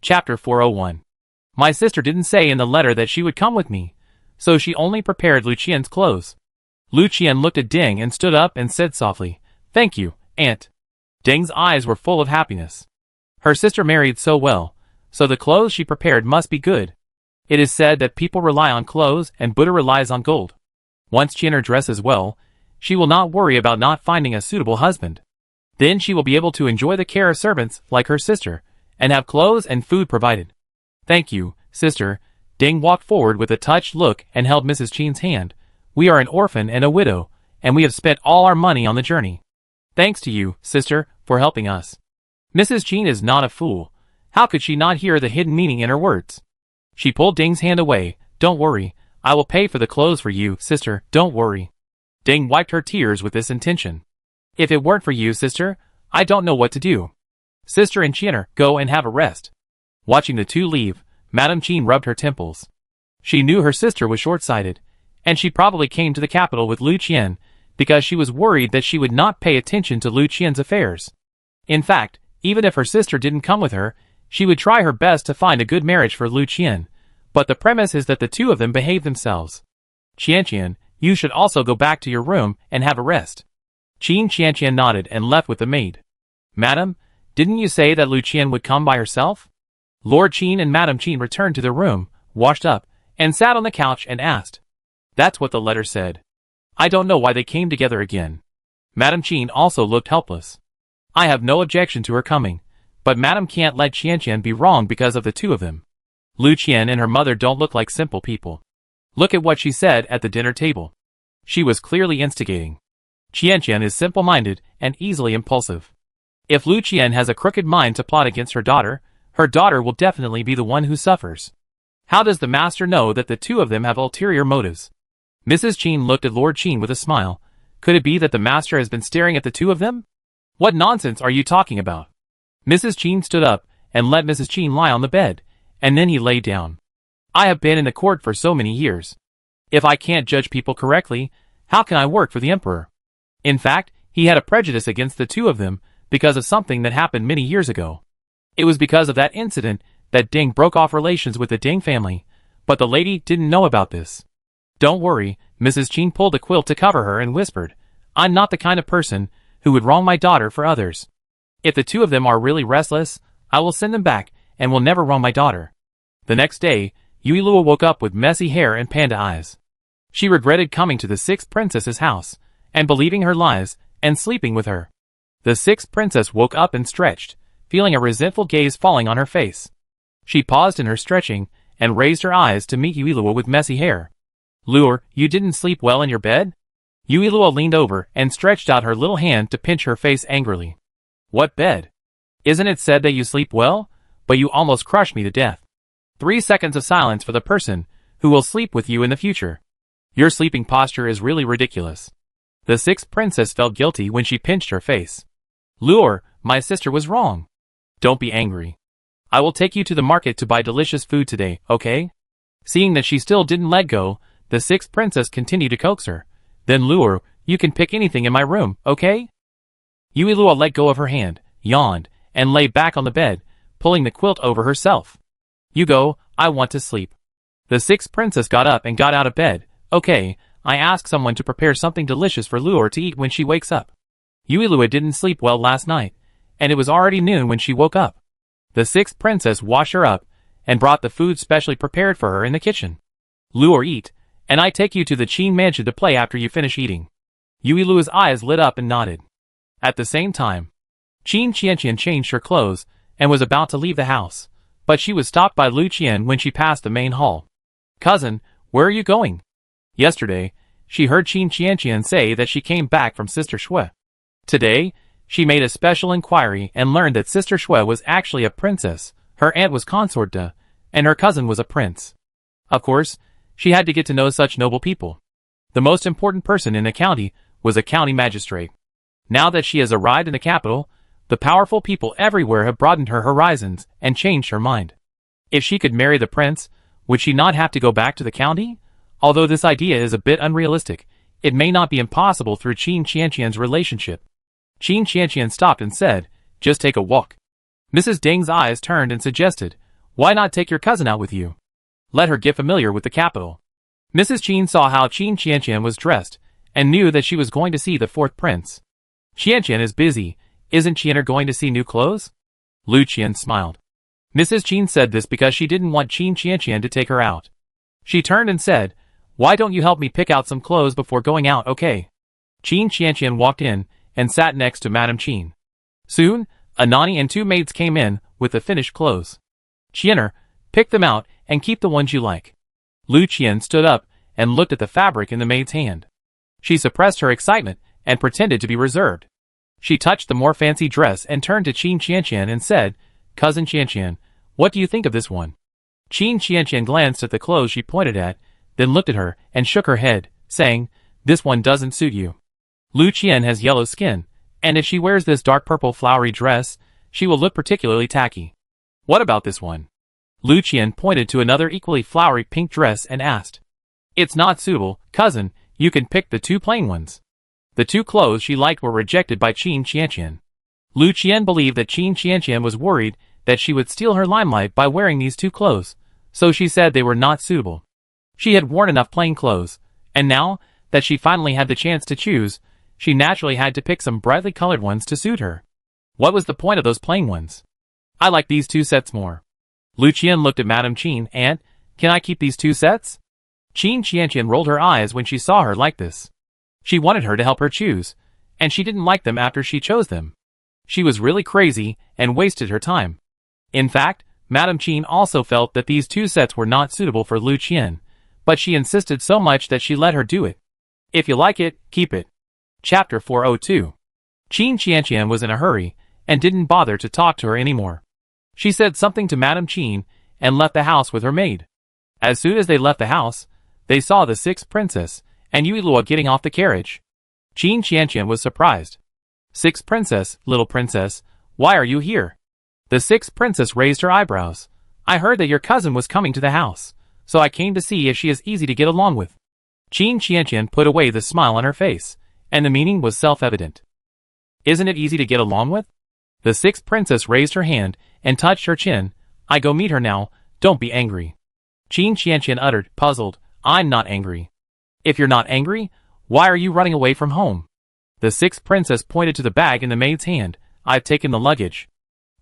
Chapter 401. My sister didn't say in the letter that she would come with me, so she only prepared Lucien's clothes. Lucien looked at Ding and stood up and said softly, "Thank you, Aunt." Ding's eyes were full of happiness. Her sister married so well, so the clothes she prepared must be good. It is said that people rely on clothes and Buddha relies on gold. Once Chiener dresses well, she will not worry about not finding a suitable husband. Then she will be able to enjoy the care of servants like her sister, and have clothes and food provided. "Thank you, sister." Ding walked forward with a touched look and held Mrs. Chen's hand. "We are an orphan and a widow, and we have spent all our money on the journey. Thanks to you, sister, for helping us." Mrs. Chen is not a fool. How could she not hear the hidden meaning in her words? She pulled Ding's hand away. "Don't worry, I will pay for the clothes for you, sister, don't worry." Ding wiped her tears with this intention. "If it weren't for you, sister, I don't know what to do. Sister and Chiener, go and have a rest." Watching the two leave, Madame Chen rubbed her temples. She knew her sister was short-sighted, and she probably came to the capital with Lucien because she was worried that she would not pay attention to Lucien's affairs. In fact, even if her sister didn't come with her, she would try her best to find a good marriage for Lucien, but the premise is that the two of them behave themselves. "Qianqian, you should also go back to your room and have a rest." Qianqian nodded and left with the maid. "Madam, didn't you say that Lucien would come by herself?" Lord Chen and Madame Chen returned to their room, washed up, and sat on the couch and asked. "That's what the letter said. I don't know why they came together again." Madame Chen also looked helpless. "I have no objection to her coming, but Madame can't let Qianqian be wrong because of the two of them. Lucien and her mother don't look like simple people. Look at what she said at the dinner table. She was clearly instigating. Qianqian is simple-minded and easily impulsive. If Lucien has a crooked mind to plot against her daughter will definitely be the one who suffers. How does the master know that the two of them have ulterior motives?" Mrs. Chen looked at Lord Chen with a smile. "Could it be that the master has been staring at the two of them? What nonsense are you talking about?" Mrs. Chen stood up and let Mrs. Chen lie on the bed, and then he lay down. "I have been in the court for so many years. If I can't judge people correctly, how can I work for the emperor?" In fact, he had a prejudice against the two of them because of something that happened many years ago. It was because of that incident that Ding broke off relations with the Ding family, but the lady didn't know about this. "Don't worry," Mrs. Chen pulled a quilt to cover her and whispered, "I'm not the kind of person who would wrong my daughter for others. If the two of them are really restless, I will send them back and will never wrong my daughter." The next day, Yui Luo woke up with messy hair and panda eyes. She regretted coming to the sixth princess's house, and believing her lies, and sleeping with her. The sixth princess woke up and stretched, feeling a resentful gaze falling on her face. She paused in her stretching, and raised her eyes to meet Yui Luo with messy hair. "Luo, you didn't sleep well in your bed?" Yui Luo leaned over and stretched out her little hand to pinch her face angrily. "What bed? Isn't it said that you sleep well? But you almost crushed me to death." 3 seconds of silence for the person who will sleep with you in the future. Your sleeping posture is really ridiculous. The sixth princess felt guilty when she pinched her face. "Luo, my sister was wrong. Don't be angry. I will take you to the market to buy delicious food today, okay?" Seeing that she still didn't let go, the sixth princess continued to coax her. "Then Luo, you can pick anything in my room, okay?" Yui Luo let go of her hand, yawned, and lay back on the bed, pulling the quilt over herself. "You go, I want to sleep." The sixth princess got up and got out of bed. "Okay, I ask someone to prepare something delicious for Luo to eat when she wakes up." Yui Luo didn't sleep well last night, and it was already noon when she woke up. The sixth princess washed her up, and brought the food specially prepared for her in the kitchen. "Luo, eat, and I take you to the Qin mansion to play after you finish eating." Yui Luo's eyes lit up and nodded. At the same time, Qianqian changed her clothes, and was about to leave the house, but she was stopped by Lucien when she passed the main hall. "Cousin, where are you going?" Yesterday, she heard Qianqian say that she came back from Sister Shui. Today, she made a special inquiry and learned that Sister Shui was actually a princess, her aunt was Consort De, and her cousin was a prince. Of course, she had to get to know such noble people. The most important person in the county was a county magistrate. Now that she has arrived in the capital, the powerful people everywhere have broadened her horizons and changed her mind. If she could marry the prince, would she not have to go back to the county? Although this idea is a bit unrealistic, it may not be impossible through Qianqian's relationship. Qianqian stopped and said, "Just take a walk." Mrs. Ding's eyes turned and suggested, Why not take your cousin out with you? Let her get familiar with the capital. Mrs. Qin saw how Qin Qianqian was dressed, and knew that she was going to see the fourth prince. Qianqian is busy, isn't Qian'er going to see new clothes? Lu Qian smiled. Mrs. Qin said this because she didn't want Qin Qianqian to take her out. She turned and said, "Why don't you help me pick out some clothes before going out, okay?" Qin Qianqian walked in, and sat next to Madame Qin. Soon, a nanny and two maids came in, with the finished clothes. "Qian'er, pick them out, and keep the ones you like." Lu Qian stood up, and looked at the fabric in the maid's hand. She suppressed her excitement, and pretended to be reserved. She touched the more fancy dress and turned to Qin Qianqian and said, "Cousin Qianqian, what do you think of this one?" Qin Qianqian glanced at the clothes she pointed at, then looked at her and shook her head, saying, "This one doesn't suit you. Lu Qian has yellow skin, and if she wears this dark purple flowery dress, she will look particularly tacky. What about this one?" Lu Qian pointed to another equally flowery pink dress and asked. "It's not suitable, cousin, you can pick the two plain ones." The two clothes she liked were rejected by Qin Qianqian. Lu Qian believed that Qin Qianqian was worried that she would steal her limelight by wearing these two clothes, so she said they were not suitable. She had worn enough plain clothes, and now that she finally had the chance to choose, she naturally had to pick some brightly colored ones to suit her. What was the point of those plain ones? "I like these two sets more." Lu Qian looked at Madame Qin and, "Can I keep these two sets?" Qin Qianqian rolled her eyes when she saw her like this. She wanted her to help her choose, and she didn't like them after she chose them. She was really crazy and wasted her time. In fact, Madame Qin also felt that these two sets were not suitable for Lu Qian, but she insisted so much that she let her do it. If you like it, keep it. Chapter 402. Qin Qianqian was in a hurry, and didn't bother to talk to her anymore. She said something to Madame Qin, and left the house with her maid. As soon as they left the house, they saw the sixth princess, and Yuilua getting off the carriage. Qin Qianqian was surprised. "Sixth princess, little princess, why are you here?" The sixth princess raised her eyebrows. "I heard that your cousin was coming to the house, so I came to see if she is easy to get along with." Qin Qianqian put away the smile on her face, and the meaning was self-evident. "Isn't it easy to get along with?" The sixth princess raised her hand, and touched her chin. "I go meet her now, don't be angry." Qin Qianqian uttered, puzzled, "I'm not angry." "If you're not angry, why are you running away from home?" The sixth princess pointed to the bag in the maid's hand. "I've taken the luggage.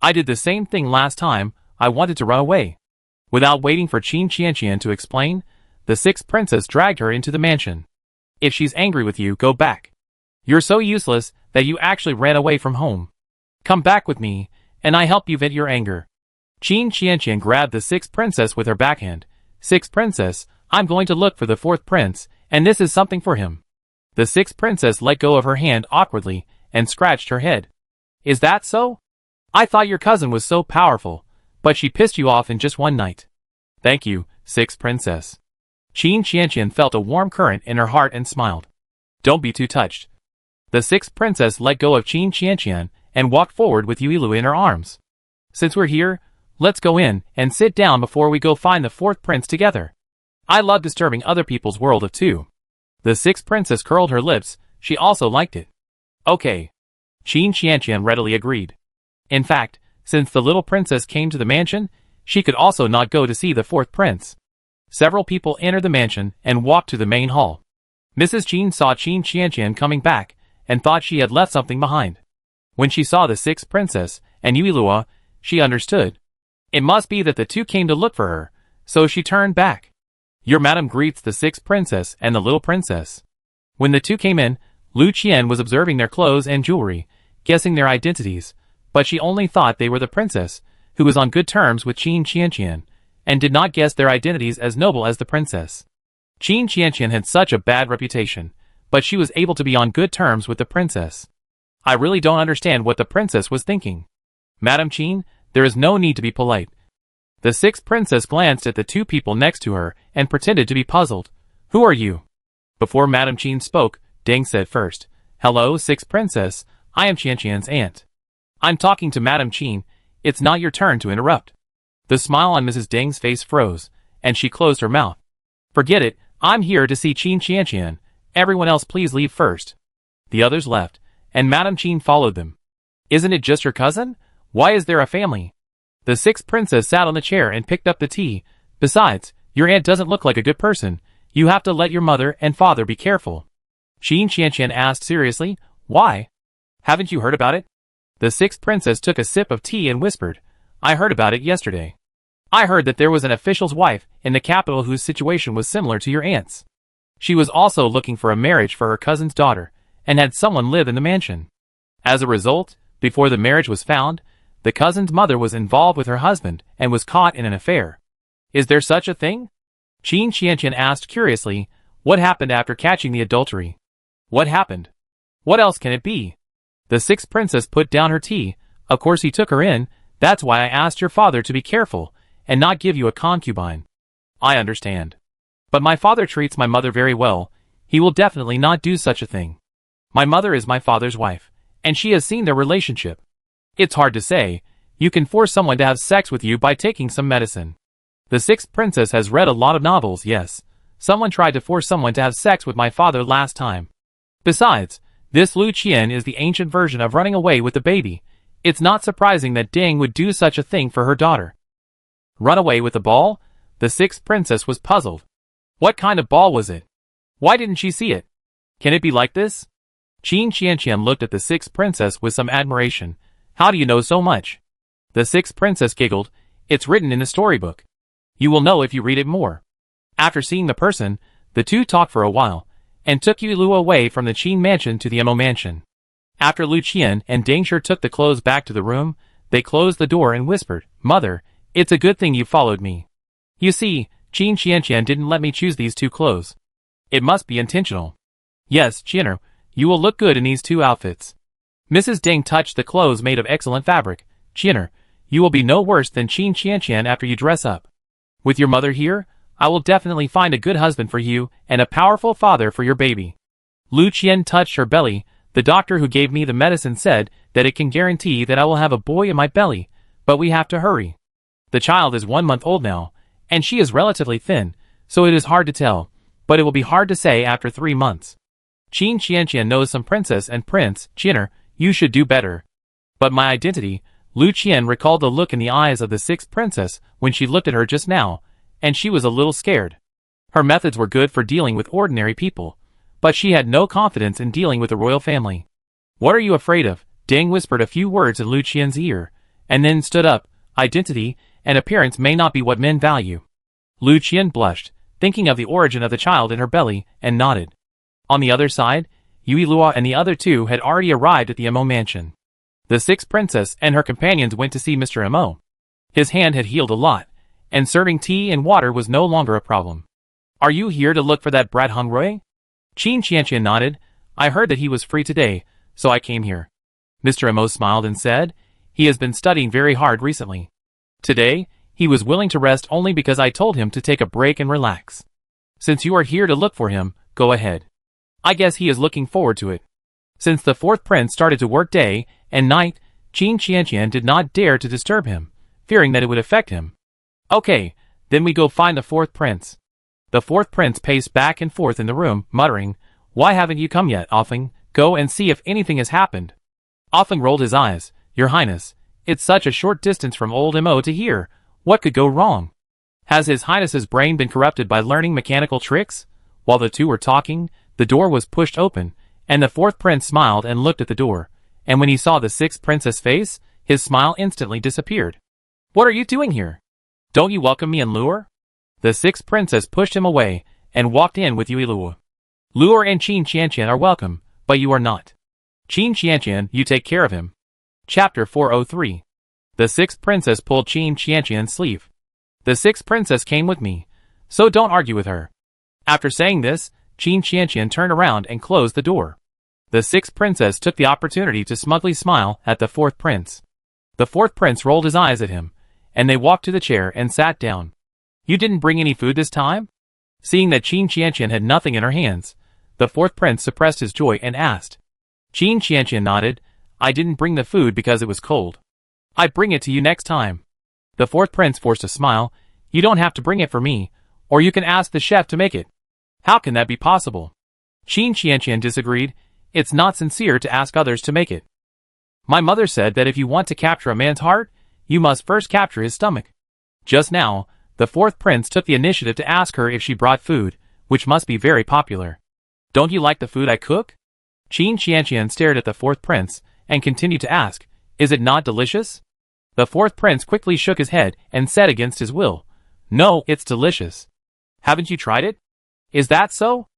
I did the same thing last time, I wanted to run away." Without waiting for Qin Qianqian to explain, the sixth princess dragged her into the mansion. "If she's angry with you, go back. You're so useless that you actually ran away from home. Come back with me, and I help you vent your anger." Qin Qianqian grabbed the sixth princess with her backhand. "Sixth princess, I'm going to look for the fourth prince, and this is something for him." The sixth princess let go of her hand awkwardly, and scratched her head. "Is that so? I thought your cousin was so powerful, but she pissed you off in just one night." "Thank you, sixth princess." Qin Qianqian felt a warm current in her heart and smiled. "Don't be too touched." The sixth princess let go of Qin Qianqian, and walked forward with Yuilu in her arms. "Since we're here, let's go in and sit down before we go find the fourth prince together. I love disturbing other people's world of too." The sixth princess curled her lips, she also liked it. "Okay." Qin Qianqian readily agreed. In fact, since the little princess came to the mansion, she could also not go to see the fourth prince. Several people entered the mansion and walked to the main hall. Mrs. Qin saw Qin Qianqian coming back, and thought she had left something behind. When she saw the sixth princess and Yuilua, she understood. It must be that the two came to look for her, so she turned back. "Your madam greets the sixth princess and the little princess." When the two came in, Lu Qian was observing their clothes and jewelry, guessing their identities, but she only thought they were the princess, who was on good terms with Qin Qianqian, and did not guess their identities as noble as the princess. Qin Qianqian had such a bad reputation, but she was able to be on good terms with the princess. "I really don't understand what the princess was thinking. Madam Qin, there is no need to be polite." The sixth princess glanced at the two people next to her and pretended to be puzzled. "Who are you?" Before Madam Qin spoke, Deng said first, "Hello, sixth princess, I am Qianqian's aunt." "I'm talking to Madam Qin, it's not your turn to interrupt." The smile on Mrs. Deng's face froze, and she closed her mouth. "Forget it, I'm here to see Qin Qianqian, everyone else please leave first." The others left, and Madam Qin followed them. "Isn't it just your cousin? Why is there a family?" The sixth princess sat on the chair and picked up the tea. Besides, your aunt doesn't look like a good person. You have to let your mother and father be careful. Qin Qianqian asked seriously. Why? Haven't you heard about it? The sixth princess took a sip of tea and whispered. I heard about it yesterday. I heard that there was an official's wife in the capital whose situation was similar to your aunt's. She was also looking for a marriage for her cousin's daughter, and had someone live in the mansion. As a result, before the marriage was found, the cousin's mother was involved with her husband and was caught in an affair. Is there such a thing? Qin Qianqian asked curiously. What happened after catching the adultery? What happened? What else can it be? The sixth princess put down her tea. Of course he took her in. That's why I asked your father to be careful and not give you a concubine. I understand. But my father treats my mother very well. He will definitely not do such a thing. My mother is my father's wife, and she has seen their relationship. It's hard to say. You can force someone to have sex with you by taking some medicine. The sixth princess has read a lot of novels, yes. Someone tried to force someone to have sex with my father last time. Besides, this Lu Qian is the ancient version of running away with the baby. It's not surprising that Ding would do such a thing for her daughter. Run away with the ball? The sixth princess was puzzled. What kind of ball was it? Why didn't she see it? Can it be like this? Qin Qianqian looked at the sixth princess with some admiration. How do you know so much? The sixth princess giggled. It's written in the storybook. You will know if you read it more. After seeing the person, the two talked for a while, and took Yu Lu away from the Qin mansion to the Emo mansion. After Lu Qian and Ding Shi took the clothes back to the room, they closed the door and whispered, Mother, it's a good thing you followed me. You see, Qin Qianqian didn't let me choose these two clothes. It must be intentional. Yes, Qianer, you will look good in these two outfits. Mrs. Ding touched the clothes made of excellent fabric. Qianer, you will be no worse than Qin Qianqian after you dress up. With your mother here, I will definitely find a good husband for you and a powerful father for your baby. Lu Qian touched her belly. The doctor who gave me the medicine said that it can guarantee that I will have a boy in my belly, but we have to hurry. The child is 1 month old now, and she is relatively thin, so it is hard to tell, but it will be hard to say after 3 months. Qin Qianqian knows some princess and prince. Qianer, you should do better. But my identity, Lu Qian recalled the look in the eyes of the sixth princess when she looked at her just now, and she was a little scared. Her methods were good for dealing with ordinary people, but she had no confidence in dealing with the royal family. What are you afraid of? Ding whispered a few words in Lu Qian's ear, and then stood up. Identity and appearance may not be what men value. Lu Qian blushed, thinking of the origin of the child in her belly, and nodded. On the other side, Yui Luo and the other two had already arrived at the Mo mansion. The sixth princess and her companions went to see Mr. Mo. His hand had healed a lot, and serving tea and water was no longer a problem. Are you here to look for that brat Hung Rui? Qin Qianqian nodded. I heard that he was free today, so I came here. Mr. Mo smiled and said, he has been studying very hard recently. Today, he was willing to rest only because I told him to take a break and relax. Since you are here to look for him, go ahead. I guess he is looking forward to it. Since the fourth prince started to work day and night, Qin Qianqian did not dare to disturb him, fearing that it would affect him. Okay, then we go find the fourth prince. The fourth prince paced back and forth in the room, muttering, Why haven't you come yet, Offing? Go and see if anything has happened. Offing rolled his eyes. Your Highness, it's such a short distance from old Mo to here. What could go wrong? Has His Highness's brain been corrupted by learning mechanical tricks? While the two were talking, the door was pushed open, and the fourth prince smiled and looked at the door, and when he saw the sixth princess' face, his smile instantly disappeared. What are you doing here? Don't you welcome me and Luer? The sixth princess pushed him away, and walked in with Yui Luo. Luer and Qin Qianqian are welcome, but you are not. Qin Qianqian, you take care of him. Chapter 403. The sixth princess pulled Qin Qianqian's sleeve. The sixth princess came with me, so don't argue with her. After saying this, Qin Qianqian turned around and closed the door. The sixth princess took the opportunity to smugly smile at the fourth prince. The fourth prince rolled his eyes at him, and they walked to the chair and sat down. You didn't bring any food this time? Seeing that Qin Qianqian had nothing in her hands, the fourth prince suppressed his joy and asked. Qin Qianqian nodded. I didn't bring the food because it was cold. I bring it to you next time. The fourth prince forced a smile. You don't have to bring it for me, or you can ask the chef to make it. How can that be possible? Qin Qianqian disagreed. It's not sincere to ask others to make it. My mother said that if you want to capture a man's heart, you must first capture his stomach. Just now, the fourth prince took the initiative to ask her if she brought food, which must be very popular. Don't you like the food I cook? Qin Qianqian stared at the fourth prince, and continued to ask, is it not delicious? The fourth prince quickly shook his head and said against his will, no, it's delicious. Haven't you tried it? Is that so?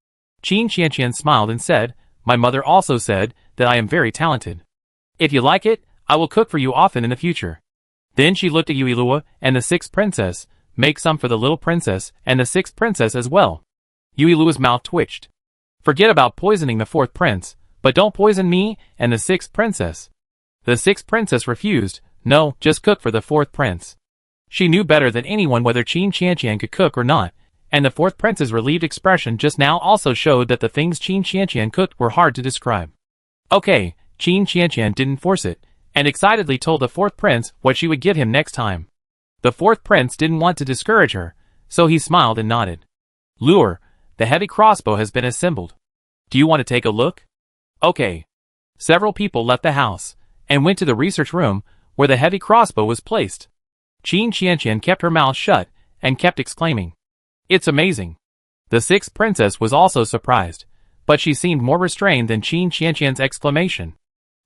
Qin Qianqian smiled and said, my mother also said that I am very talented. If you like it, I will cook for you often in the future. Then she looked at Yuilua and the sixth princess, make some for the little princess and the sixth princess as well. Yuilua's mouth twitched. Forget about poisoning the fourth prince, but don't poison me and the sixth princess. The sixth princess refused, no, just cook for the fourth prince. She knew better than anyone whether Qin Qianqian could cook or not, and the fourth prince's relieved expression just now also showed that the things Qin Qianqian cooked were hard to describe. Okay, Qin Qianqian didn't force it, and excitedly told the fourth prince what she would give him next time. The fourth prince didn't want to discourage her, so he smiled and nodded. Lure, the heavy crossbow has been assembled. Do you want to take a look? Okay. Several people left the house, and went to the research room, where the heavy crossbow was placed. Qin Qianqian kept her mouth shut, and kept exclaiming, it's amazing. The sixth princess was also surprised, but she seemed more restrained than Qin Qianqian's exclamation.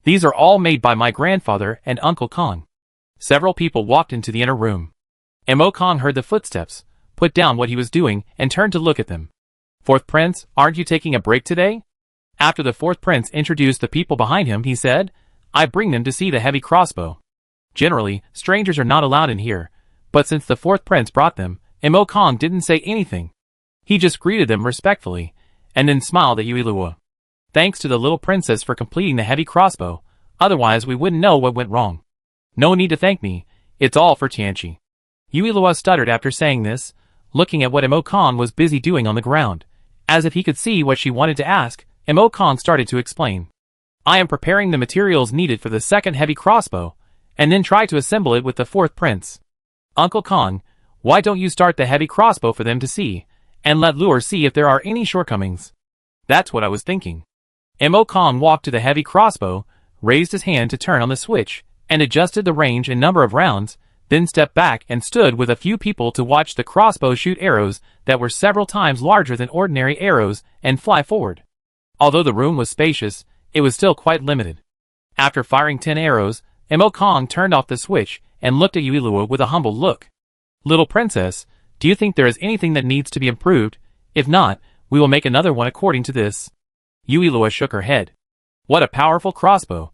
These are all made by my grandfather and Uncle Kong. Several people walked into the inner room. Mo Kong heard the footsteps, put down what he was doing, and turned to look at them. Fourth prince, aren't you taking a break today? After the fourth prince introduced the people behind him, he said, I bring them to see the heavy crossbow. Generally, strangers are not allowed in here, but since the fourth prince brought them, Mo Kong didn't say anything. He just greeted them respectfully, and then smiled at Yuilua. Thanks to the little princess for completing the heavy crossbow, otherwise we wouldn't know what went wrong. No need to thank me, it's all for Tianqi. Yuilua stuttered after saying this, looking at what Mo Kong was busy doing on the ground. As if he could see what she wanted to ask, Mo Kong started to explain. I am preparing the materials needed for the second heavy crossbow, and then try to assemble it with the fourth prince. Uncle Kong, why don't you start the heavy crossbow for them to see, and let Lure see if there are any shortcomings? That's what I was thinking. Mo Kong walked to the heavy crossbow, raised his hand to turn on the switch, and adjusted the range and number of rounds, then stepped back and stood with a few people to watch the crossbow shoot arrows that were several times larger than ordinary arrows and fly forward. Although the room was spacious, it was still quite limited. After firing 10 arrows, Mo Kong turned off the switch and looked at Yuilua with a humble look. Little princess, do you think there is anything that needs to be improved? If not, we will make another one according to this. Yuilua shook her head. What a powerful crossbow.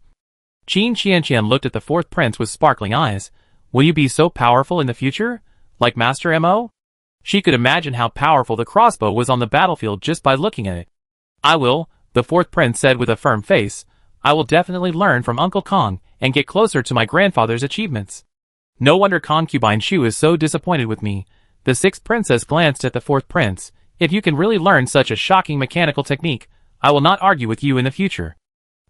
Qin Qianqian looked at the fourth prince with sparkling eyes. Will you be so powerful in the future? Like Master Mo? She could imagine how powerful the crossbow was on the battlefield just by looking at it. I will, the fourth prince said with a firm face. I will definitely learn from Uncle Kong and get closer to my grandfather's achievements. No wonder concubine Shu is so disappointed with me. The sixth princess glanced at the fourth prince. If you can really learn such a shocking mechanical technique, I will not argue with you in the future.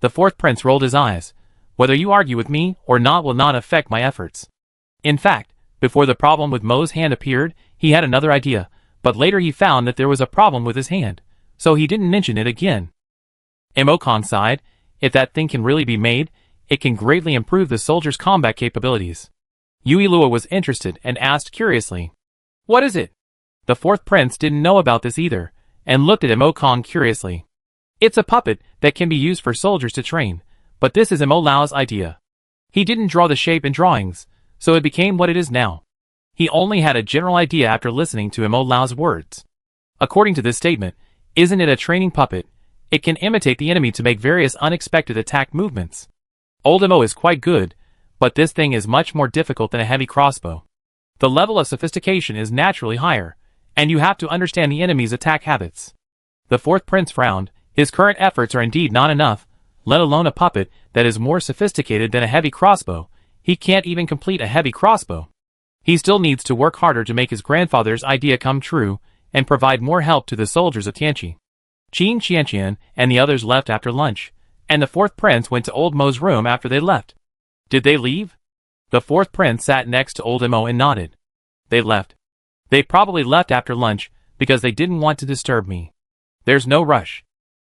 The fourth prince rolled his eyes. Whether you argue with me or not will not affect my efforts. In fact, before the problem with Mo's hand appeared, he had another idea, but later he found that there was a problem with his hand, so he didn't mention it again. Mo Kong sighed. If that thing can really be made, it can greatly improve the soldier's combat capabilities. Yuilua was interested and asked curiously, what is it? The fourth prince didn't know about this either, and looked at Mo Kong curiously. It's a puppet that can be used for soldiers to train, but this is Mo Lao's idea. He didn't draw the shape in drawings, so it became what it is now. He only had a general idea after listening to Mo Lao's words. According to this statement, isn't it a training puppet? It can imitate the enemy to make various unexpected attack movements. Old Mo is quite good, but this thing is much more difficult than a heavy crossbow. The level of sophistication is naturally higher, and you have to understand the enemy's attack habits. The fourth prince frowned. His current efforts are indeed not enough, let alone a puppet that is more sophisticated than a heavy crossbow. He can't even complete a heavy crossbow. He still needs to work harder to make his grandfather's idea come true, and provide more help to the soldiers of Tianqi. Qin Qianqian and the others left after lunch, and the fourth prince went to Old Mo's room after they left. Did they leave? The fourth prince sat next to Old Mo and nodded. They left. They probably left after lunch, because they didn't want to disturb me. There's no rush.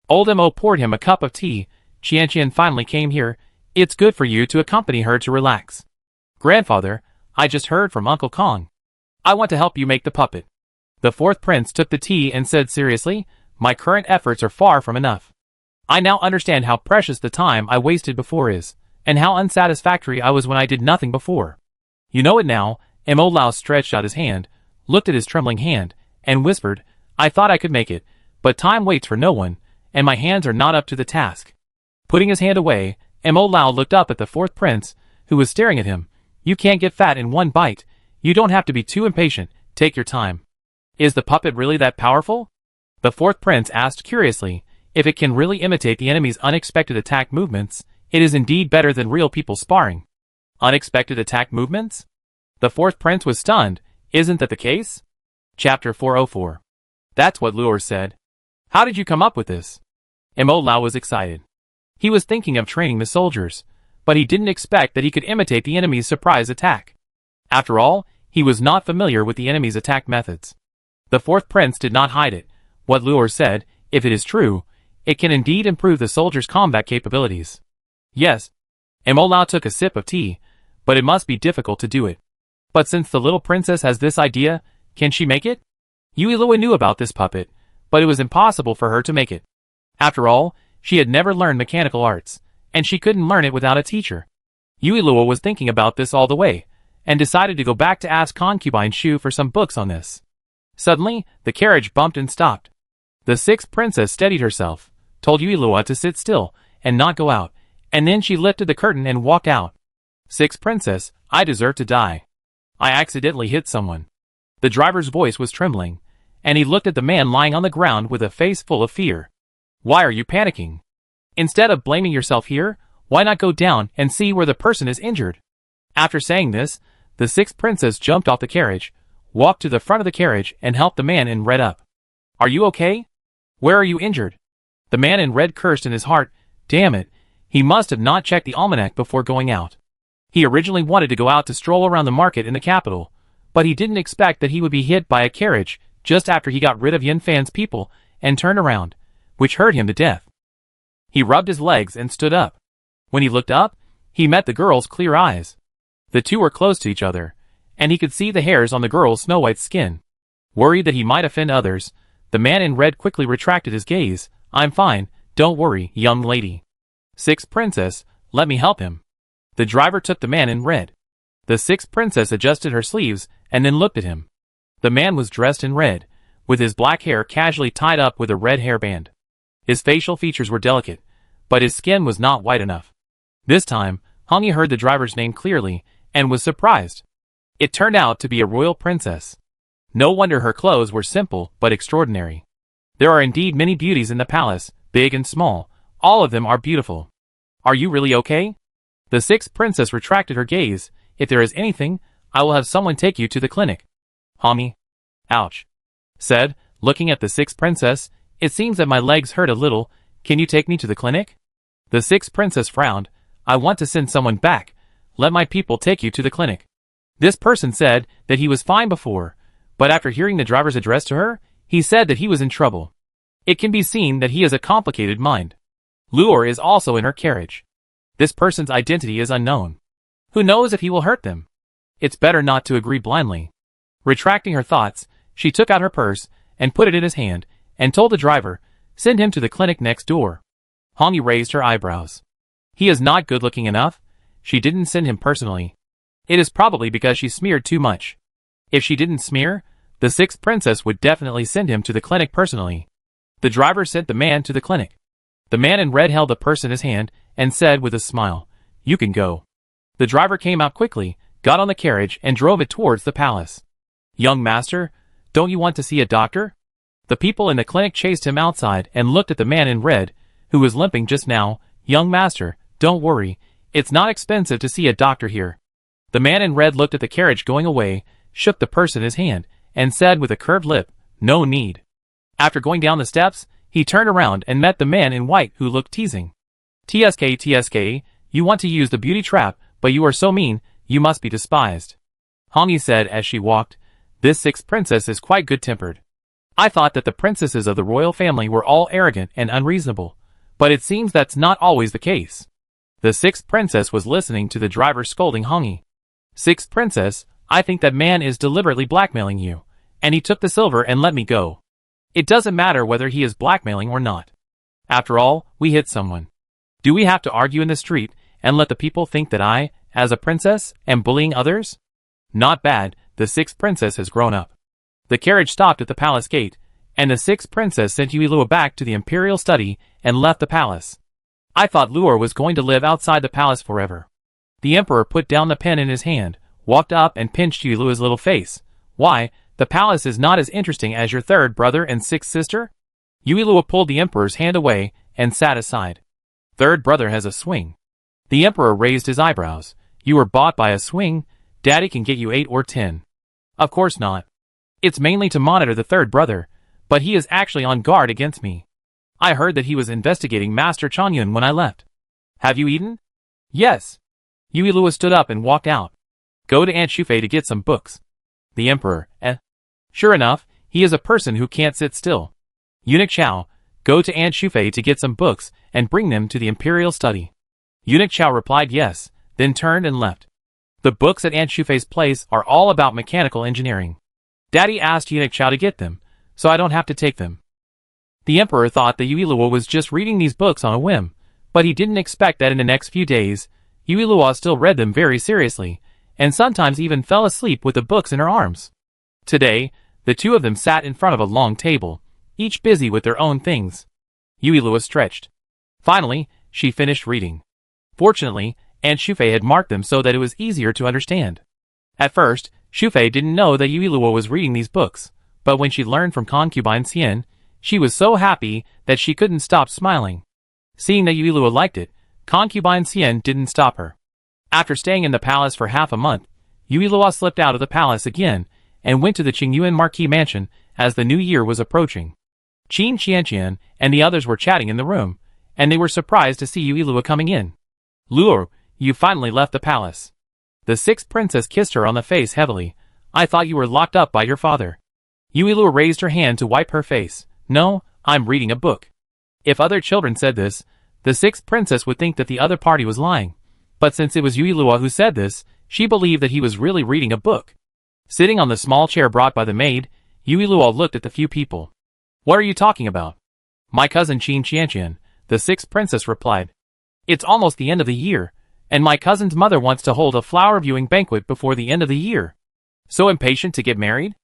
Old Mo poured him a cup of tea. Qianqian finally came here. It's good for you to accompany her to relax. Grandfather, I just heard from Uncle Kong. I want to help you make the puppet. The fourth prince took the tea and said seriously, my current efforts are far from enough. I now understand how precious the time I wasted before is, and how unsatisfactory I was when I did nothing before. You know it now. Mo Lao stretched out his hand, looked at his trembling hand, and whispered, I thought I could make it, but time waits for no one, and my hands are not up to the task. Putting his hand away, Mo Lao looked up at the fourth prince, who was staring at him. You can't get fat in one bite. You don't have to be too impatient. Take your time. Is the puppet really that powerful? The fourth prince asked curiously. If it can really imitate the enemy's unexpected attack movements, it is indeed better than real people sparring. Unexpected attack movements? The fourth prince was stunned. Isn't that the case? Chapter 404. That's what Luor said. How did you come up with this? Mo Lao was excited. He was thinking of training the soldiers, but he didn't expect that he could imitate the enemy's surprise attack. After all, he was not familiar with the enemy's attack methods. The fourth prince did not hide it. What Luor said, if it is true, it can indeed improve the soldier's combat capabilities. Yes. Mo Lao took a sip of tea, but it must be difficult to do it. But since the little princess has this idea, can she make it? Yui Lua knew about this puppet, but it was impossible for her to make it. After all, she had never learned mechanical arts, and she couldn't learn it without a teacher. Yui Lua was thinking about this all the way, and decided to go back to ask concubine Shu for some books on this. Suddenly, the carriage bumped and stopped. The sixth princess steadied herself, told Yui Lua to sit still, and not go out, and then she lifted the curtain and walked out. Sixth princess, I deserve to die. I accidentally hit someone. The driver's voice was trembling, and he looked at the man lying on the ground with a face full of fear. Why are you panicking? Instead of blaming yourself here, why not go down and see where the person is injured? After saying this, the sixth princess jumped off the carriage, walked to the front of the carriage, and helped the man in red up. Are you okay? Where are you injured? The man in red cursed in his heart. Damn it, he must have not checked the almanac before going out. He originally wanted to go out to stroll around the market in the capital, but he didn't expect that he would be hit by a carriage just after he got rid of Yin Fan's people and turned around, which hurt him to death. He rubbed his legs and stood up. When he looked up, he met the girl's clear eyes. The two were close to each other, and he could see the hairs on the girl's snow-white skin. Worried that he might offend others, the man in red quickly retracted his gaze. I'm fine, don't worry, young lady. Sixth princess, let me help him. The driver took the man in red. The sixth princess adjusted her sleeves and then looked at him. The man was dressed in red, with his black hair casually tied up with a red hairband. His facial features were delicate, but his skin was not white enough. This time, Hongi heard the driver's name clearly and was surprised. It turned out to be a royal princess. No wonder her clothes were simple but extraordinary. There are indeed many beauties in the palace, big and small. All of them are beautiful. Are you really okay? The sixth princess retracted her gaze. If there is anything, I will have someone take you to the clinic. Hongi. Ouch. Said, looking at the sixth princess, it seems that my legs hurt a little. Can you take me to the clinic? The sixth princess frowned. I want to send someone back. Let my people take you to the clinic. This person said that he was fine before, but after hearing the driver's address to her, he said that he was in trouble. It can be seen that he has a complicated mind. Luor is also in her carriage. This person's identity is unknown. Who knows if he will hurt them? It's better not to agree blindly. Retracting her thoughts, she took out her purse and put it in his hand and told the driver, send him to the clinic next door. Hongi raised her eyebrows. He is not good looking enough. She didn't send him personally. It is probably because she smeared too much. If she didn't smear, the sixth princess would definitely send him to the clinic personally. The driver sent the man to the clinic. The man in red held the purse in his hand and said with a smile, you can go. The driver came out quickly, got on the carriage and drove it towards the palace. Young master, don't you want to see a doctor? The people in the clinic chased him outside and looked at the man in red, who was limping just now. Young master, don't worry, it's not expensive to see a doctor here. The man in red looked at the carriage going away, shook the purse in his hand, and said with a curved lip, no need. After going down the steps, he turned around and met the man in white who looked teasing. TSK, you want to use the beauty trap, but you are so mean, you must be despised. Hongi said as she walked, this sixth princess is quite good-tempered. I thought that the princesses of the royal family were all arrogant and unreasonable, but it seems that's not always the case. The sixth princess was listening to the driver scolding Hongi. Sixth princess, I think that man is deliberately blackmailing you, and he took the silver and let me go. It doesn't matter whether he is blackmailing or not. After all, we hit someone. Do we have to argue in the street and let the people think that I, as a princess, am bullying others? Not bad, the sixth princess has grown up. The carriage stopped at the palace gate, and the sixth princess sent Yuilua back to the imperial study and left the palace. I thought Luor was going to live outside the palace forever. The emperor put down the pen in his hand, walked up and pinched Yuilua's little face. Why, the palace is not as interesting as your third brother and sixth sister? Yuilua pulled the emperor's hand away and sat aside. Third brother has a swing. The emperor raised his eyebrows. You were bought by a swing? Daddy can get you 8 or 10. Of course not. It's mainly to monitor the third brother, but he is actually on guard against me. I heard that he was investigating Master Chanyun when I left. Have you eaten? Yes. Yuilua stood up and walked out. Go to Aunt Shufei to get some books. The emperor, Sure enough, he is a person who can't sit still. Eunuch Chao, go to Aunt Shufei to get some books and bring them to the imperial study. Eunuch Chao replied yes, then turned and left. The books at Aunt Shufei's place are all about mechanical engineering. Daddy asked Eunuch Chao to get them, so I don't have to take them. The emperor thought that Yuilua was just reading these books on a whim, but he didn't expect that in the next few days, Yuilua still read them very seriously, and sometimes even fell asleep with the books in her arms. Today, the two of them sat in front of a long table, each busy with their own things. Yuilua stretched. Finally, she finished reading. Fortunately, Aunt Shufei had marked them so that it was easier to understand. At first, Shufei didn't know that Yuilua was reading these books, but when she learned from concubine Xian, she was so happy that she couldn't stop smiling. Seeing that Yuilua liked it, concubine Xian didn't stop her. After staying in the palace for half a month, Yuilua slipped out of the palace again and went to the Qingyuan Marquis mansion as the new year was approaching. Qin Qianqian and the others were chatting in the room, and they were surprised to see Yuilua coming in. Luo, you finally left the palace. The sixth princess kissed her on the face heavily. I thought you were locked up by your father. Yuilua raised her hand to wipe her face. No, I'm reading a book. If other children said this, the sixth princess would think that the other party was lying. But since it was Yuilua who said this, she believed that he was really reading a book. Sitting on the small chair brought by the maid, Yuilua looked at the few people. What are you talking about? My cousin Qin Qianqian, the sixth princess replied. It's almost the end of the year, and my cousin's mother wants to hold a flower viewing banquet before the end of the year. So impatient to get married?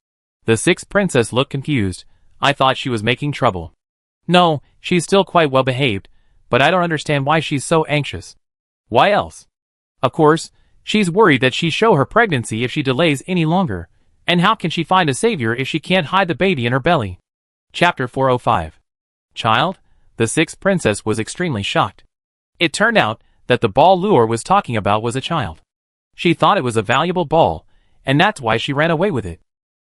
The sixth princess looked confused. I thought she was making trouble. No, she's still quite well behaved, but I don't understand why she's so anxious. Why else? Of course, she's worried that she'll show her pregnancy if she delays any longer, and how can she find a savior if she can't hide the baby in her belly? Chapter 405. Child? The sixth princess was extremely shocked. It turned out that the ball Luor was talking about was a child. She thought it was a valuable ball, and that's why she ran away with it.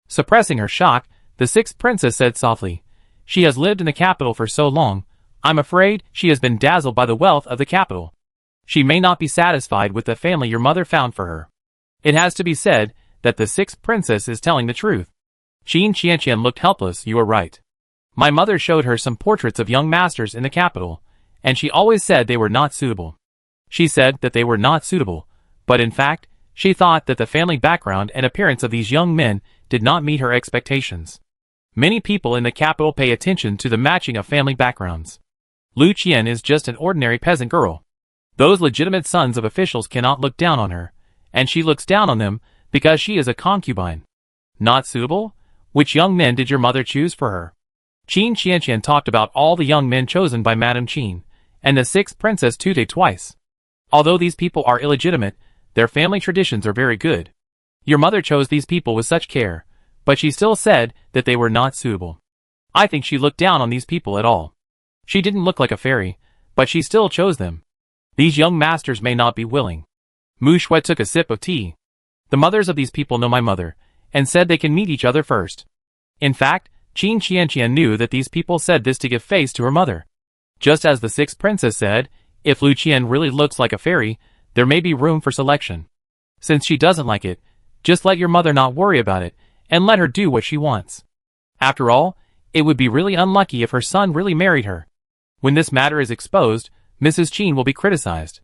Suppressing her shock, the sixth princess said softly, She has lived in the capital for so long, I'm afraid she has been dazzled by the wealth of the capital. She may not be satisfied with the family your mother found for her. It has to be said that the sixth princess is telling the truth. Qin Qianqian looked helpless. You are right. My mother showed her some portraits of young masters in the capital, and she always said they were not suitable. She said that they were not suitable, but in fact, she thought that the family background and appearance of these young men did not meet her expectations. Many people in the capital pay attention to the matching of family backgrounds. Lu Qian is just an ordinary peasant girl. Those legitimate sons of officials cannot look down on her, and she looks down on them because she is a concubine. Not suitable? Which young men did your mother choose for her? Qin Qianqian talked about all the young men chosen by Madame Qin, and the sixth princess Tute twice. Although these people are illegitimate, their family traditions are very good. Your mother chose these people with such care, but she still said that they were not suitable. I think she looked down on these people at all. She didn't look like a fairy, but she still chose them. These young masters may not be willing. Mu Shui took a sip of tea. The mothers of these people know my mother, and said they can meet each other first. In fact, Qin Qianqian knew that these people said this to give face to her mother. Just as the sixth princess said, if Lu Qian really looks like a fairy, there may be room for selection. Since she doesn't like it, just let your mother not worry about it, and let her do what she wants. After all, it would be really unlucky if her son really married her. When this matter is exposed, Mrs. Qin will be criticized.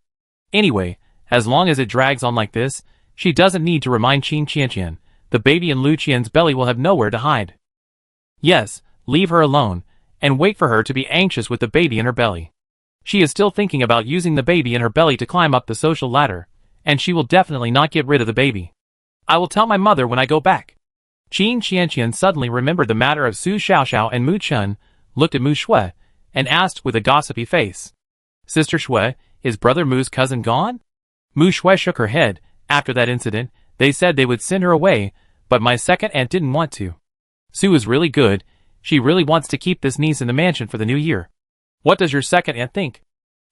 Anyway, as long as it drags on like this, She doesn't need to remind Qin Qianqian. The baby in Lu Qian's belly will have nowhere to hide. Yes, leave her alone, and wait for her to be anxious with the baby in her belly. She is still thinking about using the baby in her belly to climb up the social ladder, and she will definitely not get rid of the baby. I will tell my mother when I go back. Qin Qianqian suddenly remembered the matter of Su Xiaoxiao and Mu Chun, looked at Mu Shui, and asked with a gossipy face. Sister Shui, is brother Mu's cousin gone? Mu Shui shook her head. After that incident, they said they would send her away, but my second aunt didn't want to. Su is really good. She really wants to keep this niece in the mansion for the new year. What does your second aunt think?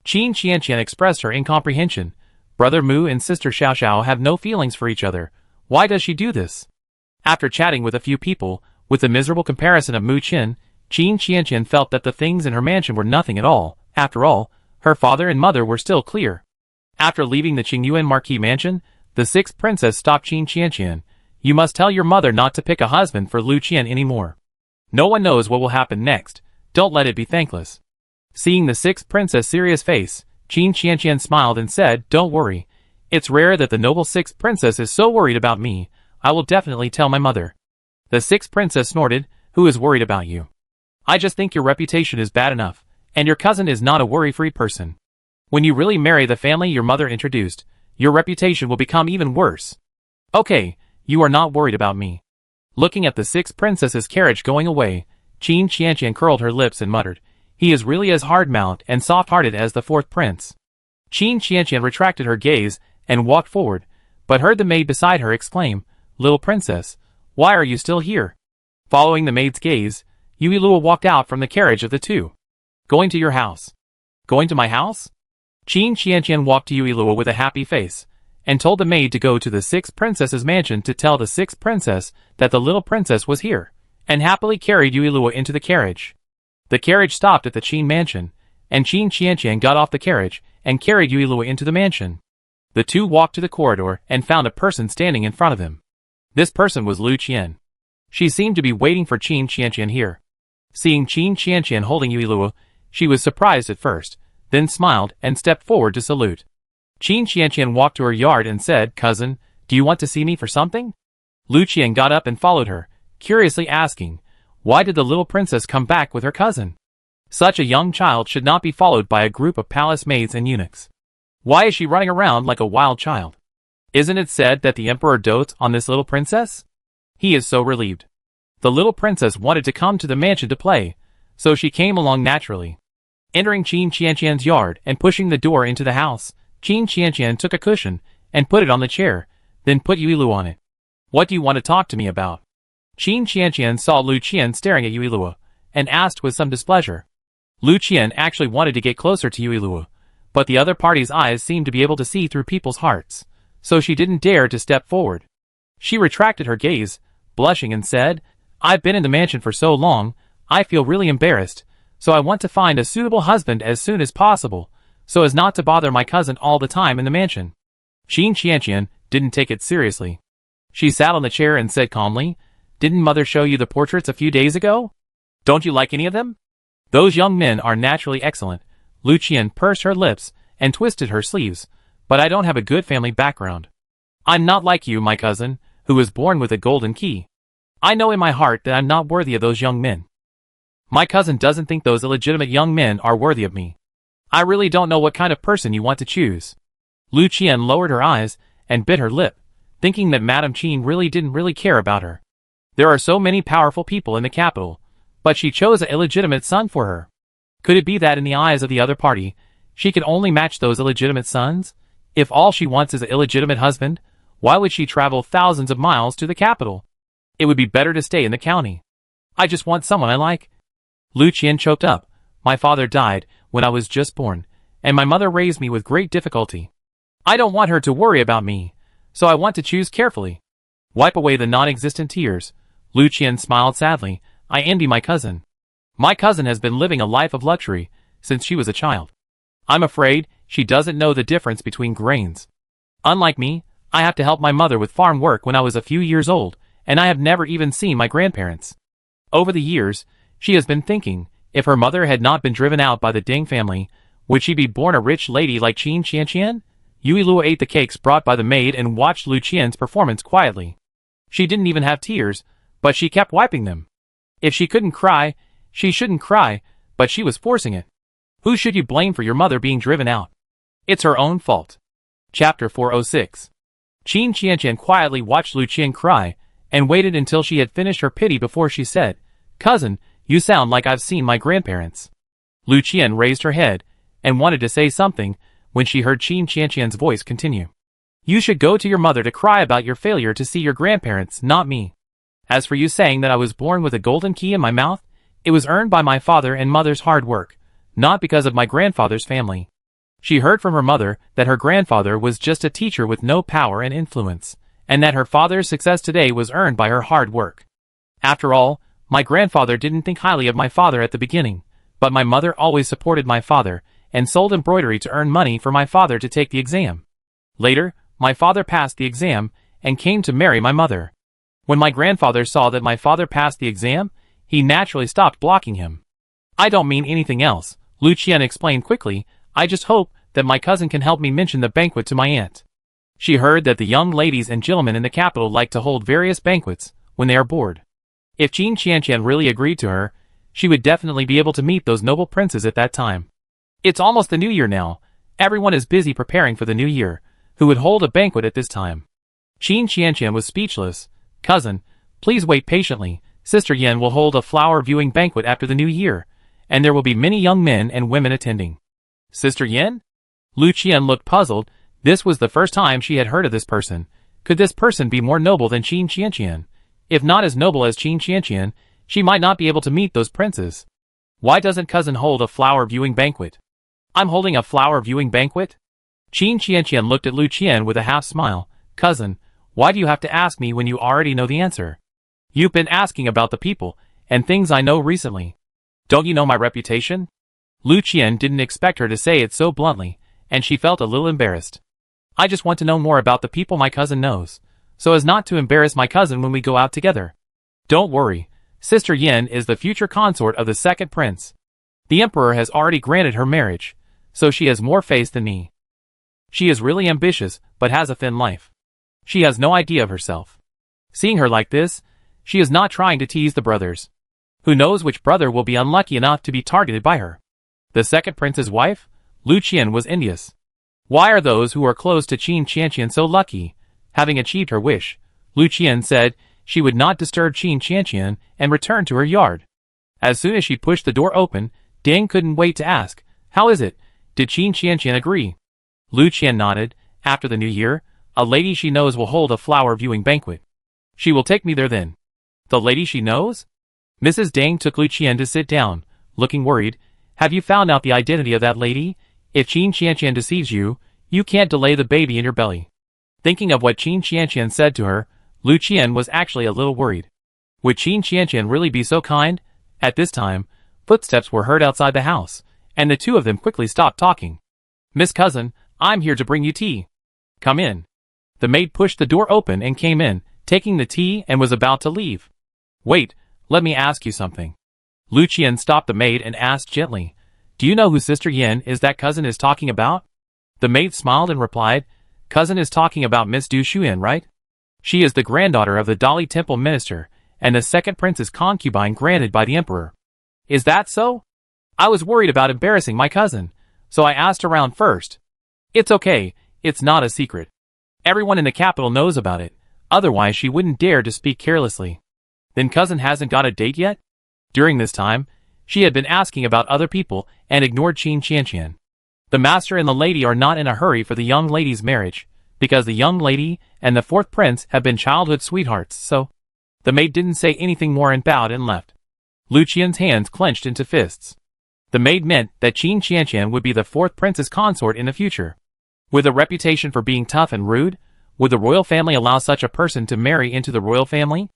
Qin Qianqian expressed her incomprehension. Brother Mu and sister Xiaoxiao have no feelings for each other. Why does she do this? After chatting with a few people, with the miserable comparison of Mu Qin, Qin Qianqian felt that the things in her mansion were nothing at all. After all, her father and mother were still clear. After leaving the Qingyuan Marquis mansion, the sixth princess stopped Qin Qianqian. You must tell your mother not to pick a husband for Lu Qian anymore. No one knows what will happen next. Don't let it be thankless. Seeing the sixth princess' serious face, Qin Qianqian smiled and said, Don't worry. It's rare that the noble sixth princess is so worried about me. I will definitely tell my mother. The sixth princess snorted, Who is worried about you? I just think your reputation is bad enough, and your cousin is not a worry-free person. When you really marry the family your mother introduced, your reputation will become even worse. Okay, you are not worried about me. Looking at the sixth princess's carriage going away, Qin Qianqian curled her lips and muttered, He is really as hard-mouthed and soft-hearted as the fourth prince. Qin Qianqian retracted her gaze and walked forward, but heard the maid beside her exclaim, Little princess, why are you still here? Following the maid's gaze, Yui Luo walked out from the carriage of the two. Going to your house. Going to my house? Qin Qianqian walked to Yui Luo with a happy face, and told the maid to go to the sixth princess's mansion to tell the sixth princess that the little princess was here, and happily carried Yui Luo into the carriage. The carriage stopped at the Qin mansion, and Qin Qianqian got off the carriage and carried Yui Luo into the mansion. The two walked to the corridor and found a person standing in front of them. This person was Lu Qian. She seemed to be waiting for Qin Qianqian here. Seeing Qin Qianqian holding Yui Luo, she was surprised at first, then smiled and stepped forward to salute. Qin Qianqian walked to her yard and said, Cousin, do you want to see me for something? Lu Qian got up and followed her, curiously asking, Why did the little princess come back with her cousin? Such a young child should not be followed by a group of palace maids and eunuchs. Why is she running around like a wild child? Isn't it said that the emperor dotes on this little princess? He is so relieved. The little princess wanted to come to the mansion to play, so she came along naturally. Entering Qin Qianqian's yard and pushing the door into the house, Qin Qianqian took a cushion and put it on the chair, then put Yui Luo on it. What do you want to talk to me about? Qin Qianqian saw Lu Qian staring at Yui Luo, and asked with some displeasure. Lu Qian actually wanted to get closer to Yui Luo, but the other party's eyes seemed to be able to see through people's hearts, so she didn't dare to step forward. She retracted her gaze, blushing and said, I've been in the mansion for so long, I feel really embarrassed, so I want to find a suitable husband as soon as possible, so as not to bother my cousin all the time in the mansion. Qin Qianqian didn't take it seriously. She sat on the chair and said calmly, Didn't mother show you the portraits a few days ago? Don't you like any of them? Those young men are naturally excellent. Lu Qian pursed her lips and twisted her sleeves, but I don't have a good family background. I'm not like you, my cousin, who was born with a golden key. I know in my heart that I'm not worthy of those young men. My cousin doesn't think those illegitimate young men are worthy of me. I really don't know what kind of person you want to choose. Lu Qian lowered her eyes and bit her lip, thinking that Madame Qin didn't really care about her. There are so many powerful people in the capital, but she chose an illegitimate son for her. Could it be that in the eyes of the other party, she could only match those illegitimate sons? If all she wants is an illegitimate husband, why would she travel thousands of miles to the capital? It would be better to stay in the county. I just want someone I like. Lu Qian choked up. My father died when I was just born, and my mother raised me with great difficulty. I don't want her to worry about me, so I want to choose carefully. Wipe away the non-existent tears. Lu Qian smiled sadly. I envy my cousin. My cousin has been living a life of luxury since she was a child. I'm afraid she doesn't know the difference between grains. Unlike me, I have to help my mother with farm work when I was a few years old, and I have never even seen my grandparents. Over the years, she has been thinking, if her mother had not been driven out by the Ding family, would she be born a rich lady like Qin Qianqian? Yui Luo ate the cakes brought by the maid and watched Lu Qian's performance quietly. She didn't even have tears, but she kept wiping them. If she couldn't cry, she shouldn't cry, but she was forcing it. Who should you blame for your mother being driven out? It's her own fault. Chapter 406. Qin Qianqian quietly watched Lu Qian cry, and waited until she had finished her pity before she said, "Cousin, you sound like I've seen my grandparents." Lu Qian raised her head, and wanted to say something, when she heard Qin Qianqian's voice continue. "You should go to your mother to cry about your failure to see your grandparents, not me. As for you saying that I was born with a golden key in my mouth, it was earned by my father and mother's hard work, not because of my grandfather's family." She heard from her mother that her grandfather was just a teacher with no power and influence, and that her father's success today was earned by her hard work. After all, my grandfather didn't think highly of my father at the beginning, but my mother always supported my father, and sold embroidery to earn money for my father to take the exam. Later, my father passed the exam, and came to marry my mother. When my grandfather saw that my father passed the exam, he naturally stopped blocking him. "I don't mean anything else," Lu Qian explained quickly. "I just hope that my cousin can help me mention the banquet to my aunt." She heard that the young ladies and gentlemen in the capital like to hold various banquets when they are bored. If Qin Qianqian really agreed to her, she would definitely be able to meet those noble princes at that time. It's almost the new year now. Everyone is busy preparing for the new year. Who would hold a banquet at this time? Qin Qianqian was speechless. "Cousin, please wait patiently. Sister Yan will hold a flower viewing banquet after the new year, and there will be many young men and women attending." Sister Yan? Lu Qian looked puzzled. This was the first time she had heard of this person. Could this person be more noble than Qin Qianqian? If not as noble as Qin Qianqian, she might not be able to meet those princes. Why doesn't cousin hold a flower viewing banquet? I'm holding a flower viewing banquet? Qin Qianqian looked at Lu Qian with a half smile. "Cousin, why do you have to ask me when you already know the answer? You've been asking about the people and things I know recently. Don't you know my reputation?" Lu Qian didn't expect her to say it so bluntly, and she felt a little embarrassed. "I just want to know more about the people my cousin knows, so as not to embarrass my cousin when we go out together. Don't worry, Sister Yin is the future consort of the second prince. The emperor has already granted her marriage, so she has more face than me. She is really ambitious, but has a thin life. She has no idea of herself. Seeing her like this, she is not trying to tease the brothers. Who knows which brother will be unlucky enough to be targeted by her?" The second prince's wife? Lu Qian was envious. Why are those who are close to Qin Qianqian so lucky? Having achieved her wish, Lu Qian said she would not disturb Qin Qianqian and returned to her yard. As soon as she pushed the door open, Ding couldn't wait to ask, "How is it? Did Qin Qianqian agree?" Lu Qian nodded. "After the new year, a lady she knows will hold a flower viewing banquet. She will take me there then." "The lady she knows?" Mrs. Ding took Lu Qian to sit down, looking worried. "Have you found out the identity of that lady? If Qin Qianqian deceives you, you can't delay the baby in your belly." Thinking of what Qin Qianqian said to her, Lu Qian was actually a little worried. Would Qin Qianqian really be so kind? At this time, footsteps were heard outside the house, and the two of them quickly stopped talking. "Miss Cousin, I'm here to bring you tea. Come in." The maid pushed the door open and came in, taking the tea, and was about to leave. "Wait, let me ask you something." Lu Qian stopped the maid and asked gently, "Do you know who Sister Yin is that cousin is talking about?" The maid smiled and replied, "Cousin is talking about Miss Du Xuan, right? She is the granddaughter of the Dali Temple minister, and the second prince's concubine granted by the emperor." "Is that so? I was worried about embarrassing my cousin, so I asked around first." "It's okay, it's not a secret. Everyone in the capital knows about it, otherwise she wouldn't dare to speak carelessly." "Then cousin hasn't got a date yet?" During this time, she had been asking about other people and ignored Qin Qianqian. The master and the lady are not in a hurry for the young lady's marriage, because the young lady and the fourth prince have been childhood sweethearts, so... The maid didn't say anything more and bowed and left. Lu Qian's hands clenched into fists. The maid meant that Qin Qianqian would be the fourth prince's consort in the future. With a reputation for being tough and rude, would the royal family allow such a person to marry into the royal family?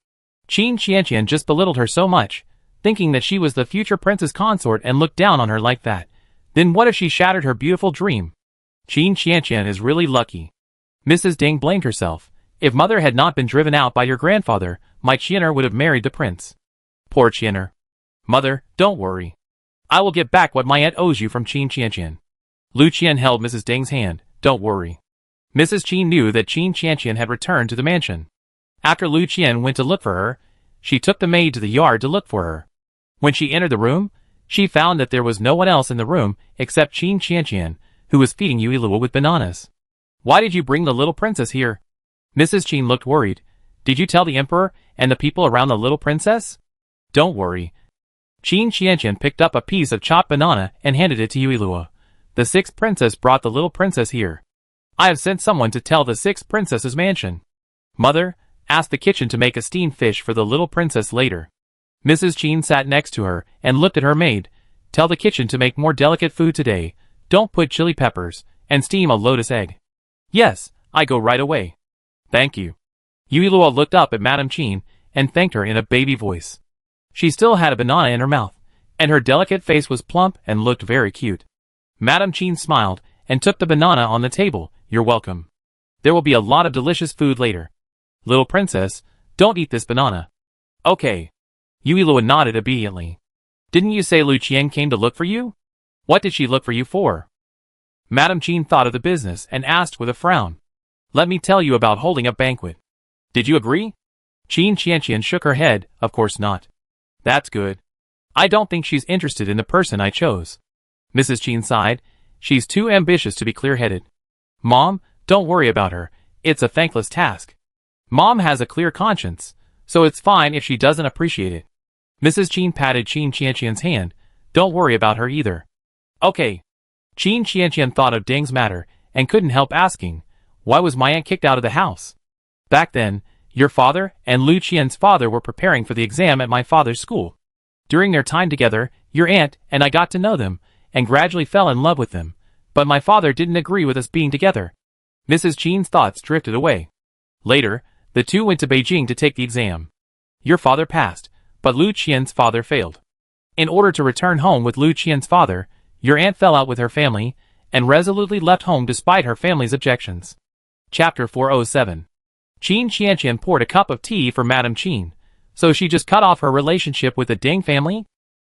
Qin Qianqian just belittled her so much, thinking that she was the future prince's consort and looked down on her like that. Then what if she shattered her beautiful dream? Qin Qianqian is really lucky. Mrs. Ding blamed herself. If mother had not been driven out by your grandfather, my Qianer would have married the prince. Poor Qianer. Mother, don't worry. I will get back what my aunt owes you from Qin Qianqian. Lu Qian held Mrs. Ding's hand. Don't worry. Mrs. Qin knew that Qin Qianqian had returned to the mansion. After Lu Qian went to look for her, she took the maid to the yard to look for her. When she entered the room, she found that there was no one else in the room except Qin Qianqian, who was feeding Yuilua with bananas. Why did you bring the little princess here? Mrs. Qin looked worried. Did you tell the emperor and the people around the little princess? Don't worry. Qin Qianqian picked up a piece of chopped banana and handed it to Yuilua. The sixth princess brought the little princess here. I have sent someone to tell the sixth princess's mansion. Mother, ask the kitchen to make a steamed fish for the little princess later. Mrs. Qin sat next to her and looked at her maid. Tell the kitchen to make more delicate food today. Don't put chili peppers, and steam a lotus egg. Yes, I go right away. Thank you. Yuilua looked up at Madame Qin and thanked her in a baby voice. She still had a banana in her mouth, and her delicate face was plump and looked very cute. Madame Qin smiled and took the banana on the table. You're welcome. There will be a lot of delicious food later. Little princess, don't eat this banana. Okay. Yuilua nodded obediently. Didn't you say Lu Qian came to look for you? What did she look for you for? Madame Qin thought of the business and asked with a frown. Let me tell you about holding a banquet. Did you agree? Qin Qianqian shook her head. Of course not. That's good. I don't think she's interested in the person I chose. Mrs. Qin sighed. She's too ambitious to be clear-headed. Mom, don't worry about her. It's a thankless task. Mom has a clear conscience, so it's fine if she doesn't appreciate it. Mrs. Qin patted Qin Qianqian's hand. Don't worry about her either. Okay. Qin Qianqian thought of Ding's matter and couldn't help asking, why was my aunt kicked out of the house? Back then, your father and Lu Qian's father were preparing for the exam at my father's school. During their time together, your aunt and I got to know them and gradually fell in love with them, but my father didn't agree with us being together. Mrs. Qin's thoughts drifted away. Later, the two went to Beijing to take the exam. Your father passed, but Lu Qian's father failed. In order to return home with Lu Qian's father, your aunt fell out with her family and resolutely left home despite her family's objections. Chapter 407. Qin Qianqian poured a cup of tea for Madame Qin. So she just cut off her relationship with the Ding family?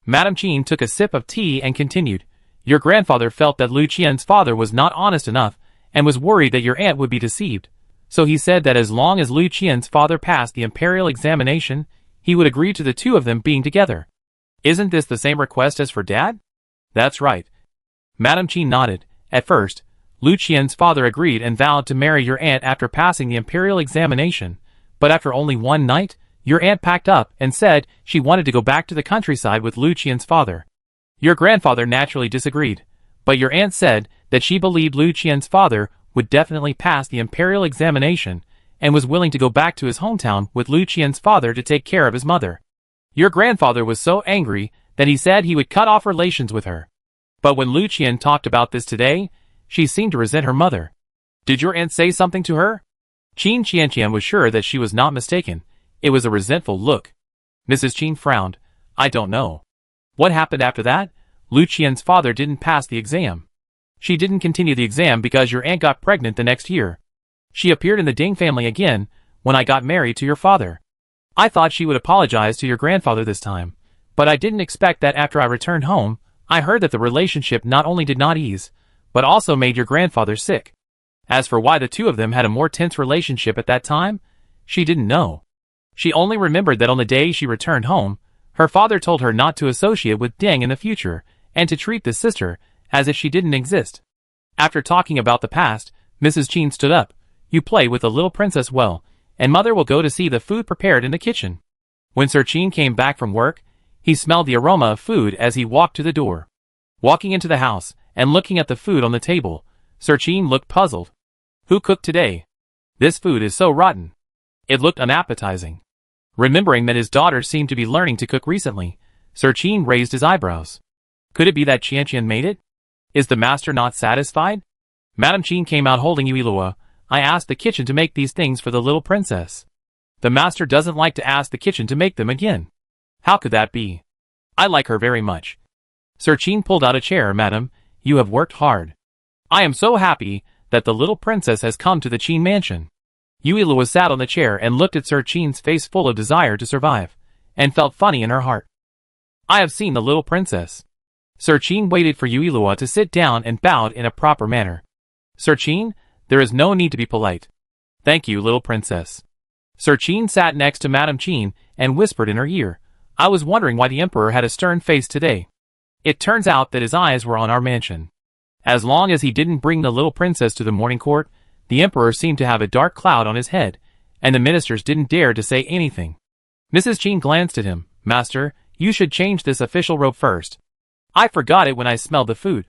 Madame Qin took a sip of tea and continued. Your grandfather felt that Lu Qian's father was not honest enough and was worried that your aunt would be deceived. So he said that as long as Lu Qian's father passed the imperial examination, he would agree to the two of them being together. Isn't this the same request as for Dad? That's right. Madame Qin nodded. At first, Lu Qian's father agreed and vowed to marry your aunt after passing the imperial examination, but after only one night, your aunt packed up and said she wanted to go back to the countryside with Lu Qian's father. Your grandfather naturally disagreed, but your aunt said that she believed Lu Qian's father would definitely pass the imperial examination and was willing to go back to his hometown with Lu Qian's father to take care of his mother. Your grandfather was so angry that he said he would cut off relations with her. But when Lu Qian talked about this today, she seemed to resent her mother. Did your aunt say something to her? Qin Qianqian was sure that she was not mistaken. It was a resentful look. Mrs. Qin frowned. I don't know. What happened after that? Lu Qian's father didn't pass the exam. She didn't continue the exam because your aunt got pregnant the next year. She appeared in the Ding family again when I got married to your father. I thought she would apologize to your grandfather this time, but I didn't expect that after I returned home, I heard that the relationship not only did not ease, but also made your grandfather sick. As for why the two of them had a more tense relationship at that time, she didn't know. She only remembered that on the day she returned home, her father told her not to associate with Ding in the future and to treat the sister as if she didn't exist. After talking about the past, Mrs. Qin stood up. You play with the little princess well, and mother will go to see the food prepared in the kitchen. When Sir Qin came back from work, he smelled the aroma of food as he walked to the door. Walking into the house and looking at the food on the table, Sir Qin looked puzzled. Who cooked today? This food is so rotten. It looked unappetizing. Remembering that his daughter seemed to be learning to cook recently, Sir Qin raised his eyebrows. Could it be that Qianqian made it? Is the master not satisfied? Madame Qin came out holding Yuilua. I asked the kitchen to make these things for the little princess. The master doesn't like to ask the kitchen to make them again. How could that be? I like her very much. Sir Qin pulled out a chair. Madam, you have worked hard. I am so happy that the little princess has come to the Qin mansion. Yuilua sat on the chair and looked at Sir Qin's face full of desire to survive, and felt funny in her heart. I have seen the little princess. Sir Qin waited for Yuilua to sit down and bowed in a proper manner. Sir Qin, There is no need to be polite. Thank you, little princess. Sir Qin sat next to Madame Qin and whispered in her ear, I was wondering why the emperor had a stern face today. It turns out that his eyes were on our mansion. As long as he didn't bring the little princess to the morning court, the emperor seemed to have a dark cloud on his head, and the ministers didn't dare to say anything. Mrs. Qin glanced at him. Master, you should change this official robe first. I forgot it when I smelled the food.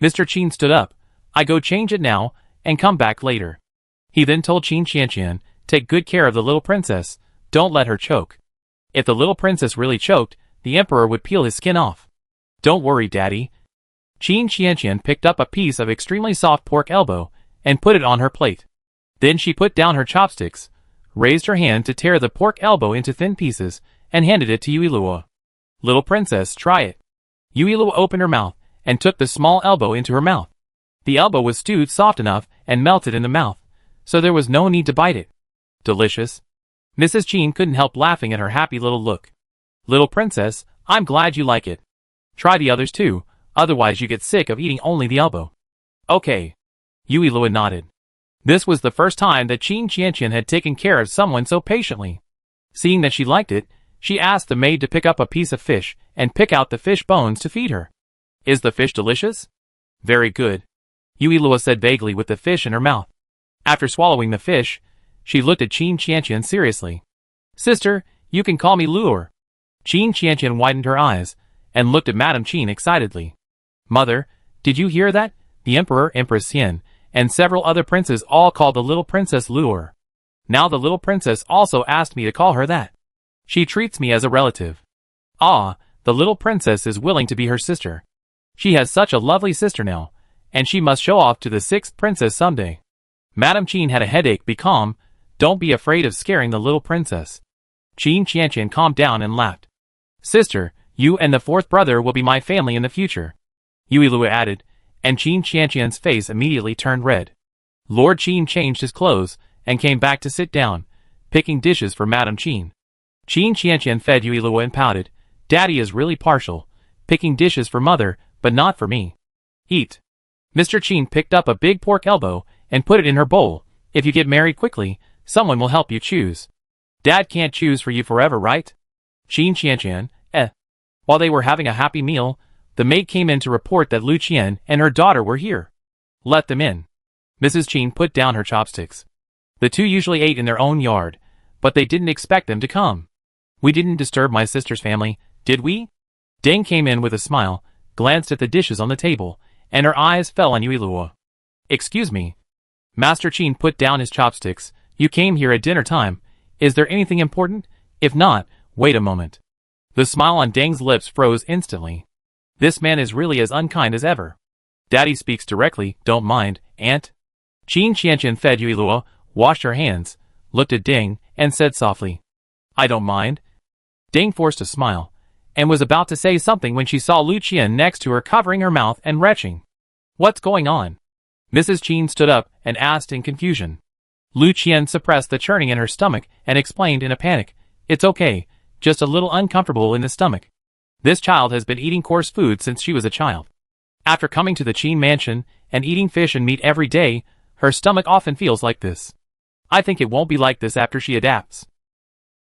Mr. Qin stood up. I go change it now, and come back later. He then told Qin Qianqian, take good care of the little princess, don't let her choke. If the little princess really choked, the emperor would peel his skin off. Don't worry, Daddy. Qin Qianqian picked up a piece of extremely soft pork elbow, and put it on her plate. Then she put down her chopsticks, raised her hand to tear the pork elbow into thin pieces, and handed it to Yuilua. Little princess, try it. Yuilua opened her mouth, and took the small elbow into her mouth. The elbow was stewed soft enough, and melted in the mouth, so there was no need to bite it. Delicious. Mrs. Qin couldn't help laughing at her happy little look. Little princess, I'm glad you like it. Try the others too, otherwise you get sick of eating only the elbow. Okay. Yuilua nodded. This was the first time that Qin Qianqian had taken care of someone so patiently. Seeing that she liked it, she asked the maid to pick up a piece of fish and pick out the fish bones to feed her. Is the fish delicious? Very good. Yuilua said vaguely with the fish in her mouth. After swallowing the fish, she looked at Qin Qianqian seriously. Sister, you can call me Luor. Qin Qianqian widened her eyes, and looked at Madame Qin excitedly. Mother, did you hear that? The Emperor, Empress Xian, and several other princes all called the little princess Luor. Now the little princess also asked me to call her that. She treats me as a relative. Ah, the little princess is willing to be her sister. She has such a lovely sister now, and she must show off to the sixth princess someday. Madame Qin had a headache. Be calm, don't be afraid of scaring the little princess. Qin Qianqian calmed down and laughed. Sister, you and the fourth brother will be my family in the future. Yuilua added, and Qin Qianqian's face immediately turned red. Lord Qin changed his clothes, and came back to sit down, picking dishes for Madame Qin. Qin Qianqian fed Yuilua and pouted, Daddy is really partial, picking dishes for mother, but not for me. Eat. Mr. Qin picked up a big pork elbow, and put it in her bowl. If you get married quickly, someone will help you choose. Dad can't choose for you forever, right? Qin Qianqian, While they were having a happy meal, the maid came in to report that Lu Qian and her daughter were here. Let them in. Mrs. Qin put down her chopsticks. The two usually ate in their own yard, but they didn't expect them to come. We didn't disturb my sister's family, did we? Deng came in with a smile, glanced at the dishes on the table, and her eyes fell on Yuilua. Excuse me. Master Qin put down his chopsticks. You came here at dinner time. Is there anything important? If not, wait a moment. The smile on Deng's lips froze instantly. This man is really as unkind as ever. Daddy speaks directly, don't mind, aunt. Qin Qianqian fed Yuilua, washed her hands, looked at Deng, and said softly, I don't mind. Deng forced a smile, and was about to say something when she saw Lu Qian next to her covering her mouth and retching. What's going on? Mrs. Qin stood up and asked in confusion. Lu Qian suppressed the churning in her stomach and explained in a panic, It's okay, just a little uncomfortable in the stomach. This child has been eating coarse food since she was a child. After coming to the Qin mansion and eating fish and meat every day, her stomach often feels like this. I think it won't be like this after she adapts.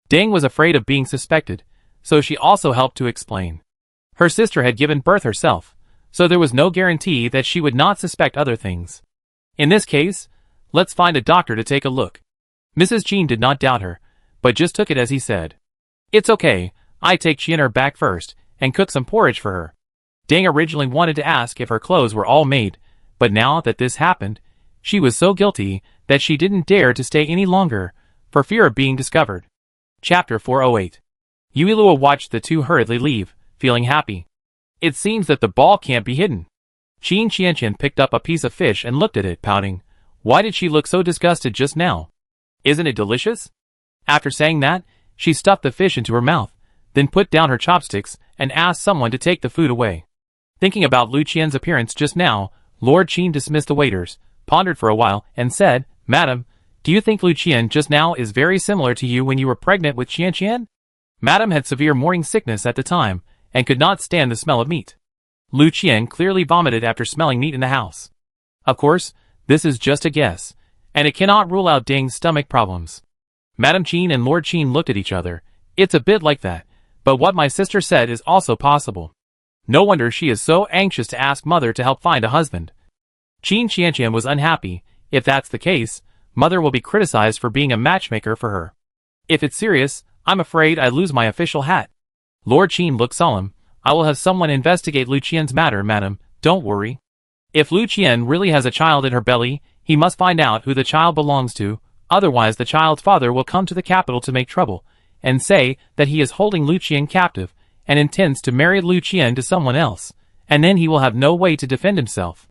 Deng was afraid of being suspected, so she also helped to explain. Her sister had given birth herself, so there was no guarantee that she would not suspect other things. In this case, let's find a doctor to take a look. Mrs. Qin did not doubt her, but just took it as he said. It's okay, I take Qian'er back first, and cook some porridge for her. Deng originally wanted to ask if her clothes were all made, but now that this happened, she was so guilty that she didn't dare to stay any longer, for fear of being discovered. Chapter 408. Yuilua watched the two hurriedly leave, feeling happy. It seems that the ball can't be hidden. Qin Qianqian picked up a piece of fish and looked at it, pouting. Why did she look so disgusted just now? Isn't it delicious? After saying that, she stuffed the fish into her mouth, then put down her chopsticks and asked someone to take the food away. Thinking about Lu Qian's appearance just now, Lord Qin dismissed the waiters, pondered for a while, and said, Madam, do you think Lu Qian just now is very similar to you when you were pregnant with Qianqian? Madam had severe morning sickness at the time, and could not stand the smell of meat. Lu Qian clearly vomited after smelling meat in the house. Of course, this is just a guess, and it cannot rule out Ding's stomach problems. Madame Qin and Lord Qin looked at each other. It's a bit like that, but what my sister said is also possible. No wonder she is so anxious to ask Mother to help find a husband. Qin Qianqian was unhappy. If that's the case, Mother will be criticized for being a matchmaker for her. If it's serious, I'm afraid I lose my official hat. Lord Qin looked solemn. I will have someone investigate Lucien's matter, madam, don't worry. If Lucien really has a child in her belly, he must find out who the child belongs to, otherwise the child's father will come to the capital to make trouble, and say that he is holding Lucien captive, and intends to marry Lucien to someone else, and then he will have no way to defend himself.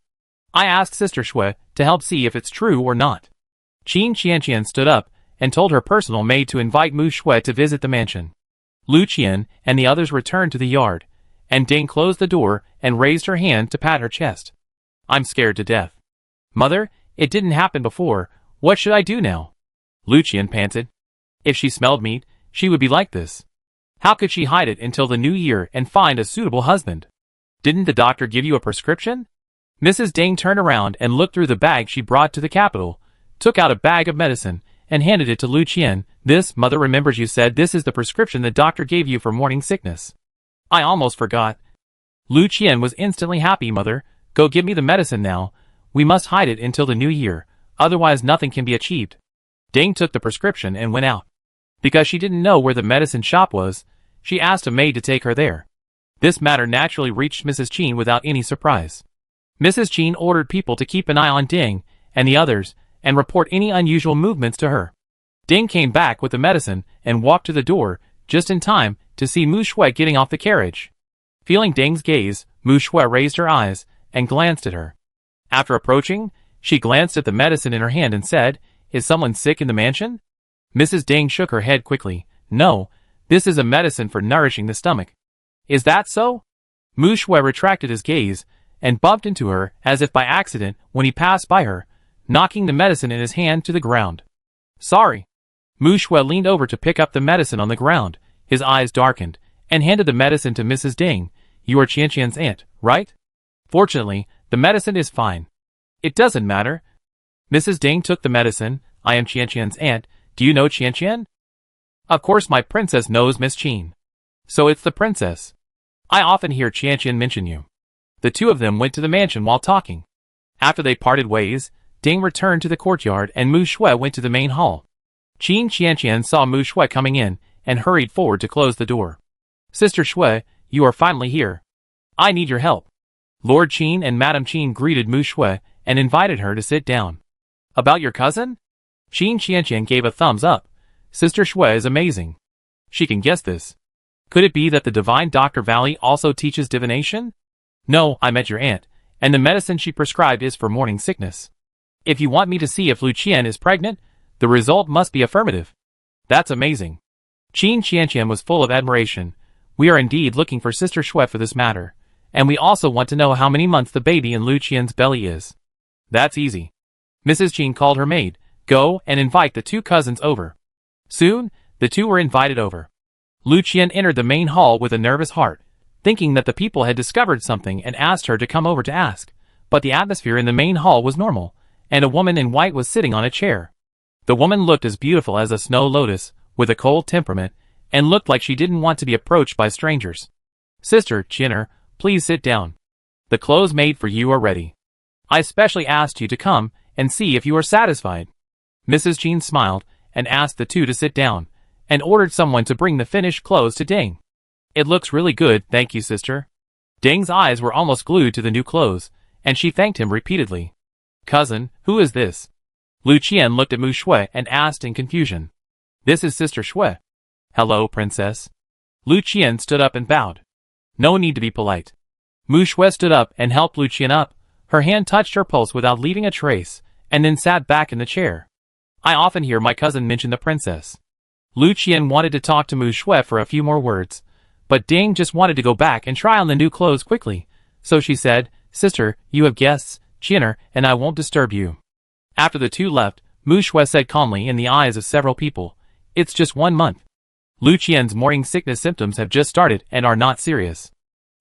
I asked Sister Shui to help see if it's true or not. Qin Qianqian stood up, and told her personal maid to invite Mu Shui to visit the mansion. Lucien and the others returned to the yard, and Ding closed the door and raised her hand to pat her chest. I'm scared to death. Mother, it didn't happen before, what should I do now? Lucien panted. If she smelled meat, she would be like this. How could she hide it until the new year and find a suitable husband? Didn't the doctor give you a prescription? Mrs. Ding turned around and looked through the bag she brought to the capital, took out a bag of medicine, and handed it to Lucien. This, Mother remembers you said this is the prescription the doctor gave you for morning sickness. I almost forgot. Lucien was instantly happy. Mother, go give me the medicine now. We must hide it until the new year, otherwise nothing can be achieved. Ding took the prescription and went out. Because she didn't know where the medicine shop was, she asked a maid to take her there. This matter naturally reached Mrs. Qin without any surprise. Mrs. Qin ordered people to keep an eye on Ding and the others, and report any unusual movements to her. Ding came back with the medicine and walked to the door, just in time to see Mu Shui getting off the carriage. Feeling Ding's gaze, Mu Shui raised her eyes and glanced at her. After approaching, she glanced at the medicine in her hand and said, Is someone sick in the mansion? Mrs. Ding shook her head quickly. No, this is a medicine for nourishing the stomach. Is that so? Mu Shui retracted his gaze and bumped into her as if by accident when he passed by her, knocking the medicine in his hand to the ground. Sorry. Mu Shui leaned over to pick up the medicine on the ground. His eyes darkened, and handed the medicine to Mrs. Ding. You are Qianqian's aunt, right? Fortunately, the medicine is fine. It doesn't matter. Mrs. Ding took the medicine. I am Qianqian's aunt. Do you know Qianqian? Of course my princess knows Miss Qin. So it's the princess. I often hear Qianqian mention you. The two of them went to the mansion while talking. After they parted ways, Ding returned to the courtyard and Mu Shui went to the main hall. Qin Qianqian saw Mu Shui coming in and hurried forward to close the door. Sister Shui, you are finally here. I need your help. Lord Qin and Madame Qin greeted Mu Shui and invited her to sit down. About your cousin? Qin Qianqian gave a thumbs up. Sister Shui is amazing. She can guess this. Could it be that the divine Dr. Valley also teaches divination? No, I met your aunt, and the medicine she prescribed is for morning sickness. If you want me to see if Lucien is pregnant, the result must be affirmative. That's amazing. Qin Qianqian was full of admiration. We are indeed looking for Sister Shui for this matter, and we also want to know how many months the baby in Lucien's belly is. That's easy. Mrs. Qin called her maid. Go and invite the two cousins over. Soon, the two were invited over. Lucien entered the main hall with a nervous heart, thinking that the people had discovered something and asked her to come over to ask, but the atmosphere in the main hall was normal, and a woman in white was sitting on a chair. The woman looked as beautiful as a snow lotus, with a cold temperament, and looked like she didn't want to be approached by strangers. Sister Qin'er, please sit down. The clothes made for you are ready. I specially asked you to come and see if you are satisfied. Mrs. Qin smiled and asked the two to sit down, and ordered someone to bring the finished clothes to Ding. It looks really good, thank you, sister. Ding's eyes were almost glued to the new clothes, and she thanked him repeatedly. Cousin, who is this? Lucien looked at Mu Shui and asked in confusion. This is Sister Shui. Hello, princess. Lucien stood up and bowed. No need to be polite. Mu Shui stood up and helped Lucien up. Her hand touched her pulse without leaving a trace, and then sat back in the chair. I often hear my cousin mention the princess. Lucien wanted to talk to Mu Shui for a few more words, but Ding just wanted to go back and try on the new clothes quickly, so she said, Sister, you have guests, Qin'er, and I won't disturb you. After the two left, Mu Shui said calmly in the eyes of several people, It's just 1 month. Lucien's morning sickness symptoms have just started and are not serious.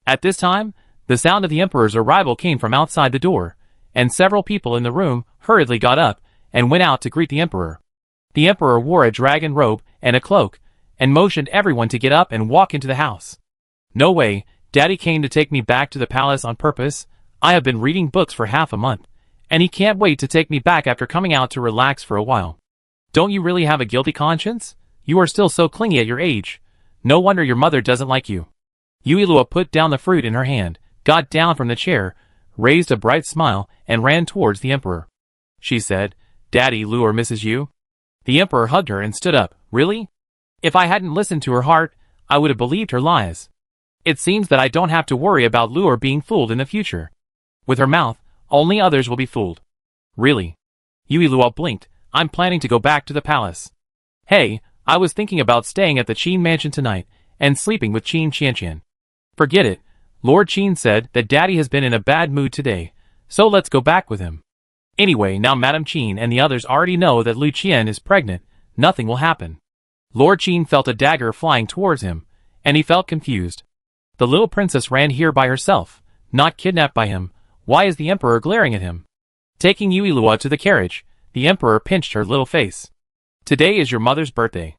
At this time, the sound of the emperor's arrival came from outside the door, and several people in the room hurriedly got up and went out to greet the emperor. The emperor wore a dragon robe and a cloak, and motioned everyone to get up and walk into the house. No way, Daddy came to take me back to the palace on purpose. I have been reading books for half a month, and he can't wait to take me back after coming out to relax for a while. Don't you really have a guilty conscience? You are still so clingy at your age. No wonder your mother doesn't like you. Yuilua put down the fruit in her hand, got down from the chair, raised a bright smile, and ran towards the emperor. She said, "Daddy, Luor misses you." The emperor hugged her and stood up. Really? If I hadn't listened to her heart, I would have believed her lies. It seems that I don't have to worry about Luor being fooled in the future. With her mouth, only others will be fooled. Really? Yuilua blinked. I'm planning to go back to the palace. Hey, I was thinking about staying at the Qin mansion tonight, and sleeping with Qin Qianqian. Forget it. Lord Qin said that Daddy has been in a bad mood today, so let's go back with him. Anyway, now Madame Qin and the others already know that Lu Qian is pregnant, nothing will happen. Lord Qin felt a dagger flying towards him, and he felt confused. The little princess ran here by herself, not kidnapped by him. Why is the emperor glaring at him? Taking Yuilua to the carriage, the emperor pinched her little face. Today is your mother's birthday.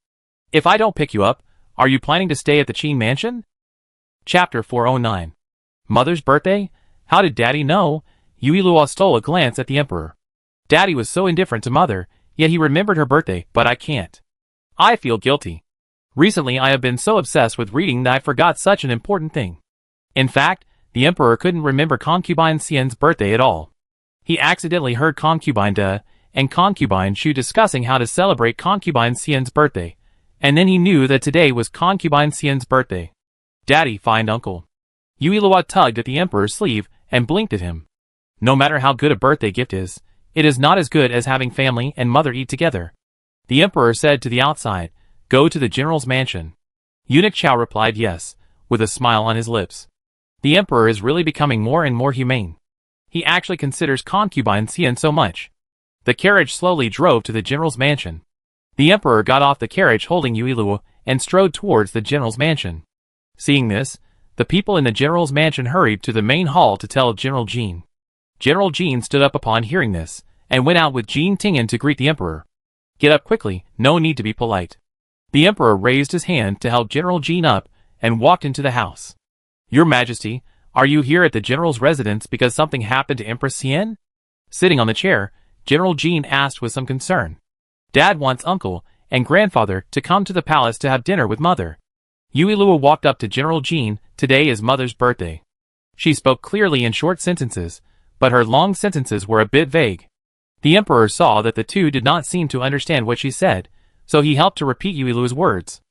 If I don't pick you up, are you planning to stay at the Qin mansion? Chapter 409. Mother's birthday? How did Daddy know? Yuilua stole a glance at the emperor. Daddy was so indifferent to Mother, yet he remembered her birthday, but I can't. I feel guilty. Recently I have been so obsessed with reading that I forgot such an important thing. In fact, the emperor couldn't remember Concubine Xian's birthday at all. He accidentally heard Concubine De and Concubine Shu discussing how to celebrate Concubine Xian's birthday, and then he knew that today was Concubine Xian's birthday. Daddy, find Uncle. Yuilua tugged at the emperor's sleeve and blinked at him. No matter how good a birthday gift is, it is not as good as having family and mother eat together. The emperor said to the outside, "Go to the general's mansion." Eunuch Chao replied yes, with a smile on his lips. The emperor is really becoming more and more humane. He actually considers Concubine Xian so much. The carriage slowly drove to the general's mansion. The emperor got off the carriage holding Yuilua and strode towards the general's mansion. Seeing this, the people in the general's mansion hurried to the main hall to tell General Jean. General Jean stood up upon hearing this, and went out with Jean Tingen to greet the emperor. Get up quickly, no need to be polite. The emperor raised his hand to help General Jean up, and walked into the house. Your Majesty, are you here at the general's residence because something happened to Empress Xian? Sitting on the chair, General Jean asked with some concern. Dad wants uncle and grandfather to come to the palace to have dinner with mother. Yuilua walked up to General Jean. Today is mother's birthday. She spoke clearly in short sentences, but her long sentences were a bit vague. The emperor saw that the two did not seem to understand what she said, so he helped to repeat Yuilua's words.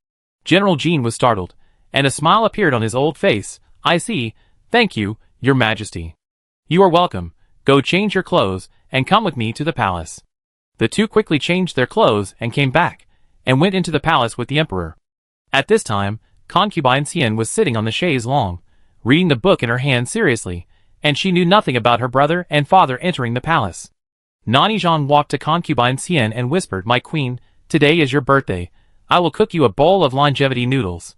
General Jean was startled, and a smile appeared on his old face. I see, thank you, your Majesty. You are welcome, go change your clothes, and come with me to the palace. The two quickly changed their clothes and came back, and went into the palace with the emperor. At this time, Concubine Xian was sitting on the chaise longue, reading the book in her hand seriously, and she knew nothing about her brother and father entering the palace. Nani Zhang walked to Concubine Xian and whispered, My queen, today is your birthday. I will cook you a bowl of longevity noodles.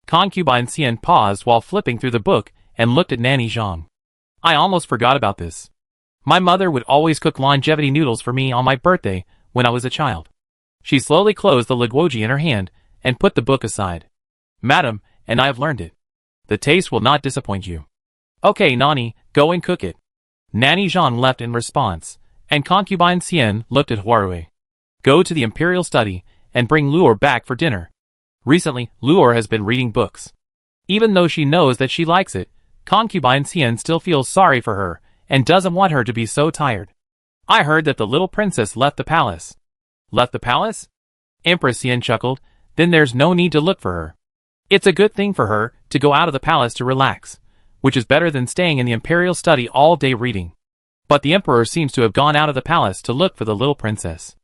Concubine Xian paused while flipping through the book and looked at Nani Zhang. I almost forgot about this. My mother would always cook longevity noodles for me on my birthday when I was a child. She slowly closed the luguoji in her hand and put the book aside. Madam, and I have learned it. The taste will not disappoint you. Okay, Nani, go and cook it. Nani Zhang left in response, and Concubine Xian looked at Huarui. Go to the imperial study and bring Luor back for dinner. Recently, Luor has been reading books. Even though she knows that she likes it, Concubine Xian still feels sorry for her and doesn't want her to be so tired. I heard that the little princess left the palace. Left the palace? Empress Xian chuckled, then there's no need to look for her. It's a good thing for her to go out of the palace to relax, which is better than staying in the imperial study all day reading. But the emperor seems to have gone out of the palace to look for the little princess.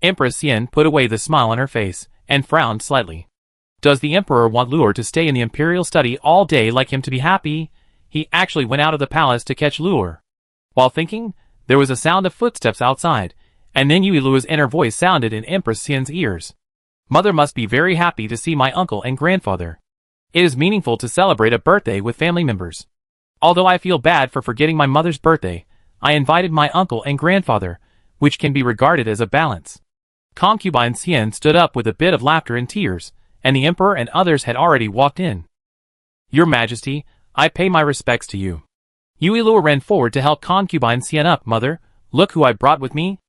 Empress Xian put away the smile on her face and frowned slightly. Does the emperor want Luor to stay in the imperial study all day like him to be happy? He actually went out of the palace to catch Luor. While thinking, there was a sound of footsteps outside, and then Yuilua's inner voice sounded in Empress Xian's ears. Mother must be very happy to see my uncle and grandfather. It is meaningful to celebrate a birthday with family members. Although I feel bad for forgetting my mother's birthday, I invited my uncle and grandfather, which can be regarded as a balance. Concubine Xian stood up with a bit of laughter and tears, and the emperor and others had already walked in. Your Majesty, I pay my respects to you. Yui Luo ran forward to help Concubine Xian up. Mother, look who I brought with me.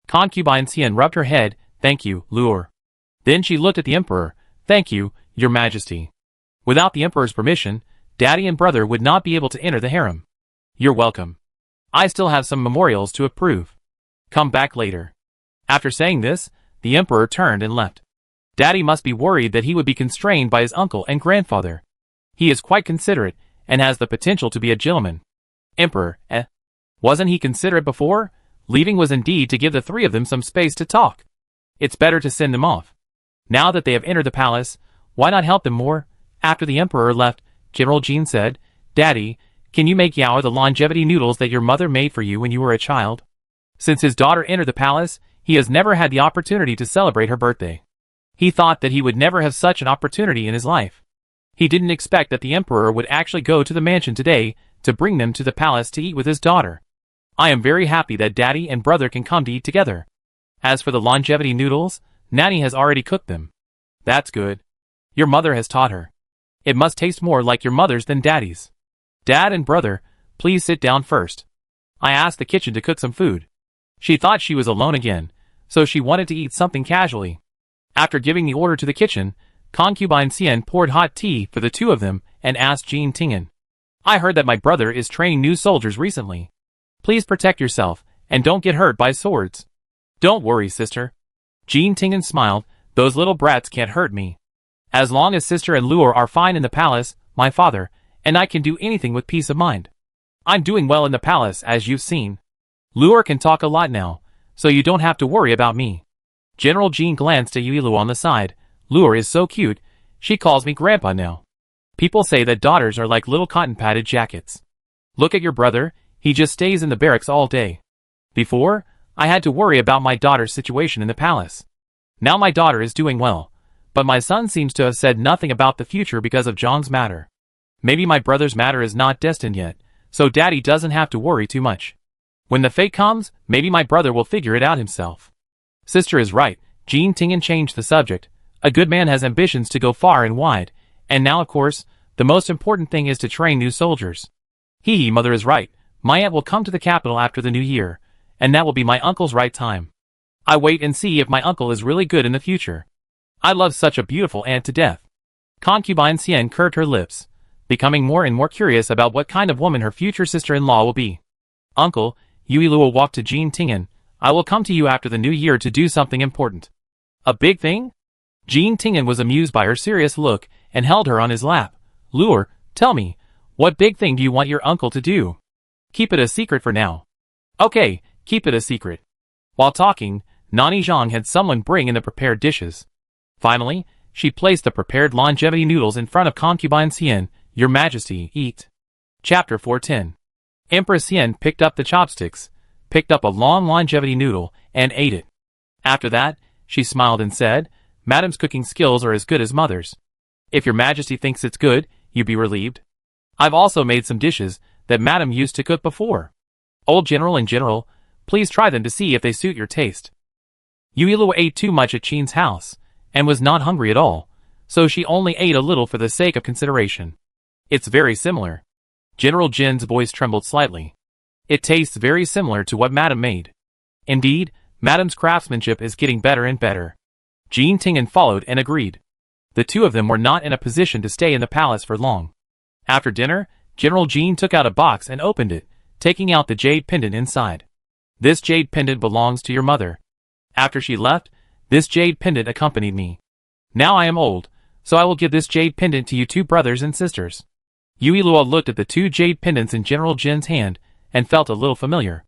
Concubine Xian rubbed her head. Thank you, Luo. Then she looked at the emperor. Thank you, Your Majesty. Without the emperor's permission, Daddy and brother would not be able to enter the harem. You're welcome. I still have some memorials to approve. Come back later. After saying this, the emperor turned and left. Daddy must be worried that he would be constrained by his uncle and grandfather. He is quite considerate, and has the potential to be a gentleman. Emperor, Wasn't he considerate before? Leaving was indeed to give the three of them some space to talk. It's better to send them off. Now that they have entered the palace, why not help them more? After the emperor left, General Jean said, Daddy, can you make Yao the longevity noodles that your mother made for you when you were a child? Since his daughter entered the palace, he has never had the opportunity to celebrate her birthday. He thought that he would never have such an opportunity in his life. He didn't expect that the emperor would actually go to the mansion today to bring them to the palace to eat with his daughter. I am very happy that Daddy and brother can come to eat together. As for the longevity noodles, Nanny has already cooked them. That's good. Your mother has taught her. It must taste more like your mother's than Daddy's. Dad and brother, please sit down first. I asked the kitchen to cook some food. She thought she was alone again, so she wanted to eat something casually. After giving the order to the kitchen, Concubine Xian poured hot tea for the two of them and asked Jean Tingen. I heard that my brother is training new soldiers recently. Please protect yourself, and don't get hurt by swords. Don't worry, sister. Jean Tingen smiled. Those little brats can't hurt me. As long as sister and Luo are fine in the palace, my father, and I can do anything with peace of mind. I'm doing well in the palace, as you've seen. Luo can talk a lot now, so you don't have to worry about me. General Jean glanced at Yui Luo on the side. Luo is so cute, she calls me grandpa now. People say that daughters are like little cotton-padded jackets. Look at your brother, he just stays in the barracks all day. Before, I had to worry about my daughter's situation in the palace. Now my daughter is doing well, but my son seems to have said nothing about the future because of Zhang's matter. Maybe my brother's matter is not destined yet, so Daddy doesn't have to worry too much. When the fate comes, maybe my brother will figure it out himself. Sister is right. Jean Tingen changed the subject. A good man has ambitions to go far and wide, and now of course, the most important thing is to train new soldiers. Mother is right. My aunt will come to the capital after the new year, and that will be my uncle's right time. I wait and see if my uncle is really good in the future. I love such a beautiful aunt to death. Concubine Xian curved her lips, becoming more and more curious about what kind of woman her future sister-in-law will be. Uncle, Yui Luo walked to Jean Tingen. I will come to you after the new year to do something important. A big thing? Jean Tingen was amused by her serious look and held her on his lap. Luo, tell me, what big thing do you want your uncle to do? Keep it a secret for now. Okay, keep it a secret. While talking, Nani Zhang had someone bring in the prepared dishes. Finally, she placed the prepared longevity noodles in front of Concubine Xian. Your Majesty, eat. Chapter 410. Empress Xian picked up the chopsticks, picked up a long longevity noodle, and ate it. After that, she smiled and said, Madam's cooking skills are as good as Mother's. If your Majesty thinks it's good, you be relieved. I've also made some dishes that Madam used to cook before. Old General and General, please try them to see if they suit your taste. Yui Luo ate too much at Qin's house, and was not hungry at all, so she only ate a little for the sake of consideration. It's very similar. General Jin's voice trembled slightly. It tastes very similar to what Madam made. Indeed, Madam's craftsmanship is getting better and better. Jean Tingen followed and agreed. The two of them were not in a position to stay in the palace for long. After dinner, General Jean took out a box and opened it, taking out the jade pendant inside. This jade pendant belongs to your mother. After she left, this jade pendant accompanied me. Now I am old, so I will give this jade pendant to you two brothers and sisters. Yui Luo looked at the two jade pendants in General Jin's hand, and felt a little familiar.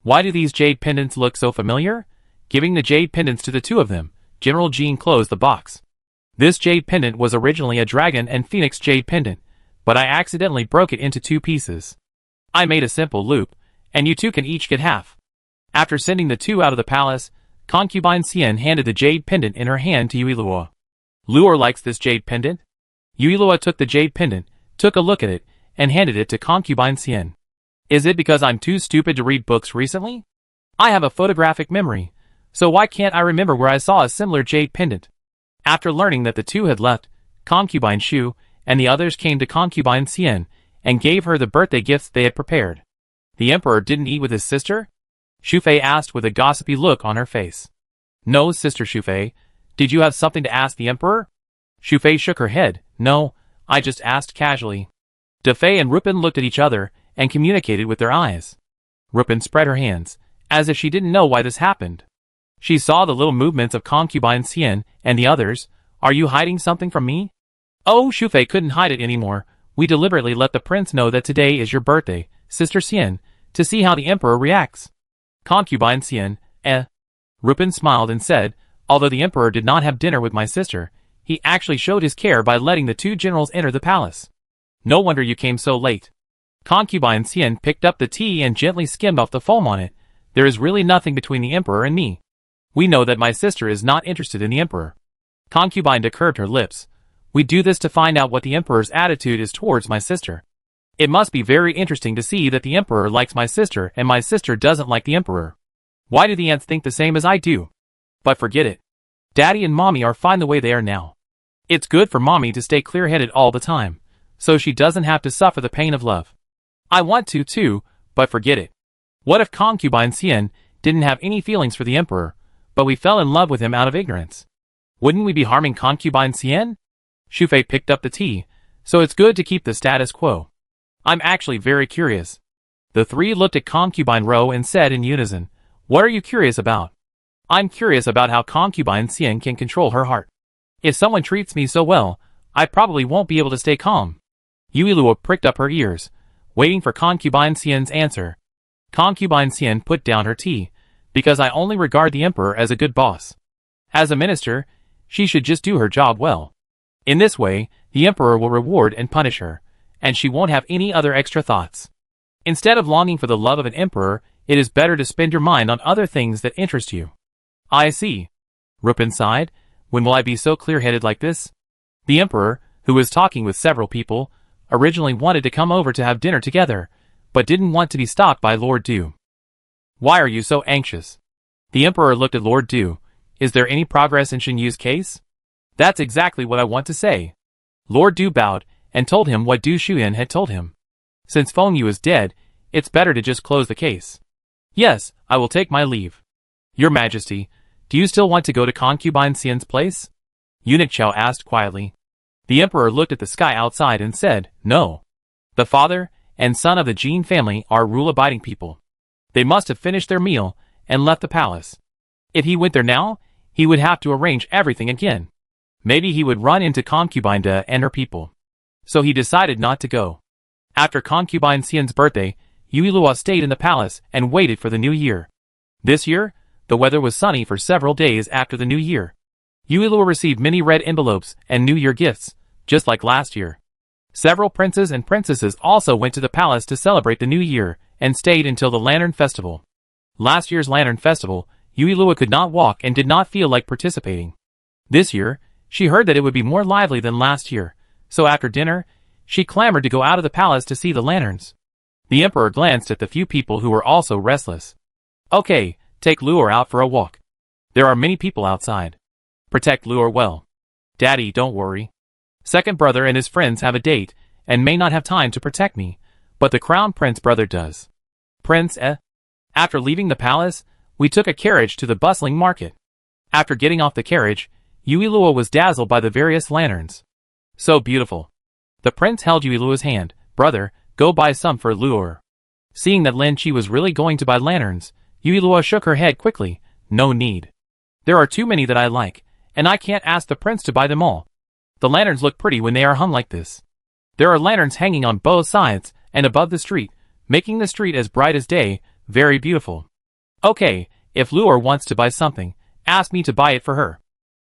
Why do these jade pendants look so familiar? Giving the jade pendants to the two of them, General Jean closed the box. This jade pendant was originally a dragon and phoenix jade pendant, but I accidentally broke it into two pieces. I made a simple loop, and you two can each get half. After sending the two out of the palace, Concubine Xian handed the jade pendant in her hand to Yui Luo. Luo likes this jade pendant? Yui Luo took the jade pendant, took a look at it, and handed it to Concubine Xian. Is it because I'm too stupid to read books recently? I have a photographic memory, so why can't I remember where I saw a similar jade pendant? After learning that the two had left, concubine Shu and the others came to concubine Xian and gave her the birthday gifts they had prepared. The emperor didn't eat with his sister? Shufei asked with a gossipy look on her face. No, Sister Shufei. Did you have something to ask the emperor? Shufei shook her head. No, I just asked casually. Defei and Rupin looked at each other and communicated with their eyes. Rupin spread her hands, as if she didn't know why this happened. She saw the little movements of concubine Xian and the others. Are you hiding something from me? Oh, Shufei couldn't hide it anymore. We deliberately let the prince know that today is your birthday, Sister Xian, to see how the emperor reacts. Concubine Xian, Rupin smiled and said, although the emperor did not have dinner with my sister, he actually showed his care by letting the two generals enter the palace. No wonder you came so late. Concubine Xian picked up the tea and gently skimmed off the foam on it. There is really nothing between the emperor and me. We know that my sister is not interested in the emperor. Concubine curved her lips. We do this to find out what the emperor's attitude is towards my sister. It must be very interesting to see that the emperor likes my sister and my sister doesn't like the emperor. Why do the ants think the same as I do? But forget it. Daddy and Mommy are fine the way they are now. It's good for Mommy to stay clear-headed all the time, so she doesn't have to suffer the pain of love. I want to too, but forget it. What if concubine Xian didn't have any feelings for the emperor, but we fell in love with him out of ignorance? Wouldn't we be harming concubine Xian? Shufei picked up the tea, so it's good to keep the status quo. I'm actually very curious. The three looked at concubine Ro and said in unison, what are you curious about? I'm curious about how concubine Xian can control her heart. If someone treats me so well, I probably won't be able to stay calm. Yuilua pricked up her ears, waiting for concubine Xian's answer. Concubine Xian put down her tea, because I only regard the emperor as a good boss. As a minister, she should just do her job well. In this way, the emperor will reward and punish her, and she won't have any other extra thoughts. Instead of longing for the love of an emperor, it is better to spend your mind on other things that interest you. I see. Rupin sighed. When will I be so clear-headed like this? The emperor, who was talking with several people, originally wanted to come over to have dinner together, but didn't want to be stopped by Lord Du. Why are you so anxious? The emperor looked at Lord Du. Is there any progress in Shen Yu's case? That's exactly what I want to say. Lord Du bowed and told him what Du Shuyan had told him. Since Feng Yu is dead, it's better to just close the case. Yes, I will take my leave. Your Majesty, do you still want to go to concubine Xian's place? Eunuch Chao asked quietly. The emperor looked at the sky outside and said, no. The father and son of the Jin family are rule-abiding people. They must have finished their meal and left the palace. If he went there now, he would have to arrange everything again. Maybe he would run into concubine Da and her people. So he decided not to go. After concubine Xian's birthday, Yuilua stayed in the palace and waited for the new year. This year, the weather was sunny for several days after the new year. Yuilua received many red envelopes and New Year gifts, just like last year. Several princes and princesses also went to the palace to celebrate the new year and stayed until the Lantern Festival. Last year's Lantern Festival, Yuilua could not walk and did not feel like participating. This year, she heard that it would be more lively than last year, so after dinner, she clamored to go out of the palace to see the lanterns. The emperor glanced at the few people who were also restless. Okay, take Luor out for a walk. There are many people outside. Protect Luor well. Daddy, don't worry. Second brother and his friends have a date, and may not have time to protect me, but the crown prince brother does. Prince, After leaving the palace, we took a carriage to the bustling market. After getting off the carriage, Yuilua was dazzled by the various lanterns. So beautiful. The prince held Yuilua's hand. Brother, go buy some for Luor. Seeing that Lin Chi was really going to buy lanterns, Yuilua shook her head quickly. No need. There are too many that I like, and I can't ask the prince to buy them all. The lanterns look pretty when they are hung like this. There are lanterns hanging on both sides and above the street, making the street as bright as day, very beautiful. Okay, if Luor wants to buy something, ask me to buy it for her.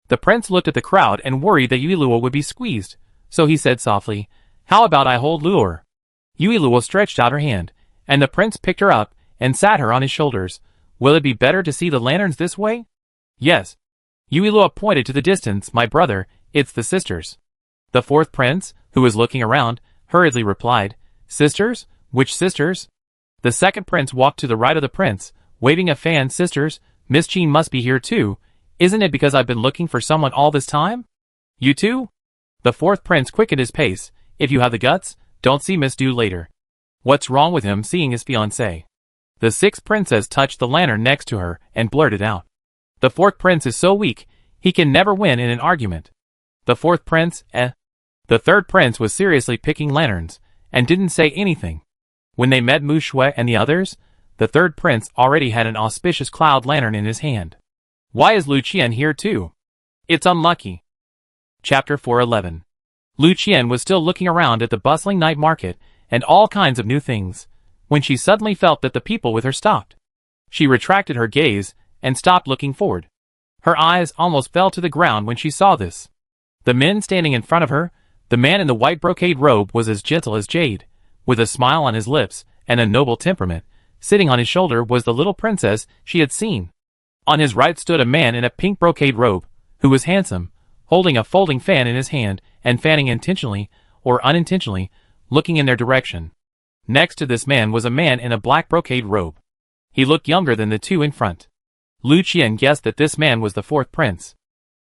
The prince looked at the crowd and worried that Yuilua would be squeezed, so he said softly, how about I hold Luor? Yuilua stretched out her hand, and the prince picked her up and sat her on his shoulders. Will it be better to see the lanterns this way? Yes. Yuilua pointed to the distance. My brother, it's the sisters. The fourth prince, who was looking around, hurriedly replied, Sisters? Which sisters? The second prince walked to the right of the prince, waving a fan. Sisters, Miss Jean must be here too. Isn't it because I've been looking for someone all this time? You too? The fourth prince quickened his pace. If you have the guts, don't see Miss Du later. What's wrong with him seeing his fiancée? The sixth princess touched the lantern next to her and blurted out. The fourth prince is so weak, he can never win in an argument. The fourth prince, The third prince was seriously picking lanterns, and didn't say anything. When they met Mu Shui and the others, the third prince already had an auspicious cloud lantern in his hand. Why is Lu Qian here too? It's unlucky. Chapter 411. Lu Qian was still looking around at the bustling night market and all kinds of new things, when she suddenly felt that the people with her stopped. She retracted her gaze and stopped looking forward. Her eyes almost fell to the ground when she saw this. The men standing in front of her, the man in the white brocade robe was as gentle as jade, with a smile on his lips and a noble temperament. Sitting on his shoulder was the little princess she had seen. On his right stood a man in a pink brocade robe, who was handsome, holding a folding fan in his hand and fanning intentionally or unintentionally, looking in their direction. Next to this man was a man in a black brocade robe. He looked younger than the two in front. Lu Qian guessed that this man was the fourth prince.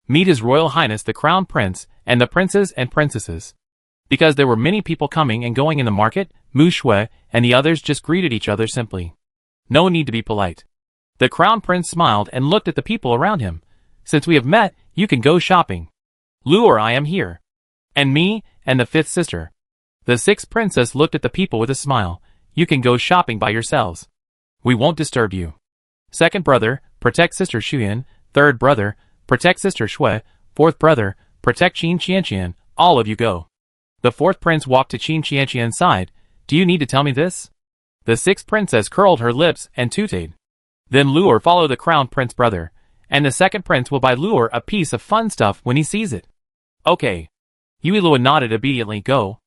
Meet His Royal Highness the Crown Prince and the princes and princesses. Because there were many people coming and going in the market, Mu Shui and the others just greeted each other simply. No need to be polite. The Crown Prince smiled and looked at the people around him. Since we have met, you can go shopping. Lu or I am here. And me, and the fifth sister. The sixth princess looked at the people with a smile. You can go shopping by yourselves. We won't disturb you. Second brother, protect sister Xuyan. Third brother, protect sister Shui. Fourth brother, protect Qin Qianqian. All of you go. The fourth prince walked to Qin Qianqian's side. Do you need to tell me this? The sixth princess curled her lips and tooted. Then Luor follow the crown prince brother, and the second prince will buy Luor a piece of fun stuff when he sees it. Okay. Yui Lua nodded obediently. Go.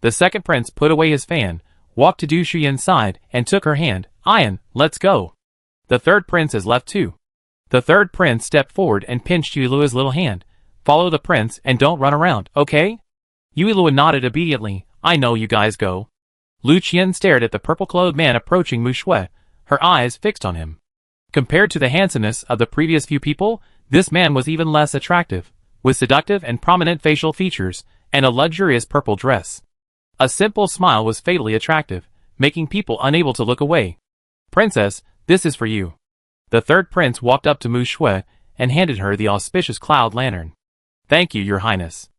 The second prince put away his fan, walked to Du Shuyan's side, and took her hand. Ian, let's go. The third prince has left too. The third prince stepped forward and pinched Yui Lua's little hand. Follow the prince and don't run around, okay? Yui Lua nodded obediently. I know, you guys go. Lu Qian stared at the purple-clothed man approaching Mu Shui, her eyes fixed on him. Compared to the handsomeness of the previous few people, this man was even less attractive, with seductive and prominent facial features, and a luxurious purple dress. A simple smile was fatally attractive, making people unable to look away. Princess, this is for you. The third prince walked up to Mu Shui and handed her the auspicious cloud lantern. Thank you, your highness.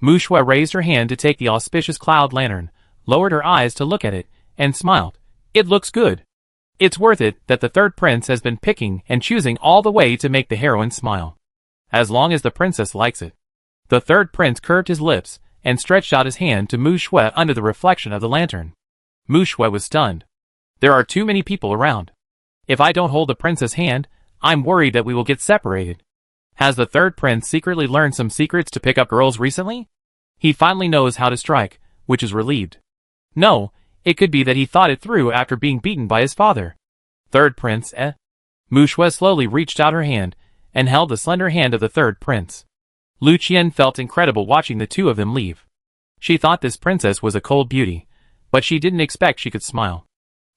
Mu Shui raised her hand to take the auspicious cloud lantern, lowered her eyes to look at it, and smiled. It looks good. It's worth it that the third prince has been picking and choosing all the way to make the heroine smile. As long as the princess likes it. The third prince curved his lips and stretched out his hand to Mu Shui under the reflection of the lantern. Mu Shui was stunned. There are too many people around. If I don't hold the prince's hand, I'm worried that we will get separated. Has the third prince secretly learned some secrets to pick up girls recently? He finally knows how to strike, which is relieved. No, it could be that he thought it through after being beaten by his father. Third prince, Mu Shui slowly reached out her hand and held the slender hand of the third prince. Lu Qian felt incredible watching the two of them leave. She thought this princess was a cold beauty, but she didn't expect she could smile.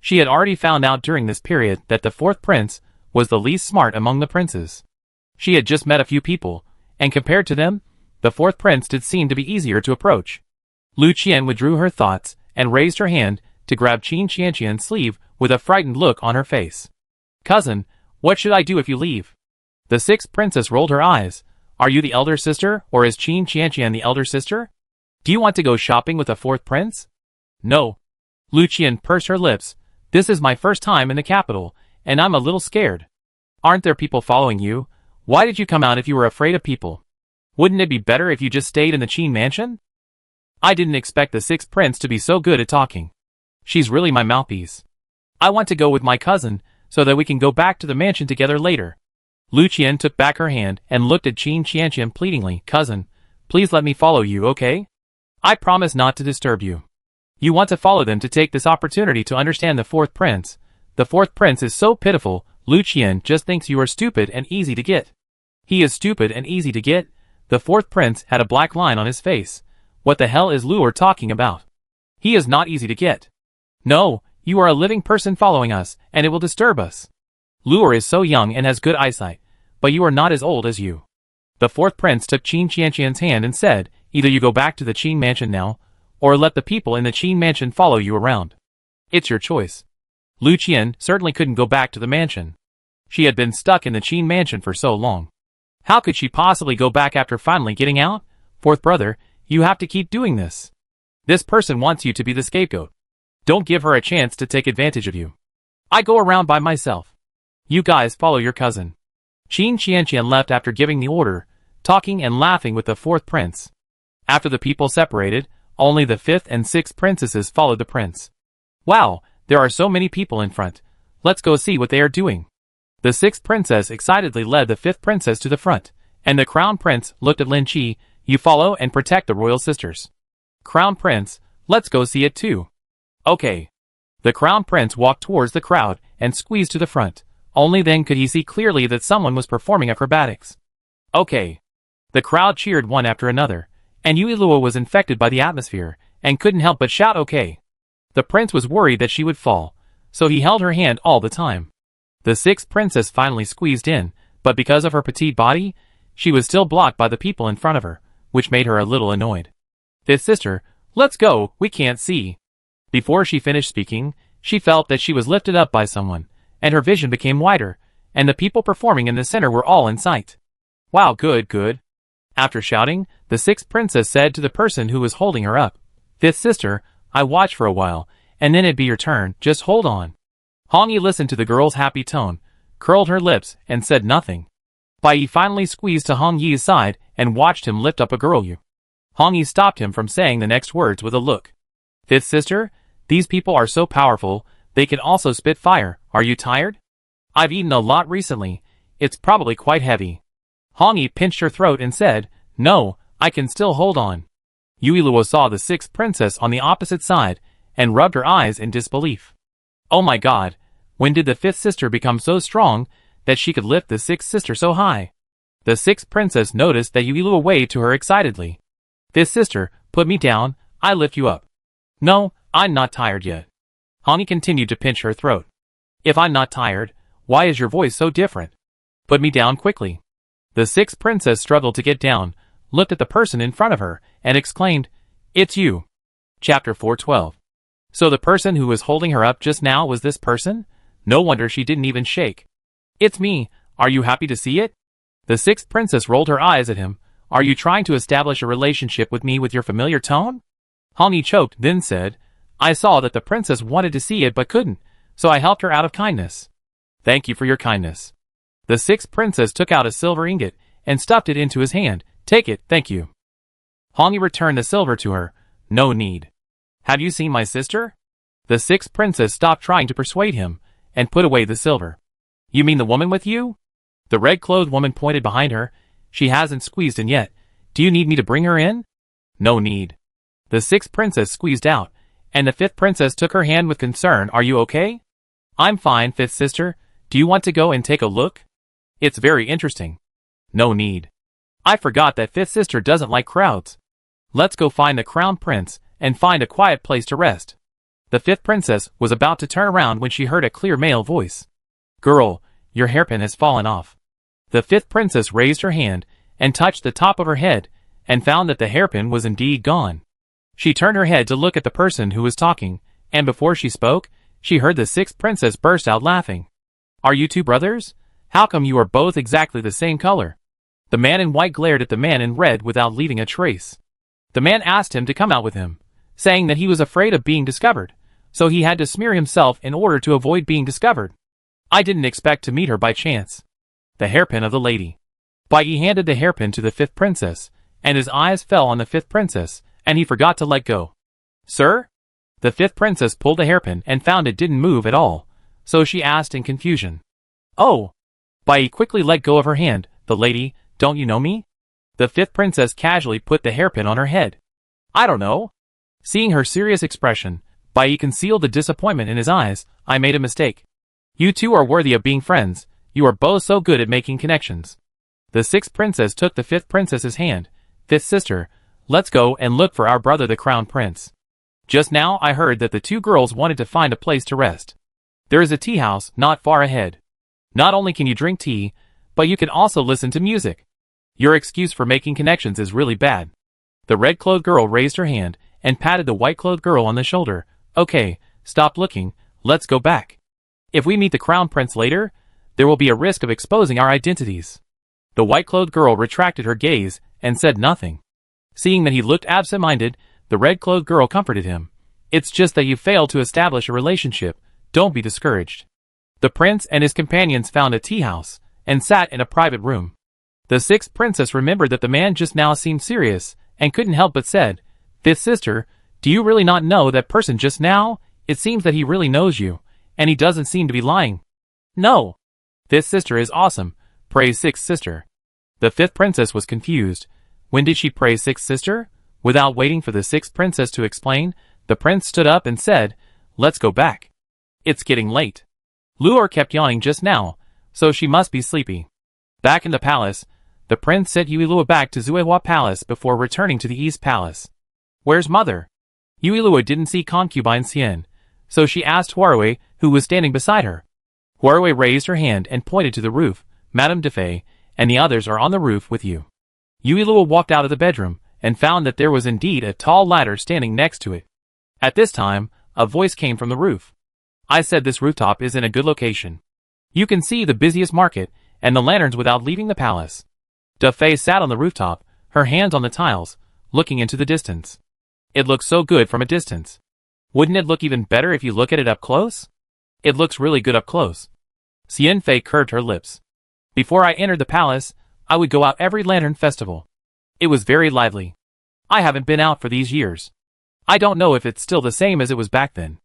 She had already found out during this period that the fourth prince was the least smart among the princes. She had just met a few people, and compared to them, the fourth prince did seem to be easier to approach. Lu Qian withdrew her thoughts and raised her hand to grab Qin Qianqian's sleeve with a frightened look on her face. Cousin, what should I do if you leave? The sixth princess rolled her eyes. Are you the elder sister, or is Qin Qianqian the elder sister? Do you want to go shopping with the fourth prince? No. Lu Qian pursed her lips. This is my first time in the capital, and I'm a little scared. Aren't there people following you? Why did you come out if you were afraid of people? Wouldn't it be better if you just stayed in the Qin mansion? I didn't expect the sixth prince to be so good at talking. She's really my mouthpiece. I want to go with my cousin, so that we can go back to the mansion together later. Lu Qian took back her hand and looked at Qin Qianqian pleadingly. Cousin, please let me follow you, okay? I promise not to disturb you. You want to follow them to take this opportunity to understand the fourth prince. The fourth prince is so pitiful. Lu Qian just thinks you are stupid and easy to get. He is stupid and easy to get? The fourth prince had a black line on his face. What the hell is Luor talking about? He is not easy to get. No, you are a living person following us, and it will disturb us. Luo is so young and has good eyesight, but you are not as old as you. The fourth prince took Qin Qianqian's hand and said, either you go back to the Qin mansion now, or let the people in the Qin mansion follow you around. It's your choice. Lu Qian certainly couldn't go back to the mansion. She had been stuck in the Qin mansion for so long. How could she possibly go back after finally getting out? Fourth brother, you have to keep doing this. This person wants you to be the scapegoat. Don't give her a chance to take advantage of you. I go around by myself. You guys follow your cousin. Qin Qianqian left after giving the order, talking and laughing with the fourth prince. After the people separated, only the fifth and sixth princesses followed the prince. Wow, there are so many people in front. Let's go see what they are doing. The sixth princess excitedly led the fifth princess to the front, and the crown prince looked at Lin Qi. You follow and protect the royal sisters. Crown prince, let's go see it too. Okay. The crown prince walked towards the crowd and squeezed to the front. Only then could he see clearly that someone was performing acrobatics. Okay. The crowd cheered one after another, and Yui Luo was infected by the atmosphere, and couldn't help but shout okay. The prince was worried that she would fall, so he held her hand all the time. The sixth princess finally squeezed in, but because of her petite body, she was still blocked by the people in front of her, which made her a little annoyed. Fifth sister, let's go, we can't see. Before she finished speaking, she felt that she was lifted up by someone, and her vision became wider, and the people performing in the center were all in sight. Wow, good, good. After shouting, the sixth princess said to the person who was holding her up, Fifth sister, I watch for a while, and then it'd be your turn, just hold on. Hong Yi listened to the girl's happy tone, curled her lips, and said nothing. Bai Yi finally squeezed to Hong Yi's side and watched him lift up a girl. Hong Yi stopped him from saying the next words with a look. Fifth sister, these people are so powerful, they can also spit fire. Are you tired? I've eaten a lot recently. It's probably quite heavy. Hong Yi pinched her throat and said, No, I can still hold on. Yui Luo saw the sixth princess on the opposite side and rubbed her eyes in disbelief. Oh my god, when did the fifth sister become so strong that she could lift the sixth sister so high? The sixth princess noticed that Yui Luo waved to her excitedly. Fifth sister, put me down, I lift you up. No, I'm not tired yet. Hong Yi continued to pinch her throat. If I'm not tired, why is your voice so different? Put me down quickly. The sixth princess struggled to get down, looked at the person in front of her, and exclaimed, It's you. Chapter 412. So the person who was holding her up just now was this person? No wonder she didn't even shake. It's me, are you happy to see it? The sixth princess rolled her eyes at him. Are you trying to establish a relationship with me with your familiar tone? Hong Yi choked, then said, I saw that the princess wanted to see it but couldn't, so I helped her out of kindness. Thank you for your kindness. The sixth princess took out a silver ingot and stuffed it into his hand. Take it, thank you. Hong Yi returned the silver to her. No need. Have you seen my sister? The sixth princess stopped trying to persuade him and put away the silver. You mean the woman with you? The red-clothed woman pointed behind her. She hasn't squeezed in yet. Do you need me to bring her in? No need. The sixth princess squeezed out, and the fifth princess took her hand with concern. Are you okay? I'm fine, fifth sister. Do you want to go and take a look? It's very interesting. No need. I forgot that fifth sister doesn't like crowds. Let's go find the crown prince and find a quiet place to rest. The fifth princess was about to turn around when she heard a clear male voice. Girl, your hairpin has fallen off. The fifth princess raised her hand and touched the top of her head and found that the hairpin was indeed gone. She turned her head to look at the person who was talking, and before she spoke, she heard the sixth princess burst out laughing. Are you two brothers? How come you are both exactly the same color? The man in white glared at the man in red without leaving a trace. The man asked him to come out with him, saying that he was afraid of being discovered, so he had to smear himself in order to avoid being discovered. I didn't expect to meet her by chance. The hairpin of the lady. Bai Yi handed the hairpin to the fifth princess, and his eyes fell on the fifth princess, and he forgot to let go. Sir? The fifth princess pulled the hairpin and found it didn't move at all, so she asked in confusion. Oh! Bai Yi quickly let go of her hand. The lady, don't you know me? The fifth princess casually put the hairpin on her head. I don't know. Seeing her serious expression, Bai Yi concealed the disappointment in his eyes. I made a mistake. You two are worthy of being friends. You are both so good at making connections. The sixth princess took the fifth princess's hand. Fifth sister, let's go and look for our brother the crown prince. Just now I heard that the two girls wanted to find a place to rest. There is a tea house not far ahead. Not only can you drink tea, but you can also listen to music. Your excuse for making connections is really bad. The red-clothed girl raised her hand and patted the white-clothed girl on the shoulder. Okay, stop looking, let's go back. If we meet the crown prince later, there will be a risk of exposing our identities. The white-clothed girl retracted her gaze and said nothing. Seeing that he looked absent-minded, the red-clothed girl comforted him. It's just that you failed to establish a relationship. Don't be discouraged. The prince and his companions found a tea house and sat in a private room. The sixth princess remembered that the man just now seemed serious and couldn't help but said, "Fifth sister, do you really not know that person just now? It seems that he really knows you, and he doesn't seem to be lying." "No. Fifth sister is awesome," praised sixth sister. The fifth princess was confused. When did she praise sixth sister? Without waiting for the sixth princess to explain, the prince stood up and said, "Let's go back. It's getting late." Luor kept yawning just now, so she must be sleepy. Back in the palace, the prince sent Yuilua back to Zuehua Palace before returning to the East Palace. "Where's mother?" Yuilua didn't see concubine Xian, so she asked Huarui, who was standing beside her. Huarui raised her hand and pointed to the roof. "Madame Defei, and the others are on the roof with you." Yuilua walked out of the bedroom and found that there was indeed a tall ladder standing next to it. At this time, a voice came from the roof. "I said this rooftop is in a good location. You can see the busiest market and the lanterns without leaving the palace." Defei sat on the rooftop, her hands on the tiles, looking into the distance. It looks so good from a distance. Wouldn't it look even better if you look at it up close? It looks really good up close. Xian Fei curved her lips. "Before I entered the palace, I would go out every lantern festival. It was very lively. I haven't been out for these years. I don't know if it's still the same as it was back then."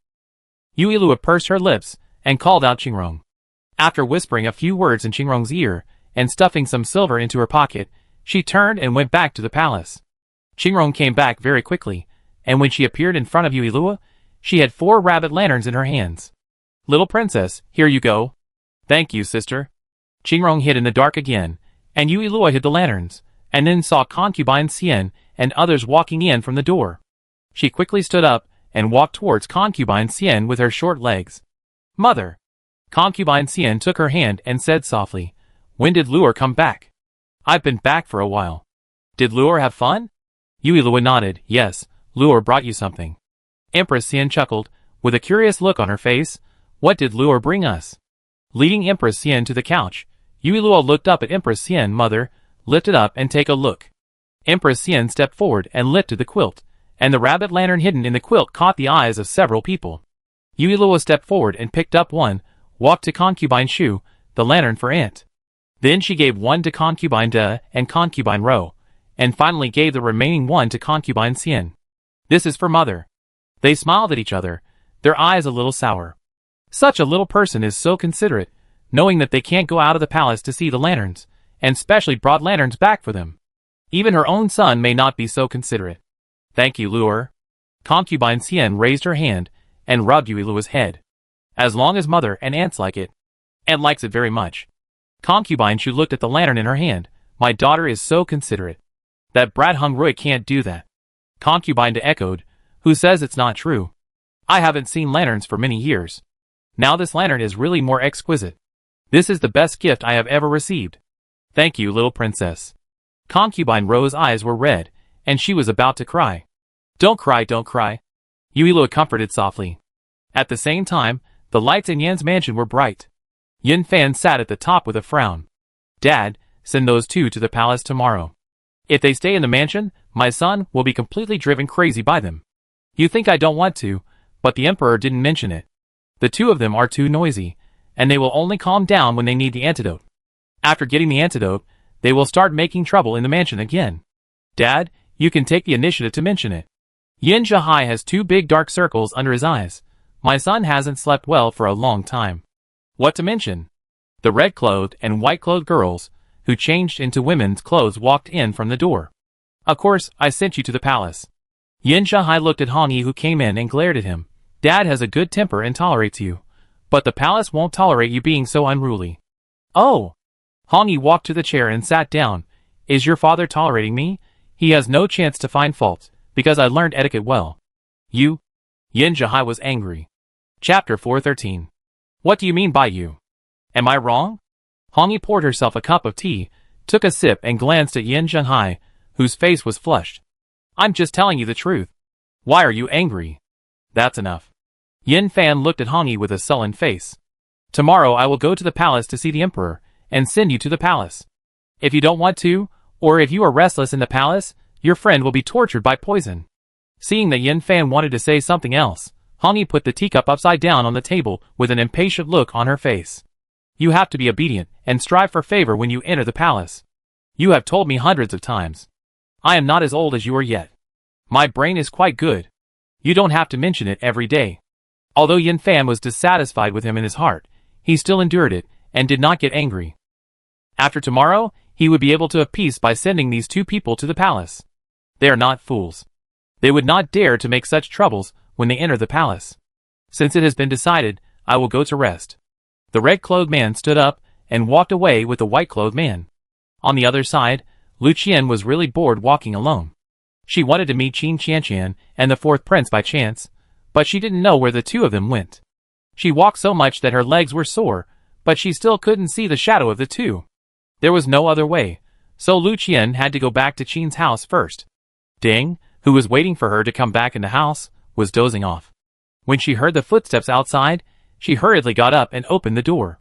Yuilua pursed her lips and called out Qingrong. After whispering a few words in Qingrong's ear and stuffing some silver into her pocket, she turned and went back to the palace. Qingrong came back very quickly, and when she appeared in front of Yuilua, she had 4 rabbit lanterns in her hands. "Little princess, here you go." "Thank you, sister." Qingrong hid in the dark again, and Yuilua hid the lanterns, and then saw concubine Xian and others walking in from the door. She quickly stood up and walked towards concubine Xian with her short legs. "Mother." Concubine Xian took her hand and said softly, "When did Luor come back?" "I've been back for a while." "Did Luor have fun?" Yuilua nodded. "Yes, Luor brought you something." Empress Xian chuckled, with a curious look on her face. "What did Luor bring us?" Leading Empress Xian to the couch, Yuilua looked up at Empress Xian. "Mother, lift it up and take a look." Empress Xian stepped forward and lifted the quilt, and the rabbit lantern hidden in the quilt caught the eyes of several people. Yuilua stepped forward and picked up one, walked to concubine Shu, the lantern for Aunt. Then she gave one to concubine De and concubine Ro, and finally gave the remaining one to concubine Xian. "This is for mother." They smiled at each other, their eyes a little sour. Such a little person is so considerate, knowing that they can't go out of the palace to see the lanterns, and specially brought lanterns back for them. Even her own son may not be so considerate. "Thank you, Luor." Concubine Xian raised her hand and rubbed Yuilua's head. "As long as mother and aunts like it." "And likes it very much." Concubine Shu looked at the lantern in her hand. "My daughter is so considerate." "That brat Hung Rui can't do that." Concubine De echoed. "Who says it's not true? I haven't seen lanterns for many years. Now this lantern is really more exquisite. This is the best gift I have ever received." "Thank you, little princess." Concubine Ro's eyes were red, and she was about to cry. Don't cry, don't cry." Yuilua comforted softly. At the same time, the lights in Yan's mansion were bright. Yin Fan sat at the top with a frown. "Dad, send those 2 to the palace tomorrow. If they stay in the mansion, my son will be completely driven crazy by them. You think I don't want to, but the Emperor didn't mention it. The 2 of them are too noisy, and they will only calm down when they need the antidote. After getting the antidote, they will start making trouble in the mansion again. Dad, you can take the initiative to mention it. Yin Zhihai has 2 big dark circles under his eyes. My son hasn't slept well for a long time. What to mention?" The red-clothed and white-clothed girls, who changed into women's clothes, walked in from the door. "Of course, I sent you to the palace." Yin Zhihai looked at Hong Yi, who came in, and glared at him. "Dad has a good temper and tolerates you, but the palace won't tolerate you being so unruly." "Oh!" Hong Yi walked to the chair and sat down. "Is your father tolerating me? He has no chance to find fault, because I learned etiquette well." "You?" Yin Zhihai was angry. Chapter 413. What do you mean by you? Am I wrong? Hong Yi poured herself a cup of tea, took a sip and glanced at Yin Zhenghai, whose face was flushed. I'm just telling you the truth. Why are you angry? That's enough. Yin Fan looked at Hong Yi with a sullen face. Tomorrow I will go to the palace to see the emperor, and send you to the palace. If you don't want to, or if you are restless in the palace, your friend will be tortured by poison. Seeing that Yin Fan wanted to say something else, Hong Yi put the teacup upside down on the table with an impatient look on her face. You have to be obedient and strive for favor when you enter the palace. You have told me hundreds of times. I am not as old as you are yet. My brain is quite good. You don't have to mention it every day. Although Yin Fan was dissatisfied with him in his heart, he still endured it and did not get angry. After tomorrow, he would be able to have peace by sending these two people to the palace. They are not fools. They would not dare to make such troubles when they enter the palace. Since it has been decided, I will go to rest. The red-clothed man stood up and walked away with the white-clothed man. On the other side, Lucienne was really bored walking alone. She wanted to meet Qin Qianqian and the fourth prince by chance, but she didn't know where the two of them went. She walked so much that her legs were sore, but she still couldn't see the shadow of the two. There was no other way, so Lucienne had to go back to Qin's house first. Ding, who was waiting for her to come back in the house, was dozing off. When she heard the footsteps outside, she hurriedly got up and opened the door.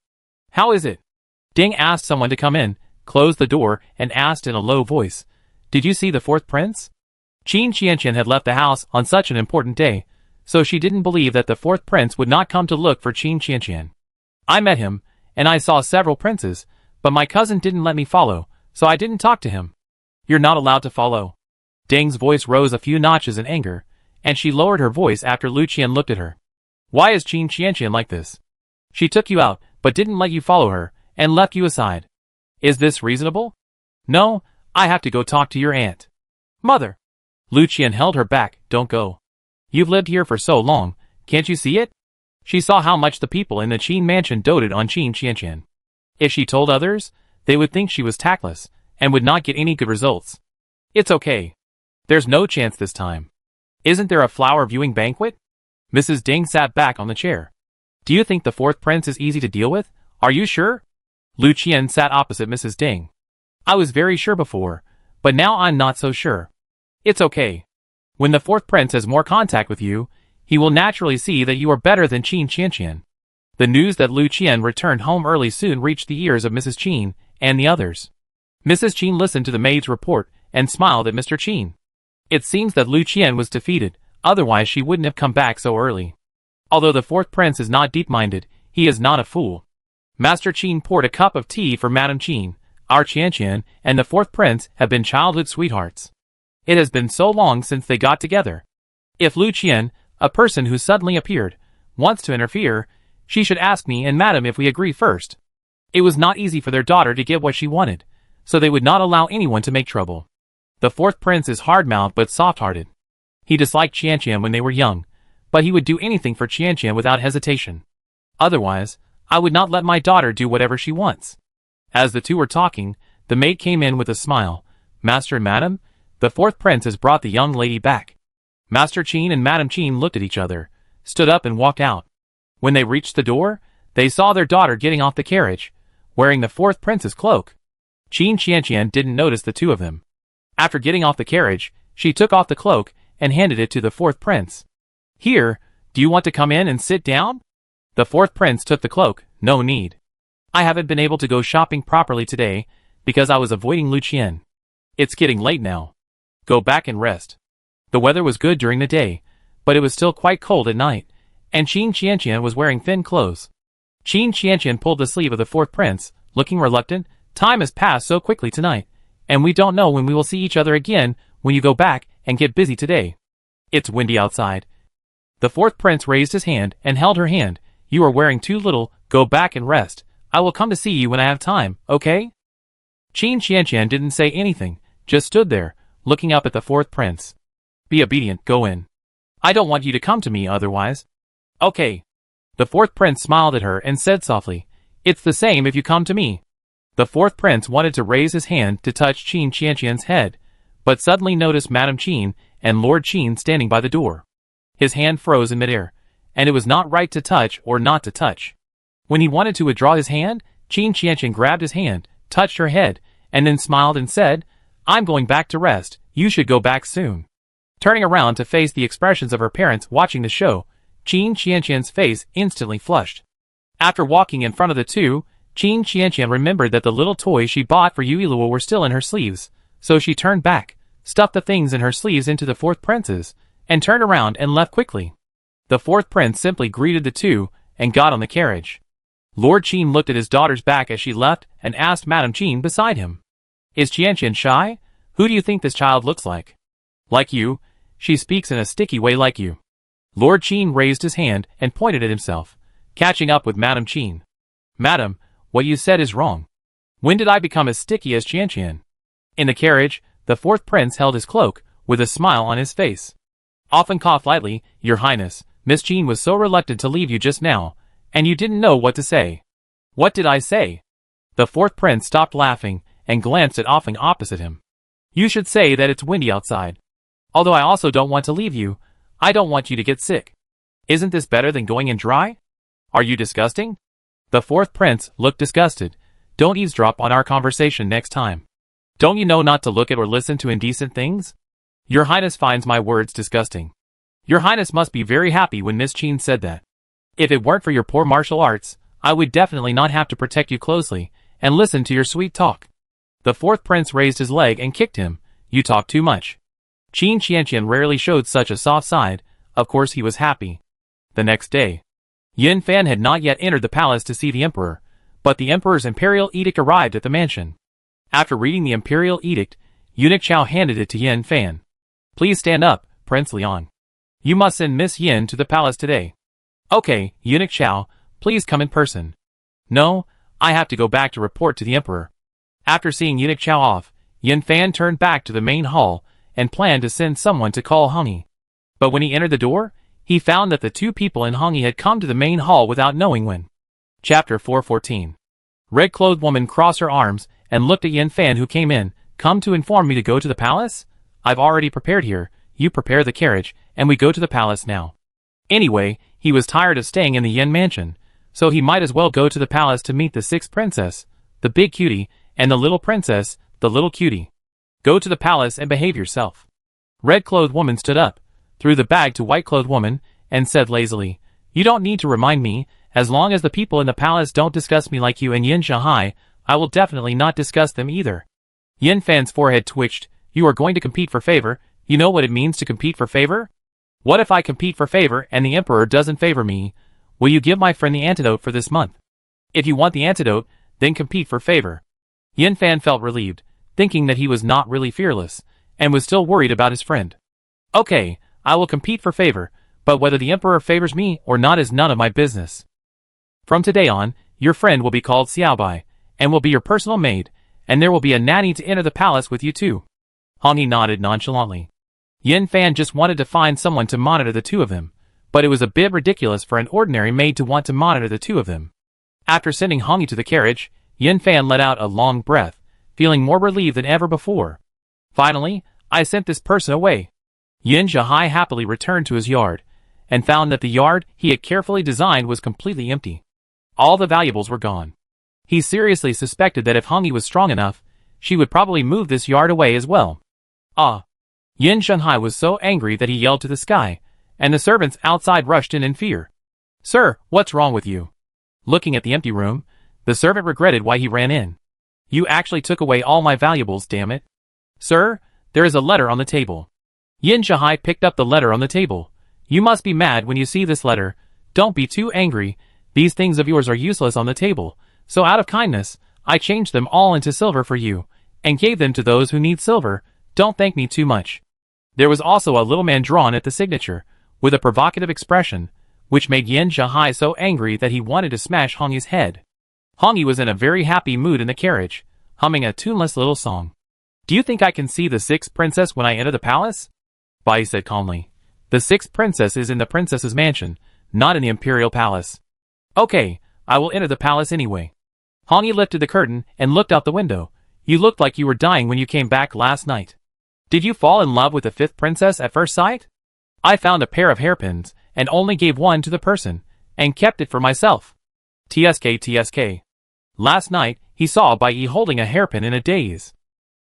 How is it? Ding asked someone to come in, closed the door, and asked in a low voice, Did you see the fourth prince? Qin Qianqian had left the house on such an important day, so she didn't believe that the fourth prince would not come to look for Qin Qianqian. I met him, and I saw several princes, but my cousin didn't let me follow, so I didn't talk to him. You're not allowed to follow. Ding's voice rose a few notches in anger, and she lowered her voice after Lucienne looked at her. Why is Qin Qianqian like this? She took you out, but didn't let you follow her, and left you aside. Is this reasonable? No, I have to go talk to your aunt. Mother! Lucienne held her back. Don't go. You've lived here for so long, can't you see it? She saw how much the people in the Qin mansion doted on Qin Qianqian. If she told others, they would think she was tactless, and would not get any good results. It's okay. There's no chance this time. Isn't there a flower viewing banquet? Mrs. Ding sat back on the chair. Do you think the fourth prince is easy to deal with? Are you sure? Lucienne sat opposite Mrs. Ding. I was very sure before, but now I'm not so sure. It's okay. When the fourth prince has more contact with you, he will naturally see that you are better than Qin Qianqian. The news that Lucienne returned home early soon reached the ears of Mrs. Qin and the others. Mrs. Qin listened to the maid's report and smiled at Mr. Qin. It seems that Lucienne was defeated, otherwise she wouldn't have come back so early. Although the fourth prince is not deep-minded, he is not a fool. Master Qin poured a cup of tea for Madame Qin. Our Qianqian and the fourth prince have been childhood sweethearts. It has been so long since they got together. If Lucienne, a person who suddenly appeared, wants to interfere, she should ask me and Madame if we agree first. It was not easy for their daughter to get what she wanted, so they would not allow anyone to make trouble. The fourth prince is hard-mouthed but soft-hearted. He disliked Qianqian when they were young, but he would do anything for Qianqian without hesitation. Otherwise, I would not let my daughter do whatever she wants. As the two were talking, the maid came in with a smile. Master and Madam, the fourth prince has brought the young lady back. Master Qin and Madame Qin looked at each other, stood up and walked out. When they reached the door, they saw their daughter getting off the carriage, wearing the fourth prince's cloak. Qin Qianqian didn't notice the two of them. After getting off the carriage, she took off the cloak and handed it to the fourth prince. Here, do you want to come in and sit down? The fourth prince took the cloak. No need. I haven't been able to go shopping properly today because I was avoiding Lucienne. It's getting late now. Go back and rest. The weather was good during the day, but it was still quite cold at night, and Qin Qianqian was wearing thin clothes. Qin Qianqian pulled the sleeve of the fourth prince, looking reluctant. Time has passed so quickly tonight, and we don't know when we will see each other again when you go back and get busy today. It's windy outside. The fourth prince raised his hand and held her hand. You are wearing too little. Go back and rest. I will come to see you when I have time, okay? Qin Qianqian didn't say anything, just stood there, looking up at the fourth prince. Be obedient, go in. I don't want you to come to me otherwise. Okay. The fourth prince smiled at her and said softly, It's the same if you come to me. The fourth prince wanted to raise his hand to touch Qin Qianqian's head, but suddenly noticed Madame Qin and Lord Qin standing by the door. His hand froze in midair, and it was not right to touch or not to touch. When he wanted to withdraw his hand, Qin Qianqian grabbed his hand, touched her head, and then smiled and said, "I'm going back to rest, you should go back soon." Turning around to face the expressions of her parents watching the show, Qin Qianqian's face instantly flushed. After walking in front of the two, Qin Qianqian remembered that the little toys she bought for Yuilua were still in her sleeves, so she turned back, stuffed the things in her sleeves into the fourth prince's, and turned around and left quickly. The fourth prince simply greeted the two and got on the carriage. Lord Qin looked at his daughter's back as she left and asked Madame Qin beside him, "Is Qianqian shy? Who do you think this child looks like?" "Like you. She speaks in a sticky way like you." Lord Qin raised his hand and pointed at himself, catching up with Madame Qin. "Madam, what you said is wrong. When did I become as sticky as Qianqian?" In the carriage, the fourth prince held his cloak, with a smile on his face. "Often cough lightly, Your Highness. Miss Qin was so reluctant to leave you just now, and you didn't know what to say." "What did I say?" The fourth prince stopped laughing and glanced at Offing opposite him. "You should say that it's windy outside. Although I also don't want to leave you, I don't want you to get sick. Isn't this better than going in dry? Are you disgusting?" The fourth prince looked disgusted. "Don't eavesdrop on our conversation next time. Don't you know not to look at or listen to indecent things? Your Highness finds my words disgusting. Your Highness must be very happy when Miss Qin said that. If it weren't for your poor martial arts, I would definitely not have to protect you closely and listen to your sweet talk." The fourth prince raised his leg and kicked him. "You talk too much." Qin Qianqian rarely showed such a soft side. Of course he was happy. The next day, Yin Fan had not yet entered the palace to see the emperor, but the emperor's imperial edict arrived at the mansion. After reading the imperial edict, Eunuch Chao handed it to Yin Fan. "Please stand up, Prince Liang. You must send Miss Yin to the palace today." "Okay, Eunuch Chao, please come in person." "No, I have to go back to report to the emperor." After seeing Eunuch Chao off, Yin Fan turned back to the main hall and planned to send someone to call Hongyi. But when he entered the door, he found that the two people in Hongyi had come to the main hall without knowing when. Chapter 414. Red-clothed woman crossed her arms and looked at Yin Fan who came in. "Come to inform me to go to the palace? I've already prepared here. You prepare the carriage, and we go to the palace now." Anyway, he was tired of staying in the Yin mansion, so he might as well go to the palace to meet the sixth princess, the big cutie, and the little princess, the little cutie. "Go to the palace and behave yourself." Red-clothed woman stood up, threw the bag to white-clothed woman, and said lazily, "You don't need to remind me. As long as the people in the palace don't discuss me like you and Yin Shanghai, I will definitely not discuss them either." Yin Fan's forehead twitched. "You are going to compete for favor. You know what it means to compete for favor? What if I compete for favor and the emperor doesn't favor me? Will you give my friend the antidote for this month? If you want the antidote, then compete for favor." Yin Fan felt relieved, thinking that he was not really fearless, and was still worried about his friend. "Okay, I will compete for favor, but whether the emperor favors me or not is none of my business. From today on, your friend will be called Xiaobai, and will be your personal maid, and there will be a nanny to enter the palace with you too." Hongyi nodded nonchalantly. Yin Fan just wanted to find someone to monitor the two of them, but it was a bit ridiculous for an ordinary maid to want to monitor the two of them. After sending Hongyi to the carriage, Yin Fan let out a long breath, feeling more relieved than ever before. "Finally, I sent this person away." Yin Zhihai happily returned to his yard, and found that the yard he had carefully designed was completely empty. All the valuables were gone. He seriously suspected that if Hongyi was strong enough, she would probably move this yard away as well. "Ah!" Yin Shanghai was so angry that he yelled to the sky, and the servants outside rushed in fear. "Sir, what's wrong with you?" Looking at the empty room, the servant regretted why he ran in. "You actually took away all my valuables, damn it." "Sir, there is a letter on the table." Yin Shanghai picked up the letter on the table. "You must be mad when you see this letter. Don't be too angry. These things of yours are useless on the table, so out of kindness, I changed them all into silver for you, and gave them to those who need silver. Don't thank me too much." There was also a little man drawn at the signature, with a provocative expression, which made Yin Zhihai so angry that he wanted to smash Hongyi's head. Hongyi was in a very happy mood in the carriage, humming a tuneless little song. "Do you think I can see the sixth princess when I enter the palace?" Bai said calmly. "The sixth princess is in the princess's mansion, not in the imperial palace." "Okay, I will enter the palace anyway." Hongyi lifted the curtain and looked out the window. "You looked like you were dying when you came back last night. Did you fall in love with the fifth princess at first sight?" "I found a pair of hairpins, and only gave one to the person, and kept it for myself." TSK. Last night, he saw Bai Yi holding a hairpin in a daze.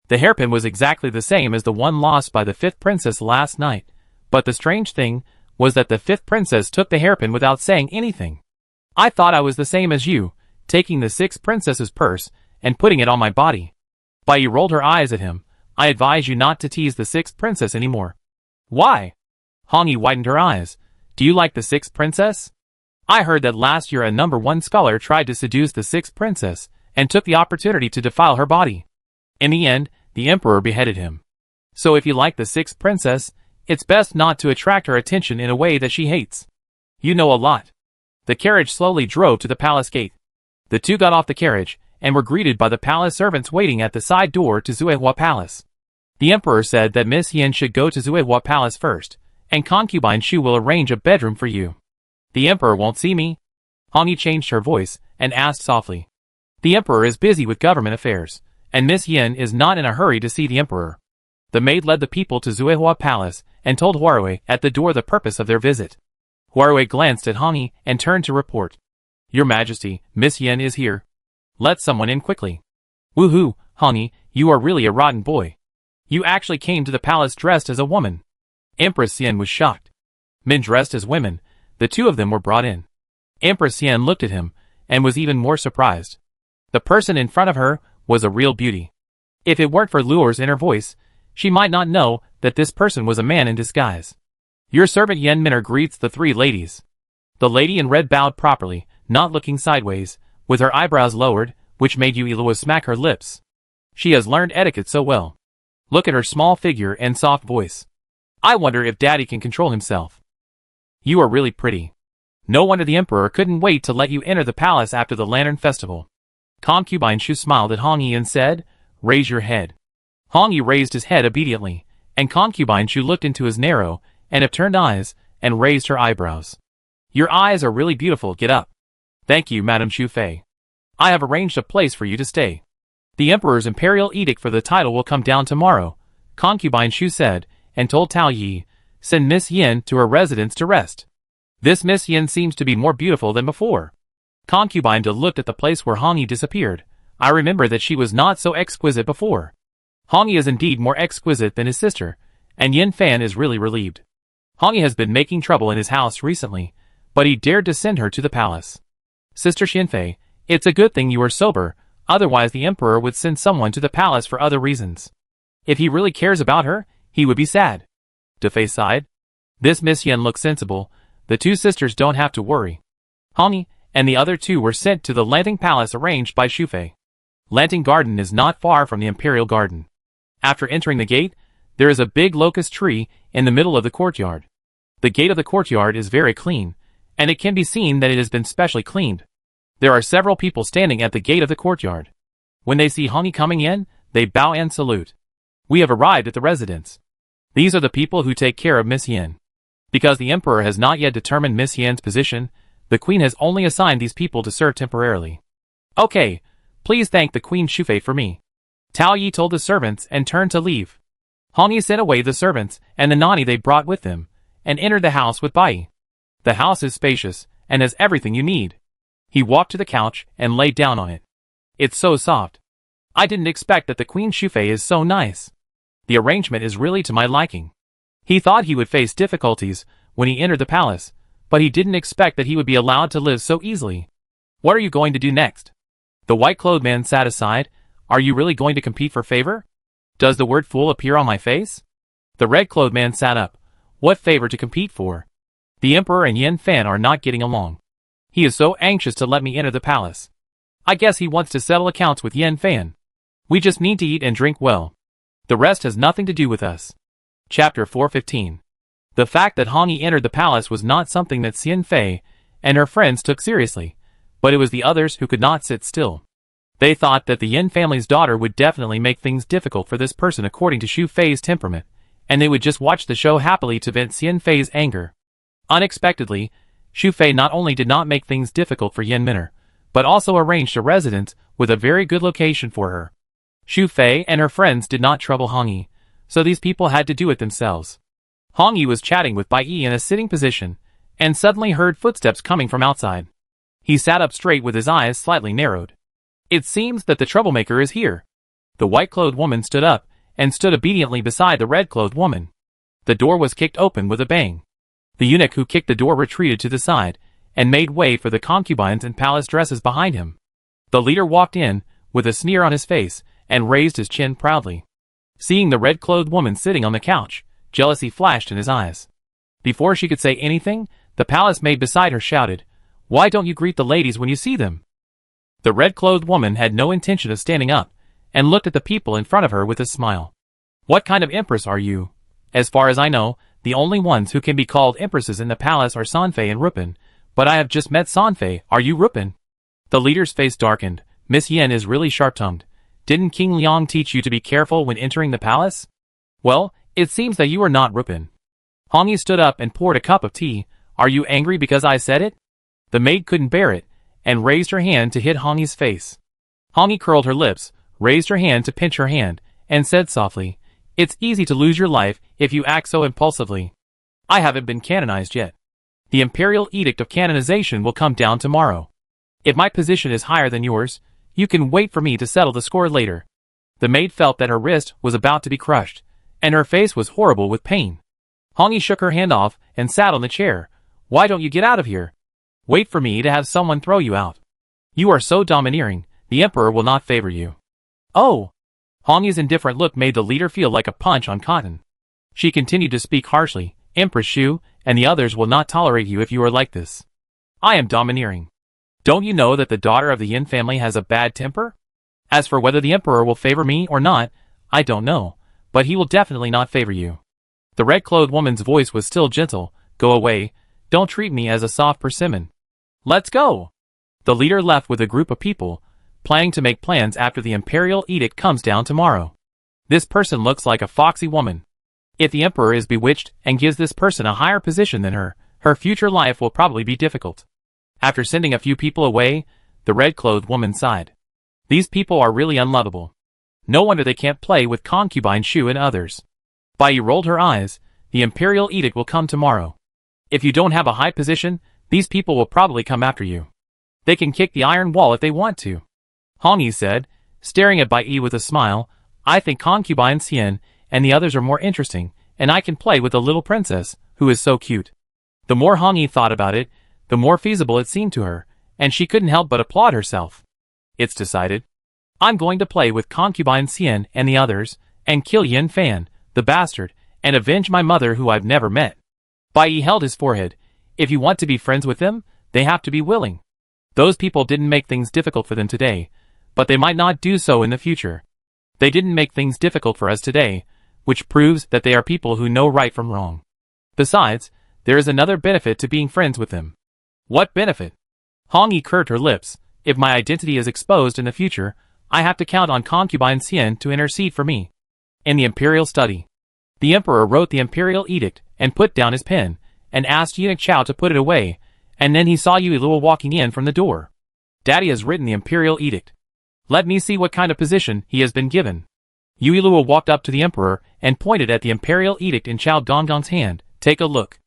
The hairpin was exactly the same as the one lost by the fifth princess last night, but the strange thing was that the fifth princess took the hairpin without saying anything. I thought I was the same as you, taking the sixth princess's purse and putting it on my body. Bai Yi rolled her eyes at him. I advise you not to tease the sixth princess anymore. Why? Hong Yi widened her eyes. Do you like the sixth princess? I heard that last year a #1 scholar tried to seduce the sixth princess and took the opportunity to defile her body. In the end, the emperor beheaded him. So if you like the sixth princess, it's best not to attract her attention in a way that she hates. You know a lot. The carriage slowly drove to the palace gate. The two got off the carriage and were greeted by the palace servants waiting at the side door to Zuehua Palace. The emperor said that Miss Yin should go to Zuehua Palace first, and concubine Shu will arrange a bedroom for you. The emperor won't see me? Hong Yi changed her voice and asked softly. The emperor is busy with government affairs, and Miss Yin is not in a hurry to see the emperor. The maid led the people to Zuehua Palace and told Huarui at the door the purpose of their visit. Huarui glanced at Hong Yi and turned to report. Your Majesty, Miss Yin is here. Let someone in quickly. Woohoo, Hong Yi, you are really a rotten boy. You actually came to the palace dressed as a woman. Empress Yin was shocked. Men dressed as women, the two of them were brought in. Empress Yin looked at him and was even more surprised. The person in front of her was a real beauty. If it weren't for lures in her voice, she might not know that this person was a man in disguise. Your servant Yen Minor greets the three ladies. The lady in red bowed properly, not looking sideways, with her eyebrows lowered, which made Yuilua smack her lips. She has learned etiquette so well. Look at her small figure and soft voice. I wonder if Daddy can control himself. You are really pretty. No wonder the emperor couldn't wait to let you enter the palace after the Lantern Festival. Concubine Shu smiled at Hong Yi and said, Raise your head. Hong Yi raised his head obediently, and Concubine Shu looked into his narrow and upturned eyes and raised her eyebrows. Your eyes are really beautiful, get up. Thank you, Madame Shu Fei. I have arranged a place for you to stay. The emperor's imperial edict for the title will come down tomorrow, Concubine Shu said, and told Tao Yi, send Miss Yin to her residence to rest. This Miss Yin seems to be more beautiful than before. Concubine De looked at the place where Hong Yi disappeared. I remember that she was not so exquisite before. Hong Yi is indeed more exquisite than his sister, and Yin Fan is really relieved. Hong Yi has been making trouble in his house recently, but he dared to send her to the palace. Sister Xinfei, it's a good thing you are sober, otherwise the emperor would send someone to the palace for other reasons. If he really cares about her, he would be sad. Defei sighed. This Miss Yin looks sensible. The two sisters don't have to worry. Hong Yi and the other two were sent to the Lanting Palace arranged by Shu Fei. Lanting Garden is not far from the Imperial Garden. After entering the gate, there is a big locust tree in the middle of the courtyard. The gate of the courtyard is very clean, and it can be seen that it has been specially cleaned. There are several people standing at the gate of the courtyard. When they see Hong Yi coming in, they bow and salute. We have arrived at the residence. These are the people who take care of Miss Yin. Because the emperor has not yet determined Miss Yin's position, the queen has only assigned these people to serve temporarily. Okay, please thank the Queen Shufei for me. Tao Yi told the servants and turned to leave. Hong Yi sent away the servants and the nanny they brought with them, and entered the house with Bai Yi. The house is spacious and has everything you need. He walked to the couch and laid down on it. It's so soft. I didn't expect that the Queen Shufei is so nice. The arrangement is really to my liking. He thought he would face difficulties when he entered the palace, but he didn't expect that he would be allowed to live so easily. What are you going to do next? The white-clothed man sat aside. Are you really going to compete for favor? Does the word fool appear on my face? The red-clothed man sat up. What favor to compete for? The emperor and Yin Fan are not getting along. He is so anxious to let me enter the palace. I guess he wants to settle accounts with Yin Fan. We just need to eat and drink well. The rest has nothing to do with us. Chapter 415. The fact that Hong Yi entered the palace was not something that Xian Fei and her friends took seriously, but it was the others who could not sit still. They thought that the Yin family's daughter would definitely make things difficult for this person according to Shu Fei's temperament, and they would just watch the show happily to vent Xian Fei's anger. Unexpectedly, Shu Fei not only did not make things difficult for Yin Minor, but also arranged a residence with a very good location for her. Shu Fei and her friends did not trouble Hong Yi, so these people had to do it themselves. Hong Yi was chatting with Bai Yi in a sitting position, and suddenly heard footsteps coming from outside. He sat up straight with his eyes slightly narrowed. It seems that the troublemaker is here. The white-clothed woman stood up, and stood obediently beside the red-clothed woman. The door was kicked open with a bang. The eunuch who kicked the door retreated to the side, and made way for the concubines in palace dresses behind him. The leader walked in, with a sneer on his face, and raised his chin proudly. Seeing the red-clothed woman sitting on the couch, jealousy flashed in his eyes. Before she could say anything, the palace maid beside her shouted, "Why don't you greet the ladies when you see them?" The red-clothed woman had no intention of standing up, and looked at the people in front of her with a smile. "What kind of empress are you? As far as I know, the only ones who can be called empresses in the palace are Sanfei and Rupin, but I have just met Sanfei. Are you Rupin?" The leader's face darkened. "Miss Yen is really sharp-tongued. Didn't King Liang teach you to be careful when entering the palace? Well, it seems that you are not Rupin." Hongyi stood up and poured a cup of tea. "Are you angry because I said it?" The maid couldn't bear it, and raised her hand to hit Hongyi's face. Hongyi curled her lips, raised her hand to pinch her hand, and said softly, "It's easy to lose your life if you act so impulsively. I haven't been canonized yet. The imperial edict of canonization will come down tomorrow. If my position is higher than yours, you can wait for me to settle the score later." The maid felt that her wrist was about to be crushed, and her face was horrible with pain. Hongyi shook her hand off and sat on the chair. "Why don't you get out of here? Wait for me to have someone throw you out. You are so domineering, the emperor will not favor you." "Oh!" Hongyi's indifferent look made the leader feel like a punch on cotton. She continued to speak harshly, "Empress Shu, and the others will not tolerate you if you are like this. I am domineering. Don't you know that the daughter of the Yin family has a bad temper? As for whether the emperor will favor me or not, I don't know, but he will definitely not favor you." The red-clothed woman's voice was still gentle. "Go away, don't treat me as a soft persimmon. Let's go." The leader left with a group of people, planning to make plans after the imperial edict comes down tomorrow. This person looks like a foxy woman. If the emperor is bewitched and gives this person a higher position than her, her future life will probably be difficult. After sending a few people away, the red-clothed woman sighed. These people are really unlovable. No wonder they can't play with concubine Shu and others. Bai Yi rolled her eyes. The imperial edict will come tomorrow. If you don't have a high position, these people will probably come after you. They can kick the iron wall if they want to. Hongyi said, staring at Bai Yi with a smile, "I think concubine Xian and the others are more interesting, and I can play with the little princess, who is so cute." The more Hongyi thought about it, the more feasible it seemed to her, and she couldn't help but applaud herself. "It's decided. I'm going to play with concubine Xian and the others, and kill Yin Fan, the bastard, and avenge my mother who I've never met." Bai Yi held his forehead. "If you want to be friends with them, they have to be willing. Those people didn't make things difficult for them today, but they might not do so in the future. They didn't make things difficult for us today, which proves that they are people who know right from wrong. Besides, there is another benefit to being friends with them." "What benefit?" Hongyi curved her lips. "If my identity is exposed in the future, I have to count on concubine Xian to intercede for me." In the imperial study, the emperor wrote the imperial edict and put down his pen, and asked Eunuch Chao to put it away, and then he saw Yui Luo walking in from the door. "Daddy has written the imperial edict. Let me see what kind of position he has been given." Yui Luo walked up to the emperor and pointed at the imperial edict in Chao Gonggong's hand. "Take a look."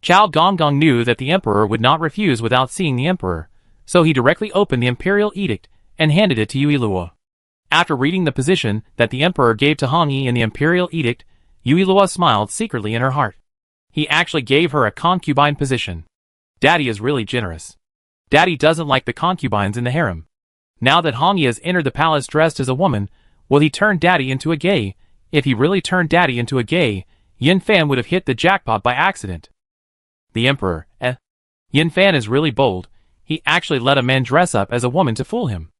Chao Gonggong knew that the emperor would not refuse without seeing the emperor, so he directly opened the imperial edict and handed it to Yui Luo. After reading the position that the emperor gave to Hongyi in the imperial edict, Yui Luo smiled secretly in her heart. He actually gave her a concubine position. Daddy is really generous. Daddy doesn't like the concubines in the harem. Now that Hongyi has entered the palace dressed as a woman, will he turn Daddy into a gay? If he really turned Daddy into a gay, Yin Fan would have hit the jackpot by accident. The emperor, Yin Fan is really bold. He actually let a man dress up as a woman to fool him.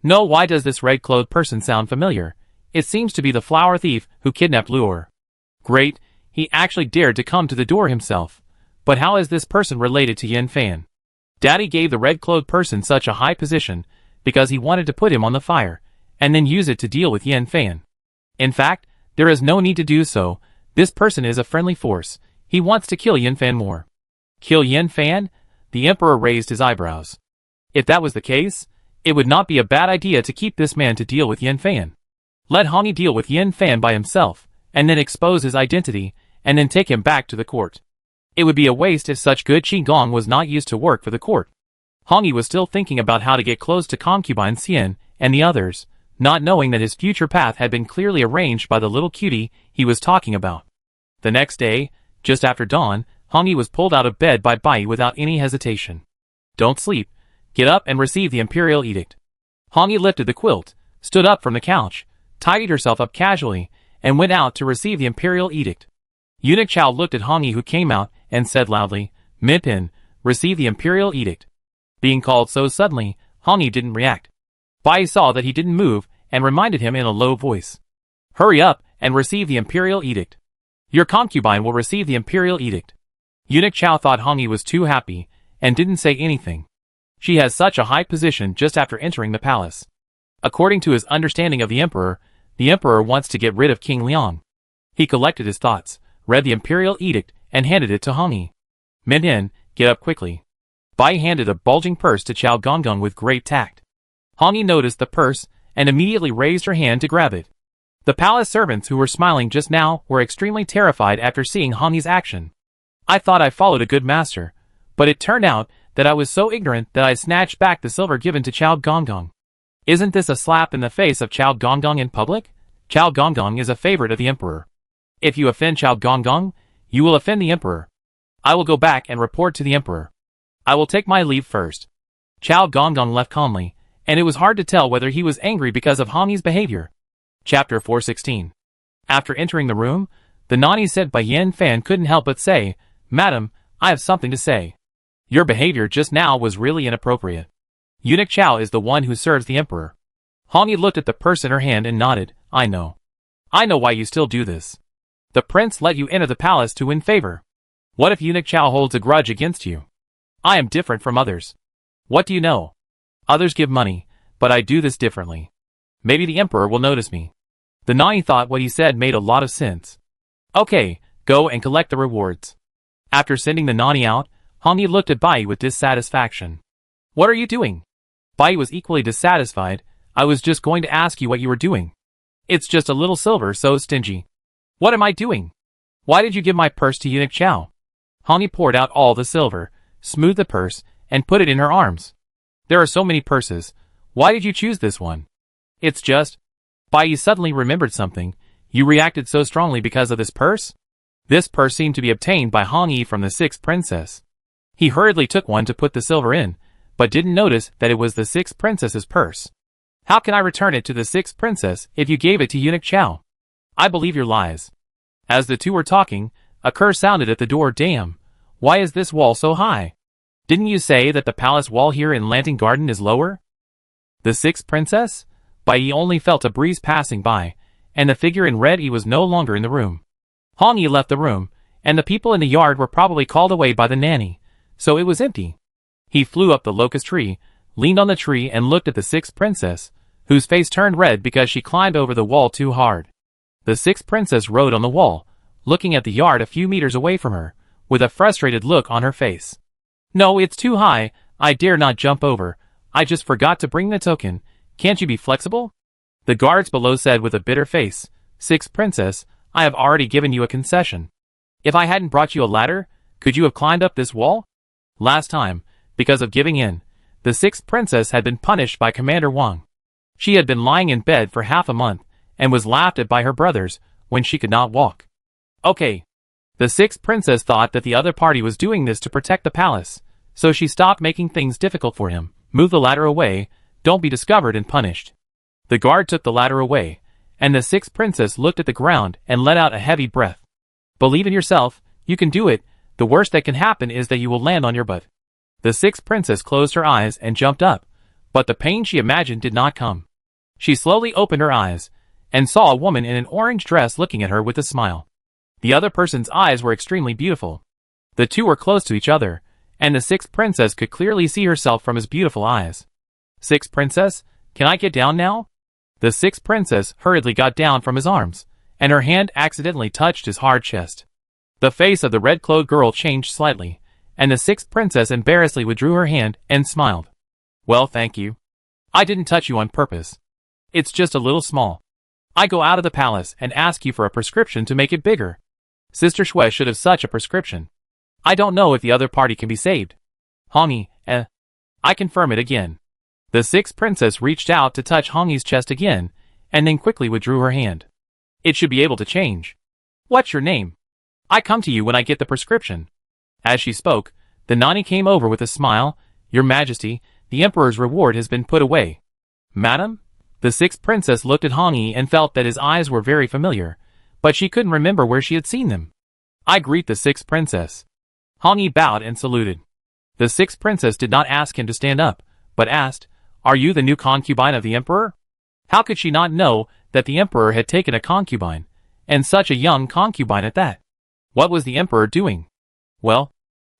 No, why does this red-clothed person sound familiar? It seems to be the flower thief who kidnapped Luor. Great, he actually dared to come to the door himself. But how is this person related to Yin Fan? Daddy gave the red-clothed person such a high position because he wanted to put him on the fire, and then use it to deal with Yin Fan. In fact, there is no need to do so. This person is a friendly force. He wants to kill Yin Fan more. Kill Yin Fan? The emperor raised his eyebrows. If that was the case, it would not be a bad idea to keep this man to deal with Yin Fan. Let Hongyi deal with Yin Fan by himself, and then expose his identity, and then take him back to the court. It would be a waste if such good Qigong was not used to work for the court. Hongyi was still thinking about how to get close to concubine Xian and the others, not knowing that his future path had been clearly arranged by the little cutie he was talking about. The next day, just after dawn, Hong Yi was pulled out of bed by Bai without any hesitation. "Don't sleep. Get up and receive the imperial edict." Hong Yi lifted the quilt, stood up from the couch, tidied herself up casually, and went out to receive the imperial edict. Eunuch Chow looked at Hong Yi, who came out, and said loudly, "Minpin, receive the imperial edict." Being called so suddenly, Hong Yi didn't react. Bai saw that he didn't move and reminded him in a low voice, "Hurry up and receive the imperial edict. Your concubine will receive the imperial edict." Eunuch Chow thought Hong Yi was too happy and didn't say anything. She has such a high position just after entering the palace. According to his understanding of the emperor wants to get rid of King Liang. He collected his thoughts, read the imperial edict, and handed it to Hong Yi. "Min, get up quickly." Bai handed a bulging purse to Chow Gonggong with great tact. Hong Yi noticed the purse and immediately raised her hand to grab it. The palace servants who were smiling just now were extremely terrified after seeing Hong Yi's action. "I thought I followed a good master, but it turned out that I was so ignorant that I snatched back the silver given to Chow Gonggong. Isn't this a slap in the face of Chow Gonggong in public? Chow Gonggong is a favorite of the emperor. If you offend Chow Gonggong, you will offend the emperor. I will go back and report to the emperor. I will take my leave first." Chow Gonggong left calmly, and it was hard to tell whether he was angry because of Hong Yi's behavior. Chapter 416. After entering the room, the nanny said Bai Yan Fan couldn't help but say, "Madam, I have something to say. Your behavior just now was really inappropriate. Eunuch Chow is the one who serves the emperor." Hong Yi looked at the purse in her hand and nodded, "I know. I know why you still do this. The prince let you enter the palace to win favor. What if Eunuch Chow holds a grudge against you? I am different from others. What do you know? Others give money, but I do this differently. Maybe the emperor will notice me." The nanny thought what he said made a lot of sense. "Okay, go and collect the rewards." After sending the nanny out, Hong Yi looked at Bai with dissatisfaction. "What are you doing?" Bai was equally dissatisfied. "I was just going to ask you what you were doing. It's just a little silver, so stingy." "What am I doing? Why did you give my purse to Eunuch Chow?" Hong Yi poured out all the silver, smoothed the purse, and put it in her arms. "There are so many purses. Why did you choose this one?" "It's just..." Bai suddenly remembered something. "You reacted so strongly because of this purse?" This purse seemed to be obtained by Hong Yi from the sixth princess. He hurriedly took one to put the silver in, but didn't notice that it was the sixth princess's purse. "How can I return it to the sixth princess if you gave it to Eunuch Chow? I believe your lies." As the two were talking, a curse sounded at the door. "Damn, why is this wall so high? Didn't you say that the palace wall here in Lanting Garden is lower?" The sixth princess? Bai only felt a breeze passing by, and the figure in red was no longer in the room. Hong Yi left the room, and the people in the yard were probably called away by the nanny, so it was empty. He flew up the locust tree, leaned on the tree and looked at the sixth princess, whose face turned red because she climbed over the wall too hard. The sixth princess rode on the wall, looking at the yard a few meters away from her, with a frustrated look on her face. "No, it's too high. I dare not jump over. I just forgot to bring the token. Can't you be flexible?" The guards below said with a bitter face, "Sixth princess, I have already given you a concession. If I hadn't brought you a ladder, could you have climbed up this wall?" Last time, because of giving in, the sixth princess had been punished by Commander Wang. She had been lying in bed for half a month, and was laughed at by her brothers when she could not walk. "Okay." The sixth princess thought that the other party was doing this to protect the palace, so she stopped making things difficult for him. "Move the ladder away, don't be discovered and punished." The guard took the ladder away, and the sixth princess looked at the ground and let out a heavy breath. "Believe in yourself, you can do it. The worst that can happen is that you will land on your butt." The sixth princess closed her eyes and jumped up, but the pain she imagined did not come. She slowly opened her eyes, and saw a woman in an orange dress looking at her with a smile. The other person's eyes were extremely beautiful. The two were close to each other, and the sixth princess could clearly see herself from his beautiful eyes. "Sixth princess, can I get down now?" The sixth princess hurriedly got down from his arms, and her hand accidentally touched his hard chest. The face of the red-clothed girl changed slightly, and the sixth princess embarrassedly withdrew her hand and smiled. "Well, thank you. I didn't touch you on purpose. It's just a little small. I go out of the palace and ask you for a prescription to make it bigger. Sister Shui should have such a prescription. I don't know if the other party can be saved." "Hong Yi, I confirm it again. The sixth princess reached out to touch Hongyi's chest again, and then quickly withdrew her hand. It should be able to change. What's your name? I come to you when I get the prescription. As she spoke, the Nani came over with a smile. Your Majesty, the Emperor's reward has been put away. Madam? The sixth princess looked at Hongyi and felt that his eyes were very familiar, but she couldn't remember where she had seen them. I greet the sixth princess. Hongyi bowed and saluted. The sixth princess did not ask him to stand up, but asked, Are you the new concubine of the Emperor? How could she not know that the Emperor had taken a concubine, and such a young concubine at that? What was the Emperor doing? Well,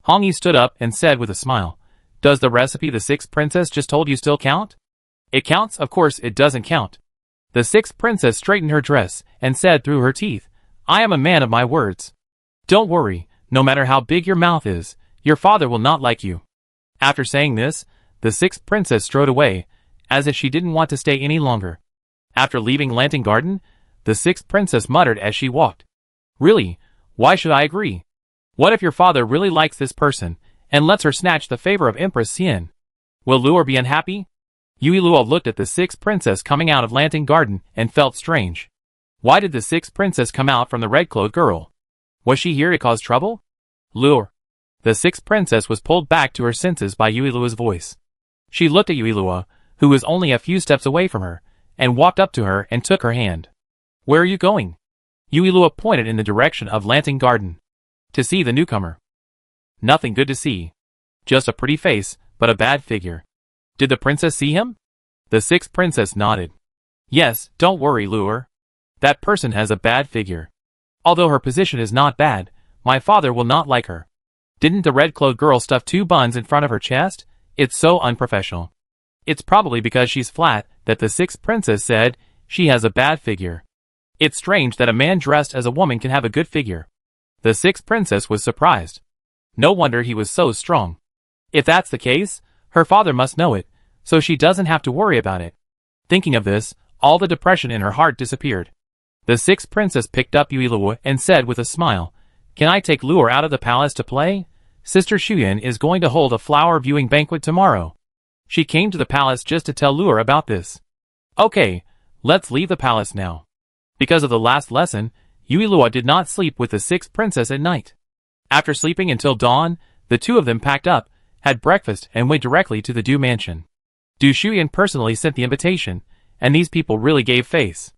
Hongyi stood up and said with a smile, Does the recipe the sixth princess just told you still count? It counts, of course it doesn't count. The sixth princess straightened her dress and said through her teeth, I am a man of my words. Don't worry, no matter how big your mouth is, your father will not like you. After saying this, the sixth princess strode away, as if she didn't want to stay any longer. After leaving Lantern Garden, the sixth princess muttered as she walked. Really, why should I agree? What if your father really likes this person, and lets her snatch the favor of Empress Xian? Will Luo be unhappy? Yui Luo looked at the sixth princess coming out of Lantern Garden and felt strange. Why did the sixth princess come out from the red-clothed girl? Was she here to cause trouble? Lure. The sixth princess was pulled back to her senses by Yui Luo's voice. She looked at Yui Luo, who was only a few steps away from her, and walked up to her and took her hand. Where are you going? Yui Luo pointed in the direction of Lantern Garden. To see the newcomer. Nothing good to see. Just a pretty face, but a bad figure. Did the princess see him? The sixth princess nodded. Yes, don't worry, Lure. That person has a bad figure. Although her position is not bad, my father will not like her. Didn't the red-clothed girl stuff 2 buns in front of her chest? It's so unprofessional. It's probably because she's flat that the sixth princess said she has a bad figure. It's strange that a man dressed as a woman can have a good figure. The sixth princess was surprised. No wonder he was so strong. If that's the case, her father must know it, so she doesn't have to worry about it. Thinking of this, all the depression in her heart disappeared. The sixth princess picked up Yui Luo and said with a smile, Can I take Luo out of the palace to play? Sister Shuyan is going to hold a flower viewing banquet tomorrow. She came to the palace just to tell Luo about this. Okay, let's leave the palace now. Because of the last lesson, Yui Luo did not sleep with the sixth princess at night. After sleeping until dawn, the two of them packed up, had breakfast and went directly to the Du mansion. Du Shuyan personally sent the invitation, and these people really gave face.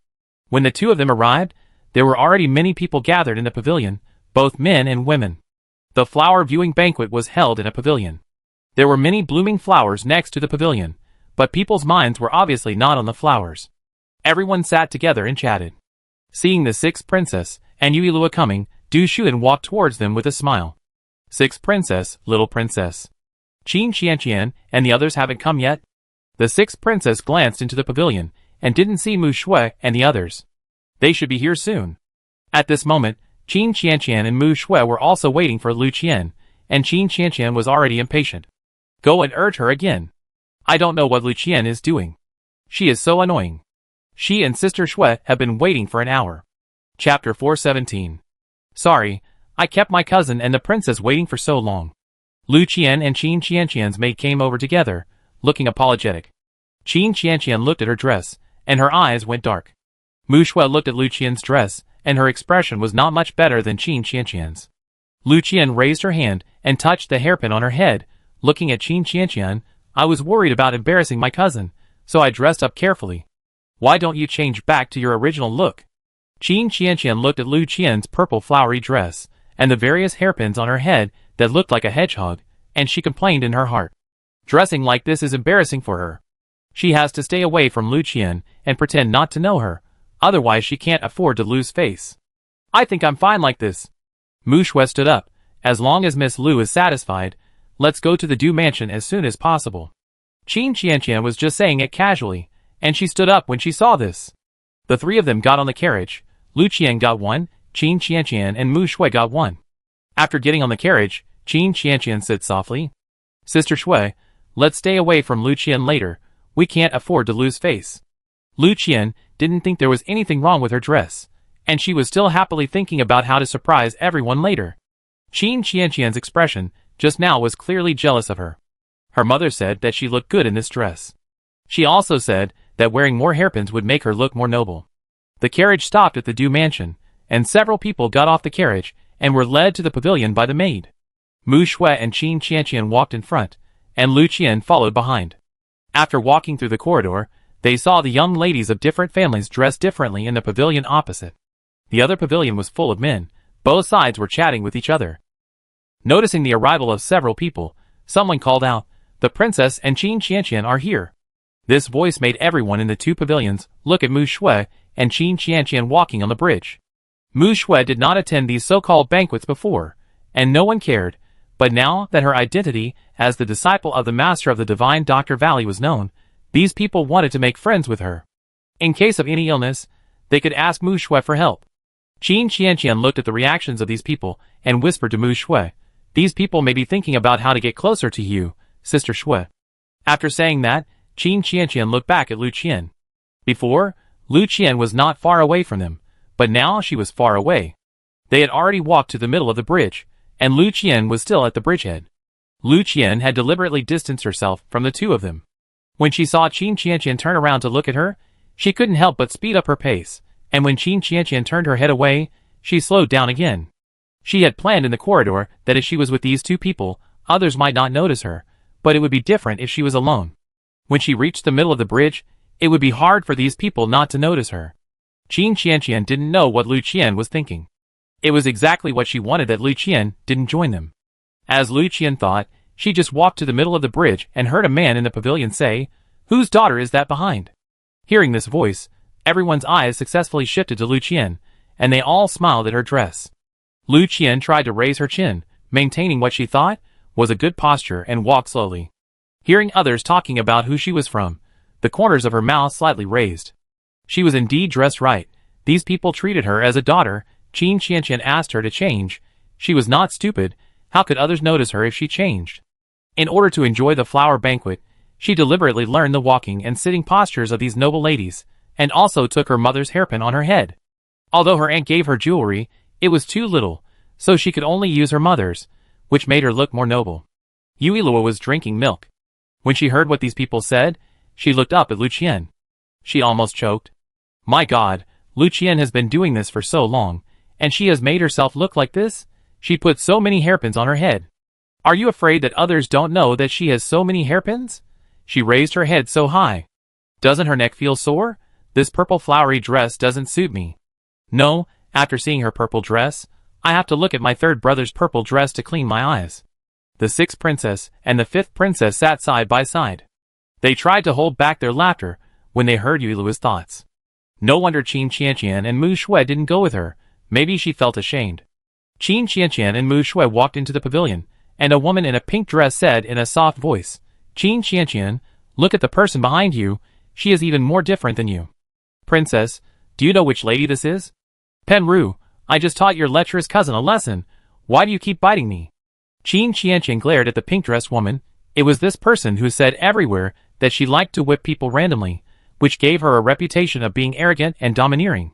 When the two of them arrived, there were already many people gathered in the pavilion, both men and women. The flower viewing banquet was held in a pavilion. There were many blooming flowers next to the pavilion, but people's minds were obviously not on the flowers. Everyone sat together and chatted. Seeing the sixth princess and Yui Luo coming, Du Shuyan walked towards them with a smile. Sixth princess, little princess. Qin Qianqian and the others haven't come yet? The sixth princess glanced into the pavilion and didn't see Mu Shui and the others. They should be here soon. At this moment, Qin Qianqian and Mu Shui were also waiting for Lu Qian, and Qin Qianqian was already impatient. Go and urge her again. I don't know what Lu Qian is doing. She is so annoying. She and Sister Shui have been waiting for an hour. Chapter 417. Sorry, I kept my cousin and the princess waiting for so long. Lu Qian and Qin Qianqian's maid came over together, looking apologetic. Qin Qianqian looked at her dress, and her eyes went dark. Mu Shui looked at Lu Qian's dress, and her expression was not much better than Qin Qianqian's. Lu Qian raised her hand and touched the hairpin on her head, looking at Qin Qianqian. I was worried about embarrassing my cousin, so I dressed up carefully. Why don't you change back to your original look? Qin Qianqian looked at Lu Qian's purple flowery dress, and the various hairpins on her head that looked like a hedgehog, and she complained in her heart. Dressing like this is embarrassing for her. She has to stay away from Lu Qian and pretend not to know her, otherwise she can't afford to lose face. I think I'm fine like this. Mu Shui stood up. As long as Miss Lu is satisfied, let's go to the Du mansion as soon as possible. Qin Qianqian was just saying it casually, and she stood up when she saw this. The three of them got on the carriage. Lu Qian got one, Qin Qianqian and Mu Shui got one. After getting on the carriage, Qin Qianqian said softly, Sister Shui, let's stay away from Lu Qian later. We can't afford to lose face. Lu Qian didn't think there was anything wrong with her dress, and she was still happily thinking about how to surprise everyone later. Qin Qianqian's expression just now was clearly jealous of her. Her mother said that she looked good in this dress. She also said that wearing more hairpins would make her look more noble. The carriage stopped at the Du mansion, and several people got off the carriage and were led to the pavilion by the maid. Mu Shui and Qin Qianqian walked in front, and Lu Qian followed behind. After walking through the corridor, they saw the young ladies of different families dressed differently in the pavilion opposite. The other pavilion was full of men. Both sides were chatting with each other. Noticing the arrival of several people, someone called out, "The princess and Qin Qianqian are here." This voice made everyone in the two pavilions look at Mu Shui and Qin Qianqian walking on the bridge. Mu Shui did not attend these so-called banquets before, and no one cared, but now that her identity as the disciple of the master of the divine Dr. Valley was known, these people wanted to make friends with her. In case of any illness, they could ask Mu Shui for help. Qin Qianqian looked at the reactions of these people and whispered to Mu Shui, "These people may be thinking about how to get closer to you, Sister Shui." After saying that, Qin Qianqian looked back at Lu Qian. Before, Lu Qian was not far away from them, but now she was far away. They had already walked to the middle of the bridge, and Lu Qian was still at the bridgehead. Lu Qian had deliberately distanced herself from the two of them. When she saw Qin Qianqian turn around to look at her, she couldn't help but speed up her pace, and when Qin Qianqian turned her head away, she slowed down again. She had planned in the corridor that if she was with these two people, others might not notice her, but it would be different if she was alone. When she reached the middle of the bridge, it would be hard for these people not to notice her. Qin Qianqian didn't know what Lu Qian was thinking. It was exactly what she wanted that Lu Qian didn't join them. As Lu Qian thought, she just walked to the middle of the bridge and heard a man in the pavilion say, "Whose daughter is that behind?" Hearing this voice, everyone's eyes successfully shifted to Lu Qian, and they all smiled at her dress. Lu Qian tried to raise her chin, maintaining what she thought was a good posture, and walked slowly. Hearing others talking about who she was from, the corners of her mouth slightly raised. She was indeed dressed right. These people treated her as a daughter. Qin Qianqian asked her to change. She was not stupid. How could others notice her if she changed? In order to enjoy the flower banquet, she deliberately learned the walking and sitting postures of these noble ladies, and also took her mother's hairpin on her head. Although her aunt gave her jewelry, it was too little, so she could only use her mother's, which made her look more noble. Yuilua was drinking milk. When she heard what these people said, she looked up at Lu Qian. She almost choked. My God, Lu Qian has been doing this for so long, and she has made herself look like this? She put so many hairpins on her head. Are you afraid that others don't know that she has so many hairpins? She raised her head so high. Doesn't her neck feel sore? This purple flowery dress doesn't suit me. No, after seeing her purple dress, I have to look at my third brother's purple dress to clean my eyes. The sixth princess and the fifth princess sat side by side. They tried to hold back their laughter when they heard Yuilua's thoughts. No wonder Qin Qianqian and Mu Shui didn't go with her. Maybe she felt ashamed. Qin Qianqian and Mu Shui walked into the pavilion, and a woman in a pink dress said in a soft voice, "Qin Qianqian, look at the person behind you. She is even more different than you." "Princess, do you know which lady this is?" "Penru, I just taught your lecherous cousin a lesson. Why do you keep biting me?" Qin Qianqian glared at the pink-dressed woman. It was this person who said everywhere that she liked to whip people randomly, which gave her a reputation of being arrogant and domineering.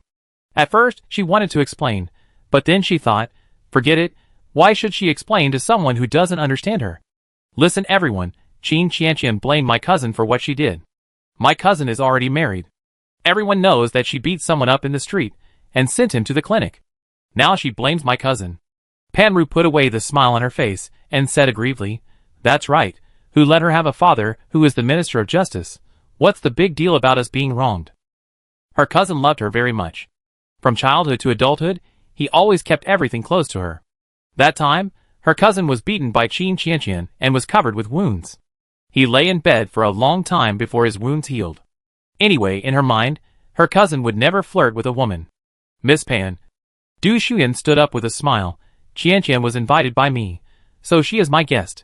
At first, she wanted to explain, but then she thought, forget it, why should she explain to someone who doesn't understand her? Listen everyone, Qin Qianqian blamed my cousin for what she did. My cousin is already married. Everyone knows that she beat someone up in the street and sent him to the clinic. Now she blames my cousin. Panru put away the smile on her face and said aggrievedly, "That's right, who let her have a father who is the Minister of Justice? What's the big deal about us being wronged?" Her cousin loved her very much. From childhood to adulthood, he always kept everything close to her. That time, her cousin was beaten by Qin Qianqian and was covered with wounds. He lay in bed for a long time before his wounds healed. Anyway, in her mind, her cousin would never flirt with a woman. "Miss Pan." Du Shuyan stood up with a smile. "Qianqian was invited by me, so she is my guest.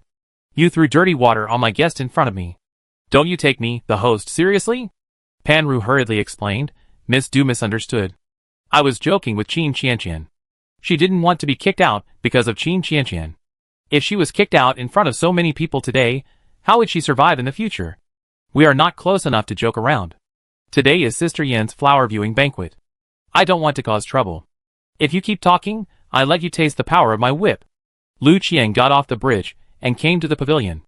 You threw dirty water on my guest in front of me. Don't you take me, the host, seriously?" Panru hurriedly explained. Miss Du misunderstood. "I was joking with Qin Qianqian. She didn't want to be kicked out because of Qin Qianqian. If she was kicked out in front of so many people today, how would she survive in the future? We are not close enough to joke around. Today is Sister Yan's flower viewing banquet. I don't want to cause trouble. If you keep talking, I let you taste the power of my whip." Lu Qian got off the bridge and came to the pavilion.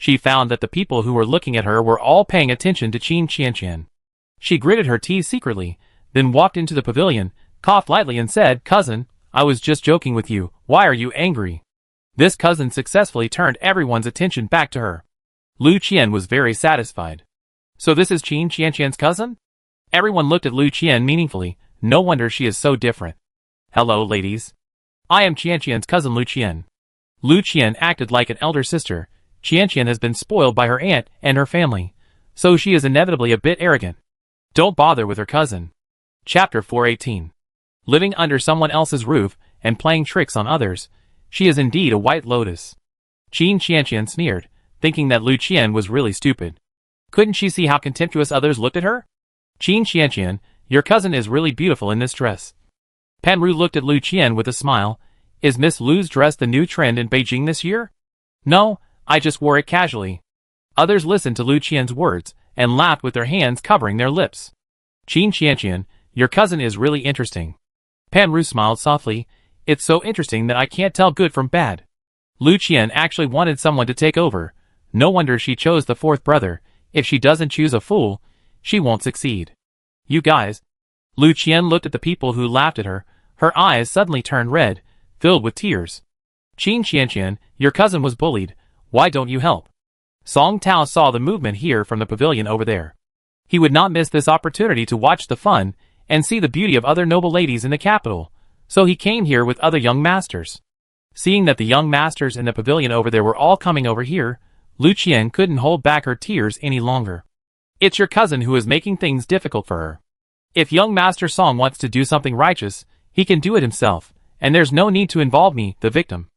She found that the people who were looking at her were all paying attention to Qin Qianqian. She gritted her teeth secretly, then walked into the pavilion, coughed lightly and said, "Cousin, I was just joking with you, why are you angry?" This cousin successfully turned everyone's attention back to her. Lu Qian was very satisfied. So this is Qin Qianqian's cousin? Everyone looked at Lu Qian meaningfully, no wonder she is so different. "Hello, ladies. I am Qianqian's cousin Lu Qian." Lu Qian acted like an elder sister. Qianqian has been spoiled by her aunt and her family, so she is inevitably a bit arrogant. Don't bother with her cousin. Chapter 418. Living under someone else's roof and playing tricks on others, she is indeed a white lotus. Qin Qianqian sneered, thinking that Lu Qian was really stupid. Couldn't she see how contemptuous others looked at her? "Qin Qianqian, your cousin is really beautiful in this dress." Pan Ru looked at Lu Qian with a smile. "Is Miss Lu's dress the new trend in Beijing this year?" "No, I just wore it casually." Others listened to Lu Qian's words and laughed with their hands covering their lips. "Qin Qianqian, your cousin is really interesting." Pan Ru smiled softly. "It's so interesting that I can't tell good from bad." Lu Qian actually wanted someone to take over. No wonder she chose the fourth brother. If she doesn't choose a fool, she won't succeed. "You guys." Lu Qian looked at the people who laughed at her. Her eyes suddenly turned red, filled with tears. "Qin Qianqian, your cousin was bullied. Why don't you help?" Song Tao saw the movement here from the pavilion over there. He would not miss this opportunity to watch the fun and see the beauty of other noble ladies in the capital, so he came here with other young masters. Seeing that the young masters in the pavilion over there were all coming over here, Lu Qian couldn't hold back her tears any longer. "It's your cousin who is making things difficult for her. If young Master Song wants to do something righteous, he can do it himself, and there's no need to involve me, the victim."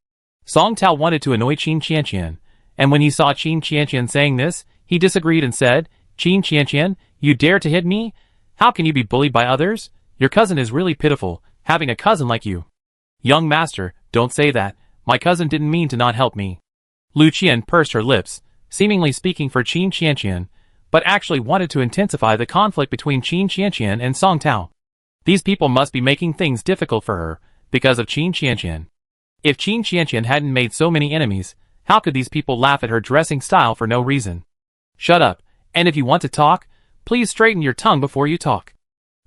Song Tao wanted to annoy Qin Qianqian, and when he saw Qin Qianqian saying this, he disagreed and said, "Qin Qianqian, you dare to hit me? How can you be bullied by others? Your cousin is really pitiful, having a cousin like you." "Young master, don't say that. My cousin didn't mean to not help me." Lu Qian pursed her lips, seemingly speaking for Qin Qianqian, but actually wanted to intensify the conflict between Qin Qianqian and Song Tao. These people must be making things difficult for her, because of Qin Qianqian. If Qin Qianqian hadn't made so many enemies, how could these people laugh at her dressing style for no reason? "Shut up, and if you want to talk, please straighten your tongue before you talk."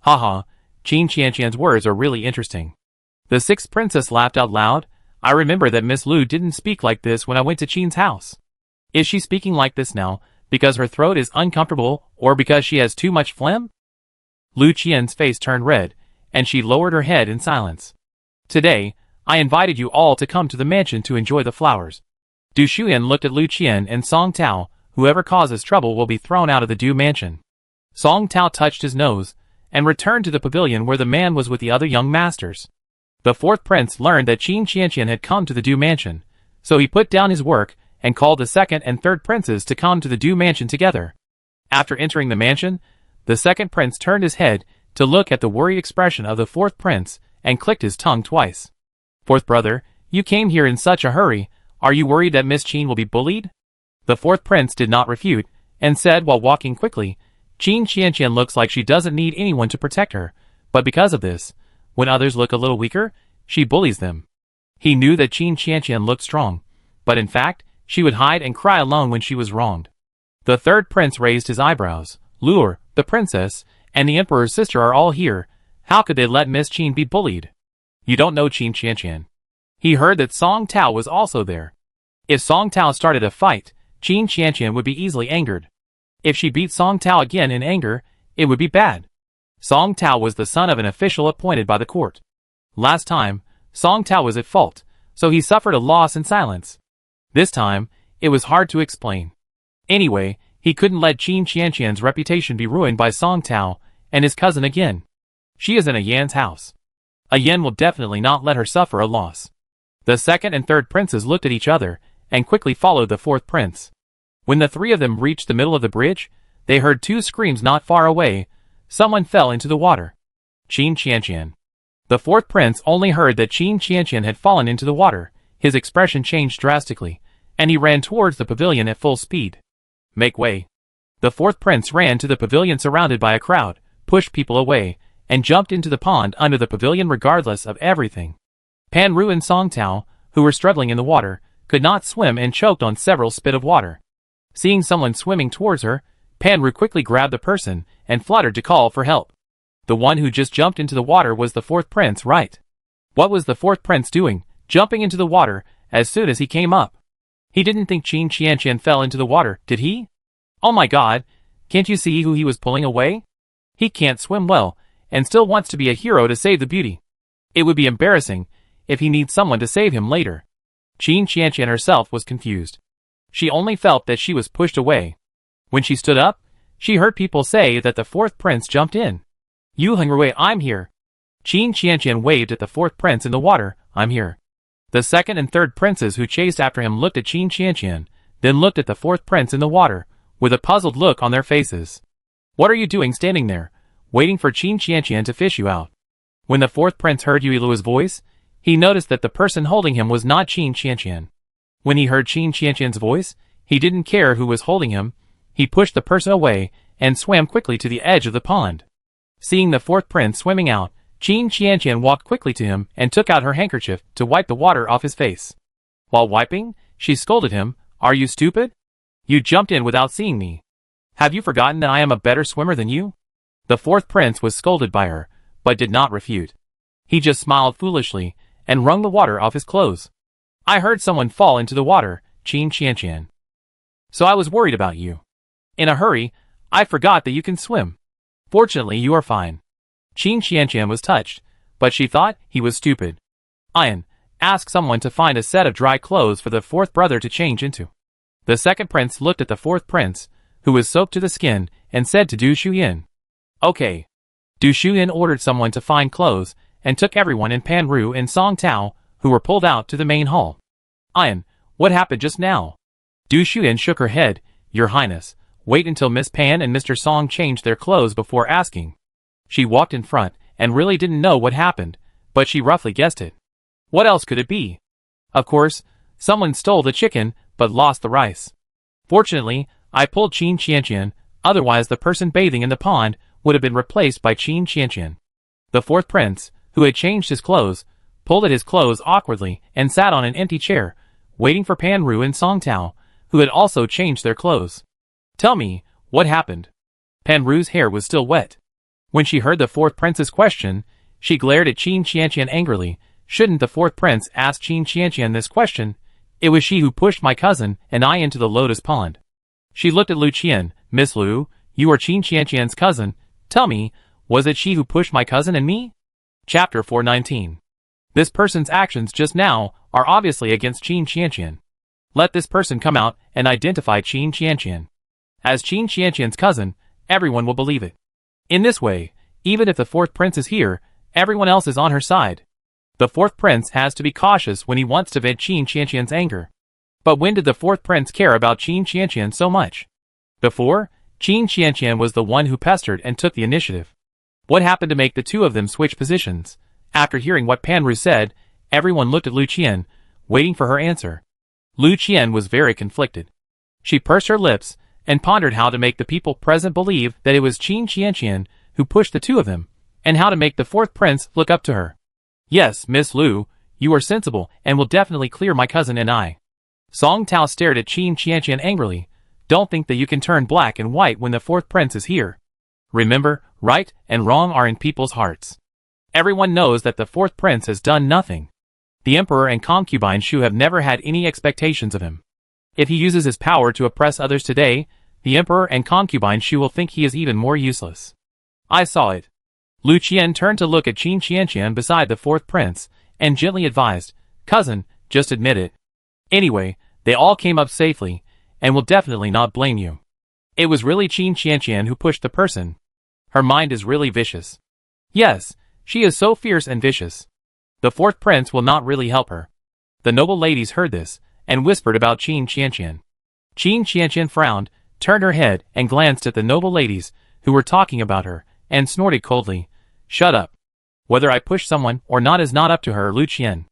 Haha, Qin Qianqian's words are really interesting. The sixth princess laughed out loud. "I remember that Miss Lu didn't speak like this when I went to Qin's house. Is she speaking like this now, because her throat is uncomfortable, or because she has too much phlegm?" Lu Qian's face turned red, and she lowered her head in silence. "Today, I invited you all to come to the mansion to enjoy the flowers." Du Shuyan looked at Lu Qian and Song Tao. "Whoever causes trouble will be thrown out of the Du mansion." Song Tao touched his nose, and returned to the pavilion where the man was with the other young masters. The fourth prince learned that Qin Qianqian had come to the Du mansion, so he put down his work and called the second and third princes to come to the Du mansion together. After entering the mansion, the second prince turned his head to look at the worried expression of the fourth prince and clicked his tongue twice. "Fourth brother, you came here in such a hurry. Are you worried that Miss Qin will be bullied?" The fourth prince did not refute, and said while walking quickly, "Qin Qianqian looks like she doesn't need anyone to protect her, but because of this, when others look a little weaker, she bullies them." He knew that Qin Qianqian looked strong, but in fact, she would hide and cry alone when she was wronged. The third prince raised his eyebrows. "Lure, the princess, and the emperor's sister are all here. How could they let Miss Qin be bullied?" "You don't know Qin Qianqian." He heard that Song Tao was also there. If Song Tao started a fight, Qin Qianqian would be easily angered. If she beat Song Tao again in anger, it would be bad. Song Tao was the son of an official appointed by the court. Last time, Song Tao was at fault, so he suffered a loss in silence. This time, it was hard to explain. Anyway, he couldn't let Qin Qianqian's reputation be ruined by Song Tao and his cousin again. She is in a Yan's house. A Yan will definitely not let her suffer a loss. The second and third princes looked at each other and quickly followed the fourth prince. When the three of them reached the middle of the bridge, they heard two screams not far away. Someone fell into the water. Qin Qianqian. The fourth prince only heard that Qin Qianqian had fallen into the water. His expression changed drastically, and he ran towards the pavilion at full speed. "Make way." The fourth prince ran to the pavilion surrounded by a crowd, pushed people away, and jumped into the pond under the pavilion regardless of everything. Pan Ru and Song Tao, who were struggling in the water, could not swim and choked on several spit of water. Seeing someone swimming towards her, Panru quickly grabbed the person and fluttered to call for help. The one who just jumped into the water was the fourth prince, right? What was the fourth prince doing, jumping into the water as soon as he came up? He didn't think Qin Qianqian fell into the water, did he? Oh my god, can't you see who he was pulling away? He can't swim well, and still wants to be a hero to save the beauty. It would be embarrassing if he needs someone to save him later. Qin Qianqian herself was confused. She only felt that she was pushed away. When she stood up, she heard people say that the fourth prince jumped in. Yu Hengrui, I'm here. Qin Qianqian waved at the fourth prince in the water, I'm here. The second and third princes who chased after him looked at Qin Qianqian, then looked at the fourth prince in the water, with a puzzled look on their faces. What are you doing standing there, waiting for Qin Qianqian to fish you out? When the fourth prince heard Yue Luo's voice, he noticed that the person holding him was not Qin Qianqian. When he heard Qin Qianqian's voice, he didn't care who was holding him. He pushed the person away and swam quickly to the edge of the pond. Seeing the fourth prince swimming out, Qin Qianqian walked quickly to him and took out her handkerchief to wipe the water off his face. While wiping, she scolded him, "Are you stupid? You jumped in without seeing me. Have you forgotten that I am a better swimmer than you?" The fourth prince was scolded by her, but did not refute. He just smiled foolishly and wrung the water off his clothes. "I heard someone fall into the water, Qin Qianqian. So I was worried about you. In a hurry, I forgot that you can swim. Fortunately, you are fine." Qin Qianqian was touched, but she thought he was stupid. Ian, ask someone to find a set of dry clothes for the fourth brother to change into. The second prince looked at the fourth prince, who was soaked to the skin, and said to Du Shuyin. Okay. Du Shuyin ordered someone to find clothes, and took everyone in Panru and Song Tao, who were pulled out to the main hall. Ian, what happened just now? Du Shuyin shook her head. Your Highness, wait until Miss Pan and Mr. Song changed their clothes before asking. She walked in front, and really didn't know what happened, but she roughly guessed it. What else could it be? Of course, someone stole the chicken, but lost the rice. Fortunately, I pulled Qin Qianqian, otherwise the person bathing in the pond would have been replaced by Qin Qianqian. The fourth prince, who had changed his clothes, pulled at his clothes awkwardly and sat on an empty chair, waiting for Panru and Song Tao, who had also changed their clothes. Tell me, what happened? Panru's hair was still wet. When she heard the fourth prince's question, she glared at Qin Qianqian angrily. Shouldn't the fourth prince ask Qin Qianqian this question? It was she who pushed my cousin and I into the lotus pond. She looked at Lu Qian. Miss Lu, you are Qin Qianqian's cousin. Tell me, was it she who pushed my cousin and me? Chapter 419. This person's actions just now are obviously against Qin Qianqian. Let this person come out and identify Qin Qianqian. As Qin Qianqian's cousin, everyone will believe it. In this way, even if the fourth prince is here, everyone else is on her side. The fourth prince has to be cautious when he wants to vent Qin Qianqian's anger. But when did the fourth prince care about Qin Qianqian so much? Before, Qin Qianqian was the one who pestered and took the initiative. What happened to make the two of them switch positions? After hearing what Panru said, everyone looked at Lu Qian, waiting for her answer. Lu Qian was very conflicted. She pursed her lips and pondered how to make the people present believe that it was Qin Qianqian who pushed the two of them, and how to make the fourth prince look up to her. Yes, Miss Lu, you are sensible and will definitely clear my cousin and I. Song Tao stared at Qin Qianqian angrily. Don't think that you can turn black and white when the fourth prince is here. Remember, right and wrong are in people's hearts. Everyone knows that the fourth prince has done nothing. The emperor and concubine Shu have never had any expectations of him. If he uses his power to oppress others today, the emperor and concubine Shu will think he is even more useless. I saw it. Lu Qian turned to look at Qin Qianqian beside the fourth prince, and gently advised, Cousin, just admit it. Anyway, they all came up safely, and will definitely not blame you. It was really Qin Qianqian who pushed the person. Her mind is really vicious. Yes, she is so fierce and vicious. The fourth prince will not really help her. The noble ladies heard this, and whispered about Qin Qianqian. Qin Qianqian frowned, turned her head and glanced at the noble ladies, who were talking about her, and snorted coldly, Shut up. Whether I push someone or not is not up to her, Lu Qian.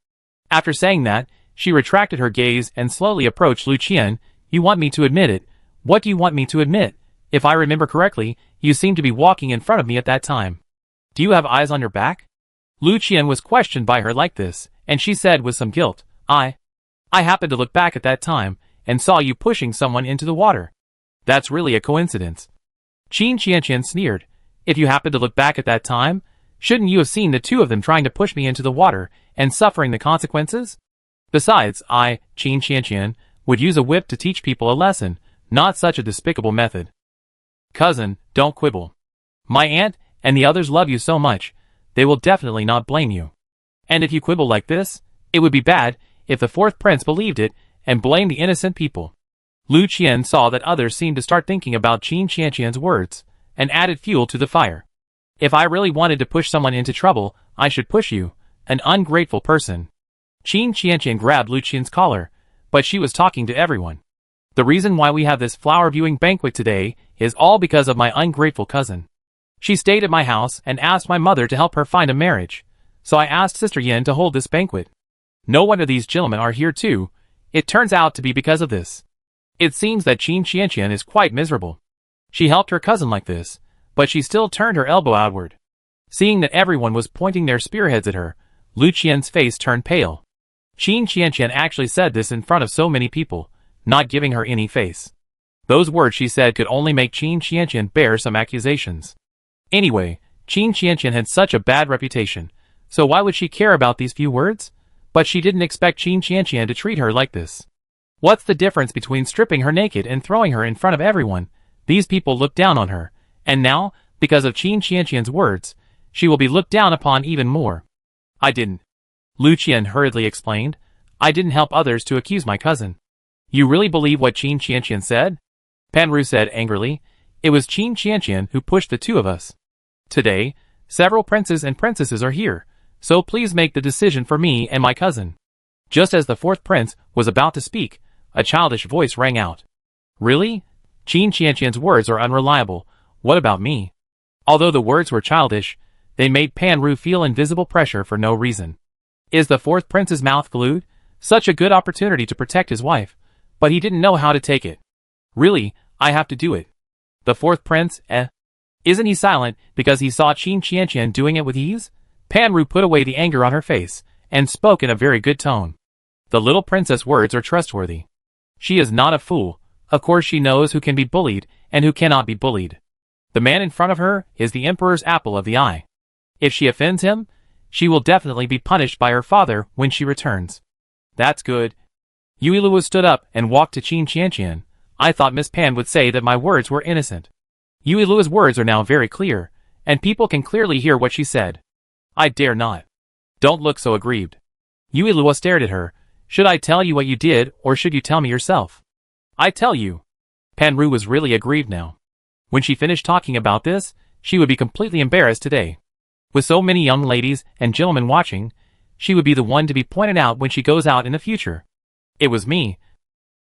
After saying that, she retracted her gaze and slowly approached Lu Qian. You want me to admit it? What do you want me to admit? If I remember correctly, you seemed to be walking in front of me at that time. Do you have eyes on your back? Lu Qian was questioned by her like this, and she said with some guilt, I happened to look back at that time, and saw you pushing someone into the water. That's really a coincidence. Qin Qianqian sneered. If you happened to look back at that time, shouldn't you have seen the two of them trying to push me into the water and suffering the consequences? Besides, I, Qin Qianqian, would use a whip to teach people a lesson, not such a despicable method. Cousin, don't quibble. My aunt and the others love you so much, they will definitely not blame you. And if you quibble like this, it would be bad if the fourth prince believed it and blamed the innocent people. Lu Qian saw that others seemed to start thinking about Qin Qianqian's words, and added fuel to the fire. If I really wanted to push someone into trouble, I should push you, an ungrateful person. Qin Qianqian grabbed Lu Qian's collar, but she was talking to everyone. The reason why we have this flower viewing banquet today is all because of my ungrateful cousin. She stayed at my house and asked my mother to help her find a marriage, so I asked Sister Yin to hold this banquet. No wonder these gentlemen are here too. It turns out to be because of this. It seems that Qin Qianqian is quite miserable. She helped her cousin like this, but she still turned her elbow outward. Seeing that everyone was pointing their spearheads at her, Lu Qian's face turned pale. Qin Qianqian actually said this in front of so many people, not giving her any face. Those words she said could only make Qin Qianqian bear some accusations. Anyway, Qin Qianqian had such a bad reputation, so why would she care about these few words? But she didn't expect Qin Qianqian to treat her like this. What's the difference between stripping her naked and throwing her in front of everyone? These people looked down on her, and now, because of Qin Qianqian's words, she will be looked down upon even more. I didn't. Lu Qian hurriedly explained. I didn't help others to accuse my cousin. You really believe what Qin Qianqian said? Pan Ru said angrily. It was Qin Qianqian who pushed the two of us. Today, several princes and princesses are here, so please make the decision for me and my cousin. Just as the fourth prince was about to speak, a childish voice rang out. Really? Qin Qianqian's words are unreliable. What about me? Although the words were childish, they made Pan Ru feel invisible pressure for no reason. Is the fourth prince's mouth glued? Such a good opportunity to protect his wife, but he didn't know how to take it. Really, I have to do it. The fourth prince, Isn't he silent because he saw Qin Qianqian doing it with ease? Pan Ru put away the anger on her face, and spoke in a very good tone. The little princess words are trustworthy. She is not a fool. Of course she knows who can be bullied and who cannot be bullied. The man in front of her is the emperor's apple of the eye. If she offends him, she will definitely be punished by her father when she returns. That's good. Yuilu stood up and walked to Qin Qianqian. I thought Miss Pan would say that my words were innocent. Yuilu's words are now very clear, and people can clearly hear what she said. I dare not. Don't look so aggrieved. Yuilu stared at her. Should I tell you what you did, or should you tell me yourself? I tell you. Pan Ru was really aggrieved now. When she finished talking about this, she would be completely embarrassed today. With so many young ladies and gentlemen watching, she would be the one to be pointed out when she goes out in the future. It was me.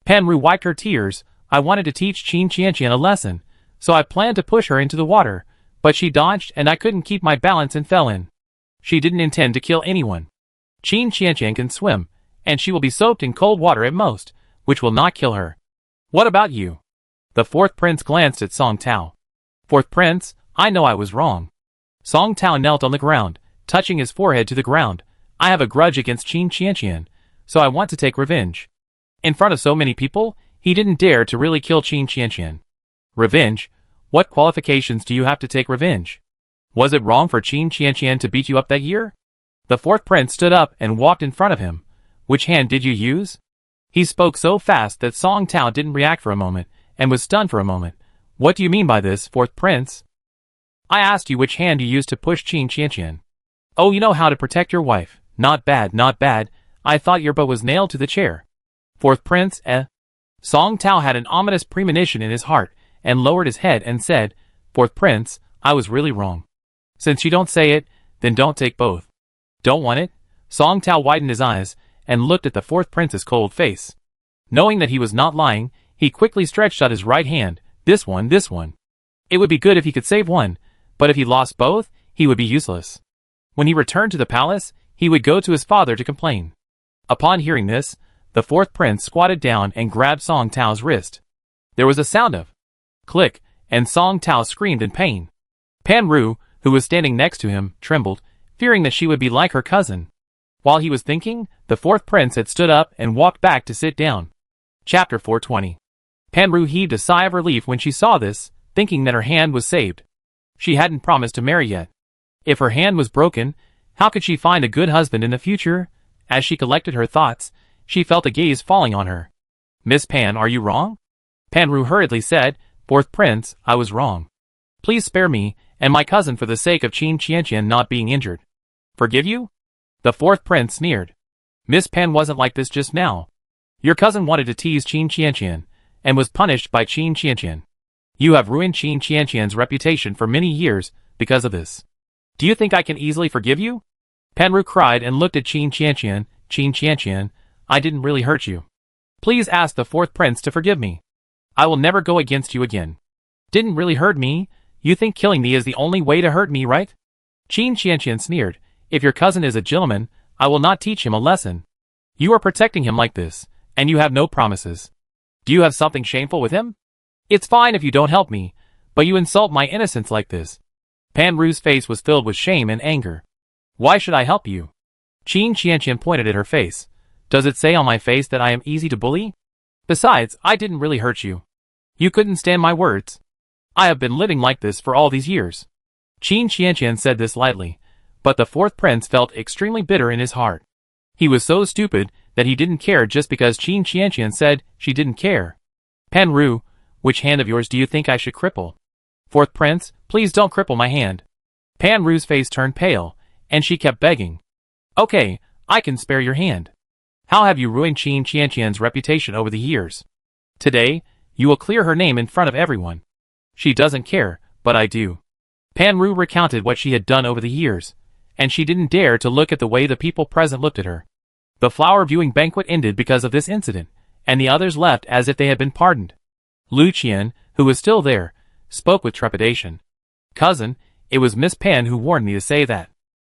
Pan Ru wiped her tears. I wanted to teach Qin Qianqian a lesson, so I planned to push her into the water, but she dodged and I couldn't keep my balance and fell in. She didn't intend to kill anyone. Qin Qianqian can swim, and she will be soaked in cold water at most, which will not kill her. What about you? The fourth prince glanced at Song Tao. Fourth prince, I know I was wrong. Song Tao knelt on the ground, touching his forehead to the ground. I have a grudge against Qin Qianqian, so I want to take revenge. In front of so many people, he didn't dare to really kill Qin Qianqian. Revenge? What qualifications do you have to take revenge? Was it wrong for Qin Qianqian to beat you up that year? The fourth prince stood up and walked in front of him. Which hand did you use? He spoke so fast that Song Tao didn't react for a moment, and was stunned for a moment. What do you mean by this, fourth prince? I asked you which hand you used to push Qin Qianqian. Oh, you know how to protect your wife. Not bad, not bad. I thought your butt was nailed to the chair. Fourth prince, Song Tao had an ominous premonition in his heart, and lowered his head and said, Fourth prince, I was really wrong. Since you don't say it, then don't take both. Don't want it? Song Tao widened his eyes, and looked at the fourth prince's cold face. Knowing that he was not lying, he quickly stretched out his right hand. This one. It would be good if he could save one, but if he lost both, he would be useless. When he returned to the palace, he would go to his father to complain. Upon hearing this, the fourth prince squatted down and grabbed Song Tao's wrist. There was a sound of click, and Song Tao screamed in pain. Pan Ru, who was standing next to him, trembled, fearing that she would be like her cousin. While he was thinking, the fourth prince had stood up and walked back to sit down. Chapter 420. Panru heaved a sigh of relief when she saw this, thinking that her hand was saved. She hadn't promised to marry yet. If her hand was broken, how could she find a good husband in the future? As she collected her thoughts, she felt a gaze falling on her. Miss Pan, are you wrong? Panru hurriedly said, Fourth Prince, I was wrong. Please spare me, and my cousin for the sake of Qin Qianqian not being injured. Forgive you? The fourth prince sneered. Miss Pan wasn't like this just now. Your cousin wanted to tease Qin Qianqian, and was punished by Qin Qianqian. You have ruined Qin Qianqian's reputation for many years because of this. Do you think I can easily forgive you? Panru cried and looked at Qin Qianqian. Qin Qianqian, I didn't really hurt you. Please ask the fourth prince to forgive me. I will never go against you again. Didn't really hurt me? You think killing me is the only way to hurt me, right? Qin Qianqian sneered. If your cousin is a gentleman, I will not teach him a lesson. You are protecting him like this, and you have no promises. Do you have something shameful with him? It's fine if you don't help me, but you insult my innocence like this. Panru's face was filled with shame and anger. Why should I help you? Qin Qianqian pointed at her face. Does it say on my face that I am easy to bully? Besides, I didn't really hurt you. You couldn't stand my words. I have been living like this for all these years. Qin Qianqian said this lightly, but the fourth prince felt extremely bitter in his heart. He was so stupid that he didn't care just because Qin Qianqian said she didn't care. Panru, which hand of yours do you think I should cripple? Fourth prince, please don't cripple my hand. Panru's face turned pale, and she kept begging. Okay, I can spare your hand. How have you ruined Qin Qianqian's reputation over the years? Today, you will clear her name in front of everyone. She doesn't care, but I do. Panru recounted what she had done over the years, and she didn't dare to look at the way the people present looked at her. The flower viewing banquet ended because of this incident, and the others left as if they had been pardoned. Lucian, who was still there, spoke with trepidation. Cousin, it was Miss Pan who warned me to say that.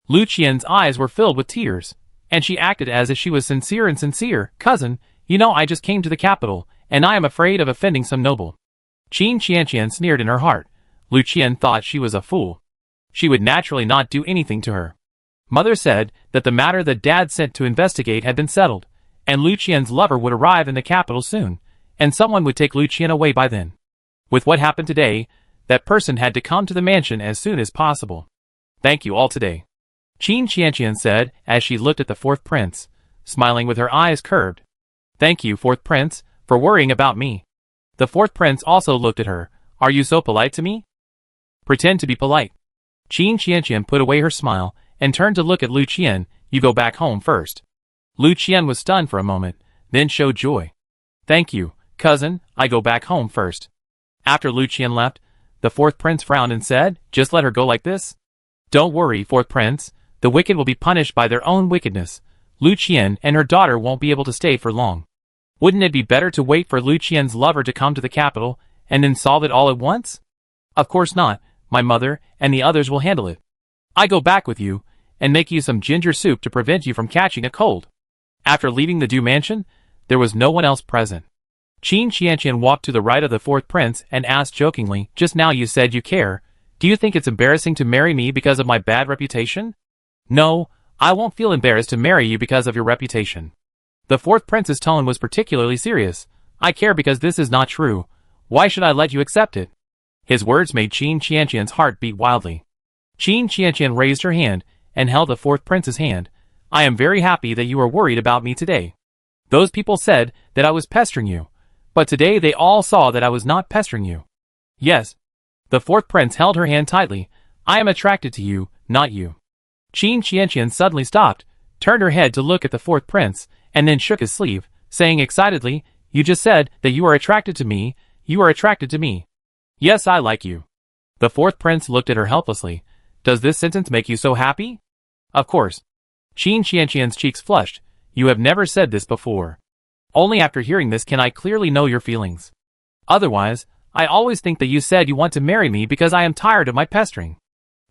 Lucian's eyes were filled with tears, and she acted as if she was sincere and sincere. Cousin, you know I just came to the capital, and I am afraid of offending some noble. Qin Qianqian sneered in her heart. Lucian thought she was a fool. She would naturally not do anything to her. Mother said that the matter that Dad sent to investigate had been settled, and Lucian's lover would arrive in the capital soon, and someone would take Lucian away by then. With what happened today, that person had to come to the mansion as soon as possible. Thank you all today. Qin Qianqian said as she looked at the fourth prince, smiling with her eyes curved. Thank you, fourth prince, for worrying about me. The fourth prince also looked at her. Are you so polite to me? Pretend to be polite. Qin Qianqian put away her smile and turned to look at Lucian. You go back home first. Lucian was stunned for a moment, then showed joy. Thank you, cousin, I go back home first. After Lucian left, the fourth prince frowned and said, just let her go like this? Don't worry, fourth prince, the wicked will be punished by their own wickedness. Lucian and her daughter won't be able to stay for long. Wouldn't it be better to wait for Lucian's lover to come to the capital, and then solve it all at once? Of course not, my mother and the others will handle it. I go back with you, and make you some ginger soup to prevent you from catching a cold. After leaving the Du mansion, there was no one else present. Qin Qianqian walked to the right of the fourth prince and asked jokingly, just now you said you care. Do you think it's embarrassing to marry me because of my bad reputation? No, I won't feel embarrassed to marry you because of your reputation. The fourth prince's tone was particularly serious. I care because this is not true. Why should I let you accept it? His words made Qin Qianqian's heart beat wildly. Qin Qianqian raised her hand and held the fourth prince's hand. I am very happy that you are worried about me today. Those people said that I was pestering you, but today they all saw that I was not pestering you. Yes. The fourth prince held her hand tightly. I am attracted to you, not you. Qin Qianqian suddenly stopped, turned her head to look at the fourth prince, and then shook his sleeve, saying excitedly, you just said that you are attracted to me, you are attracted to me. Yes, I like you. The fourth prince looked at her helplessly. Does this sentence make you so happy? Of course. Qin Qianqian's cheeks flushed. You have never said this before. Only after hearing this can I clearly know your feelings. Otherwise, I always think that you said you want to marry me because I am tired of my pestering.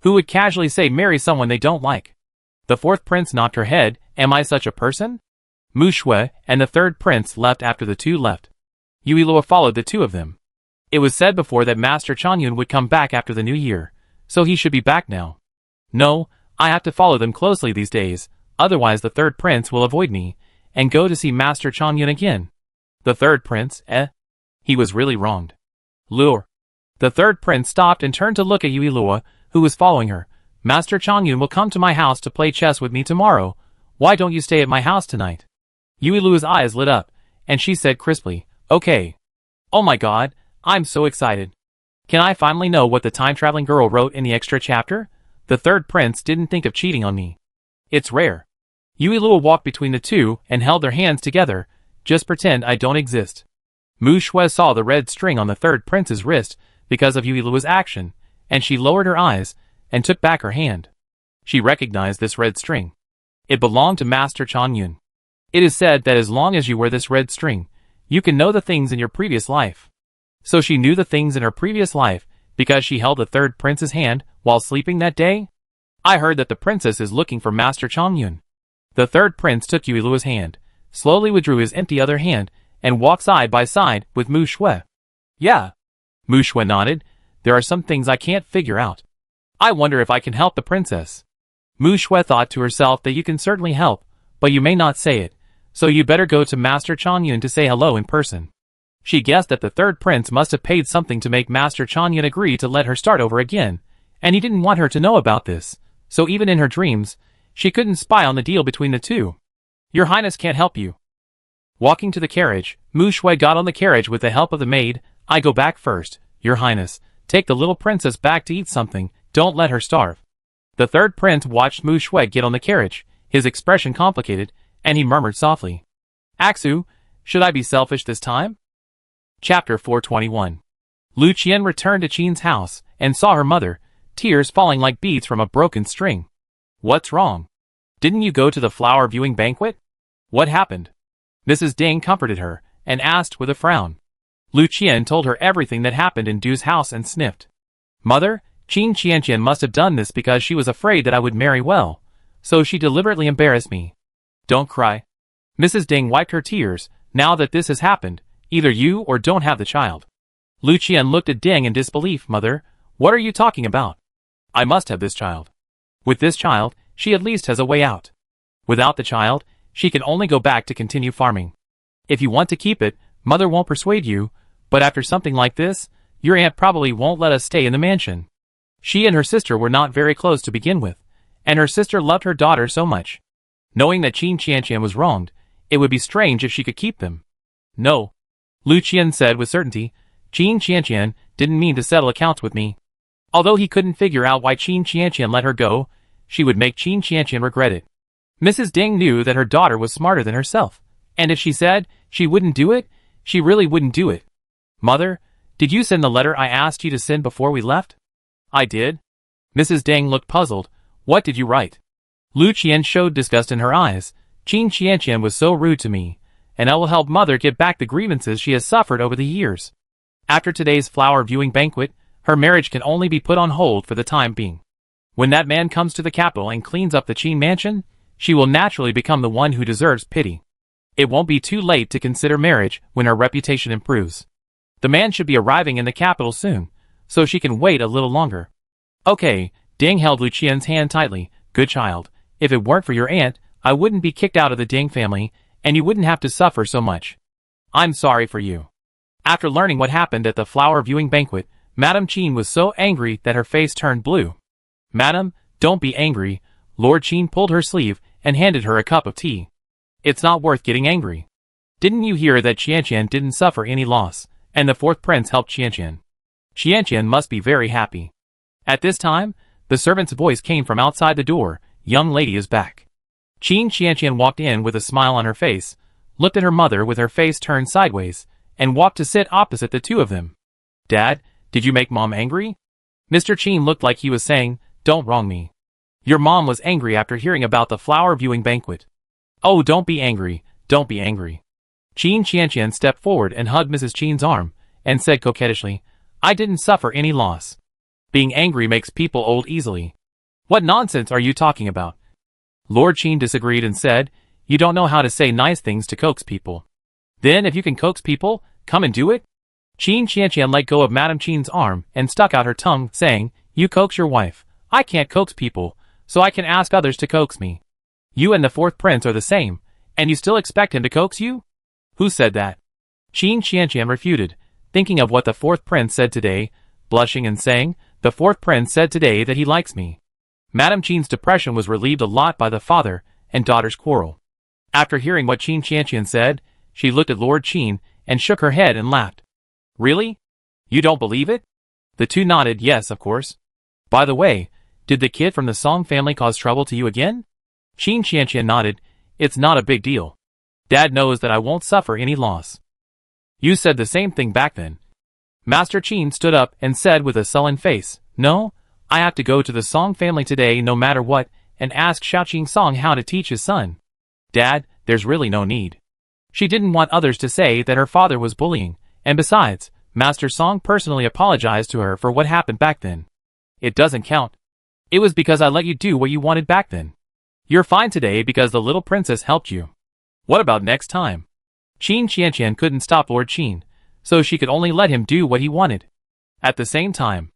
Who would casually say marry someone they don't like? The fourth prince knocked her head. Am I such a person? Mu Shui and the third prince left after the two left. Yuilua followed the two of them. It was said before that Master Changyun would come back after the new year, so he should be back now. No, I have to follow them closely these days, otherwise the third prince will avoid me, and go to see Master Changyun again. The third prince, He was really wronged. Lure. The third prince stopped and turned to look at Yuilua, who was following her. Master Changyun will come to my house to play chess with me tomorrow. Why don't you stay at my house tonight? Yuilua's eyes lit up, and she said crisply, okay. Oh my god, I'm so excited. Can I finally know what the time-traveling girl wrote in the extra chapter? The third prince didn't think of cheating on me. It's rare. Yuilua walked between the two and held their hands together. Just pretend I don't exist. Mu Shui saw the red string on the third prince's wrist because of Yuilua's action, and she lowered her eyes and took back her hand. She recognized this red string. It belonged to Master Changyun. It is said that as long as you wear this red string, you can know the things in your previous life. So she knew the things in her previous life because she held the third prince's hand while sleeping that day? I heard that the princess is looking for Master Changyun. The third prince took Yuilua's hand, slowly withdrew his empty other hand, and walked side by side with Mu Shui. Yeah. Mu Shui nodded. There are some things I can't figure out. I wonder if I can help the princess. Mu Shui thought to herself that you can certainly help, but you may not say it, so you better go to Master Changyun to say hello in person. She guessed that the third prince must have paid something to make Master Changyun agree to let her start over again, and he didn't want her to know about this, so even in her dreams, she couldn't spy on the deal between the two. Your Highness can't help you. Walking to the carriage, Mu Shui got on the carriage with the help of the maid. I go back first, Your Highness. Take the little princess back to eat something, don't let her starve. The third prince watched Mu Shui get on the carriage, his expression complicated, and he murmured softly. Aksu, should I be selfish this time? Chapter 421. Lu Qian returned to Qin's house and saw her mother, tears falling like beads from a broken string. What's wrong? Didn't you go to the flower viewing banquet? What happened? Mrs. Ding comforted her and asked with a frown. Lu Qian told her everything that happened in Du's house and sniffed. Mother, Qin Qianqian must have done this because she was afraid that I would marry well, so she deliberately embarrassed me. Don't cry. Mrs. Ding wiped her tears. Now that this has happened, either you or don't have the child. Lu Qian looked at Ding in disbelief. Mother, what are you talking about? I must have this child. With this child, she at least has a way out. Without the child, she can only go back to continue farming. If you want to keep it, Mother won't persuade you, but after something like this, your aunt probably won't let us stay in the mansion. She and her sister were not very close to begin with, and her sister loved her daughter so much. Knowing that Qin Qianqian was wronged, it would be strange if she could keep them. No. Lu Qian said with certainty, Qin Qianqian didn't mean to settle accounts with me. Although he couldn't figure out why Qin Qianqian let her go, she would make Qin Qianqian regret it. Mrs. Ding knew that her daughter was smarter than herself, and if she said she wouldn't do it, she really wouldn't do it. Mother, did you send the letter I asked you to send before we left? I did. Mrs. Ding looked puzzled. What did you write? Lu Qian showed disgust in her eyes. Qin Qianqian was so rude to me, and I will help Mother get back the grievances she has suffered over the years. After today's flower viewing banquet, her marriage can only be put on hold for the time being. When that man comes to the capital and cleans up the Qin mansion, she will naturally become the one who deserves pity. It won't be too late to consider marriage when her reputation improves. The man should be arriving in the capital soon, so she can wait a little longer. Okay, Ding held Lu Qian's hand tightly. Good child, if it weren't for your aunt, I wouldn't be kicked out of the Ding family, and you wouldn't have to suffer so much. I'm sorry for you. After learning what happened at the flower viewing banquet, Madame Qin was so angry that her face turned blue. Madam, don't be angry. Lord Qin pulled her sleeve and handed her a cup of tea. It's not worth getting angry. Didn't you hear that Qianqian didn't suffer any loss, and the fourth prince helped Qianqian? Qianqian must be very happy. At this time, the servant's voice came from outside the door. Young lady is back. Qin Qianqian walked in with a smile on her face, looked at her mother with her face turned sideways, and walked to sit opposite the two of them. Dad, did you make Mom angry? Mr. Qin looked like he was saying, don't wrong me. Your mom was angry after hearing about the flower viewing banquet. Oh, don't be angry, don't be angry. Qin Qianqian stepped forward and hugged Mrs. Qin's arm, and said coquettishly, I didn't suffer any loss. Being angry makes people old easily. What nonsense are you talking about? Lord Qin disagreed and said, you don't know how to say nice things to coax people. Then if you can coax people, come and do it. Qin Qianqian let go of Madame Qin's arm and stuck out her tongue, saying, you coax your wife. I can't coax people, so I can ask others to coax me. You and the fourth prince are the same, and you still expect him to coax you? Who said that? Qin Qianqian refuted. thinking of what the fourth prince said today, blushing and saying, "The fourth prince said today that he likes me." Madame Qin's depression was relieved a lot by the father and daughter's quarrel. After hearing what Qin Qianqian said, she looked at Lord Qin and shook her head and laughed. "Really? You don't believe it?" The two nodded yes, of course. "By the way, did the kid from the Song family cause trouble to you again?" Qin Qianqian nodded. "It's not a big deal. Dad knows that I won't suffer any loss." "You said the same thing back then." Master Qin stood up and said with a sullen face, "No, I have to go to the Song family today no matter what and ask Xiaoqing Song how to teach his son." "Dad, there's really no need." She didn't want others to say that her father was bullying, and besides, Master Song personally apologized to her for what happened back then. "It doesn't count. It was because I let you do what you wanted back then. You're fine today because the little princess helped you. What about next time?" Qin Qianqian couldn't stop Lord Qin, so she could only let him do what he wanted. At the same time,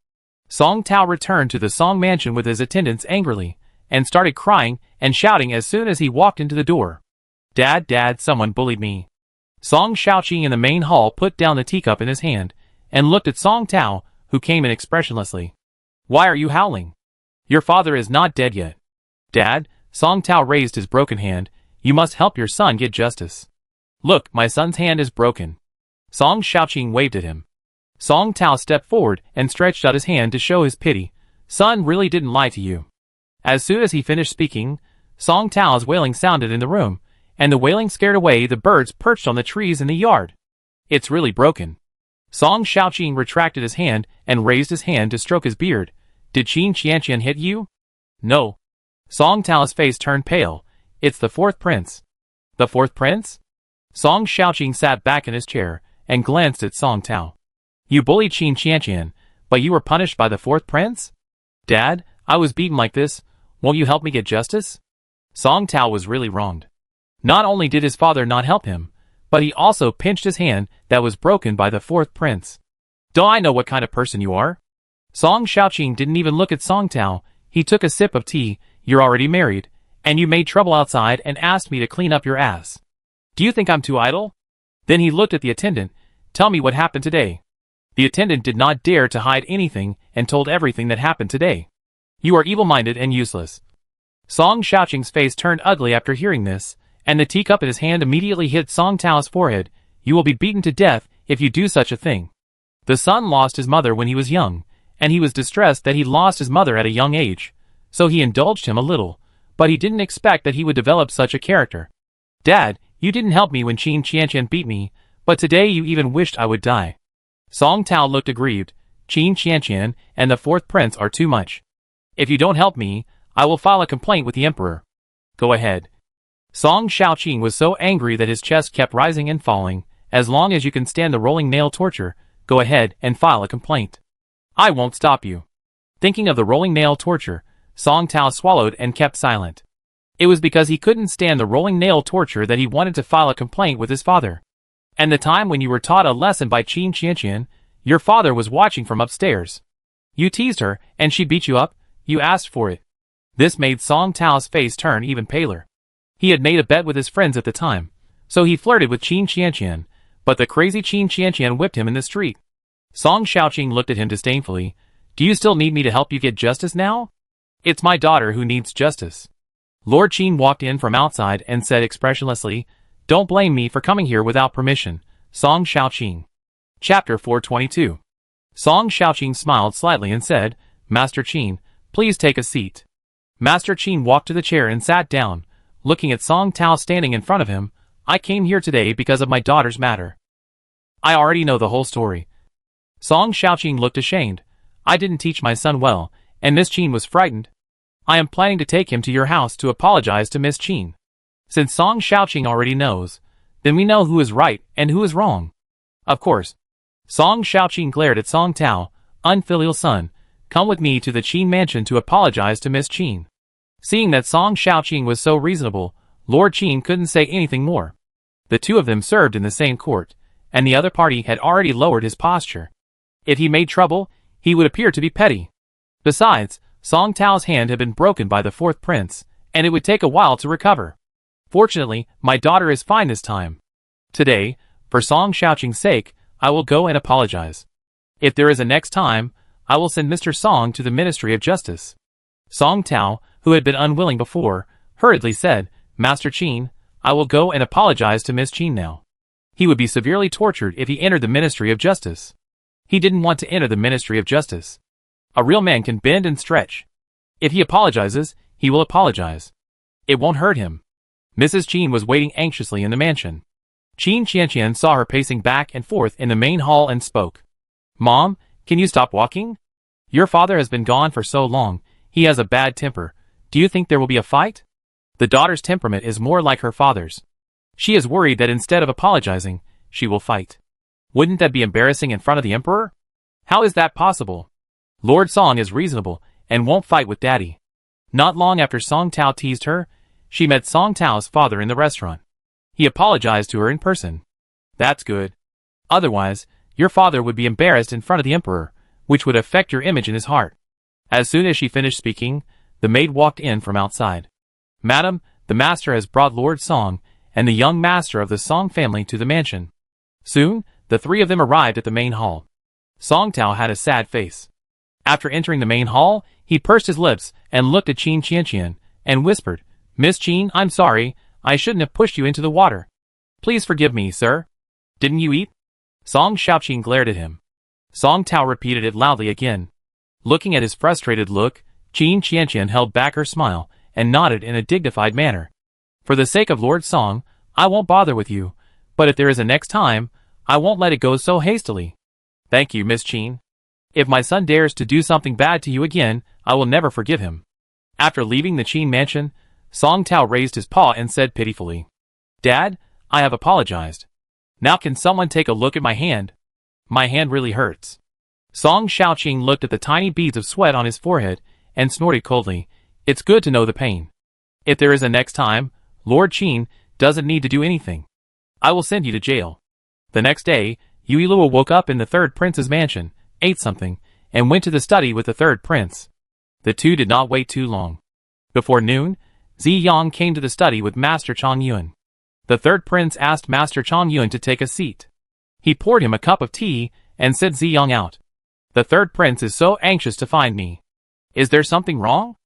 Song Tao returned to the Song mansion with his attendants angrily, and started crying and shouting as soon as he walked into the door. Dad, someone bullied me." Song Xiaoqing in the main hall put down the teacup in his hand, and looked at Song Tao, who came in expressionlessly. "Why are you howling? Your father is not dead yet." "Dad," Song Tao raised his broken hand, "you must help your son get justice." "Look, my son's hand is broken." Song Xiaoqing waved at him. Song Tao stepped forward and stretched out his hand to show his pity. "Son really didn't lie to you." As soon as he finished speaking, Song Tao's wailing sounded in the room, and the wailing scared away the birds perched on the trees in the yard. "It's really broken." Song Xiaoqing retracted his hand and raised his hand to stroke his beard. "Did Qin Qianqian hit you?" "No." Song Tao's face turned pale. "It's the fourth prince." "The fourth prince?" Song Xiaoqing sat back in his chair and glanced at Song Tao. "You bullied Qin Qianqian, but you were punished by the fourth prince?" "Dad, I was beaten like this. Won't you help me get justice?" Song Tao was really wronged. Not only did his father not help him, but he also pinched his hand that was broken by the fourth prince. "Don't I know what kind of person you are?" Song Xiaoqing didn't even look at Song Tao. He took a sip of tea. "You're already married, and you made trouble outside and asked me to clean up your ass. Do you think I'm too idle?" Then he looked at the attendant. "Tell me what happened today." The attendant did not dare to hide anything and told everything that happened today. "You are evil-minded and useless." Song Xiaoqing's face turned ugly after hearing this, and the teacup in his hand immediately hit Song Tao's forehead. "You will be beaten to death if you do such a thing." The son lost his mother when he was young, and he was distressed that he lost his mother at a young age, so he indulged him a little, but he didn't expect that he would develop such a character. "Dad, you didn't help me when Qin Qianqian beat me, but today you even wished I would die." Song Tao looked aggrieved. "Qin Qianqian and the fourth prince are too much. If you don't help me, I will file a complaint with the emperor." "Go ahead." Song Xiaoqing was so angry that his chest kept rising and falling. "As long as you can stand the rolling nail torture, go ahead and file a complaint. I won't stop you." Thinking of the rolling nail torture, Song Tao swallowed and kept silent. It was because he couldn't stand the rolling nail torture that he wanted to file a complaint with his father. "And the time when you were taught a lesson by Qin Qianqian, your father was watching from upstairs. You teased her, and she beat you up. You asked for it." This made Song Tao's face turn even paler. He had made a bet with his friends at the time, so he flirted with Qin Qianqian, but the crazy Qin Qianqian whipped him in the street. Song Xiaoqing looked at him disdainfully. "Do you still need me to help you get justice now? It's my daughter who needs justice." Lord Qin walked in from outside and said expressionlessly, "Don't blame me for coming here without permission, Song Xiaoqing." Chapter 422. Song Xiaoqing smiled slightly and said, "Master Qin, please take a seat." Master Qin walked to the chair and sat down, looking at Song Tao standing in front of him. "I came here today because of my daughter's matter. I already know the whole story." Song Xiaoqing looked ashamed. "I didn't teach my son well, and Miss Qin was frightened. I am planning to take him to your house to apologize to Miss Qin." Since Song Xiaoqing already knows, then we know who is right and who is wrong. Of course. Song Xiaoqing glared at Song Tao. "Unfilial son, come with me to the Qin mansion to apologize to Miss Qin." Seeing that Song Xiaoqing was so reasonable, Lord Qin couldn't say anything more. The two of them served in the same court, and the other party had already lowered his posture. If he made trouble, he would appear to be petty. Besides, Song Tao's hand had been broken by the fourth prince, and it would take a while to recover. "Fortunately, my daughter is fine this time. Today, for Song Xiaoqing's sake, I will go and apologize. If there is a next time, I will send Mr. Song to the Ministry of Justice." Song Tao, who had been unwilling before, hurriedly said, "Master Qin, I will go and apologize to Miss Qin now." He would be severely tortured if he entered the Ministry of Justice. He didn't want to enter the Ministry of Justice. A real man can bend and stretch. If he apologizes, he will apologize. It won't hurt him. Mrs. Qin was waiting anxiously in the mansion. Qin Qianqian saw her pacing back and forth in the main hall and spoke. "Mom, can you stop walking? Your father has been gone for so long. He has a bad temper. Do you think there will be a fight?" The daughter's temperament is more like her father's. She is worried that instead of apologizing, she will fight. Wouldn't that be embarrassing in front of the emperor? How is that possible? Lord Song is reasonable and won't fight with Daddy. Not long after Song Tao teased her, she met Song Tao's father in the restaurant. He apologized to her in person. "That's good. Otherwise, your father would be embarrassed in front of the emperor, which would affect your image in his heart." As soon as she finished speaking, the maid walked in from outside. "Madam, the master has brought Lord Song and the young master of the Song family to the mansion." Soon, the three of them arrived at the main hall. Song Tao had a sad face. After entering the main hall, he pursed his lips and looked at Qin Qianqian and whispered, "Miss Qin, I'm sorry, I shouldn't have pushed you into the water. Please forgive me, sir. Didn't you eat?" Song Xiaoqing glared at him. Song Tao repeated it loudly again. Looking at his frustrated look, Qin Qianqian held back her smile and nodded in a dignified manner. "For the sake of Lord Song, I won't bother with you, but if there is a next time, I won't let it go so hastily." "Thank you, Miss Qin. If my son dares to do something bad to you again, I will never forgive him." After leaving the Qin mansion, Song Tao raised his paw and said pitifully, "Dad, I have apologized. Now can someone take a look at my hand? My hand really hurts." Song Xiaoqing looked at the tiny beads of sweat on his forehead and snorted coldly. "It's good to know the pain. If there is a next time, Lord Qin doesn't need to do anything. I will send you to jail." The next day, Yui Luo woke up in the third prince's mansion, ate something, and went to the study with the third prince. The two did not wait too long. Before noon, Zi Yang came to the study with Master Chong Yuan. The third prince asked Master Chong Yuan to take a seat. He poured him a cup of tea and sent Zi Yang out. "The third prince is so anxious to find me. Is there something wrong?"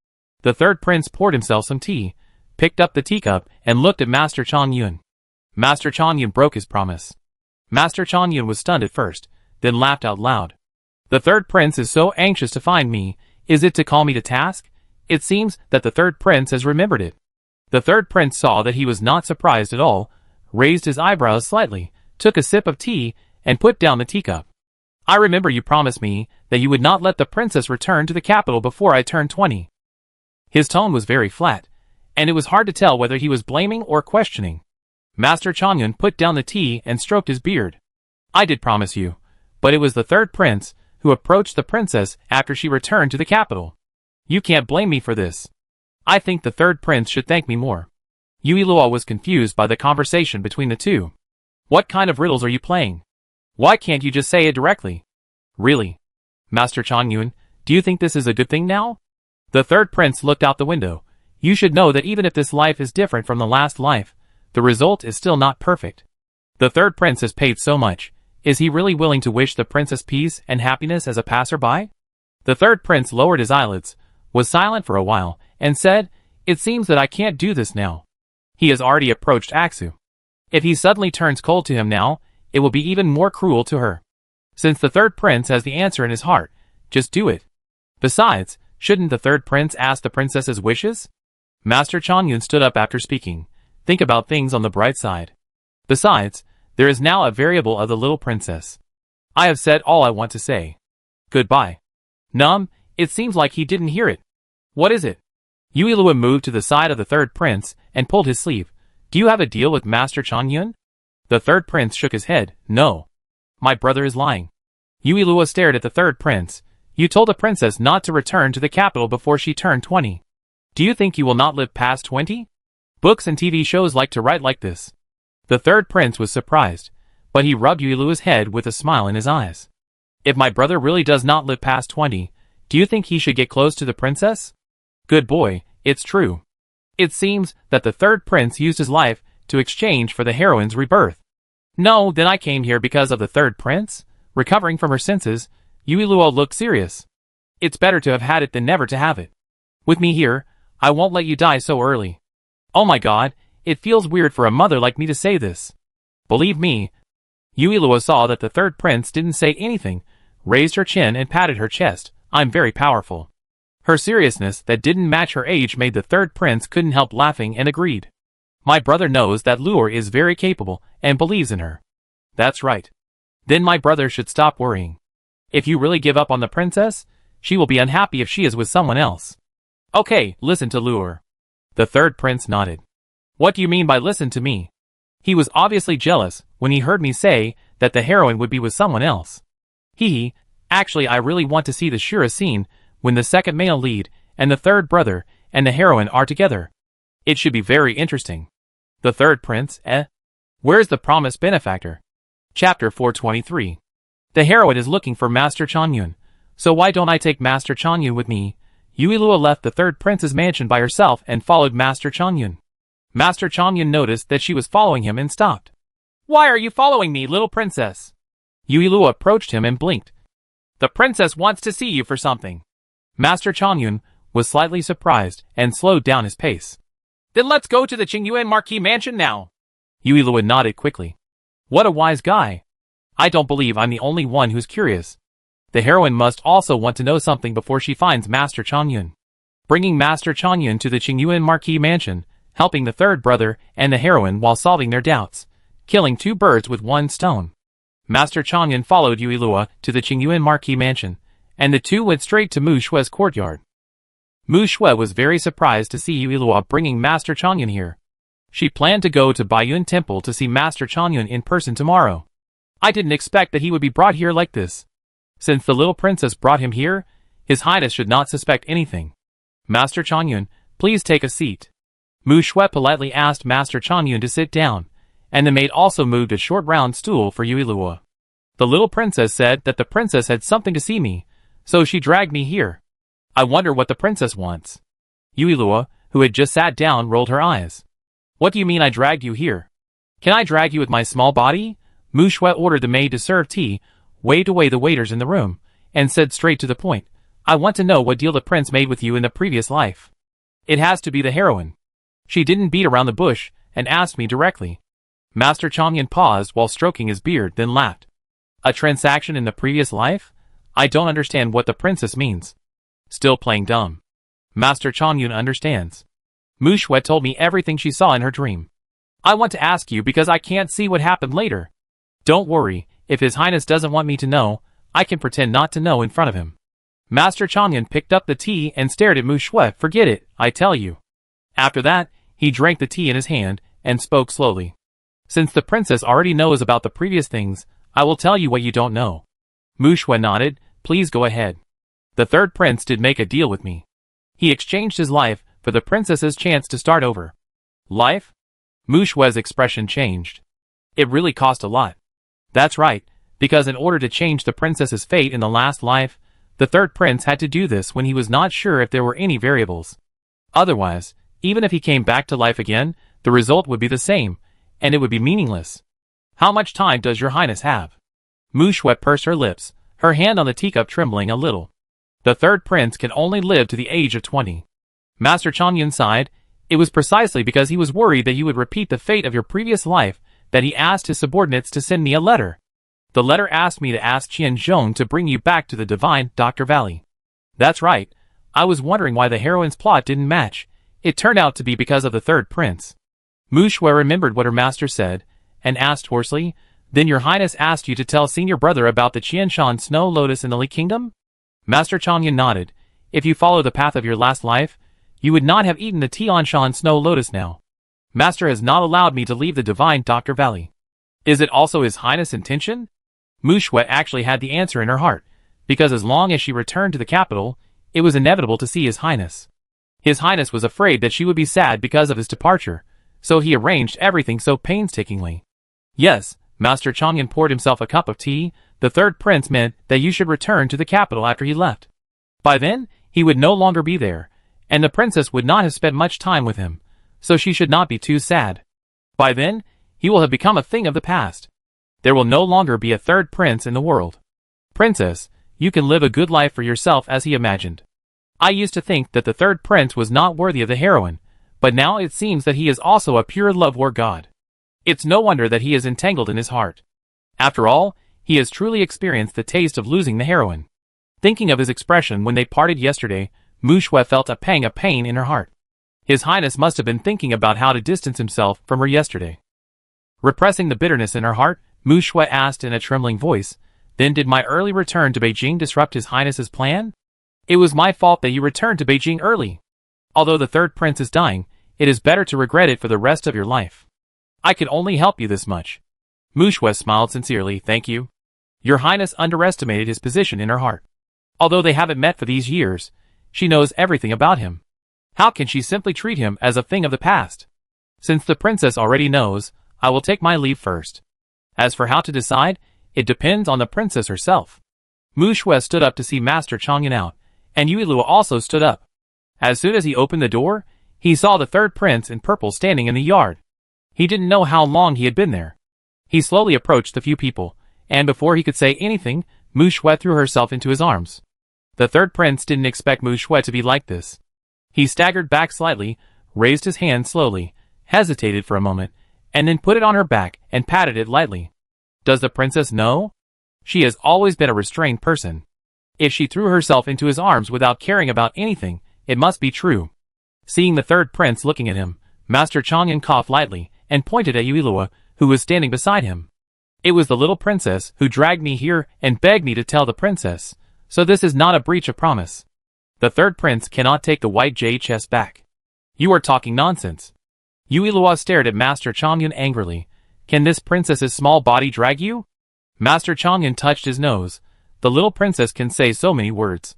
The third prince poured himself some tea, picked up the teacup, and looked at Master Chong Yuan. Master Chong Yuan broke his promise. Master Chong Yuan was stunned at first, then laughed out loud. "The third prince is so anxious to find me. Is it to call me to task?" It seems that the third prince has remembered it. The third prince saw that he was not surprised at all, raised his eyebrows slightly, took a sip of tea, and put down the teacup. "I remember you promised me that you would not let the princess return to the capital before I turned 20. His tone was very flat, and it was hard to tell whether he was blaming or questioning. Master Chongyun put down the tea and stroked his beard. "I did promise you, but it was the third prince who approached the princess after she returned to the capital. You can't blame me for this. I think the third prince should thank me more." Yui Luo was confused by the conversation between the two. "What kind of riddles are you playing? Why can't you just say it directly?" "Really? Master Chongyun, do you think this is a good thing now?" The third prince looked out the window. "You should know that even if this life is different from the last life, the result is still not perfect. The third prince has paid so much. Is he really willing to wish the princess peace and happiness as a passerby?" The third prince lowered his eyelids, was silent for a while, and said, "It seems that I can't do this now." He has already approached Aksu. If he suddenly turns cold to him now, it will be even more cruel to her. Since the third prince has the answer in his heart, just do it. Besides, shouldn't the third prince ask the princess's wishes? Master Chongyun stood up after speaking. Think about things on the bright side. Besides, there is now a variable of the little princess. I have said all I want to say. Goodbye. It seems like he didn't hear it. What is it? Yui Luo moved to the side of the third prince and pulled his sleeve. Do you have a deal with Master Chongyun? The third prince shook his head. No. My brother is lying. Yui Luo stared at the third prince. You told the princess not to return to the capital before she turned 20. Do you think you will not live past 20? Books and TV shows like to write like this. The third prince was surprised, but he rubbed Yui Luo's head with a smile in his eyes. If my brother really does not live past 20, do you think he should get close to the princess? Good boy, it's true. It seems that the third prince used his life to exchange for the heroine's rebirth. No, then I came here because of the third prince? Recovering from her senses, Yuiluo looked serious. It's better to have had it than never to have it. With me here, I won't let you die so early. Oh my god, it feels weird for a mother like me to say this. Believe me. Yuiluo saw that the third prince didn't say anything, raised her chin and patted her chest. I'm very powerful. Her seriousness that didn't match her age made the third prince couldn't help laughing and agreed. My brother knows that Luor is very capable and believes in her. That's right. Then my brother should stop worrying. If you really give up on the princess, she will be unhappy if she is with someone else. Okay, listen to Luor. The third prince nodded. What do you mean by listen to me? He was obviously jealous when he heard me say that the heroine would be with someone else. Actually I really want to see the Shura scene when the second male lead and the third brother and the heroine are together. It should be very interesting. The third prince, Where's the promised benefactor? Chapter 423. The heroine is looking for Master Chanyun, so why don't I take Master Chanyun with me? Yuiluo left the third prince's mansion by herself and followed Master Chanyun. Master Chanyun noticed that she was following him and stopped. Why are you following me, little princess? Yuiluo approached him and blinked. The princess wants to see you for something. Master Chanyun was slightly surprised and slowed down his pace. Then let's go to the Qingyuan Marquis mansion now. Yuiluo nodded quickly. What a wise guy. I don't believe I'm the only one who's curious. The heroine must also want to know something before she finds Master Chanyun. Bringing Master Chanyun to the Qingyuan Marquis mansion, helping the third brother and the heroine while solving their doubts, killing two birds with one stone. Master Chanyun followed Yuiluo to the Qingyuan Marquis mansion, and the two went straight to Mu Shue's courtyard. Mu Shue was very surprised to see Yuiluo bringing Master Chanyun here. She planned to go to Baiyun Temple to see Master Chanyun in person tomorrow. I didn't expect that he would be brought here like this. Since the little princess brought him here, His Highness should not suspect anything. Master Chanyun, please take a seat. Mu Shue politely asked Master Chanyun to sit down, and the maid also moved a short round stool for Yuiluo. The little princess said that the princess had something to see me, so she dragged me here. I wonder what the princess wants. Yuiluo, who had just sat down, rolled her eyes. What do you mean I dragged you here? Can I drag you with my small body? Mu Shue ordered the maid to serve tea, waved away the waiters in the room, and said straight to the point. I want to know what deal the prince made with you in the previous life. It has to be the heroine. She didn't beat around the bush and asked me directly. Master Chanyun paused while stroking his beard, then laughed. A transaction in the previous life? I don't understand what the princess means. Still playing dumb. Master Chanyun understands. Mu Shue told me everything she saw in her dream. I want to ask you because I can't see what happened later. Don't worry, if His Highness doesn't want me to know, I can pretend not to know in front of him. Master Chanyun picked up the tea and stared at Mu Shue. Forget it, I tell you. After that, he drank the tea in his hand and spoke slowly. Since the princess already knows about the previous things, I will tell you what you don't know. Mu Shue nodded. Please go ahead. The third prince did make a deal with me. He exchanged his life for the princess's chance to start over. Life? Mu Shue's expression changed. It really cost a lot. That's right, because in order to change the princess's fate in the last life, the third prince had to do this when he was not sure if there were any variables. Otherwise, even if he came back to life again, the result would be the same, and it would be meaningless. How much time does your highness have? Mu Shue pursed her lips, her hand on the teacup trembling a little. The third prince can only live to the age of 20. Master Chanyun sighed. It was precisely because he was worried that you would repeat the fate of your previous life that he asked his subordinates to send me a letter. The letter asked me to ask Qian Zhong to bring you back to the divine Dr. Valley. That's right. I was wondering why the heroine's plot didn't match. It turned out to be because of the third prince. Mu Shue remembered what her master said, and asked hoarsely, Then your highness asked you to tell senior brother about the Qianshan Snow Lotus in the Li Kingdom? Master Chanyun nodded. If you follow the path of your last life, you would not have eaten the Tianshan Snow Lotus now. Master has not allowed me to leave the divine Dr. Valley. Is it also His Highness' intention? Mu Shue actually had the answer in her heart, because as long as she returned to the capital, it was inevitable to see His Highness. His Highness was afraid that she would be sad because of his departure, so he arranged everything so painstakingly. Yes, Master Chanyun poured himself a cup of tea. The third prince meant that you should return to the capital after he left. By then, he would no longer be there, and the princess would not have spent much time with him, so she should not be too sad. By then, he will have become a thing of the past. There will no longer be a third prince in the world. Princess, you can live a good life for yourself as he imagined. I used to think that the third prince was not worthy of the heroine, but now it seems that he is also a pure love war god. It's no wonder that he is entangled in his heart. After all, he has truly experienced the taste of losing the heroine. Thinking of his expression when they parted yesterday, Mu Shui felt a pang of pain in her heart. His Highness must have been thinking about how to distance himself from her yesterday. Repressing the bitterness in her heart, Mu Shui asked in a trembling voice, "Then did my early return to Beijing disrupt His Highness's plan? It was my fault that you returned to Beijing early. Although the third prince is dying, it is better to regret it for the rest of your life. I can only help you this much." Mu Shui smiled sincerely. "Thank you. Your Highness underestimated his position in her heart. Although they haven't met for these years, she knows everything about him. How can she simply treat him as a thing of the past? Since the princess already knows, I will take my leave first. As for how to decide, it depends on the princess herself." Mu Shui stood up to see Master Changyan out, and Yue Luo also stood up. As soon as he opened the door, he saw the third prince in purple standing in the yard. He didn't know how long he had been there. He slowly approached the few people, and before he could say anything, Mu Shui threw herself into his arms. The third prince didn't expect Mu Shui to be like this. He staggered back slightly, raised his hand slowly, hesitated for a moment, and then put it on her back and patted it lightly. Does the princess know? She has always been a restrained person. If she threw herself into his arms without caring about anything, it must be true. Seeing the third prince looking at him, Master Changyan coughed lightly and pointed at Yue Luo, who was standing beside him. "It was the little princess who dragged me here and begged me to tell the princess, so this is not a breach of promise. The third prince cannot take the white jade chest back." "You are talking nonsense." Yue Luo stared at Master Changyan angrily. "Can this princess's small body drag you?" Master Changyan touched his nose. "The little princess can say so many words.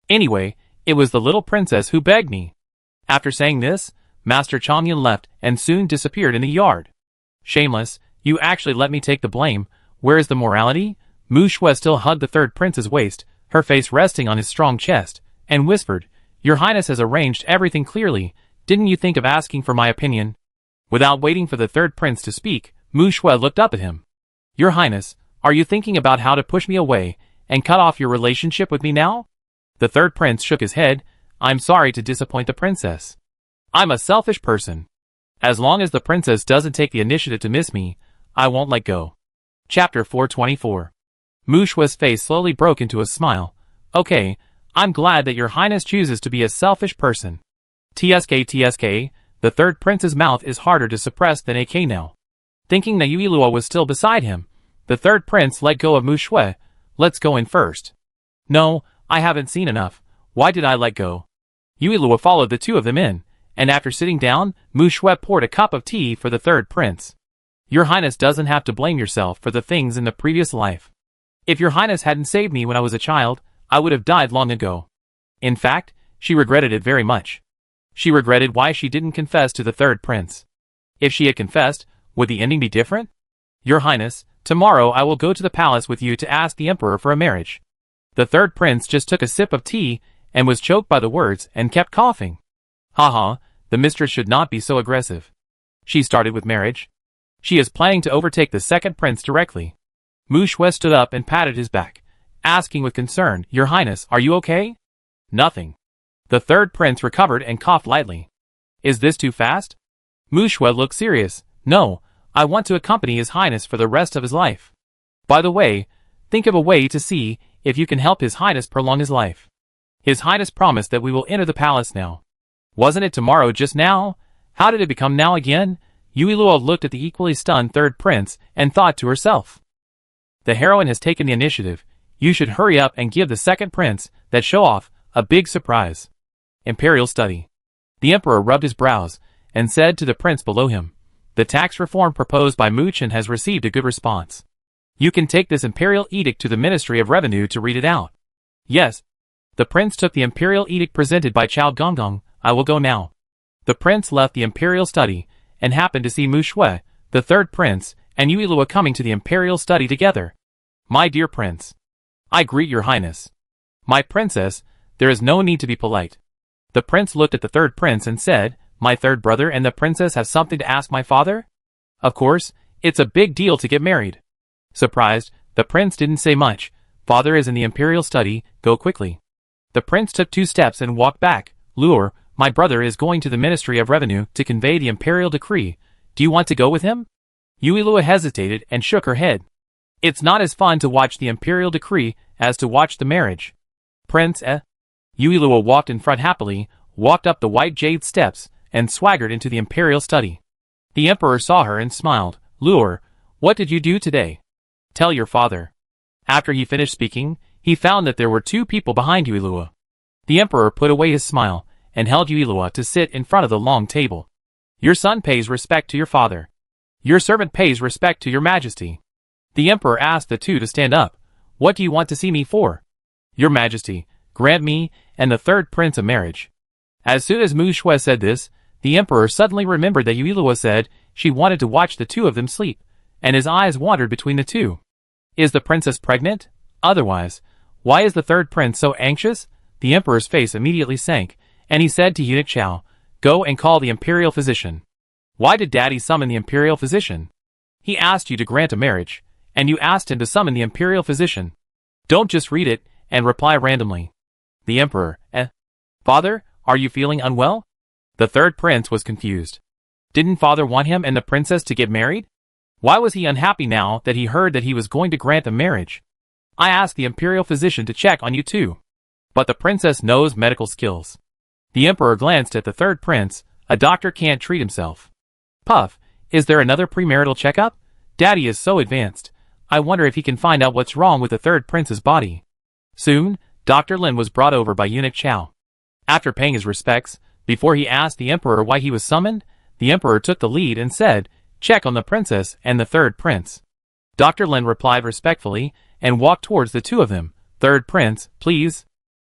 Anyway, it was the little princess who begged me." After saying this, Master Changyan left and soon disappeared in the yard. "Shameless, you actually let me take the blame. Where is the morality?" Mu Shui still hugged the third prince's waist, her face resting on his strong chest, and whispered, "Your Highness has arranged everything clearly. Didn't you think of asking for my opinion?" Without waiting for the third prince to speak, Mu Shui looked up at him. "Your Highness, are you thinking about how to push me away and cut off your relationship with me now?" The third prince shook his head. "I'm sorry to disappoint the princess. I'm a selfish person. As long as the princess doesn't take the initiative to miss me, I won't let go." Chapter 424. Mu Shui's face slowly broke into a smile. "Okay, I'm glad that your Highness chooses to be a selfish person." TSK, the third prince's mouth is harder to suppress than AK now. Thinking that Yue Luo was still beside him, the third prince let go of Mu Shui. "Let's go in first." "No, I haven't seen enough. Why did I let go?" Yue Luo followed the two of them in, and after sitting down, Mu Shui poured a cup of tea for the third prince. "Your Highness doesn't have to blame yourself for the things in the previous life. If your Highness hadn't saved me when I was a child, I would have died long ago." In fact, she regretted it very much. She regretted why she didn't confess to the third prince. If she had confessed, would the ending be different? "Your Highness, tomorrow I will go to the palace with you to ask the emperor for a marriage." The third prince just took a sip of tea and was choked by the words and kept coughing. Haha, the mistress should not be so aggressive. She started with marriage. She is planning to overtake the second prince directly. Mu Shui stood up and patted his back, asking with concern, "Your Highness, are you okay?" "Nothing." The third prince recovered and coughed lightly. "Is this too fast?" Mu Shui looked serious. "No, I want to accompany His Highness for the rest of his life. By the way, think of a way to see if you can help His Highness prolong his life. His Highness promised that we will enter the palace now. Wasn't it tomorrow just now? How did it become now again?" Yue Luo looked at the equally stunned third prince and thought to herself. "The heroine has taken the initiative. You should hurry up and give the second prince, that show-off, a big surprise." Imperial Study. The emperor rubbed his brows and said to the prince below him, "The tax reform proposed by Mu Chen has received a good response. You can take this imperial edict to the Ministry of Revenue to read it out." "Yes." The prince took the imperial edict presented by Chao Gonggong. "I will go now." The prince left the imperial study and happened to see Mu Shui, the third prince, and Yue Luo coming to the imperial study together. "My dear prince, I greet your Highness." "My princess, there is no need to be polite." The prince looked at the third prince and said, "My third brother and the princess have something to ask my father? Of course, it's a big deal to get married. Surprised, the prince didn't say much. Father is in the imperial study, go quickly. The prince took 2 steps and walked back. Luor, my brother is going to the Ministry of Revenue to convey the imperial decree. Do you want to go with him? Yuilua hesitated and shook her head. It's not as fun to watch the imperial decree as to watch the marriage. Prince, Yuilua walked in front happily, walked up the white jade steps, and swaggered into the imperial study. The emperor saw her and smiled. Luor, what did you do today? Tell your father. After he finished speaking, he found that there were 2 people behind Yuilua. The emperor put away his smile and held Yuilua to sit in front of the long table. Your son pays respect to your father. Your servant pays respect to your majesty. The emperor asked the 2 to stand up. What do you want to see me for? Your majesty, grant me and the 3rd prince a marriage. As soon as Mu Shui said this, the emperor suddenly remembered that Yuilua said she wanted to watch the 2 of them sleep, and his eyes wandered between the 2. Is the princess pregnant? Otherwise, why is the 3rd prince so anxious? The emperor's face immediately sank, and he said to eunuch Chao, go and call the imperial physician. Why did daddy summon the imperial physician? He asked you to grant a marriage, and you asked him to summon the imperial physician. Don't just read it and reply randomly. The emperor, Father, are you feeling unwell? The 3rd prince was confused. Didn't father want him and the princess to get married? Why was he unhappy now that he heard that he was going to grant a marriage? I asked the imperial physician to check on you too. But the princess knows medical skills. The emperor glanced at the 3rd prince. A doctor can't treat himself. Puff, is there another premarital checkup? Daddy is so advanced. I wonder if he can find out what's wrong with the 3rd prince's body. Soon, Dr. Lin was brought over by eunuch Chao. After paying his respects, before he asked the emperor why he was summoned, the emperor took the lead and said, check on the princess and the 3rd prince. Dr. Lin replied respectfully and walked towards the 2 of them. 3rd prince, please.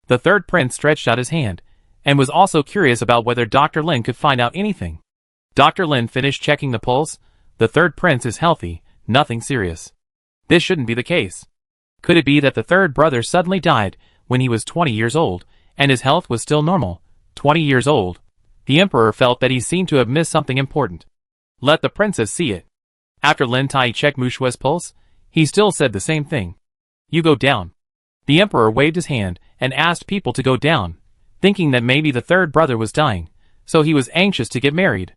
The 3rd prince stretched out his hand, and was also curious about whether Dr. Lin could find out anything. Dr. Lin finished checking the pulse. The 3rd prince is healthy, nothing serious. This shouldn't be the case. Could it be that the 3rd brother suddenly died when he was 20 years old, and his health was still normal? 20 years old. The emperor felt that he seemed to have missed something important. Let the princess see it. After Lin Tai checked Mu Shui's pulse, he still said the same thing. You go down. The emperor waved his hand and asked people to go down, thinking that maybe the 3rd brother was dying, so he was anxious to get married.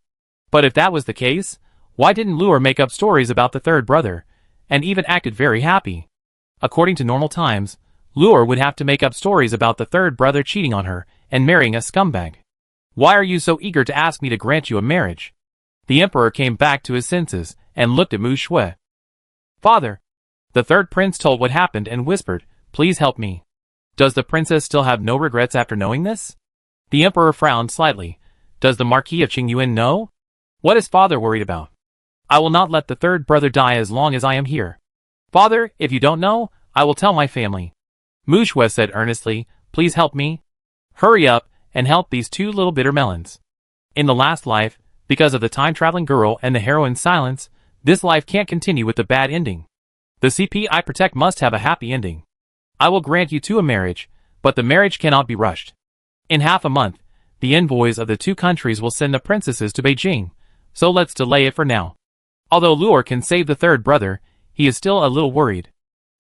But if that was the case, why didn't Luor make up stories about the 3rd brother, and even acted very happy? According to normal times, Luor would have to make up stories about the 3rd brother cheating on her and marrying a scumbag. Why are you so eager to ask me to grant you a marriage? The emperor came back to his senses and looked at Mu Shui. Father! The 3rd prince told what happened and whispered, please help me. Does the princess still have no regrets after knowing this? The emperor frowned slightly. Does the Marquis of Qingyuan know? What is father worried about? I will not let the 3rd brother die as long as I am here. Father, if you don't know, I will tell my family. Mu Shui said earnestly, please help me. Hurry up and help these 2 little bitter melons. In the last life, because of the time-traveling girl and the heroine's silence, this life can't continue with the bad ending. The CP I protect must have a happy ending. I will grant you 2 a marriage, but the marriage cannot be rushed. In half a month, the envoys of the 2 countries will send the princesses to Beijing, so let's delay it for now. Although Luor can save the 3rd brother, he is still a little worried.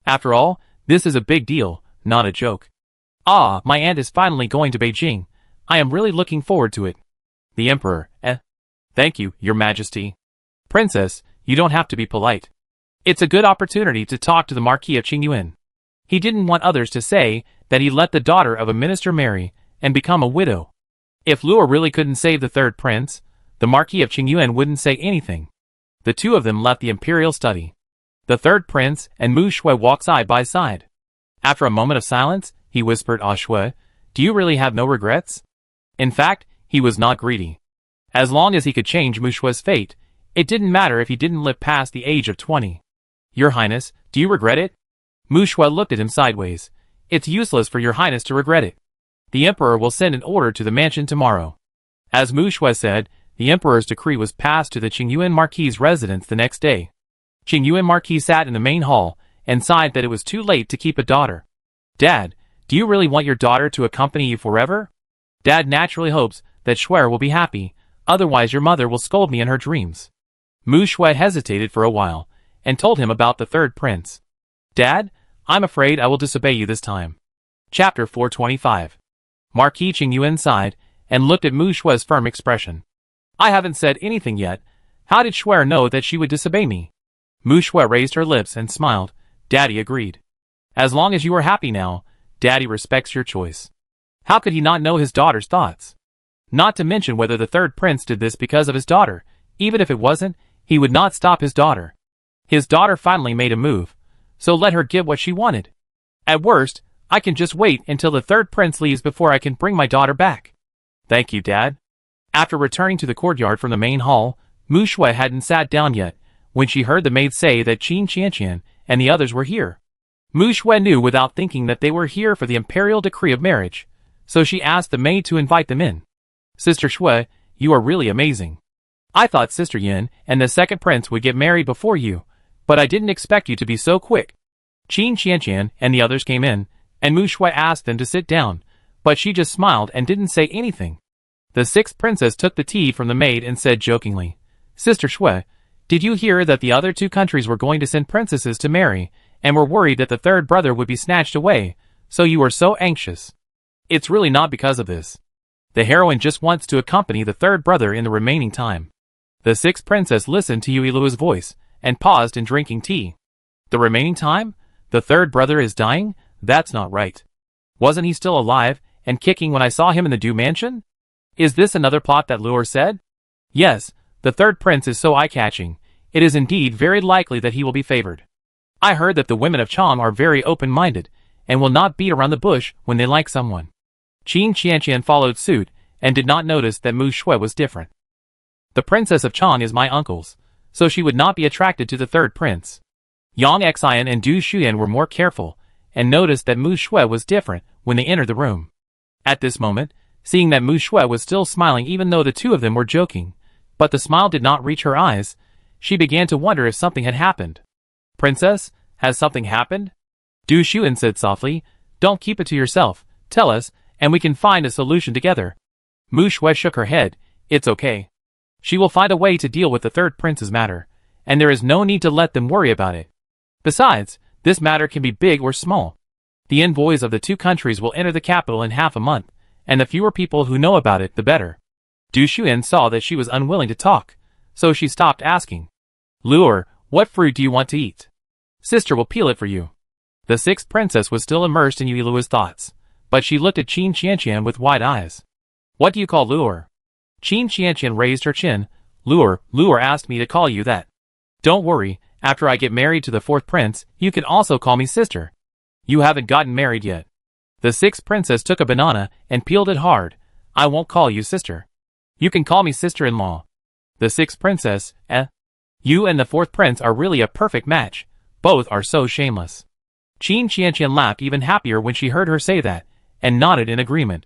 After all, this is a big deal, not a joke. Ah, my aunt is finally going to Beijing. I am really looking forward to it. The emperor, Thank you, your majesty. Princess, you don't have to be polite. It's a good opportunity to talk to the Marquis of Qingyuan. He didn't want others to say that he let the daughter of a minister marry and become a widow. If Luor really couldn't save the 3rd prince, the Marquis of Qingyuan wouldn't say anything. The 2 of them left the imperial study. The 3rd prince and Mu Shui walked side by side. After a moment of silence, he whispered, Ah Shui, do you really have no regrets? In fact, he was not greedy. As long as he could change Mu Shui's fate, it didn't matter if he didn't live past the age of 20. Your Highness, do you regret it? Mu Shui looked at him sideways. It's useless for your Highness to regret it. The Emperor will send an order to the mansion tomorrow. As Mu Shui said, the Emperor's decree was passed to the Qingyuan Marquis's residence the next day. Qingyuan Marquis sat in the main hall and sighed that it was too late to keep a daughter. Dad, do you really want your daughter to accompany you forever? Dad naturally hopes that Shui will be happy, otherwise your mother will scold me in her dreams. Mu Shui hesitated for a while, and told him about the third prince. Dad, I'm afraid I will disobey you this time. Chapter 425. Marquis Qingyuan sighed and looked at Mu Shue's firm expression. I haven't said anything yet. How did Shuer know that she would disobey me? Mu Shue raised her lips and smiled. Daddy agreed. As long as you are happy now, Daddy respects your choice. How could he not know his daughter's thoughts? Not to mention whether the third prince did this because of his daughter. Even if it wasn't, he would not stop his daughter. His daughter finally made a move, so let her get what she wanted. At worst, I can just wait until the third prince leaves before I can bring my daughter back. Thank you, Dad. After returning to the courtyard from the main hall, Mu Shue hadn't sat down yet, when she heard the maid say that Qin Qianqian and the others were here. Mu Shue knew without thinking that they were here for the imperial decree of marriage, so she asked the maid to invite them in. Sister Shue, you are really amazing. I thought Sister Yin and the second prince would get married before you, but I didn't expect you to be so quick. Qin Qianqian and the others came in, and Mu Shue asked them to sit down, but she just smiled and didn't say anything. The sixth princess took the tea from the maid and said jokingly, Sister Shue, did you hear that the other two countries were going to send princesses to marry, and were worried that the third brother would be snatched away, so you were so anxious? It's really not because of this. The heroine just wants to accompany the third brother in the remaining time. The sixth princess listened to Yuilu's voice, and paused in drinking tea. The remaining time? The third brother is dying? That's not right. Wasn't he still alive, and kicking when I saw him in the Du Mansion? Is this another plot that Luer said? Yes, the third prince is so eye-catching. It is indeed very likely that he will be favored. I heard that the women of Chang are very open-minded, and will not beat around the bush when they like someone. Qin Qianqian followed suit, and did not notice that Mu Shue was different. The princess of Chang is my uncle's, so she would not be attracted to the third prince. Yang Xian and Du Xuyan were more careful, and noticed that Mu Shue was different when they entered the room. At this moment, seeing that Mu Shue was still smiling even though the two of them were joking, but the smile did not reach her eyes, she began to wonder if something had happened. Princess, has something happened? Du Xuyan said softly, don't keep it to yourself, tell us, and we can find a solution together. Mu Shue shook her head, it's okay. She will find a way to deal with the third prince's matter, and there is no need to let them worry about it. Besides, this matter can be big or small. The envoys of the two countries will enter the capital in half a month, and the fewer people who know about it, the better. Du Xuyan saw that she was unwilling to talk, so she stopped asking. Luer, what fruit do you want to eat? Sister will peel it for you. The sixth princess was still immersed in Yuilu's thoughts, but she looked at Qin Qianqian with wide eyes. What do you call Luer? Qin Qianqian raised her chin. Luer asked me to call you that. Don't worry, after I get married to the fourth prince, you can also call me sister. You haven't gotten married yet. The sixth princess took a banana and peeled it hard. I won't call you sister. You can call me sister-in-law. The sixth princess, You and the fourth prince are really a perfect match. Both are so shameless. Qin Qianqian laughed even happier when she heard her say that, and nodded in agreement.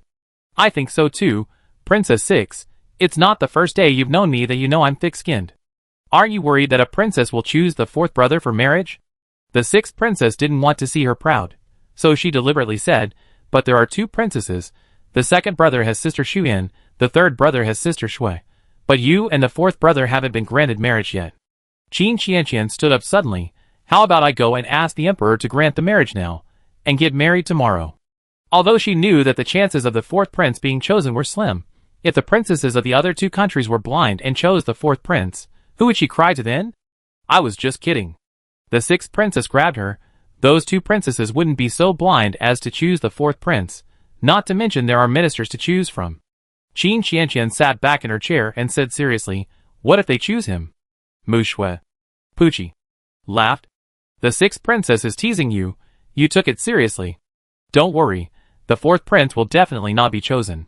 I think so too, Princess Six. It's not the first day you've known me that you know I'm thick-skinned. Aren't you worried that a princess will choose the fourth brother for marriage? The sixth princess didn't want to see her proud, so she deliberately said, but there are two princesses. The second brother has Sister Xuyan, the third brother has Sister Shui. But you and the fourth brother haven't been granted marriage yet. Qin Qianqian stood up suddenly. How about I go and ask the emperor to grant the marriage now, and get married tomorrow? Although she knew that the chances of the fourth prince being chosen were slim, if the princesses of the other two countries were blind and chose the fourth prince, who would she cry to then? I was just kidding. The sixth princess grabbed her. Those two princesses wouldn't be so blind as to choose the fourth prince, not to mention there are ministers to choose from. Qin Qianqian sat back in her chair and said seriously, what if they choose him? Mu Shue. Poochie. Laughed. The sixth princess is teasing you. You took it seriously. Don't worry, the fourth prince will definitely not be chosen.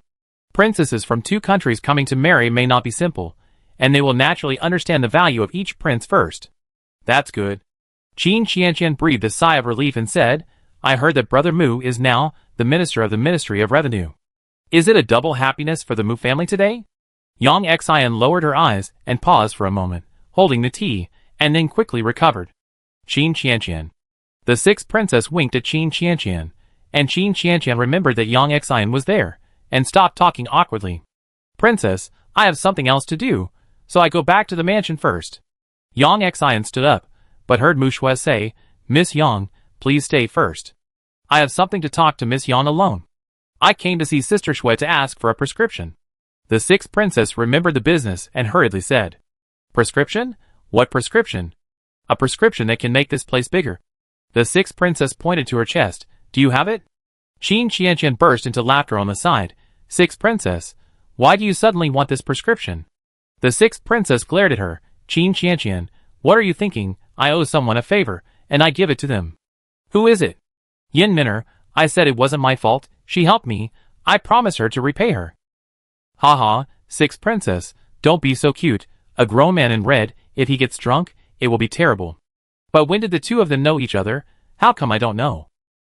Princesses from two countries coming to marry may not be simple, and they will naturally understand the value of each prince first. That's good. Qin Qianqian breathed a sigh of relief and said, I heard that Brother Mu is now the minister of the Ministry of Revenue. Is it a double happiness for the Mu family today? Yang Xian lowered her eyes and paused for a moment, holding the tea, and then quickly recovered. Qin Qianqian. The sixth princess winked at Qin Qianqian, and Qin Qianqian remembered that Yang Xian was there, and stopped talking awkwardly. Princess, I have something else to do, so I go back to the mansion first. Yang Xian stood up, but heard Mu Shui say, "Miss Yang, please stay first. I have something to talk to Miss Yang alone. I came to see Sister Shui to ask for a prescription." The sixth princess remembered the business and hurriedly said, "Prescription? What prescription?" "A prescription that can make this place bigger." The sixth princess pointed to her chest. "Do you have it?" Qin Qianqian burst into laughter on the side. "Sixth princess, why do you suddenly want this prescription?" The sixth princess glared at her. "Qin Qianqian, what are you thinking? I owe someone a favor, and I give it to them." "Who is it?" "Yin Minner. I said it wasn't my fault. She helped me. I promised her to repay her." "Ha ha, sixth princess, don't be so cute. A grown man in red, if he gets drunk, it will be terrible." "But when did the two of them know each other? How come I don't know?"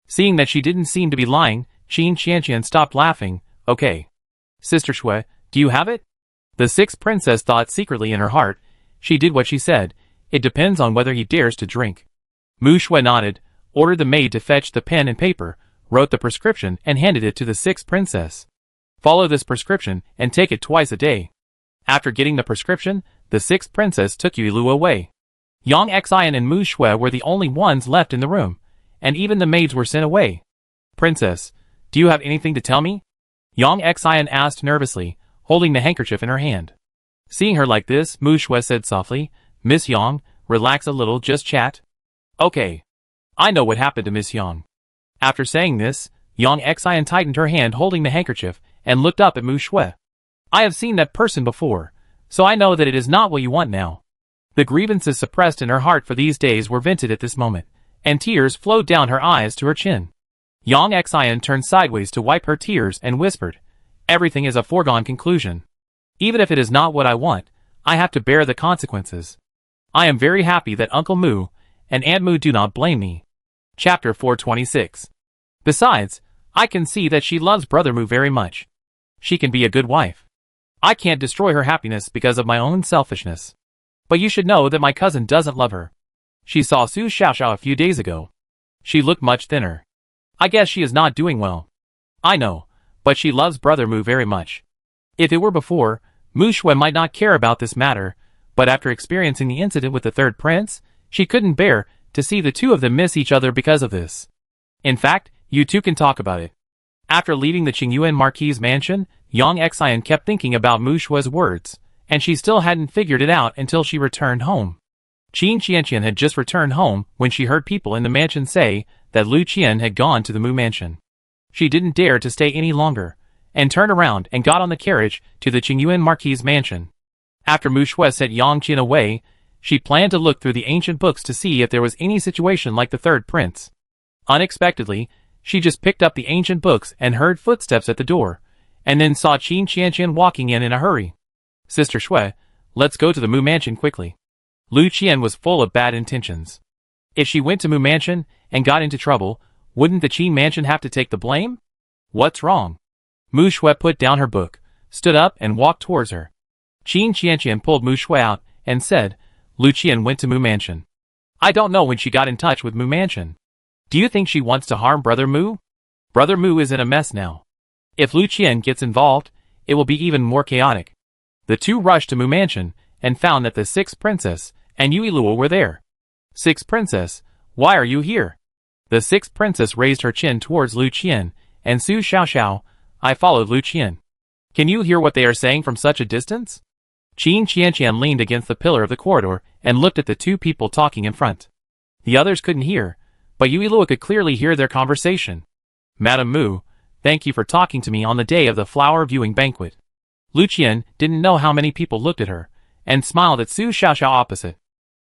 Seeing that she didn't seem to be lying, Qin Qianqian stopped laughing. "Okay. Sister Shui, do you have it?" The sixth princess thought secretly in her heart. She did what she said. It depends on whether he dares to drink. Mu Shui nodded, ordered the maid to fetch the pen and paper, wrote the prescription and handed it to the sixth princess. "Follow this prescription and take it twice a day." After getting the prescription, the sixth princess took Yui away. Yang Xian and Mu Shui were the only ones left in the room, and even the maids were sent away. "Princess, do you have anything to tell me?" Yang Xian asked nervously, holding the handkerchief in her hand. Seeing her like this, Mu Shui said softly, "Miss Yang, relax a little, just chat." "Okay. I know what happened to Miss Yang." After saying this, Yang Xian tightened her hand holding the handkerchief and looked up at Mu Shui. "I have seen that person before, so I know that it is not what you want now." The grievances suppressed in her heart for these days were vented at this moment, and tears flowed down her eyes to her chin. Yang Xian turned sideways to wipe her tears and whispered, "Everything is a foregone conclusion. Even if it is not what I want, I have to bear the consequences. I am very happy that Uncle Mu and Aunt Mu do not blame me." Chapter 426. Besides, I can see that she loves Brother Mu very much. She can be a good wife. I can't destroy her happiness because of my own selfishness. But you should know that my cousin doesn't love her. She saw Su Xiaoxiao a few days ago. She looked much thinner. I guess she is not doing well. I know, but she loves Brother Mu very much. If it were before, Mu Shui might not care about this matter, but after experiencing the incident with the third prince, she couldn't bear to see the two of them miss each other because of this. In fact, you two can talk about it. After leaving the Qingyuan Marquis' mansion, Yang Xian kept thinking about Mu Shui's words, and she still hadn't figured it out until she returned home. Qin Qianqian had just returned home when she heard people in the mansion say that Lu Qian had gone to the Mu mansion. She didn't dare to stay any longer, and turned around and got on the carriage to the Qingyuan Marquis' mansion. After Mu Shui sent Yang Qian away, she planned to look through the ancient books to see if there was any situation like the third prince. Unexpectedly, she just picked up the ancient books and heard footsteps at the door, and then saw Qin Qianqian walking in a hurry. "Sister Shui, let's go to the Mu mansion quickly." Lu Qian was full of bad intentions. If she went to Mu mansion and got into trouble, wouldn't the Qin mansion have to take the blame? What's wrong? Mu Shui put down her book, stood up and walked towards her. Qin Qianqian pulled Mu Shui out and said, "Lu Qian went to Mu mansion. I don't know when she got in touch with Mu mansion. Do you think she wants to harm Brother Mu? Brother Mu is in a mess now. If Lu Qian gets involved, it will be even more chaotic." The two rushed to Mu mansion and found that the sixth princess and Yui Luo were there. "Sixth princess, why are you here?" The sixth princess raised her chin towards Lu Qian and Su Xiaoxiao. "I followed Lu Qian. Can you hear what they are saying from such a distance?" Qin Qianqian leaned against the pillar of the corridor and looked at the two people talking in front. The others couldn't hear, but Yui Luo could clearly hear their conversation. "Madam Mu, thank you for talking to me on the day of the flower viewing banquet." Lu Qian didn't know how many people looked at her, and smiled at Su Xiaoxiao opposite.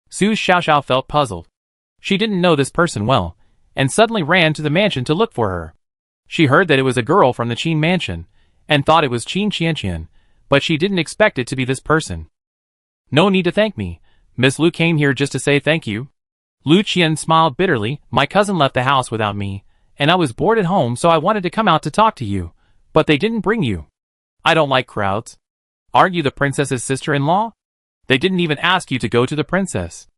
Su Xiaoxiao felt puzzled. She didn't know this person well, and suddenly ran to the mansion to look for her. She heard that it was a girl from the Qin mansion, and thought it was Qin Qianqian, but she didn't expect it to be this person. "No need to thank me. Miss Lu came here just to say thank you." Lu Qian smiled bitterly. "My cousin left the house without me, and I was bored at home, so I wanted to come out to talk to you, but they didn't bring you. I don't like crowds. Aren't you the princess's sister-in-law? They didn't even ask you to go to the princess.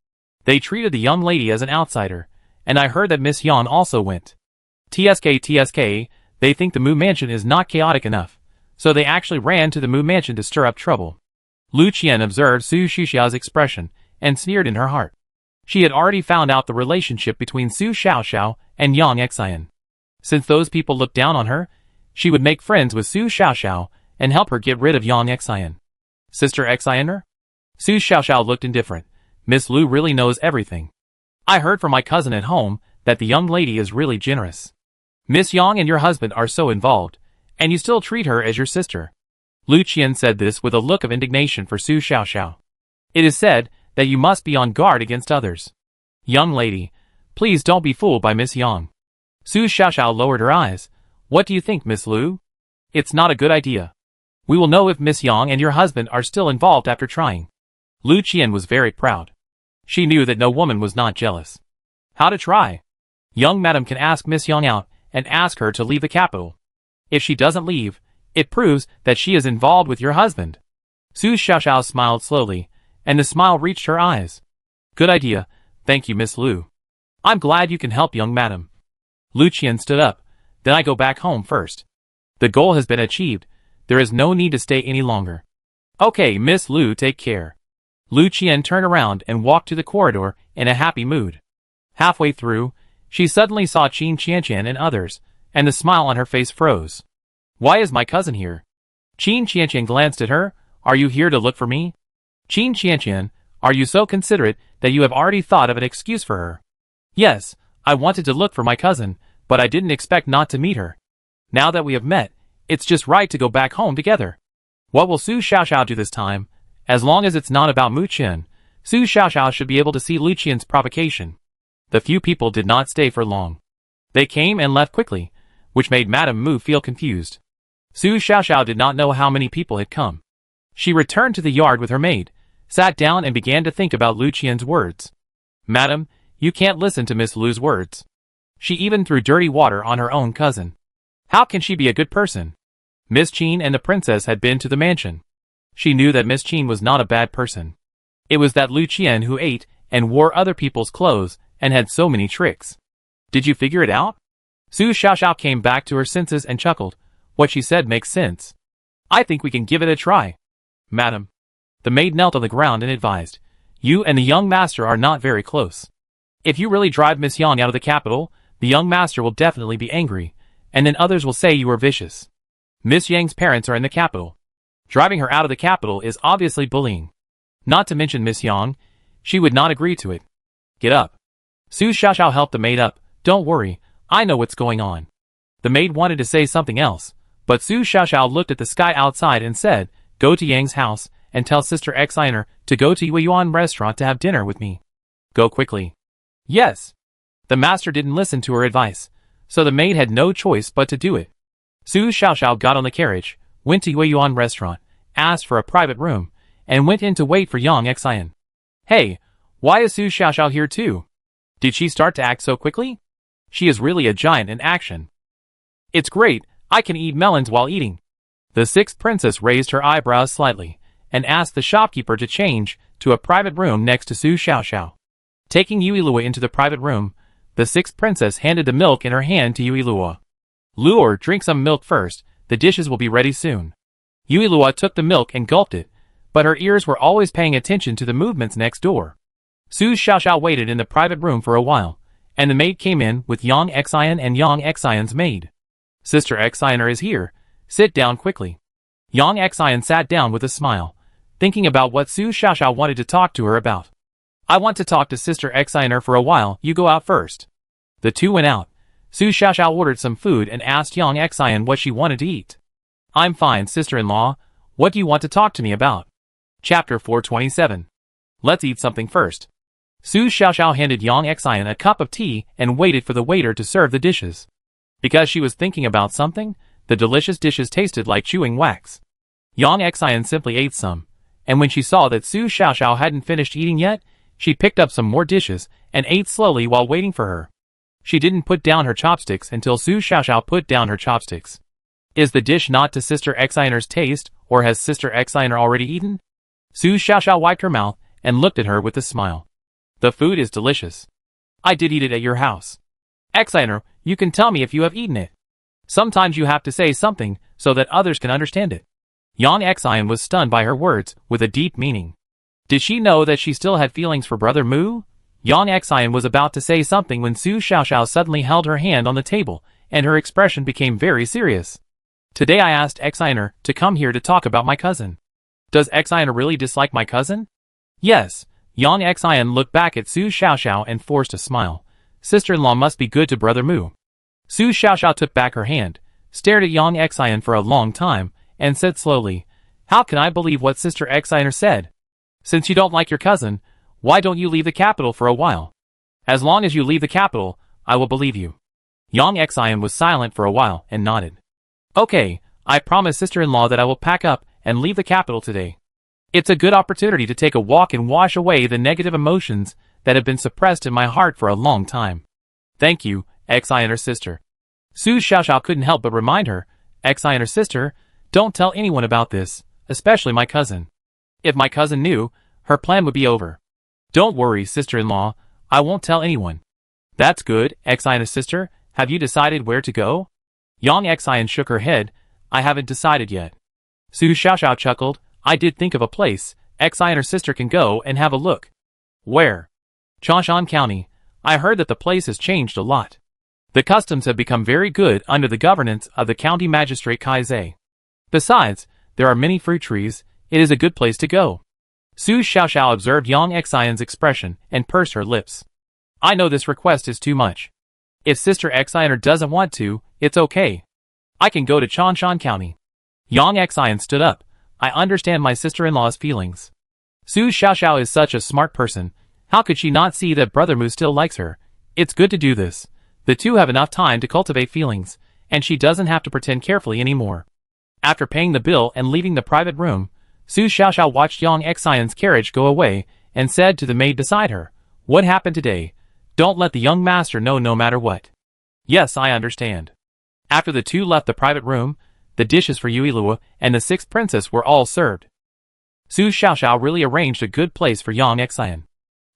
They treated the young lady as an outsider, and I heard that Miss Yan also went. TSK, they think the Mu mansion is not chaotic enough, so they actually ran to the Mu mansion to stir up trouble." Lu Qian observed Su Xiaoxiao's expression, and sneered in her heart. She had already found out the relationship between Su Xiaoxiao and Yang Xian. Since those people looked down on her, she would make friends with Su Xiaoxiao and help her get rid of Yang Xian. Sister Xianer? Su Xiaoxiao looked indifferent. Miss Lu really knows everything. I heard from my cousin at home that the young lady is really generous. Miss Yang and your husband are so involved, and you still treat her as your sister. Lu Qian said this with a look of indignation for Su Xiaoxiao. It is said that you must be on guard against others. Young lady, please don't be fooled by Miss Yang. Su Xiaoxiao lowered her eyes. What do you think, Miss Lu? It's not a good idea. We will know if Miss Yang and your husband are still involved after trying. Lu Qian was very proud. She knew that no woman was not jealous. How to try? Young madam can ask Miss Yang out and ask her to leave the capital. If she doesn't leave, it proves that she is involved with your husband. Su Xiaoxiao smiled slowly, and the smile reached her eyes. Good idea, thank you, Miss Lu. I'm glad you can help, young madam. Lu Qian stood up. Then I go back home first. The goal has been achieved. There is no need to stay any longer. Okay, Miss Lu, take care. Lu Qian turned around and walked to the corridor in a happy mood. Halfway through, she suddenly saw Qin Qianqian and others, and the smile on her face froze. Why is my cousin here? Qin Qianqian glanced at her. Are you here to look for me? Qin Qianqian, are you so considerate that you have already thought of an excuse for her? Yes, I wanted to look for my cousin, but I didn't expect not to meet her. Now that we have met, it's just right to go back home together. What will Su Xiaoxiao do this time? As long as it's not about Mu Qian, Su Xiaoxiao should be able to see Lu Qian's provocation. The few people did not stay for long. They came and left quickly, which made Madame Mu feel confused. Su Xiaoxiao did not know how many people had come. She returned to the yard with her maid, sat down and began to think about Lu Qian's words. Madam, you can't listen to Miss Lu's words. She even threw dirty water on her own cousin. How can she be a good person? Miss Qin and the princess had been to the mansion. She knew that Miss Qin was not a bad person. It was that Lu Qian who ate and wore other people's clothes and had so many tricks. Did you figure it out? Su Xiaoxiao came back to her senses and chuckled. What she said makes sense. I think we can give it a try. Madam. The maid knelt on the ground and advised. You and the young master are not very close. If you really drive Miss Yang out of the capital, the young master will definitely be angry, and then others will say you are vicious. Miss Yang's parents are in the capital. Driving her out of the capital is obviously bullying. Not to mention Miss Yang, she would not agree to it. Get up. Su Xiaoxiao helped the maid up. Don't worry, I know what's going on. The maid wanted to say something else, but Su Xiaoxiao looked at the sky outside and said, Go to Yang's house and tell Sister Xianer to go to Eavesdropping restaurant to have dinner with me. Go quickly. Yes. The master didn't listen to her advice, so the maid had no choice but to do it. Su Xiaoxiao got on the carriage, went to Eavesdropping restaurant, asked for a private room, and went in to wait for Yang Xian. Hey, why is Su Xiaoxiao here too? Did she start to act so quickly? She is really a giant in action. It's great, I can eat melons while eating. The sixth princess raised her eyebrows slightly, and asked the shopkeeper to change to a private room next to Su Xiaoxiao. Taking Yuilua into the private room, the sixth princess handed the milk in her hand to Yuilua. Luor, drink some milk first, the dishes will be ready soon. Yuilua took the milk and gulped it, but her ears were always paying attention to the movements next door. Su Xiaoxiao waited in the private room for a while, and the maid came in with Yang Xian and Yang Xian's maid. Sister Xianer is here, sit down quickly. Yang Xian sat down with a smile, thinking about what Su Xiaoxiao wanted to talk to her about. I want to talk to Sister Xianer for a while, you go out first. The two went out. Su Xiaoxiao ordered some food and asked Yang Xian what she wanted to eat. I'm fine, sister-in-law. What do you want to talk to me about? Chapter 427. Let's eat something first. Su Xiaoxiao handed Yang Xian a cup of tea and waited for the waiter to serve the dishes. Because she was thinking about something, the delicious dishes tasted like chewing wax. Yang Xian simply ate some, and when she saw that Su Xiaoxiao hadn't finished eating yet, she picked up some more dishes and ate slowly while waiting for her. She didn't put down her chopsticks until Su Xiaoxiao put down her chopsticks. Is the dish not to Sister Xianer's taste, or has Sister Xianer already eaten? Su Xiaoxiao wiped her mouth and looked at her with a smile. The food is delicious. I did eat it at your house. Xianer, you can tell me if you have eaten it. Sometimes you have to say something so that others can understand it. Yang Xian was stunned by her words with a deep meaning. Did she know that she still had feelings for Brother Mu? Yang Xian was about to say something when Su Xiaoxiao suddenly held her hand on the table, and her expression became very serious. Today I asked Xianer to come here to talk about my cousin. Does Xianer really dislike my cousin? Yes. Yang Xian looked back at Su Xiaoxiao and forced a smile. Sister-in-law must be good to brother Mu. Su Xiaoxiao took back her hand, stared at Yang Xian for a long time, and said slowly, "How can I believe what Sister Xianer said? Since you don't like your cousin, why don't you leave the capital for a while? As long as you leave the capital, I will believe you." Yang Xian was silent for a while and nodded. "Okay, I promise sister-in-law that I will pack up and leave the capital today. It's a good opportunity to take a walk and wash away the negative emotions that have been suppressed in my heart for a long time." "Thank you, Xianer's sister." Su Xiaoxiao couldn't help but remind her, "Xianer's sister, don't tell anyone about this, especially my cousin. If my cousin knew, her plan would be over." "Don't worry, sister-in-law, I won't tell anyone." "That's good, Xianer's sister, have you decided where to go?" Yang Xian shook her head, "I haven't decided yet." Su Xiaoxiao chuckled, "I did think of a place Xianer's sister can go and have a look." "Where?" "Changshan County. I heard that the place has changed a lot. The customs have become very good under the governance of the county magistrate Kai Zhe. Besides, there are many fruit trees, it is a good place to go." Su Xiaoxiao observed Yang Xian's expression and pursed her lips. "I know this request is too much. If Sister Xianer doesn't want to, it's okay. I can go to Changshan County." Yang Xian stood up. "I understand my sister-in-law's feelings. Su Xiaoxiao is such a smart person, how could she not see that Brother Mu still likes her? It's good to do this. The two have enough time to cultivate feelings, and she doesn't have to pretend carefully anymore." After paying the bill and leaving the private room, Su Xiaoxiao watched Yang Xian's carriage go away and said to the maid beside her, "What happened today? Don't let the young master know no matter what." "Yes, I understand." After the two left the private room, the dishes for Yuilua and the sixth princess were all served. Su Xiaoxiao really arranged a good place for Yang Xian.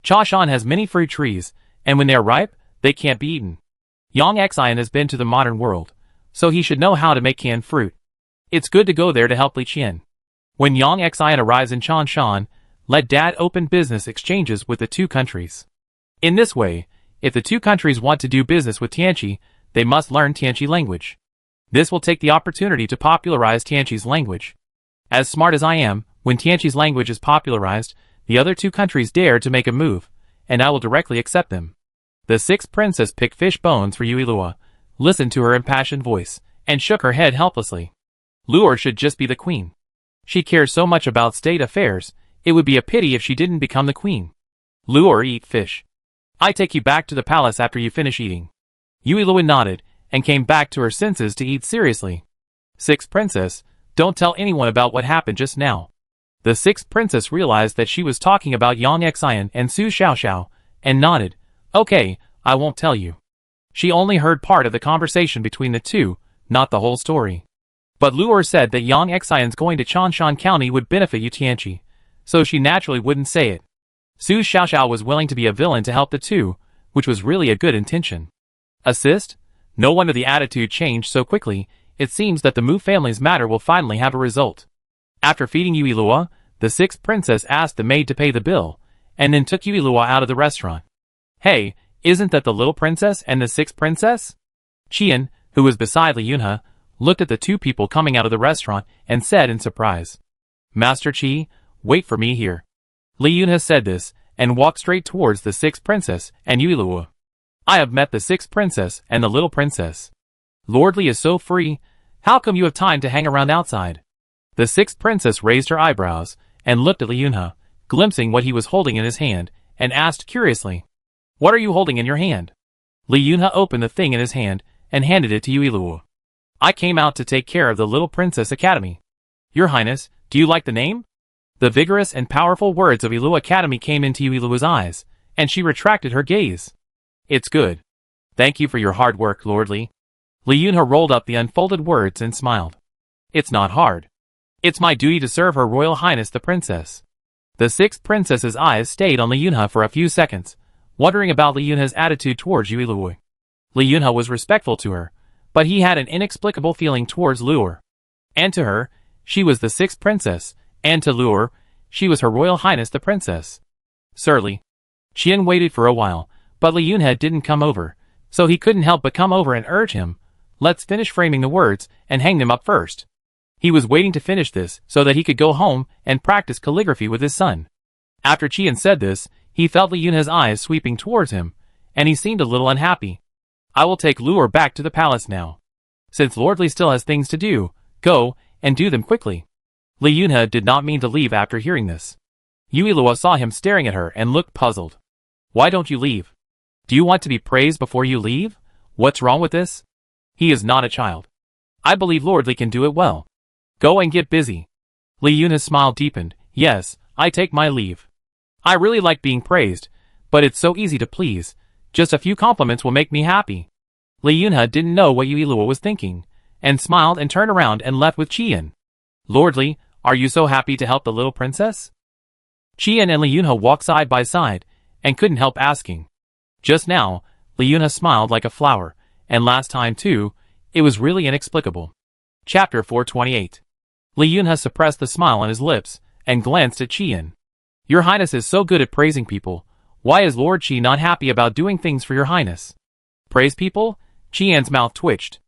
Changshan has many fruit trees, and when they are ripe, they can't be eaten. Yang Xian has been to the modern world, so he should know how to make canned fruit. It's good to go there to help Li Qian. When Yang Xian arrives in Changshan, let Dad open business exchanges with the two countries. In this way, if the two countries want to do business with Tianqi, they must learn Tianqi language. This will take the opportunity to popularize Tianqi's language. As smart as I am, when Tianqi's language is popularized, the other two countries dare to make a move, and I will directly accept them. The sixth princess picked fish bones for Yuilua, listened to her impassioned voice, and shook her head helplessly. Luor should just be the queen. She cares so much about state affairs, it would be a pity if she didn't become the queen. Luor, eat fish. I take you back to the palace after you finish eating. Yuilua nodded, and came back to her senses to eat seriously. Sixth princess, don't tell anyone about what happened just now. The sixth princess realized that she was talking about Yang Xian and Su Xiaoxiao, and nodded. "Okay, I won't tell you." She only heard part of the conversation between the two, not the whole story. But Luor said that Yang Xian's going to Changshan County would benefit Yu Tianqi, so she naturally wouldn't say it. Su Xiaoxiao was willing to be a villain to help the two, which was really a good intention. Assist? No wonder the attitude changed so quickly. It seems that the Mu family's matter will finally have a result. After feeding Yuilua, the sixth princess asked the maid to pay the bill, and then took Yuilua out of the restaurant. "Hey, isn't that the little princess and the sixth princess?" Qian, who was beside Li Yunhe, looked at the two people coming out of the restaurant and said in surprise, "Master Qi, wait for me here." Li Yunhe said this, and walked straight towards the sixth princess and Yuilua. "I have met the sixth princess and the little princess. Lord Li is so free, how come you have time to hang around outside?" The sixth princess raised her eyebrows, and looked at Li Yunhe, glimpsing what he was holding in his hand, and asked curiously, "What are you holding in your hand?" Li Yunhe opened the thing in his hand, and handed it to Yuilua. "I came out to take care of the Little Princess Academy." "Your Highness, do you like the name?" The vigorous and powerful words of Ilu Academy came into Yuilua's eyes, and she retracted her gaze. "It's good. Thank you for your hard work, Lord Li." Li Yunhe rolled up the unfolded words and smiled. "It's not hard. It's my duty to serve Her Royal Highness the Princess." The sixth princess's eyes stayed on Li Yunhe for a few seconds, wondering about Li Yunhe's attitude towards Yuilua. Li Yunhe was respectful to her, but he had an inexplicable feeling towards Luor. And to her, she was the sixth princess, and to Luor, she was Her Royal Highness the Princess. "Sir Li." Qian waited for a while, but Li Yunhe didn't come over, so he couldn't help but come over and urge him, "Let's finish framing the words and hang them up first." He was waiting to finish this so that he could go home and practice calligraphy with his son. After Qian said this, he felt Li Yunhe's eyes sweeping towards him, and he seemed a little unhappy. "I will take Luor back to the palace now. Since Lord Li still has things to do, go and do them quickly." Li Yunhe did not mean to leave after hearing this. Yui Luo saw him staring at her and looked puzzled. "Why don't you leave? Do you want to be praised before you leave? What's wrong with this? He is not a child. I believe Lord Li can do it well. Go and get busy." Li Yunhe's smile deepened. "Yes, I take my leave. I really like being praised, but it's so easy to please. Just a few compliments will make me happy." Li Yunhe didn't know what Yui Luo was thinking, and smiled and turned around and left with Qian. "Lord Li, are you so happy to help the little princess?" Qian and Li Yunhe walked side by side, and couldn't help asking. Just now, Li Yunhe smiled like a flower, and last time too, it was really inexplicable. Chapter 428. Li Yunhe suppressed the smile on his lips, and glanced at Qian. "Your Highness is so good at praising people. Why is Lord Qi not happy about doing things for your Highness?" "Praise people?" Qian's mouth twitched.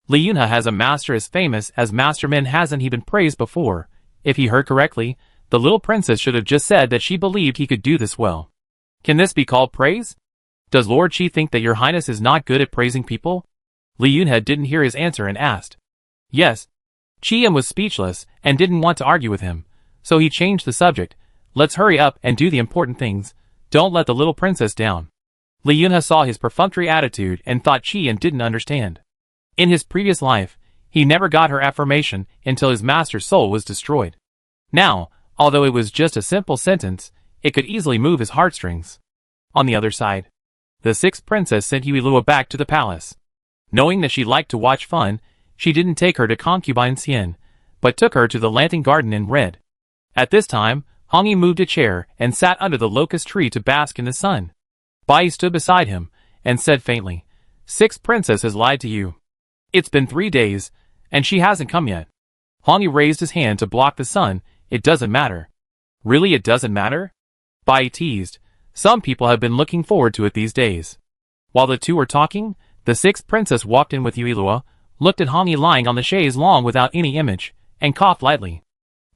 Li Yunhe has a master as famous as Master Min. Hasn't he been praised before? If he heard correctly, the little princess should have just said that she believed he could do this well. Can this be called praise? Does Lord Qi think that your Highness is not good at praising people? Li Yunhe didn't hear his answer and asked. Yes. Qian was speechless and didn't want to argue with him, so he changed the subject. "Let's hurry up and do the important things. Don't let the little princess down." Li Yunhe saw his perfunctory attitude and thought Qian didn't understand. In his previous life, he never got her affirmation until his master's soul was destroyed. Now, although it was just a simple sentence, it could easily move his heartstrings. On the other side, the sixth princess sent Yui Luo back to the palace. Knowing that she liked to watch fun, she didn't take her to concubine Xian, but took her to the Lantern Garden in red. At this time, Hongyi moved a chair and sat under the locust tree to bask in the sun. Bai stood beside him and said faintly, "Sixth princess has lied to you. It's been 3 days, and she hasn't come yet." Hongyi raised his hand to block the sun. "It doesn't matter." "Really, it doesn't matter?" Bai teased. "Some people have been looking forward to it these days." While the two were talking, the sixth princess walked in with Yui Luo, looked at Hongyi lying on the chaise longue without any image, and coughed lightly.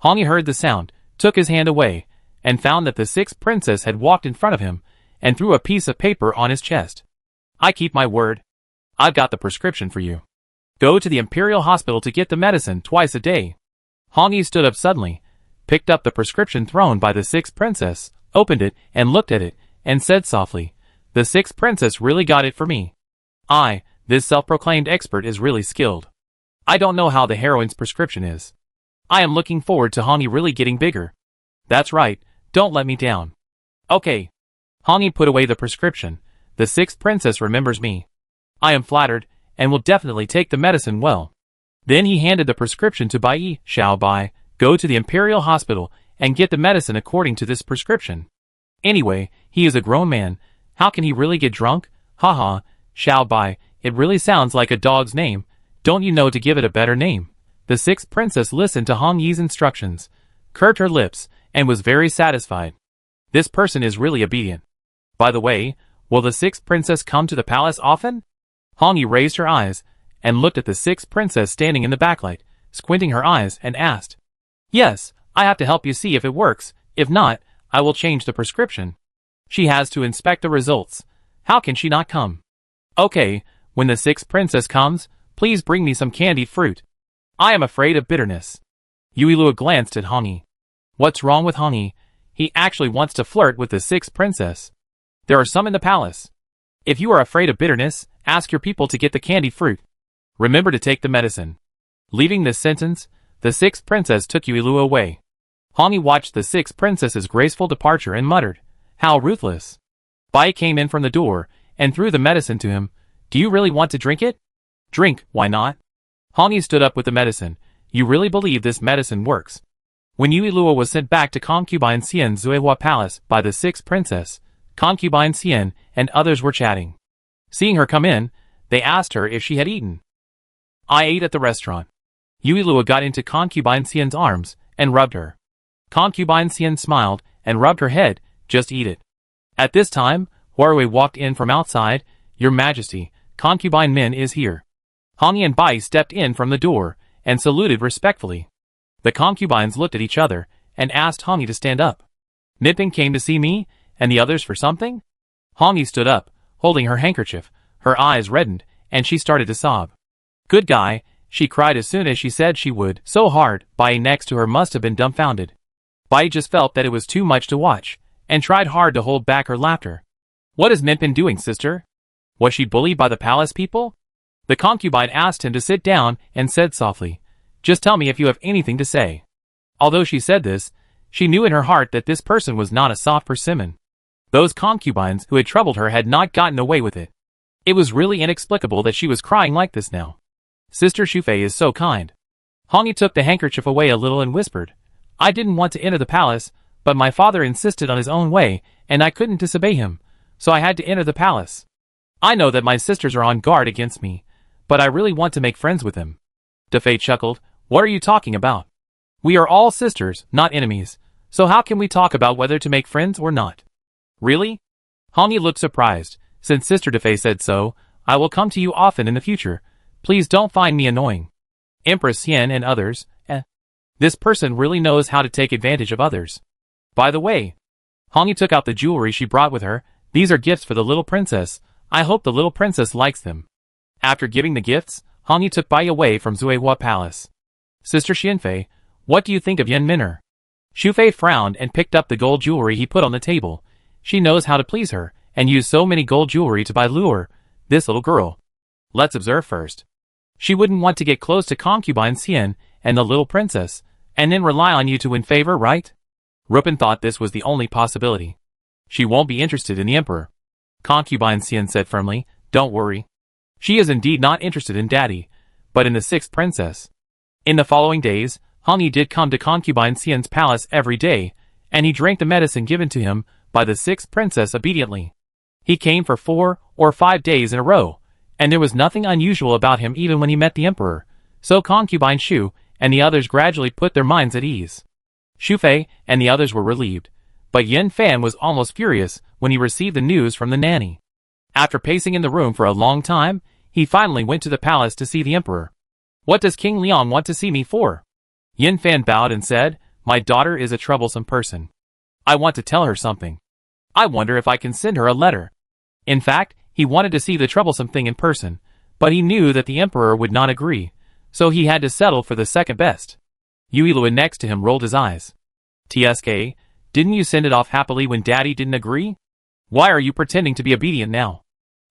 Hongyi heard the sound, took his hand away, and found that the sixth princess had walked in front of him, and threw a piece of paper on his chest. "I keep my word. I've got the prescription for you. Go to the Imperial Hospital to get the medicine twice a day." Hongyi stood up suddenly, picked up the prescription thrown by the sixth princess, opened it and looked at it, and said softly, "The sixth princess really got it for me. This self-proclaimed expert is really skilled. I don't know how the heroine's prescription is. I am looking forward to Hongyi really getting bigger. That's right, don't let me down." "Okay." Hongyi put away the prescription. "The sixth princess remembers me. I am flattered, and will definitely take the medicine well." Then he handed the prescription to Bai. "Xiao Bai, go to the Imperial Hospital and get the medicine according to this prescription. Anyway, he is a grown man. How can he really get drunk? Haha, Xiao Bai, it really sounds like a dog's name. Don't you know to give it a better name?" The sixth princess listened to Hongyi's instructions, curved her lips, and was very satisfied. This person is really obedient. By the way, will the sixth princess come to the palace often? Hongyi raised her eyes, and looked at the sixth princess standing in the backlight, squinting her eyes, and asked. "Yes, I have to help you see if it works. If not, I will change the prescription. She has to inspect the results. How can she not come?" "Okay, when the sixth princess comes, please bring me some candied fruit. I am afraid of bitterness." Yui Luo glanced at Hongyi. What's wrong with Hongyi? He actually wants to flirt with the sixth princess. There are some in the palace. If you are afraid of bitterness, ask your people to get the candied fruit. Remember to take the medicine. Leaving this sentence, the sixth princess took Yui Luo away. Hongyi watched the sixth princess's graceful departure and muttered, "How ruthless." Bai came in from the door, and threw the medicine to him. "Do you really want to drink it?" "Drink, why not?" Hongyi stood up with the medicine. "You really believe this medicine works?" When Yui Luo was sent back to concubine Xian's Zuihua Palace by the sixth princess, concubine Xian and others were chatting. Seeing her come in, they asked her if she had eaten. "I ate at the restaurant." Yui Luo got into concubine Xian's arms and rubbed her. Concubine Xian smiled and rubbed her head. "Just eat it. At this time, Huarui walked in from outside. Your Majesty, concubine Min is here. Hangi and Bai stepped in from the door and saluted respectfully. The concubines looked at each other and asked Hangi to stand up. Nipping came to see me, and the others for something? Hangi stood up, holding her handkerchief. Her eyes reddened, and she started to sob. Good guy, she cried as soon as she said she would. So hard, Bai next to her must have been dumbfounded. Bai just felt that it was too much to watch, and tried hard to hold back her laughter. What is Minpin doing, sister? Was she bullied by the palace people? The concubine asked him to sit down and said softly, just tell me if you have anything to say. Although she said this, she knew in her heart that this person was not a soft persimmon. Those concubines who had troubled her had not gotten away with it. It was really inexplicable that she was crying like this now. Sister Shufei is so kind. Hangi took the handkerchief away a little and whispered, I didn't want to enter the palace, but my father insisted on his own way, and I couldn't disobey him, so I had to enter the palace. I know that my sisters are on guard against me, but I really want to make friends with them. Defei chuckled, what are you talking about? We are all sisters, not enemies, so how can we talk about whether to make friends or not? Really? Hangi looked surprised. Since Sister Defei said so, I will come to you often in the future. Please don't find me annoying. Empress Hien and others, This person really knows how to take advantage of others. By the way, Hangi took out the jewelry she brought with her. These are gifts for the little princess. I hope the little princess likes them. After giving the gifts, Hangi took Bai away from Zuihua Palace. Sister Xianfei, what do you think of Yan Min'er? Shufei frowned and picked up the gold jewelry he put on the table. She knows how to please her, and used so many gold jewelry to lure this little girl. Let's observe first. She wouldn't want to get close to concubine Xian and the little princess, and then rely on you to win favor, right? Rupin thought this was the only possibility. She won't be interested in the emperor. Concubine Xian said firmly, don't worry. She is indeed not interested in daddy, but in the sixth princess. In the following days, Hangi did come to concubine Xian's palace every day, and he drank the medicine given to him by the sixth princess obediently. He came for 4 or 5 days in a row, and there was nothing unusual about him even when he met the emperor, so concubine Shu and the others gradually put their minds at ease. Shufei and the others were relieved, but Yan Fan was almost furious when he received the news from the nanny. After pacing in the room for a long time, he finally went to the palace to see the emperor. What does King Liang want to see me for? Yan Fan bowed and said, my daughter is a troublesome person. I want to tell her something. I wonder if I can send her a letter. In fact, he wanted to see the troublesome thing in person, but he knew that the emperor would not agree, so he had to settle for the second best. Yui Luan next to him rolled his eyes. TSK, didn't you send it off happily when daddy didn't agree? Why are you pretending to be obedient now?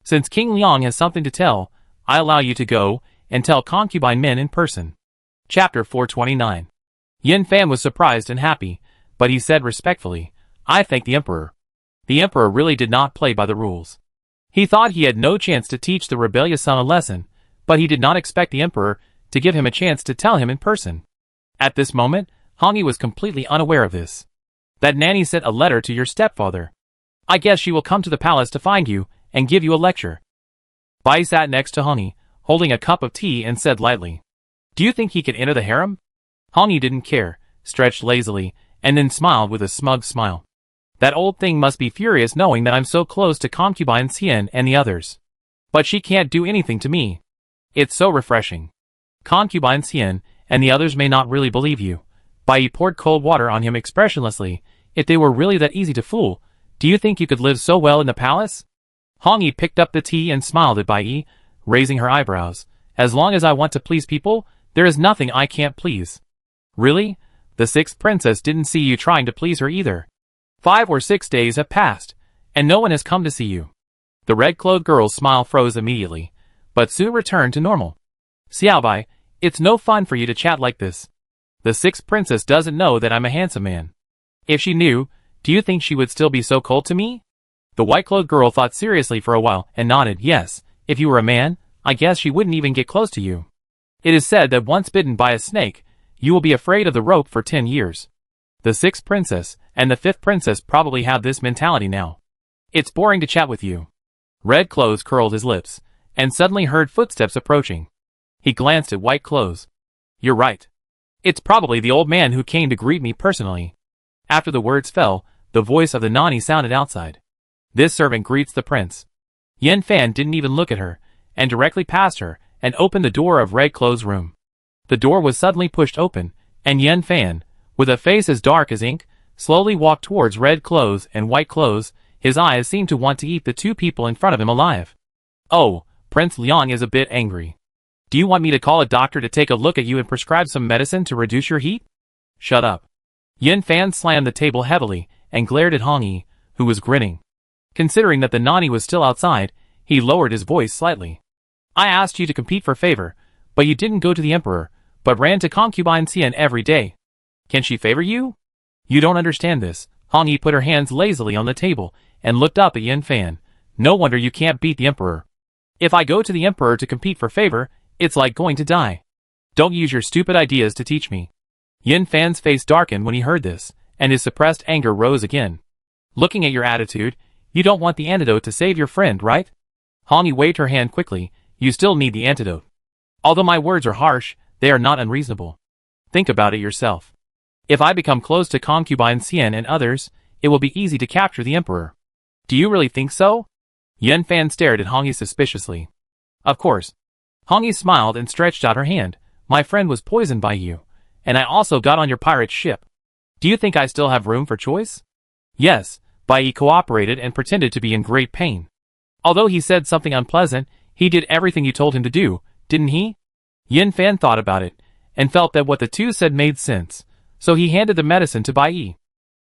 Since King Liang has something to tell, I allow you to go and tell concubine Min in person. Chapter 429. Yan Fan was surprised and happy, but he said respectfully, I thank the emperor. The emperor really did not play by the rules. He thought he had no chance to teach the rebellious son a lesson, but he did not expect the emperor to give him a chance to tell him in person. At this moment, Hangi was completely unaware of this. That nanny sent a letter to your stepfather. I guess she will come to the palace to find you and give you a lecture. Bai sat next to Hangi, holding a cup of tea and said lightly, do you think he can enter the harem? Hangi didn't care, stretched lazily, and then smiled with a smug smile. That old thing must be furious knowing that I'm so close to concubine Xian and the others. But she can't do anything to me. It's so refreshing. Concubine Xian and the others may not really believe you. Bai poured cold water on him expressionlessly. If they were really that easy to fool, do you think you could live so well in the palace? Hangi picked up the tea and smiled at Bai, raising her eyebrows. As long as I want to please people, there is nothing I can't please. Really? The sixth princess didn't see you trying to please her either. 5 or 6 days have passed, and no one has come to see you. The red-clothed girl's smile froze immediately, but soon returned to normal. Xiaobai, it's no fun for you to chat like this. The sixth princess doesn't know that I'm a handsome man. If she knew, do you think she would still be so cold to me? The white-clothed girl thought seriously for a while and nodded, yes, if you were a man, I guess she wouldn't even get close to you. It is said that once bitten by a snake, you will be afraid of the rope for 10 years. The sixth princess and the fifth princess probably have this mentality now. It's boring to chat with you. Red Clothes curled his lips, and suddenly heard footsteps approaching. He glanced at White Clothes. You're right. It's probably the old man who came to greet me personally. After the words fell, the voice of the nanny sounded outside. This servant greets the prince. Yen Fan didn't even look at her, and directly passed her, and opened the door of Red Clothes' room. The door was suddenly pushed open, and Yen Fan, with a face as dark as ink, slowly walked towards Red Clothes and White Clothes. His eyes seemed to want to eat the two people in front of him alive. Oh, Prince Liang is a bit angry. Do you want me to call a doctor to take a look at you and prescribe some medicine to reduce your heat? Shut up. Yen Fan slammed the table heavily and glared at Hong Yi, who was grinning. Considering that the nanny was still outside, he lowered his voice slightly. I asked you to compete for favor, but you didn't go to the emperor, but ran to concubine Xian every day. Can she favor you? You don't understand this. Hong Yi put her hands lazily on the table and looked up at Yen Fan. No wonder you can't beat the emperor. If I go to the emperor to compete for favor, it's like going to die. Don't use your stupid ideas to teach me. Yen Fan's face darkened when he heard this, and his suppressed anger rose again. Looking at your attitude, you don't want the antidote to save your friend, right? Hong Yi waved her hand quickly. You still need the antidote. Although my words are harsh, they are not unreasonable. Think about it yourself. If I become close to concubine Xian and others, it will be easy to capture the emperor. Do you really think so? Yen Fan stared at Hong Yi suspiciously. Of course. Hong Yi smiled and stretched out her hand. My friend was poisoned by you, and I also got on your pirate ship. Do you think I still have room for choice? Yes, Bai Yi cooperated and pretended to be in great pain. Although he said something unpleasant, he did everything you told him to do, didn't he? Yen Fan thought about it, and felt that what the two said made sense, so he handed the medicine to Bai Yi.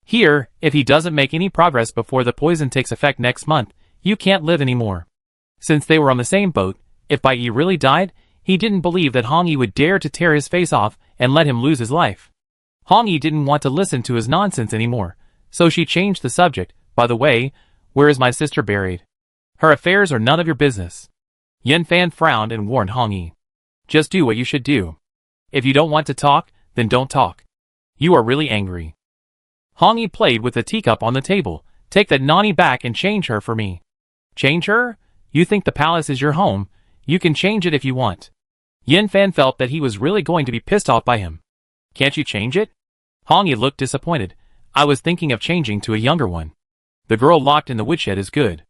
Here, if he doesn't make any progress before the poison takes effect next month, you can't live anymore. Since they were on the same boat, if Bai Yi really died, he didn't believe that Hong Yi would dare to tear his face off and let him lose his life. Hong Yi didn't want to listen to his nonsense anymore, so she changed the subject. By the way, where is my sister buried? Her affairs are none of your business. Yen Fan frowned and warned Hong Yi. Just do what you should do. If you don't want to talk, then don't talk. You are really angry. Hong Yi played with the teacup on the table. Take that nanny back and change her for me. Change her? You think the palace is your home? You can change it if you want. Yen Fan felt that he was really going to be pissed off by him. Can't you change it? Hong Yi looked disappointed. I was thinking of changing to a younger one. The girl locked in the woodshed is good.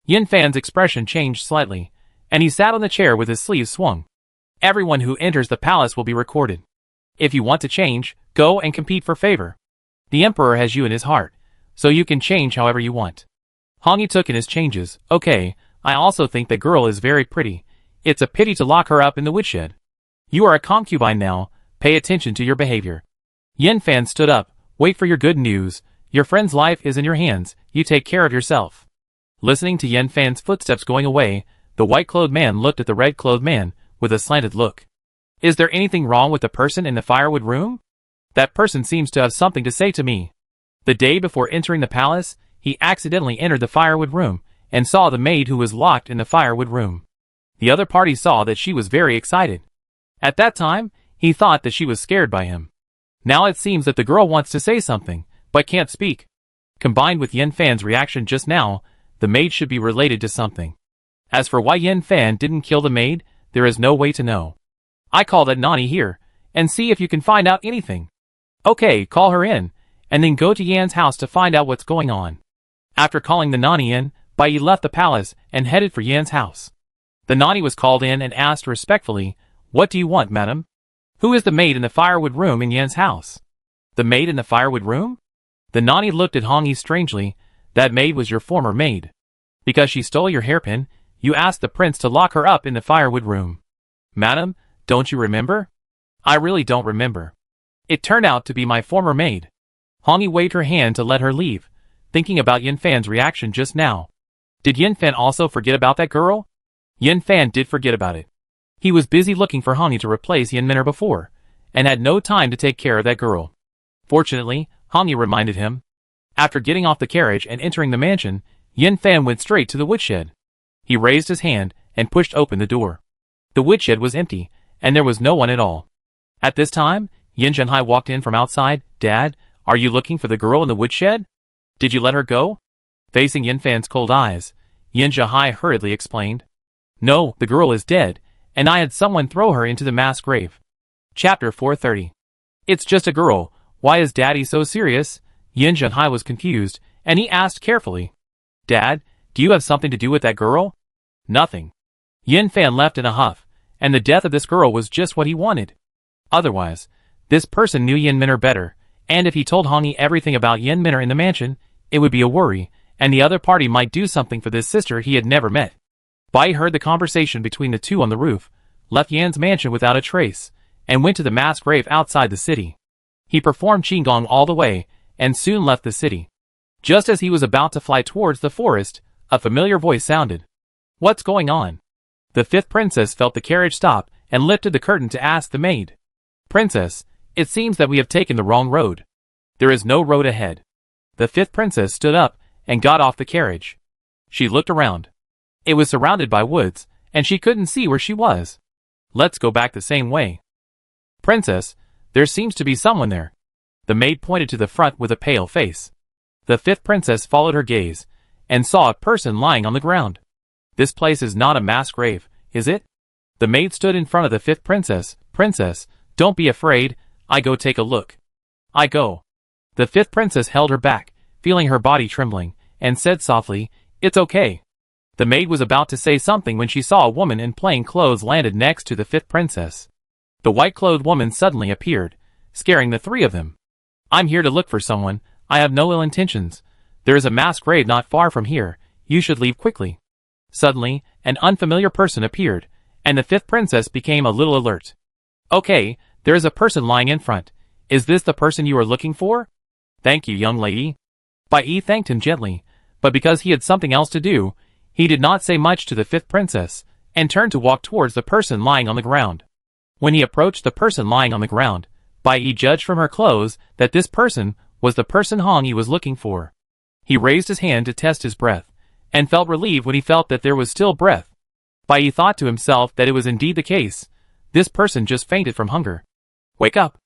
Yen Fan's expression changed slightly, and he sat on the chair with his sleeves swung. Everyone who enters the palace will be recorded. If you want to change, go and compete for favor. The emperor has you in his heart, so you can change however you want. Hong Yi took in his changes. Okay, I also think the girl is very pretty. It's a pity to lock her up in the woodshed. You are a concubine now. Pay attention to your behavior. Yen Fan stood up. Wait for your good news. Your friend's life is in your hands. You take care of yourself. Listening to Yen Fan's footsteps going away, the white-clothed man looked at the red-clothed man with a slanted look. Is there anything wrong with the person in the firewood room? That person seems to have something to say to me. The day before entering the palace, he accidentally entered the firewood room and saw the maid who was locked in the firewood room. The other party saw that she was very excited. At that time, he thought that she was scared by him. Now it seems that the girl wants to say something, but can't speak. Combined with Yen Fan's reaction just now, the maid should be related to something. As for why Yen Fan didn't kill the maid, there is no way to know. I call that nanny here, and see if you can find out anything. Okay, call her in, and then go to Yan's house to find out what's going on. After calling the nanny in, Bai Yi left the palace and headed for Yan's house. The nanny was called in and asked respectfully, What do you want, madam? Who is the maid in the firewood room in Yan's house? The maid in the firewood room? The nanny looked at Hong Yi strangely. That maid was your former maid. Because she stole your hairpin, you asked the prince to lock her up in the firewood room. Madam, don't you remember? I really don't remember. It turned out to be my former maid. Hong Yi waved her hand to let her leave, thinking about Yen Fan's reaction just now. Did Yen Fan also forget about that girl? Yen Fan did forget about it. He was busy looking for Hong Yi to replace Yen Minner before, and had no time to take care of that girl. Fortunately, Hong Yi reminded him. After getting off the carriage and entering the mansion, Yen Fan went straight to the woodshed. He raised his hand and pushed open the door. The woodshed was empty, and there was no one at all. At this time, Yen Zhenhai walked in from outside. Dad, are you looking for the girl in the woodshed? Did you let her go? Facing Yen Fan's cold eyes, Yen Zhenhai hurriedly explained. No, the girl is dead, and I had someone throw her into the mass grave. Chapter 430. It's just a girl. Why is Daddy so serious? Yen Zhenhai was confused, and he asked carefully. Dad, do you have something to do with that girl? Nothing. Yin Fan left in a huff, and the death of this girl was just what he wanted. Otherwise, this person knew Yin Minor better, and if he told Hongi everything about Yin Minor in the mansion, it would be a worry, and the other party might do something for this sister he had never met. Bai heard the conversation between the two on the roof, left Yan's mansion without a trace, and went to the mass grave outside the city. He performed Qigong all the way, and soon left the city. Just as he was about to fly towards the forest, a familiar voice sounded. What's going on? The fifth princess felt the carriage stop and lifted the curtain to ask the maid. Princess, it seems that we have taken the wrong road. There is no road ahead. The fifth princess stood up and got off the carriage. She looked around. It was surrounded by woods, and she couldn't see where she was. Let's go back the same way. Princess, there seems to be someone there. The maid pointed to the front with a pale face. The fifth princess followed her gaze, and saw a person lying on the ground. This place is not a mass grave, is it? The maid stood in front of the fifth princess. Princess, don't be afraid, I go take a look. I go. The fifth princess held her back, feeling her body trembling, and said softly, It's okay. The maid was about to say something when she saw a woman in plain clothes landed next to the fifth princess. The white-clothed woman suddenly appeared, scaring the three of them. I'm here to look for someone, I have no ill intentions. There is a mass grave not far from here, you should leave quickly. Suddenly, an unfamiliar person appeared, and the fifth princess became a little alert. Okay, there is a person lying in front. Is this the person you are looking for? Thank you, young lady. Bai thanked him gently, but because he had something else to do, he did not say much to the fifth princess, and turned to walk towards the person lying on the ground. When he approached the person lying on the ground, Bai judged from her clothes that this person was the person Hongi was looking for. He raised his hand to test his breath, and felt relieved when he felt that there was still breath. Bai thought to himself that it was indeed the case. This person just fainted from hunger. Wake up!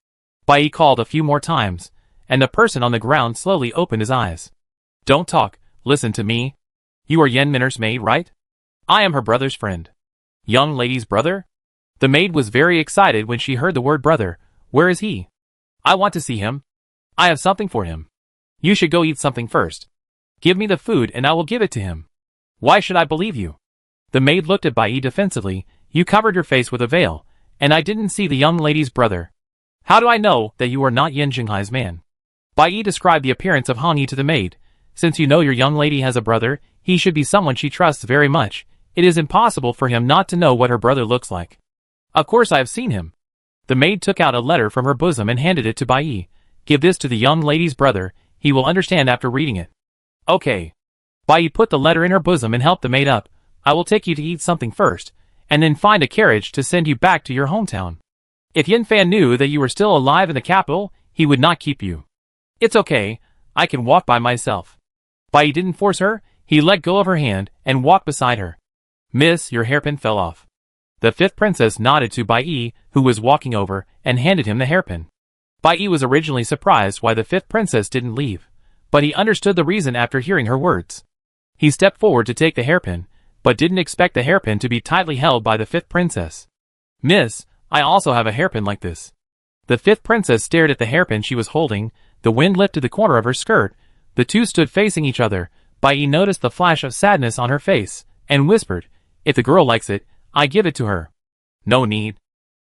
Bai called a few more times, and the person on the ground slowly opened his eyes. Don't talk, listen to me. You are Yen Minor's maid, right? I am her brother's friend. Young lady's brother? The maid was very excited when she heard the word brother. Where is he? I want to see him. I have something for him. You should go eat something first. Give me the food and I will give it to him. Why should I believe you? The maid looked at Bai defensively. You covered your face with a veil, and I didn't see the young lady's brother. How do I know that you are not Yen Jinghai's man? Bai described the appearance of Hongi to the maid. Since you know your young lady has a brother, he should be someone she trusts very much. It is impossible for him not to know what her brother looks like. Of course I have seen him. The maid took out a letter from her bosom and handed it to Bai. Give this to the young lady's brother, he will understand after reading it. Okay. Bai put the letter in her bosom and helped the maid up. I will take you to eat something first, and then find a carriage to send you back to your hometown. If Yin Fan knew that you were still alive in the capital, he would not keep you. It's okay, I can walk by myself. Bai didn't force her, he let go of her hand and walked beside her. Miss, your hairpin fell off. The fifth princess nodded to Bai, who was walking over, and handed him the hairpin. Bai was originally surprised why the fifth princess didn't leave, but he understood the reason after hearing her words. He stepped forward to take the hairpin, but didn't expect the hairpin to be tightly held by the fifth princess. Miss, I also have a hairpin like this. The fifth princess stared at the hairpin she was holding. The wind lifted the corner of her skirt. The two stood facing each other. Bai noticed the flash of sadness on her face, and whispered, If the girl likes it, I give it to her. No need.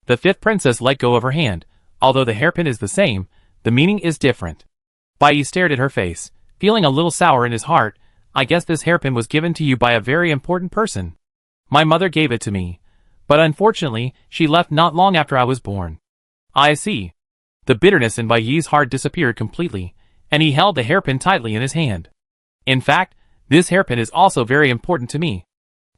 The fifth princess let go of her hand. Although the hairpin is the same, the meaning is different. Bai stared at her face, feeling a little sour in his heart. I guess this hairpin was given to you by a very important person. My mother gave it to me, but unfortunately, she left not long after I was born. I see. The bitterness in Bai's heart disappeared completely, and he held the hairpin tightly in his hand. In fact, this hairpin is also very important to me.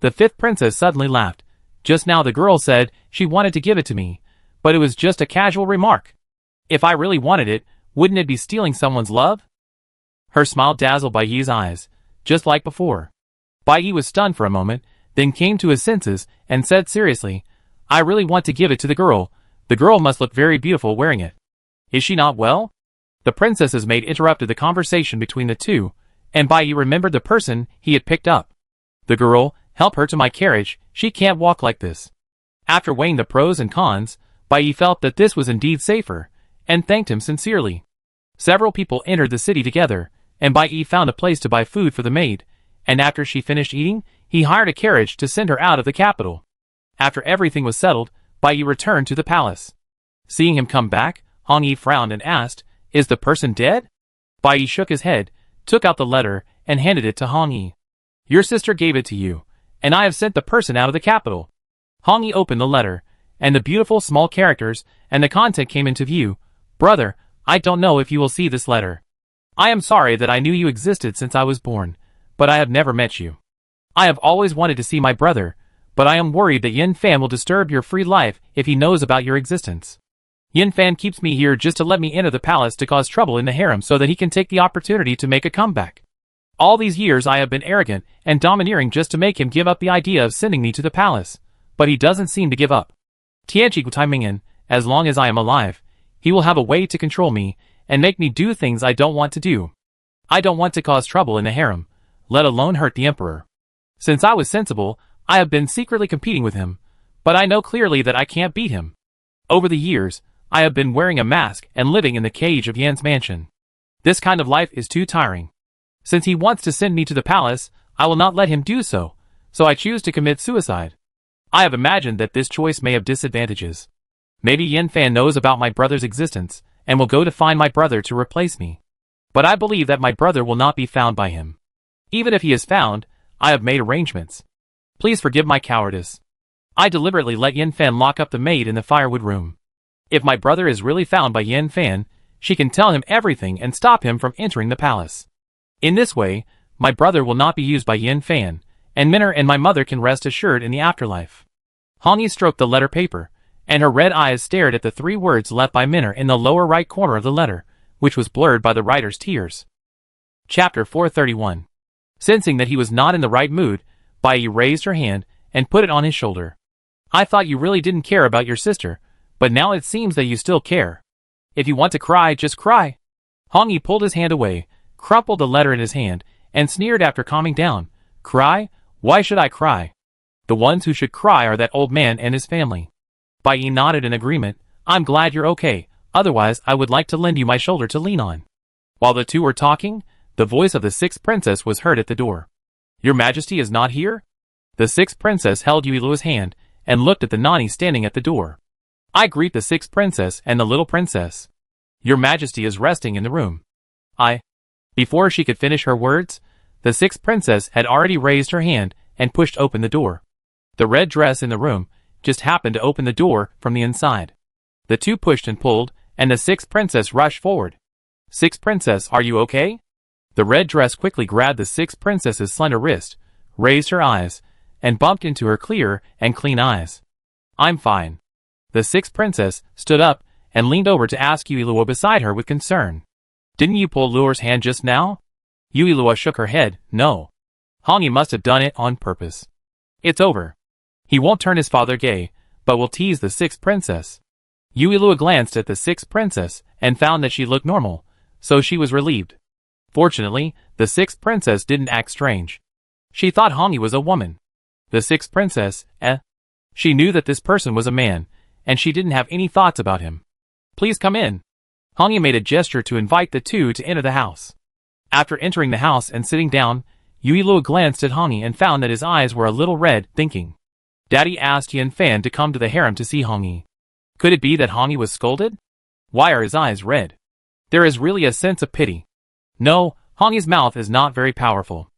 The fifth princess suddenly laughed. Just now the girl said she wanted to give it to me, but it was just a casual remark. If I really wanted it, wouldn't it be stealing someone's love? Her smile dazzled Bai's eyes, just like before. Bai was stunned for a moment, then came to his senses, and said seriously, I really want to give it to the girl. The girl must look very beautiful wearing it. Is she not well? The princess's maid interrupted the conversation between the two, and Bai remembered the person he had picked up. The girl, help her to my carriage, she can't walk like this. After weighing the pros and cons, Bai felt that this was indeed safer, and thanked him sincerely. Several people entered the city together, and Bai found a place to buy food for the maid, and after she finished eating, he hired a carriage to send her out of the capital. After everything was settled, Bai Yi returned to the palace. Seeing him come back, Hong Yi frowned and asked, "Is the person dead?" Bai Yi shook his head, took out the letter, and handed it to Hong Yi. "Your sister gave it to you, and I have sent the person out of the capital." Hong Yi opened the letter, and the beautiful small characters and the content came into view. "Brother, I don't know if you will see this letter. I am sorry that I knew you existed since I was born, but I have never met you. I have always wanted to see my brother, but I am worried that Yin Fan will disturb your free life if he knows about your existence. Yin Fan keeps me here just to let me enter the palace to cause trouble in the harem so that he can take the opportunity to make a comeback. All these years I have been arrogant and domineering just to make him give up the idea of sending me to the palace, but he doesn't seem to give up. Tianqi Gutimingyan, as long as I am alive, he will have a way to control me and make me do things I don't want to do. I don't want to cause trouble in the harem, let alone hurt the emperor. Since I was sensible, I have been secretly competing with him, but I know clearly that I can't beat him. Over the years, I have been wearing a mask and living in the cage of Yan's mansion. This kind of life is too tiring. Since he wants to send me to the palace, I will not let him do so, so I choose to commit suicide. I have imagined that this choice may have disadvantages. Maybe Yin Fan knows about my brother's existence, and will go to find my brother to replace me. But I believe that my brother will not be found by him. Even if he is found, I have made arrangements. Please forgive my cowardice. I deliberately let Yin Fan lock up the maid in the firewood room. If my brother is really found by Yin Fan, she can tell him everything and stop him from entering the palace. In this way, my brother will not be used by Yin Fan, and Minner and my mother can rest assured in the afterlife." Hong Yi stroked the letter paper, and her red eyes stared at the 3 words left by Minner in the lower right corner of the letter, which was blurred by the writer's tears. Chapter 431. Sensing that he was not in the right mood, Bai Yi raised her hand and put it on his shoulder. "I thought you really didn't care about your sister, but now it seems that you still care. If you want to cry, just cry." Hong Yi pulled his hand away, crumpled the letter in his hand, and sneered after calming down. "Cry? Why should I cry? The ones who should cry are that old man and his family." Bai Yi nodded in agreement. "I'm glad you're okay, otherwise I would like to lend you my shoulder to lean on." While the two were talking, the voice of the 6th princess was heard at the door. "Your Majesty is not here?" The 6th princess held Yuiluo's hand and looked at the Nani standing at the door. "I greet the 6th princess and the little princess. Your Majesty is resting in the room." Before she could finish her words, the 6th princess had already raised her hand and pushed open the door. The red dress in the room just happened to open the door from the inside. The two pushed and pulled, and the 6th princess rushed forward. "6th princess, are you okay?" The red dress quickly grabbed the 6th princess's slender wrist, raised her eyes, and bumped into her clear and clean eyes. "I'm fine." The 6th princess stood up and leaned over to ask Yuiluo beside her with concern. "Didn't you pull Luo's hand just now?" Yuiluo shook her head. "No. Hong Yi must have done it on purpose. It's over. He won't turn his father gay, but will tease the 6th princess." Yuiluo glanced at the 6th princess and found that she looked normal, so she was relieved. Fortunately, the 6th princess didn't act strange. She thought Hong Yi was a woman. The 6th princess, She knew that this person was a man, and she didn't have any thoughts about him. "Please come in." Hong Yi made a gesture to invite the two to enter the house. After entering the house and sitting down, Yuiluo glanced at Hong Yi and found that his eyes were a little red, thinking. Daddy asked Yin Fan to come to the harem to see Hong Yi. Could it be that Hong Yi was scolded? Why are his eyes red? There is really a sense of pity. No, Hong Yi's mouth is not very powerful.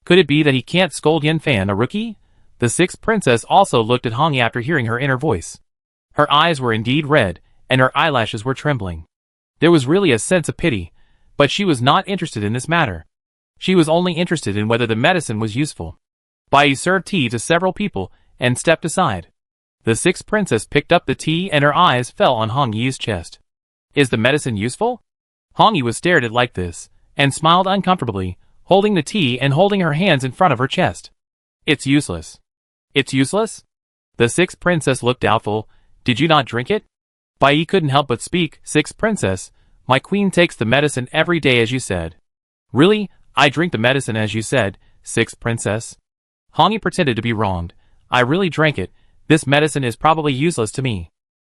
Could it be that he can't scold Yin Fan, a rookie? The 6th princess also looked at Hong Yi after hearing her inner voice. Her eyes were indeed red, and her eyelashes were trembling. There was really a sense of pity, but she was not interested in this matter. She was only interested in whether the medicine was useful. Bai Yi served tea to several people and stepped aside. The 6th princess picked up the tea and her eyes fell on Hong Yi's chest. "Is the medicine useful?" Hong Yi was stared at like this, and smiled uncomfortably, holding the tea and holding her hands in front of her chest. "It's useless." "It's useless?" The 6th princess looked doubtful. "Did you not drink it?" Bai Yi couldn't help but speak. "6th princess, my queen takes the medicine every day as you said." "Really? I drink the medicine as you said, 6th princess." Hong Yi pretended to be wronged. "I really drank it. This medicine is probably useless to me."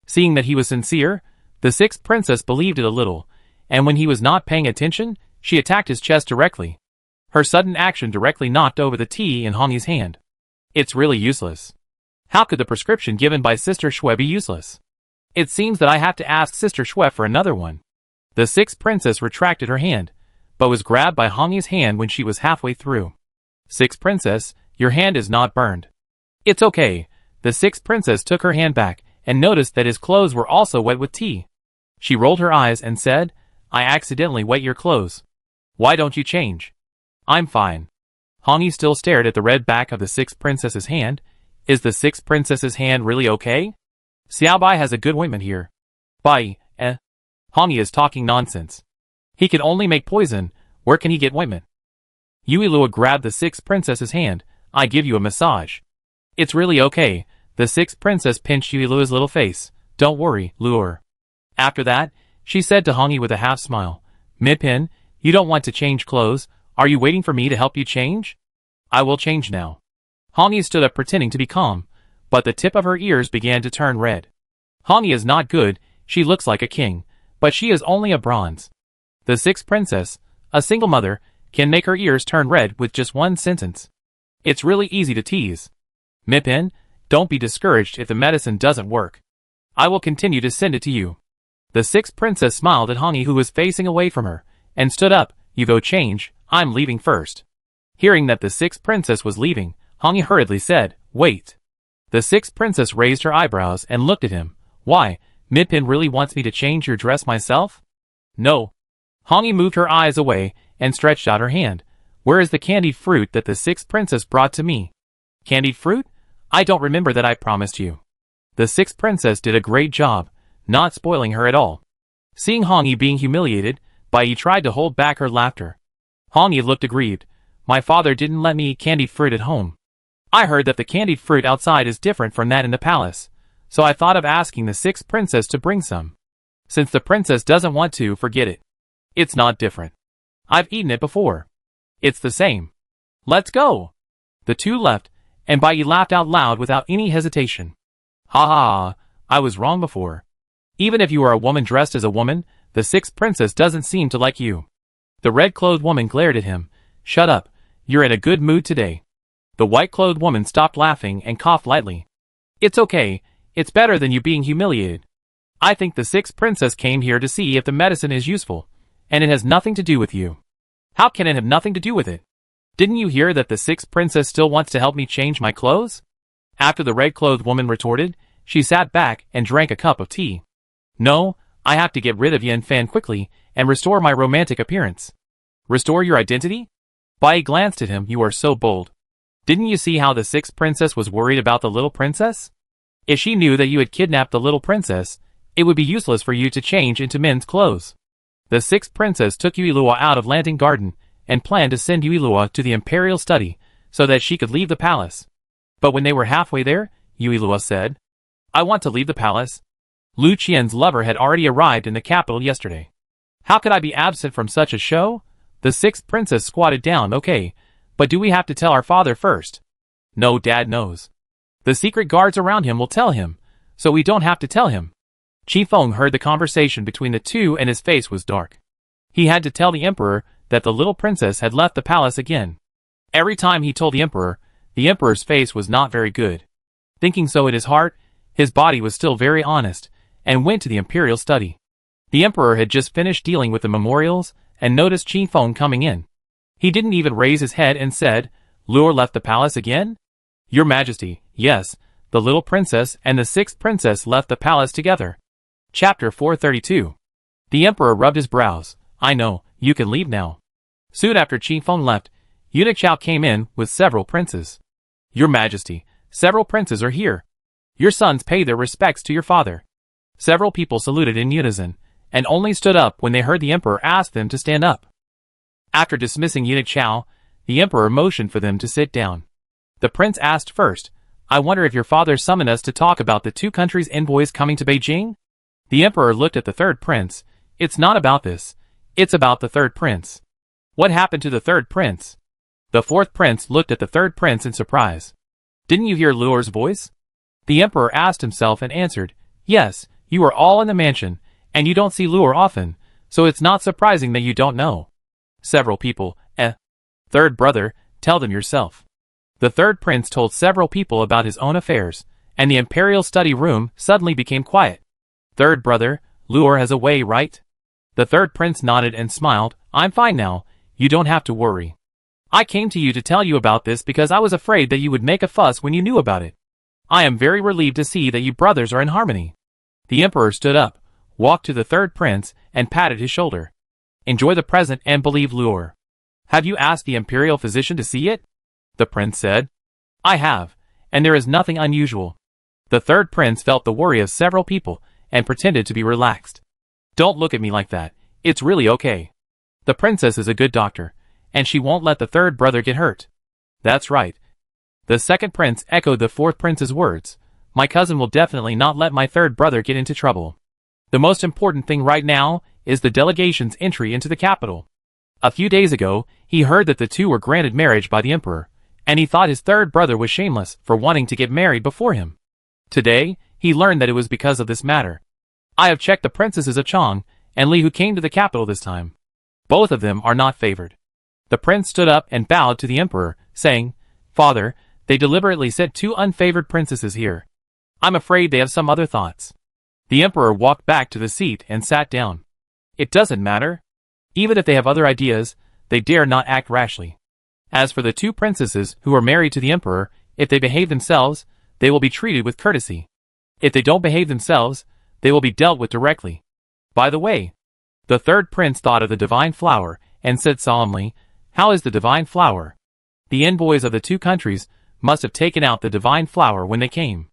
Seeing that he was sincere, the 6th princess believed it a little, and when he was not paying attention, she attacked his chest directly. Her sudden action directly knocked over the tea in Hongyi's hand. It's really useless. How could the prescription given by Sister Shui be useless? It seems that I have to ask Sister Shui for another one. The sixth princess retracted her hand, but was grabbed by Hongyi's hand when she was halfway through. Sixth princess, your hand is not burned. It's okay. The sixth princess took her hand back and noticed that his clothes were also wet with tea. She rolled her eyes and said, I accidentally wet your clothes. Why don't you change? I'm fine. Hongyi still stared at the red back of the sixth princess's hand. Is the sixth princess's hand really okay? Xiaobai has a good ointment here. Bai, Hongyi is talking nonsense. He can only make poison. Where can he get ointment? Yuilua grabbed the sixth princess's hand. I give you a massage. It's really okay. The sixth princess pinched Yuilua's little face. Don't worry, Luor. After that, she said to Hongyi with a half smile, Midpin, you don't want to change clothes. Are you waiting for me to help you change? I will change now. Hongyi stood up pretending to be calm, but the tip of her ears began to turn red. Hongyi is not good. She looks like a king, but she is only a bronze. The sixth princess, a single mother, can make her ears turn red with just one sentence. It's really easy to tease. Midpin, don't be discouraged if the medicine doesn't work. I will continue to send it to you. The sixth princess smiled at Hongyi, who was facing away from her, and stood up. You go change. I'm leaving first. Hearing that the sixth princess was leaving, Hongyi hurriedly said, Wait. The sixth princess raised her eyebrows and looked at him. Why, Midpin really wants me to change your dress myself? No. Hongyi moved her eyes away and stretched out her hand. Where is the candied fruit that the sixth princess brought to me? Candied fruit? I don't remember that I promised you. The sixth princess did a great job, not spoiling her at all. Seeing Hongyi being humiliated, Bai tried to hold back her laughter. Hongyi looked aggrieved. My father didn't let me eat candied fruit at home. I heard that the candied fruit outside is different from that in the palace, so I thought of asking the sixth princess to bring some. Since the princess doesn't want to, forget it. It's not different. I've eaten it before. It's the same. Let's go. The two left, and Bai laughed out loud without any hesitation. Ha ha ha, I was wrong before. Even if you are a woman dressed as a woman, the sixth princess doesn't seem to like you. The red-clothed woman glared at him. Shut up, you're in a good mood today. The white-clothed woman stopped laughing and coughed lightly. It's okay, it's better than you being humiliated. I think the sixth princess came here to see if the medicine is useful, and it has nothing to do with you. How can it have nothing to do with it? Didn't you hear that the sixth princess still wants to help me change my clothes? After the red-clothed woman retorted, she sat back and drank a cup of tea. No, I have to get rid of Yan Fan quickly and restore my romantic appearance. Restore your identity? Bai glanced at him. You are so bold. Didn't you see how the sixth princess was worried about the little princess? If she knew that you had kidnapped the little princess, it would be useless for you to change into men's clothes. The sixth princess took Yuilua out of Lanting Garden and planned to send Yuilua to the imperial study so that she could leave the palace. But when they were halfway there, Yuilua said, I want to leave the palace. Lu Qian's lover had already arrived in the capital yesterday. How could I be absent from such a show? The sixth princess squatted down. Okay, but do we have to tell our father first? No, Dad knows. The secret guards around him will tell him, so we don't have to tell him. Qi Feng heard the conversation between the two and his face was dark. He had to tell the emperor that the little princess had left the palace again. Every time he told the emperor's face was not very good. Thinking so in his heart, his body was still very honest, and went to the imperial study. The emperor had just finished dealing with the memorials and noticed Qi Feng coming in. He didn't even raise his head and said, Luor left the palace again? Your Majesty, yes, the little princess and the sixth princess left the palace together. Chapter 432. The emperor rubbed his brows. I know, you can leave now. Soon after Qi Feng left, Eunuch Chao came in with several princes. Your Majesty, several princes are here. Your sons pay their respects to your father. Several people saluted in unison, and only stood up when they heard the emperor ask them to stand up. After dismissing Eunuch Chao, the emperor motioned for them to sit down. The prince asked first, I wonder if your father summoned us to talk about the two countries' envoys coming to Beijing? The emperor looked at the third prince. It's not about this. It's about the third prince. What happened to the third prince? The fourth prince looked at the third prince in surprise. Didn't you hear Luor's voice? The emperor asked himself and answered, Yes, you are all in the mansion, and you don't see Luor often, so it's not surprising that you don't know. Several people, Third brother, tell them yourself. The third prince told several people about his own affairs, and the imperial study room suddenly became quiet. Third brother, Luor has a way, right? The third prince nodded and smiled. I'm fine now, you don't have to worry. I came to you to tell you about this because I was afraid that you would make a fuss when you knew about it. I am very relieved to see that you brothers are in harmony. The emperor stood up, walked to the third prince, and patted his shoulder. Enjoy the present and believe Luor. Have you asked the imperial physician to see it? The prince said. I have, and there is nothing unusual. The third prince felt the worry of several people, and pretended to be relaxed. Don't look at me like that, it's really okay. The princess is a good doctor, and she won't let the third brother get hurt. That's right. The second prince echoed the fourth prince's words. My cousin will definitely not let my third brother get into trouble. The most important thing right now is the delegation's entry into the capital. A few days ago, he heard that the two were granted marriage by the emperor, and he thought his third brother was shameless for wanting to get married before him. Today, he learned that it was because of this matter. I have checked the princesses of Chang and Li who came to the capital this time. Both of them are not favored. The prince stood up and bowed to the emperor, saying, Father, they deliberately sent two unfavored princesses here. I'm afraid they have some other thoughts. The emperor walked back to the seat and sat down. It doesn't matter. Even if they have other ideas, they dare not act rashly. As for the two princesses who are married to the emperor, if they behave themselves, they will be treated with courtesy. If they don't behave themselves, they will be dealt with directly. By the way, the third prince thought of the divine flower and said solemnly, How is the divine flower? The envoys of the two countries must have taken out the divine flower when they came.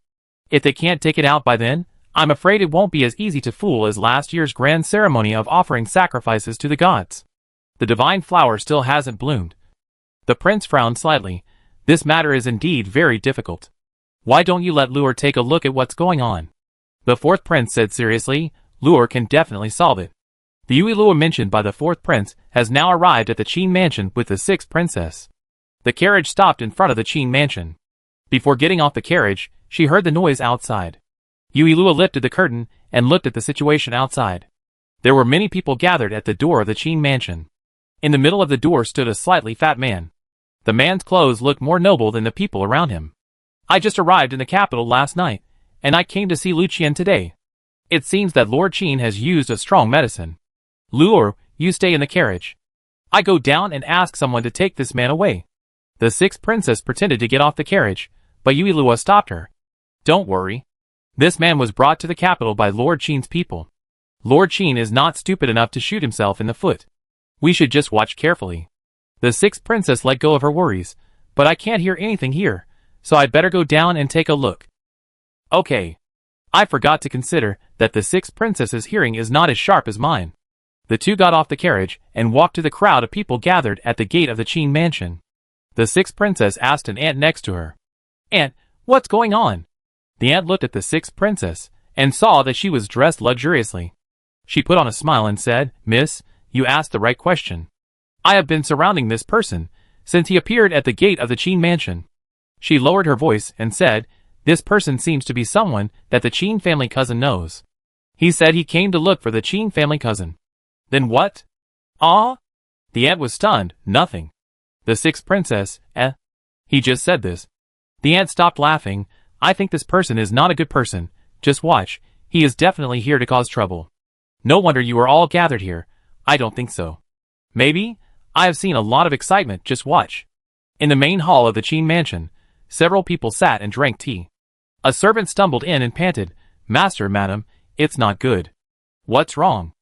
If they can't take it out by then, I'm afraid it won't be as easy to fool as last year's grand ceremony of offering sacrifices to the gods. The divine flower still hasn't bloomed. The prince frowned slightly. This matter is indeed very difficult. Why don't you let Luor take a look at what's going on? The fourth prince said seriously, Luor can definitely solve it. The Yui Luo mentioned by the fourth prince has now arrived at the Qin mansion with the sixth princess. The carriage stopped in front of the Qin mansion. Before getting off the carriage, she heard the noise outside. Yui Luo lifted the curtain and looked at the situation outside. There were many people gathered at the door of the Qin mansion. In the middle of the door stood a slightly fat man. The man's clothes looked more noble than the people around him. I just arrived in the capital last night, and I came to see Lu Qian today. It seems that Lord Qin has used a strong medicine. Luor, you stay in the carriage. I go down and ask someone to take this man away. The sixth princess pretended to get off the carriage, but Yui Luo stopped her. Don't worry. This man was brought to the capital by Lord Qin's people. Lord Qin is not stupid enough to shoot himself in the foot. We should just watch carefully. The sixth princess let go of her worries, but I can't hear anything here, so I'd better go down and take a look. Okay. I forgot to consider that the sixth princess's hearing is not as sharp as mine. The two got off the carriage and walked to the crowd of people gathered at the gate of the Qin mansion. The sixth princess asked an aunt next to her. Aunt, what's going on? The aunt looked at the sixth princess and saw that she was dressed luxuriously. She put on a smile and said, Miss, you asked the right question. I have been surrounding this person since he appeared at the gate of the Qin mansion. She lowered her voice and said, This person seems to be someone that the Qin family cousin knows. He said he came to look for the Qin family cousin. Then what? Ah? The aunt was stunned. Nothing. The sixth princess, He just said this. The aunt stopped laughing. I think this person is not a good person. Just watch. He is definitely here to cause trouble. No wonder you are all gathered here. I don't think so. Maybe? I have seen a lot of excitement. Just watch. In the main hall of the Qin mansion, several people sat and drank tea. A servant stumbled in and panted, Master, madam, it's not good. What's wrong?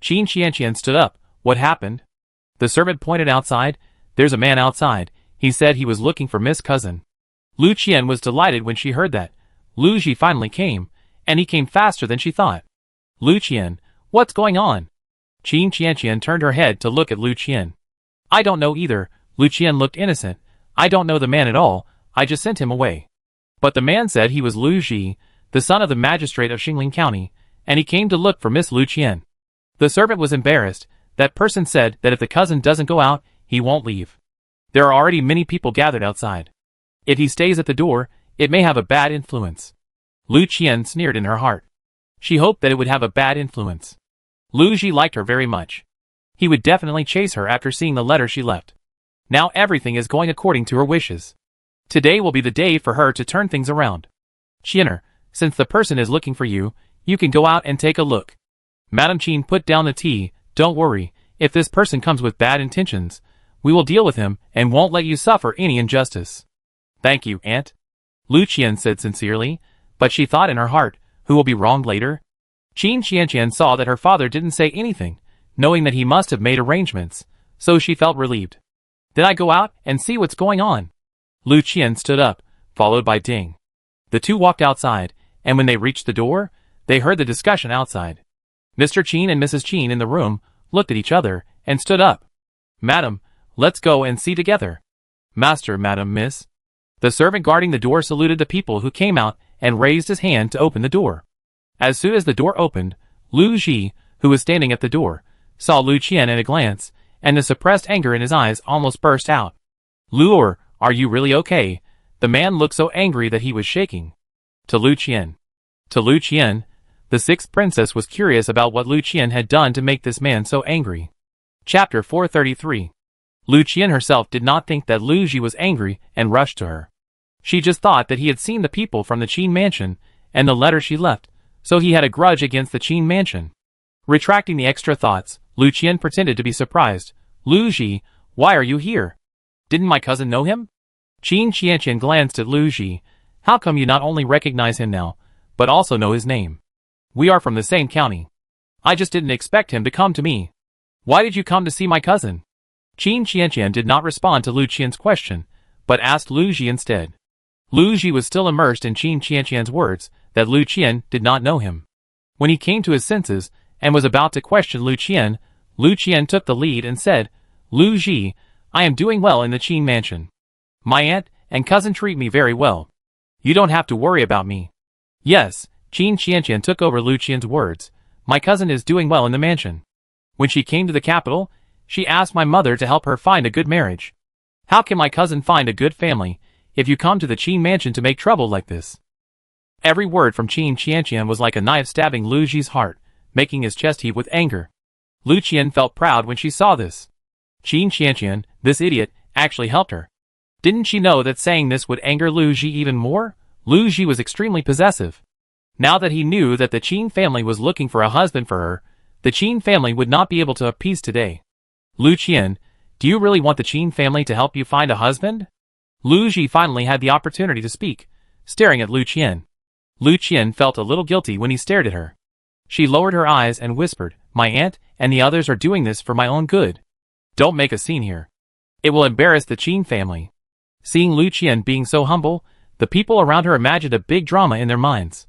Qin Qianqian stood up. What happened? The servant pointed outside. There's a man outside. He said he was looking for Miss Cousin. Lu Qian was delighted when she heard that. Lu Ji finally came, and he came faster than she thought. Lu Qian, what's going on? Qin Qianqian turned her head to look at Lu Qian. I don't know either. Lu Qian looked innocent. I don't know the man at all. I just sent him away. But the man said he was Lu Ji, the son of the magistrate of Xingling County, and he came to look for Miss Lu Qian. The servant was embarrassed. That person said that if the cousin doesn't go out, he won't leave. There are already many people gathered outside. If he stays at the door, it may have a bad influence. Lu Qian sneered in her heart. She hoped that it would have a bad influence. Lu Ji liked her very much. He would definitely chase her after seeing the letter she left. Now everything is going according to her wishes. Today will be the day for her to turn things around. Qin'er, since the person is looking for you, you can go out and take a look. Madam Qin put down the tea. Don't worry, if this person comes with bad intentions, we will deal with him and won't let you suffer any injustice. Thank you, Aunt. Lu Qian said sincerely, but she thought in her heart, who will be wronged later? Qin Qianqian saw that her father didn't say anything, knowing that he must have made arrangements, so she felt relieved. Then I go out and see what's going on. Lu Qian stood up, followed by Ding. The two walked outside, and when they reached the door, they heard the discussion outside. Mr. Qin and Mrs. Qin in the room looked at each other and stood up. Madam, let's go and see together. Master, Madam, Miss. The servant guarding the door saluted the people who came out and raised his hand to open the door. As soon as the door opened, Lu Ji, who was standing at the door, saw Lu Qian at a glance, and the suppressed anger in his eyes almost burst out. Lu'er, are you really okay? The man looked so angry that he was shaking. To Lu Qian. To Lu Qian, the sixth princess was curious about what Lu Qian had done to make this man so angry. Chapter 433. Lu Qian herself did not think that Lu Ji was angry and rushed to her. She just thought that he had seen the people from the Qin mansion and the letter she left, so he had a grudge against the Qin mansion. Retracting the extra thoughts, Lu Qian pretended to be surprised. Lu Ji, why are you here? Didn't my cousin know him? Qin Qianqian glanced at Lu Ji. How come you not only recognize him now, but also know his name? We are from the same county. I just didn't expect him to come to me. Why did you come to see my cousin? Qin Qianqian did not respond to Lu Qian's question, but asked Lu Ji instead. Lu Ji was still immersed in Qin Qianqian's words that Lu Qian did not know him. When he came to his senses and was about to question Lu Qian took the lead and said, Lu Ji, I am doing well in the Qin mansion. My aunt and cousin treat me very well. You don't have to worry about me. Yes, Qin Qianqian took over Lu Qian's words. My cousin is doing well in the mansion. When she came to the capital, she asked my mother to help her find a good marriage. How can my cousin find a good family if you come to the Qin mansion to make trouble like this? Every word from Qin Qianqian was like a knife stabbing Lu Ji's heart, making his chest heave with anger. Lu Qian felt proud when she saw this. Qin Qianqian, this idiot, actually helped her. Didn't she know that saying this would anger Lu Ji even more? Lu Ji was extremely possessive. Now that he knew that the Qin family was looking for a husband for her, the Qin family would not be able to appease today. Lu Qian, do you really want the Qin family to help you find a husband? Lu Ji finally had the opportunity to speak, staring at Lu Qian. Lu Qian felt a little guilty when he stared at her. She lowered her eyes and whispered, my aunt and the others are doing this for my own good. Don't make a scene here. It will embarrass the Qin family. Seeing Lu Qian being so humble, the people around her imagined a big drama in their minds.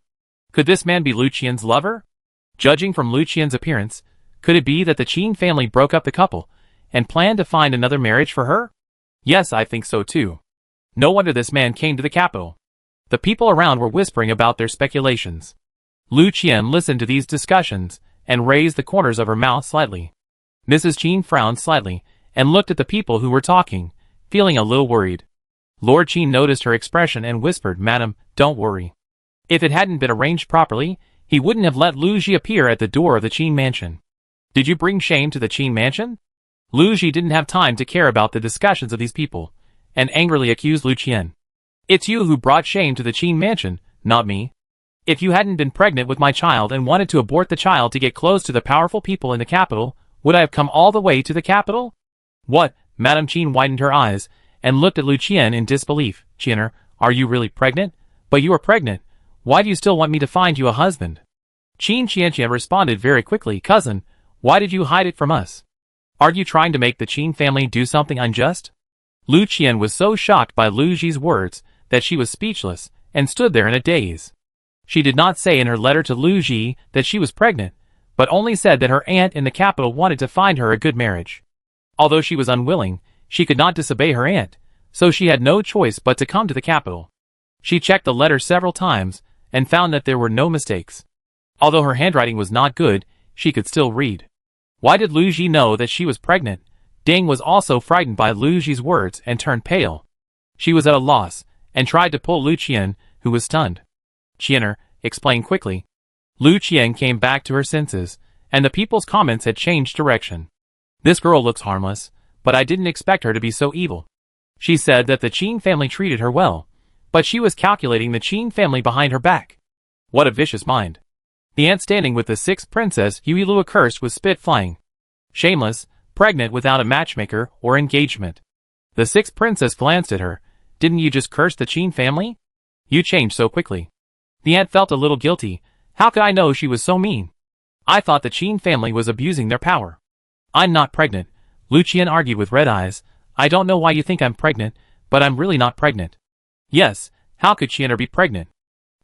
Could this man be Lu Qian's lover? Judging from Lu Qian's appearance, could it be that the Qin family broke up the couple and planned to find another marriage for her? Yes, I think so too. No wonder this man came to the capital. The people around were whispering about their speculations. Lu Qian listened to these discussions and raised the corners of her mouth slightly. Mrs. Qin frowned slightly and looked at the people who were talking, feeling a little worried. Lord Qin noticed her expression and whispered, Madam, don't worry. If it hadn't been arranged properly, he wouldn't have let Lu Ji appear at the door of the Qin mansion. Did you bring shame to the Qin mansion? Lu Ji didn't have time to care about the discussions of these people, and angrily accused Lu Qian. It's you who brought shame to the Qin mansion, not me. If you hadn't been pregnant with my child and wanted to abort the child to get close to the powerful people in the capital, would I have come all the way to the capital? What? Madam Qin widened her eyes and looked at Lu Qian in disbelief. Qianer, are you really pregnant? But you are pregnant. Why do you still want me to find you a husband? Qin Qianqian responded very quickly, Cousin, why did you hide it from us? Are you trying to make the Qin family do something unjust? Lu Qian was so shocked by Lu Ji's words that she was speechless and stood there in a daze. She did not say in her letter to Lu Ji that she was pregnant, but only said that her aunt in the capital wanted to find her a good marriage. Although she was unwilling, she could not disobey her aunt, so she had no choice but to come to the capital. She checked the letter several times and found that there were no mistakes. Although her handwriting was not good, she could still read. Why did Lu Ji know that she was pregnant? Ding was also frightened by Lu Ji's words and turned pale. She was at a loss, and tried to pull Lu Qian, who was stunned. Qianer, explain quickly. Lu Qian came back to her senses, and the people's comments had changed direction. This girl looks harmless, but I didn't expect her to be so evil. She said that the Qin family treated her well, but she was calculating the Qin family behind her back. What a vicious mind. The aunt standing with the sixth princess Yuilua cursed with spit flying. Shameless, pregnant without a matchmaker or engagement. The sixth princess glanced at her. Didn't you just curse the Qin family? You changed so quickly. The aunt felt a little guilty. How could I know she was so mean? I thought the Qin family was abusing their power. I'm not pregnant, Lucian argued with red eyes. I don't know why you think I'm pregnant, but I'm really not pregnant. Yes, how could Qian'er be pregnant?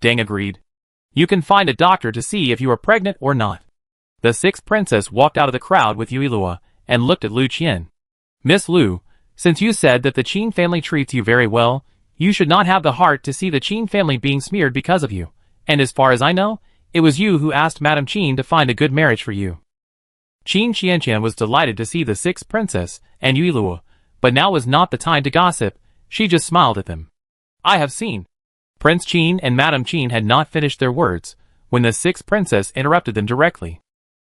Deng agreed. You can find a doctor to see if you are pregnant or not. The sixth princess walked out of the crowd with Yuilua and looked at Lu Qian. Miss Lu, since you said that the Qin family treats you very well, you should not have the heart to see the Qin family being smeared because of you. And as far as I know, it was you who asked Madame Qin to find a good marriage for you. Qin Qianqian was delighted to see the sixth princess and Yuilua, but now was not the time to gossip. She just smiled at them. I have seen. Prince Qin and Madame Qin had not finished their words when the sixth princess interrupted them directly.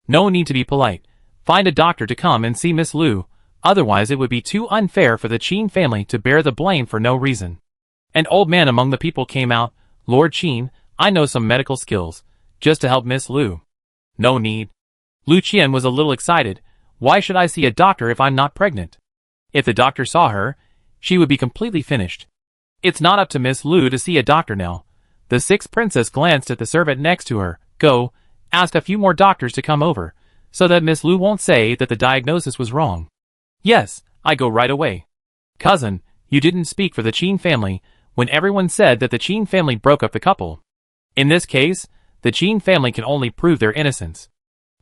No need to be polite. Find a doctor to come and see Miss Lu, otherwise it would be too unfair for the Qin family to bear the blame for no reason. An old man among the people came out. Lord Qin, I know some medical skills, just to help Miss Lu. No need. Lu Qian was a little excited. Why should I see a doctor if I'm not pregnant? If the doctor saw her, she would be completely finished. It's not up to Miss Lu to see a doctor now. The sixth princess glanced at the servant next to her. Go, ask a few more doctors to come over, so that Miss Lu won't say that the diagnosis was wrong. Yes, I go right away. Cousin, you didn't speak for the Qin family when everyone said that the Qin family broke up the couple. In this case, the Qin family can only prove their innocence.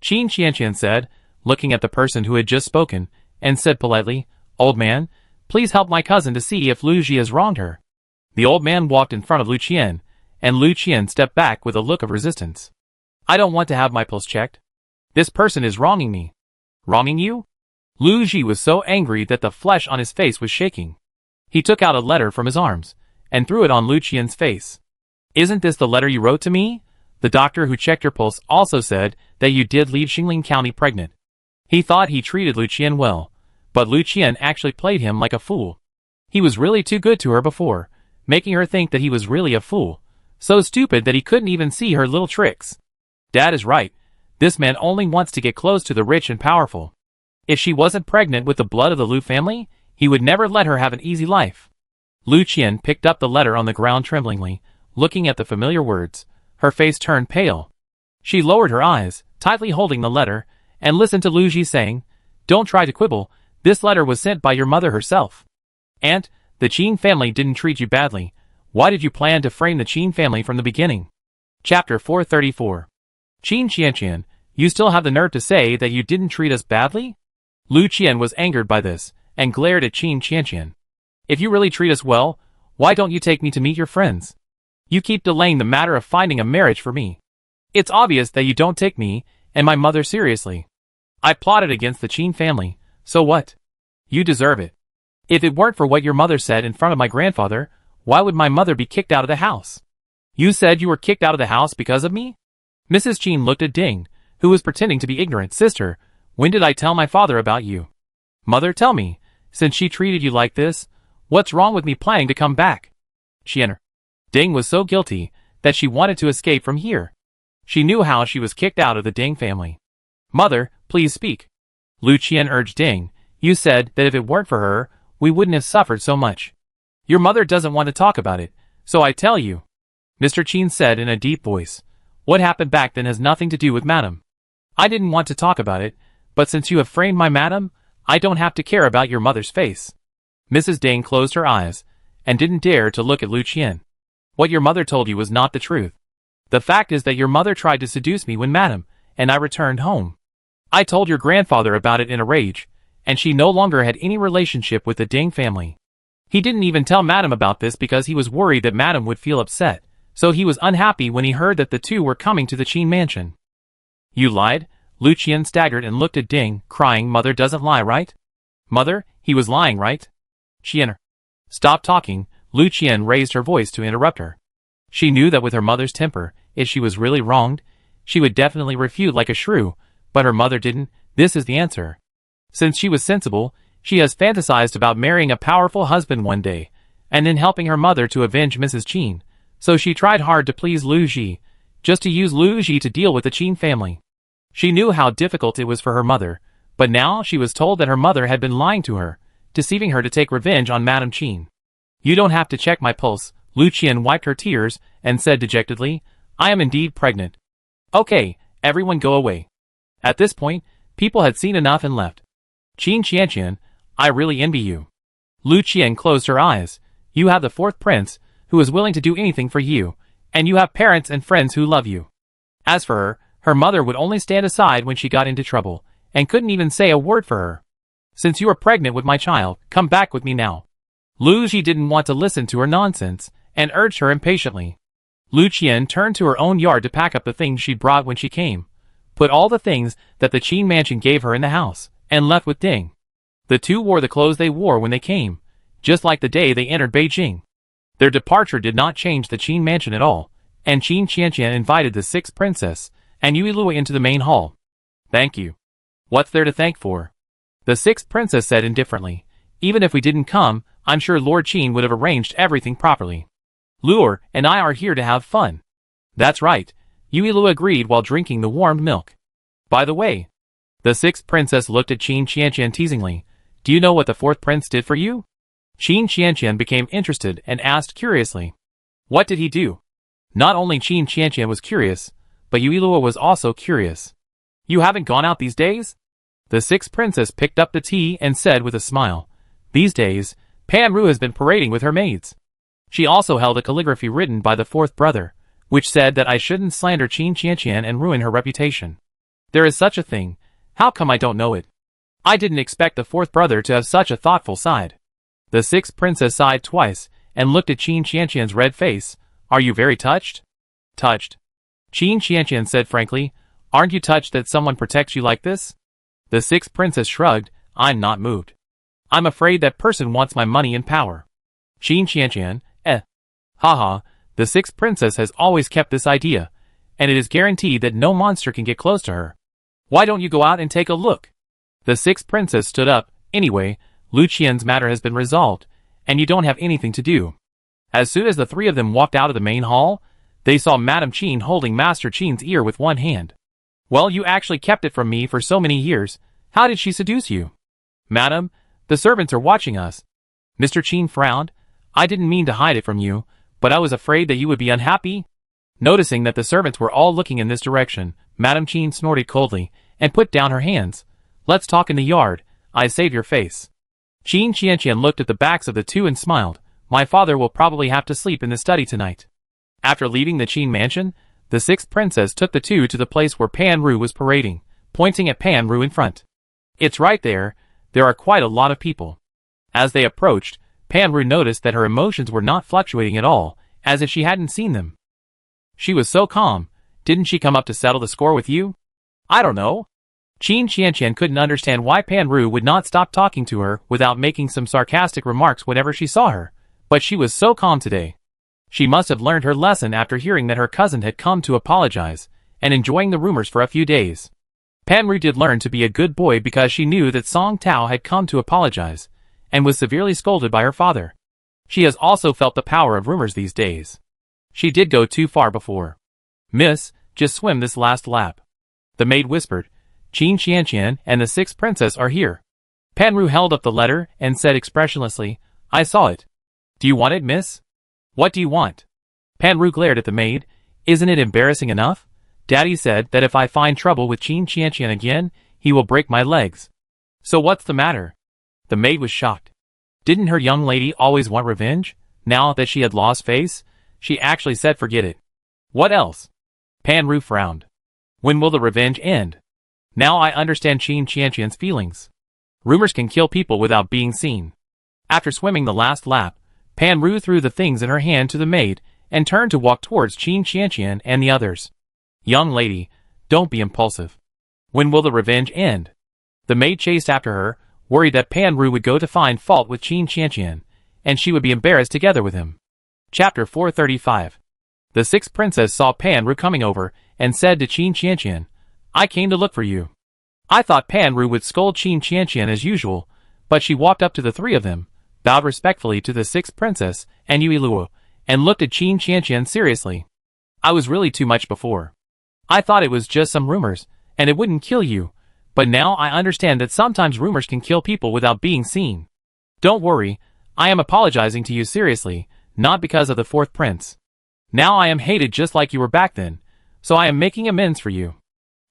Qin Qianqian said, looking at the person who had just spoken, and said politely, Old man, please help my cousin to see if Lu Ji has wronged her. The old man walked in front of Lu Qian, and Lu Qian stepped back with a look of resistance. I don't want to have my pulse checked. This person is wronging me. Wronging you? Lu Ji was so angry that the flesh on his face was shaking. He took out a letter from his arms, and threw it on Lu Qian's face. Isn't this the letter you wrote to me? The doctor who checked your pulse also said that you did leave Xingling County pregnant. He thought he treated Lu Qian well, but Lu Qian actually played him like a fool. He was really too good to her before, making her think that he was really a fool, so stupid that he couldn't even see her little tricks. Dad is right. This man only wants to get close to the rich and powerful. If she wasn't pregnant with the blood of the Lu family, he would never let her have an easy life. Lu Qian picked up the letter on the ground tremblingly, looking at the familiar words. Her face turned pale. She lowered her eyes, tightly holding the letter, and listened to Lu Ji saying, Don't try to quibble, this letter was sent by your mother herself. Aunt, the Qin family didn't treat you badly. Why did you plan to frame the Qin family from the beginning? Chapter 434. Qin Qianqian, you still have the nerve to say that you didn't treat us badly? Lu Qian was angered by this, and glared at Qin Qianqian. If you really treat us well, why don't you take me to meet your friends? You keep delaying the matter of finding a marriage for me. It's obvious that you don't take me and my mother seriously. I plotted against the Qin family, so what? You deserve it. If it weren't for what your mother said in front of my grandfather, why would my mother be kicked out of the house? You said you were kicked out of the house because of me? Mrs. Qin looked at Ding, who was pretending to be ignorant. Sister, when did I tell my father about you? Mother, tell me, since she treated you like this, what's wrong with me planning to come back? Qian'er. Ding was so guilty that she wanted to escape from here. She knew how she was kicked out of the Ding family. Mother, please speak. Lu Qian urged Ding. You said that if it weren't for her, we wouldn't have suffered so much. Your mother doesn't want to talk about it, so I tell you. Mr. Qin said in a deep voice. What happened back then has nothing to do with Madam. I didn't want to talk about it, but since you have framed my Madam, I don't have to care about your mother's face. Mrs. Ding closed her eyes, and didn't dare to look at Lu Qian. What your mother told you was not the truth. The fact is that your mother tried to seduce me when Madam and I returned home. I told your grandfather about it in a rage, and she no longer had any relationship with the Ding family. He didn't even tell Madam about this because he was worried that Madam would feel upset, so he was unhappy when he heard that the two were coming to the Qin mansion. You lied? Lu Qian staggered and looked at Ding, crying. Mother doesn't lie, right? Mother, he was lying, right? Qian'er. Stop talking. Lu Qian raised her voice to interrupt her. She knew that with her mother's temper, if she was really wronged, she would definitely refute like a shrew, but her mother didn't. This is the answer. Since she was sensible, She has fantasized about marrying a powerful husband one day, and then helping her mother to avenge Mrs. Qin, so she tried hard to please Lu Ji, just to use Lu Ji to deal with the Qin family. She knew how difficult it was for her mother, but now she was told that her mother had been lying to her, deceiving her to take revenge on Madame Qin. You don't have to check my pulse, Lu Qian wiped her tears and said dejectedly, I am indeed pregnant. Okay, everyone go away. At this point, people had seen enough and left. Qin Qianqian, I really envy you. Lu Qian closed her eyes. You have the fourth prince, who is willing to do anything for you, and you have parents and friends who love you. As for her, her mother would only stand aside when she got into trouble, and couldn't even say a word for her. Since you are pregnant with my child, come back with me now. Lu Ji didn't want to listen to her nonsense, and urged her impatiently. Lu Qian turned to her own yard to pack up the things she'd brought when she came, put all the things that the Qin mansion gave her in the house, and left with Ding. The two wore the clothes they wore when they came, just like the day they entered Beijing. Their departure did not change the Qin mansion at all, and Qin Qianqian invited the sixth princess and Yui Lua into the main hall. Thank you. What's there to thank for? The sixth princess said indifferently. Even if we didn't come, I'm sure Lord Qin would have arranged everything properly. Luor and I are here to have fun. That's right, Yui Lua agreed while drinking the warmed milk. By the way, the sixth princess looked at Qin Qianqian teasingly. Do you know what the fourth prince did for you? Qin Qianqian became interested and asked curiously. What did he do? Not only Qin Qianqian was curious, but Yui Lua was also curious. You haven't gone out these days? The sixth princess picked up the tea and said with a smile. These days, Pan Ru has been parading with her maids. She also held a calligraphy written by the fourth brother, which said that I shouldn't slander Qin Qianqian and ruin her reputation. There is such a thing. How come I don't know it? I didn't expect the fourth brother to have such a thoughtful side. The sixth princess sighed twice and looked at Qin Qianqian's red face. Are you very touched? Touched. Qin Qianqian said frankly. Aren't you touched that someone protects you like this? The sixth princess shrugged. I'm not moved. I'm afraid that person wants my money and power. Qin Qianqian, Haha, the sixth princess has always kept this idea, and it is guaranteed that no monster can get close to her. Why don't you go out and take a look? The sixth princess stood up. Anyway, Lu Qian's matter has been resolved, and you don't have anything to do. As soon as the three of them walked out of the main hall, they saw Madame Qin holding Master Qin's ear with one hand. Well, you actually kept it from me for so many years. How did she seduce you? Madam, the servants are watching us. Mr. Qin frowned. I didn't mean to hide it from you, but I was afraid that you would be unhappy. Noticing that the servants were all looking in this direction, Madame Qin snorted coldly and put down her hands. Let's talk in the yard. I save your face. Qin Qianqian looked at the backs of the two and smiled. My father will probably have to sleep in the study tonight. After leaving the Qin mansion, the sixth princess took the two to the place where Pan Ru was parading, pointing at Pan Ru in front. It's right there. There are quite a lot of people. As they approached, Pan Ru noticed that her emotions were not fluctuating at all, as if she hadn't seen them. She was so calm. Didn't she come up to settle the score with you? I don't know. Qin Qianqian couldn't understand why Pan Ru would not stop talking to her without making some sarcastic remarks whenever she saw her, but she was so calm today. She must have learned her lesson after hearing that her cousin had come to apologize, and enjoying the rumors for a few days. Pan Ru did learn to be a good boy because she knew that Song Tao had come to apologize, and was severely scolded by her father. She has also felt the power of rumors these days. She did go too far before. Miss, just swim this last lap. The maid whispered. Qin Qianqian and the sixth princess are here. Pan Ru held up the letter and said expressionlessly, I saw it. Do you want it, miss? What do you want? Pan Ru glared at the maid. Isn't it embarrassing enough? Daddy said that if I find trouble with Qin Qianqian again, he will break my legs. So what's the matter? The maid was shocked. Didn't her young lady always want revenge? Now that she had lost face, she actually said forget it. What else? Pan Ru frowned. When will the revenge end? Now I understand Qin Qianqian's feelings. Rumors can kill people without being seen. After swimming the last lap, Pan Ru threw the things in her hand to the maid and turned to walk towards Qin Qianqian and the others. Young lady, don't be impulsive. When will the revenge end? The maid chased after her, worried that Pan Ru would go to find fault with Qin Qianqian, and she would be embarrassed together with him. Chapter 435. The sixth princess saw Pan Ru coming over and said to Qin Qianqian, I came to look for you. I thought Pan Ru would scold Qin Qianqian as usual, But she walked up to the three of them, bowed respectfully to the sixth princess and Yui Luo, and looked at Qin Qianqian seriously. I was really too much before. I thought it was just some rumors, and it wouldn't kill you, but now I understand that sometimes rumors can kill people without being seen. Don't worry, I am apologizing to you seriously, not because of the fourth prince. Now I am hated just like you were back then, so I am making amends for you.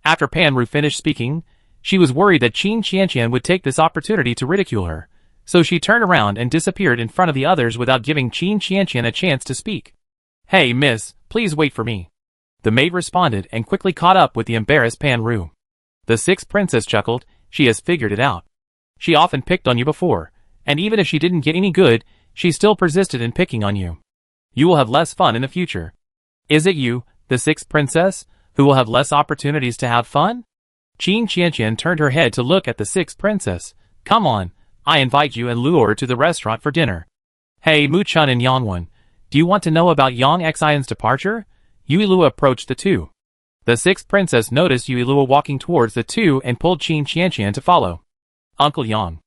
After Pan Ru finished speaking, she was worried that Qin Qianqian would take this opportunity to ridicule her, so she turned around and disappeared in front of the others without giving Qin Qianqian a chance to speak. Hey miss, please wait for me. The maid responded and quickly caught up with the embarrassed Pan Ru. The sixth princess chuckled. She has figured it out. She often picked on you before, and even if she didn't get any good, she still persisted in picking on you. You will have less fun in the future. Is it you, the sixth princess, who will have less opportunities to have fun? Qin Qianqian turned her head to look at the sixth princess. Come on, I invite you and Luor to the restaurant for dinner. Hey Mu Chun and Yangwen, do you want to know about Yang Xian's departure? Yui Luo approached the two. The sixth princess noticed Yui Luo walking towards the two and pulled Qin Qianqian to follow. Uncle Yang.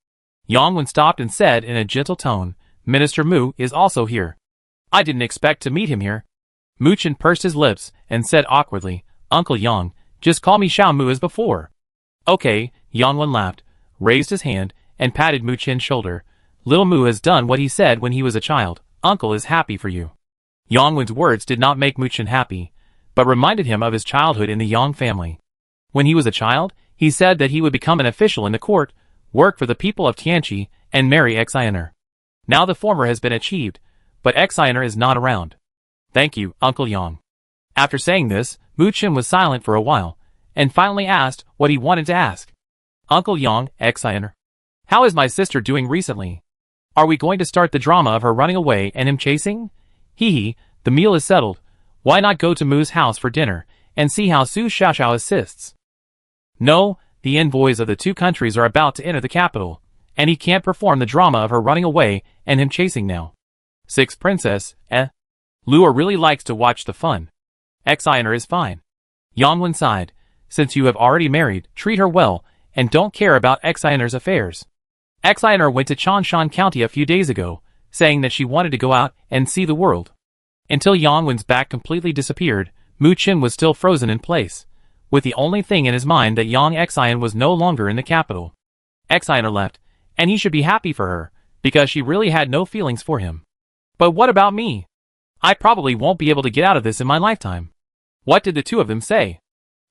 Yangwen stopped and said in a gentle tone, Minister Mu is also here. I didn't expect to meet him here. Mu Chen pursed his lips and said awkwardly, Uncle Yang, just call me Xiao Mu as before. Okay, Yangwen laughed, raised his hand, and patted Mu Chen's shoulder. Little Mu has done what he said when he was a child. Uncle is happy for you. Yangwen's words did not make Mu Chen happy, but reminded him of his childhood in the Yang family. When he was a child, he said that he would become an official in the court, work for the people of Tianqi, and marry Xianer. Now the former has been achieved, but Xianer is not around. Thank you, Uncle Yang. After saying this, Mu Chen was silent for a while, and finally asked what he wanted to ask. Uncle Yang, Xianer. How is my sister doing recently? Are we going to start the drama of her running away and him chasing? Hee, the meal is settled. Why not go to Mu's house for dinner, and see how Su Xiaoxiao assists? No, the envoys of the two countries are about to enter the capital, and he can't perform the drama of her running away and him chasing now. Sixth princess, Luo really likes to watch the fun. Xianer is fine. Yangwen sighed. Since you have already married, treat her well, and don't care about Xianer's affairs. Xianer went to Changshan County a few days ago, saying that she wanted to go out and see the world. Until Yangwen's back completely disappeared, Mu Chen was still frozen in place, with the only thing in his mind that Yang Xian was no longer in the capital. Xianer left, and he should be happy for her, because she really had no feelings for him. But what about me? I probably won't be able to get out of this in my lifetime. What did the two of them say?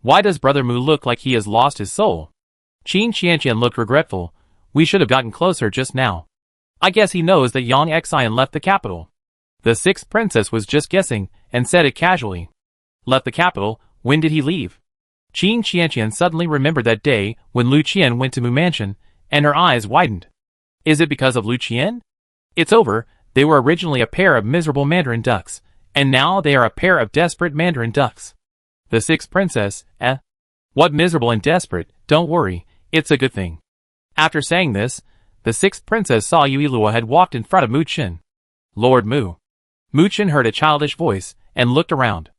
Why does Brother Mu look like he has lost his soul? Qin Qianqian looked regretful. We should have gotten closer just now. I guess he knows that Yang Xian left the capital. The sixth princess was just guessing, and said it casually. Left the capital? When did he leave? Qin Qianqian suddenly remembered that day when Lu Qian went to Mu Mansion, and her eyes widened. Is it because of Lu Qian? It's over. They were originally a pair of miserable mandarin ducks, and now they are a pair of desperate mandarin ducks. The sixth princess, What miserable and desperate? Don't worry, it's a good thing. After saying this, the sixth princess saw Yui Luo had walked in front of Mu Chen. Lord Mu. Mu Chen heard a childish voice, and looked around.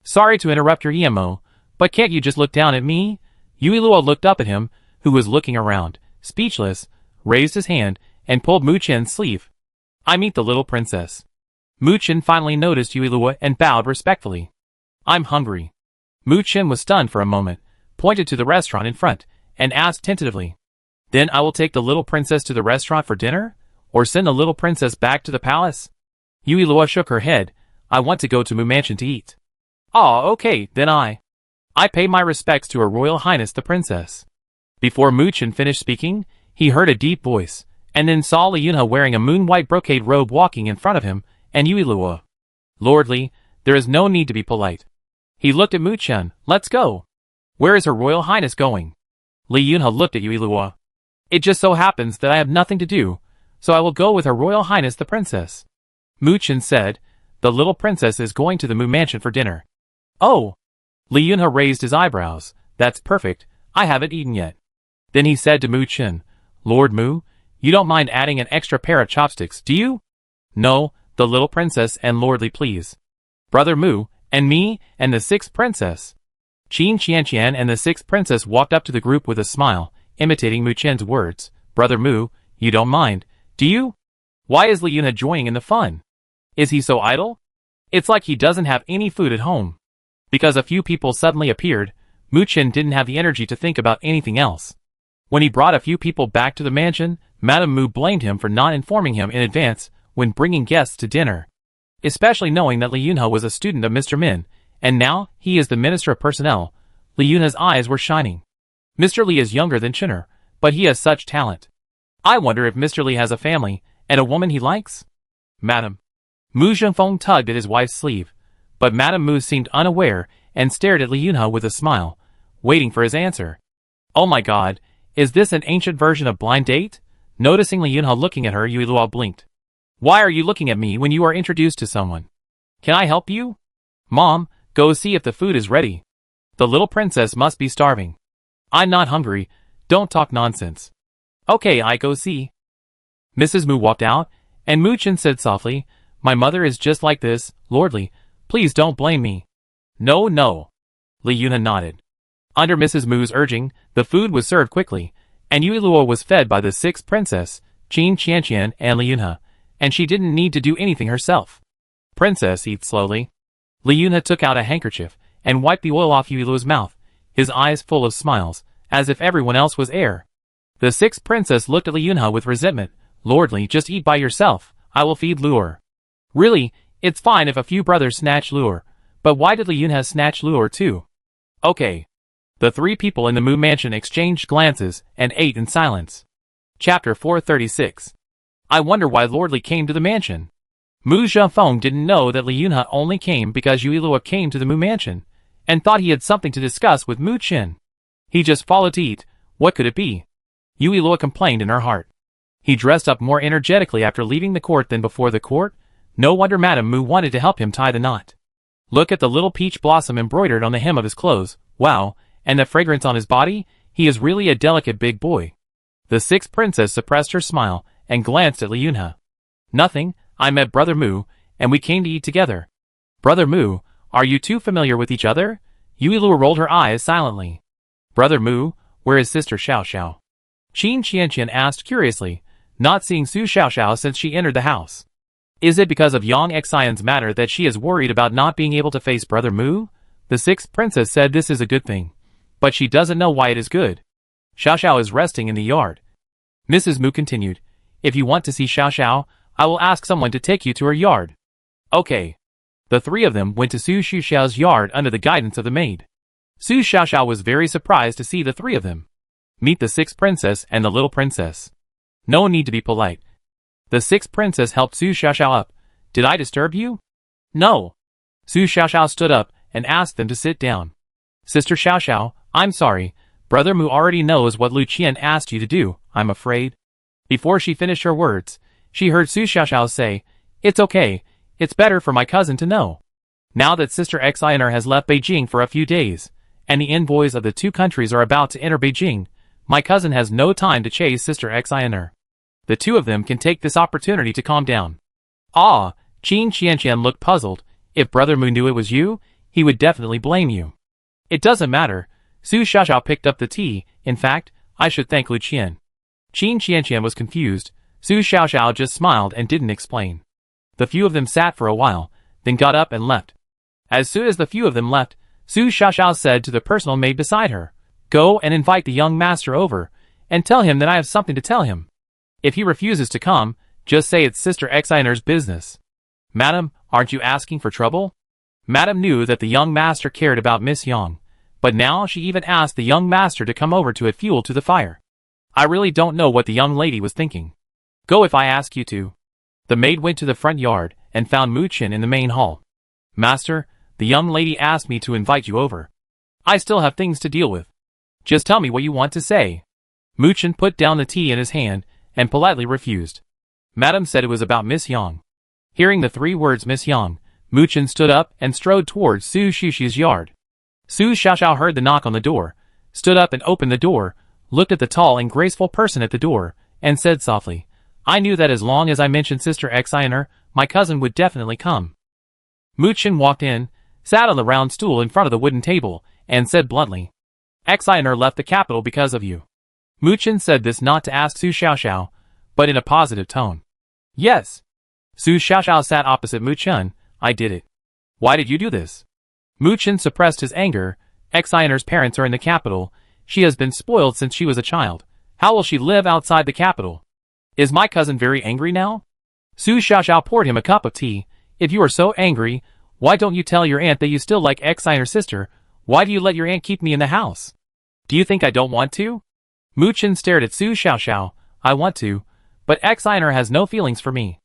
Sorry to interrupt your EMO, but can't you just look down at me? Yui Luo looked up at him, who was looking around, speechless, raised his hand, and pulled Mu Chen's sleeve. I meet the little princess. Mu Chen finally noticed Yui Luo and bowed respectfully. I'm hungry. Mu Chen was stunned for a moment, pointed to the restaurant in front, and asked tentatively. Then I will take the little princess to the restaurant for dinner? Or send the little princess back to the palace? Yui Luo shook her head. I want to go to Mu Mansion to eat. Ah, okay, then I pay my respects to Her Royal Highness the Princess. Before Mu Chen finished speaking, he heard a deep voice, and then saw Li Yunhe wearing a moon-white brocade robe walking in front of him, and Yui Luo. Lordly, there is no need to be polite. He looked at Mu Chen. Let's go. Where is Her Royal Highness going? Li Yunhe looked at Yui Luo. It just so happens that I have nothing to do, so I will go with Her Royal Highness the Princess. Mu Chen said, the little princess is going to the Mu Mansion for dinner. Oh! Li Yunhe raised his eyebrows. That's perfect, I haven't eaten yet. Then he said to Mu Chen, Lord Mu, you don't mind adding an extra pair of chopsticks, do you? No, the little princess and Lordly please. Brother Mu, and me, and the sixth princess. Qin Qianqian and the sixth princess walked up to the group with a smile, imitating Mu Chen's words. Brother Mu, You don't mind, do you? Why is Li Yunhe joining in the fun? Is he so idle? It's like he doesn't have any food at home. Because a few people suddenly appeared, Mu Qian didn't have the energy to think about anything else. When he brought a few people back to the mansion, Madame Mu blamed him for not informing him in advance when bringing guests to dinner. Especially knowing that Li Yunhe was a student of Mr. Min, and now he is the Minister of Personnel. Li Yunhe's eyes were shining. Mr. Li is younger than Chinner, but he has such talent. I wonder if Mr. Li has a family, and a woman he likes? Madam. Mu Zhenfeng tugged at his wife's sleeve, but Madame Mu seemed unaware and stared at Li Yunhe with a smile, waiting for his answer. Oh my god, is this an ancient version of blind date? Noticing Li Yunhe looking at her, Yui Luo blinked. Why are you looking at me when you are introduced to someone? Can I help you? Mom, go see if the food is ready. The little princess must be starving. I'm not hungry, don't talk nonsense. Okay, I go see. Mrs. Mu walked out, and Mu Qian said softly, my mother is just like this, lordly, please don't blame me. No, no. Li Yunhe nodded. Under Mrs. Mu's urging, the food was served quickly, and Yui Luo was fed by the sixth princess, Qin Qianqian and Li Yunhe, and she didn't need to do anything herself. Princess, eat slowly. Li Yunhe took out a handkerchief and wiped the oil off Yui Luo's mouth, his eyes full of smiles, as if everyone else was air. The sixth princess looked at Li Yunhe with resentment. Lordly, just eat by yourself, I will feed Luer. Really, it's fine if a few brothers snatch Luer, but why did Li Yunhe snatch Luer too? Okay. The three people in the Mu mansion exchanged glances and ate in silence. Chapter 436. I wonder why Lordly came to the mansion. Mu Zhenfeng didn't know that Li Yunhe only came because Yui Luo came to the Mu mansion, and thought he had something to discuss with Mu Qian. He just followed to eat. What could it be? Yui Luo complained in her heart. He dressed up more energetically after leaving the court than before the court. No wonder Madame Mu wanted to help him tie the knot. Look at the little peach blossom embroidered on the hem of his clothes. Wow, and the fragrance on his body. He is really a delicate big boy. The sixth princess suppressed her smile and glanced at Li Yunhe. Nothing, I met Brother Mu, and we came to eat together. Brother Mu, are you two familiar with each other? Yui Luo rolled her eyes silently. Brother Mu, where is Sister Xiao Xiao? Qin Qianqian asked curiously, not seeing Su Xiao Xiao since she entered the house. Is it because of Yang Xian's matter that she is worried about not being able to face Brother Mu? The sixth princess said this is a good thing, but she doesn't know why it is good. Xiao Xiao is resting in the yard. Mrs. Mu continued, if you want to see Xiao Xiao, I will ask someone to take you to her yard. Okay. The three of them went to Su Xiao's yard under the guidance of the maid. Su Xiao was very surprised to see the three of them. Meet the sixth princess and the little princess. No need to be polite. The sixth princess helped Su Xiao up. Did I disturb you? No. Su Xiao stood up and asked them to sit down. Sister Xiao, I'm sorry. Brother Mu already knows what Lu Qian asked you to do, I'm afraid. Before she finished her words, she heard Su Xiao say, it's okay, it's better for my cousin to know. Now that Sister Xianer has left Beijing for a few days, and the envoys of the two countries are about to enter Beijing, my cousin has no time to chase Sister Xianer. The two of them can take this opportunity to calm down. Ah, Qin Qianqian looked puzzled. If Brother Mu knew it was you, he would definitely blame you. It doesn't matter. Su Xiao picked up the tea. In fact, I should thank Lu Qian. Qin Qianqian was confused. Su Xiao just smiled and didn't explain. The few of them sat for a while, then got up and left. As soon as the few of them left, Su Xiao said to the personal maid beside her, go and invite the young master over, and tell him that I have something to tell him. If he refuses to come, just say it's Sister Xianer's business. Madam, aren't you asking for trouble? Madam knew that the young master cared about Miss Yang, but now she even asked the young master to come over to add fuel to the fire. I really don't know what the young lady was thinking. Go if I ask you to. The maid went to the front yard and found Mu Qian in the main hall. Master, the young lady asked me to invite you over. I still have things to deal with. Just tell me what you want to say. Mu Qian put down the tea in his hand and politely refused. Madam said it was about Miss Yang. Hearing the three words Miss Yang, Mu Qian stood up and strode towards Su Xiao's yard. Su Xiao heard the knock on the door, stood up and opened the door, looked at the tall and graceful person at the door, and said softly, I knew that as long as I mentioned Sister Xianer, my cousin would definitely come. Mu Qian walked in, sat on the round stool in front of the wooden table, and said bluntly, Xianer left the capital because of you. Mu Qian said this not to ask Su Xiao, but in a positive tone. Yes. Su Xiaoxiao sat opposite Mu Chen. I did it. Why did you do this? Mu Chen suppressed his anger. Xianer's parents are in the capital. She has been spoiled since she was a child. How will she live outside the capital? Is my cousin very angry now? Su Xiaoxiao poured him a cup of tea. If you are so angry, why don't you tell your aunt that you still like Xianer's sister? Why do you let your aunt keep me in the house? Do you think I don't want to? Mu Chen stared at Su Xiaoxiao. I want to, but Xianer has no feelings for me.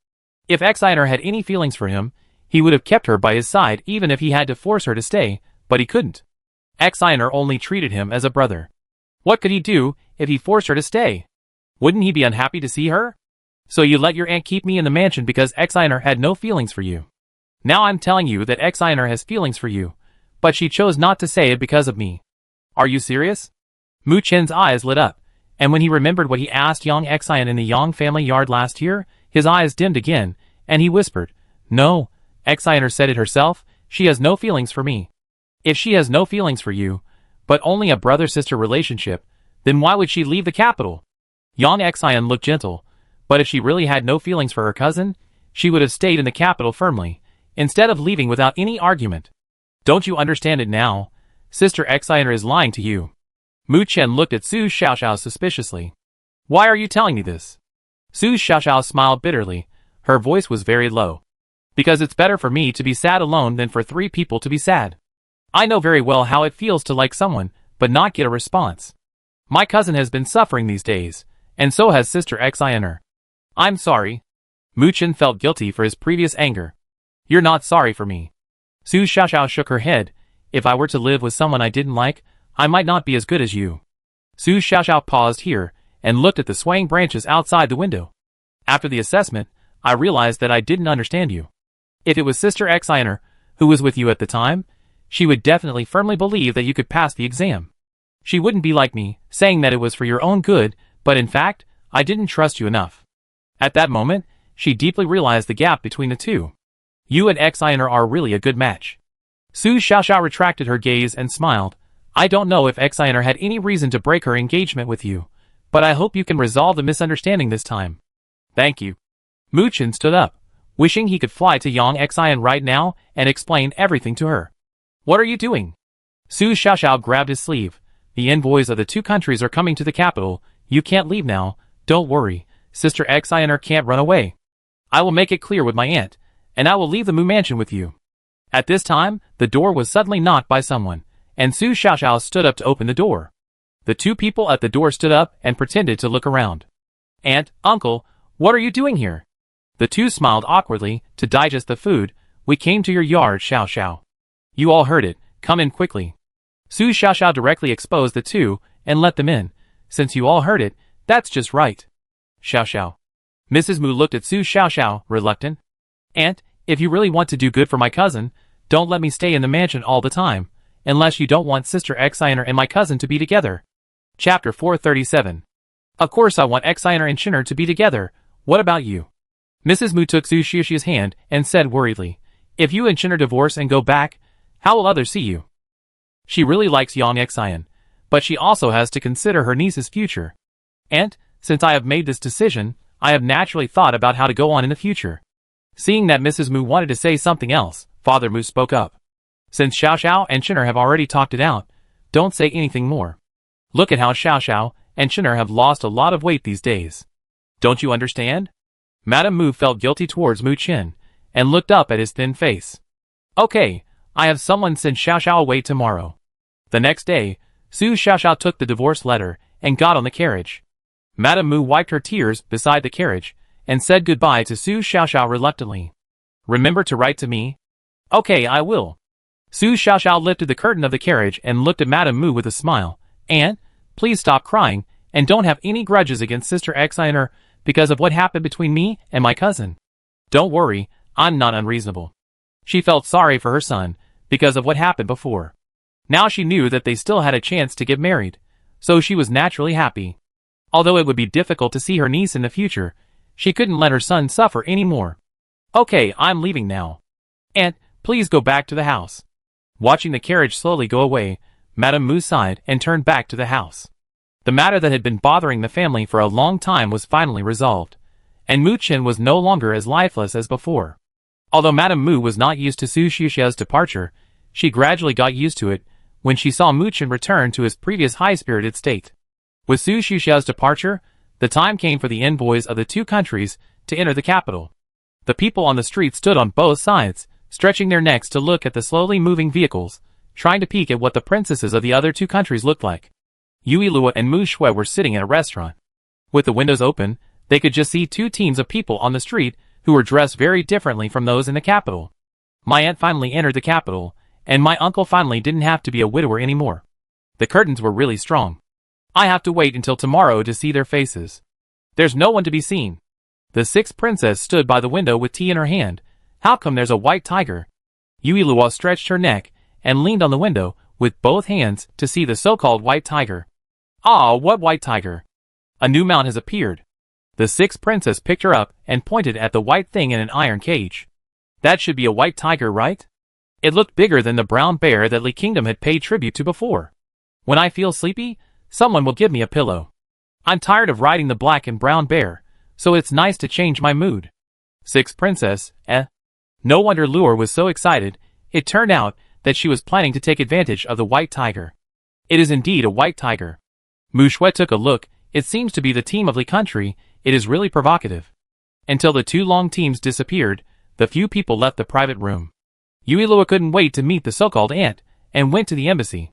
If Xianer had any feelings for him, he would have kept her by his side even if he had to force her to stay, but he couldn't. Xianer only treated him as a brother. What could he do if he forced her to stay? Wouldn't he be unhappy to see her? So you let your aunt keep me in the mansion because Xiner had no feelings for you. Now I'm telling you that Xiner has feelings for you, but she chose not to say it because of me. Are you serious? Mu Chen's eyes lit up, and when he remembered what he asked Yang Xian in the Yang family yard last year, his eyes dimmed again, and he whispered, No, Xianer said it herself, she has no feelings for me. If she has no feelings for you, but only a brother-sister relationship, then why would she leave the capital? Yang Xian looked gentle, but if she really had no feelings for her cousin, she would have stayed in the capital firmly, instead of leaving without any argument. Don't you understand it now? Sister Xianer is lying to you. Mu Chen looked at Su Xiaoxiao suspiciously. Why are you telling me this? Su Xiaoxiao smiled bitterly. Her voice was very low. Because it's better for me to be sad alone than for 3 people to be sad. I know very well how it feels to like someone, but not get a response. My cousin has been suffering these days, and so has Sister Xianer. I'm sorry. Mu Chen felt guilty for his previous anger. You're not sorry for me. Su Xiaoxiao shook her head. If I were to live with someone I didn't like, I might not be as good as you. Su Xiaoxiao paused here, and looked at the swaying branches outside the window. After the assessment, I realized that I didn't understand you. If it was Sister Xianer, who was with you at the time, she would definitely firmly believe that you could pass the exam. She wouldn't be like me, saying that it was for your own good, but in fact, I didn't trust you enough. At that moment, she deeply realized the gap between the two. You and Xianer are really a good match. Su Xiaoxiao retracted her gaze and smiled. I don't know if Xianer had any reason to break her engagement with you, but I hope you can resolve the misunderstanding this time. Thank you. Mu Chen stood up, wishing he could fly to Yang Xian right now and explain everything to her. What are you doing? Su Xiaoxiao grabbed his sleeve. The envoys of the 2 countries are coming to the capital. You can't leave now. Don't worry. Sister Xianer can't run away. I will make it clear with my aunt, and I will leave the Mu Mansion with you. At this time, the door was suddenly knocked by someone, and Su Xiaoxiao stood up to open the door. The 2 people at the door stood up and pretended to look around. Aunt, uncle, what are you doing here? The 2 smiled awkwardly to digest the food. We came to your yard, Xiaoxiao. You all heard it. Come in quickly. Su Xiaoxiao directly exposed the 2 and let them in. Since you all heard it, that's just right. Xiaoxiao. Mrs. Mu looked at Su Xiaoxiao, reluctant. Aunt, if you really want to do good for my cousin, don't let me stay in the mansion all the time, unless you don't want Sister Xianer and my cousin to be together. Chapter 437. Of course I want Xianer and Chinner to be together. What about you? Mrs. Mu took Su Xiaoxiao's hand and said worriedly, If you and Chinner divorce and go back, how will others see you? She really likes Yang Xian, but she also has to consider her niece's future. And, since I have made this decision, I have naturally thought about how to go on in the future. Seeing that Mrs. Mu wanted to say something else, Father Mu spoke up. Since Xiaoxiao and Chinner have already talked it out, don't say anything more. Look at how Xiaoxiao and Chinner have lost a lot of weight these days. Don't you understand? Madame Mu felt guilty towards Mu Chen, and looked up at his thin face. Okay, I have someone send Xiaoxiao away tomorrow. The next day, Su Xiaoxiao took the divorce letter and got on the carriage. Madame Mu wiped her tears beside the carriage and said goodbye to Su Xiaoxiao reluctantly. Remember to write to me? Okay, I will. Su Xiaoxiao lifted the curtain of the carriage and looked at Madame Mu with a smile. Aunt, please stop crying and don't have any grudges against Sister Xianer because of what happened between me and my cousin. Don't worry, I'm not unreasonable. She felt sorry for her son because of what happened before. Now she knew that they still had a chance to get married, so she was naturally happy. Although it would be difficult to see her niece in the future, she couldn't let her son suffer anymore. Okay, I'm leaving now. Aunt, please go back to the house. Watching the carriage slowly go away, Madame Mu sighed and turned back to the house. The matter that had been bothering the family for a long time was finally resolved. and Mu Qian was no longer as lifeless as before. Although Madame Mu was not used to Su Xiuxia's departure, she gradually got used to it when she saw Mu Qian return to his previous high-spirited state. With Su Xiuxia's departure, the time came for the envoys of the two countries to enter the capital. The people on the street stood on both sides, stretching their necks to look at the slowly moving vehicles, trying to peek at what the princesses of the other two countries looked like. Yui Lua and Mu Shui were sitting in a restaurant. With the windows open, they could just see two teams of people on the street who were dressed very differently from those in the capital. My aunt finally entered the capital, and my uncle finally didn't have to be a widower anymore. The curtains were really strong. I have to wait until tomorrow to see their faces. There's no one to be seen. The sixth princess stood by the window with tea in her hand. How come there's a white tiger? Yui Lua stretched her neck and leaned on the window with both hands to see the so-called white tiger. Ah, what white tiger? A new mount has appeared. The sixth princess picked her up and pointed at the white thing in an iron cage. That should be a white tiger, right? It looked bigger than the brown bear that Li Kingdom had paid tribute to before. When I feel sleepy, someone will give me a pillow. I'm tired of riding the black and brown bear, so it's nice to change my mood. Sixth princess, No wonder Lure was so excited. It turned out that she was planning to take advantage of the white tiger. It is indeed a white tiger. Mu Shui took a look. It seems to be the team of Li country. It is really provocative. Until the two long teams disappeared, the few people left the private room. Yui Lua couldn't wait to meet the so-called aunt, and went to the embassy.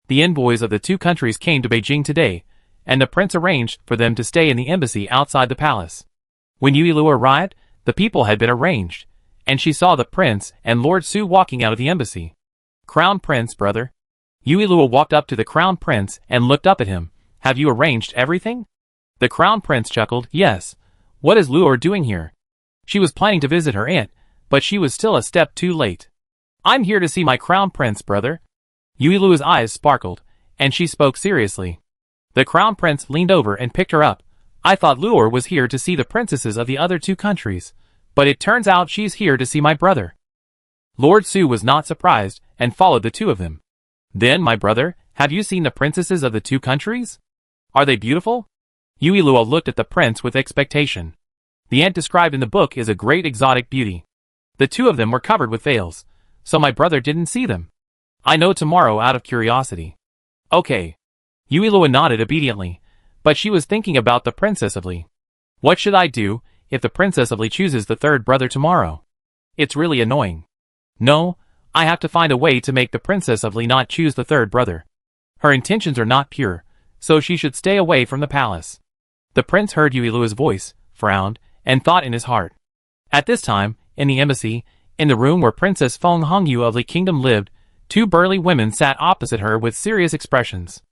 The envoys of the two countries came to Beijing today, and the prince arranged for them to stay in the embassy outside the palace. When Yui Lua arrived, the people had been arranged, and she saw the prince and Lord Su walking out of the embassy. Crown Prince, brother. Yui Lua walked up to the Crown Prince and looked up at him. Have you arranged everything? The Crown Prince chuckled. Yes. What is Lure doing here? She was planning to visit her aunt, but she was still a step too late. I'm here to see my Crown Prince, brother. Yui Lua's eyes sparkled, and she spoke seriously. The Crown Prince leaned over and picked her up. I thought Lure was here to see the princesses of the other two countries, but it turns out she's here to see my brother. Lord Su was not surprised and followed the two of them. Then, my brother, have you seen the princesses of the two countries? Are they beautiful? Yui Lua looked at the prince with expectation. The aunt described in the book is a great exotic beauty. The two of them were covered with veils, so my brother didn't see them. I know tomorrow out of curiosity. Okay. Yui Lua nodded obediently, but she was thinking about the Princess of Li. What should I do if the Princess of Li chooses the third brother tomorrow? It's really annoying. No, I have to find a way to make the Princess of Li not choose the third brother. Her intentions are not pure, so she should stay away from the palace. The prince heard Yui Lua's voice, frowned, and thought in his heart. At this time, in the embassy, in the room where Princess Feng Hongyu of Li Kingdom lived, two burly women sat opposite her with serious expressions.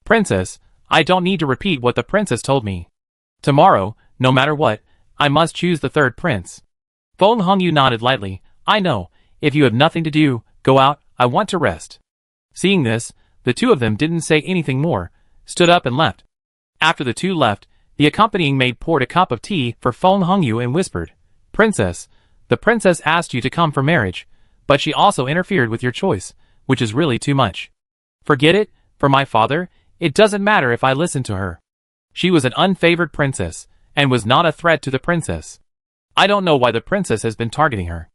Princess, I don't need to repeat what the princess told me. Tomorrow, no matter what, I must choose the third prince. Feng Hongyu nodded lightly. I know, if you have nothing to do, go out, I want to rest. Seeing this, the two of them didn't say anything more, stood up and left. After the two left, the accompanying maid poured a cup of tea for Feng Hongyu and whispered, Princess, the princess asked you to come for marriage, but she also interfered with your choice, which is really too much. Forget it, for my father, it doesn't matter if I listen to her. She was an unfavored princess, and was not a threat to the princess. I don't know why the princess has been targeting her.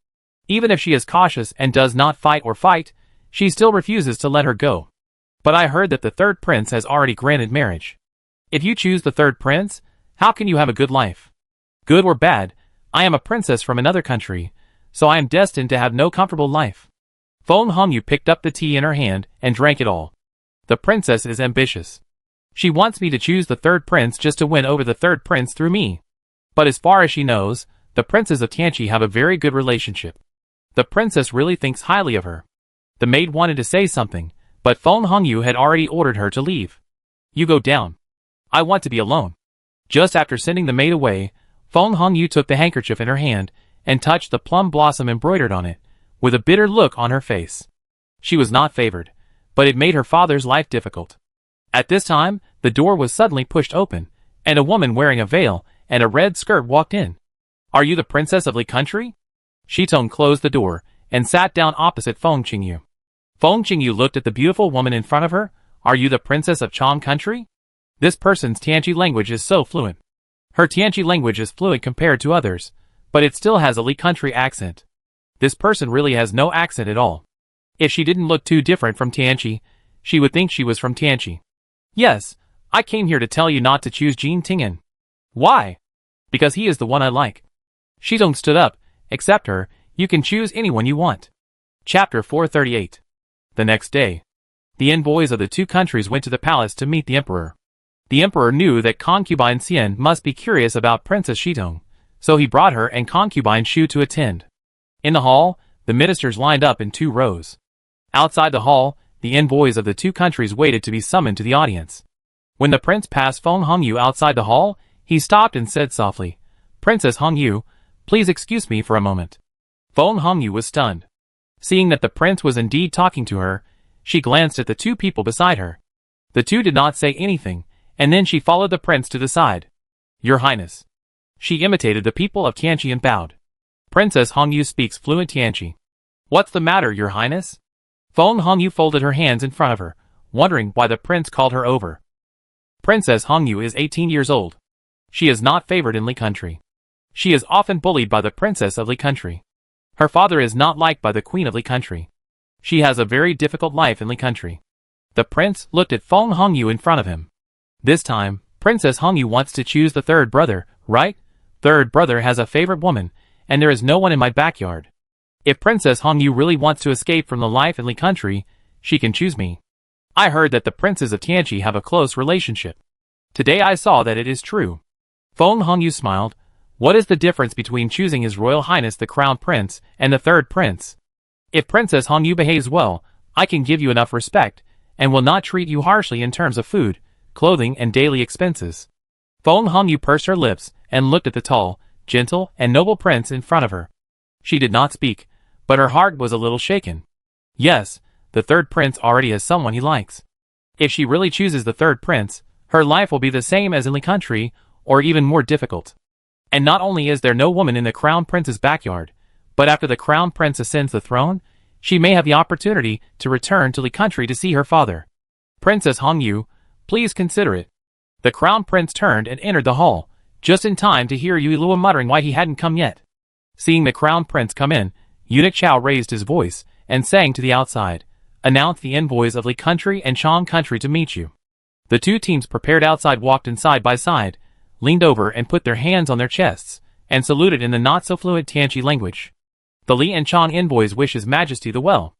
Even if she is cautious and does not fight, she still refuses to let her go. But I heard that the third prince has already granted marriage. If you choose the third prince, how can you have a good life? Good or bad, I am a princess from another country, so I am destined to have no comfortable life. Feng Hongyu picked up the tea in her hand and drank it all. The princess is ambitious. She wants me to choose the third prince just to win over the third prince through me. But as far as she knows, the princes of Tianqi have a very good relationship. The princess really thinks highly of her. The maid wanted to say something, but Feng Hongyu had already ordered her to leave. You go down. I want to be alone. Just after sending the maid away, Feng Hongyu took the handkerchief in her hand and touched the plum blossom embroidered on it, with a bitter look on her face. She was not favored, but it made her father's life difficult. At this time, the door was suddenly pushed open, and a woman wearing a veil and a red skirt walked in. Are you the princess of Li country? Shitong closed the door and sat down opposite Feng Qingyu. Feng Qingyu looked at the beautiful woman in front of her. Are you the princess of Chong country? This person's Tianqi language is so fluent. Her Tianqi language is fluent compared to others, but it still has a Li country accent. This person really has no accent at all. If she didn't look too different from Tianqi, she would think she was from Tianqi. Yes, I came here to tell you not to choose Jin Tingen. Why? Because he is the one I like. Shizong stood up. Accept her, you can choose anyone you want. Chapter 438. The next day, the envoys of the two countries went to the palace to meet the emperor. The emperor knew that concubine Xian must be curious about Princess Shizong, so he brought her and concubine Shu to attend. In the hall, the ministers lined up in 2 rows. Outside the hall, the envoys of the two countries waited to be summoned to the audience. When the prince passed Feng Hongyu outside the hall, he stopped and said softly, "Princess Hongyu, please excuse me for a moment." Feng Hongyu was stunned. Seeing that the prince was indeed talking to her, she glanced at the 2 people beside her. The 2 did not say anything, and then she followed the prince to the side. "Your Highness." She imitated the people of Tianqi and bowed. Princess Hongyu speaks fluent Tianqi. "What's the matter, Your Highness?" Feng Hongyu folded her hands in front of her, wondering why the prince called her over. Princess Hongyu is 18 years old. She is not favored in Li country. She is often bullied by the princess of Li country. Her father is not liked by the queen of Li country. She has a very difficult life in Li country. The prince looked at Feng Hongyu in front of him. This time, Princess Hongyu wants to choose the 3rd brother, right? 3rd brother has a favorite woman, and there is no one in my backyard. If Princess Hongyu really wants to escape from the life in Li country, she can choose me. I heard that the princes of Tianqi have a close relationship. Today I saw that it is true. Feng Hongyu smiled. What is the difference between choosing His Royal Highness the Crown Prince and the 3rd prince? If Princess Hongyu behaves well, I can give you enough respect, and will not treat you harshly in terms of food, clothing and daily expenses. Feng Hongyu pursed her lips and looked at the tall, gentle, and noble prince in front of her. She did not speak, but her heart was a little shaken. Yes, the 3rd prince already has someone he likes. If she really chooses the 3rd prince, her life will be the same as in Li country, or even more difficult. And not only is there no woman in the crown prince's backyard, but after the crown prince ascends the throne, she may have the opportunity to return to Li country to see her father. Princess Hongyu, please consider it. The crown prince turned and entered the hall, just in time to hear Yui Lua muttering why he hadn't come yet. Seeing the crown prince come in, Eunuch Chao raised his voice and sang to the outside, "Announce the envoys of Li country and Chang country to meet you." The 2 teams prepared outside walked in side by side, leaned over and put their hands on their chests, and saluted in the not-so-fluent Tianqi language. The Li and Chang envoys wish His Majesty the well.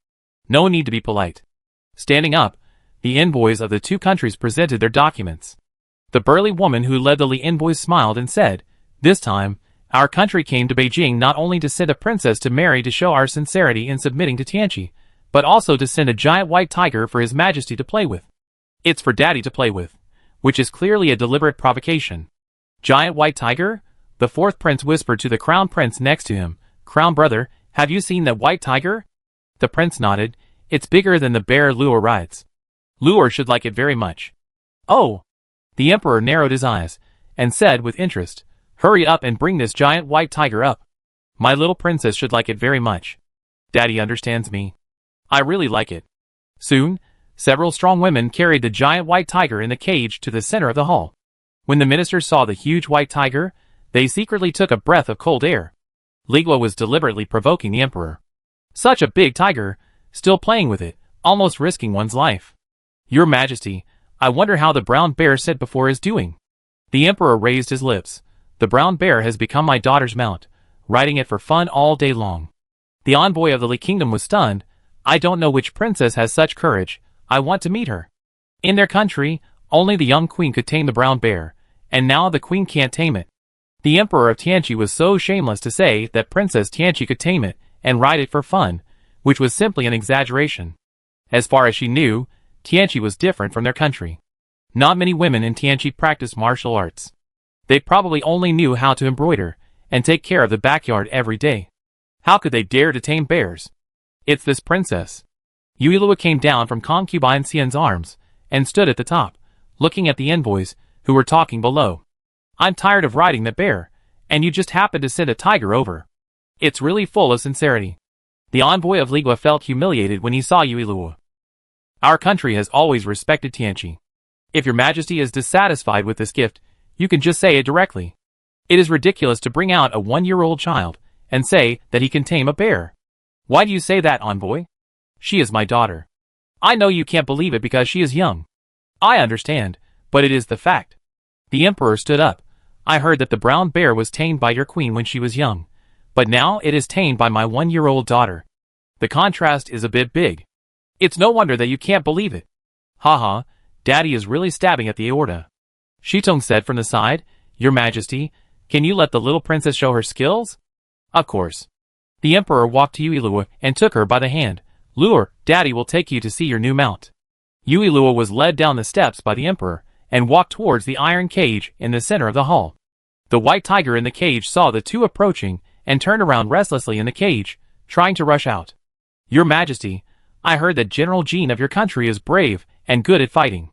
No need to be polite. Standing up, the envoys of the 2 countries presented their documents. The burly woman who led the Li envoys smiled and said, "This time, our country came to Beijing not only to send a princess to marry to show our sincerity in submitting to Tianqi, but also to send a giant white tiger for His Majesty to play with. It's for Daddy to play with," which is clearly a deliberate provocation. "Giant white tiger?" The 4th prince whispered to the crown prince next to him, "Crown brother, have you seen that white tiger?" The prince nodded. "It's bigger than the bear Luo rides. Luo should like it very much." "Oh!" The emperor narrowed his eyes, and said with interest, "Hurry up and bring this giant white tiger up. My little princess should like it very much. Daddy understands me. I really like it." Soon, several strong women carried the giant white tiger in the cage to the center of the hall. When the ministers saw the huge white tiger, they secretly took a breath of cold air. Ligua was deliberately provoking the emperor. Such a big tiger, still playing with it, almost risking one's life. "Your Majesty, I wonder how the brown bear said before is doing." The emperor raised his lips. "The brown bear has become my daughter's mount, riding it for fun all day long." The envoy of the Li kingdom was stunned. "I don't know which princess has such courage. I want to meet her." In their country, only the young queen could tame the brown bear, and now the queen can't tame it. The emperor of Tianqi was so shameless to say that Princess Tianqi could tame it and ride it for fun, which was simply an exaggeration. As far as she knew, Tianqi was different from their country. Not many women in Tianqi practiced martial arts. They probably only knew how to embroider and take care of the backyard every day. How could they dare to tame bears? It's this princess. Yui Lua came down from concubine Xian's arms and stood at the top, looking at the envoys who were talking below. "I'm tired of riding the bear, and you just happened to send a tiger over. It's really full of sincerity." The envoy of Ligua felt humiliated when he saw Yui Lua. "Our country has always respected Tianqi. If your Majesty is dissatisfied with this gift, you can just say it directly. It is ridiculous to bring out a 1-year-old child and say that he can tame a bear. Why do you say that, envoy? She is my daughter. I know you can't believe it because she is young. I understand, but it is the fact. The emperor stood up. I heard that the brown bear was tamed by your queen when she was young, but now it is tamed by my 1-year-old daughter. The contrast is a bit big. It's no wonder that you can't believe it. Haha, Daddy is really stabbing at the aorta. Shitong said from the side, Your Majesty, can you let the little princess show her skills? Of course. The emperor walked to Yuilua and took her by the hand. Lure, Daddy will take you to see your new mount. Yuilua was led down the steps by the emperor and walked towards the iron cage in the center of the hall. The white tiger in the cage saw the two approaching and turned around restlessly in the cage, trying to rush out. Your Majesty, I heard that General Jean of your country is brave and good at fighting.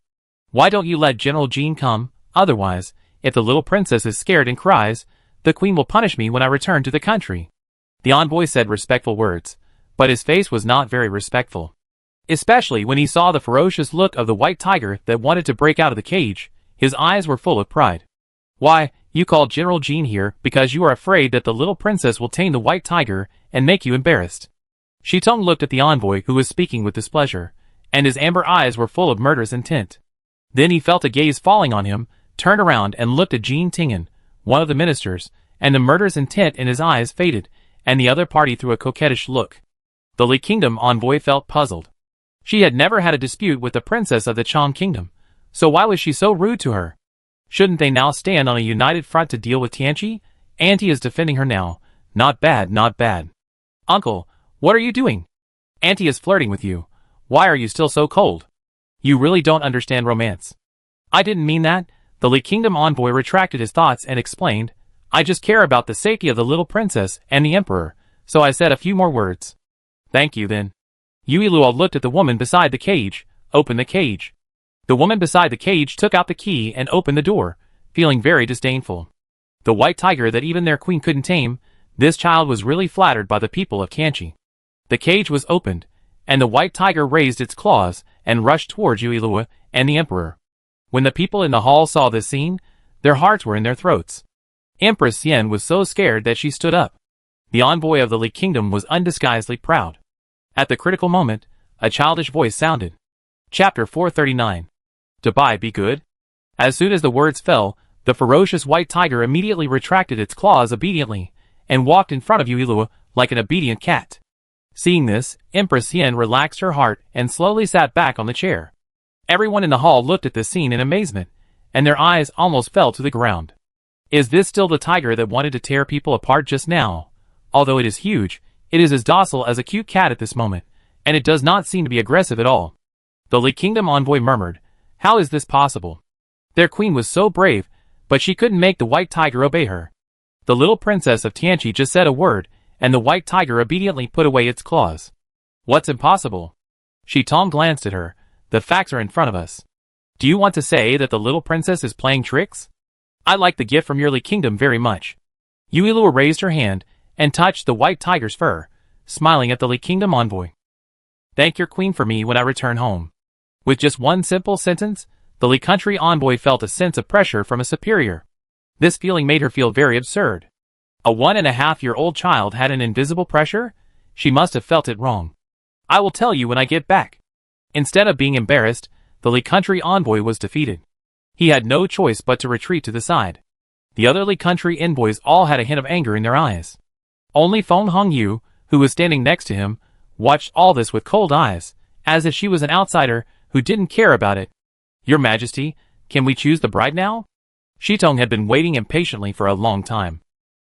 Why don't you let General Jean come? Otherwise, if the little princess is scared and cries, the queen will punish me when I return to the country. The envoy said respectful words, but his face was not very respectful. Especially when he saw the ferocious look of the white tiger that wanted to break out of the cage, his eyes were full of pride. Why, you called General Jean here because you are afraid that the little princess will tame the white tiger and make you embarrassed. Shitong looked at the envoy who was speaking with displeasure, and his amber eyes were full of murderous intent. Then he felt a gaze falling on him, turned around and looked at Jean Tingen, one of the ministers, and the murderous intent in his eyes faded, and the other party threw a coquettish look. The Li Kingdom envoy felt puzzled. She had never had a dispute with the princess of the Chang Kingdom, so why was she so rude to her? Shouldn't they now stand on a united front to deal with Tianqi? Auntie is defending her now. Not bad, not bad. Uncle, what are you doing? Auntie is flirting with you. Why are you still so cold? You really don't understand romance. I didn't mean that. The Li Kingdom envoy retracted his thoughts and explained, I just care about the safety of the little princess and the emperor, so I said a few more words. Thank you then. Yuilua looked at the woman beside the cage, opened the cage. The woman beside the cage took out the key and opened the door, feeling very disdainful. The white tiger that even their queen couldn't tame, this child was really flattered by the people of Tianqi. The cage was opened, and the white tiger raised its claws and rushed towards Yuilua and the emperor. When the people in the hall saw this scene, their hearts were in their throats. Empress Yen was so scared that she stood up. The envoy of the Li Kingdom was undisguisedly proud. At the critical moment, a childish voice sounded. Chapter 439. To buy be good? As soon as the words fell, the ferocious white tiger immediately retracted its claws obediently, and walked in front of Yuilua like an obedient cat. Seeing this, Empress Yen relaxed her heart and slowly sat back on the chair. Everyone in the hall looked at this scene in amazement, and their eyes almost fell to the ground. Is this still the tiger that wanted to tear people apart just now? Although it is huge, it is as docile as a cute cat at this moment, and it does not seem to be aggressive at all. The Li Kingdom envoy murmured, How is this possible? Their queen was so brave, but she couldn't make the white tiger obey her. The little princess of Tianqi just said a word, and the white tiger obediently put away its claws. What's impossible? Shitong glanced at her. The facts are in front of us. Do you want to say that the little princess is playing tricks? I like the gift from your Li Kingdom very much. Yuilua raised her hand and touched the white tiger's fur, smiling at the Li Kingdom envoy. Thank your queen for me when I return home. With just one simple sentence, the Li country envoy felt a sense of pressure from a superior. This feeling made her feel very absurd. A 1.5-year-old child had an invisible pressure? She must have felt it wrong. I will tell you when I get back. Instead of being embarrassed, the Li country envoy was defeated. He had no choice but to retreat to the side. The other Li country envoys all had a hint of anger in their eyes. Only Feng Hongyu, who was standing next to him, watched all this with cold eyes, as if she was an outsider who didn't care about it. Your Majesty, can we choose the bride now? Shitong had been waiting impatiently for a long time.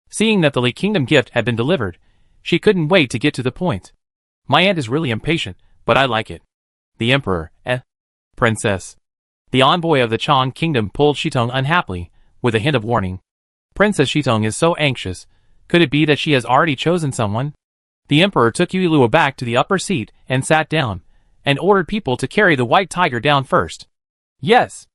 Seeing that the Li Kingdom gift had been delivered, she couldn't wait to get to the point. My aunt is really impatient, but I like it. The Emperor, Princess. The envoy of the Chang Kingdom pulled Shitong unhappily, with a hint of warning. Princess Shitong is so anxious. Could it be that she has already chosen someone? The Emperor took Yuilua back to the upper seat and sat down, and ordered people to carry the white tiger down first. Yes.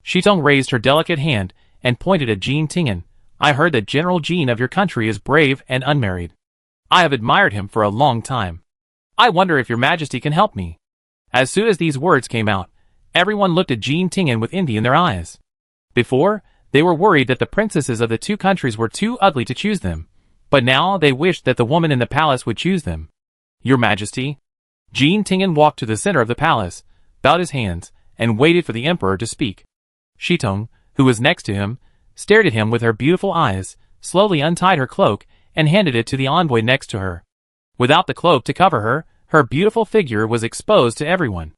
Shitong raised her delicate hand and pointed at Jean Tingen. I heard that General Jean of your country is brave and unmarried. I have admired him for a long time. I wonder if your Majesty can help me. As soon as these words came out, everyone looked at Jean Tingen with envy in their eyes. Before, They were worried that the princesses of the two countries were too ugly to choose them, but now they wished that the woman in the palace would choose them. Your Majesty. Jin Tingen walked to the center of the palace, bowed his hands, and waited for the emperor to speak. Shitong, who was next to him, stared at him with her beautiful eyes, slowly untied her cloak, and handed it to the envoy next to her. Without the cloak to cover her, her beautiful figure was exposed to everyone.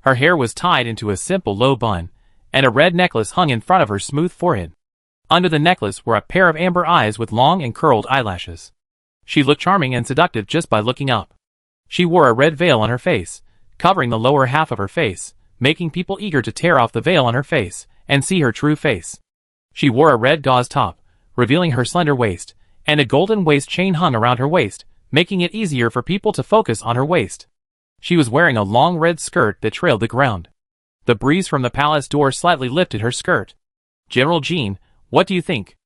Her hair was tied into a simple low bun, and a red necklace hung in front of her smooth forehead. Under the necklace were a pair of amber eyes with long and curled eyelashes. She looked charming and seductive just by looking up. She wore a red veil on her face, covering the lower half of her face, making people eager to tear off the veil on her face and see her true face. She wore a red gauze top, revealing her slender waist, and a golden waist chain hung around her waist, making it easier for people to focus on her waist. She was wearing a long red skirt that trailed the ground. The breeze from the palace door slightly lifted her skirt. General Jin, what do you think?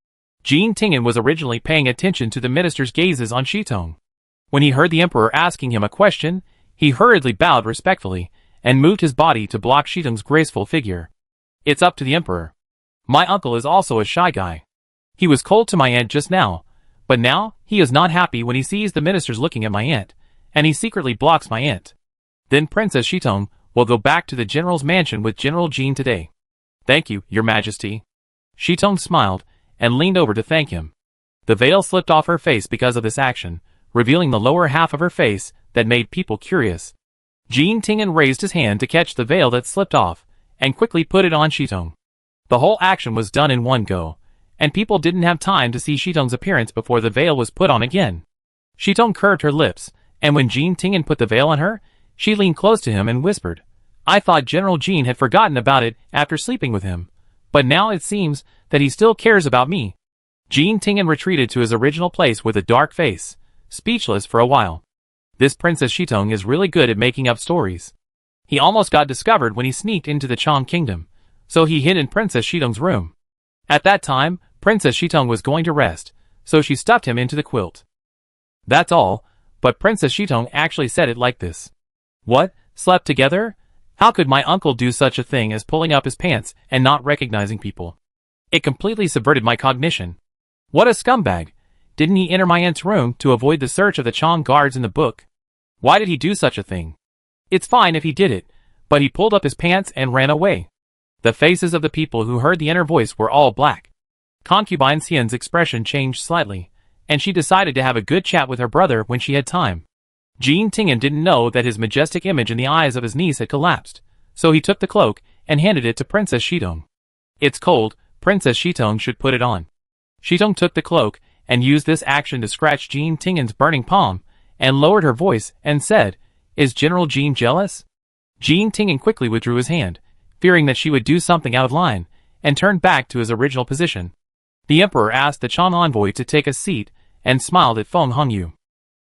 Jin Tingen was originally paying attention to the minister's gazes on Shitong. When he heard the emperor asking him a question, he hurriedly bowed respectfully and moved his body to block Shitong's graceful figure. It's up to the emperor. My uncle is also a shy guy. He was cold to my aunt just now, but now he is not happy when he sees the ministers looking at my aunt, and he secretly blocks my aunt. Then Princess Shitong will go back to the general's mansion with General Jin today. Thank you, Your Majesty. Shitong smiled and leaned over to thank him. The veil slipped off her face because of this action, revealing the lower half of her face that made people curious. Jin Tingen raised his hand to catch the veil that slipped off, and quickly put it on Shitong. The whole action was done in one go, and people didn't have time to see Shitong's appearance before the veil was put on again. Shitong curved her lips, and when Jin Tingen put the veil on her, she leaned close to him and whispered, I thought General Jin had forgotten about it after sleeping with him, but now it seems that he still cares about me. Jin Tingen retreated to his original place with a dark face, speechless for a while. This Princess Shitong is really good at making up stories. He almost got discovered when he sneaked into the Chang Kingdom, so he hid in Princess Shitong's room. At that time, Princess Shitong was going to rest, so she stuffed him into the quilt. That's all, but Princess Shitong actually said it like this. What? Slept together? How could my uncle do such a thing as pulling up his pants and not recognizing people? It completely subverted my cognition. What a scumbag! Didn't he enter my aunt's room to avoid the search of the Chang guards in the book? Why did he do such a thing? It's fine if he did it, but he pulled up his pants and ran away. The faces of the people who heard the inner voice were all black. Concubine Xian's expression changed slightly, and she decided to have a good chat with her brother when she had time. Jin Tingen didn't know that his majestic image in the eyes of his niece had collapsed, so he took the cloak and handed it to Princess Shitong. It's cold, Princess Shitong should put it on. Shitong took the cloak and used this action to scratch Jin Tingen's burning palm, and lowered her voice and said, Is General Jin jealous? Jin Tingen quickly withdrew his hand, fearing that she would do something out of line, and turned back to his original position. The emperor asked the Chang envoy to take a seat and smiled at Feng Hongyu.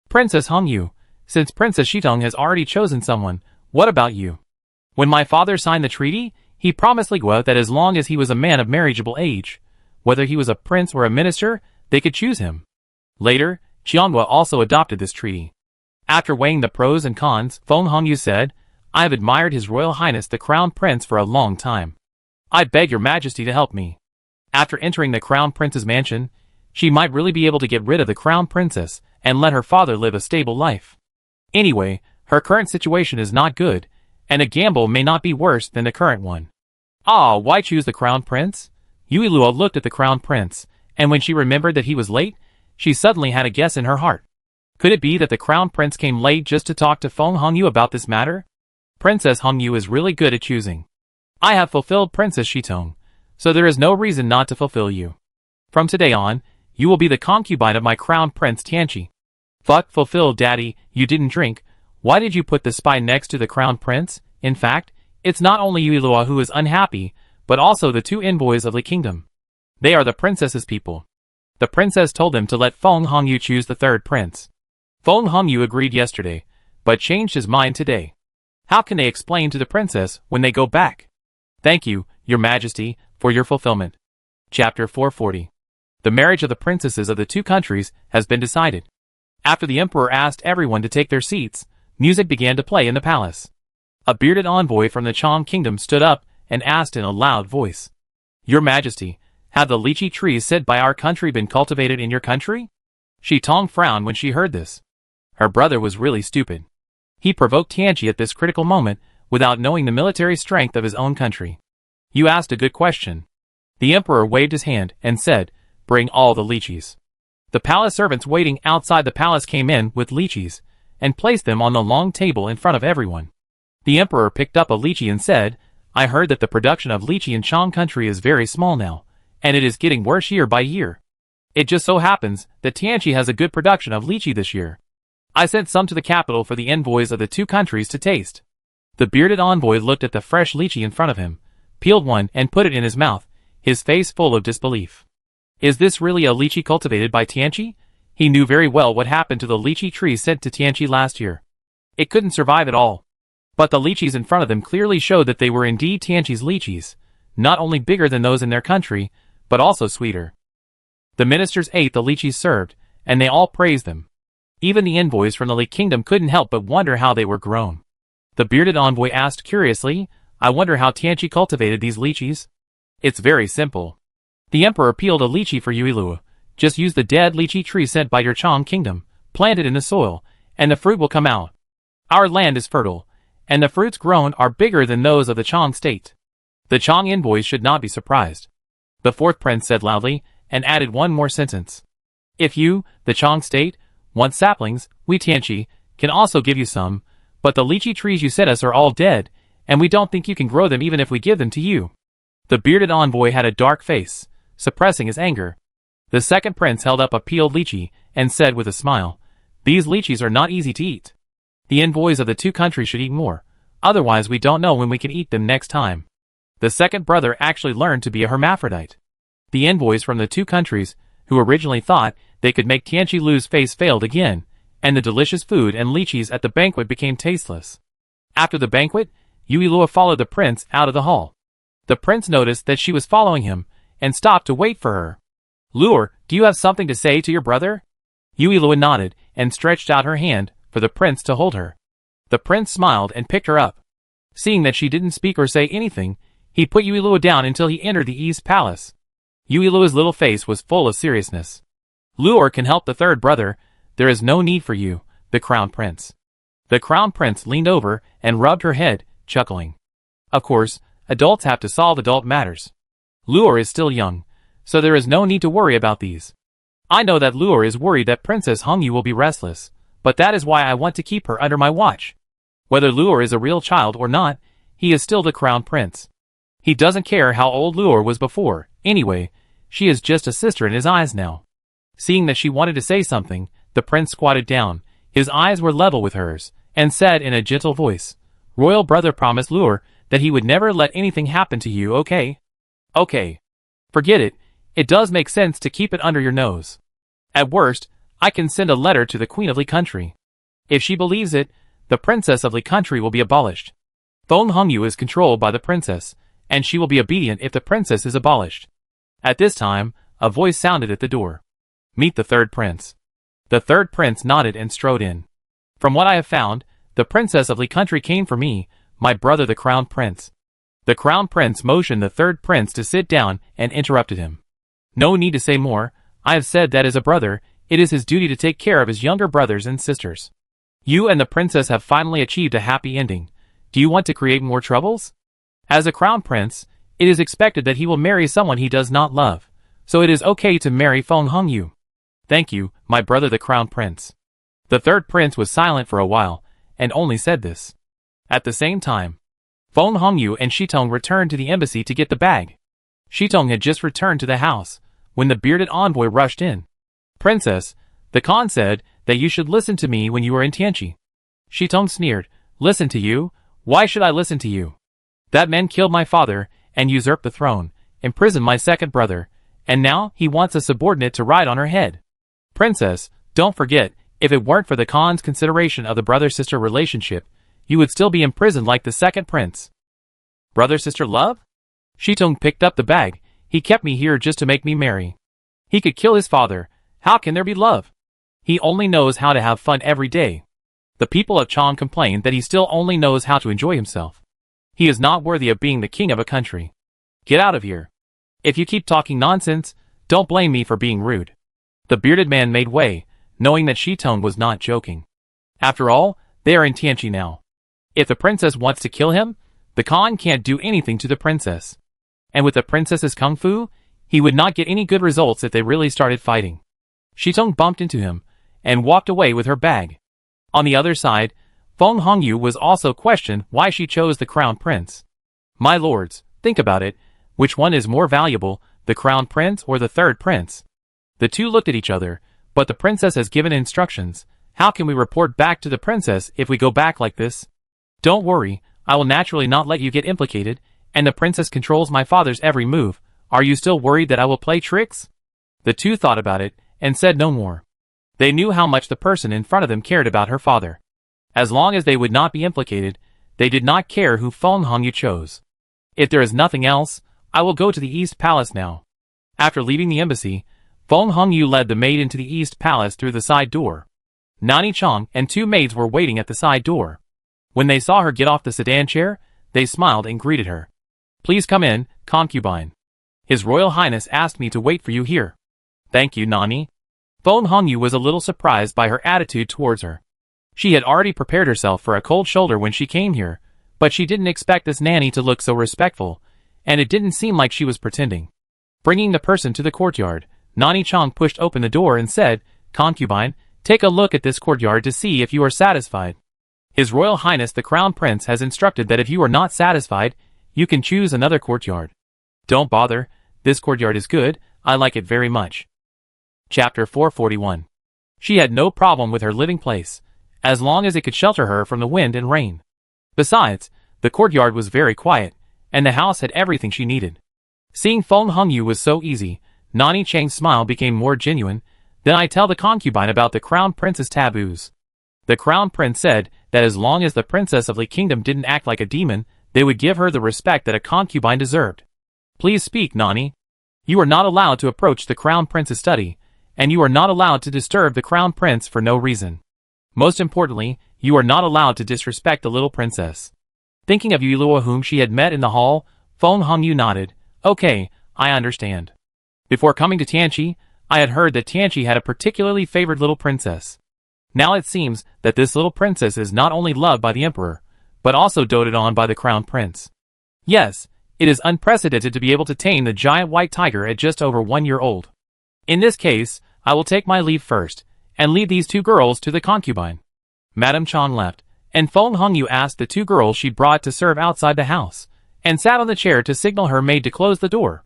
Princess Hongyu, since Princess Shitong has already chosen someone, what about you? When my father signed the treaty, he promised Li Gua that as long as he was a man of marriageable age, whether he was a prince or a minister, they could choose him. Later, Qianhua also adopted this treaty. After weighing the pros and cons, Feng Hongyu said, I have admired His Royal Highness the Crown Prince for a long time. I beg your majesty to help me. After entering the Crown Prince's mansion, she might really be able to get rid of the Crown Princess and let her father live a stable life. Anyway, her current situation is not good, and a gamble may not be worse than the current one. Ah, why choose the Crown Prince? Yui Luo looked at the Crown Prince, and when she remembered that he was late, she suddenly had a guess in her heart. Could it be that the Crown Prince came late just to talk to Feng Hongyu about this matter? Princess Hongyu is really good at choosing. I have fulfilled Princess Shitong, so there is no reason not to fulfill you. From today on, you will be the concubine of my Crown Prince Tianqi. Fuck fulfilled, Daddy, you didn't drink. Why did you put the spy next to the Crown Prince? In fact, it's not only Yui Luo who is unhappy, but also the two envoys of the kingdom. They are the princess's people. The princess told them to let Feng Hongyu choose the third prince. Feng Hongyu agreed yesterday, but changed his mind today. How can they explain to the princess when they go back? Thank you, Your Majesty, for your fulfillment. Chapter 440. The marriage of the princesses of the two countries has been decided. After the emperor asked everyone to take their seats, music began to play in the palace. A bearded envoy from the Chang Kingdom stood up and asked in a loud voice, Your Majesty, Have the lychee trees said by our country been cultivated in your country? Shitong frowned when she heard this. Her brother was really stupid. He provoked Tianqi at this critical moment without knowing the military strength of his own country. You asked a good question. The emperor waved his hand and said, bring all the lychees. The palace servants waiting outside the palace came in with lychees and placed them on the long table in front of everyone. The emperor picked up a lychee and said, I heard that the production of lychee in Chang country is very small now, and it is getting worse year by year. It just so happens that Tianqi has a good production of lychee this year. I sent some to the capital for the envoys of the two countries to taste. The bearded envoy looked at the fresh lychee in front of him, peeled one and put it in his mouth, his face full of disbelief. Is this really a lychee cultivated by Tianqi? He knew very well what happened to the lychee tree sent to Tianqi last year. It couldn't survive at all. But the lychees in front of them clearly showed that they were indeed Tianqi's lychees, not only bigger than those in their country, but also sweeter. The ministers ate the lychees served, and they all praised them. Even the envoys from the Li kingdom couldn't help but wonder how they were grown. The bearded envoy asked curiously, I wonder how Tianqi cultivated these lychees? It's very simple. The emperor peeled a lychee for Yuilua. Just use the dead lychee tree sent by your Chang kingdom, plant it in the soil, and the fruit will come out. Our land is fertile, and the fruits grown are bigger than those of the Chang state. The Chang envoys should not be surprised. The fourth prince said loudly, and added one more sentence. If you, the Chang state, want saplings, we Tianqi can also give you some, but the lychee trees you sent us are all dead, and we don't think you can grow them even if we give them to you. The bearded envoy had a dark face, suppressing his anger. The second prince held up a peeled lychee and said with a smile, these lychees are not easy to eat. The envoys of the two countries should eat more, otherwise we don't know when we can eat them next time. The second brother actually learned to be a hermaphrodite. The envoys from the two countries, who originally thought they could make Tianqi lose face, failed again, and the delicious food and lychees at the banquet became tasteless. After the banquet, Yuilua followed the prince out of the hall. The prince noticed that she was following him, and stopped to wait for her. Luor, do you have something to say to your brother? Yuilua nodded, and stretched out her hand for the prince to hold her. The prince smiled and picked her up. Seeing that she didn't speak or say anything, he put Yuilua down until he entered the East Palace. Yuilua's little face was full of seriousness. Luor can help the third brother. There is no need for you, the crown prince. The crown prince leaned over and rubbed her head, chuckling. Of course, adults have to solve adult matters. Luor is still young, so there is no need to worry about these. I know that Luor is worried that Princess Hongyu will be restless, but that is why I want to keep her under my watch. Whether Luor is a real child or not, he is still the crown prince. He doesn't care how old Luor was before. Anyway, she is just a sister in his eyes now. Seeing that she wanted to say something, the prince squatted down. His eyes were level with hers, and said in a gentle voice, Royal brother promised Luor that he would never let anything happen to you, okay? Okay. Forget it. It does make sense to keep it under your nose. At worst, I can send a letter to the Queen of Li country. If she believes it, the Princess of Li country will be abolished. Feng Hongyu is controlled by the princess, and she will be obedient if the princess is abolished. At this time, a voice sounded at the door. Meet the third prince. The third prince nodded and strode in. From what I have found, the Princess of Li country came for me, my brother the crown prince. The crown prince motioned the third prince to sit down and interrupted him. No need to say more. I have said that as a brother, it is his duty to take care of his younger brothers and sisters. You and the princess have finally achieved a happy ending. Do you want to create more troubles? As a crown prince, it is expected that he will marry someone he does not love, so it is okay to marry Feng Hongyu. Thank you, my brother the crown prince. The third prince was silent for a while, and only said this. At the same time, Feng Hongyu and Shitong returned to the embassy to get the bag. Shitong had just returned to the house, when the bearded envoy rushed in. Princess, the Khan said that you should listen to me when you are in Tianqi. Shitong sneered, Listen to you? Why should I listen to you? That man killed my father, and usurped the throne, imprisoned my second brother, and now he wants a subordinate to ride on her head. Princess, don't forget, if it weren't for the Khan's consideration of the brother-sister relationship, you would still be imprisoned like the second prince. Brother-sister love? Shitong picked up the bag. He kept me here just to make me marry. He could kill his father. How can there be love? He only knows how to have fun every day. The people of Chang complain that he still only knows how to enjoy himself. He is not worthy of being the king of a country. Get out of here. If you keep talking nonsense, don't blame me for being rude. The bearded man made way, knowing that Shitong was not joking. After all, they are in Tianqi now. If the princess wants to kill him, the Khan can't do anything to the princess. And with the princess's kung fu, he would not get any good results if they really started fighting. Shitong bumped into him, and walked away with her bag. On the other side, Feng Hongyu was also questioned why she chose the crown prince. My lords, think about it, which one is more valuable, the crown prince or the third prince? The two looked at each other, but the princess has given instructions. How can we report back to the princess if we go back like this? Don't worry, I will naturally not let you get implicated, and the princess controls my father's every move. Are you still worried that I will play tricks? The two thought about it, and said no more. They knew how much the person in front of them cared about her father. As long as they would not be implicated, they did not care who Feng Hongyu chose. If there is nothing else, I will go to the East Palace now. After leaving the embassy, Feng Hongyu led the maid into the East Palace through the side door. Nani Chang and two maids were waiting at the side door. When they saw her get off the sedan chair, they smiled and greeted her. Please come in, concubine. His Royal Highness asked me to wait for you here. Thank you, Nani. Feng Hongyu was a little surprised by her attitude towards her. She had already prepared herself for a cold shoulder when she came here, but she didn't expect this nanny to look so respectful, and it didn't seem like she was pretending. Bringing the person to the courtyard, Nani Chang pushed open the door and said, Concubine, take a look at this courtyard to see if you are satisfied. His Royal Highness the Crown Prince has instructed that if you are not satisfied, you can choose another courtyard. Don't bother, this courtyard is good, I like it very much. Chapter 441. She had no problem with her living place, as long as it could shelter her from the wind and rain. Besides, the courtyard was very quiet, and the house had everything she needed. Seeing Feng Hongyu was so easy, Nani Chang's smile became more genuine. Then I tell the concubine about the Crown Prince's taboos. The Crown Prince said that as long as the Princess of the Kingdom didn't act like a demon, they would give her the respect that a concubine deserved. Please speak, Nani. You are not allowed to approach the Crown Prince's study, and you are not allowed to disturb the Crown Prince for no reason. Most importantly, you are not allowed to disrespect the little princess. Thinking of Yulua whom she had met in the hall, Feng Hongyu nodded. Okay, I understand. Before coming to Tianqi, I had heard that Tianqi had a particularly favored little princess. Now it seems that this little princess is not only loved by the emperor, but also doted on by the crown prince. Yes, it is unprecedented to be able to tame the giant white tiger at just over 1 year old. In this case, I will take my leave first, and leave these two girls to the concubine. Madame Chang left, and Feng Hongyu asked the two girls she brought to serve outside the house, and sat on the chair to signal her maid to close the door.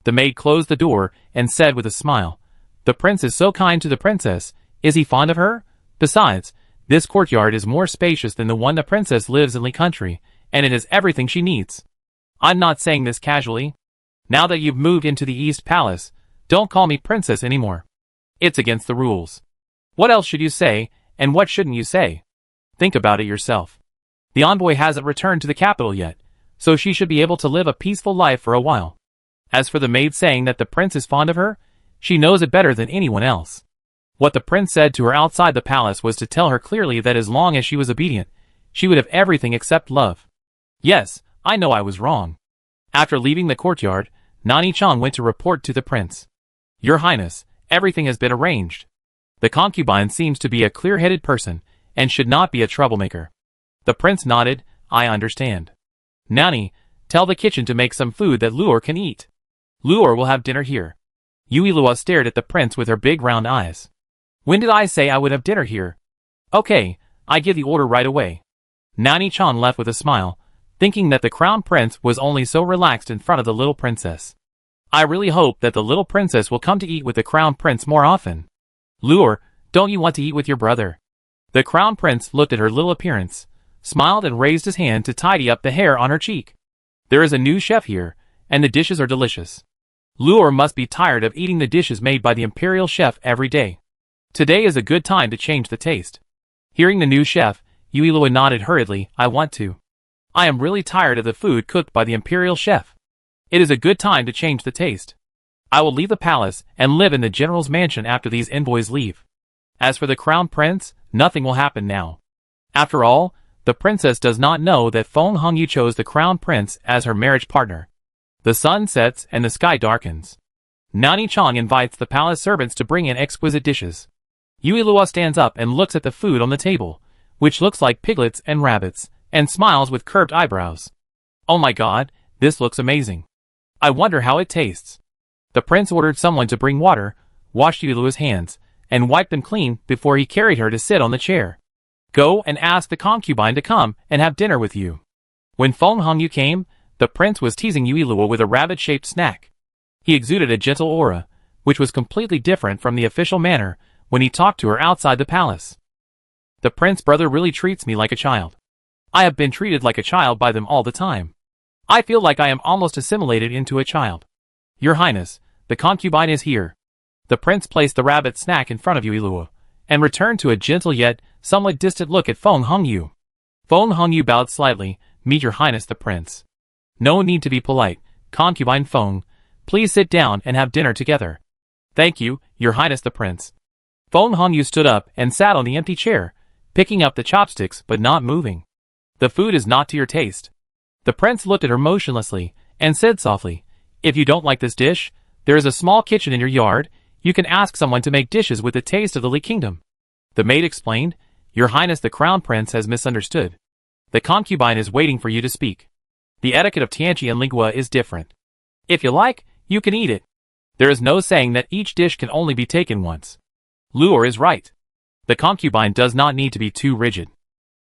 The maid closed the door, and said with a smile, The prince is so kind to the princess, is he fond of her? Besides, this courtyard is more spacious than the one the princess lives in the country, and it has everything she needs. I'm not saying this casually. Now that you've moved into the East Palace, don't call me princess anymore. It's against the rules. What else should you say, and what shouldn't you say? Think about it yourself. The envoy hasn't returned to the capital yet, so she should be able to live a peaceful life for a while. As for the maid saying that the prince is fond of her, she knows it better than anyone else. What the prince said to her outside the palace was to tell her clearly that as long as she was obedient, she would have everything except love. Yes, I know I was wrong. After leaving the courtyard, Nani Chang went to report to the prince. Your Highness, everything has been arranged. The concubine seems to be a clear-headed person, and should not be a troublemaker. The prince nodded, I understand. Nani, tell the kitchen to make some food that Luor can eat. Luor will have dinner here. Yuilua stared at the prince with her big round eyes. When did I say I would have dinner here? Okay, I give the order right away. Nani Chan left with a smile, thinking that the crown prince was only so relaxed in front of the little princess. I really hope that the little princess will come to eat with the crown prince more often. Luor, don't you want to eat with your brother? The crown prince looked at her little appearance, smiled and raised his hand to tidy up the hair on her cheek. There is a new chef here, and the dishes are delicious. Luor must be tired of eating the dishes made by the imperial chef every day. Today is a good time to change the taste. Hearing the new chef, Yuilua nodded hurriedly, I want to. I am really tired of the food cooked by the imperial chef. It is a good time to change the taste. I will leave the palace and live in the general's mansion after these envoys leave. As for the crown prince, nothing will happen now. After all, the princess does not know that Feng Hongyu chose the crown prince as her marriage partner. The sun sets and the sky darkens. Nani Chong invites the palace servants to bring in exquisite dishes. Yui Luo stands up and looks at the food on the table, which looks like piglets and rabbits, and smiles with curved eyebrows. Oh my god, this looks amazing. I wonder how it tastes. The prince ordered someone to bring water, washed Yui Luo's hands, and wiped them clean before he carried her to sit on the chair. Go and ask the concubine to come and have dinner with you. When Feng Hongyu came, the prince was teasing Yui Luo with a rabbit-shaped snack. He exuded a gentle aura, which was completely different from the official manner when he talked to her outside the palace. The prince brother really treats me like a child. I have been treated like a child by them all the time. I feel like I am almost assimilated into a child. Your Highness, the concubine is here. The prince placed the rabbit snack in front of Yui Luo, and returned to a gentle yet somewhat distant look at Feng Hongyu. Feng Hongyu bowed slightly. Meet your Highness the prince. No need to be polite, concubine Feng. Please sit down and have dinner together. Thank you, your Highness the prince. Feng Hongyu stood up and sat on the empty chair, picking up the chopsticks but not moving. The food is not to your taste. The prince looked at her motionlessly, and said softly, if you don't like this dish, there is a small kitchen in your yard. You can ask someone to make dishes with the taste of the Li Kingdom. The maid explained, Your Highness the Crown Prince has misunderstood. The concubine is waiting for you to speak. The etiquette of Tianqi and Lingua is different. If you like, you can eat it. There is no saying that each dish can only be taken once. Luo is right. The concubine does not need to be too rigid.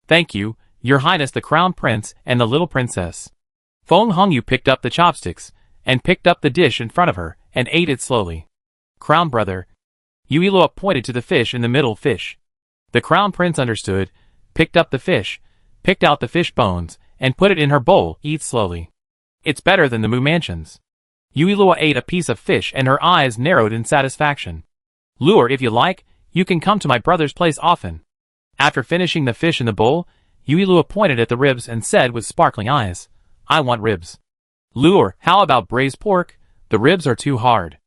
Thank you, Your Highness the Crown Prince and the little princess. Feng Hongyu picked up the chopsticks, and picked up the dish in front of her, and ate it slowly. Crown brother. Yui Luo pointed to the fish in the middle fish. The Crown Prince understood, picked up the fish, picked out the fish bones, and put it in her bowl. Eat slowly. It's better than the Mu Mansions. Yui Luo ate a piece of fish and her eyes narrowed in satisfaction. Luo, if you like, you can come to my brother's place often. After finishing the fish in the bowl, Yui Luo pointed at the ribs and said with sparkling eyes, I want ribs. Luo, how about braised pork? The ribs are too hard.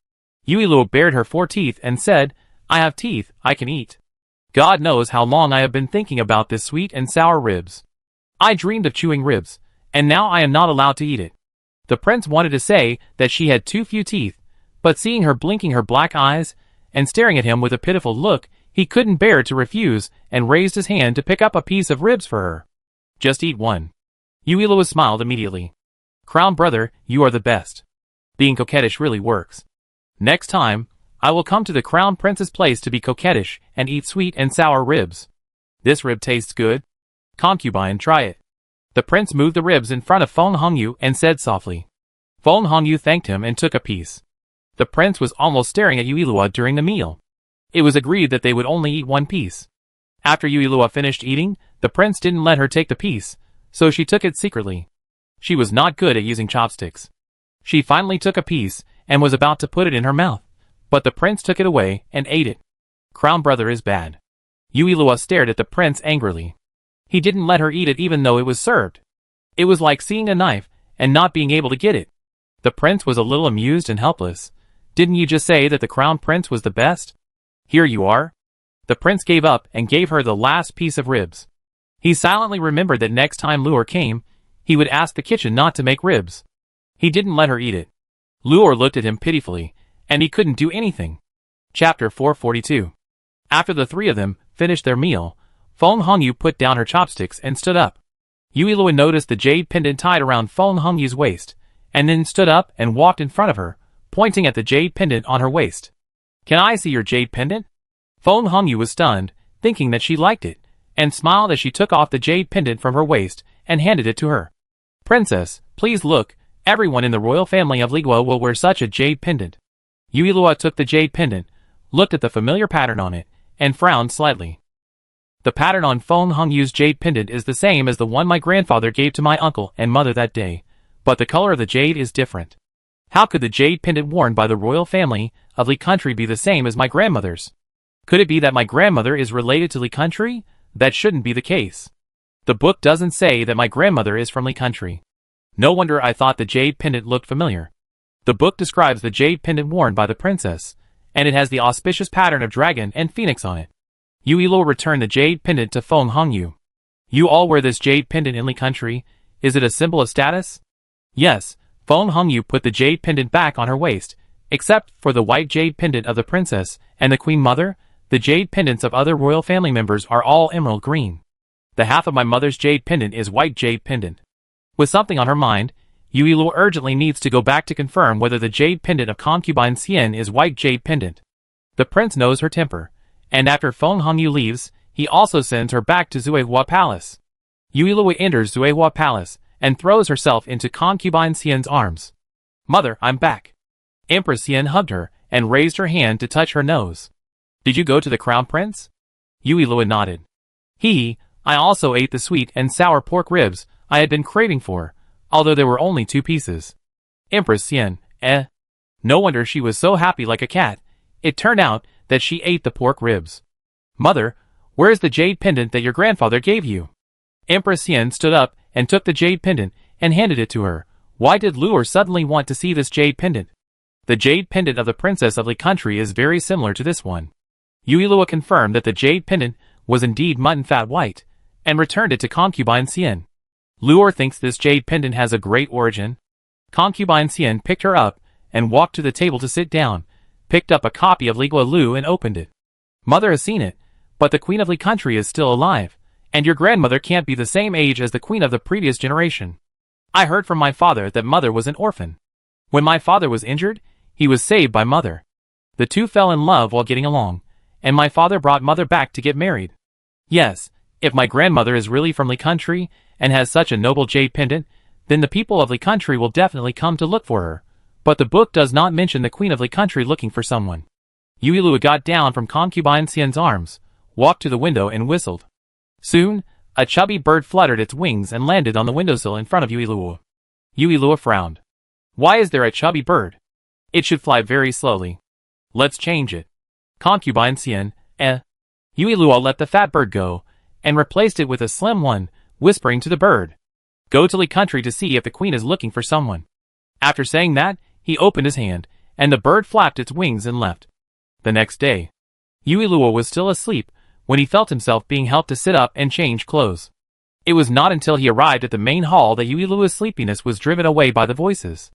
Yui Luo bared her 4 teeth and said, I have teeth, I can eat. God knows how long I have been thinking about this sweet and sour ribs. I dreamed of chewing ribs, and now I am not allowed to eat it. The prince wanted to say that she had too few teeth, but seeing her blinking her black eyes, and staring at him with a pitiful look, he couldn't bear to refuse, and raised his hand to pick up a piece of ribs for her. Just eat one. Yui Luo smiled immediately. Crown brother, you are the best. Being coquettish really works. Next time, I will come to the Crown Prince's place to be coquettish and eat sweet and sour ribs. This rib tastes good. Concubine, try it. The prince moved the ribs in front of Feng Hongyu and said softly. Feng Hongyu thanked him and took a piece. The prince was almost staring at Yui Luo during the meal. It was agreed that they would only eat 1 piece. After Yui Luo finished eating, the prince didn't let her take the piece, so she took it secretly. She was not good at using chopsticks. She finally took a piece, and was about to put it in her mouth, but the prince took it away and ate it. Crown brother is bad. Yui Luo stared at the prince angrily. He didn't let her eat it even though it was served. It was like seeing a knife, and not being able to get it. The prince was a little amused and helpless. Didn't you just say that the Crown Prince was the best? Here you are. The prince gave up and gave her the last piece of ribs. He silently remembered that next time Luo came, he would ask the kitchen not to make ribs. He didn't let her eat it. Luo looked at him pitifully, and he couldn't do anything. Chapter 442. After the 3 of them finished their meal, Feng Hongyu put down her chopsticks and stood up. Yui Luo noticed the jade pendant tied around Feng Hongyu's waist, and then stood up and walked in front of her, pointing at the jade pendant on her waist. Can I see your jade pendant? Feng Hongyu was stunned, thinking that she liked it, and smiled as she took off the jade pendant from her waist and handed it to her. Princess, please look, everyone in the royal family of Liguo will wear such a jade pendant. Yui Luo took the jade pendant, looked at the familiar pattern on it, and frowned slightly. The pattern on Feng Hongyu's jade pendant is the same as the one my grandfather gave to my uncle and mother that day, but the color of the jade is different. How could the jade pendant worn by the royal family of Li Country be the same as my grandmother's? Could it be that my grandmother is related to Li Country? That shouldn't be the case. The book doesn't say that my grandmother is from Li Country. No wonder I thought the jade pendant looked familiar. The book describes the jade pendant worn by the princess, and it has the auspicious pattern of dragon and phoenix on it. Yui Luo returned the jade pendant to Feng Hongyu. You all wear this jade pendant in Li Country. Is it a symbol of status? Yes, Feng Hongyu put the jade pendant back on her waist, except for the white jade pendant of the princess and the queen mother. The jade pendants of other royal family members are all emerald green. The half of my mother's jade pendant is white jade pendant. With something on her mind, Yui Luo urgently needs to go back to confirm whether the jade pendant of concubine Xian is white jade pendant. The prince knows her temper, and after Feng Hongyu leaves, he also sends her back to Zuehua Palace. Yui Luo enters Zuehua Palace and throws herself into concubine Xian's arms. "Mother, I'm back." Empress Xian hugged her and raised her hand to touch her nose. "Did you go to the crown prince?" Yui Luo nodded. I also ate the sweet and sour pork ribs I had been craving for, although there were only 2 pieces. Empress Xian, No wonder she was so happy like a cat. It turned out that she ate the pork ribs. "Mother, where is the jade pendant that your grandfather gave you?" Empress Xian stood up and took the jade pendant and handed it to her. Why did Luo suddenly want to see this jade pendant? The jade pendant of the princess of the country is very similar to this one. Yui Luo confirmed that the jade pendant was indeed mutton fat white, and returned it to concubine Xian. Luo thinks this jade pendant has a great origin. Concubine Xian picked her up and walked to the table to sit down, picked up a copy of Ligua Lu and opened it. "Mother has seen it, but the queen of Li country is still alive, and your grandmother can't be the same age as the queen of the previous generation. I heard from my father that mother was an orphan. When my father was injured, he was saved by mother. The two fell in love while getting along, and my father brought mother back to get married. Yes, if my grandmother is really from Li country and has such a noble jade pendant, then the people of Li country will definitely come to look for her. But the book does not mention the queen of Li country looking for someone." Yui Luo got down from concubine Xian's arms, walked to the window and whistled. Soon, a chubby bird fluttered its wings and landed on the windowsill in front of Yui Luo. Yui Luo frowned. "Why is there a chubby bird? It should fly very slowly. Let's change it." Concubine Xian, Yui Luo let the fat bird go, and replaced it with a slim one, whispering to the bird, "Go to Li country to see if the queen is looking for someone." After saying that, he opened his hand, and the bird flapped its wings and left. The next day, Yui Luo was still asleep when he felt himself being helped to sit up and change clothes. It was not until he arrived at the main hall that Yui Luo's sleepiness was driven away by the voices.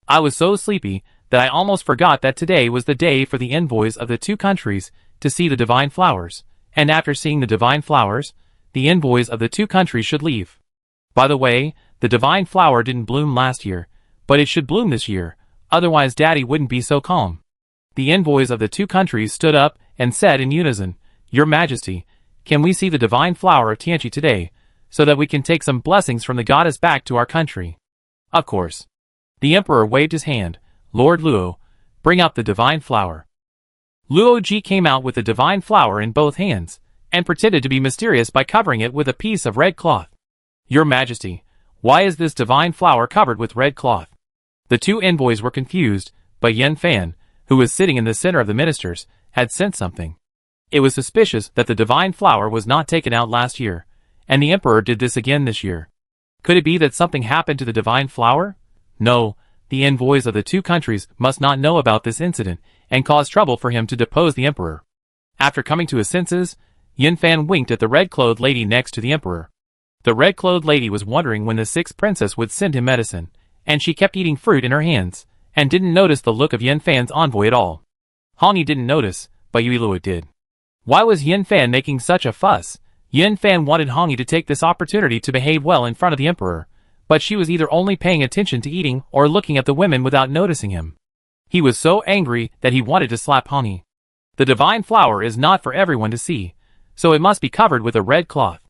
"I was so sleepy that I almost forgot that today was the day for the envoys of the 2 countries to see the divine flowers, and after seeing the divine flowers, the envoys of the 2 countries should leave. By the way, the divine flower didn't bloom last year, but it should bloom this year, otherwise Daddy wouldn't be so calm." The envoys of the 2 countries stood up and said in unison, "Your Majesty, can we see the divine flower of Tianqi today, so that we can take some blessings from the goddess back to our country?" "Of course." The emperor waved his hand. "Lord Luo, bring out the divine flower." Luo Ji came out with the divine flower in both hands, and pretended to be mysterious by covering it with a piece of red cloth. "Your Majesty, why is this divine flower covered with red cloth?" The 2 envoys were confused, but Yan Fan, who was sitting in the center of the ministers, had sensed something. It was suspicious that the divine flower was not taken out last year, and the emperor did this again this year. Could it be that something happened to the divine flower? No, the envoys of the 2 countries must not know about this incident and cause trouble for him to depose the emperor. After coming to his senses, Yan Fan winked at the red-clothed lady next to the emperor. The red-clothed lady was wondering when the 6th princess would send him medicine, and she kept eating fruit in her hands, and didn't notice the look of Yan Fan's envoy at all. Hongyi didn't notice, but Yui Luo did. Why was Yan Fan making such a fuss? Yan Fan wanted Hongyi to take this opportunity to behave well in front of the emperor, but she was either only paying attention to eating or looking at the women without noticing him. He was so angry that he wanted to slap Hongyi. The divine flower is not for everyone to see, so it must be covered with a red cloth.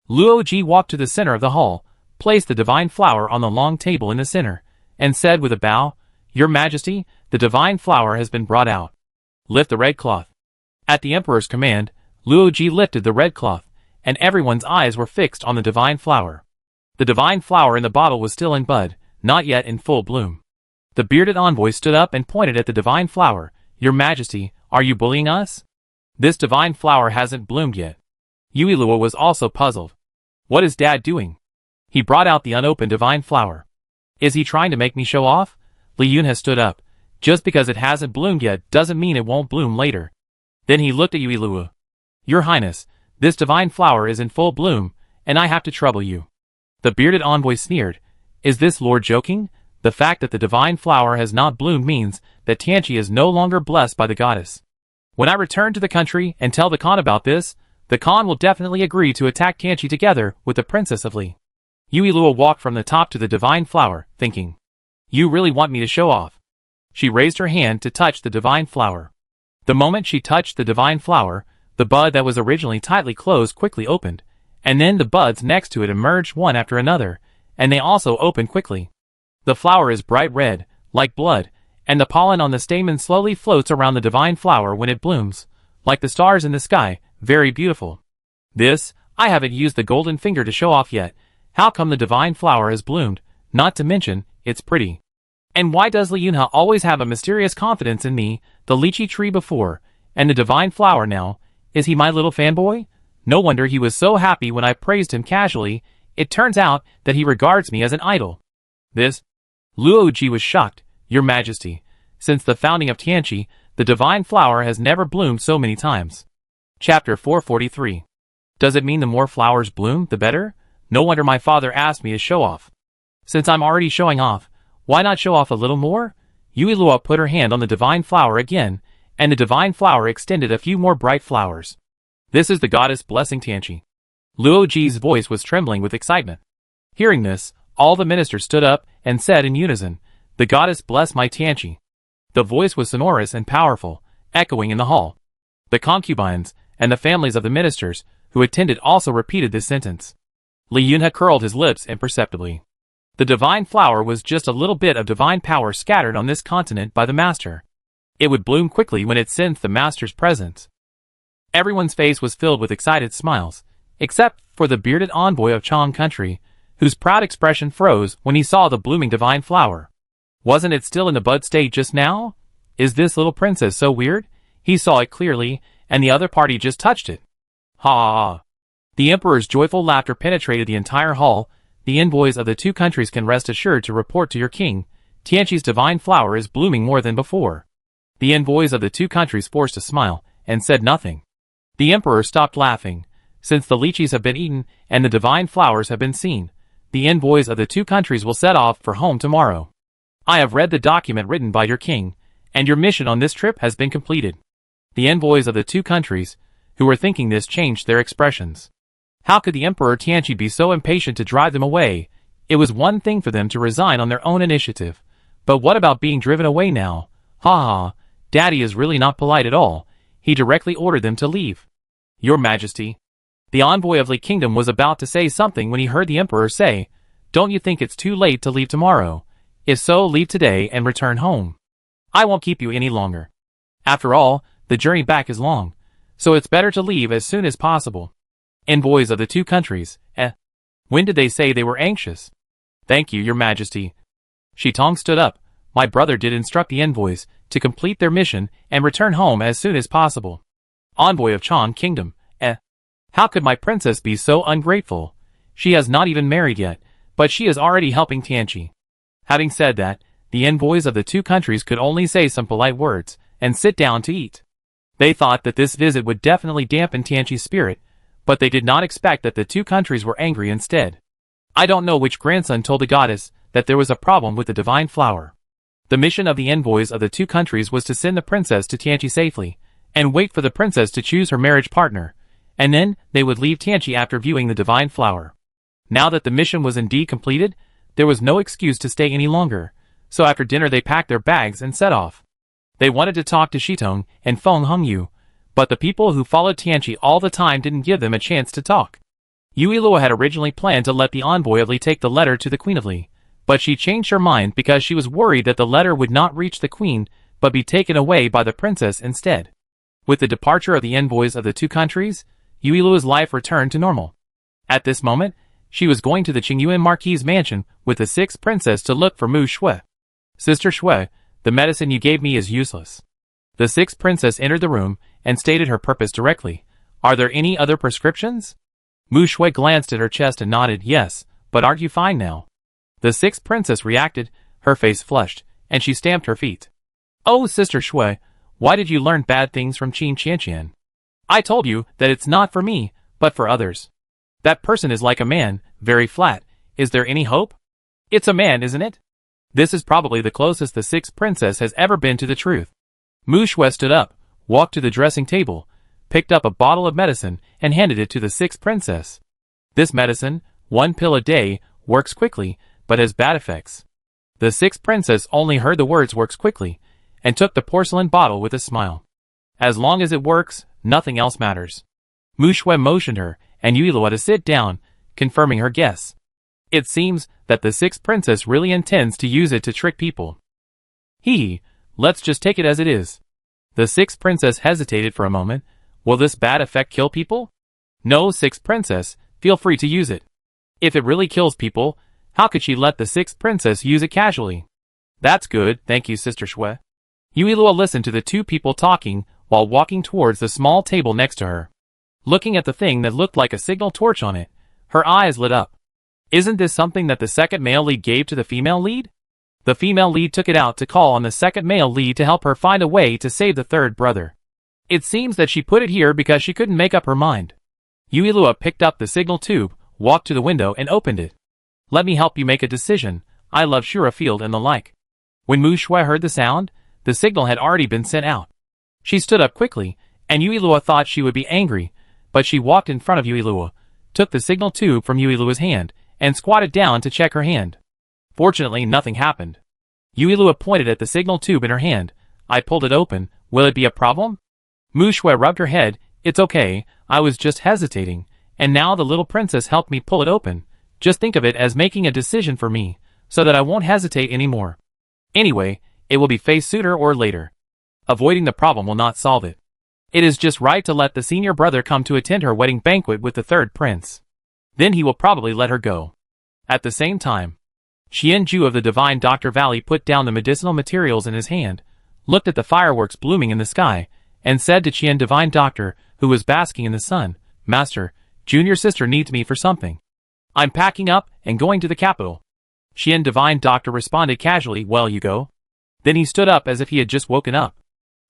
Luo Ji walked to the center of the hall, placed the divine flower on the long table in the center, and said with a bow, "Your Majesty, the divine flower has been brought out. Lift the red cloth." At the emperor's command, Luo Ji lifted the red cloth, and everyone's eyes were fixed on the divine flower. The divine flower in the bottle was still in bud, not yet in full bloom. The bearded envoy stood up and pointed at the divine flower. "Your Majesty, are you bullying us? This divine flower hasn't bloomed yet." Yui Luo was also puzzled. "What is Dad doing?" He brought out the unopened divine flower. "Is he trying to make me show off?" Li Yun has stood up. "Just because it hasn't bloomed yet doesn't mean it won't bloom later." Then he looked at Yui Luo. "Your Highness, this divine flower is in full bloom, and I have to trouble you." The bearded envoy sneered. "Is this Lord joking? The fact that the divine flower has not bloomed means that Tianqi is no longer blessed by the goddess. When I return to the country and tell the Khan about this, the Khan will definitely agree to attack Tianqi together with the Princess of Li. Yui Luo walked from the top to the divine flower, thinking, "You really want me to show off?" She raised her hand to touch the divine flower. The moment she touched the divine flower, the bud that was originally tightly closed quickly opened, and then the buds next to it emerged one after another, and they also opened quickly. The flower is bright red, like blood, and the pollen on the stamen slowly floats around the divine flower when it blooms, like the stars in the sky, very beautiful. This, I haven't used the golden finger to show off yet. How come the divine flower has bloomed? Not to mention, it's pretty. And why does Li Yunhe always have a mysterious confidence in me, the lychee tree before, and the divine flower now? Is he my little fanboy? No wonder he was so happy when I praised him casually. It turns out that he regards me as an idol. This? Luo Ji was shocked. Your Majesty, since the founding of Tianqi, the divine flower has never bloomed so many times. Chapter 443. Does it mean the more flowers bloom, the better? No wonder my father asked me to show off. Since I'm already showing off, why not show off a little more? Yui Luo put her hand on the divine flower again, and the divine flower extended a few more bright flowers. This is the goddess blessing Tianqi. Luo Ji's voice was trembling with excitement. Hearing this, all the ministers stood up and said in unison, "The goddess bless my Tianqi." The voice was sonorous and powerful, echoing in the hall. The concubines and the families of the ministers who attended also repeated this sentence. Li Yunhe curled his lips imperceptibly. The divine flower was just a little bit of divine power scattered on this continent by the master. It would bloom quickly when it sensed the master's presence. Everyone's face was filled with excited smiles, except for the bearded envoy of Chang country, whose proud expression froze when he saw the blooming divine flower. Wasn't it still in the bud state just now? Is this little princess so weird? He saw it clearly, and the other party just touched it. Ha ha ha. The emperor's joyful laughter penetrated the entire hall. The envoys of the two countries can rest assured to report to your king. Tianqi's divine flower is blooming more than before. The envoys of the two countries forced a smile, and said nothing. The emperor stopped laughing. Since the lychees have been eaten, and the divine flowers have been seen, the envoys of the two countries will set off for home tomorrow. I have read the document written by your king, and your mission on this trip has been completed. The envoys of the two countries, who were thinking this, changed their expressions. How could the Emperor Tianqi be so impatient to drive them away? It was one thing for them to resign on their own initiative. But what about being driven away now? Ha ha, Daddy is really not polite at all. He directly ordered them to leave. Your Majesty. The envoy of Li Kingdom was about to say something when he heard the Emperor say, "Don't you think it's too late to leave tomorrow? If so, leave today and return home. I won't keep you any longer. After all, the journey back is long, so it's better to leave as soon as possible." Envoys of the two countries, when did they say they were anxious? Thank you, Your Majesty. Shitong stood up. My brother did instruct the envoys to complete their mission and return home as soon as possible. Envoy of Chang Kingdom, how could my princess be so ungrateful? She has not even married yet, but she is already helping Tianqi. Having said that, the envoys of the two countries could only say some polite words and sit down to eat. They thought that this visit would definitely dampen Tianqi's spirit, but they did not expect that the two countries were angry instead. I don't know which grandson told the goddess that there was a problem with the divine flower. The mission of the envoys of the two countries was to send the princess to Tianqi safely, and wait for the princess to choose her marriage partner, and then they would leave Tianqi after viewing the divine flower. Now that the mission was indeed completed, there was no excuse to stay any longer, so after dinner they packed their bags and set off. They wanted to talk to Shitong and Feng Hongyu, but the people who followed Tianqi all the time didn't give them a chance to talk. Yui Luo had originally planned to let the envoy of Li take the letter to the Queen of Li, but she changed her mind because she was worried that the letter would not reach the Queen, but be taken away by the princess instead. With the departure of the envoys of the two countries, Yui Luo's life returned to normal. At this moment, she was going to the Qingyuan Marquis's mansion with the sixth princess to look for Mu Shui. Sister Shui, the medicine you gave me is useless. The sixth princess entered the room and stated her purpose directly. Are there any other prescriptions? Mu Shui glanced at her chest and nodded, yes, but aren't you fine now? The sixth princess reacted, her face flushed, and she stamped her feet. Oh, Sister Shui, why did you learn bad things from Qin Qianqian? I told you that it's not for me, but for others. That person is like a man, very flat. Is there any hope? It's a man, isn't it? This is probably the closest the sixth princess has ever been to the truth. Mu Shui stood up, walked to the dressing table, picked up a bottle of medicine, and handed it to the sixth princess. This medicine, 1 pill a day, works quickly, but has bad effects. The sixth princess only heard the words works quickly, and took the porcelain bottle with a smile. As long as it works, nothing else matters. Mu Shui motioned her and Yuilua to sit down, confirming her guess. It seems that the sixth princess really intends to use it to trick people. Let's just take it as it is. The sixth princess hesitated for a moment. Will this bad effect kill people? No, sixth princess, feel free to use it. If it really kills people, how could she let the sixth princess use it casually? That's good, thank you, Sister Shui. Yuilua listened to the two people talking while walking towards the small table next to her. Looking at the thing that looked like a signal torch on it, her eyes lit up. Isn't this something that the second male lead gave to the female lead? The female lead took it out to call on the second male lead to help her find a way to save the third brother. It seems that she put it here because she couldn't make up her mind. Yuilua picked up the signal tube, walked to the window and opened it. Let me help you make a decision. I love Shura Field and the like. When Mu Shui heard the sound, the signal had already been sent out. She stood up quickly, and Yuilua thought she would be angry, but she walked in front of Yuilua, took the signal tube from Yuilua's hand, and squatted down to check her hand. Fortunately, nothing happened. Yuilua pointed at the signal tube in her hand. I pulled it open. Will it be a problem? Mu Shui rubbed her head. It's okay, I was just hesitating, and now the little princess helped me pull it open. Just think of it as making a decision for me, so that I won't hesitate anymore. Anyway, it will be face sooner or later. Avoiding the problem will not solve it. It is just right to let the senior brother come to attend her wedding banquet with the third prince. Then he will probably let her go. At the same time, Qianju of the Divine Doctor Valley put down the medicinal materials in his hand, looked at the fireworks blooming in the sky, and said to Qian Divine Doctor, who was basking in the sun, Master, junior sister needs me for something. I'm packing up and going to the capital. Qian Divine Doctor responded casually, well, you go. Then he stood up as if he had just woken up.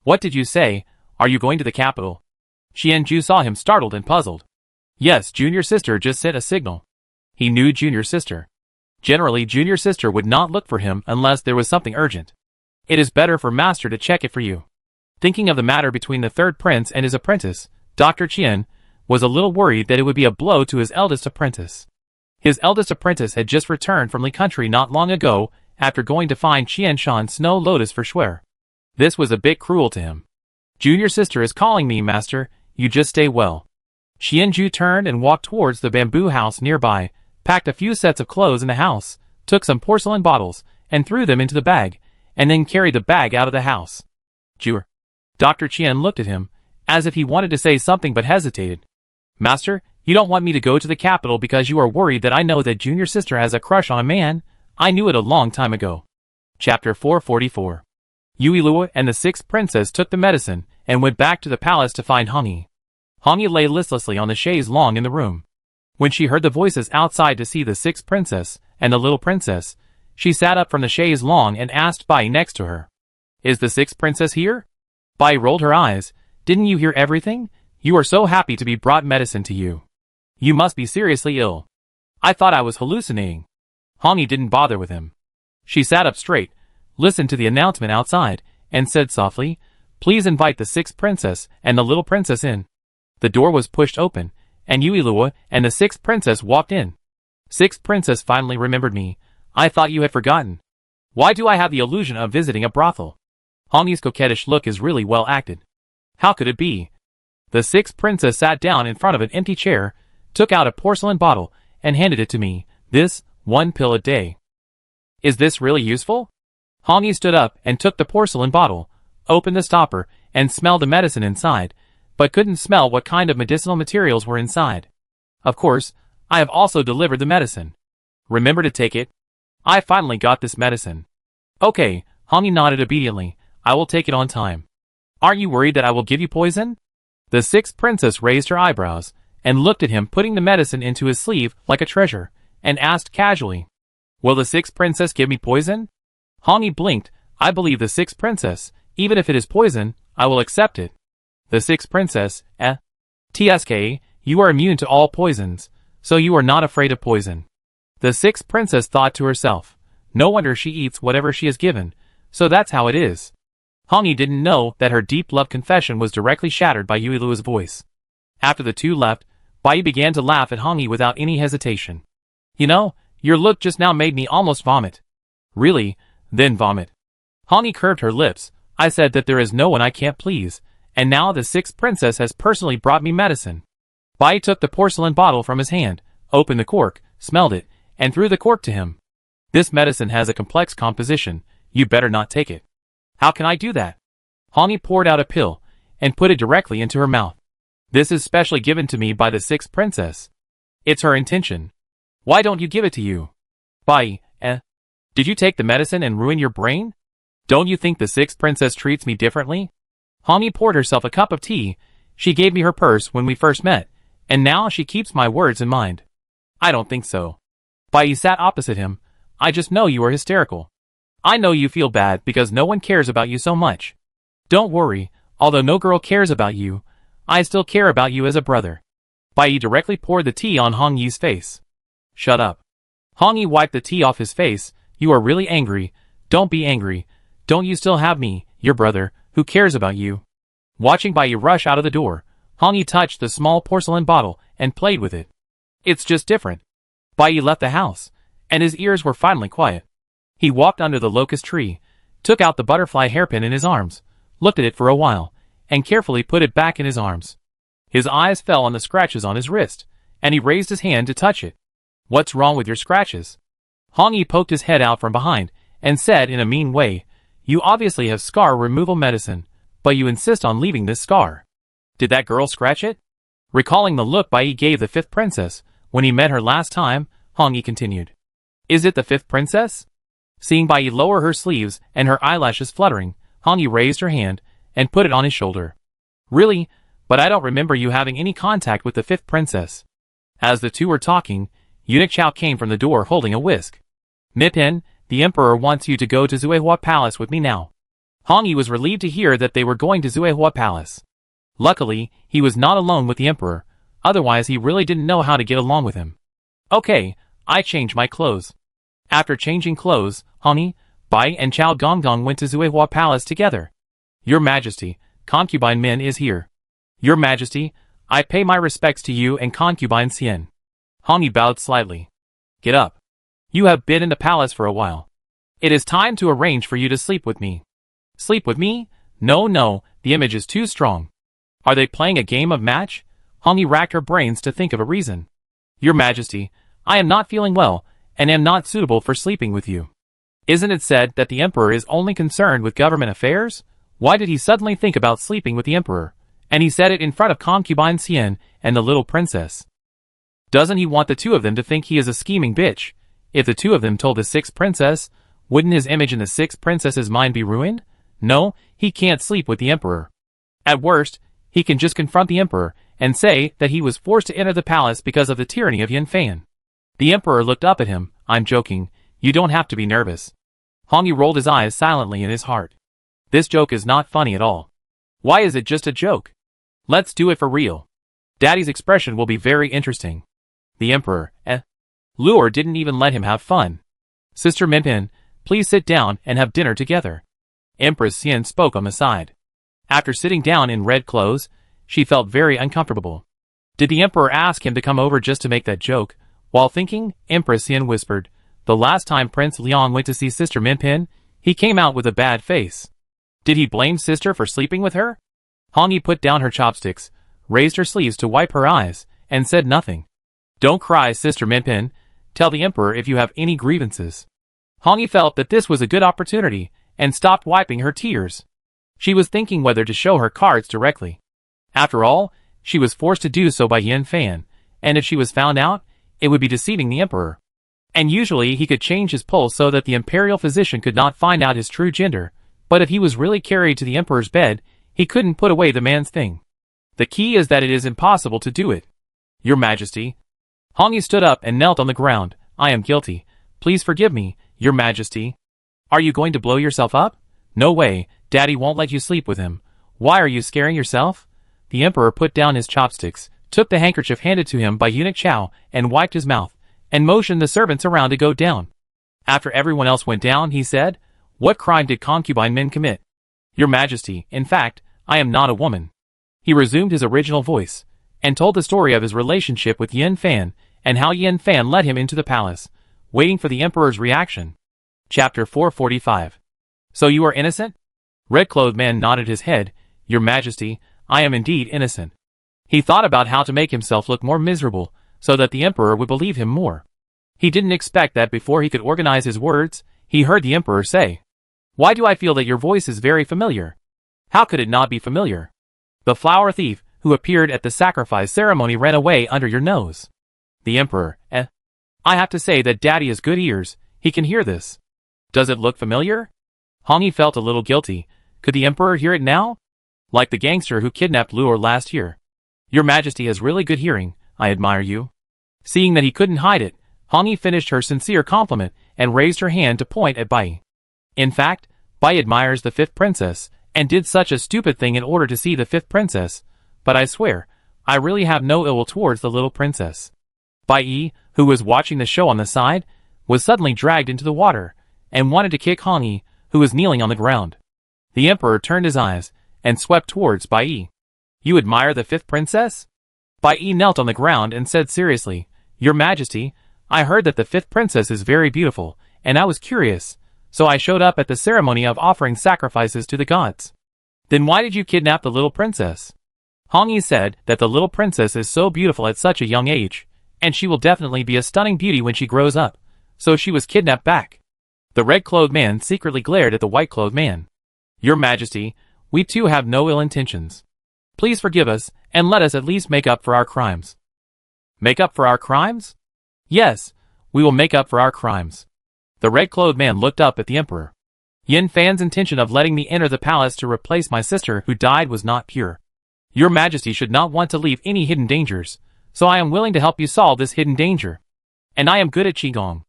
What did you say? Are you going to the capital? Qianju saw him startled and puzzled. Yes, junior sister just sent a signal. He knew junior sister. Generally, junior sister would not look for him unless there was something urgent. It is better for master to check it for you. Thinking of the matter between the third prince and his apprentice, Dr. Qian was a little worried that it would be a blow to his eldest apprentice. His eldest apprentice had just returned from Li country not long ago after going to find Qianshan's snow lotus for Shuer. This was a bit cruel to him. Junior sister is calling me, master, you just stay well. Qianju turned and walked towards the bamboo house nearby, packed a few sets of clothes in the house, took some porcelain bottles, and threw them into the bag, and then carried the bag out of the house. Jur. Dr. Qian looked at him, as if he wanted to say something but hesitated. Master, you don't want me to go to the capital because you are worried that I know that junior sister has a crush on a man? I knew it a long time ago. Chapter 444. Yuilua and the sixth princess took the medicine and went back to the palace to find Hongyi. Hongyi lay listlessly on the chaise longue in the room. When she heard the voices outside to see the sixth princess and the little princess, she sat up from the chaise longue and asked Bai next to her. Is the sixth princess here? Bai rolled her eyes. Didn't you hear everything? You are so happy to be brought medicine to you. You must be seriously ill. I thought I was hallucinating. Hongyi didn't bother with him. She sat up straight, listened to the announcement outside, and said softly, Please invite the sixth princess and the little princess in. The door was pushed open, and Yuilua and the sixth princess walked in. Sixth princess finally remembered me. I thought you had forgotten. Why do I have the illusion of visiting a brothel? Hongyi's coquettish look is really well acted. How could it be? The sixth princess sat down in front of an empty chair, took out a porcelain bottle, and handed it to me. This, 1 pill a day. Is this really useful? Hongyi stood up and took the porcelain bottle, opened the stopper, and smelled the medicine inside, but couldn't smell what kind of medicinal materials were inside. Of course, I have also delivered the medicine. Remember to take it. I finally got this medicine. Okay, Hongyi nodded obediently. I will take it on time. Aren't you worried that I will give you poison? The sixth princess raised her eyebrows, and looked at him putting the medicine into his sleeve like a treasure, and asked casually, Will the sixth princess give me poison? Hongyi blinked. I believe the sixth princess. Even if it is poison, I will accept it. The sixth princess, TSK, you are immune to all poisons, so you are not afraid of poison. The sixth princess thought to herself, No wonder she eats whatever she is given, so that's how it is. Hong Yi didn't know that her deep love confession was directly shattered by Yui Luo's voice. After the two left, Bai began to laugh at Hong Yi without any hesitation. You know, your look just now made me almost vomit. Really? Then vomit. Hong Yi curved her lips. I said that there is no one I can't please, and now the sixth princess has personally brought me medicine. Bai took the porcelain bottle from his hand, opened the cork, smelled it, and threw the cork to him. This medicine has a complex composition. You better not take it. How can I do that? Hong Yi poured out a pill, and put it directly into her mouth. This is specially given to me by the sixth princess. It's her intention. Why don't you give it to you? Bai, Did you take the medicine and ruin your brain? Don't you think the sixth princess treats me differently? Hong Yi poured herself a cup of tea. She gave me her purse when we first met, and now she keeps my words in mind. I don't think so. Bai sat opposite him. I just know you are hysterical. I know you feel bad because no one cares about you so much. Don't worry, although no girl cares about you, I still care about you as a brother. Bai directly poured the tea on Hong Yi's face. Shut up. Hong Yi wiped the tea off his face. You are really angry. Don't be angry. Don't you still have me, your brother, who cares about you? Watching Bai rush out of the door, Hong Yi touched the small porcelain bottle and played with it. It's just different. Bai left the house, and his ears were finally quiet. He walked under the locust tree, took out the butterfly hairpin in his arms, looked at it for a while, and carefully put it back in his arms. His eyes fell on the scratches on his wrist, and he raised his hand to touch it. What's wrong with your scratches? Hong Yi poked his head out from behind, and said in a mean way, You obviously have scar removal medicine, but you insist on leaving this scar. Did that girl scratch it? Recalling the look Bai gave the fifth princess when he met her last time, Hong Yi continued. Is it the fifth princess? Seeing Bai lower her sleeves and her eyelashes fluttering, Hong Yi raised her hand and put it on his shoulder. Really? But I don't remember you having any contact with the fifth princess. As the two were talking, Eunuch Chao came from the door holding a whisk. Mipin, the emperor wants you to go to Zuehua Palace with me now. Hong Yi was relieved to hear that they were going to Zuehua Palace. Luckily, he was not alone with the emperor, otherwise he really didn't know how to get along with him. Okay, I change my clothes. After changing clothes, Hong Yi, Bai and Chao Gonggong went to Zuehua Palace together. Your Majesty, concubine Min is here. Your Majesty, I pay my respects to you and concubine Xian. Hong Yi bowed slightly. Get up. You have been in the palace for a while. It is time to arrange for you to sleep with me. Sleep with me? No, the image is too strong. Are they playing a game of match? Hong Yi racked her brains to think of a reason. Your Majesty, I am not feeling well, and am not suitable for sleeping with you. Isn't it said that the emperor is only concerned with government affairs? Why did he suddenly think about sleeping with the emperor? And he said it in front of concubine Xian and the little princess. Doesn't he want the two of them to think he is a scheming bitch? If the two of them told the sixth princess, wouldn't his image in the sixth princess's mind be ruined? No, he can't sleep with the emperor. At worst, he can just confront the emperor and say that he was forced to enter the palace because of the tyranny of Yan Fan. The emperor looked up at him. I'm joking. You don't have to be nervous. Hong Yi rolled his eyes silently in his heart. This joke is not funny at all. Why is it just a joke? Let's do it for real. Daddy's expression will be very interesting. The emperor, Luor didn't even let him have fun. Sister Minpin, please sit down and have dinner together. Empress Xian spoke on the side. After sitting down in red clothes, she felt very uncomfortable. Did the emperor ask him to come over just to make that joke? While thinking, Empress Xian whispered, the last time Prince Liang went to see Sister Minpin, he came out with a bad face. Did he blame Sister for sleeping with her? Hong Yi put down her chopsticks, raised her sleeves to wipe her eyes, and said nothing. Don't cry, Sister Minpin. Tell the emperor if you have any grievances. Hong Yi felt that this was a good opportunity, and stopped wiping her tears. She was thinking whether to show her cards directly. After all, she was forced to do so by Yan Fan, and if she was found out, it would be deceiving the emperor. And usually he could change his pulse so that the imperial physician could not find out his true gender, but if he was really carried to the emperor's bed, he couldn't put away the man's thing. The key is that it is impossible to do it. Your Majesty. Hong Yi stood up and knelt on the ground. I am guilty. Please forgive me, Your Majesty. Are you going to blow yourself up? No way, Daddy won't let you sleep with him. Why are you scaring yourself? The emperor put down his chopsticks, took the handkerchief handed to him by Eunuch Chao, and wiped his mouth, and motioned the servants around to go down. After everyone else went down, he said, "What crime did concubine men commit?" "Your Majesty, in fact, I am not a woman." He resumed his original voice, and told the story of his relationship with Yin Fan, and how Yin Fan led him into the palace, waiting for the emperor's reaction. Chapter 445. "So you are innocent?" Red-clothed man nodded his head. "Your Majesty, I am indeed innocent." He thought about how to make himself look more miserable, so that the emperor would believe him more. He didn't expect that before he could organize his words, he heard the emperor say, "Why do I feel that your voice is very familiar?" "How could it not be familiar? The flower thief who appeared at the sacrifice ceremony ran away under your nose." The emperor, I have to say that Daddy has good ears, he can hear this. "Does it look familiar?" Hongi felt a little guilty. Could the emperor hear it now? "Like the gangster who kidnapped Luor last year." "Your Majesty has really good hearing, I admire you." Seeing that he couldn't hide it, Hongi finished her sincere compliment and raised her hand to point at Bai. In fact, Bai admires the fifth princess, and did such a stupid thing in order to see the fifth princess, but I swear, I really have no ill will towards the little princess. Bai, who was watching the show on the side, was suddenly dragged into the water, and wanted to kick Hongi, who was kneeling on the ground. The emperor turned his eyes, and swept towards Bai. "You admire the fifth princess?" Bai knelt on the ground and said seriously, "Your Majesty, I heard that the fifth princess is very beautiful, and I was curious, so I showed up at the ceremony of offering sacrifices to the gods." "Then why did you kidnap the little princess?" Hongi said that the little princess is so beautiful at such a young age, and she will definitely be a stunning beauty when she grows up, so she was kidnapped back. The red-clothed man secretly glared at the white-clothed man. "Your Majesty, we too have no ill intentions. Please forgive us, and let us at least make up for our crimes." "Make up for our crimes?" "Yes, we will make up for our crimes." The red-clothed man looked up at the emperor. "Yin Fan's intention of letting me enter the palace to replace my sister who died was not pure. Your Majesty should not want to leave any hidden dangers, so I am willing to help you solve this hidden danger. And I am good at Qigong.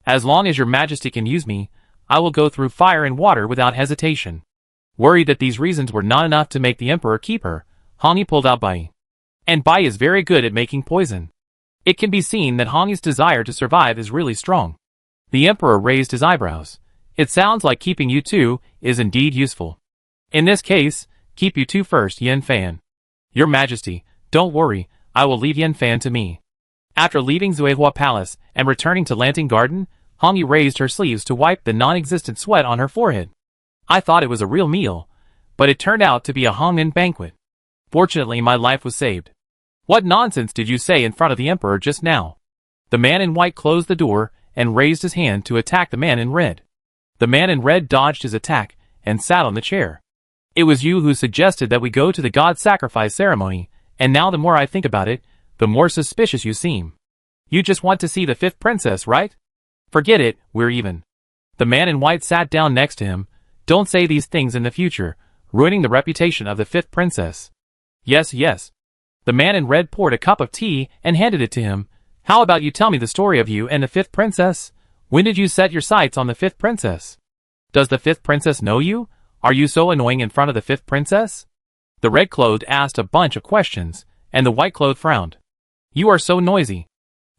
As long as your Majesty can use me, I will go through fire and water without hesitation." Worried that these reasons were not enough to make the emperor keep her, Hongi pulled out Bai. And Bai is very good at making poison. It can be seen that Hongi's desire to survive is really strong. The emperor raised his eyebrows. "It sounds like keeping you two is indeed useful. In this case, keep you two first, Yin Fan." "Your Majesty, don't worry, I will leave Yin Fan to me." After leaving Zuehua Palace and returning to Lanting Garden, Hongi raised her sleeves to wipe the non-existent sweat on her forehead. "I thought it was a real meal, but it turned out to be a Hongmen banquet. Fortunately, my life was saved." "What nonsense did you say in front of the emperor just now?" The man in white closed the door and raised his hand to attack the man in red. The man in red dodged his attack and sat on the chair. "It was you who suggested that we go to the god sacrifice ceremony, and now the more I think about it, the more suspicious you seem. You just want to see the fifth princess, right? Forget it, we're even." The man in white sat down next to him. "Don't say these things in the future, ruining the reputation of the fifth princess." "Yes, yes." The man in red poured a cup of tea and handed it to him. "How about you tell me the story of you and the fifth princess? When did you set your sights on the fifth princess? Does the fifth princess know you? Are you so annoying in front of the fifth princess?" The red-clothed asked a bunch of questions, and the white-clothed frowned. "You are so noisy.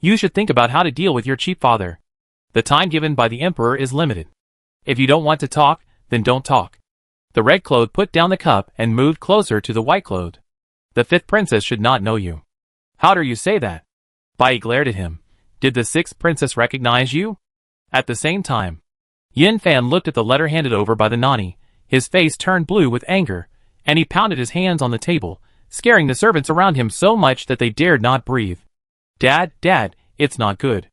You should think about how to deal with your cheap father. The time given by the emperor is limited. If you don't want to talk, then don't talk." The red-clothed put down the cup and moved closer to the white-clothed. "The fifth princess should not know you." "How dare you say that?" Bai glared at him. "Did the sixth princess recognize you?" At the same time, Yin Fan looked at the letter handed over by the Nani. His face turned blue with anger, and he pounded his hands on the table, scaring the servants around him so much that they dared not breathe. Dad, it's not good."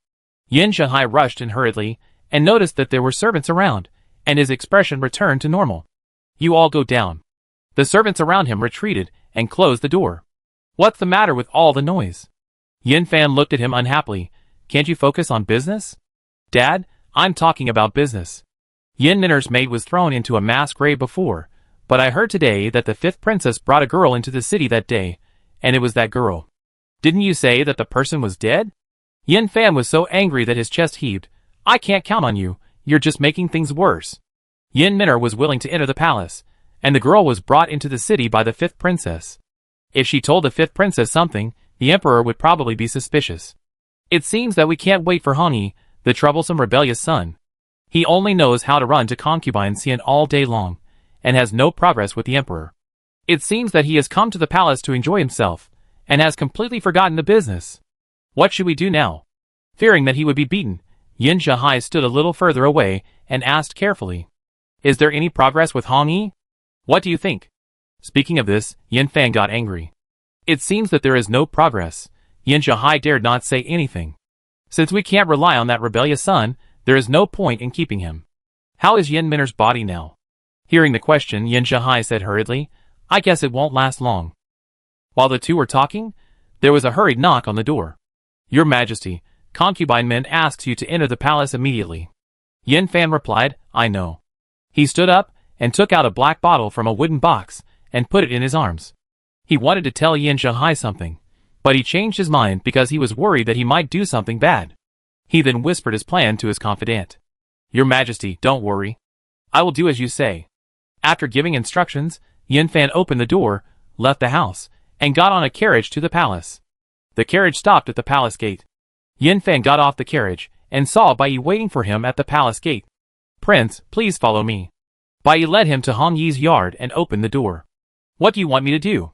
Yin Shanghai rushed in hurriedly, and noticed that there were servants around, and his expression returned to normal. "You all go down." The servants around him retreated and closed the door. "What's the matter with all the noise?" Yin Fan looked at him unhappily. "Can't you focus on business?" "Dad, I'm talking about business. Yin Minner's maid was thrown into a mass grave before, but I heard today that the fifth princess brought a girl into the city that day, and it was that girl." "Didn't you say that the person was dead?" Yin Fan was so angry that his chest heaved. "I can't count on you, you're just making things worse." Yin Minner was willing to enter the palace, and the girl was brought into the city by the fifth princess. If she told the fifth princess something, the emperor would probably be suspicious. "It seems that we can't wait for Hongi, the troublesome rebellious son. He only knows how to run to concubine Xian all day long, and has no progress with the emperor. It seems that he has come to the palace to enjoy himself, and has completely forgotten the business. What should we do now? Fearing that he would be beaten, Yin Zhihai stood a little further away and asked carefully. Is there any progress with Hong Yi? What do you think? Speaking of this, Yin Fan got angry. It seems that there is no progress. Yin Zhihai dared not say anything. Since we can't rely on that rebellious son, there is no point in keeping him. How is Yin Minner's body now? Hearing the question, Yin Zhihai said hurriedly, I guess it won't last long. While the two were talking, there was a hurried knock on the door. Your Majesty, concubine Min asks you to enter the palace immediately. Yin Fan replied, I know. He stood up and took out a black bottle from a wooden box and put it in his arms. He wanted to tell Yin Zhihai something, but he changed his mind because he was worried that he might do something bad. He then whispered his plan to his confidant. Your Majesty, don't worry. I will do as you say. After giving instructions, Yin Fan opened the door, left the house, and got on a carriage to the palace. The carriage stopped at the palace gate. Yin Fan got off the carriage and saw Bai Yi waiting for him at the palace gate. Prince, please follow me. Bai Yi led him to Hong Yi's yard and opened the door. What do you want me to do?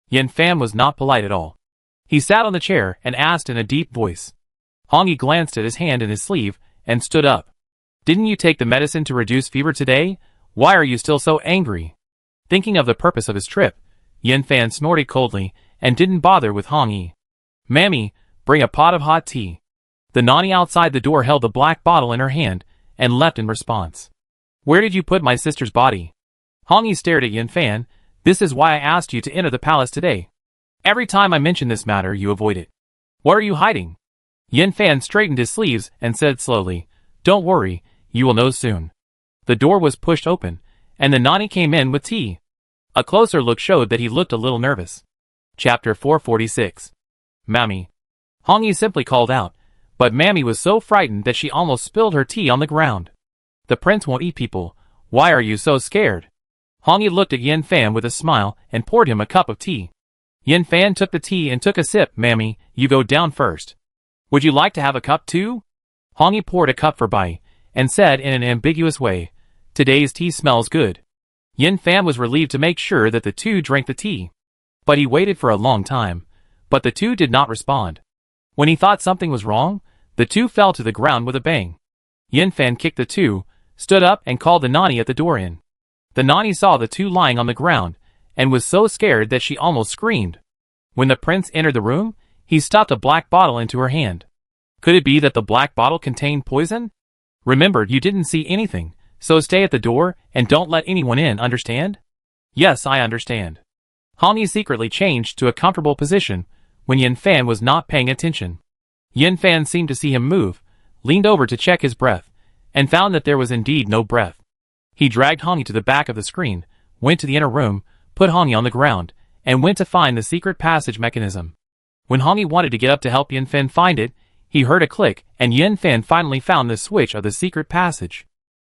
Yin Fan was not polite at all. He sat on the chair and asked in a deep voice. Hong Yi glanced at his hand in his sleeve and stood up. Didn't you take the medicine to reduce fever today? Why are you still so angry? Thinking of the purpose of his trip, Yin Fan snorted coldly and didn't bother with Hong Yi. Mammy, bring a pot of hot tea. The nanny outside the door held the black bottle in her hand and left in response. Where did you put my sister's body? Hong Yi stared at Yin Fan. This is why I asked you to enter the palace today. Every time I mention this matter, you avoid it. What are you hiding? Yin Fan straightened his sleeves and said slowly, Don't worry, you will know soon. The door was pushed open, and the nanny came in with tea. A closer look showed that he looked a little nervous. Chapter 446. Mammy. Hong Yi simply called out, but Mammy was so frightened that she almost spilled her tea on the ground. The prince won't eat people. Why are you so scared? Hong Yi looked at Yin Fan with a smile and poured him a cup of tea. Yin Fan took the tea and took a sip. Mammy, you go down first. Would you like to have a cup too? Hong Yi poured a cup for Bai, and said in an ambiguous way, Today's tea smells good. Yin Fan was relieved to make sure that the two drank the tea. But he waited for a long time, but the two did not respond. When he thought something was wrong, the two fell to the ground with a bang. Yin Fan kicked the two, stood up and called the nanny at the door in. The nanny saw the two lying on the ground, and was so scared that she almost screamed. When the prince entered the room, he stuffed a black bottle into her hand. Could it be that the black bottle contained poison? Remember, you didn't see anything, so stay at the door and don't let anyone in, understand? Yes, I understand. Hong Yi secretly changed to a comfortable position when Yin Fan was not paying attention. Yin Fan seemed to see him move, leaned over to check his breath, and found that there was indeed no breath. He dragged Hong Yi to the back of the screen, went to the inner room, put Hong Yi on the ground, and went to find the secret passage mechanism. When Hong Yi wanted to get up to help Yin Fan find it, he heard a click, and Yin Fan finally found the switch of the secret passage.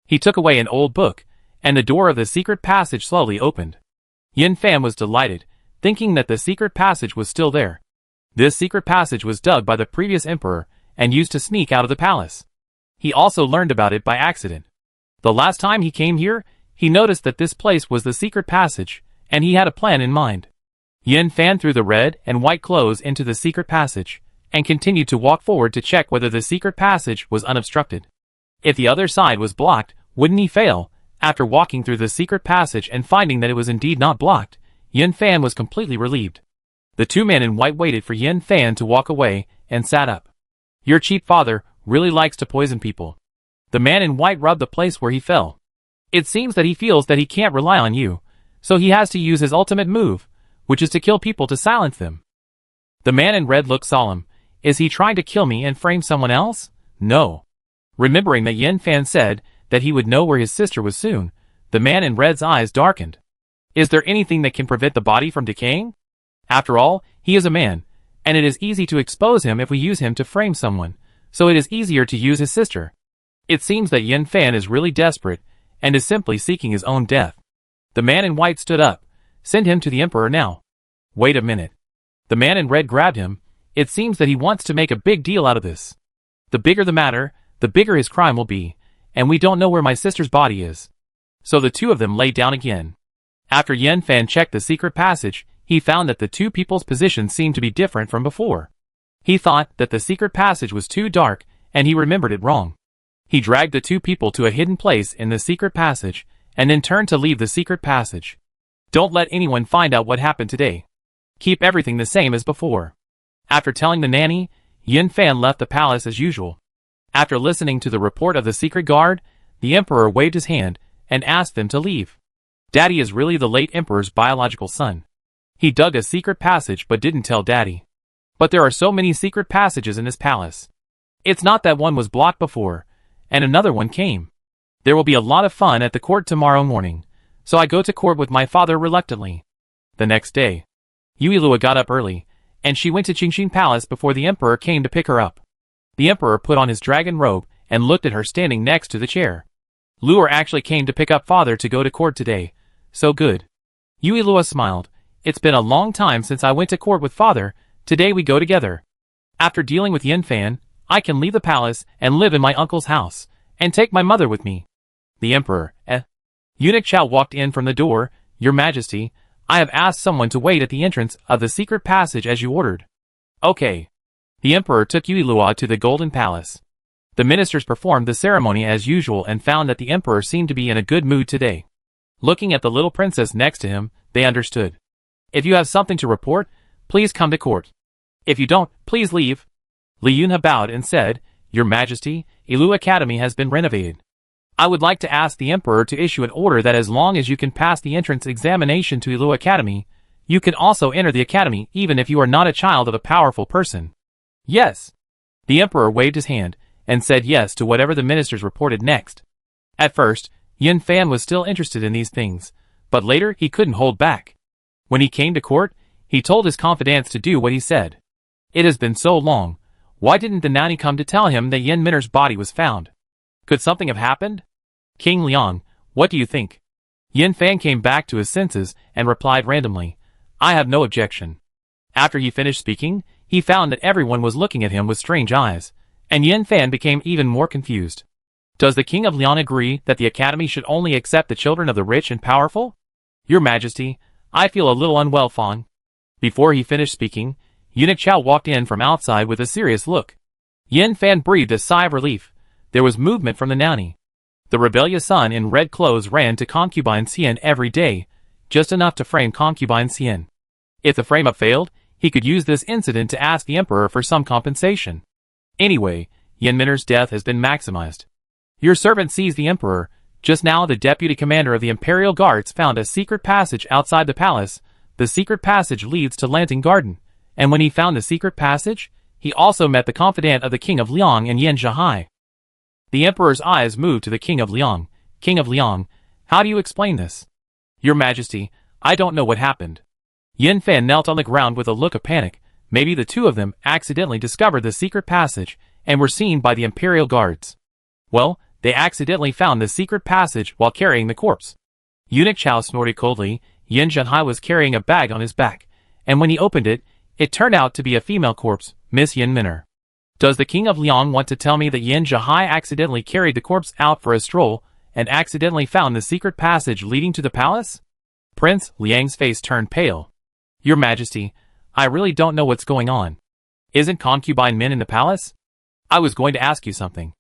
He took away an old book, and the door of the secret passage slowly opened. Yin Fan was delighted, thinking that the secret passage was still there. This secret passage was dug by the previous emperor, and used to sneak out of the palace. He also learned about it by accident. The last time he came here, he noticed that this place was the secret passage, and he had a plan in mind. Yin Fan threw the red and white clothes into the secret passage, and continued to walk forward to check whether the secret passage was unobstructed. If the other side was blocked, wouldn't he fail? After walking through the secret passage and finding that it was indeed not blocked, Yin Fan was completely relieved. The two men in white waited for Yin Fan to walk away, and sat up. Your cheap father really likes to poison people. The man in white rubbed the place where he fell. It seems that he feels that he can't rely on you, so he has to use his ultimate move, which is to kill people to silence them. The man in red looked solemn. Is he trying to kill me and frame someone else? No. Remembering that Yin Fan said that he would know where his sister was soon, the man in red's eyes darkened. Is there anything that can prevent the body from decaying? After all, he is a man, and it is easy to expose him if we use him to frame someone, so it is easier to use his sister. It seems that Yin Fan is really desperate, and is simply seeking his own death. The man in white stood up. Send him to the emperor now. Wait a minute. The man in red grabbed him. It seems that he wants to make a big deal out of this. The bigger the matter, the bigger his crime will be, and we don't know where my sister's body is." So the two of them lay down again. After Yen Fan checked the secret passage, he found that the two people's positions seemed to be different from before. He thought that the secret passage was too dark, and he remembered it wrong. He dragged the two people to a hidden place in the secret passage, and then turned to leave the secret passage. "Don't let anyone find out what happened today. Keep everything the same as before." After telling the nanny, Yen Fan left the palace as usual. After listening to the report of the secret guard, the emperor waved his hand and asked them to leave. Daddy is really the late emperor's biological son. He dug a secret passage but didn't tell Daddy. But there are so many secret passages in this palace. It's not that one was blocked before, and another one came. There will be a lot of fun at the court tomorrow morning, so I go to court with my father reluctantly. The next day, Yuilua got up early, and she went to Qingxin Palace before the emperor came to pick her up. The emperor put on his dragon robe and looked at her standing next to the chair. "Luer actually came to pick up father to go to court today. So good." Yuilua smiled. "It's been a long time since I went to court with father. Today we go together. After dealing with Yen Fan, I can leave the palace and live in my uncle's house, and take my mother with me." The emperor, Eunuch Chao walked in from the door. "Your Majesty, I have asked someone to wait at the entrance of the secret passage as you ordered." "Okay." The emperor took Yuilua to the Golden Palace. The ministers performed the ceremony as usual and found that the emperor seemed to be in a good mood today. Looking at the little princess next to him, they understood. "If you have something to report, please come to court. If you don't, please leave." Li Yunhe bowed and said, "Your Majesty, Ilu Academy has been renovated. I would like to ask the emperor to issue an order that as long as you can pass the entrance examination to Ilu Academy, you can also enter the academy even if you are not a child of a powerful person." "Yes." The emperor waved his hand and said yes to whatever the ministers reported next. At first, Yen Fan was still interested in these things, but later he couldn't hold back. When he came to court, he told his confidants to do what he said. It has been so long. Why didn't the nanny come to tell him that Yen Miner's body was found? Could something have happened? "King Liang, what do you think?" Yen Fan came back to his senses and replied randomly, "I have no objection." After he finished speaking, he found that everyone was looking at him with strange eyes, and Yen Fan became even more confused. "Does the King of Liang agree that the academy should only accept the children of the rich and powerful?" "Your Majesty, I feel a little unwell, Fang." Before he finished speaking, Eunuch Chao walked in from outside with a serious look. Yen Fan breathed a sigh of relief. There was movement from the nanny. The rebellious son in red clothes ran to Concubine Xian every day, just enough to frame Concubine Xian. If the frame-up failed, he could use this incident to ask the emperor for some compensation. Anyway, Yen Miner's death has been maximized. Your servant sees the emperor. Just now the deputy commander of the Imperial Guards found a secret passage outside the palace. The secret passage leads to Lanting Garden, and when he found the secret passage, he also met the confidant of the King of Liang and Yen Zhihai. The emperor's eyes moved to the King of Liang. "King of Liang, how do you explain this?" "Your Majesty, I don't know what happened." Yen Fan knelt on the ground with a look of panic. Maybe the two of them accidentally discovered the secret passage and were seen by the Imperial Guards. Well, they accidentally found the secret passage while carrying the corpse. Eunuch Chao snorted coldly. Yen Zhihai was carrying a bag on his back, and when he opened it, it turned out to be a female corpse, Miss Yen Miner. Does the King of Liang want to tell me that Yen Zhihai accidentally carried the corpse out for a stroll and accidentally found the secret passage leading to the palace? Prince Liang's face turned pale. "Your Majesty, I really don't know what's going on. Isn't Concubine Min in the palace?" "I was going to ask you something."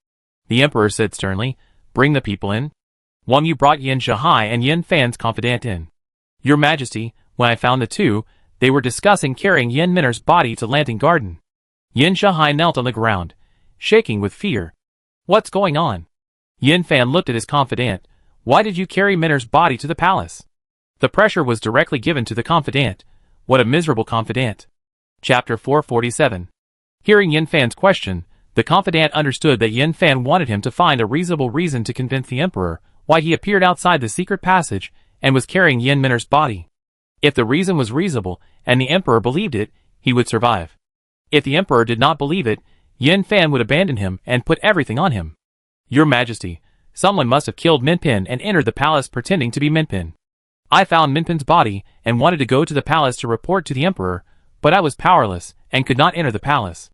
The emperor said sternly. "Bring the people in." Wang Yu brought Yen Zhihai and Yen Fan's confidant in. "Your Majesty, when I found the two, they were discussing carrying Yen Miner's body to Lanting Garden." Yen Zhihai knelt on the ground, shaking with fear. "What's going on?" Yen Fan looked at his confidant. "Why did you carry Miner's body to the palace?" The pressure was directly given to the confidant. What a miserable confidant. Chapter 447. Hearing Yen Fan's question, the confidant understood that Yen Fan wanted him to find a reasonable reason to convince the emperor why he appeared outside the secret passage and was carrying Yen Miner's body. If the reason was reasonable and the emperor believed it, he would survive. If the emperor did not believe it, Yen Fan would abandon him and put everything on him. "Your Majesty, someone must have killed Minpin and entered the palace pretending to be Minpin. I found Minpin's body and wanted to go to the palace to report to the emperor, but I was powerless and could not enter the palace."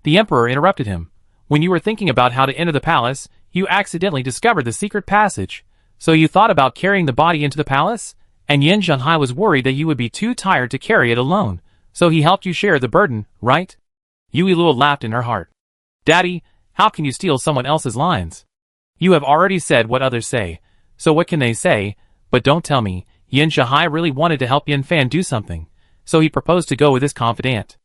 The emperor interrupted him. "When you were thinking about how to enter the palace, you accidentally discovered the secret passage. So you thought about carrying the body into the palace? And Yin Zhenhai was worried that you would be too tired to carry it alone, so he helped you share the burden, right? Yue Luo laughed in her heart. Daddy, how can you steal someone else's lines? You have already said what others say, so what can they say? But don't tell me, Yin Zhenhai really wanted to help Yin Fan do something, so he proposed to go with his confidant.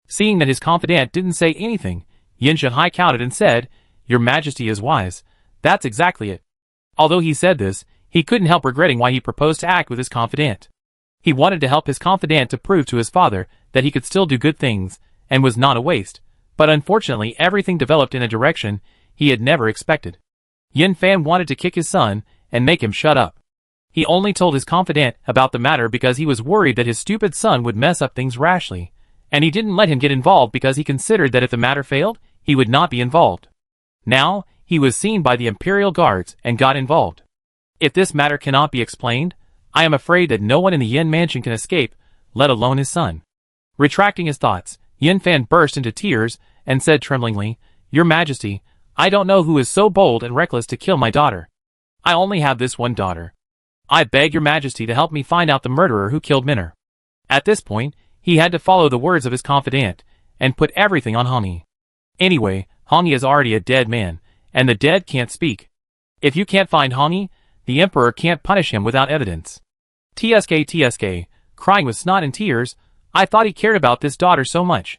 Seeing that his confidant didn't say anything, Yin Zhenhai counted and said, Your Majesty is wise. That's exactly it. Although he said this, he couldn't help regretting why he proposed to act with his confidant. He wanted to help his confidant to prove to his father that he could still do good things, and was not a waste, but unfortunately everything developed in a direction he had never expected. Yin Fan wanted to kick his son and make him shut up. He only told his confidant about the matter because he was worried that his stupid son would mess up things rashly, and he didn't let him get involved because he considered that if the matter failed, he would not be involved. Now, he was seen by the Imperial Guards and got involved. If this matter cannot be explained, I am afraid that no one in the Yin mansion can escape, let alone his son. Retracting his thoughts, Yin Fan burst into tears and said tremblingly, Your Majesty, I don't know who is so bold and reckless to kill my daughter. I only have this one daughter. I beg your Majesty to help me find out the murderer who killed Minner. At this point, he had to follow the words of his confidant and put everything on Hongyi. Anyway, Hongyi is already a dead man, and the dead can't speak. If you can't find Hongyi, the Emperor can't punish him without evidence. TSK, crying with snot and tears, I thought he cared about this daughter so much.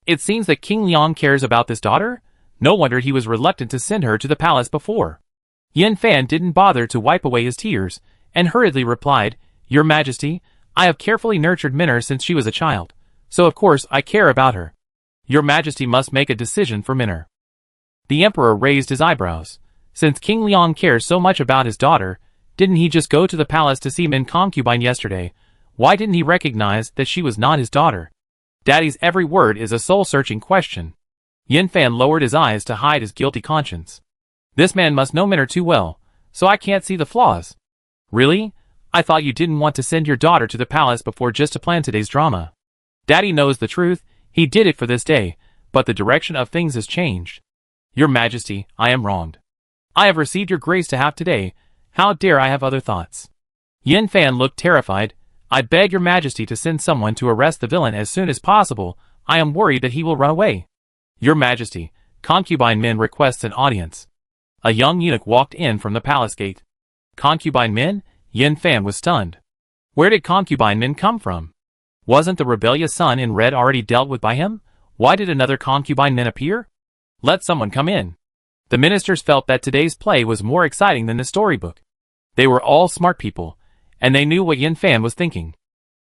It seems that King Liang cares about this daughter? No wonder he was reluctant to send her to the palace before. Yin Fan didn't bother to wipe away his tears, and hurriedly replied, Your Majesty, I have carefully nurtured Minner since she was a child, so of course I care about her. Your Majesty must make a decision for Minner. The Emperor raised his eyebrows. Since King Liang cares so much about his daughter, didn't he just go to the palace to see Min concubine yesterday? Why didn't he recognize that she was not his daughter? Daddy's every word is a soul-searching question. Yin Fan lowered his eyes to hide his guilty conscience. This man must know Minner too well, so I can't see the flaws. Really? I thought you didn't want to send your daughter to the palace before just to plan today's drama. Daddy knows the truth, he did it for this day, but the direction of things has changed. Your Majesty, I am wronged. I have received your grace to have today, how dare I have other thoughts? Yin Fan looked terrified. I beg your Majesty to send someone to arrest the villain as soon as possible, I am worried that he will run away. Your Majesty, Concubine Min requests an audience. A young eunuch walked in from the palace gate. Concubine Min? Yin Fan was stunned. Where did Concubine Min come from? Wasn't the rebellious son in red already dealt with by him? Why did another Concubine Min appear? Let someone come in. The ministers felt that today's play was more exciting than the storybook. They were all smart people, and they knew what Yin Fan was thinking.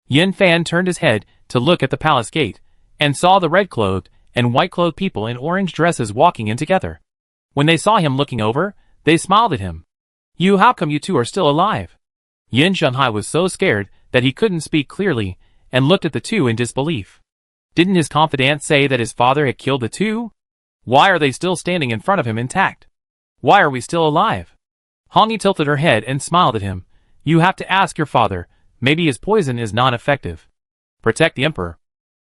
Yin Fan turned his head to look at the palace gate, and saw the red-clothed and white-clothed people in orange dresses walking in together. When they saw him looking over, they smiled at him. How come you two are still alive? Yin Zhenhai was so scared that he couldn't speak clearly, and looked at the two in disbelief. Didn't his confidant say that his father had killed the two? Why are they still standing in front of him intact? Why are we still alive? Hongyi tilted her head and smiled at him. You have to ask your father, maybe his poison is not effective. Protect the Emperor.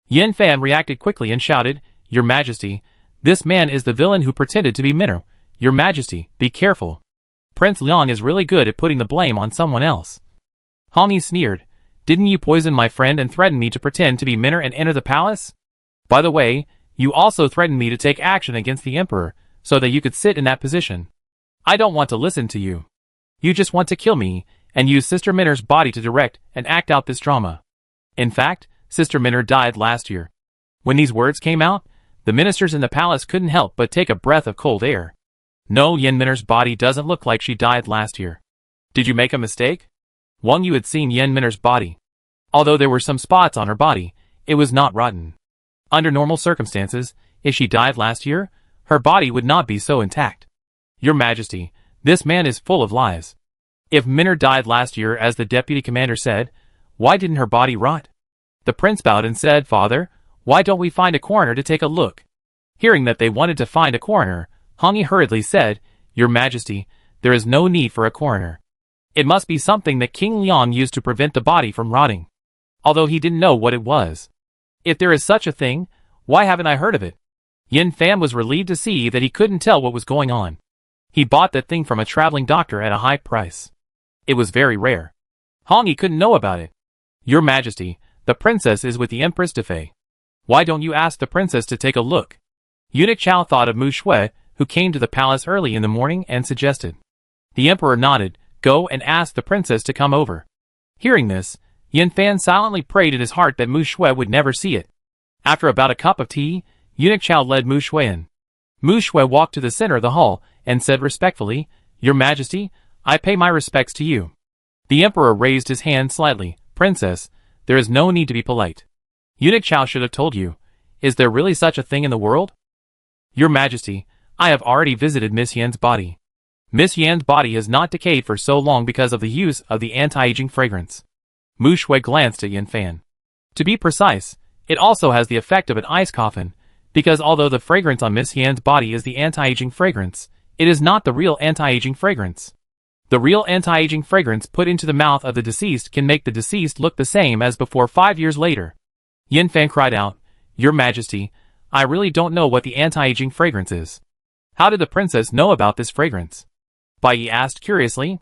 Yin Fan reacted quickly and shouted, Your Majesty, this man is the villain who pretended to be Minner. Your Majesty, be careful. Prince Liang is really good at putting the blame on someone else. Hongyi sneered. Didn't you poison my friend and threaten me to pretend to be Minner and enter the palace? By the way, you also threatened me to take action against the Emperor, so that you could sit in that position. I don't want to listen to you. You just want to kill me, and use Sister Minner's body to direct and act out this drama. In fact, Sister Minner died last year. When these words came out, the ministers in the palace couldn't help but take a breath of cold air. No, Yin Minner's body doesn't look like she died last year. Did you make a mistake? Wang Yu had seen Yin Minner's body. Although there were some spots on her body, it was not rotten. Under normal circumstances, if she died last year, her body would not be so intact. Your Majesty, this man is full of lies. If Minner died last year as the deputy commander said, why didn't her body rot? The prince bowed and said, Father, why don't we find a coroner to take a look? Hearing that they wanted to find a coroner, Hongyi hurriedly said, Your Majesty, there is no need for a coroner. It must be something that King Liang used to prevent the body from rotting. Although he didn't know what it was. If there is such a thing, why haven't I heard of it? Yin Fan was relieved to see that he couldn't tell what was going on. He bought that thing from a traveling doctor at a high price. It was very rare. Hong Yi couldn't know about it. Your Majesty, the princess is with the Empress de Fei. Why don't you ask the princess to take a look? Eunuch Chao thought of Mu Shui, who came to the palace early in the morning and suggested. The emperor nodded. Go and ask the princess to come over. Hearing this, Yin Fan silently prayed in his heart that Mu Shui would never see it. After about a cup of tea, Eunuch Chao led Mu Shui in. Mu Shui walked to the center of the hall and said respectfully, Your Majesty, I pay my respects to you. The emperor raised his hand slightly. Princess, there is no need to be polite. Eunuch Chao should have told you. Is there really such a thing in the world? Your Majesty, I have already visited Miss Yan's body. Miss Yan's body has not decayed for so long because of the use of the anti-aging fragrance. Mu Shui glanced at Yin Fan. To be precise, it also has the effect of an ice coffin, because although the fragrance on Miss Yan's body is the anti-aging fragrance, it is not the real anti-aging fragrance. The real anti-aging fragrance put into the mouth of the deceased can make the deceased look the same as before 5 years later. Yin Fan cried out, Your Majesty, I really don't know what the anti-aging fragrance is. How did the princess know about this fragrance? Bai Yi asked curiously.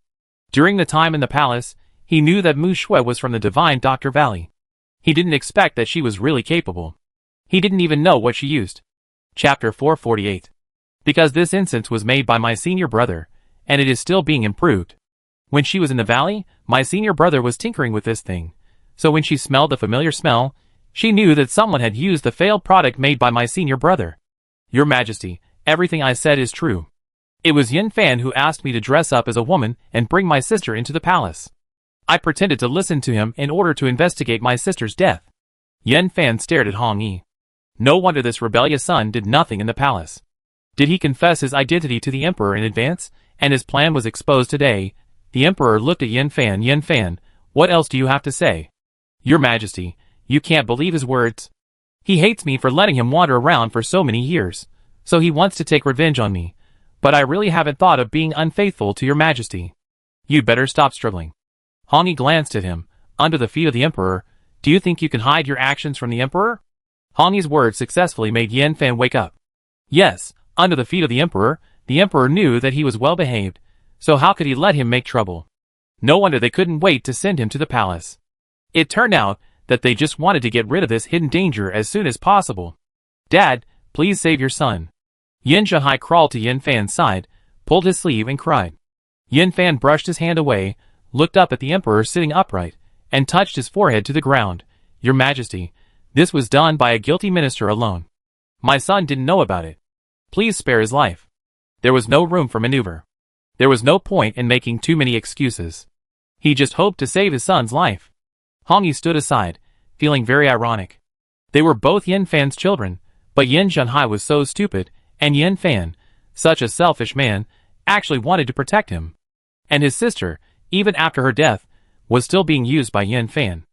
During the time in the palace, he knew that Mu Shui was from the Divine Doctor Valley. He didn't expect that she was really capable. He didn't even know what she used. Chapter 448. Because this incense was made by my senior brother, and it is still being improved. When she was in the valley, my senior brother was tinkering with this thing, so when she smelled the familiar smell, she knew that someone had used the failed product made by my senior brother. Your Majesty, everything I said is true. It was Yin Fan who asked me to dress up as a woman and bring my sister into the palace. I pretended to listen to him in order to investigate my sister's death. Yin Fan stared at Hong Yi. No wonder this rebellious son did nothing in the palace. Did he confess his identity to the emperor in advance, and his plan was exposed today? The emperor looked at Yin Fan. Yin Fan, what else do you have to say? Your Majesty, you can't believe his words. He hates me for letting him wander around for so many years, so he wants to take revenge on me. But I really haven't thought of being unfaithful to your Majesty. You'd better stop struggling. Hong Yi glanced at him. Under the feet of the emperor, do you think you can hide your actions from the emperor? Hong Yi's words successfully made Yin Fan wake up. Yes, under the feet of the emperor knew that he was well behaved, so how could he let him make trouble? No wonder they couldn't wait to send him to the palace. It turned out that they just wanted to get rid of this hidden danger as soon as possible. Dad, please save your son. Yin Zhanhai crawled to Yin Fan's side, pulled his sleeve and cried. Yin Fan brushed his hand away, looked up at the emperor sitting upright, and touched his forehead to the ground. Your Majesty, this was done by a guilty minister alone. My son didn't know about it. Please spare his life. There was no room for maneuver. There was no point in making too many excuses. He just hoped to save his son's life. Hong Yi stood aside, feeling very ironic. They were both Yin Fan's children, but Yin Zhanhai was so stupid, and Yin Fan, such a selfish man, actually wanted to protect him. And his sister, even after her death, was still being used by Yin Fan.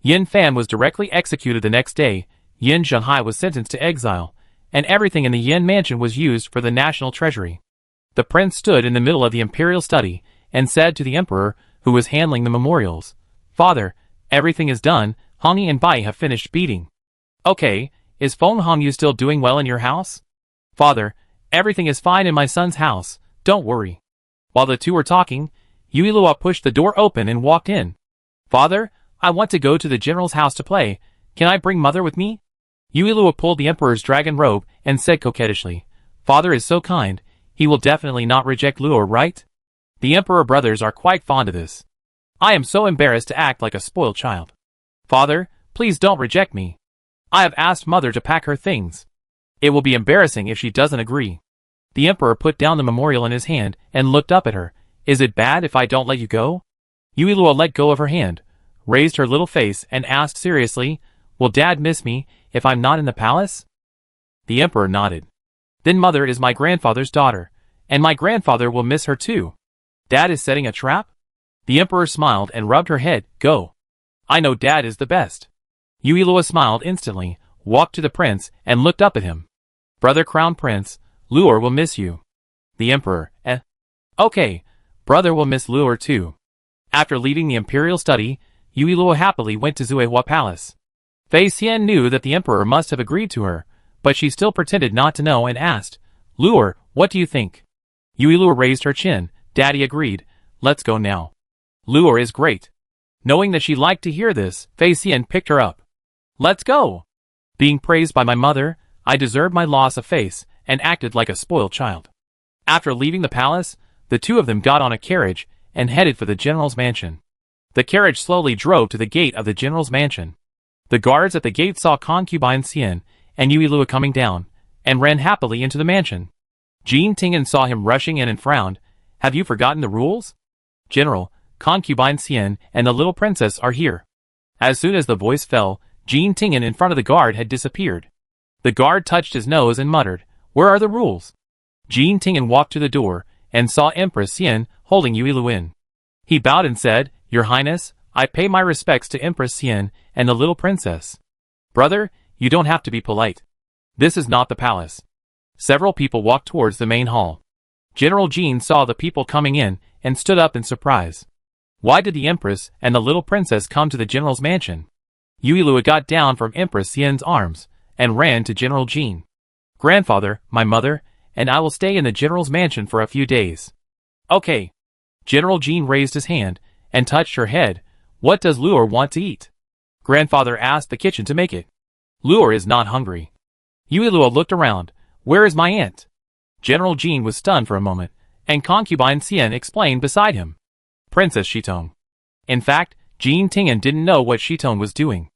Yin Fan was directly executed the next day. Yin Zhanhai was sentenced to exile, and everything in the Yin mansion was used for the national treasury. The prince stood in the middle of the imperial study and said to the emperor, who was handling the memorials, Father, everything is done. Hong Yi and Bai have finished beating. Okay, is Feng Hongyu still doing well in your house? Father, everything is fine in my son's house, don't worry. While the two were talking, Yuilua pushed the door open and walked in. Father, I want to go to the general's house to play. Can I bring mother with me? Yuilua pulled the emperor's dragon robe and said coquettishly, Father is so kind, he will definitely not reject Luo, right? The emperor brothers are quite fond of this. I am so embarrassed to act like a spoiled child. Father, please don't reject me. I have asked mother to pack her things. It will be embarrassing if she doesn't agree. The emperor put down the memorial in his hand and looked up at her. Is it bad if I don't let you go? Yuilua let go of her hand, raised her little face and asked seriously, Will Dad miss me if I'm not in the palace? The emperor nodded. Then mother is my grandfather's daughter, and my grandfather will miss her too. Dad is setting a trap? The emperor smiled and rubbed her head. Go. I know Dad is the best. Yuilua smiled instantly, walked to the prince, and looked up at him. Brother Crown Prince, Luor will miss you. The emperor, Okay, brother will miss Luor too. After leaving the imperial study, Yuilua happily went to Zuehua Palace. Fei Xian knew that the emperor must have agreed to her, but she still pretended not to know and asked, Luor, what do you think? Yui Lua raised her chin. Daddy agreed. Let's go now. Lure is great. Knowing that she liked to hear this, Fei Xian picked her up. Let's go. Being praised by my mother, I deserved my loss of face, and acted like a spoiled child. After leaving the palace, the two of them got on a carriage, and headed for the general's mansion. The carriage slowly drove to the gate of the general's mansion. The guards at the gate saw concubine Xian and Yui Lua coming down, and ran happily into the mansion. Jean Tingen saw him rushing in and frowned. Have you forgotten the rules? General, concubine Xian and the little princess are here. As soon as the voice fell, Jean Tingen in front of the guard had disappeared. The guard touched his nose and muttered, Where are the rules? Jean Tingen walked to the door, and saw Empress Xian holding Yui Lua in. He bowed and said, Your Highness, I pay my respects to Empress Xian and the little princess. Brother, you don't have to be polite. This is not the palace. Several people walked towards the main hall. General Jean saw the people coming in, and stood up in surprise. Why did the Empress and the little princess come to the general's mansion? Yui Lua got down from Empress Xian's arms, and ran to General Jean. Grandfather, my mother, and I will stay in the general's mansion for a few days. Okay. General Jean raised his hand, and touched her head. What does Lure want to eat? Grandfather asked the kitchen to make it. Lure is not hungry. Yui Lua looked around. Where is my aunt? General Jean was stunned for a moment, and concubine Xian explained beside him. Princess Shitong. In fact, Jean Tingen didn't know what Shitong was doing.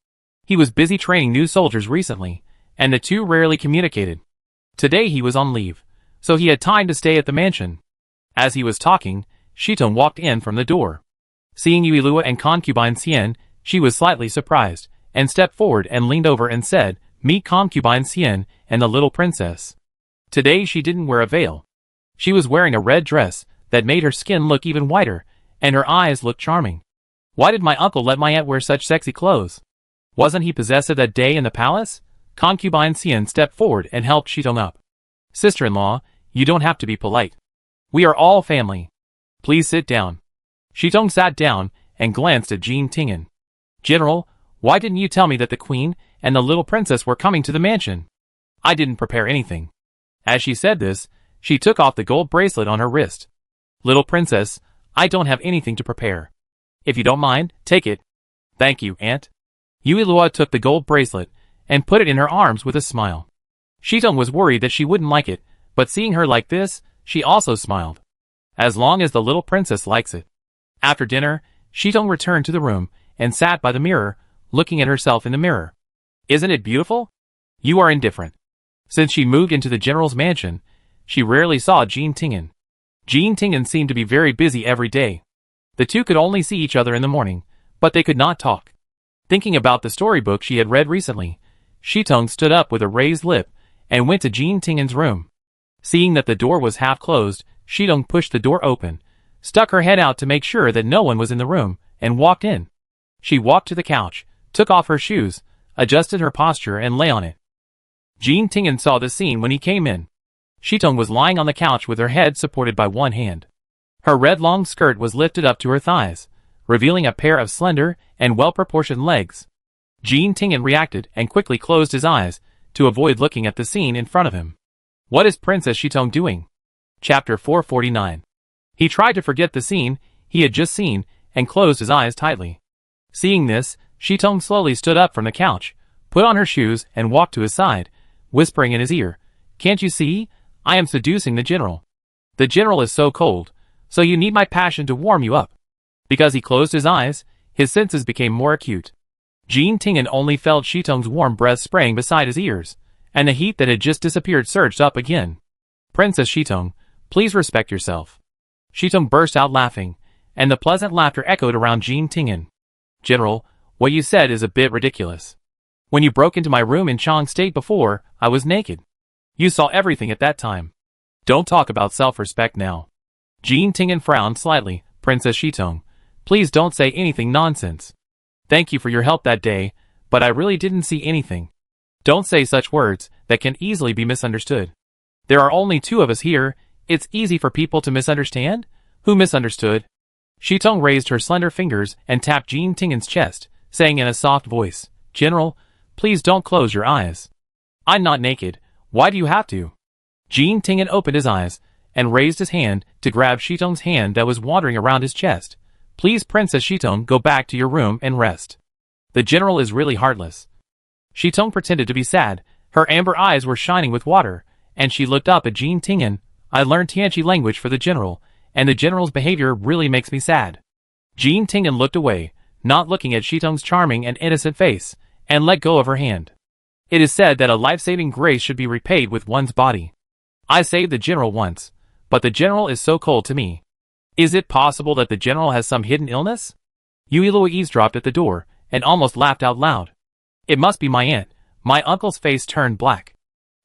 He was busy training new soldiers recently, and the two rarely communicated. Today he was on leave, so he had time to stay at the mansion. As he was talking, Shitong walked in from the door. Seeing Yui Lua and concubine Xian, she was slightly surprised, and stepped forward and leaned over and said, Meet concubine Xian and the little princess. Today she didn't wear a veil. She was wearing a red dress that made her skin look even whiter, and her eyes looked charming. Why did my uncle let my aunt wear such sexy clothes? Wasn't he possessive that day in the palace? Concubine Xian stepped forward and helped Shitong up. Sister-in-law, you don't have to be polite. We are all family. Please sit down. Shitong sat down and glanced at Jean Tingen. General, why didn't you tell me that the queen and the little princess were coming to the mansion? I didn't prepare anything. As she said this, she took off the gold bracelet on her wrist. Little princess, I don't have anything to prepare. If you don't mind, take it. Thank you, aunt. Yui Lua took the gold bracelet and put it in her arms with a smile. Shitong was worried that she wouldn't like it, but seeing her like this, she also smiled. As long as the little princess likes it. After dinner, Shitong returned to the room and sat by the mirror, looking at herself in the mirror. Isn't it beautiful? You are indifferent. Since she moved into the general's mansion, she rarely saw Jean Tingen. Jean Tingen seemed to be very busy every day. The two could only see each other in the morning, but they could not talk. Thinking about the storybook she had read recently, Shitong stood up with a raised lip and went to Jean Tingen's room. Seeing that the door was half closed, Shitong pushed the door open, stuck her head out to make sure that no one was in the room, and walked in. She walked to the couch, took off her shoes, adjusted her posture and lay on it. Jean Tingen saw the scene when he came in. Shitong was lying on the couch with her head supported by one hand. Her red long skirt was lifted up to her thighs, revealing a pair of slender and well-proportioned legs. Jean Tingen reacted and quickly closed his eyes to avoid looking at the scene in front of him. What is Princess Shitong doing? Chapter 449. He tried to forget the scene he had just seen and closed his eyes tightly. Seeing this, Shitong slowly stood up from the couch, put on her shoes and walked to his side, whispering in his ear, Can't you see? I am seducing the general. The general is so cold, so you need my passion to warm you up. Because he closed his eyes, his senses became more acute. Jean Tingen only felt Shitong's warm breath spraying beside his ears, and the heat that had just disappeared surged up again. Princess Shitong, please respect yourself. Shitong burst out laughing, and the pleasant laughter echoed around Jean Tingen. General, what you said is a bit ridiculous. When you broke into my room in Chang State before, I was naked. You saw everything at that time. Don't talk about self-respect now. Jean Tingen frowned slightly. Princess Shitong, please don't say anything nonsense. Thank you for your help that day, but I really didn't see anything. Don't say such words that can easily be misunderstood. There are only two of us here. It's easy for people to misunderstand. Who misunderstood? Shitong raised her slender fingers and tapped Jean Tingen's chest, saying in a soft voice, General, please don't close your eyes. I'm not naked. Why do you have to? Jean Tingen opened his eyes, and raised his hand to grab Shitong's hand that was wandering around his chest. Please, Princess Shitong, go back to your room and rest. The general is really heartless. Shitong pretended to be sad. Her amber eyes were shining with water, and she looked up at Jean Tingen. I learned Tianqi language for the general, and the general's behavior really makes me sad. Jean Tingen looked away, not looking at Shitong's charming and innocent face, and let go of her hand. It is said that a life-saving grace should be repaid with one's body. I saved the general once, but the general is so cold to me. Is it possible that the general has some hidden illness? Yuilua eavesdropped at the door, and almost laughed out loud. It must be my aunt. My uncle's face turned black.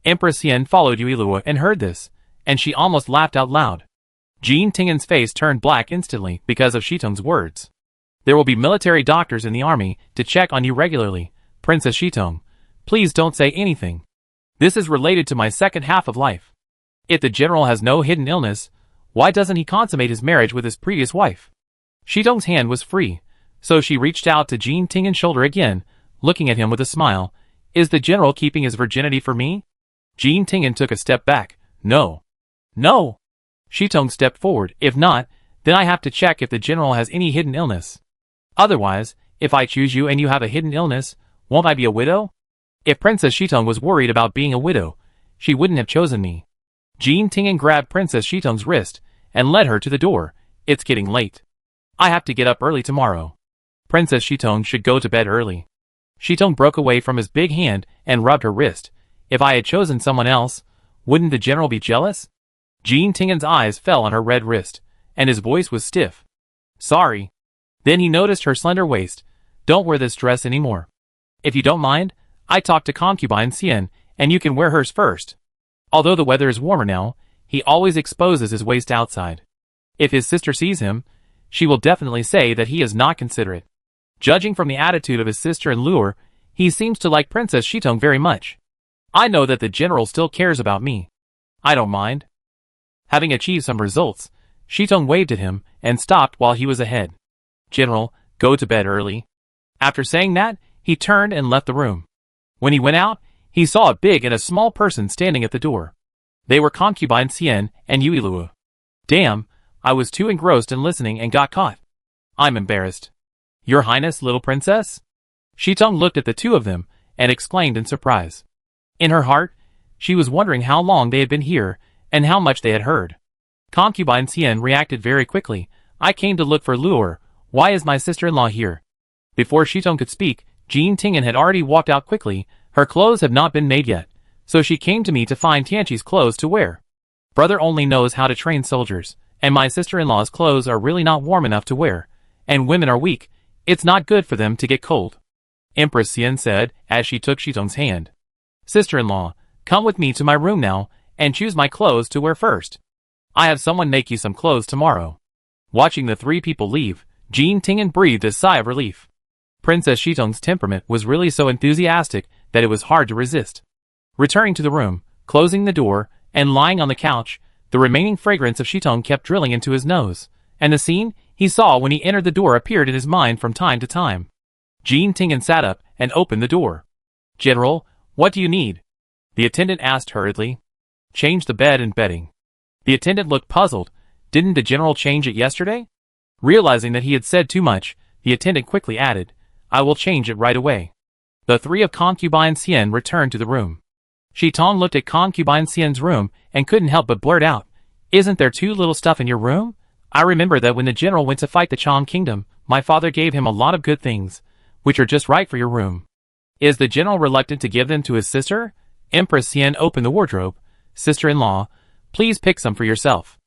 Empress Yen followed Yuilua and heard this, and she almost laughed out loud. Jean Tingen's face turned black instantly because of Shitong's words. There will be military doctors in the army to check on you regularly, Princess Shitong. Please don't say anything. This is related to my second half of life. If the general has no hidden illness, why doesn't he consummate his marriage with his previous wife? Shitong's hand was free, so she reached out to Jean Tingen's shoulder again, looking at him with a smile. Is the general keeping his virginity for me? Jean Tingen took a step back. No. No! Shitong stepped forward. If not, then I have to check if the general has any hidden illness. Otherwise, if I choose you and you have a hidden illness, won't I be a widow? If Princess Shitong was worried about being a widow, she wouldn't have chosen me. Jean Tingen grabbed Princess Shitong's wrist and led her to the door. It's getting late. I have to get up early tomorrow. Princess Shitong should go to bed early. Shitong broke away from his big hand and rubbed her wrist. If I had chosen someone else, wouldn't the general be jealous? Jean Tingen's eyes fell on her red wrist, and his voice was stiff. Sorry. Then he noticed her slender waist. Don't wear this dress anymore. If you don't mind, I talked to concubine Xian, and you can wear hers first. Although the weather is warmer now, he always exposes his waist outside. If his sister sees him, she will definitely say that he is not considerate. Judging from the attitude of his sister and lure, he seems to like Princess Shitong very much. I know that the general still cares about me. I don't mind. Having achieved some results, Shitong waved at him and stopped while he was ahead. General, go to bed early. After saying that, he turned and left the room. When he went out, he saw a big and a small person standing at the door. They were concubine Xian and Yuilua. Damn, I was too engrossed in listening and got caught. I'm embarrassed. Your Highness, little princess? Shitong looked at the two of them and exclaimed in surprise. In her heart, she was wondering how long they had been here and how much they had heard. Concubine Xian reacted very quickly. I came to look for Lure. Why is my sister-in-law here? Before Shitong could speak, Jean Tingen had already walked out quickly. Her clothes have not been made yet, so she came to me to find Tianqi's clothes to wear. Brother only knows how to train soldiers, and my sister-in-law's clothes are really not warm enough to wear, and women are weak. It's not good for them to get cold. Empress Xian said as she took Shitong's hand. Sister-in-law, come with me to my room now, and choose my clothes to wear first. I have someone make you some clothes tomorrow. Watching the three people leave, Jean Tingen breathed a sigh of relief. Princess Shitong's temperament was really so enthusiastic that it was hard to resist. Returning to the room, closing the door, and lying on the couch, the remaining fragrance of Shitong kept drilling into his nose, and the scene he saw when he entered the door appeared in his mind from time to time. Jean Tingen sat up and opened the door. General, what do you need? The attendant asked hurriedly. Change the bed and bedding. The attendant looked puzzled. Didn't the general change it yesterday? Realizing that he had said too much, the attendant quickly added, I will change it right away. The three of concubine Xian returned to the room. Shitong looked at concubine Xian's room and couldn't help but blurt out, Isn't there too little stuff in your room? I remember that when the general went to fight the Chong Kingdom, my father gave him a lot of good things, which are just right for your room. Is the general reluctant to give them to his sister? Empress Xian opened the wardrobe. Sister-in-law, please pick some for yourself.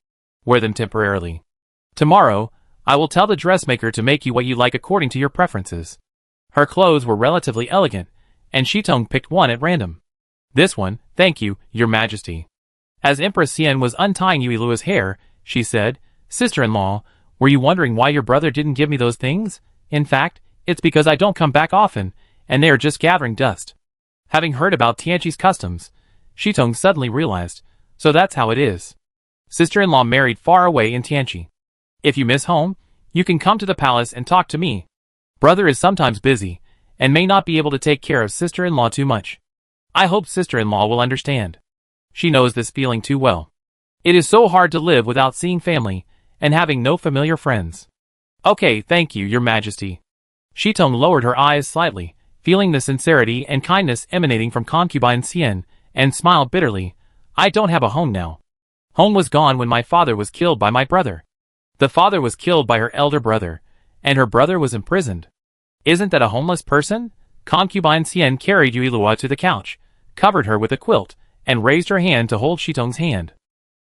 Wear them temporarily. Tomorrow, I will tell the dressmaker to make you what you like according to your preferences. Her clothes were relatively elegant, and Shitong picked one at random. This one, thank you, your majesty. As Empress Xian was untying Yuilua's hair, she said, Sister-in-law, were you wondering why your brother didn't give me those things? In fact, it's because I don't come back often, and they are just gathering dust. Having heard about Tianqi's customs, Shitong suddenly realized, so that's how it is. Sister-in-law married far away in Tianqi. If you miss home, you can come to the palace and talk to me. Brother is sometimes busy, and may not be able to take care of sister-in-law too much. I hope sister-in-law will understand. She knows this feeling too well. It is so hard to live without seeing family, and having no familiar friends. Okay, thank you, your majesty. Shitong lowered her eyes slightly, feeling the sincerity and kindness emanating from concubine Xian, and smiled bitterly. I don't have a home now. Home was gone when my father was killed by my brother. The father was killed by her elder brother, and her brother was imprisoned. Isn't that a homeless person? Concubine Xian carried Yuilua to the couch, covered her with a quilt, and raised her hand to hold Shitong's hand.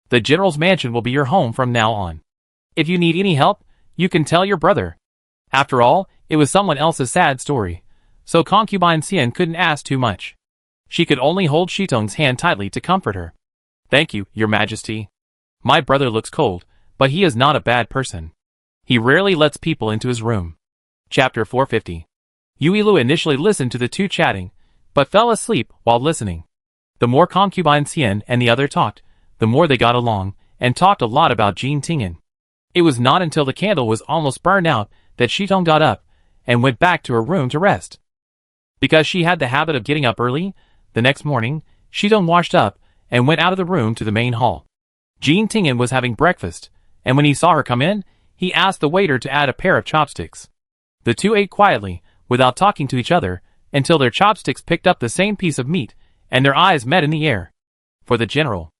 The general's mansion will be your home from now on. If you need any help, you can tell your brother. After all, it was someone else's sad story, so concubine Xian couldn't ask too much. She could only hold Shitong's hand tightly to comfort her. Thank you, your majesty. My brother looks cold, but he is not a bad person. He rarely lets people into his room. Chapter 450. Yuilu initially listened to the two chatting, but fell asleep while listening. The more concubine Xian and the other talked, the more they got along, and talked a lot about Jean Tingen. It was not until the candle was almost burned out that Shitong got up, and went back to her room to rest. Because she had the habit of getting up early, the next morning, Shitong washed up, and went out of the room to the main hall. Jean Tingen was having breakfast, and when he saw her come in, he asked the waiter to add a pair of chopsticks. The two ate quietly, without talking to each other, until their chopsticks picked up the same piece of meat, and their eyes met in the air. For the general.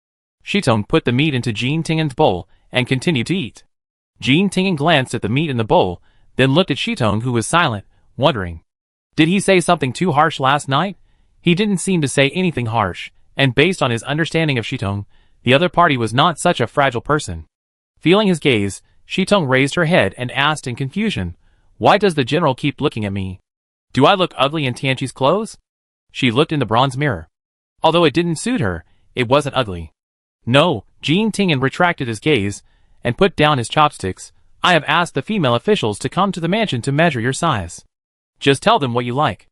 Shitong put the meat into Jean Tingen's bowl, and continued to eat. Jean Tingen glanced at the meat in the bowl, then looked at Shitong, who was silent, wondering. Did he say something too harsh last night? He didn't seem to say anything harsh, and based on his understanding of Shitong, the other party was not such a fragile person. Feeling his gaze, Shitong raised her head and asked in confusion, Why does the general keep looking at me? Do I look ugly in Tianqi's clothes? She looked in the bronze mirror. Although it didn't suit her, it wasn't ugly. No, Jean Tingen retracted his gaze, and put down his chopsticks. I have asked the female officials to come to the mansion to measure your size. Just tell them what you like.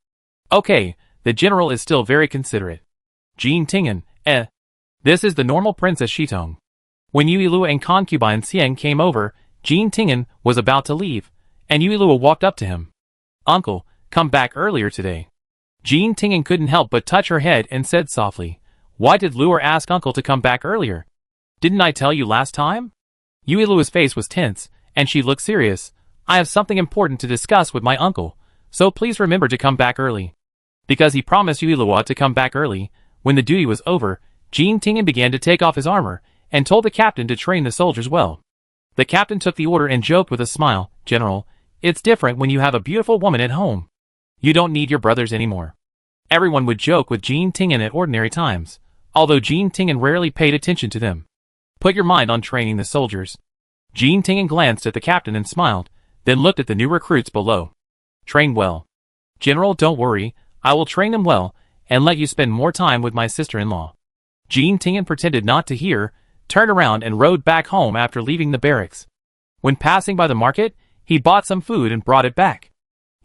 Okay, the general is still very considerate. Jean Tingen, This is the normal Princess Shitong. When Yuilua and concubine Xiang came over, Jean Tingen was about to leave, and Yuilua walked up to him. Uncle, come back earlier today. Jean Tingen couldn't help but touch her head and said softly, Why did Luer ask Uncle to come back earlier? Didn't I tell you last time? Yuilua's face was tense, and she looked serious. I have something important to discuss with my uncle, so please remember to come back early. Because he promised Yuilua to come back early, when the duty was over, Jean Tingen began to take off his armor, and told the captain to train the soldiers well. The captain took the order and joked with a smile, General, it's different when you have a beautiful woman at home. You don't need your brothers anymore. Everyone would joke with Jean Tingen at ordinary times, although Jean Tingen rarely paid attention to them. Put your mind on training the soldiers. Jean Tingen glanced at the captain and smiled, then looked at the new recruits below. Train well. General, don't worry, I will train them well, and let you spend more time with my sister-in-law. Jean Tingen pretended not to hear, turned around and rode back home after leaving the barracks. When passing by the market, he bought some food and brought it back.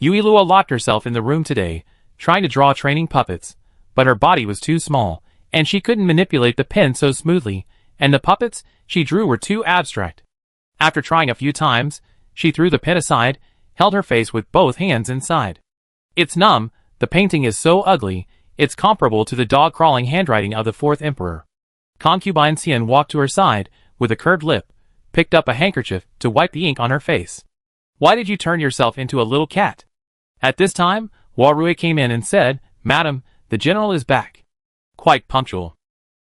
Yuilua locked herself in the room today, trying to draw training puppets, but her body was too small, and she couldn't manipulate the pen so smoothly, and the puppets she drew were too abstract. After trying a few times, she threw the pen aside, held her face with both hands inside. It's numb, the painting is so ugly, it's comparable to the dog-crawling handwriting of the fourth emperor. Concubine Xian walked to her side, with a curved lip, picked up a handkerchief to wipe the ink on her face. Why did you turn yourself into a little cat? At this time, Huarui came in and said, Madam, the general is back. Quite punctual.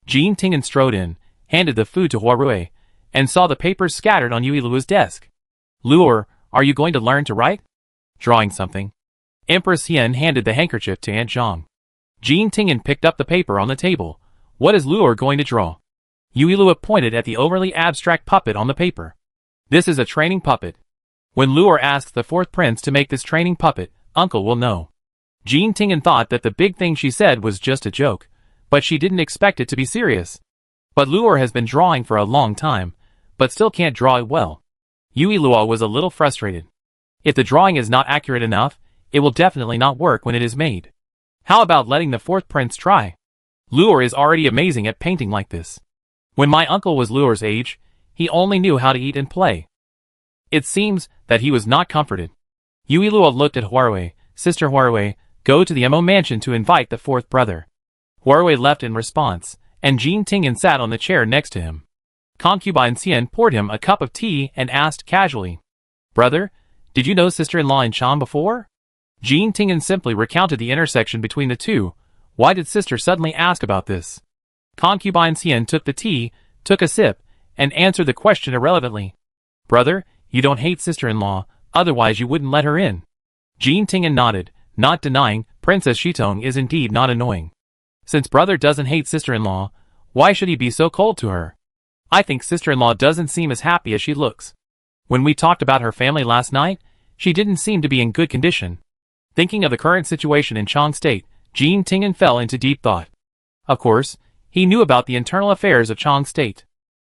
Jean Tingen strode in, handed the food to Huarui, and saw the papers scattered on Yuilua's desk. Luer, are you going to learn to write? Drawing something. Empress Hien handed the handkerchief to Aunt Zhang. Jean Tingen picked up the paper on the table. What is Luer going to draw? Yuilua pointed at the overly abstract puppet on the paper. This is a training puppet. When Luer asks the fourth prince to make this training puppet, Uncle will know. Jean Tingen thought that the big thing she said was just a joke, but she didn't expect it to be serious. But Luer has been drawing for a long time, but still can't draw it well. Yuilua was a little frustrated. If the drawing is not accurate enough, it will definitely not work when it is made. How about letting the fourth prince try? Luer is already amazing at painting like this. When my uncle was Luer's age, he only knew how to eat and play. It seems that he was not comforted. Yuilua looked at Huarui. Sister Huarui, go to the Mo mansion to invite the fourth brother. Huarui left in response, and Jean Tingen sat on the chair next to him. Concubine Xian poured him a cup of tea and asked casually, "Brother, did you know sister-in-law in Chang before?" Jean Tingen simply recounted the intersection between the two. Why did sister suddenly ask about this? Concubine Xian took the tea, took a sip, and answered the question irrelevantly. "Brother, you don't hate sister-in-law, otherwise you wouldn't let her in." Jean Tingen nodded, not denying Princess Shitong is indeed not annoying. Since brother doesn't hate sister-in-law, why should he be so cold to her? I think sister-in-law doesn't seem as happy as she looks. When we talked about her family last night, she didn't seem to be in good condition. Thinking of the current situation in Chang State, Jean Tingen fell into deep thought. Of course, he knew about the internal affairs of Chang State.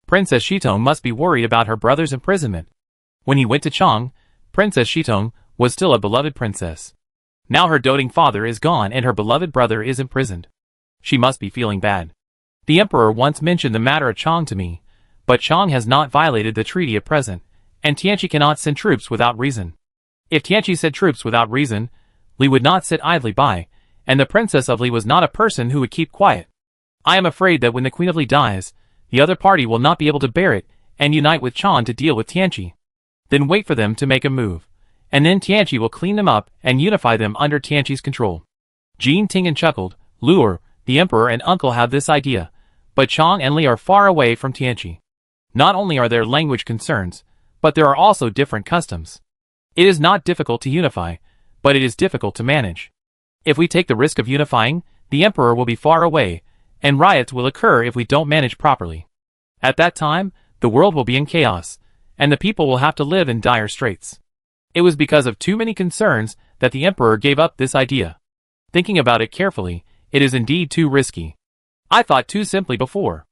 Princess Shitong must be worried about her brother's imprisonment. When he went to Chang, Princess Shitong was still a beloved princess. Now her doting father is gone and her beloved brother is imprisoned. She must be feeling bad. The emperor once mentioned the matter of Chang to me, but Chang has not violated the treaty at present, and Tianqi cannot send troops without reason. If Tianqi sent troops without reason, Li would not sit idly by, and the princess of Li was not a person who would keep quiet. I am afraid that when the queen of Li dies, the other party will not be able to bear it and unite with Chang to deal with Tianqi. Then wait for them to make a move, and then Tianqi will clean them up and unify them under Tianqi's control. Jean Tingen chuckled. Luo, the emperor and uncle have this idea, but Chang and Li are far away from Tianqi. Not only are there language concerns, but there are also different customs. It is not difficult to unify, but it is difficult to manage. If we take the risk of unifying, the emperor will be far away, and riots will occur if we don't manage properly. At that time, the world will be in chaos, and the people will have to live in dire straits. It was because of too many concerns that the emperor gave up this idea. Thinking about it carefully, it is indeed too risky. I thought too simply before.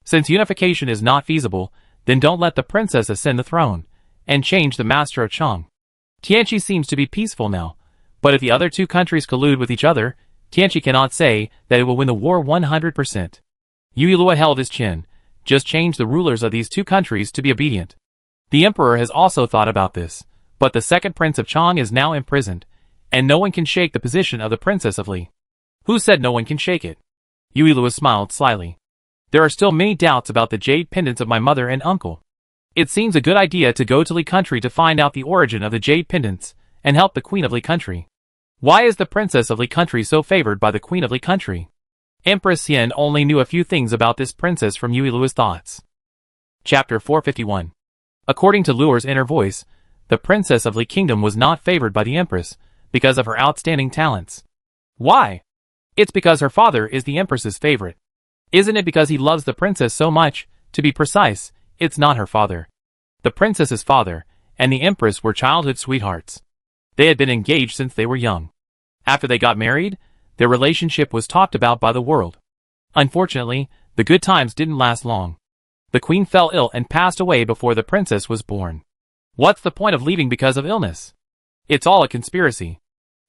Since unification is not feasible, then don't let the princess ascend the throne, and change the master of Chang. Tianqi seems to be peaceful now, but if the other two countries collude with each other, Tianqi cannot say that it will win the war 100%. Yuilua held his chin. Just change the rulers of these two countries to be obedient. The emperor has also thought about this, but the second prince of Chang is now imprisoned, and no one can shake the position of the princess of Li. Who said no one can shake it? Yuilua smiled slyly. There are still many doubts about the jade pendants of my mother and uncle. It seems a good idea to go to Li country to find out the origin of the jade pendants, and help the queen of Li country. Why is the princess of Li country so favored by the queen of Li country? Empress Xian only knew a few things about this princess from Yuilua's thoughts. Chapter 451. According to Luo's inner voice, the princess of Li kingdom was not favored by the empress, because of her outstanding talents. Why? It's because her father is the empress's favorite. Isn't it because he loves the princess so much? To be precise, it's not her father. The princess's father and the empress were childhood sweethearts. They had been engaged since they were young. After they got married, their relationship was talked about by the world. Unfortunately, the good times didn't last long. The queen fell ill and passed away before the princess was born. What's the point of leaving because of illness? It's all a conspiracy.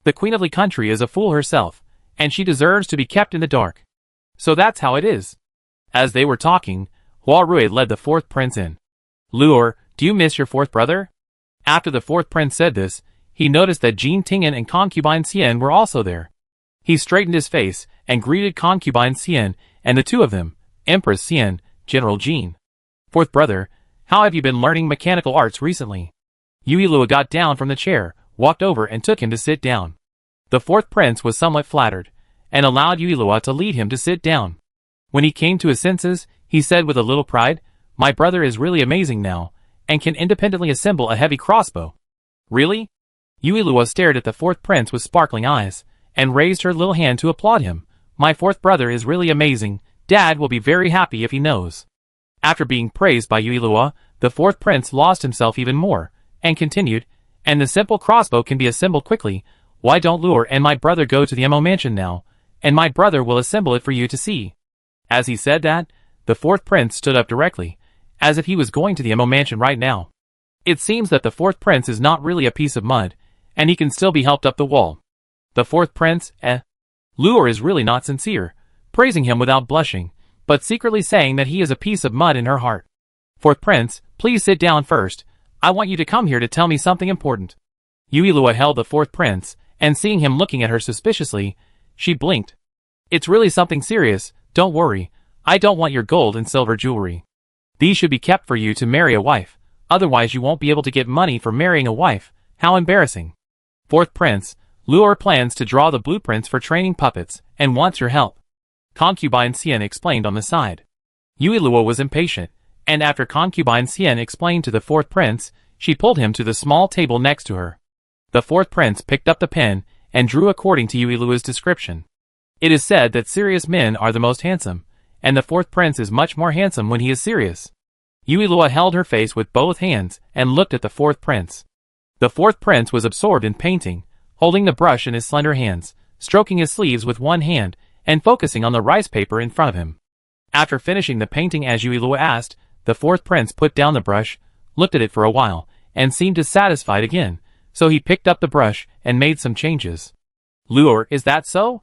The queen of Li country is a fool herself, and she deserves to be kept in the dark. So that's how it is. As they were talking, Hua Rui led the fourth prince in. Luo, do you miss your fourth brother? After the fourth prince said this, he noticed that Jean Tingen and concubine Xian were also there. He straightened his face and greeted concubine Xian and the two of them, Empress Xian, General Jean. Fourth brother, how have you been learning mechanical arts recently? Yuilua got down from the chair, walked over and took him to sit down. The fourth prince was somewhat flattered, and allowed Yuilua to lead him to sit down. When he came to his senses, he said with a little pride, "My brother is really amazing now, and can independently assemble a heavy crossbow." Really? Yuilua stared at the fourth prince with sparkling eyes, and raised her little hand to applaud him. "My fourth brother is really amazing. Dad will be very happy if he knows." After being praised by Yuilua, the fourth prince lost himself even more, and continued, "And the simple crossbow can be assembled quickly. Why don't Luo and my brother go to the Emo mansion now, and my brother will assemble it for you to see?" As he said that, the fourth prince stood up directly, as if he was going to the Emo mansion right now. It seems that the fourth prince is not really a piece of mud, and he can still be helped up the wall. The fourth prince, Luo is really not sincere, praising him without blushing, but secretly saying that he is a piece of mud in her heart. "Fourth prince, please sit down first. I want you to come here to tell me something important." Yuilua held the fourth prince, and seeing him looking at her suspiciously, she blinked. "It's really something serious, don't worry. I don't want your gold and silver jewelry." These should be kept for you to marry a wife, otherwise you won't be able to get money for marrying a wife. How embarrassing. Fourth Prince, Luor plans to draw the blueprints for training puppets, and wants your help. Concubine Xian explained on the side. Yui Luo was impatient, and after Concubine Xian explained to the fourth prince, she pulled him to the small table next to her. The fourth prince picked up the pen, and drew according to Yui Luo's description. It is said that serious men are the most handsome, and the fourth prince is much more handsome when he is serious. Yui Luo held her face with both hands, and looked at the fourth prince. The fourth prince was absorbed in painting, holding the brush in his slender hands, stroking his sleeves with one hand, and focusing on the rice paper in front of him. After finishing the painting as Yui Luo asked, the fourth prince put down the brush, looked at it for a while, and seemed dissatisfied again, so he picked up the brush and made some changes. Luor, is that so?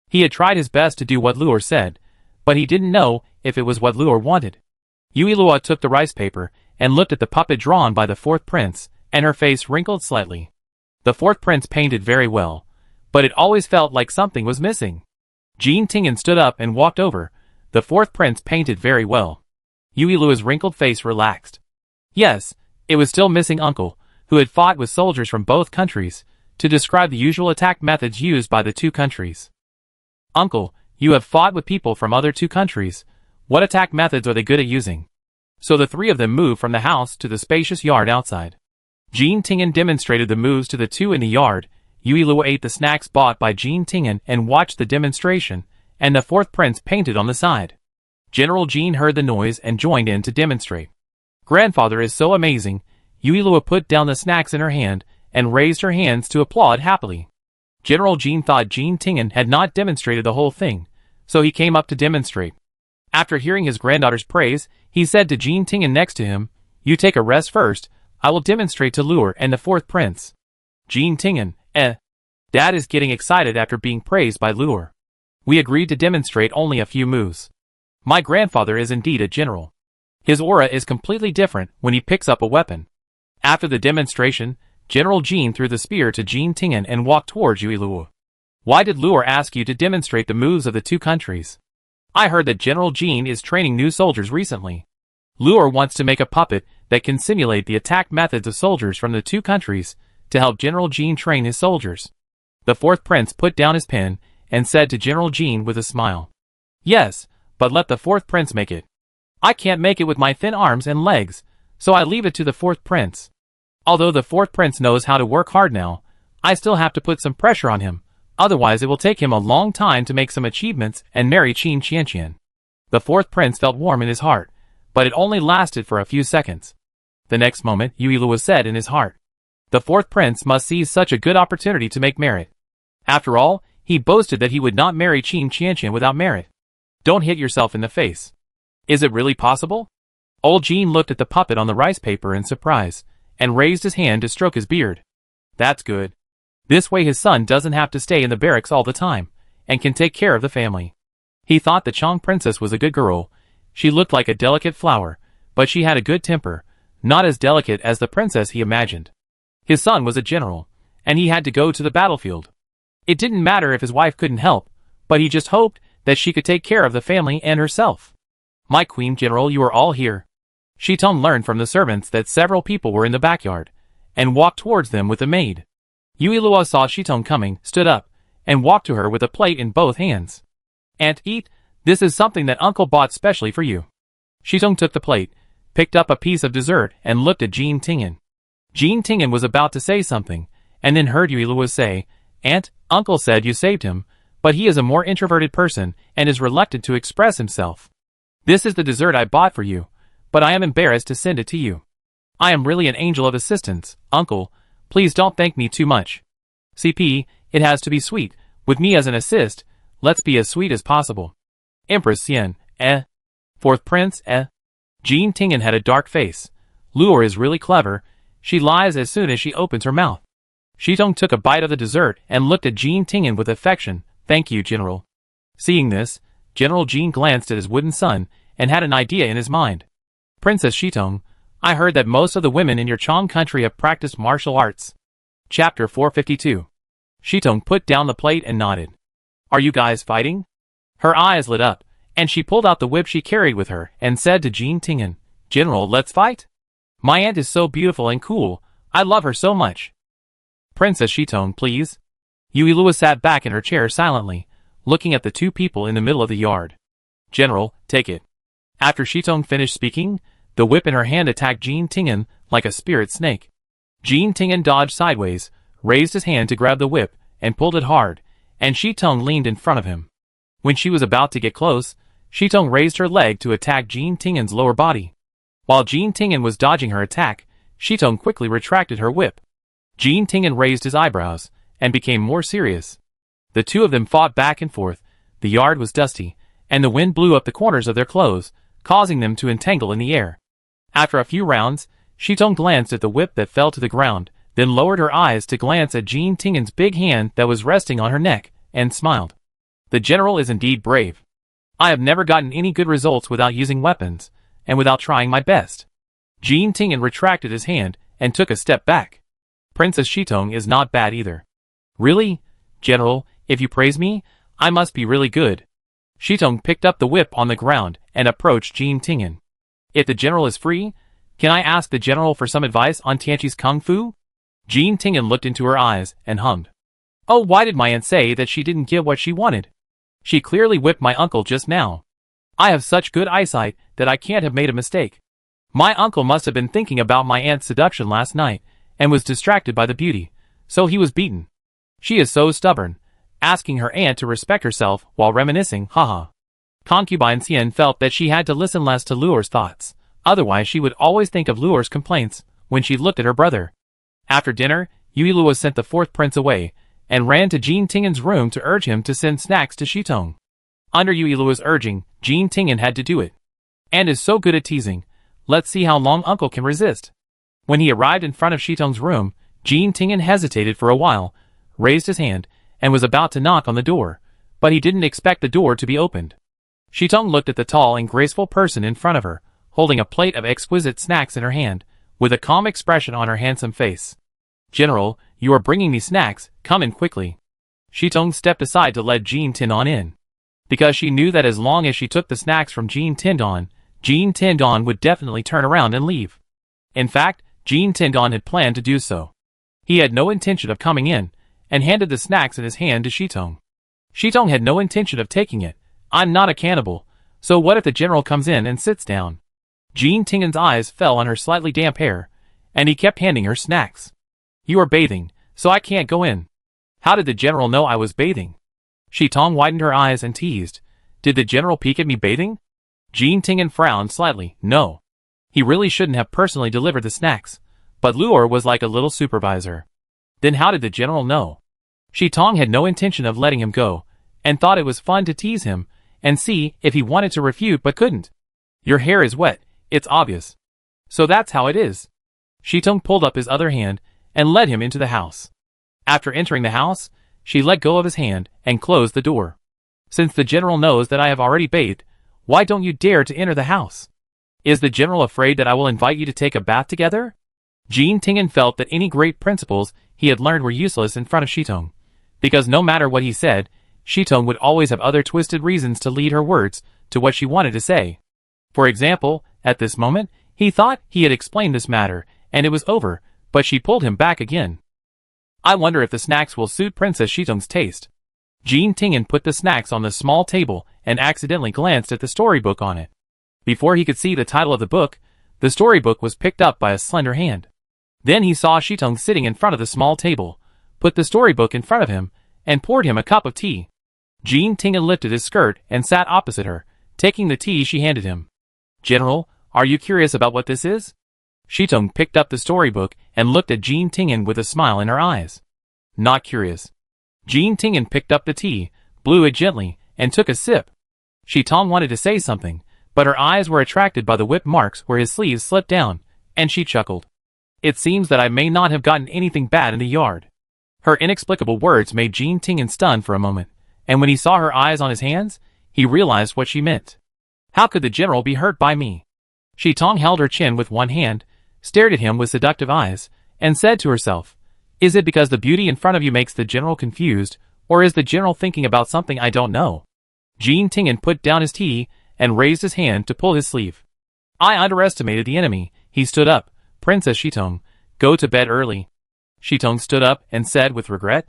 He had tried his best to do what Luor said, but he didn't know if it was what Luor wanted. Yui Luo took the rice paper and looked at the puppet drawn by the fourth prince, and her face wrinkled slightly. The fourth prince painted very well, but it always felt like something was missing. Jean Tingen stood up and walked over. The fourth prince painted very well. Yui Luo's wrinkled face relaxed. Yes, it was still missing Uncle, who had fought with soldiers from both countries, to describe the usual attack methods used by the two countries. Uncle, you have fought with people from other two countries. What attack methods are they good at using? So the three of them moved from the house to the spacious yard outside. Jean Tingen demonstrated the moves to the two in the yard. Yui Luo ate the snacks bought by Jean Tingen and watched the demonstration, and the fourth prince painted on the side. General Jean heard the noise and joined in to demonstrate. Grandfather is so amazing. Yui Luo put down the snacks in her hand and raised her hands to applaud happily. General Jean thought Jean Tingen had not demonstrated the whole thing, so he came up to demonstrate. After hearing his granddaughter's praise, he said to Jean Tingen next to him, "You take a rest first. I will demonstrate to Luor and the fourth prince." Jean Tingen, Dad is getting excited after being praised by Luor. We agreed to demonstrate only a few moves. My grandfather is indeed a general. His aura is completely different when he picks up a weapon. After the demonstration, General Jean threw the spear to Jean Tingen and walked towards Yui Luo. Why did Luor ask you to demonstrate the moves of the two countries? I heard that General Jean is training new soldiers recently. Luor wants to make a puppet that can simulate the attack methods of soldiers from the two countries to help General Jean train his soldiers. The fourth prince put down his pen and said to General Jean with a smile, "Yes, but let the fourth prince make it. I can't make it with my thin arms and legs, so I leave it to the fourth prince. Although the fourth prince knows how to work hard now, I still have to put some pressure on him, otherwise it will take him a long time to make some achievements and marry Qin Qianqian." The fourth prince felt warm in his heart, but it only lasted for a few seconds. The next moment, Yui Luo said in his heart, "The fourth prince must seize such a good opportunity to make merit. After all, he boasted that he would not marry Qin Qianqian without merit. Don't hit yourself in the face. Is it really possible?" Old Jean looked at the puppet on the rice paper in surprise, and raised his hand to stroke his beard. That's good. This way his son doesn't have to stay in the barracks all the time, and can take care of the family. He thought the Chong princess was a good girl. She looked like a delicate flower, but she had a good temper, not as delicate as the princess he imagined. His son was a general, and he had to go to the battlefield. It didn't matter if his wife couldn't help, but he just hoped that she could take care of the family and herself. "My queen general, you are all here." Shitong learned from the servants that several people were in the backyard, and walked towards them with a maid. Yui Luo saw Shitong coming, stood up, and walked to her with a plate in both hands. "Aunt, eat. This is something that Uncle bought specially for you." Shitong took the plate, picked up a piece of dessert, and looked at Jean Tingen. Jean Tingen was about to say something, and then heard Yui Luo say, "Aunt, Uncle said you saved him, but he is a more introverted person and is reluctant to express himself. This is the dessert I bought for you, but I am embarrassed to send it to you. I am really an angel of assistance, Uncle. Please don't thank me too much. CP, it has to be sweet. With me as an assist, let's be as sweet as possible." Empress Xian, Fourth Prince, Jean Tingen had a dark face. Luor is really clever. She lies as soon as she opens her mouth. Shitong took a bite of the dessert and looked at Jean Tingen with affection. "Thank you, General." Seeing this, General Jean glanced at his wooden son and had an idea in his mind. "Princess Shitong, I heard that most of the women in your Chong country have practiced martial arts." Chapter 452. Shitong put down the plate and nodded. "Are you guys fighting?" Her eyes lit up, and she pulled out the whip she carried with her and said to Jean Tingen, General, let's fight? My aunt is so beautiful and cool, I love her so much. Princess Shitong, please. Yuilua sat back in her chair silently, looking at the two people in the middle of the yard. General, take it. After Shitong finished speaking, the whip in her hand attacked Jean Tingen like a spirit snake. Jean Tingen dodged sideways, raised his hand to grab the whip, and pulled it hard, and Shitong leaned in front of him. When she was about to get close, Shitong raised her leg to attack Jean Tingen's lower body. While Jean Tingen was dodging her attack, Shitong quickly retracted her whip. Jean Tingen raised his eyebrows, and became more serious. The two of them fought back and forth. The yard was dusty, and the wind blew up the corners of their clothes, causing them to entangle in the air. After a few rounds, Shitong glanced at the whip that fell to the ground, then lowered her eyes to glance at Jean Tingen's big hand that was resting on her neck, and smiled. The general is indeed brave. I have never gotten any good results without using weapons, and without trying my best. Jean Tingen retracted his hand, and took a step back. Princess Shitong is not bad either. Really? General, if you praise me, I must be really good. Shitong picked up the whip on the ground, and approached Jean Tingen. If the general is free, can I ask the general for some advice on Tianqi's kung fu? Jean Tingen looked into her eyes, and hummed. Oh, why did my aunt say that she didn't get what she wanted? She clearly whipped my uncle just now. I have such good eyesight that I can't have made a mistake. My uncle must have been thinking about my aunt's seduction last night, and was distracted by the beauty, so he was beaten. She is so stubborn, asking her aunt to respect herself while reminiscing, haha. Concubine Xian felt that she had to listen less to Luo'er's thoughts, otherwise she would always think of Luo'er's complaints when she looked at her brother. After dinner, Yuilua sent the fourth prince away, and ran to Jean Tingen's room to urge him to send snacks to Shitong. Under Yuilua's urging, Jean Tingen had to do it. And is so good at teasing. Let's see how long uncle can resist. When he arrived in front of Shitong's room, Jean Tingen hesitated for a while, raised his hand, and was about to knock on the door, but he didn't expect the door to be opened. Shitong looked at the tall and graceful person in front of her, holding a plate of exquisite snacks in her hand, with a calm expression on her handsome face. General, you are bringing me snacks, come in quickly. Shitong stepped aside to let Jean Tindon in. Because she knew that as long as she took the snacks from Jean Tindon would definitely turn around and leave. In fact, Jean Tindon had planned to do so. He had no intention of coming in, and handed the snacks in his hand to Shitong. Shitong had no intention of taking it. I'm not a cannibal, so what if the general comes in and sits down? Jean Tingen's eyes fell on her slightly damp hair, and he kept handing her snacks. You are bathing, so I can't go in. How did the general know I was bathing? Shitong widened her eyes and teased. Did the general peek at me bathing? Jean Tingen frowned slightly. No. He really shouldn't have personally delivered the snacks, but Luo'er was like a little supervisor. Then how did the general know? Shitong had no intention of letting him go, and thought it was fun to tease him, and see if he wanted to refute but couldn't. Your hair is wet, it's obvious. So that's how it is. Shitong pulled up his other hand, and led him into the house. After entering the house, she let go of his hand, and closed the door. Since the general knows that I have already bathed, why don't you dare to enter the house? Is the general afraid that I will invite you to take a bath together? Jean Tingen felt that any great principles he had learned were useless in front of Shitong, because no matter what he said, Shitong would always have other twisted reasons to lead her words to what she wanted to say. For example, at this moment, he thought he had explained this matter, and it was over, but she pulled him back again. I wonder if the snacks will suit Princess Shitong's taste. Jean Tingen put the snacks on the small table and accidentally glanced at the storybook on it. Before he could see the title of the book, the storybook was picked up by a slender hand. Then he saw Shitong sitting in front of the small table, put the storybook in front of him, and poured him a cup of tea. Jean Tingen lifted his skirt and sat opposite her, taking the tea she handed him. General, are you curious about what this is? Shitong picked up the storybook and looked at Jean Tingen with a smile in her eyes. Not curious. Jean Tingen picked up the tea, blew it gently, and took a sip. Shitong wanted to say something, but her eyes were attracted by the whip marks where his sleeves slipped down, and she chuckled. It seems that I may not have gotten anything bad in the yard. Her inexplicable words made Jean Tingen stunned for a moment, and when he saw her eyes on his hands, he realized what she meant. How could the general be hurt by me? Shitong held her chin with one hand, stared at him with seductive eyes, and said to herself, Is it because the beauty in front of you makes the general confused, or is the general thinking about something I don't know? Jean Tingen put down his tea, and raised his hand to pull his sleeve. I underestimated the enemy. He stood up. Princess Shitong, go to bed early. Shitong stood up and said with regret.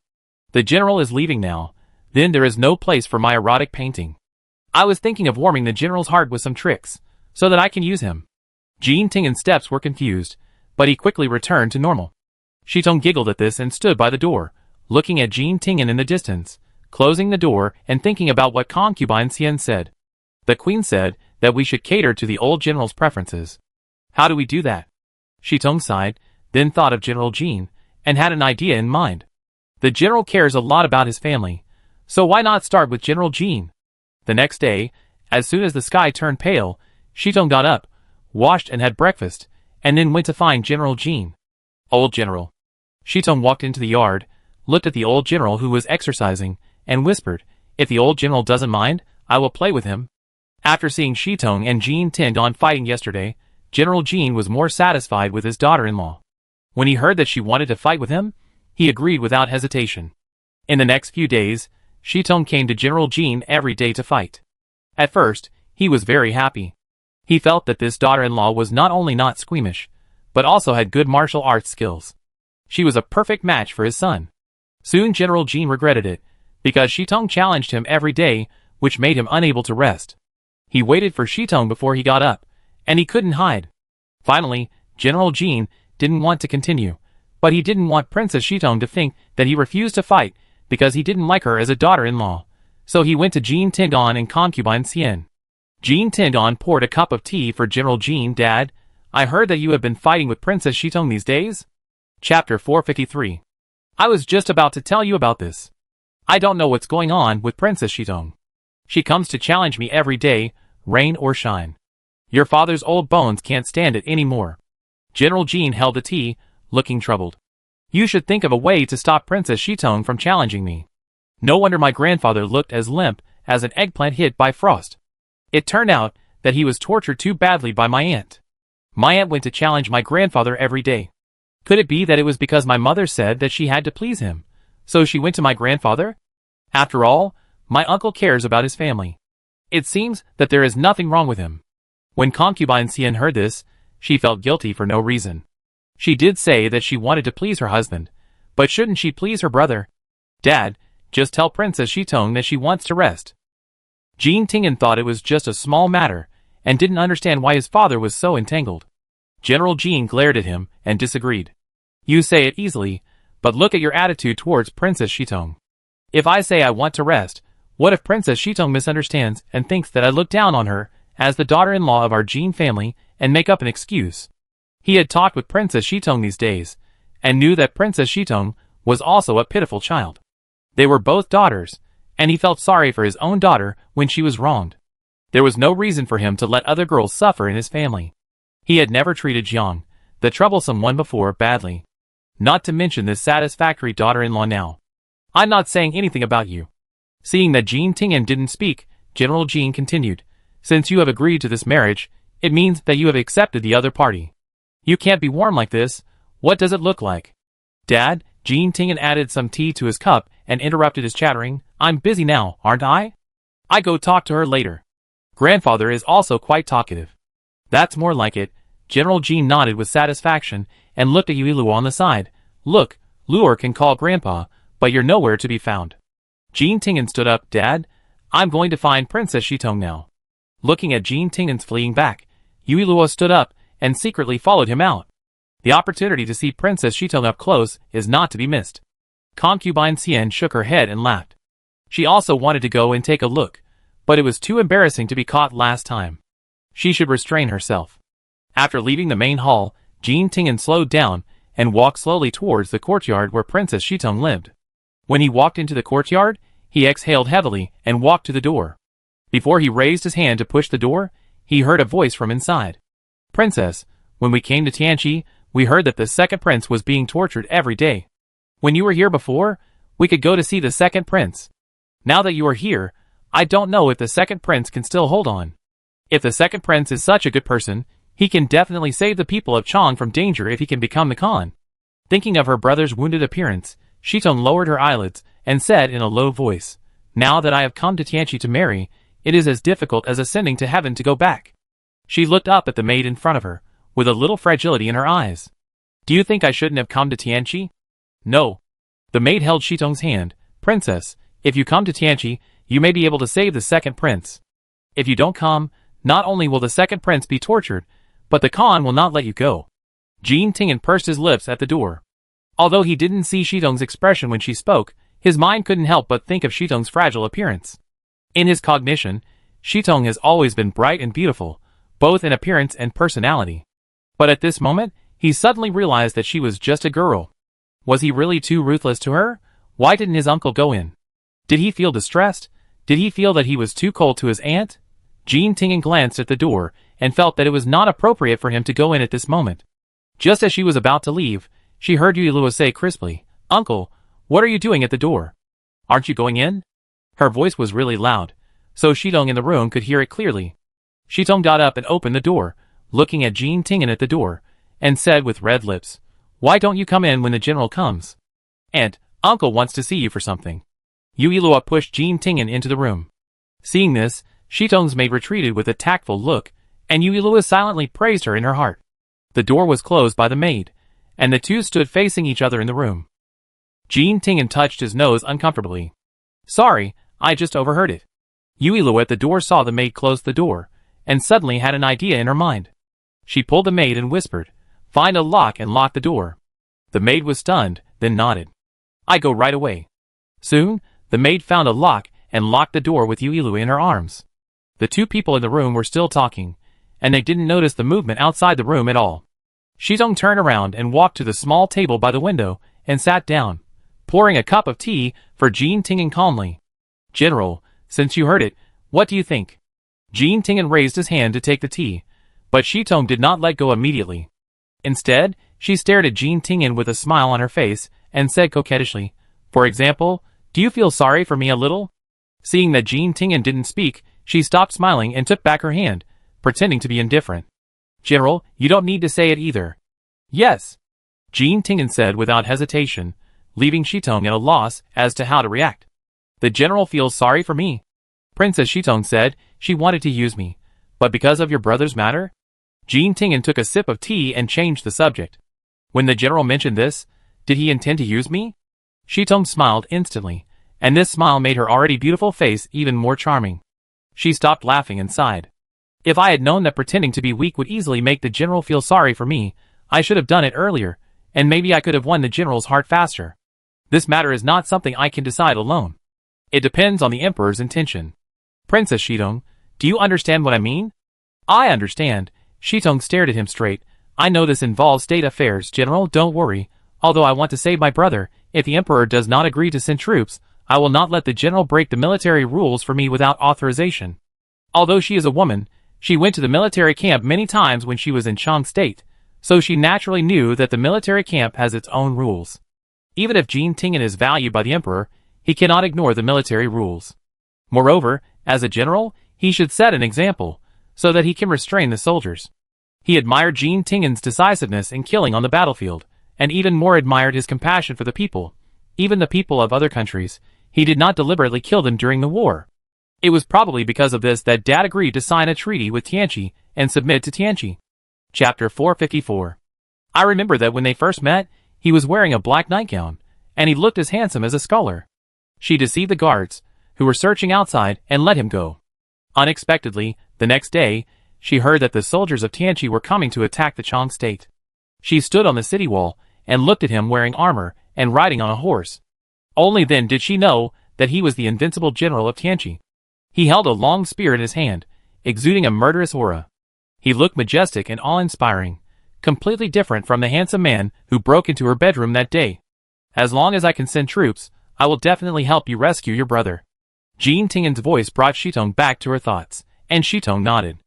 The general is leaving now. Then there is no place for my erotic painting. I was thinking of warming the general's heart with some tricks, so that I can use him. Jean Tingen's steps were confused, but he quickly returned to normal. Shitong giggled at this and stood by the door, looking at Jean Tingen in the distance, closing the door and thinking about what concubine Xian said. The queen said that we should cater to the old general's preferences. How do we do that? Shitong sighed, then thought of General Jean, and had an idea in mind. The general cares a lot about his family, so why not start with General Jean? The next day, as soon as the sky turned pale, Shitong got up, washed and had breakfast, and then went to find General Jean. Old General. Shitong walked into the yard, looked at the old general who was exercising, and whispered, if the old general doesn't mind, I will play with him. After seeing Shitong and Jean Tindon fighting yesterday, General Jean was more satisfied with his daughter-in-law. When he heard that she wanted to fight with him, he agreed without hesitation. In the next few days, Shitong came to General Jean every day to fight. At first, he was very happy. He felt that this daughter-in-law was not only not squeamish, but also had good martial arts skills. She was a perfect match for his son. Soon General Jean regretted it, because Shitong challenged him every day, which made him unable to rest. He waited for Shitong before he got up, and he couldn't hide. Finally, General Jean didn't want to continue, but he didn't want Princess Shitong to think that he refused to fight because he didn't like her as a daughter-in-law. So he went to Jean Tindon and concubine Xian. Jean Tindon poured a cup of tea for General Jean. Dad, I heard that you have been fighting with Princess Shitong these days? Chapter 453. I was just about to tell you about this. I don't know what's going on with Princess Shitong. She comes to challenge me every day, rain or shine. Your father's old bones can't stand it anymore. General Jean held the tea, looking troubled. You should think of a way to stop Princess Shitong from challenging me. No wonder my grandfather looked as limp as an eggplant hit by frost. It turned out that he was tortured too badly by my aunt. My aunt went to challenge my grandfather every day. Could it be that it was because my mother said that she had to please him, so she went to my grandfather? After all, my uncle cares about his family. It seems that there is nothing wrong with him. When concubine Xian heard this, she felt guilty for no reason. She did say that she wanted to please her husband, but shouldn't she please her brother? Dad, just tell Princess Shitong that she wants to rest. Jean Tingen thought it was just a small matter, and didn't understand why his father was so entangled. General Jean glared at him and disagreed. You say it easily, but look at your attitude towards Princess Shitong. If I say I want to rest, what if Princess Shitong misunderstands and thinks that I look down on her as the daughter-in-law of our Jean family and make up an excuse? He had talked with Princess Shitong these days, and knew that Princess Shitong was also a pitiful child. They were both daughters, and he felt sorry for his own daughter when she was wronged. There was no reason for him to let other girls suffer in his family. He had never treated Jiang, the troublesome one before, badly. Not to mention this satisfactory daughter-in-law now. I'm not saying anything about you. Seeing that Jean Tingen didn't speak, General Jean continued. Since you have agreed to this marriage, it means that you have accepted the other party. You can't be warm like this. What does it look like? Dad, Jean Tingen added some tea to his cup and interrupted his chattering. I'm busy now, aren't I? I go talk to her later. Grandfather is also quite talkative. That's more like it. General Jean nodded with satisfaction and looked at Yuiluo on the side. Look, Luor can call Grandpa, but you're nowhere to be found. Jean Tingen stood up. Dad, I'm going to find Princess Shitong now. Looking at Jean Tingen's fleeing back, Yuiluo stood up and secretly followed him out. The opportunity to see Princess Shitong up close is not to be missed. Concubine Xian shook her head and laughed. She also wanted to go and take a look, but it was too embarrassing to be caught last time. She should restrain herself. After leaving the main hall, Jean Tingen slowed down and walked slowly towards the courtyard where Princess Shitong lived. When he walked into the courtyard, he exhaled heavily and walked to the door. Before he raised his hand to push the door, he heard a voice from inside. Princess, when we came to Tianqi, we heard that the second prince was being tortured every day. When you were here before, we could go to see the second prince. Now that you are here, I don't know if the second prince can still hold on. If the second prince is such a good person, he can definitely save the people of Chong from danger if he can become the Khan. Thinking of her brother's wounded appearance, Shitong lowered her eyelids and said in a low voice, Now that I have come to Tianqi to marry, it is as difficult as ascending to heaven to go back. She looked up at the maid in front of her, with a little fragility in her eyes. Do you think I shouldn't have come to Tianqi? No. The maid held Shitong's hand. Princess, if you come to Tianqi, you may be able to save the second prince. If you don't come, not only will the second prince be tortured, but the Khan will not let you go. Jean Tingen pursed his lips at the door. Although he didn't see Shitong's expression when she spoke, his mind couldn't help but think of Shitong's fragile appearance. In his cognition, Shitong has always been bright and beautiful, both in appearance and personality. But at this moment, he suddenly realized that she was just a girl. Was he really too ruthless to her? Why didn't his uncle go in? Did he feel distressed? Did he feel that he was too cold to his aunt? Jean Tingen glanced at the door and felt that it was not appropriate for him to go in at this moment. Just as she was about to leave, she heard Yui say crisply, Uncle, what are you doing at the door? Aren't you going in? Her voice was really loud, so Shitong in the room could hear it clearly. Shitong got up and opened the door, looking at Jean Tingen at the door, and said with red lips, Why don't you come in when the general comes? Aunt, Uncle wants to see you for something. Yui pushed Jean Tingen into the room. Seeing this, Shitong's maid retreated with a tactful look, and Yui silently praised her in her heart. The door was closed by the maid, and the two stood facing each other in the room. Jean Tingen touched his nose uncomfortably. Sorry, I just overheard it. Yui at the door saw the maid close the door, and suddenly had an idea in her mind. She pulled the maid and whispered, Find a lock and lock the door. The maid was stunned, then nodded. I go right away. Soon, the maid found a lock and locked the door with Yui in her arms. The two people in the room were still talking, and they didn't notice the movement outside the room at all. Shitong turned around and walked to the small table by the window and sat down, pouring a cup of tea for Jean Tingen calmly. General, since you heard it, what do you think? Jean Tingen raised his hand to take the tea, but Shitong did not let go immediately. Instead, she stared at Jean Tingen with a smile on her face and said coquettishly, For example, do you feel sorry for me a little? Seeing that Jean Tingen didn't speak, she stopped smiling and took back her hand, pretending to be indifferent. General, you don't need to say it either. Yes. Jean Tingen said without hesitation, leaving Shitong at a loss as to how to react. The general feels sorry for me. Princess Shitong said she wanted to use me, but because of your brother's matter? Jean Tingen took a sip of tea and changed the subject. When the general mentioned this, did he intend to use me? Shitong smiled instantly, and this smile made her already beautiful face even more charming. She stopped laughing and sighed. If I had known that pretending to be weak would easily make the general feel sorry for me, I should have done it earlier, and maybe I could have won the general's heart faster. This matter is not something I can decide alone. It depends on the emperor's intention. Princess Shitong, do you understand what I mean? I understand. Shitong stared at him straight. I know this involves state affairs, General, don't worry. Although I want to save my brother, if the emperor does not agree to send troops, I will not let the general break the military rules for me without authorization. Although she is a woman, she went to the military camp many times when she was in Chang State, so she naturally knew that the military camp has its own rules. Even if Jean Tingen is valued by the emperor, he cannot ignore the military rules. Moreover, as a general, he should set an example, so that he can restrain the soldiers. He admired Jean Tingen's decisiveness in killing on the battlefield, and even more admired his compassion for the people, even the people of other countries. He did not deliberately kill them during the war. It was probably because of this that Dad agreed to sign a treaty with Tianqi and submit to Tianqi. Chapter 454. I remember that when they first met, he was wearing a black nightgown, and he looked as handsome as a scholar. She deceived the guards, who were searching outside, and let him go. Unexpectedly, the next day, she heard that the soldiers of Tianqi were coming to attack the Chang state. She stood on the city wall and looked at him wearing armor and riding on a horse. Only then did she know that he was the invincible general of Tianqi. He held a long spear in his hand, exuding a murderous aura. He looked majestic and awe-inspiring, completely different from the handsome man who broke into her bedroom that day. As long as I can send troops, I will definitely help you rescue your brother. Jean Tingen's voice brought Shitong back to her thoughts, and Shitong nodded.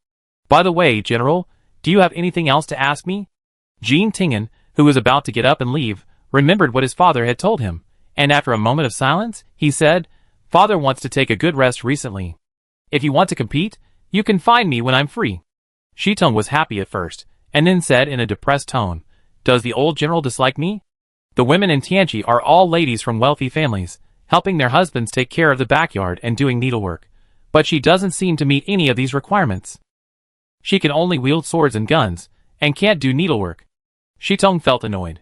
By the way, General, do you have anything else to ask me? Jean Tingen, who was about to get up and leave, remembered what his father had told him, and after a moment of silence, he said, Father wants to take a good rest recently. If you want to compete, you can find me when I'm free. Shitong was happy at first, and then said in a depressed tone, Does the old general dislike me? The women in Tianqi are all ladies from wealthy families, helping their husbands take care of the backyard and doing needlework, but she doesn't seem to meet any of these requirements. She can only wield swords and guns, and can't do needlework. Shitong felt annoyed.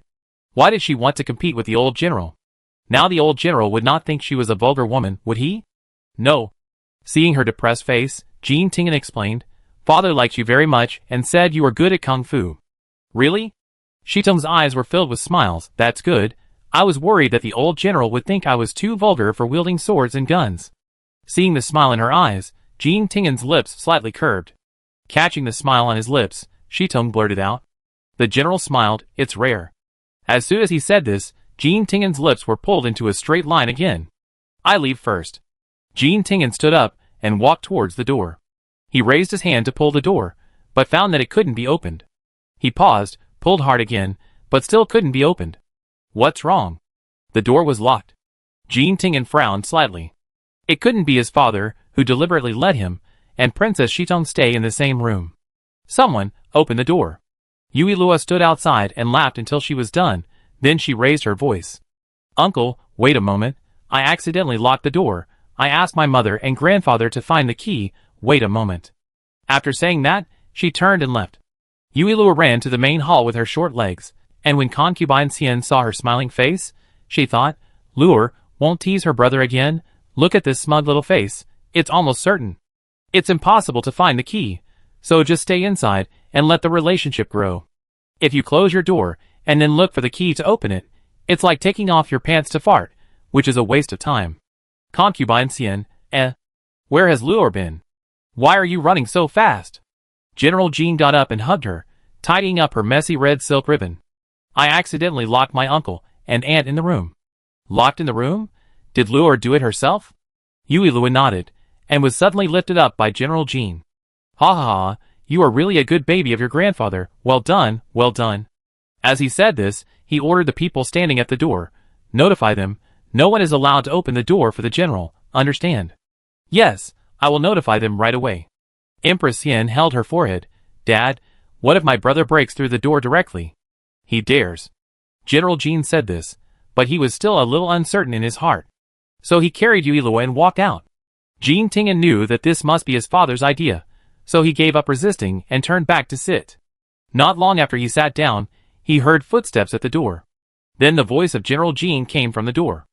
Why did she want to compete with the old general? Now the old general would not think she was a vulgar woman, would he? No. Seeing her depressed face, Jean Tingen explained, Father liked you very much and said you were good at kung fu. Really? Shitong's eyes were filled with smiles. That's good. I was worried that the old general would think I was too vulgar for wielding swords and guns. Seeing the smile in her eyes, Jean Tingen's lips slightly curved. Catching the smile on his lips, Shitong blurted out. The general smiled. It's rare. As soon as he said this, Jean Tingen's lips were pulled into a straight line again. I leave first. Jean Tingen stood up and walked towards the door. He raised his hand to pull the door, but found that it couldn't be opened. He paused, pulled hard again, but still couldn't be opened. What's wrong? The door was locked. Jean Tingen frowned slightly. It couldn't be his father, who deliberately let him, and Princess Shitong stay in the same room. Someone, open the door. Yui Lua stood outside and laughed until she was done, then she raised her voice. Uncle, wait a moment, I accidentally locked the door. I asked my mother and grandfather to find the key. Wait a moment. After saying that, she turned and left. Yui Lua ran to the main hall with her short legs, and when concubine Xian saw her smiling face, she thought, Lure won't tease her brother again. Look at this smug little face. It's almost certain. It's impossible to find the key, so just stay inside and let the relationship grow. If you close your door and then look for the key to open it, it's like taking off your pants to fart, which is a waste of time. Concubine Xian, where has Lure been? Why are you running so fast? General Jean got up and hugged her, tidying up her messy red silk ribbon. I accidentally locked my uncle and aunt in the room. Locked in the room? Did Lure do it herself? Yui Lua nodded, and was suddenly lifted up by General Jean. Ha ha ha, you are really a good baby of your grandfather. Well done, well done. As he said this, he ordered the people standing at the door. Notify them. No one is allowed to open the door for the general, understand? Yes, I will notify them right away. Empress Xian held her forehead. Dad, what if my brother breaks through the door directly? He dares. General Jean said this, but he was still a little uncertain in his heart. So he carried Yui Lua and walked out. Jean Tingen knew that this must be his father's idea, so he gave up resisting and turned back to sit. Not long after he sat down, he heard footsteps at the door. Then the voice of General Jean came from the door.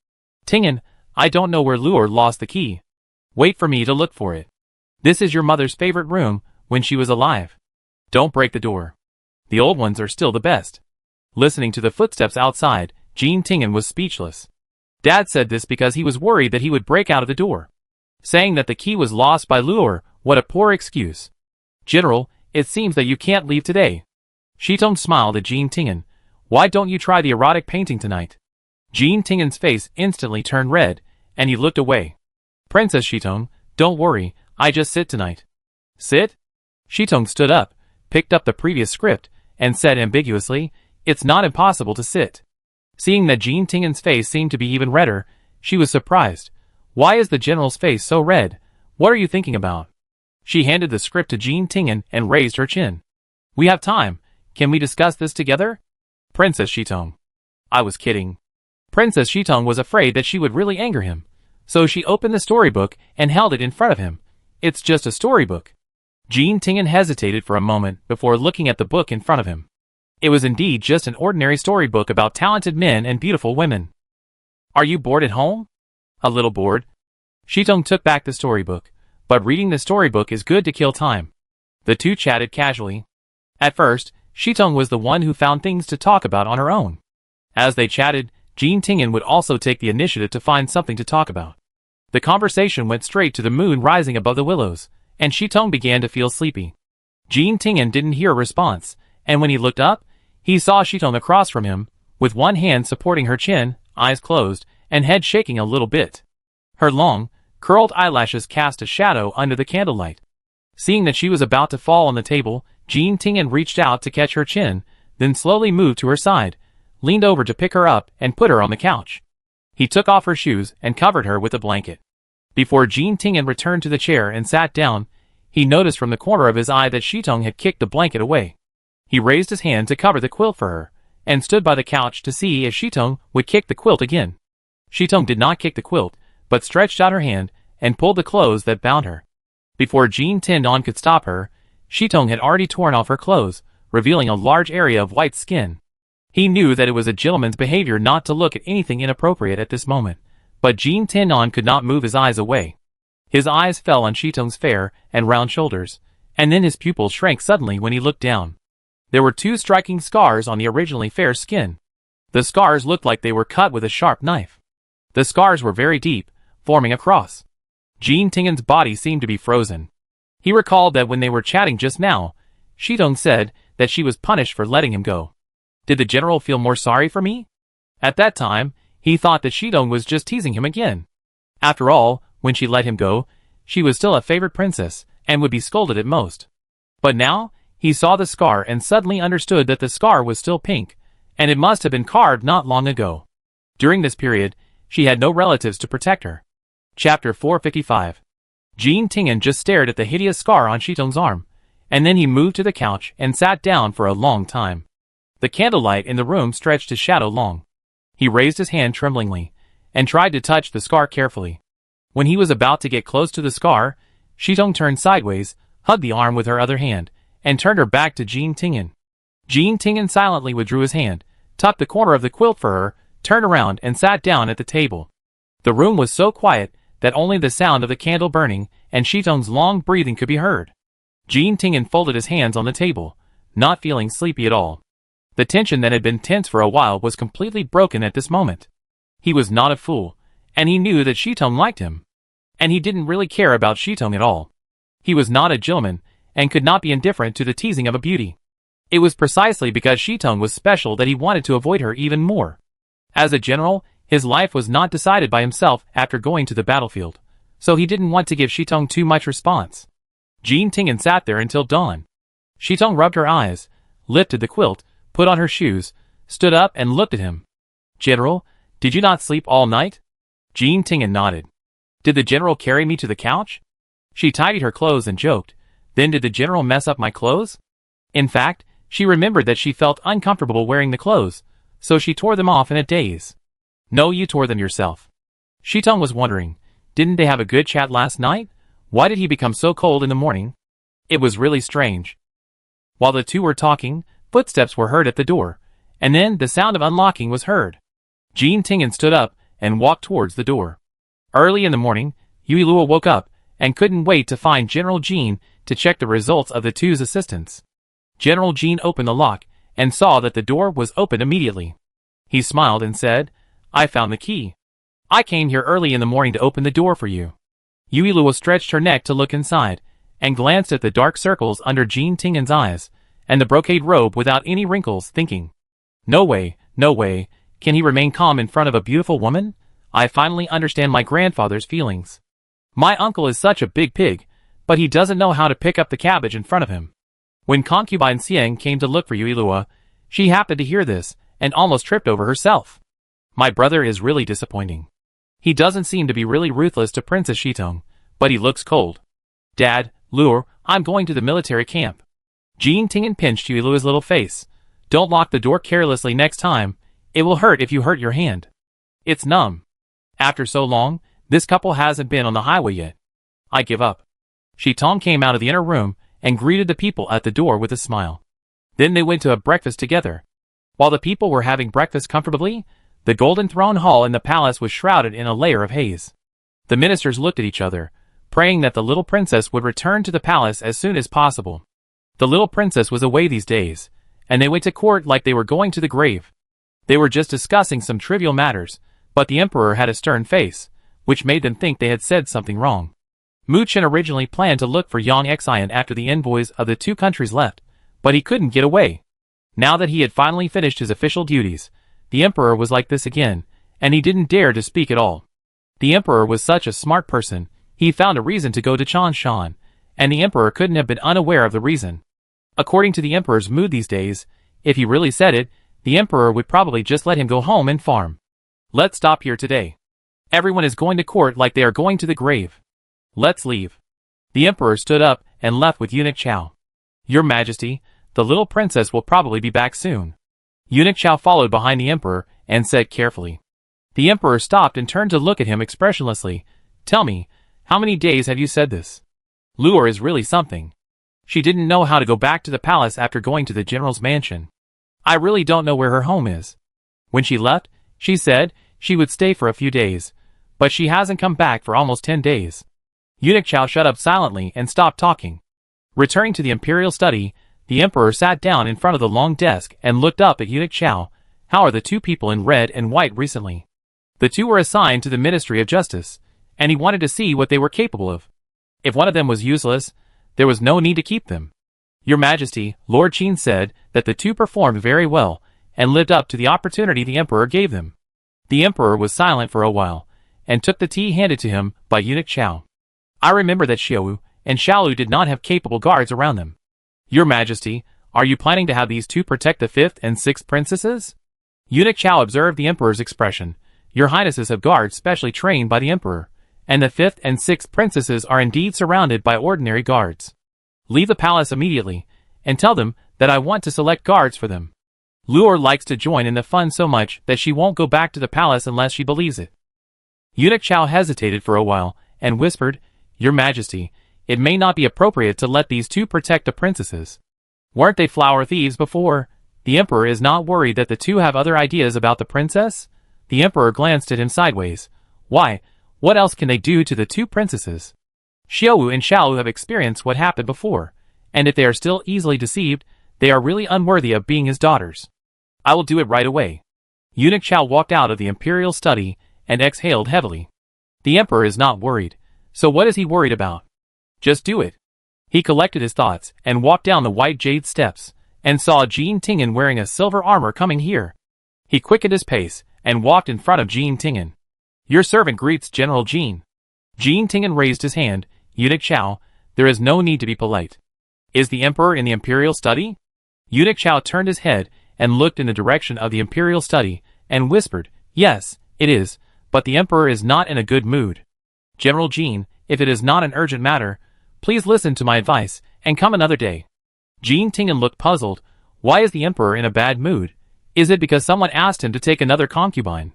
Tingen, I don't know where Lure lost the key. Wait for me to look for it. This is your mother's favorite room when she was alive. Don't break the door. The old ones are still the best. Listening to the footsteps outside, Jean Tingen was speechless. Dad said this because he was worried that he would break out of the door. Saying that the key was lost by Lure, what a poor excuse. General, it seems that you can't leave today. Shitong smiled at Jean Tingen. Why don't you try the erotic painting tonight? Jean Tingen's face instantly turned red, and he looked away. Princess Shitong, don't worry, I just sit tonight. Sit? Shitong stood up, picked up the previous script, and said ambiguously, it's not impossible to sit. Seeing that Jean Tingen's face seemed to be even redder, she was surprised. Why is the general's face so red? What are you thinking about? She handed the script to Jean Tingen and raised her chin. We have time. Can we discuss this together? Princess Shitong. I was kidding. Princess Shitong was afraid that she would really anger him, so she opened the storybook and held it in front of him. It's just a storybook. Jean Tingen hesitated for a moment before looking at the book in front of him. It was indeed just an ordinary storybook about talented men and beautiful women. Are you bored at home? A little bored. Shitong took back the storybook, but reading the storybook is good to kill time. The two chatted casually. At first, Shitong was the one who found things to talk about on her own. As they chatted, Jean Tingen would also take the initiative to find something to talk about. The conversation went straight to the moon rising above the willows, and Shitong began to feel sleepy. Jean Tingen didn't hear a response, and when he looked up, he saw Shitong across from him, with one hand supporting her chin, eyes closed, and head shaking a little bit. Her long, curled eyelashes cast a shadow under the candlelight. Seeing that she was about to fall on the table, Jean Tingen reached out to catch her chin, then slowly moved to her side, leaned over to pick her up and put her on the couch. He took off her shoes and covered her with a blanket. Before Jean Tingen returned to the chair and sat down, he noticed from the corner of his eye that Shitong had kicked the blanket away. He raised his hand to cover the quilt for her, and stood by the couch to see if Shitong would kick the quilt again. Shitong did not kick the quilt, but stretched out her hand and pulled the clothes that bound her. Before Jean Tingen could stop her, Shitong had already torn off her clothes, revealing a large area of white skin. He knew that it was a gentleman's behavior not to look at anything inappropriate at this moment, but Jean Tian could not move his eyes away. His eyes fell on Shitong's fair and round shoulders, and then his pupils shrank suddenly when he looked down. There were 2 striking scars on the originally fair skin. The scars looked like they were cut with a sharp knife. The scars were very deep, forming a cross. Jean Tian's body seemed to be frozen. He recalled that when they were chatting just now, Shitong said that she was punished for letting him go. Did the general feel more sorry for me? At that time, he thought that Shitong was just teasing him again. After all, when she let him go, she was still a favorite princess, and would be scolded at most. But now, he saw the scar and suddenly understood that the scar was still pink, and it must have been carved not long ago. During this period, she had no relatives to protect her. Chapter 455. Jean Tian just stared at the hideous scar on Shitong's arm, and then he moved to the couch and sat down for a long time. The candlelight in the room stretched his shadow long. He raised his hand tremblingly, and tried to touch the scar carefully. When he was about to get close to the scar, Shitong turned sideways, hugged the arm with her other hand, and turned her back to Jean Tian. Jean Tian silently withdrew his hand, tucked the corner of the quilt for her, turned around and sat down at the table. The room was so quiet that only the sound of the candle burning and Shitong's long breathing could be heard. Jean Tian folded his hands on the table, not feeling sleepy at all. The tension that had been tense for a while was completely broken at this moment. He was not a fool, and he knew that Shitong liked him. And he didn't really care about Shitong at all. He was not a gentleman, and could not be indifferent to the teasing of a beauty. It was precisely because Shitong was special that he wanted to avoid her even more. As a general, his life was not decided by himself after going to the battlefield, so he didn't want to give Shitong too much response. Jean Tian sat there until dawn. Shitong rubbed her eyes, lifted the quilt, put on her shoes, stood up and looked at him. "General, did you not sleep all night?" Jean Tian nodded. "Did the general carry me to the couch?" She tidied her clothes and joked, "Then did the general mess up my clothes?" In fact, she remembered that she felt uncomfortable wearing the clothes, so she tore them off in a daze. "No, you tore them yourself." Shitong was wondering, didn't they have a good chat last night? Why did he become so cold in the morning? It was really strange. While the two were talking, footsteps were heard at the door, and then the sound of unlocking was heard. Jean Tian stood up and walked towards the door. Early in the morning, Yui Luo woke up and couldn't wait to find General Jean to check the results of the two's assistants. General Jean opened the lock and saw that the door was open immediately. He smiled and said, "I found the key. I came here early in the morning to open the door for you." Yui Luo stretched her neck to look inside and glanced at the dark circles under Jean Tian's eyes and the brocade robe without any wrinkles, thinking, no way, can he remain calm in front of a beautiful woman? I finally understand my grandfather's feelings. My uncle is such a big pig, but he doesn't know how to pick up the cabbage in front of him. When concubine Xiang came to look for Yui Luo, she happened to hear this and almost tripped over herself. My brother is really disappointing. He doesn't seem to be really ruthless to Princess Shitong, but he looks cold. Dad, Luo, I'm going to the military camp. Jean Tian pinched Yui Luo's little face. Don't lock the door carelessly next time. It will hurt if you hurt your hand. It's numb. After so long, this couple hasn't been on the highway yet. I give up. Shitong came out of the inner room and greeted the people at the door with a smile. Then they went to a breakfast together. While the people were having breakfast comfortably, the golden throne hall in the palace was shrouded in a layer of haze. The ministers looked at each other, praying that the little princess would return to the palace as soon as possible. The little princess was away these days, and they went to court like they were going to the grave. They were just discussing some trivial matters, but the emperor had a stern face, which made them think they had said something wrong. Mu Chen originally planned to look for Yang Xian after the envoys of the two countries left, but he couldn't get away. Now that he had finally finished his official duties, the emperor was like this again, and he didn't dare to speak at all. The emperor was such a smart person, he found a reason to go to Changshan, and the emperor couldn't have been unaware of the reason. According to the emperor's mood these days, if he really said it, the emperor would probably just let him go home and farm. Let's stop here today. Everyone is going to court like they are going to the grave. Let's leave. The emperor stood up and left with Eunuch Chow. Your Majesty, the little princess will probably be back soon. Eunuch Chow followed behind the emperor and said carefully. The emperor stopped and turned to look at him expressionlessly. Tell me, how many days have you said this? Luo is really something. She didn't know how to go back to the palace after going to the general's mansion. I really don't know where her home is. When she left, she said she would stay for a few days, but she hasn't come back for almost 10 days. Eunuch Chow shut up silently and stopped talking. Returning to the imperial study, the emperor sat down in front of the long desk and looked up at Eunuch Chow. How are the two people in red and white recently? The two were assigned to the Ministry of Justice, and he wanted to see what they were capable of. If one of them was useless, there was no need to keep them. Your Majesty, Lord Qin said that the two performed very well and lived up to the opportunity the emperor gave them. The emperor was silent for a while and took the tea handed to him by Eunuch Chow. I remember that Xiaowu and Xiaolu did not have capable guards around them. Your Majesty, are you planning to have these two protect the 5th and 6th princesses? Eunuch Chow observed the emperor's expression. Your Highnesses have guards specially trained by the emperor, and the 5th and 6th princesses are indeed surrounded by ordinary guards. Leave the palace immediately, and tell them that I want to select guards for them. Luor likes to join in the fun so much that she won't go back to the palace unless she believes it. Eunuch Chow hesitated for a while, and whispered, Your Majesty, it may not be appropriate to let these two protect the princesses. Weren't they flower thieves before? The emperor is not worried that the two have other ideas about the princess? The emperor glanced at him sideways. Why, what else can they do to the two princesses? Xiaowu and Xiaolu have experienced what happened before, and if they are still easily deceived, they are really unworthy of being his daughters. I will do it right away. Eunuch Chow walked out of the imperial study and exhaled heavily. The emperor is not worried, so what is he worried about? Just do it. He collected his thoughts and walked down the white jade steps, and saw Jean Tingen wearing a silver armor coming here. He quickened his pace and walked in front of Jean Tingen. Your servant greets General Jean. Jean Tingen raised his hand. Eunuch Chow, there is no need to be polite. Is the emperor in the imperial study? Eunuch Chow turned his head and looked in the direction of the imperial study and whispered, Yes, it is, but the emperor is not in a good mood. General Jean, if it is not an urgent matter, please listen to my advice and come another day. Jean Tingen looked puzzled. Why is the emperor in a bad mood? Is it because someone asked him to take another concubine?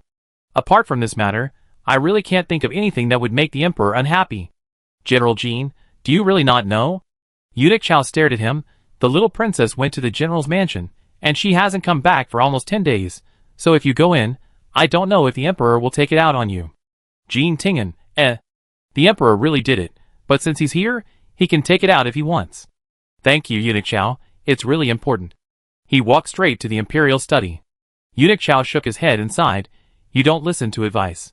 Apart from this matter, I really can't think of anything that would make the emperor unhappy. General Jean, do you really not know? Eunuch Chow stared at him. The little princess went to the general's mansion, and she hasn't come back for almost 10 days, so if you go in, I don't know if the emperor will take it out on you. Jean Tingen, The emperor really did it, but since he's here, he can take it out if he wants. Thank you, Eunuch Chow, it's really important. He walked straight to the imperial study. Eunuch Chow shook his head and sighed. You don't listen to advice.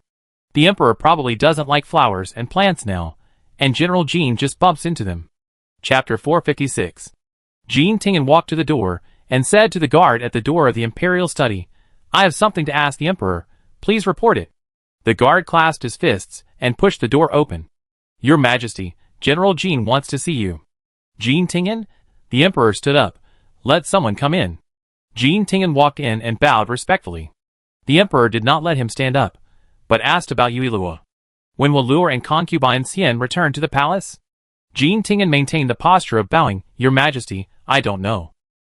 The emperor probably doesn't like flowers and plants now, and General Jean just bumps into them. Chapter 456. Jean Tingen walked to the door and said to the guard at the door of the imperial study, I have something to ask the emperor. Please report it. The guard clasped his fists and pushed the door open. Your Majesty, General Jean wants to see you. Jean Tingen? The emperor stood up. Let someone come in. Jean Tingen walked in and bowed respectfully. The emperor did not let him stand up, but asked about Yuilua. When will Luor and concubine Xian return to the palace? Jean Tingen maintained the posture of bowing. Your Majesty, I don't know.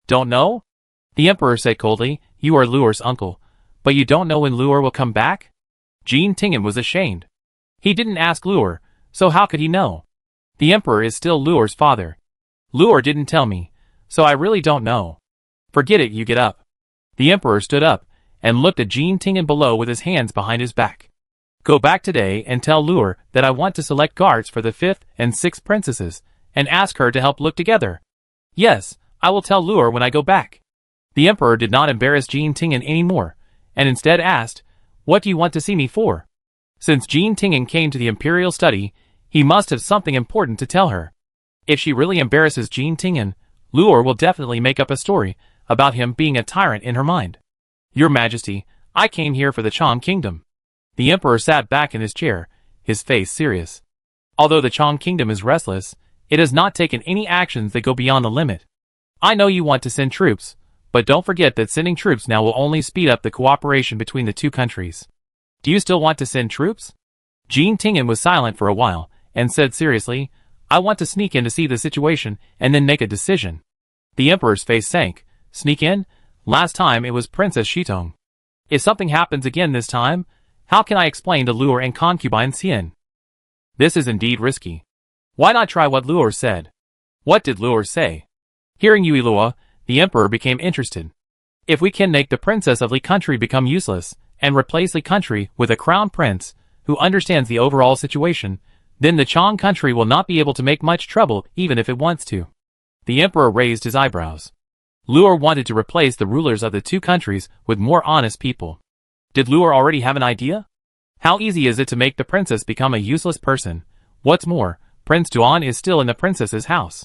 Don't know? The emperor said coldly, You are Luor's uncle, but you don't know when Luor will come back? Jean Tingen was ashamed. He didn't ask Luor, so how could he know? The emperor is still Luor's father. Luor didn't tell me, so I really don't know. Forget it, you get up. The emperor stood up and looked at Jean Tingen below with his hands behind his back. Go back today and tell Luor that I want to select guards for the 5th and 6th princesses, and ask her to help look together. Yes, I will tell Luor when I go back. The emperor did not embarrass Jean Tingen anymore, and instead asked, What do you want to see me for? Since Jean Tingen came to the imperial study, he must have something important to tell her. If she really embarrasses Jean Tingen, Luor will definitely make up a story about him being a tyrant in her mind. Your Majesty, I came here for the Chong Kingdom. The emperor sat back in his chair, his face serious. Although the Chong Kingdom is restless, it has not taken any actions that go beyond the limit. I know you want to send troops, but don't forget that sending troops now will only speed up the cooperation between the two countries. Do you still want to send troops? Jean Tingen was silent for a while, and said seriously, I want to sneak in to see the situation and then make a decision. The emperor's face sank. Sneak in? Last time it was Princess Shitong. If something happens again this time, how can I explain to Luor and concubine Xian? This is indeed risky. Why not try what Luor said? What did Luo say? Hearing Yui Luo, the emperor became interested. If we can make the princess of Li country become useless, and replace Li country with a crown prince, who understands the overall situation, then the Chong country will not be able to make much trouble even if it wants to. The emperor raised his eyebrows. Luo wanted to replace the rulers of the two countries with more honest people. Did Luo already have an idea? How easy is it to make the princess become a useless person? What's more, Prince Duan is still in the princess's house.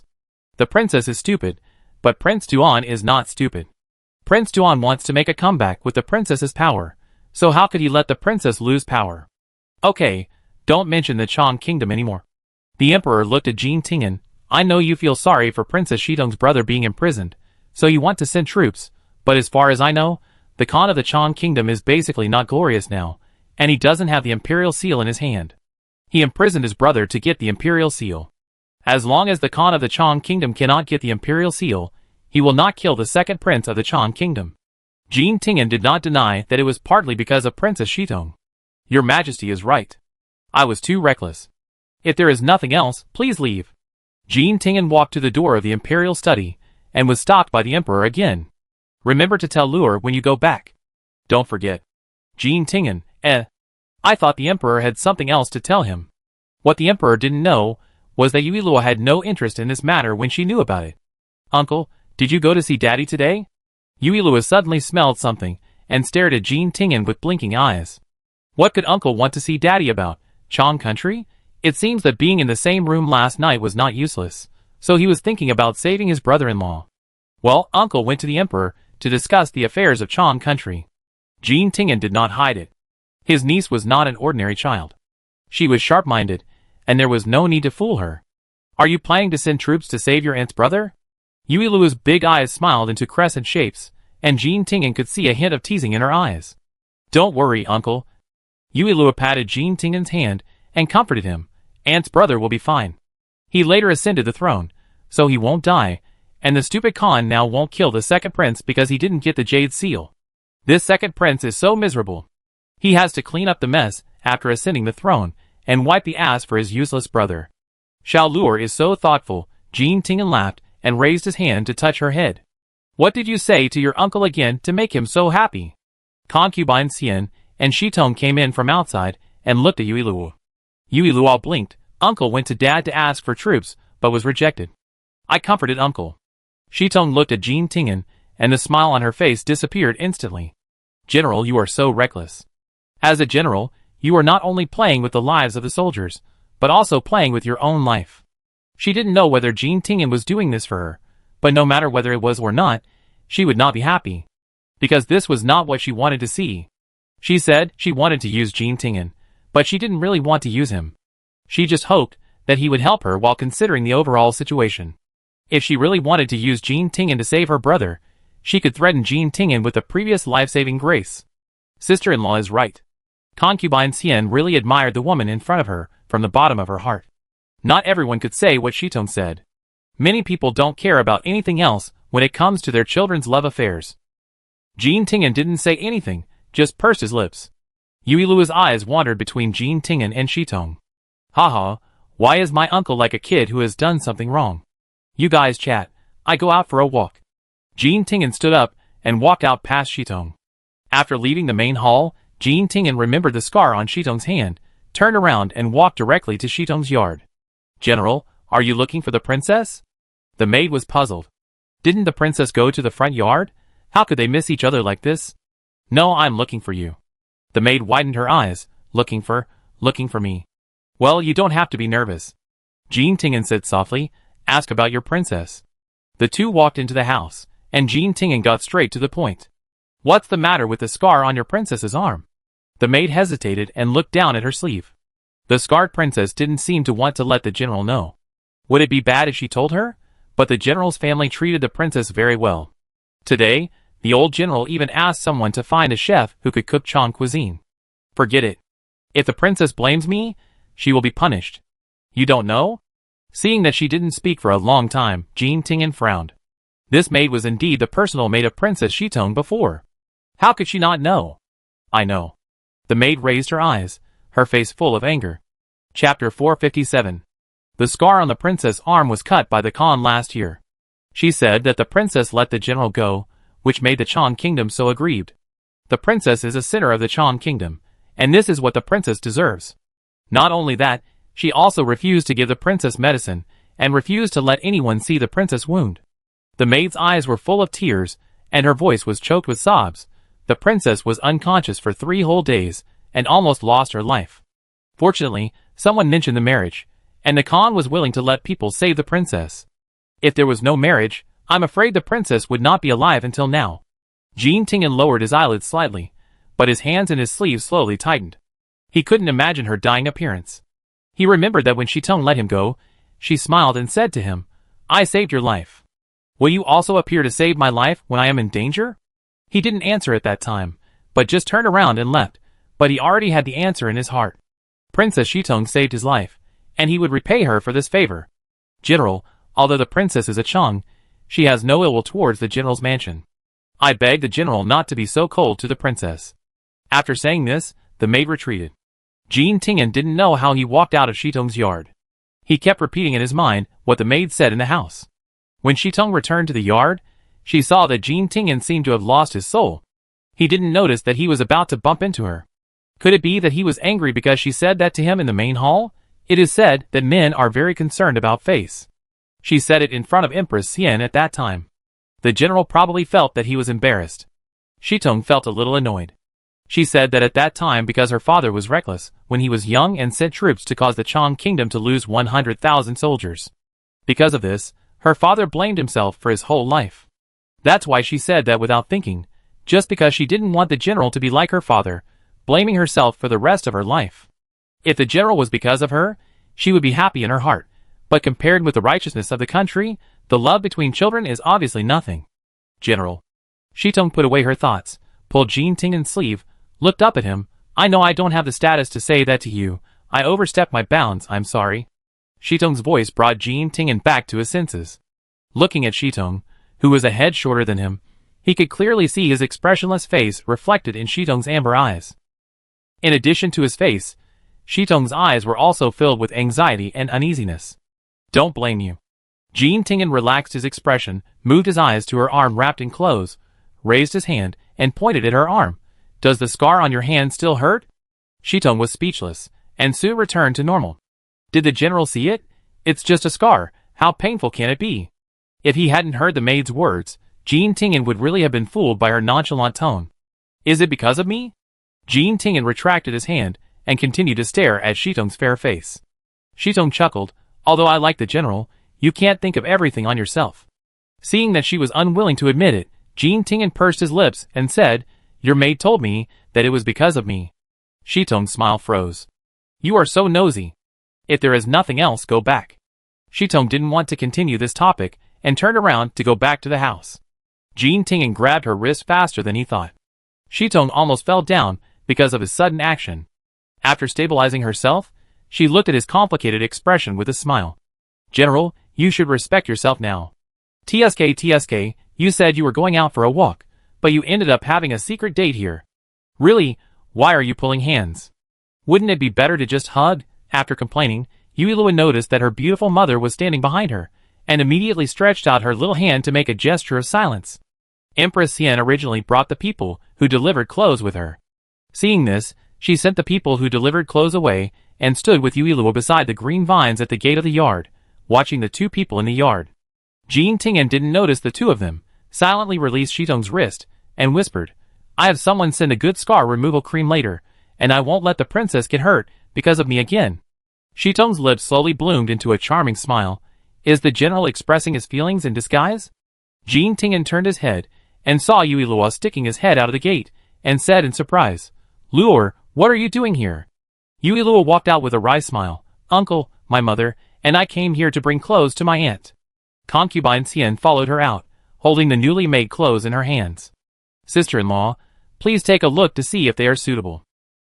The princess is stupid, but Prince Duan is not stupid. Prince Duan wants to make a comeback with the princess's power, so how could he let the princess lose power? Okay, don't mention the Chong kingdom anymore. The emperor looked at Jin Tingen. I know you feel sorry for Princess Shitong's brother being imprisoned, so you want to send troops, but as far as I know, the Khan of the Chong kingdom is basically not glorious now, and he doesn't have the imperial seal in his hand. He imprisoned his brother to get the imperial seal. As long as the Khan of the Chong kingdom cannot get the imperial seal, he will not kill the second prince of the Chong kingdom. Jin Tingen did not deny that it was partly because of Princess Shitong. Your Majesty is right. I was too reckless. If there is nothing else, please leave. Jin Tingen walked to the door of the imperial study, and was stopped by the emperor again. Remember to tell Luo when you go back. Don't forget. Jin Tingen, I thought the emperor had something else to tell him. What the emperor didn't know was that Yui Luo had no interest in this matter when she knew about it. Uncle, did you go to see Daddy today? Yui Luo suddenly smelled something, and stared at Jin Tingen with blinking eyes. What could Uncle want to see Daddy about? Chong country? It seems that being in the same room last night was not useless, so he was thinking about saving his brother-in-law. Well, Uncle went to the emperor to discuss the affairs of Chong country. Jin Tingen did not hide it. His niece was not an ordinary child. She was sharp-minded, and there was no need to fool her. Are you planning to send troops to save your aunt's brother? Yui Luo's big eyes smiled into crescent shapes, and Jin Tingen could see a hint of teasing in her eyes. Don't worry, Uncle. Yui Luo patted Jin Tingen's hand and comforted him. Aunt's brother will be fine. He later ascended the throne, so he won't die, and the stupid Khan now won't kill the second prince because he didn't get the jade seal. This second prince is so miserable. He has to clean up the mess after ascending the throne, and wipe the ass for his useless brother. Xiao Luo is so thoughtful. Jin Tingen laughed and raised his hand to touch her head. What did you say to your uncle again to make him so happy? Concubine Xian and Shitong came in from outside and looked at Yui Luo. Yui Luo blinked. Uncle went to Dad to ask for troops, but was rejected. I comforted Uncle. Shitong looked at Jin Tingen, and the smile on her face disappeared instantly. General, you are so reckless. As a general, you are not only playing with the lives of the soldiers, but also playing with your own life. She didn't know whether Jin Tingen was doing this for her, but no matter whether it was or not, she would not be happy. Because this was not what she wanted to see. She said she wanted to use Jin Tingen, but she didn't really want to use him. She just hoped that he would help her while considering the overall situation. If she really wanted to use Jin Tingen to save her brother, she could threaten Jin Tingen with the previous life-saving grace. Sister-in-law is right. Concubine Xian really admired the woman in front of her from the bottom of her heart. Not everyone could say what Shitong said. Many people don't care about anything else when it comes to their children's love affairs. Jin Tingen didn't say anything, just pursed his lips. Yui Luo's eyes wandered between Jin Tingen and Shitong. Haha, why is my uncle like a kid who has done something wrong? You guys chat, I go out for a walk. Jin Tingen stood up and walked out past Shitong. After leaving the main hall, Jin Tingen remembered the scar on Shitong's hand, turned around and walked directly to Shitong's yard. General, are you looking for the princess? The maid was puzzled. Didn't the princess go to the front yard? How could they miss each other like this? No, I'm looking for you. The maid widened her eyes. Looking for me. Well, you don't have to be nervous. Jin Tingen said softly, ask about your princess. The two walked into the house, and Jin Tingen got straight to the point. What's the matter with the scar on your princess's arm? The maid hesitated and looked down at her sleeve. The scarred princess didn't seem to want to let the general know. Would it be bad if she told her? But the general's family treated the princess very well. Today, the old general even asked someone to find a chef who could cook Chong cuisine. Forget it. If the princess blames me, she will be punished. You don't know? Seeing that she didn't speak for a long time, Jin Tingen frowned. This maid was indeed the personal maid of Princess Shitong before. How could she not know? I know. The maid raised her eyes, her face full of anger. Chapter 457. The scar on the princess' arm was cut by the Khan last year. She said that the princess let the general go, which made the Chan kingdom so aggrieved. The princess is a sinner of the Chan kingdom, and this is what the princess deserves. Not only that, she also refused to give the princess medicine, and refused to let anyone see the princess' wound. The maid's eyes were full of tears, and her voice was choked with sobs. The princess was unconscious for 3 whole days, and almost lost her life. Fortunately, someone mentioned the marriage, and the Khan was willing to let people save the princess. If there was no marriage, I'm afraid the princess would not be alive until now. Jean Tingen lowered his eyelids slightly, but his hands and his sleeves slowly tightened. He couldn't imagine her dying appearance. He remembered that when Shitong let him go, she smiled and said to him, "I saved your life. Will you also appear to save my life when I am in danger?" He didn't answer at that time, but just turned around and left, but he already had the answer in his heart. Princess Shitong saved his life, and he would repay her for this favor. General, although the princess is a Chang, she has no ill will towards the general's mansion. I beg the general not to be so cold to the princess. After saying this, the maid retreated. Jean Tingen didn't know how he walked out of Shitong's yard. He kept repeating in his mind what the maid said in the house. When Shitong returned to the yard, she saw that Jean Tingen seemed to have lost his soul. He didn't notice that he was about to bump into her. Could it be that he was angry because she said that to him in the main hall? It is said that men are very concerned about face. She said it in front of Empress Xian at that time. The general probably felt that he was embarrassed. Shitong felt a little annoyed. She said that at that time because her father was reckless when he was young and sent troops to cause the Chang kingdom to lose 100,000 soldiers. Because of this, her father blamed himself for his whole life. That's why she said that without thinking, just because she didn't want the general to be like her father, blaming herself for the rest of her life. If the general was because of her, she would be happy in her heart, but compared with the righteousness of the country, the love between children is obviously nothing. General. Shitong put away her thoughts, pulled Jean Tingen's sleeve, looked up at him. I know I don't have the status to say that to you. I overstepped my bounds, I'm sorry. Shitong's voice brought Jean Tingen back to his senses. Looking at Shitong, who was a head shorter than him, he could clearly see his expressionless face reflected in Shitong's amber eyes. In addition to his face, Shitong's eyes were also filled with anxiety and uneasiness. Don't blame you. Jean Tingen relaxed his expression, moved his eyes to her arm wrapped in clothes, raised his hand, and pointed at her arm. Does the scar on your hand still hurt? Shitong was speechless, and soon returned to normal. Did the general see it? It's just a scar. How painful can it be? If he hadn't heard the maid's words, Jean Tingen would really have been fooled by her nonchalant tone. Is it because of me? Jean Tingen retracted his hand, and continued to stare at Shitong's fair face. Shitong chuckled, although I like the general, you can't think of everything on yourself. Seeing that she was unwilling to admit it, Jean Tingen pursed his lips and said, your maid told me that it was because of me. Shitong's smile froze. You are so nosy. If there is nothing else, go back. Shitong didn't want to continue this topic, and turned around to go back to the house. Jean Tingen grabbed her wrist faster than he thought. Shitong almost fell down because of his sudden action. After stabilizing herself, she looked at his complicated expression with a smile. General, you should respect yourself now. TSK, you said you were going out for a walk, but you ended up having a secret date here. Really, why are you pulling hands? Wouldn't it be better to just hug? After complaining, Yuilua noticed that her beautiful mother was standing behind her, and immediately stretched out her little hand to make a gesture of silence. Empress Xian originally brought the people who delivered clothes with her. Seeing this, she sent the people who delivered clothes away, and stood with Yuilua beside the green vines at the gate of the yard, watching the two people in the yard. Jean Tingen didn't notice the two of them, silently released Shitong's wrist, and whispered, I have someone send a good scar removal cream later, and I won't let the princess get hurt because of me again. Shitong's lips slowly bloomed into a charming smile. Is the general expressing his feelings in disguise? Jean Tingen turned his head, and saw Yuilua sticking his head out of the gate, and said in surprise, Luor, what are you doing here? Yuilua walked out with a wry smile. Uncle, my mother, and I came here to bring clothes to my aunt. Concubine Xian followed her out, holding the newly made clothes in her hands. Sister-in-law, please take a look to see if they are suitable.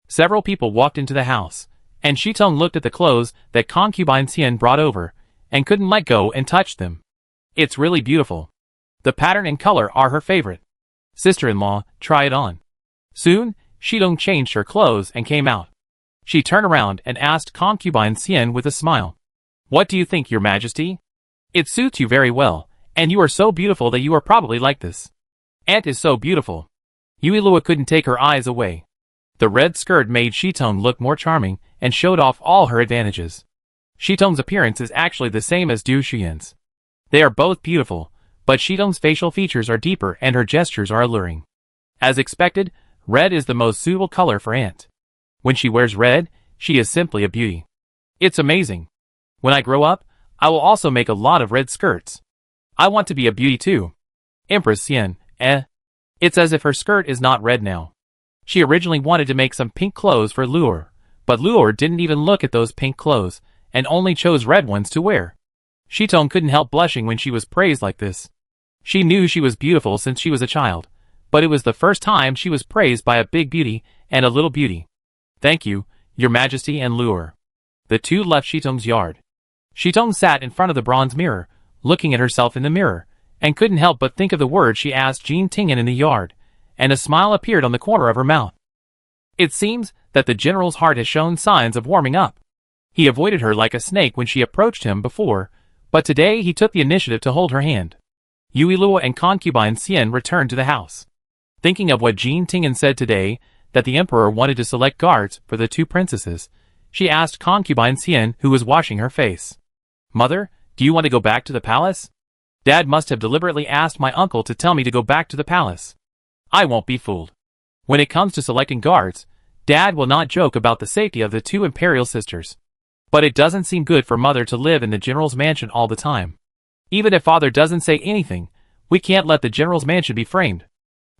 Several people walked into the house, and Shitong looked at the clothes that Concubine Xian brought over, and couldn't let go and touch them. It's really beautiful. The pattern and color are her favorite. Sister-in-law, try it on. Soon, Shitong changed her clothes and came out. She turned around and asked Concubine Xian with a smile. What do you think, your majesty? It suits you very well, and you are so beautiful that you are probably like this. Aunt is so beautiful. Yuilua couldn't take her eyes away. The red skirt made Shitong look more charming and showed off all her advantages. Shitong's appearance is actually the same as Du Xian's. They are both beautiful, but Shitong's facial features are deeper and her gestures are alluring. As expected, red is the most suitable color for Aunt. When she wears red, she is simply a beauty. It's amazing. When I grow up, I will also make a lot of red skirts. I want to be a beauty too. Empress Xian, It's as if her skirt is not red now. She originally wanted to make some pink clothes for Luor, but Luor didn't even look at those pink clothes, and only chose red ones to wear. Shitong couldn't help blushing when she was praised like this. She knew she was beautiful since she was a child, but it was the first time she was praised by a big beauty and a little beauty. Thank you, your majesty and Luor. The two left Shitong's yard. Shitong sat in front of the bronze mirror, looking at herself in the mirror, and couldn't help but think of the words she asked Jean Tingen in the yard, and a smile appeared on the corner of her mouth. It seems that the general's heart has shown signs of warming up. He avoided her like a snake when she approached him before, but today he took the initiative to hold her hand. Yuilua and concubine Xian returned to the house. Thinking of what Jean Tingen said today, that the emperor wanted to select guards for the two princesses, she asked concubine Xian, who was washing her face. Mother, do you want to go back to the palace? Dad must have deliberately asked my uncle to tell me to go back to the palace. I won't be fooled. When it comes to selecting guards, Dad will not joke about the safety of the two imperial sisters. But it doesn't seem good for Mother to live in the general's mansion all the time. Even if Father doesn't say anything, we can't let the general's mansion be framed.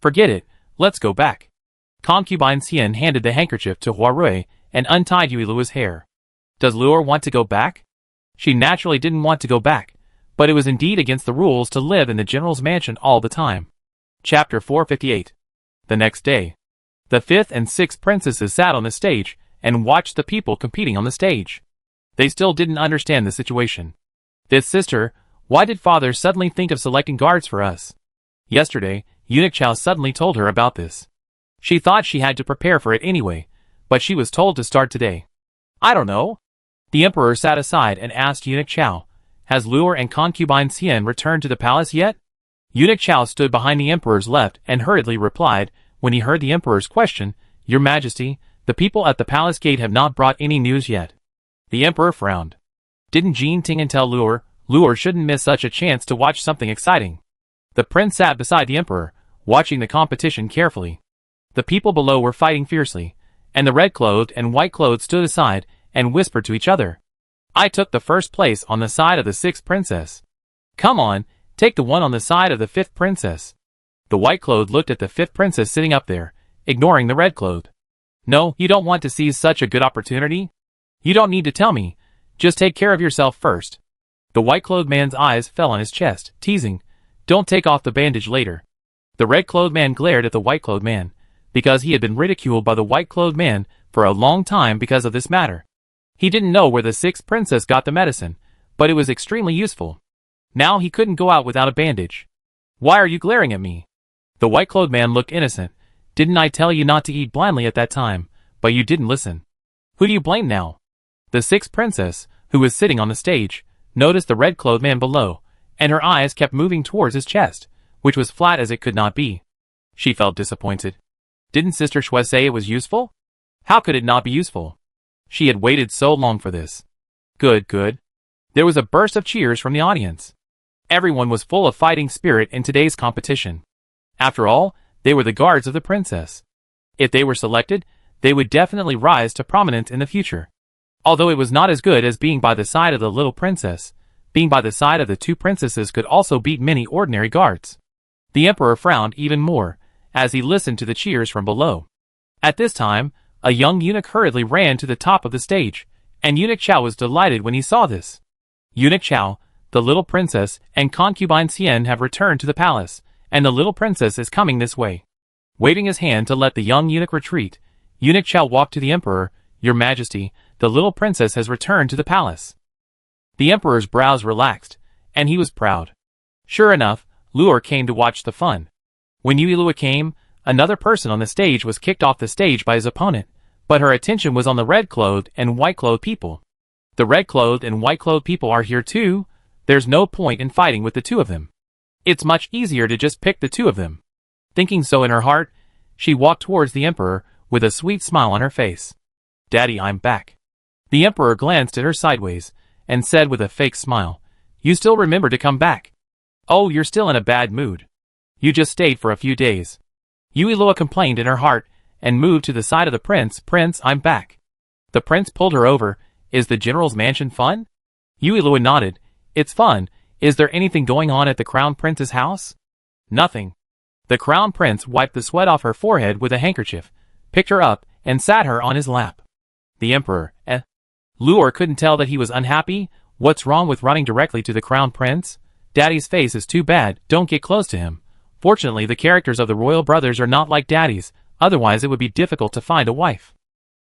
Forget it, let's go back. Concubine Xian handed the handkerchief to Huarui and untied Yuilua's hair. Does Luor want to go back? She naturally didn't want to go back, but it was indeed against the rules to live in the general's mansion all the time. Chapter 458. The next day, the fifth and sixth princesses sat on the stage and watched the people competing on the stage. They still didn't understand the situation. This sister, why did father suddenly think of selecting guards for us? Yesterday, Eunuch Chao suddenly told her about this. She thought she had to prepare for it anyway, but she was told to start today. I don't know. The emperor sat aside and asked Eunuch Chao, has Luor and concubine Xian returned to the palace yet? Eunuch Chao stood behind the emperor's left and hurriedly replied, when he heard the emperor's question, Your Majesty, the people at the palace gate have not brought any news yet. The emperor frowned. Didn't Jean Tingen tell Luor shouldn't miss such a chance to watch something exciting? The prince sat beside the emperor, watching the competition carefully. The people below were fighting fiercely, and the red-clothed and white-clothed stood aside and whispered to each other. I took the first place on the side of the sixth princess. Come on, take the one on the side of the fifth princess. The white-clothed looked at the fifth princess sitting up there, ignoring the red-clothed. No, you don't want to seize such a good opportunity? You don't need to tell me. Just take care of yourself first. The white-clothed man's eyes fell on his chest, teasing, Don't take off the bandage later. The red-clothed man glared at the white-clothed man, because he had been ridiculed by the white-clothed man for a long time because of this matter. He didn't know where the sixth princess got the medicine, but it was extremely useful. Now he couldn't go out without a bandage. Why are you glaring at me? The white-clothed man looked innocent. Didn't I tell you not to eat blindly at that time, but you didn't listen? Who do you blame now? The sixth princess, who was sitting on the stage, noticed the red-clothed man below, and her eyes kept moving towards his chest, which was flat as it could not be. She felt disappointed. Didn't Sister Shui say it was useful? How could it not be useful? She had waited so long for this. Good, good. There was a burst of cheers from the audience. Everyone was full of fighting spirit in today's competition. After all, they were the guards of the princess. If they were selected, they would definitely rise to prominence in the future. Although it was not as good as being by the side of the little princess, being by the side of the two princesses could also beat many ordinary guards. The emperor frowned even more, as he listened to the cheers from below. At this time, a young eunuch hurriedly ran to the top of the stage, and Eunuch Chao was delighted when he saw this. Eunuch Chao, the little princess, and concubine Xian have returned to the palace, and the little princess is coming this way. Waving his hand to let the young eunuch retreat, Eunuch Chao walked to the emperor. Your Majesty, the little princess has returned to the palace. The emperor's brows relaxed, and he was proud. Sure enough, Luor came to watch the fun. When Yuilua came, another person on the stage was kicked off the stage by his opponent, but her attention was on the red-clothed and white-clothed people. The red-clothed and white-clothed people are here too. There's no point in fighting with the two of them. It's much easier to just pick the two of them. Thinking so in her heart, she walked towards the Emperor with a sweet smile on her face. Daddy, I'm back. The Emperor glanced at her sideways and said with a fake smile, You still remember to come back? Oh, you're still in a bad mood. You just stayed for a few days. Yuilua complained in her heart and moved to the side of the prince. Prince, I'm back. The prince pulled her over. Is the general's mansion fun? Yuilua nodded. It's fun. Is there anything going on at the crown prince's house? Nothing. The crown prince wiped the sweat off her forehead with a handkerchief, picked her up, and sat her on his lap. The Emperor, Luor couldn't tell that he was unhappy. What's wrong with running directly to the crown prince? Daddy's face is too bad, don't get close to him. Fortunately, the characters of the royal brothers are not like Daddy's, otherwise it would be difficult to find a wife.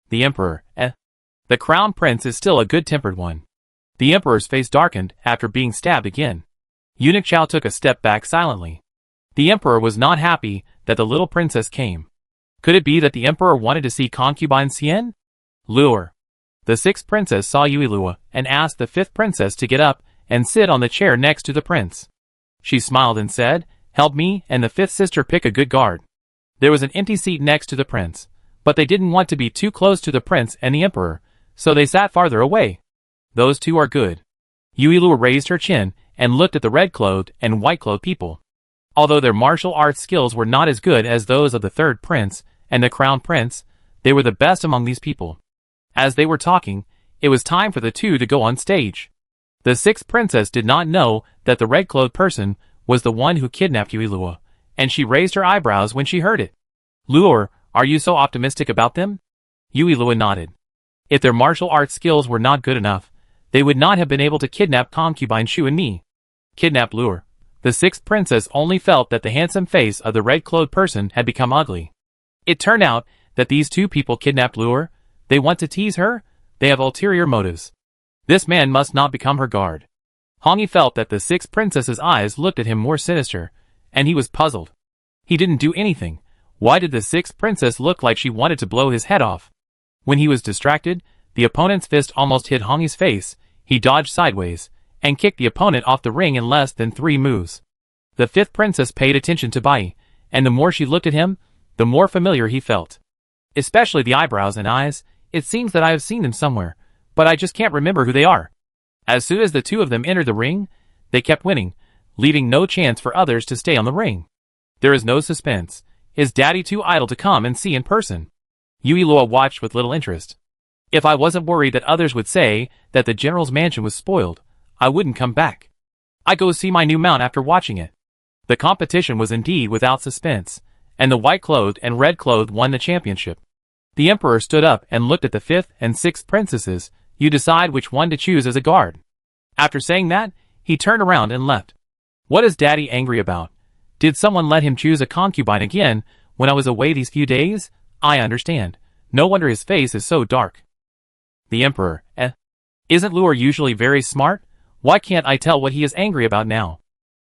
The Emperor, The crown prince is still a good-tempered one. The Emperor's face darkened after being stabbed again. Eunuch Chao took a step back silently. The Emperor was not happy that the little princess came. Could it be that the Emperor wanted to see concubine Xian? Luor. The sixth princess saw Yuilua and asked the fifth princess to get up and sit on the chair next to the prince. She smiled and said, Help me and the fifth sister pick a good guard. There was an empty seat next to the prince, but they didn't want to be too close to the prince and the Emperor, so they sat farther away. Those two are good. Yuilua raised her chin and looked at the red-clothed and white-clothed people. Although their martial arts skills were not as good as those of the third prince and the crown prince, they were the best among these people. As they were talking, it was time for the two to go on stage. The sixth princess did not know that the red-clothed person was the one who kidnapped Yuilua, and she raised her eyebrows when she heard it. Luor, are you so optimistic about them? Yuilua nodded. If their martial arts skills were not good enough, they would not have been able to kidnap concubine Shu and me. Kidnap Luor. The sixth princess only felt that the handsome face of the red-clothed person had become ugly. It turned out that these two people kidnapped Luor. They want to tease her? They have ulterior motives. This man must not become her guard. Hongi felt that the sixth princess's eyes looked at him more sinister, and he was puzzled. He didn't do anything. Why did the sixth princess look like she wanted to blow his head off? When he was distracted, the opponent's fist almost hit Hongi's face. He dodged sideways and kicked the opponent off the ring in less than 3 moves. The fifth princess paid attention to Bai, and the more she looked at him, the more familiar he felt. Especially the eyebrows and eyes. It seems that I have seen them somewhere, but I just can't remember who they are. As soon as the two of them entered the ring, they kept winning, leaving no chance for others to stay on the ring. There is no suspense. Is Daddy too idle to come and see in person? Yuilua watched with little interest. If I wasn't worried that others would say that the general's mansion was spoiled, I wouldn't come back. I go see my new mount after watching it. The competition was indeed without suspense, and the white-clothed and red-clothed won the championship. The Emperor stood up and looked at the fifth and sixth princesses. You decide which one to choose as a guard. After saying that, he turned around and left. What is Daddy angry about? Did someone let him choose a concubine again when I was away these few days? I understand. No wonder his face is so dark. The Emperor, Isn't Luor usually very smart? Why can't I tell what he is angry about now?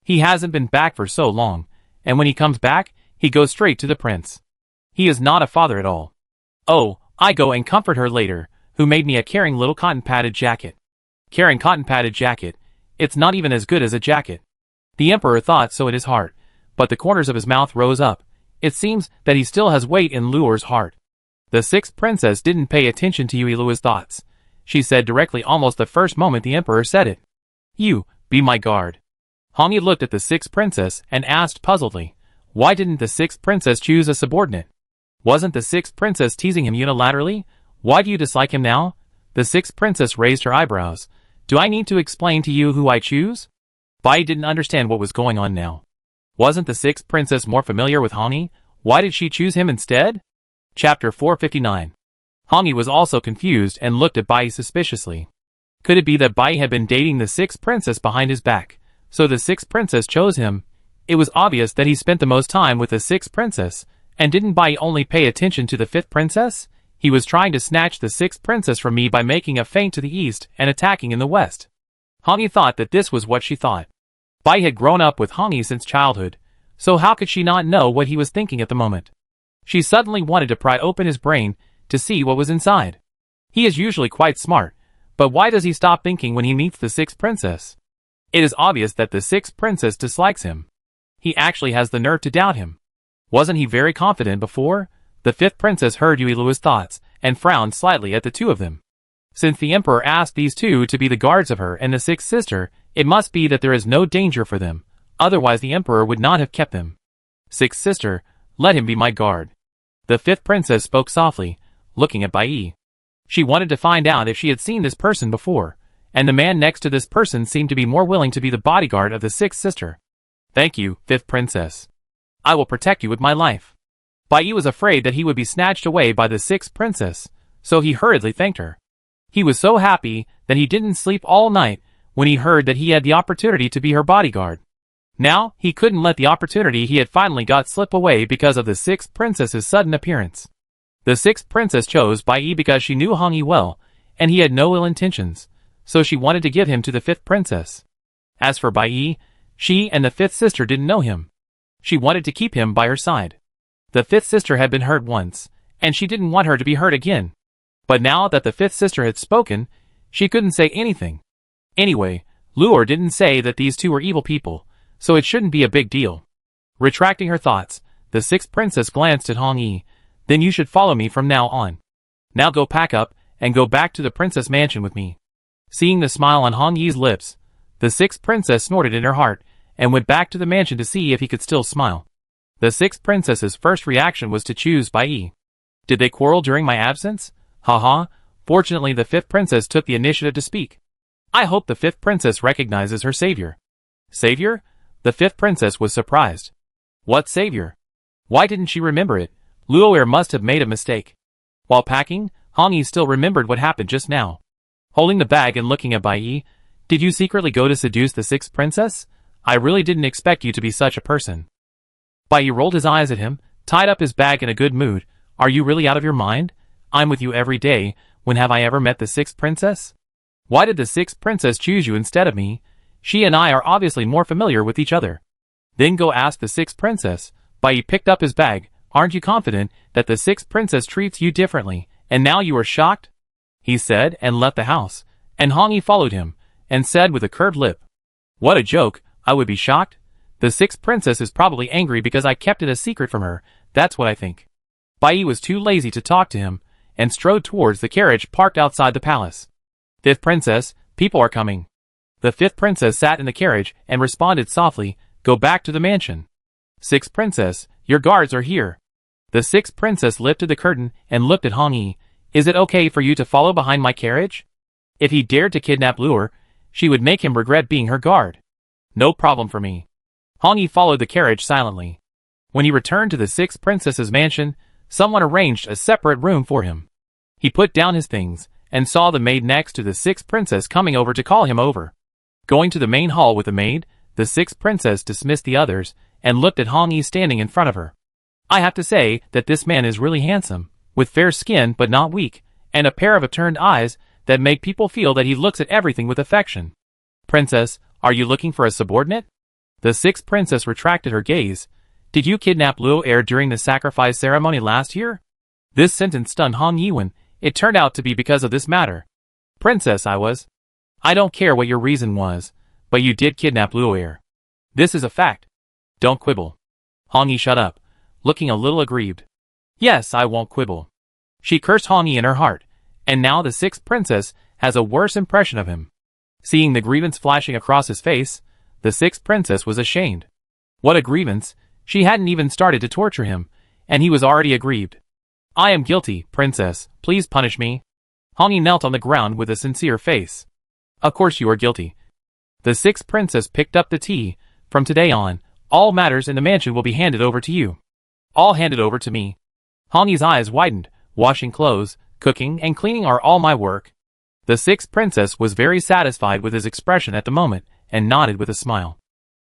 He hasn't been back for so long, and when he comes back, he goes straight to the prince. He is not a father at all. Oh, I go and comfort her later, who made me a caring little cotton-padded jacket. Caring cotton-padded jacket, it's not even as good as a jacket. The Emperor thought so in his heart, but the corners of his mouth rose up. It seems that he still has weight in Luor's heart. The sixth princess didn't pay attention to Yuilua's thoughts. She said directly almost the first moment the Emperor said it. You, be my guard. Hongi looked at the sixth princess and asked puzzledly, why didn't the sixth princess choose a subordinate? Wasn't the sixth princess teasing him unilaterally? Why do you dislike him now? The sixth princess raised her eyebrows. Do I need to explain to you who I choose? Bai didn't understand what was going on now. Wasn't the sixth princess more familiar with Hongi? Why did she choose him instead? Chapter 459. Hongi was also confused and looked at Bai suspiciously. Could it be that Bai had been dating the sixth princess behind his back, so the sixth princess chose him? It was obvious that he spent the most time with the sixth princess, and didn't Bai only pay attention to the fifth princess? He was trying to snatch the sixth princess from me by making a feint to the east and attacking in the west. Hongi thought that this was what she thought. Bai had grown up with Hongi since childhood, so how could she not know what he was thinking at the moment? She suddenly wanted to pry open his brain to see what was inside. He is usually quite smart, But why does he stop thinking when he meets the sixth princess? It is obvious that the sixth princess dislikes him. He actually has the nerve to doubt him. Wasn't he very confident before? The fifth princess heard Yuilua's thoughts, and frowned slightly at the two of them. Since the emperor asked these two to be the guards of her and the sixth sister, it must be that there is no danger for them, otherwise the emperor would not have kept them. Sixth sister, let him be my guard. The fifth princess spoke softly, looking at Bai. She wanted to find out if she had seen this person before, and the man next to this person seemed to be more willing to be the bodyguard of the sixth sister. Thank you, fifth princess. I will protect you with my life. Bai was afraid that he would be snatched away by the sixth princess, so he hurriedly thanked her. He was so happy that he didn't sleep all night when he heard that he had the opportunity to be her bodyguard. Now, he couldn't let the opportunity he had finally got slip away because of the sixth princess's sudden appearance. The sixth princess chose Bai because she knew Hong Yi well, and he had no ill intentions, so she wanted to give him to the fifth princess. As for Bai, she and the fifth sister didn't know him. She wanted to keep him by her side. The fifth sister had been hurt once, and she didn't want her to be hurt again. But now that the fifth sister had spoken, she couldn't say anything. Anyway, Luor didn't say that these two were evil people, so it shouldn't be a big deal. Retracting her thoughts, the sixth princess glanced at Hong Yi. Then you should follow me from now on. Now go pack up, and go back to the princess mansion with me. Seeing the smile on Hong Yi's lips, the sixth princess snorted in her heart, and went back to the mansion to see if he could still smile. The sixth princess's first reaction was to choose Bai. Did they quarrel during my absence? Haha, fortunately the fifth princess took the initiative to speak. I hope the fifth princess recognizes her savior. Savior? The fifth princess was surprised. What savior? Why didn't she remember it? Luo'er must have made a mistake. While packing, Hong Yi still remembered what happened just now. Holding the bag and looking at Bai, did you secretly go to seduce the sixth princess? I really didn't expect you to be such a person. Bai rolled his eyes at him, tied up his bag in a good mood. Are you really out of your mind? I'm with you every day. When have I ever met the sixth princess? Why did the sixth princess choose you instead of me? She and I are obviously more familiar with each other. Then go ask the sixth princess. Bai picked up his bag. Aren't you confident that the sixth princess treats you differently, and now you are shocked? He said and left the house, and Hong Yi followed him, and said with a curved lip. What a joke, I would be shocked. The sixth princess is probably angry because I kept it a secret from her, that's what I think. Bai was too lazy to talk to him, and strode towards the carriage parked outside the palace. Fifth princess, people are coming. The fifth princess sat in the carriage and responded softly, go back to the mansion. Sixth princess, your guards are here. The sixth princess lifted the curtain and looked at Hong Yi. Is it okay for you to follow behind my carriage? If he dared to kidnap Luor, she would make him regret being her guard. No problem for me. Hong Yi followed the carriage silently. When he returned to the sixth princess's mansion, someone arranged a separate room for him. He put down his things, and saw the maid next to the sixth princess coming over to call him over. Going to the main hall with the maid, the sixth princess dismissed the others, and looked at Hong Yi standing in front of her. I have to say that this man is really handsome, with fair skin but not weak, and a pair of upturned eyes that make people feel that he looks at everything with affection. Princess, are you looking for a subordinate? The sixth princess retracted her gaze. Did you kidnap Luo'er during the sacrifice ceremony last year? This sentence stunned Hong Yi when it turned out to be because of this matter. Princess, I was. I don't care what your reason was, but you did kidnap Luo'er. This is a fact. Don't quibble. Hong Yi shut up, looking a little aggrieved. Yes, I won't quibble. She cursed Hong Yi in her heart, and now the sixth princess has a worse impression of him. Seeing the grievance flashing across his face, the sixth princess was ashamed. What a grievance! She hadn't even started to torture him, and he was already aggrieved. I am guilty, princess, please punish me. Hong Yi knelt on the ground with a sincere face. Of course you are guilty. The sixth princess picked up the tea. From today on, all matters in the mansion will be handed over to you. All handed over to me. Hong Yi's eyes widened. Washing clothes, cooking, and cleaning are all my work. The sixth princess was very satisfied with his expression at the moment, and nodded with a smile.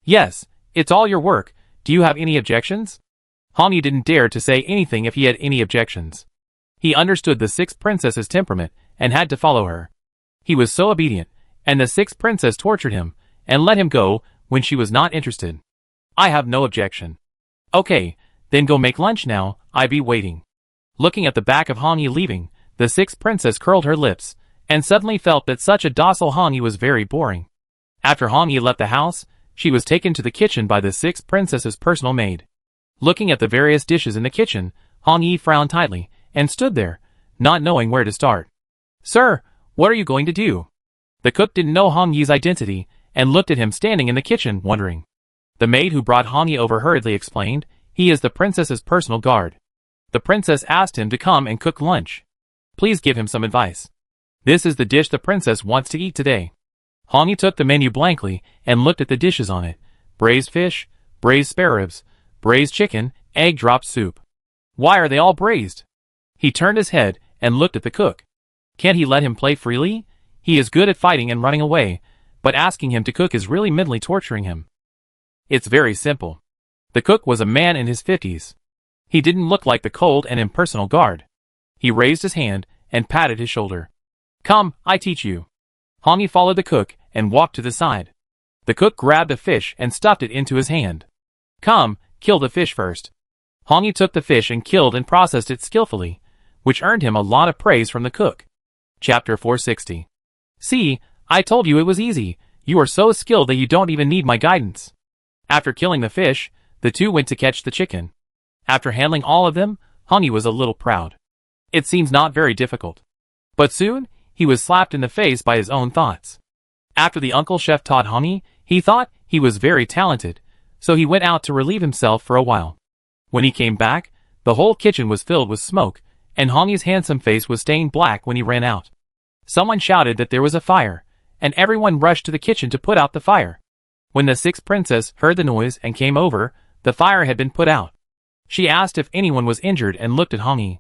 Yes, it's all your work. Do you have any objections? Hong Yi didn't dare to say anything if he had any objections. He understood the sixth princess's temperament, and had to follow her. He was so obedient, and the sixth princess tortured him, and let him go when she was not interested. I have no objection. Okay, then go make lunch now, I be waiting. Looking at the back of Hong Yi leaving, the sixth princess curled her lips, and suddenly felt that such a docile Hongi was very boring. After Hongi left the house, she was taken to the kitchen by the sixth princess's personal maid. Looking at the various dishes in the kitchen, Hongi frowned tightly, and stood there, not knowing where to start. "Sir, what are you going to do?" The cook didn't know Hongi's identity, and looked at him standing in the kitchen, wondering. The maid who brought Hongi over hurriedly explained, "He is the princess's personal guard. The princess asked him to come and cook lunch. Please give him some advice. This is the dish the princess wants to eat today." Hongi took the menu blankly and looked at the dishes on it. Braised fish, braised spare ribs, braised chicken, egg drop soup. Why are they all braised? He turned his head and looked at the cook. Can't he let him play freely? He is good at fighting and running away, but asking him to cook is really mentally torturing him. It's very simple. The cook was a man in his 50s. He didn't look like the cold and impersonal guard. He raised his hand and patted his shoulder. "Come, I teach you." Hongi followed the cook and walked to the side. The cook grabbed a fish and stuffed it into his hand. "Come, kill the fish first." Hongi took the fish and killed and processed it skillfully, which earned him a lot of praise from the cook. Chapter 460. "See, I told you it was easy. You are so skilled that you don't even need my guidance." After killing the fish, the two went to catch the chicken. After handling all of them, Hongi was a little proud. It seems not very difficult. But soon, he was slapped in the face by his own thoughts. After the uncle chef taught Hongi, he thought he was very talented, so he went out to relieve himself for a while. When he came back, the whole kitchen was filled with smoke, and Hongi's handsome face was stained black when he ran out. Someone shouted that there was a fire, and everyone rushed to the kitchen to put out the fire. When the sixth princess heard the noise and came over, the fire had been put out. She asked if anyone was injured and looked at Hongi.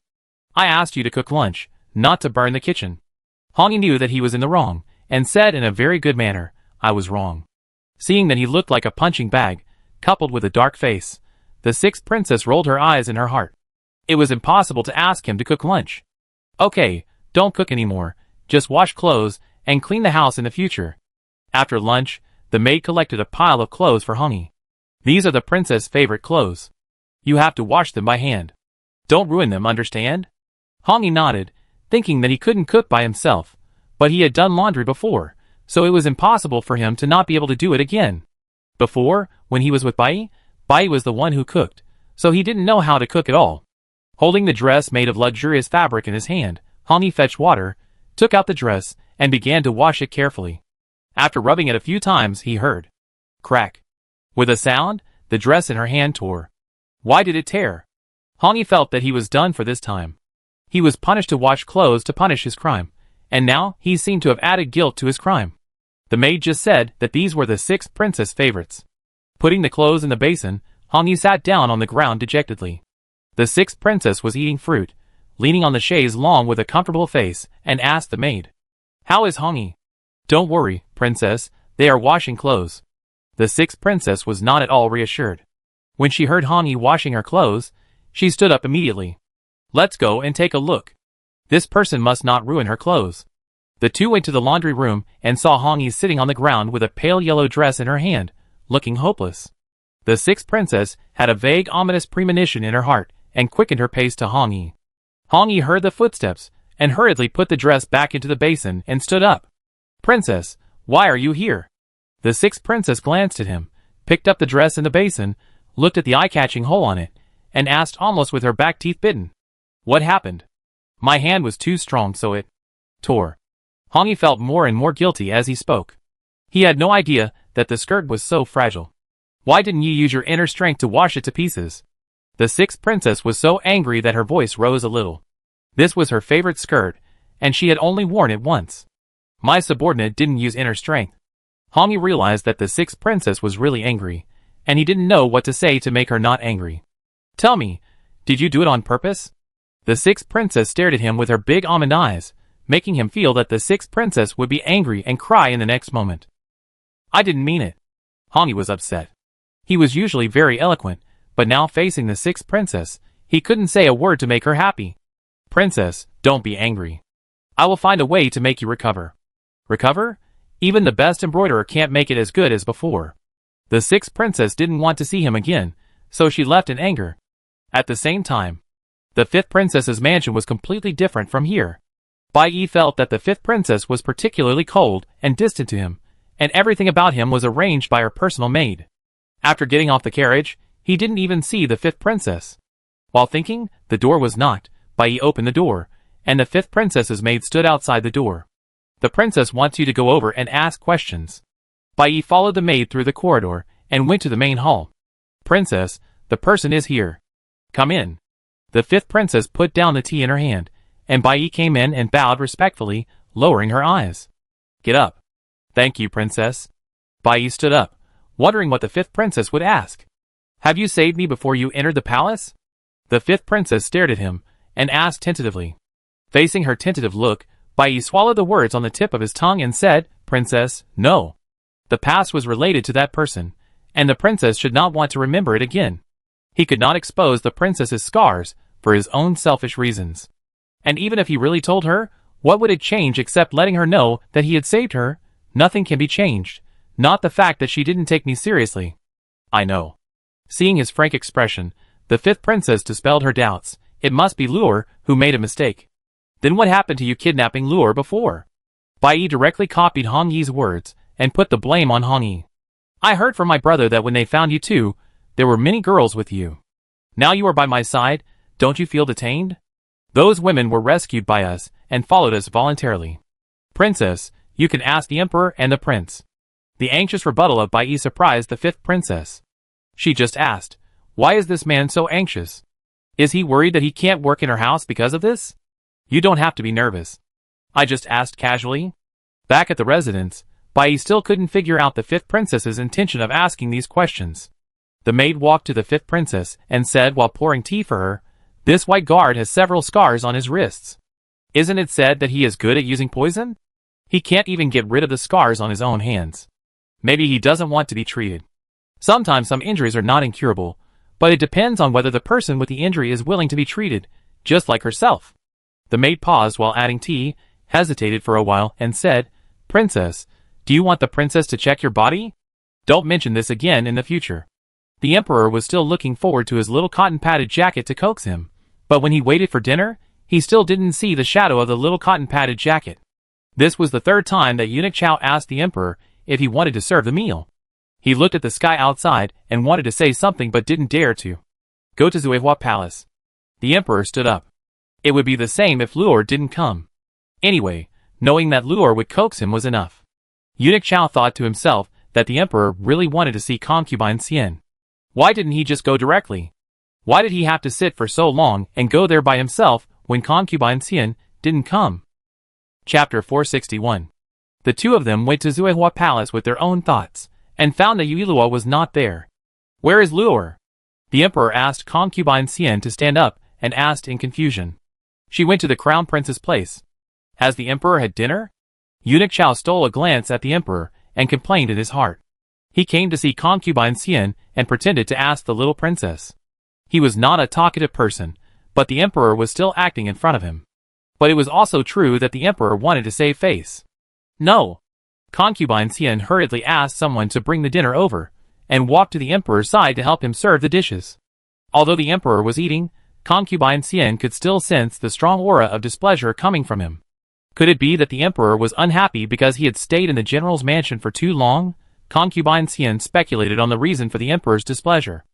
"I asked you to cook lunch, not to burn the kitchen." Hongi knew that he was in the wrong, and said in a very good manner, "I was wrong." Seeing that he looked like a punching bag, coupled with a dark face, the sixth princess rolled her eyes in her heart. It was impossible to ask him to cook lunch. "Okay, don't cook anymore, just wash clothes, and clean the house in the future." After lunch, the maid collected a pile of clothes for Hongi. "These are the princess' favorite clothes. You have to wash them by hand. Don't ruin them, understand?" Hongi nodded, thinking that he couldn't cook by himself, but he had done laundry before, so it was impossible for him to not be able to do it again. Before, when he was with Bai, Bai was the one who cooked, so he didn't know how to cook at all. Holding the dress made of luxurious fabric in his hand, Hongi fetched water, took out the dress, and began to wash it carefully. After rubbing it a few times, he heard crack. With a sound, the dress in her hand tore. Why did it tear? Hongi felt that he was done for this time. He was punished to wash clothes to punish his crime, and now he seemed to have added guilt to his crime. The maid just said that these were the sixth princess' favorites. Putting the clothes in the basin, Hongi sat down on the ground dejectedly. The sixth princess was eating fruit, leaning on the chaise longue with a comfortable face, and asked the maid, "How is Hongi?" "Don't worry, princess, they are washing clothes." The sixth princess was not at all reassured. When she heard Hongi washing her clothes, she stood up immediately. "Let's go and take a look. This person must not ruin her clothes." The two went to the laundry room and saw Hongi sitting on the ground with a pale yellow dress in her hand, looking hopeless. The sixth princess had a vague ominous premonition in her heart and quickened her pace to Hongi. Hongi heard the footsteps and hurriedly put the dress back into the basin and stood up. "Princess, why are you here?" The sixth princess glanced at him, picked up the dress in the basin, looked at the eye-catching hole on it, and asked almost with her back teeth bitten, "What happened?" "My hand was too strong, so it tore." Hongi felt more and more guilty as he spoke. He had no idea that the skirt was so fragile. "Why didn't you use your inner strength to wash it to pieces?" The sixth princess was so angry that her voice rose a little. This was her favorite skirt, and she had only worn it once. "My subordinate didn't use inner strength." Hongi realized that the sixth princess was really angry, and he didn't know what to say to make her not angry. "Tell me, did you do it on purpose?" The sixth princess stared at him with her big almond eyes, making him feel that the sixth princess would be angry and cry in the next moment. "I didn't mean it." Hongi was upset. He was usually very eloquent, but now facing the sixth princess, he couldn't say a word to make her happy. "Princess, don't be angry. I will find a way to make you recover." "Recover? Even the best embroiderer can't make it as good as before." The sixth princess didn't want to see him again, so she left in anger. At the same time, the fifth princess's mansion was completely different from here. Bai Yi felt that the fifth princess was particularly cold and distant to him, and everything about him was arranged by her personal maid. After getting off the carriage, he didn't even see the fifth princess. While thinking, the door was knocked. Bai Yi opened the door, and the fifth princess's maid stood outside the door. The princess wants you to go over and ask questions. Bai Yi followed the maid through the corridor and went to the main hall. Princess, the person is here. Come in. The fifth princess put down the tea in her hand, and Bai Yi came in and bowed respectfully, lowering her eyes. Get up. Thank you, princess. Bai Yi stood up, wondering what the fifth princess would ask. Have you saved me before you entered the palace? The fifth princess stared at him and asked tentatively. Facing her tentative look, Bai Yi swallowed the words on the tip of his tongue and said, Princess, no. The past was related to that person, and the princess should not want to remember it again. He could not expose the princess's scars for his own selfish reasons. And even if he really told her, what would it change except letting her know that he had saved her? Nothing can be changed, not the fact that she didn't take me seriously. I know. Seeing his frank expression, the fifth princess dispelled her doubts. It must be Luor who made a mistake. Then what happened to you kidnapping Luor before? Bai Yi directly copied Hong Yi's words and put the blame on Hong Yi. I heard from my brother that when they found you too, there were many girls with you. Now you are by my side, don't you feel detained? Those women were rescued by us and followed us voluntarily. Princess, you can ask the emperor and the prince. The anxious rebuttal of Bai Yi surprised the fifth princess. She just asked, why is this man so anxious? Is he worried that he can't work in her house because of this? You don't have to be nervous. I just asked casually. Back at the residence, Bai Yi still couldn't figure out the fifth princess's intention of asking these questions. The maid walked to the fifth princess and said while pouring tea for her, this white guard has several scars on his wrists. Isn't it said that he is good at using poison? He can't even get rid of the scars on his own hands. Maybe he doesn't want to be treated. Sometimes some injuries are not incurable, but it depends on whether the person with the injury is willing to be treated, just like herself. The maid paused while adding tea, hesitated for a while, and said, Princess, do you want the princess to check your body? Don't mention this again in the future. The emperor was still looking forward to his little cotton-padded jacket to coax him, but when he waited for dinner, he still didn't see the shadow of the little cotton-padded jacket. This was the third time that Eunuch Chao asked the emperor if he wanted to serve the meal. He looked at the sky outside and wanted to say something but didn't dare to. Go to Zuehua Palace. The emperor stood up. It would be the same if Luor didn't come. Anyway, knowing that Luor would coax him was enough. Eunuch Chao thought to himself that the emperor really wanted to see concubine Xian. Why didn't he just go directly? Why did he have to sit for so long and go there by himself when concubine Xian didn't come? Chapter 461. The two of them went to Zuehua Palace with their own thoughts, and found that Yuilua was not there. Where is Luor? The emperor asked concubine Xian to stand up and asked in confusion. She went to the crown prince's place. Has the emperor had dinner? Eunuch Chao stole a glance at the emperor and complained in his heart. He came to see concubine Xian and pretended to ask the little princess. He was not a talkative person, but the emperor was still acting in front of him. But it was also true that the emperor wanted to save face. No. Concubine Xian hurriedly asked someone to bring the dinner over, and walked to the emperor's side to help him serve the dishes. Although the emperor was eating, concubine Xian could still sense the strong aura of displeasure coming from him. Could it be that the emperor was unhappy because he had stayed in the general's mansion for too long? Concubine Xian speculated on the reason for the emperor's displeasure.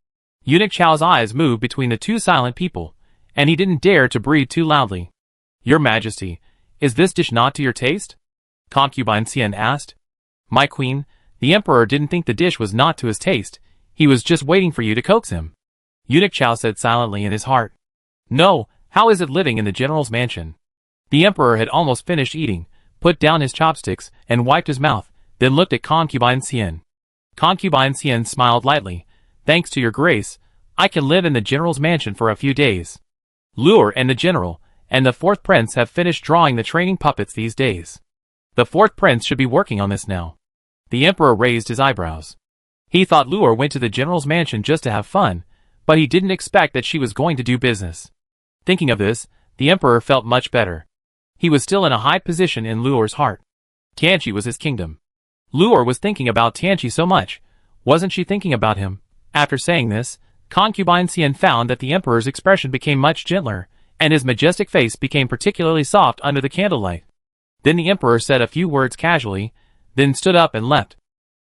Eunuch Chao's eyes moved between the two silent people, and he didn't dare to breathe too loudly. Your Majesty, is this dish not to your taste? Concubine Xian asked. My queen, the emperor didn't think the dish was not to his taste. He was just waiting for you to coax him. Eunuch Chao said silently in his heart. No, how is it living in the general's mansion? The emperor had almost finished eating, put down his chopsticks, and wiped his mouth, then looked at concubine Xian. Concubine Xian smiled lightly. Thanks to your grace, I can live in the general's mansion for a few days. Luor and the general, and the fourth prince have finished drawing the training puppets these days. The fourth prince should be working on this now. The emperor raised his eyebrows. He thought Luor went to the general's mansion just to have fun, but he didn't expect that she was going to do business. Thinking of this, the emperor felt much better. He was still in a high position in Luor's heart. Tianqi was his kingdom. Luor was thinking about Tianqi so much. Wasn't she thinking about him? After saying this, concubine Xian found that the emperor's expression became much gentler, and his majestic face became particularly soft under the candlelight. Then the emperor said a few words casually, then stood up and left.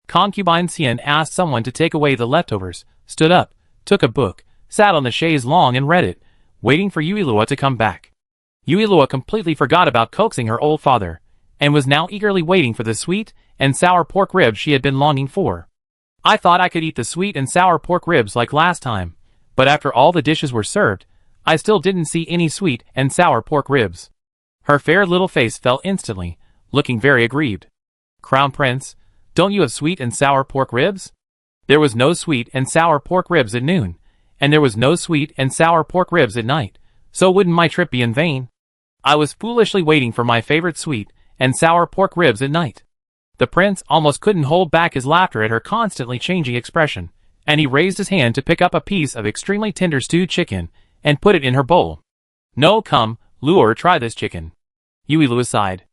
Concubine Xian asked someone to take away the leftovers, stood up, took a book, sat on the chaise longue and read it, waiting for Yuilua to come back. Yuilua completely forgot about coaxing her old father, and was now eagerly waiting for the sweet and sour pork ribs she had been longing for. I thought I could eat the sweet and sour pork ribs like last time, but after all the dishes were served, I still didn't see any sweet and sour pork ribs. Her fair little face fell instantly, looking very aggrieved. Crown Prince, don't you have sweet and sour pork ribs? There was no sweet and sour pork ribs at noon, and there was no sweet and sour pork ribs at night, so wouldn't my trip be in vain? I was foolishly waiting for my favorite sweet and sour pork ribs at night. The prince almost couldn't hold back his laughter at her constantly changing expression, and he raised his hand to pick up a piece of extremely tender stewed chicken and put it in her bowl. No, come, Luor, try this chicken. Yuilua sighed.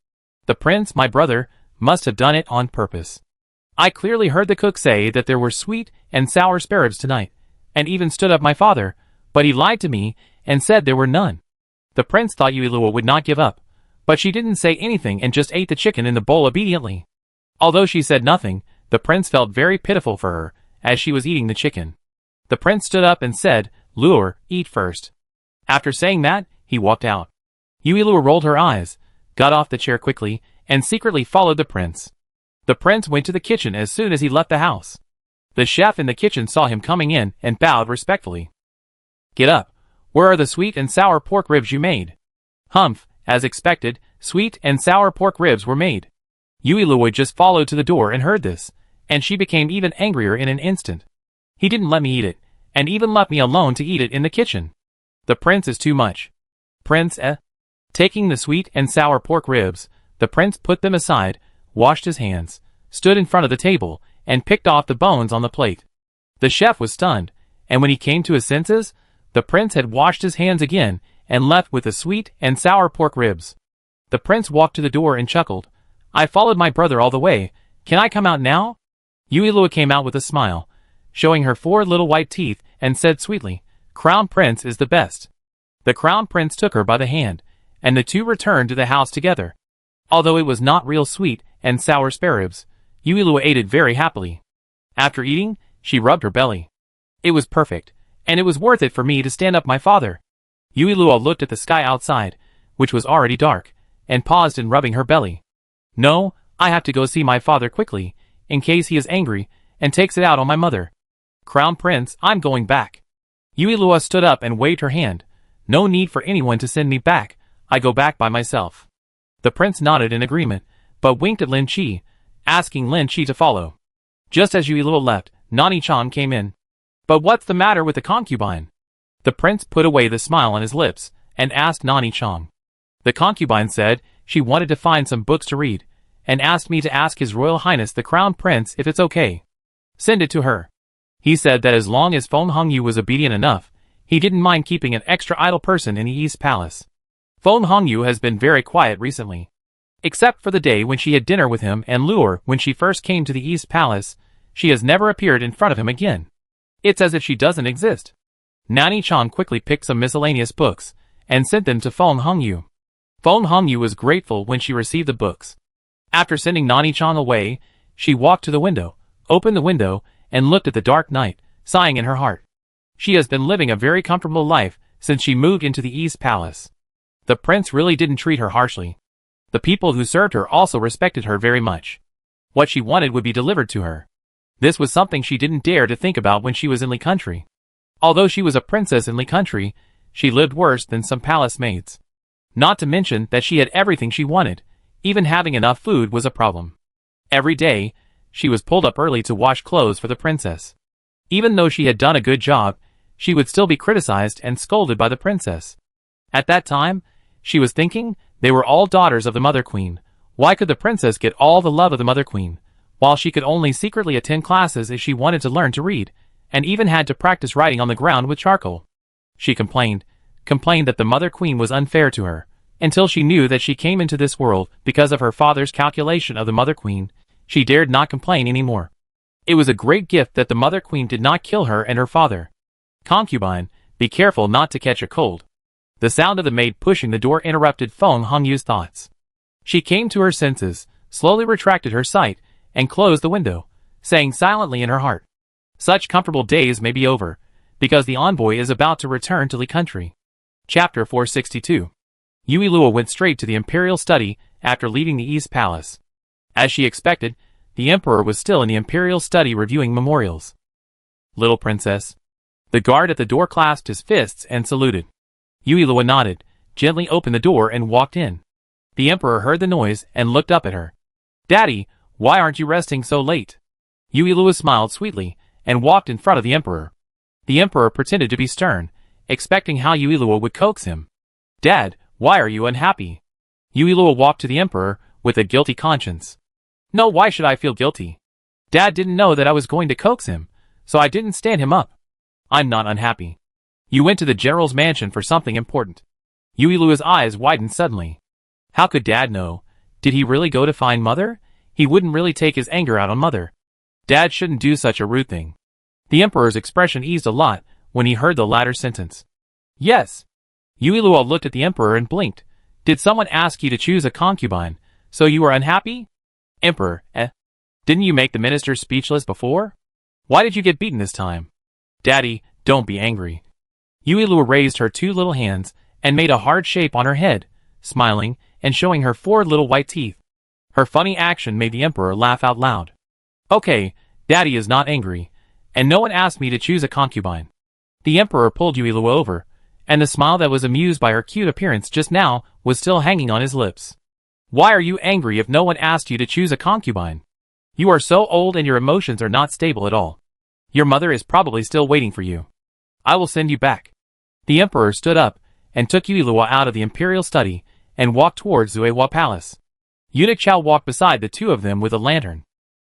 The prince, my brother, must have done it on purpose. I clearly heard the cook say that there were sweet and sour spare ribs tonight, and even stood up my father, but he lied to me and said there were none. The prince thought Yuilua would not give up, but she didn't say anything and just ate the chicken in the bowl obediently. Although she said nothing, the prince felt very pitiful for her as she was eating the chicken. The prince stood up and said, Luor, eat first. After saying that, he walked out. Yuilua rolled her eyes, got off the chair quickly, and secretly followed the prince. The prince went to the kitchen as soon as he left the house. The chef in the kitchen saw him coming in and bowed respectfully. Get up. Where are the sweet and sour pork ribs you made? Humph, as expected, sweet and sour pork ribs were made. Yuilua just followed to the door and heard this, and she became even angrier in an instant. He didn't let me eat it, and even left me alone to eat it in the kitchen. The prince is too much. Prince, Taking the sweet and sour pork ribs, the prince put them aside, washed his hands, stood in front of the table, and picked off the bones on the plate. The chef was stunned, and when he came to his senses, the prince had washed his hands again and left with the sweet and sour pork ribs. The prince walked to the door and chuckled. I followed my brother all the way. Can I come out now? Yuilua came out with a smile, showing her 4 little white teeth, and said sweetly, Crown Prince is the best. The Crown Prince took her by the hand, and the two returned to the house together. Although it was not real sweet and sour spare ribs, Yuilua ate it very happily. After eating, she rubbed her belly. It was perfect, and it was worth it for me to stand up my father. Yuilua looked at the sky outside, which was already dark, and paused in rubbing her belly. No, I have to go see my father quickly, in case he is angry, and takes it out on my mother. Crown Prince, I'm going back. Yuilua stood up and waved her hand. No need for anyone to send me back, I go back by myself. The prince nodded in agreement, but winked at Lin Chi, asking Lin Chi to follow. Just as Yuilua left, Nani-chan came in. But what's the matter with the concubine? The prince put away the smile on his lips, and asked Nani-chan. The concubine said she wanted to find some books to read, and asked me to ask His Royal Highness the Crown Prince if it's okay. Send it to her. He said that as long as Feng Hongyu was obedient enough, he didn't mind keeping an extra idle person in the East Palace. Feng Hongyu has been very quiet recently. Except for the day when she had dinner with him and Luor when she first came to the East Palace, she has never appeared in front of him again. It's as if she doesn't exist. Nani-chan quickly picked some miscellaneous books, and sent them to Feng Hongyu. Feng Hongyu was grateful when she received the books. After sending Nani-chan away, she walked to the window, opened the window, and looked at the dark night, sighing in her heart. She has been living a very comfortable life since she moved into the East Palace. The prince really didn't treat her harshly. The people who served her also respected her very much. What she wanted would be delivered to her. This was something she didn't dare to think about when she was in Li Country. Although she was a princess in Li Country, she lived worse than some palace maids. Not to mention that she had everything she wanted. Even having enough food was a problem. Every day, she was pulled up early to wash clothes for the princess. Even though she had done a good job, she would still be criticized and scolded by the princess. At that time, she was thinking, they were all daughters of the Mother Queen. Why could the princess get all the love of the Mother Queen, while she could only secretly attend classes if she wanted to learn to read, and even had to practice writing on the ground with charcoal? She complained that the Mother Queen was unfair to her, until she knew that she came into this world because of her father's calculation of the Mother Queen. She dared not complain anymore. It was a great gift that the Mother Queen did not kill her and her father. Concubine, be careful not to catch a cold. The sound of the maid pushing the door interrupted Feng Hongyu's thoughts. She came to her senses, slowly retracted her sight, and closed the window, saying silently in her heart, "Such comfortable days may be over, because the envoy is about to return to Li country." Chapter 462. Yui Luo went straight to the imperial study after leaving the East Palace. As she expected, the emperor was still in the imperial study reviewing memorials. "Little princess." The guard at the door clasped his fists and saluted. Yui Luo nodded, gently opened the door and walked in. The emperor heard the noise and looked up at her. "Daddy, why aren't you resting so late?" Yui Luo smiled sweetly and walked in front of the emperor. The emperor pretended to be stern, expecting how Yui Luo would coax him. "Dad, why are you unhappy?" Yui Luo walked to the emperor with a guilty conscience. "No, why should I feel guilty? Dad didn't know that I was going to coax him, so I didn't stand him up. I'm not unhappy. You went to the general's mansion for something important." Yui Luo's eyes widened suddenly. How could Dad know? Did he really go to find Mother? He wouldn't really take his anger out on Mother. Dad shouldn't do such a rude thing. The emperor's expression eased a lot when he heard the latter sentence. "Yes." Yui Luo looked at the emperor and blinked. "Did someone ask you to choose a concubine, so you are unhappy?" "Emperor, didn't you make the minister speechless before? Why did you get beaten this time?" "Daddy, don't be angry." Yui Luo raised her two little hands and made a hard shape on her head, smiling and showing her 4 little white teeth. Her funny action made the emperor laugh out loud. "Okay, Daddy is not angry, and no one asked me to choose a concubine." The emperor pulled Yui Luo over, and the smile that was amused by her cute appearance just now was still hanging on his lips. "Why are you angry if no one asked you to choose a concubine? You are so old and your emotions are not stable at all. Your mother is probably still waiting for you. I will send you back." The emperor stood up and took Yui Luo out of the imperial study and walked towards Zueihua Palace. Eunuch Chao walked beside the two of them with a lantern.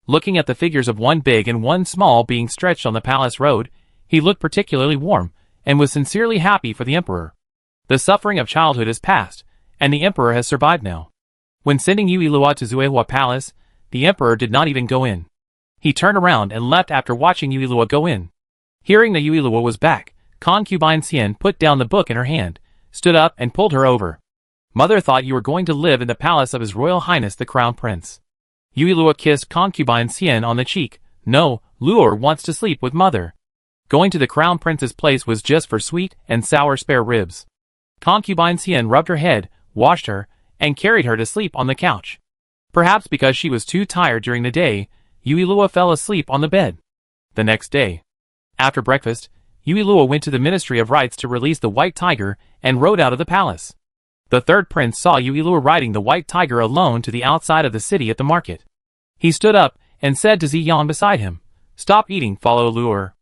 Looking at the figures of one big and one small being stretched on the palace road, he looked particularly warm and was sincerely happy for the emperor. The suffering of childhood is past, and the emperor has survived now. When sending Yui Luo to Zueihua Palace, the emperor did not even go in. He turned around and left after watching Yui Luo go in. Hearing that Yui Luo was back, concubine Xian put down the book in her hand, stood up and pulled her over. "Mother thought you were going to live in the palace of His Royal Highness the Crown Prince." Yui Luo kissed concubine Xian on the cheek. "No, Luor wants to sleep with Mother. Going to the Crown Prince's place was just for sweet and sour spare ribs." Concubine Xian rubbed her head, washed her, and carried her to sleep on the couch. Perhaps because she was too tired during the day, Yui Luo fell asleep on the bed. The next day, after breakfast, Yui Luo went to the Ministry of Rites to release the white tiger and rode out of the palace. The third prince saw Yui Luo riding the white tiger alone to the outside of the city at the market. He stood up and said to Ziyang beside him, "Stop eating, follow Luor."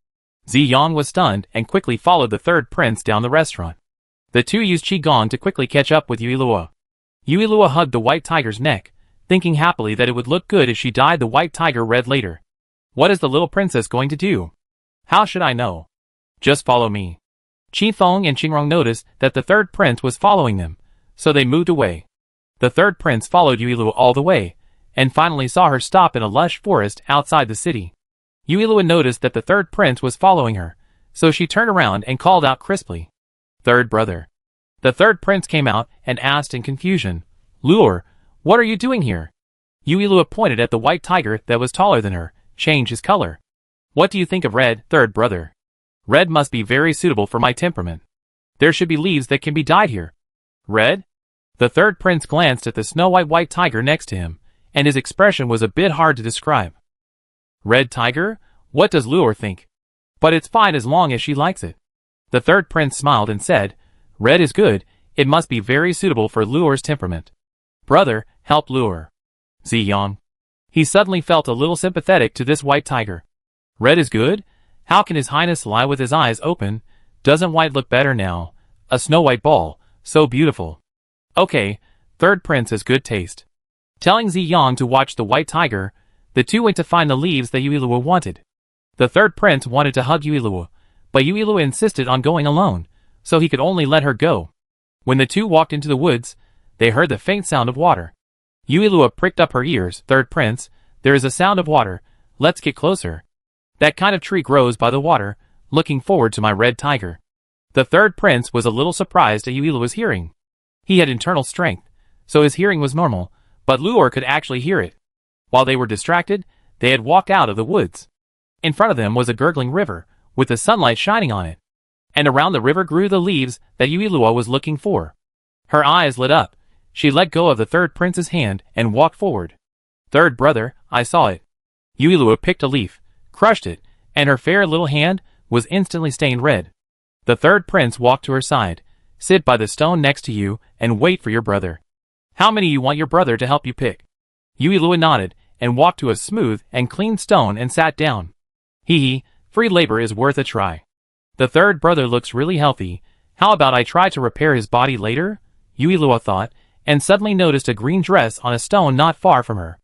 Ziyang was stunned and quickly followed the third prince down the restaurant. The two used Qigong to quickly catch up with Yui Luo. Yui Luo hugged the white tiger's neck, thinking happily that it would look good if she dyed the white tiger red later. What is the little princess going to do? How should I know? Just follow me. Qifeng and Qingrong noticed that the third prince was following them, so they moved away. The third prince followed Yui Luo all the way, and finally saw her stop in a lush forest outside the city. Yui Luo noticed that the third prince was following her, so she turned around and called out crisply, "Third brother." The third prince came out and asked in confusion, "Luor, what are you doing here?" Yui Luo pointed at the white tiger that was taller than her, changed his color. "What do you think of red, third brother? Red must be very suitable for my temperament. There should be leaves that can be dyed here." "Red?" The third prince glanced at the snow-white white tiger next to him, and his expression was a bit hard to describe. "Red tiger? What does Luor think? But it's fine as long as she likes it." The third prince smiled and said, "Red is good, it must be very suitable for Luor's temperament. Brother, help Luor." Ziyang. He suddenly felt a little sympathetic to this white tiger. "Red is good? How can His Highness lie with his eyes open? Doesn't white look better now? A snow-white ball, so beautiful." "Okay, third prince has good taste." Telling Ziyang to watch the white tiger, the two went to find the leaves that Yui Luo wanted. The third prince wanted to hug Yui Luo, but Yui Luo insisted on going alone, so he could only let her go. When the two walked into the woods, they heard the faint sound of water. Yui Luo pricked up her ears. "Third prince, there is a sound of water, let's get closer. That kind of tree grows by the water, looking forward to my red tiger." The third prince was a little surprised at Yuilua's hearing. He had internal strength, so his hearing was normal, but Luor could actually hear it. While they were distracted, they had walked out of the woods. In front of them was a gurgling river, with the sunlight shining on it. And around the river grew the leaves that Yuilua was looking for. Her eyes lit up. She let go of the third prince's hand and walked forward. "Third brother, I saw it." Yuilua picked a leaf, crushed it, and her fair little hand was instantly stained red. The third prince walked to her side. "Sit by the stone next to you and wait for your brother. How many you want your brother to help you pick?" Yuilua nodded and walked to a smooth and clean stone and sat down. "Hee, free labor is worth a try. The third brother looks really healthy. How about I try to repair his body later?" Yuilua thought, and suddenly noticed a green dress on a stone not far from her.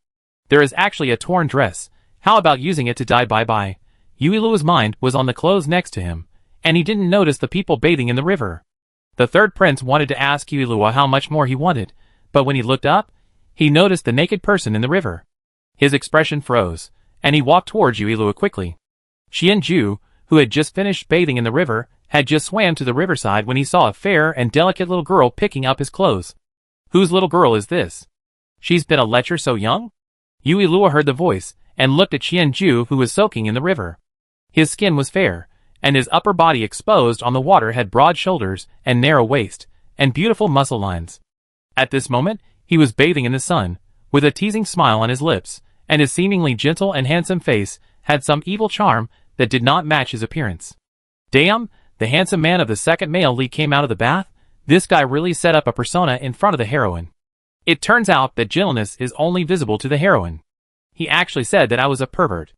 "There is actually a torn dress. How about using it to dye bye-bye?" Yuilua's mind was on the clothes next to him, and he didn't notice the people bathing in the river. The third prince wanted to ask Yuilua how much more he wanted, but when he looked up, he noticed the naked person in the river. His expression froze, and he walked towards Yuilua quickly. Qianju, who had just finished bathing in the river, had just swam to the riverside when he saw a fair and delicate little girl picking up his clothes. "Whose little girl is this? She's been a lecher so young?" Yuilua heard the voice, and looked at Qianju, who was soaking in the river. His skin was fair, and his upper body exposed on the water had broad shoulders and narrow waist, and beautiful muscle lines. At this moment, he was bathing in the sun, with a teasing smile on his lips, and his seemingly gentle and handsome face had some evil charm that did not match his appearance. Damn, the handsome man of the second male lead came out of the bath. This guy really set up a persona in front of the heroine. It turns out that gentleness is only visible to the heroine. He actually said that I was a pervert.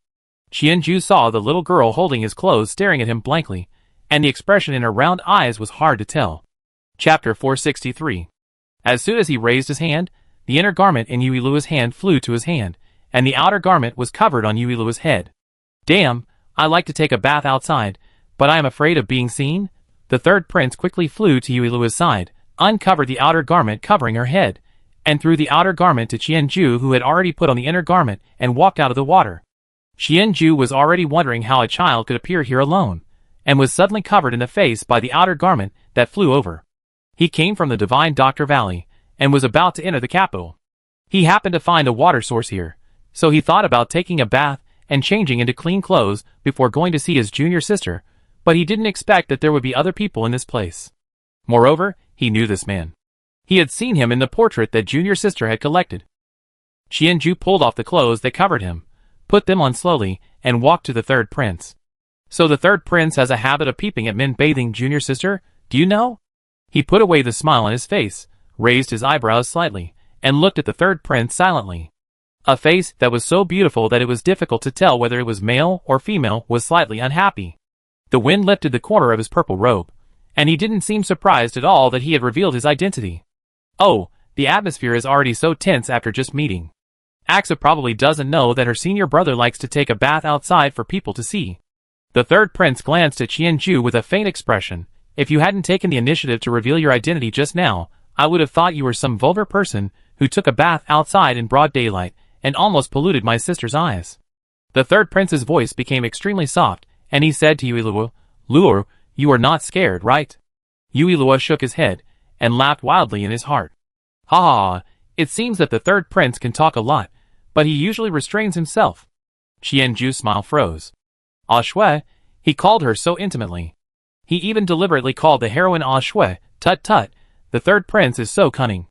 Qianju saw the little girl holding his clothes staring at him blankly, and the expression in her round eyes was hard to tell. Chapter 463. As soon as he raised his hand, the inner garment in Yuilua's hand flew to his hand, and the outer garment was covered on Yuilua's head. "Damn, I like to take a bath outside, but I am afraid of being seen." The third prince quickly flew to Yuilua's side, uncovered the outer garment covering her head, and threw the outer garment to Qianju, who had already put on the inner garment and walked out of the water. Qianju was already wondering how a child could appear here alone, and was suddenly covered in the face by the outer garment that flew over. He came from the Divine Doctor Valley, and was about to enter the capital. He happened to find a water source here, so he thought about taking a bath and changing into clean clothes before going to see his junior sister, but he didn't expect that there would be other people in this place. Moreover, he knew this man. He had seen him in the portrait that junior sister had collected. Qianju pulled off the clothes that covered him, put them on slowly, and walked to the third prince. "So the third prince has a habit of peeping at men bathing, junior sister, do you know?" He put away the smile on his face, raised his eyebrows slightly, and looked at the third prince silently. A face that was so beautiful that it was difficult to tell whether it was male or female was slightly unhappy. The wind lifted the corner of his purple robe, and he didn't seem surprised at all that he had revealed his identity. "Oh, the atmosphere is already so tense after just meeting. Axa probably doesn't know that her senior brother likes to take a bath outside for people to see." The third prince glanced at Qianju with a faint expression. "If you hadn't taken the initiative to reveal your identity just now, I would have thought you were some vulgar person who took a bath outside in broad daylight and almost polluted my sister's eyes." The third prince's voice became extremely soft, and he said to Yuilua, "Luor, you are not scared, right?" Yuilua shook his head, and laughed wildly in his heart. "Ha ha ha, it seems that the third prince can talk a lot, but he usually restrains himself." Qianju's smile froze. "Ah Shui," he called her so intimately. He even deliberately called the heroine Ah Shui. Tut tut, the third prince is so cunning.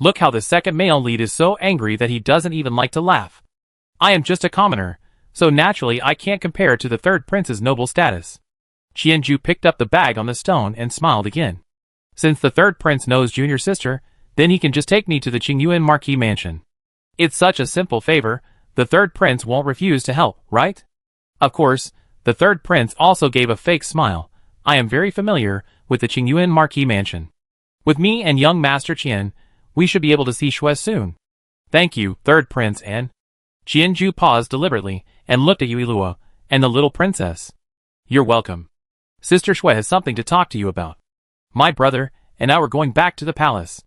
Look how the second male lead is so angry that he doesn't even like to laugh. I am just a commoner, so naturally I can't compare to the third prince's noble status. Qianju picked up the bag on the stone and smiled again. Since the third prince knows junior sister, then he can just take me to the Qingyuan Marquis mansion. It's such a simple favor, the third prince won't refuse to help, right? Of course, the third prince also gave a fake smile. I am very familiar with the Qingyuan Marquis mansion. With me and young Master Qian, we should be able to see Shui soon. Thank you, third prince, and... Qianju paused deliberately and looked at Yuilua and the little princess. You're welcome. Sister Shui has something to talk to you about. My brother and I were going back to the palace.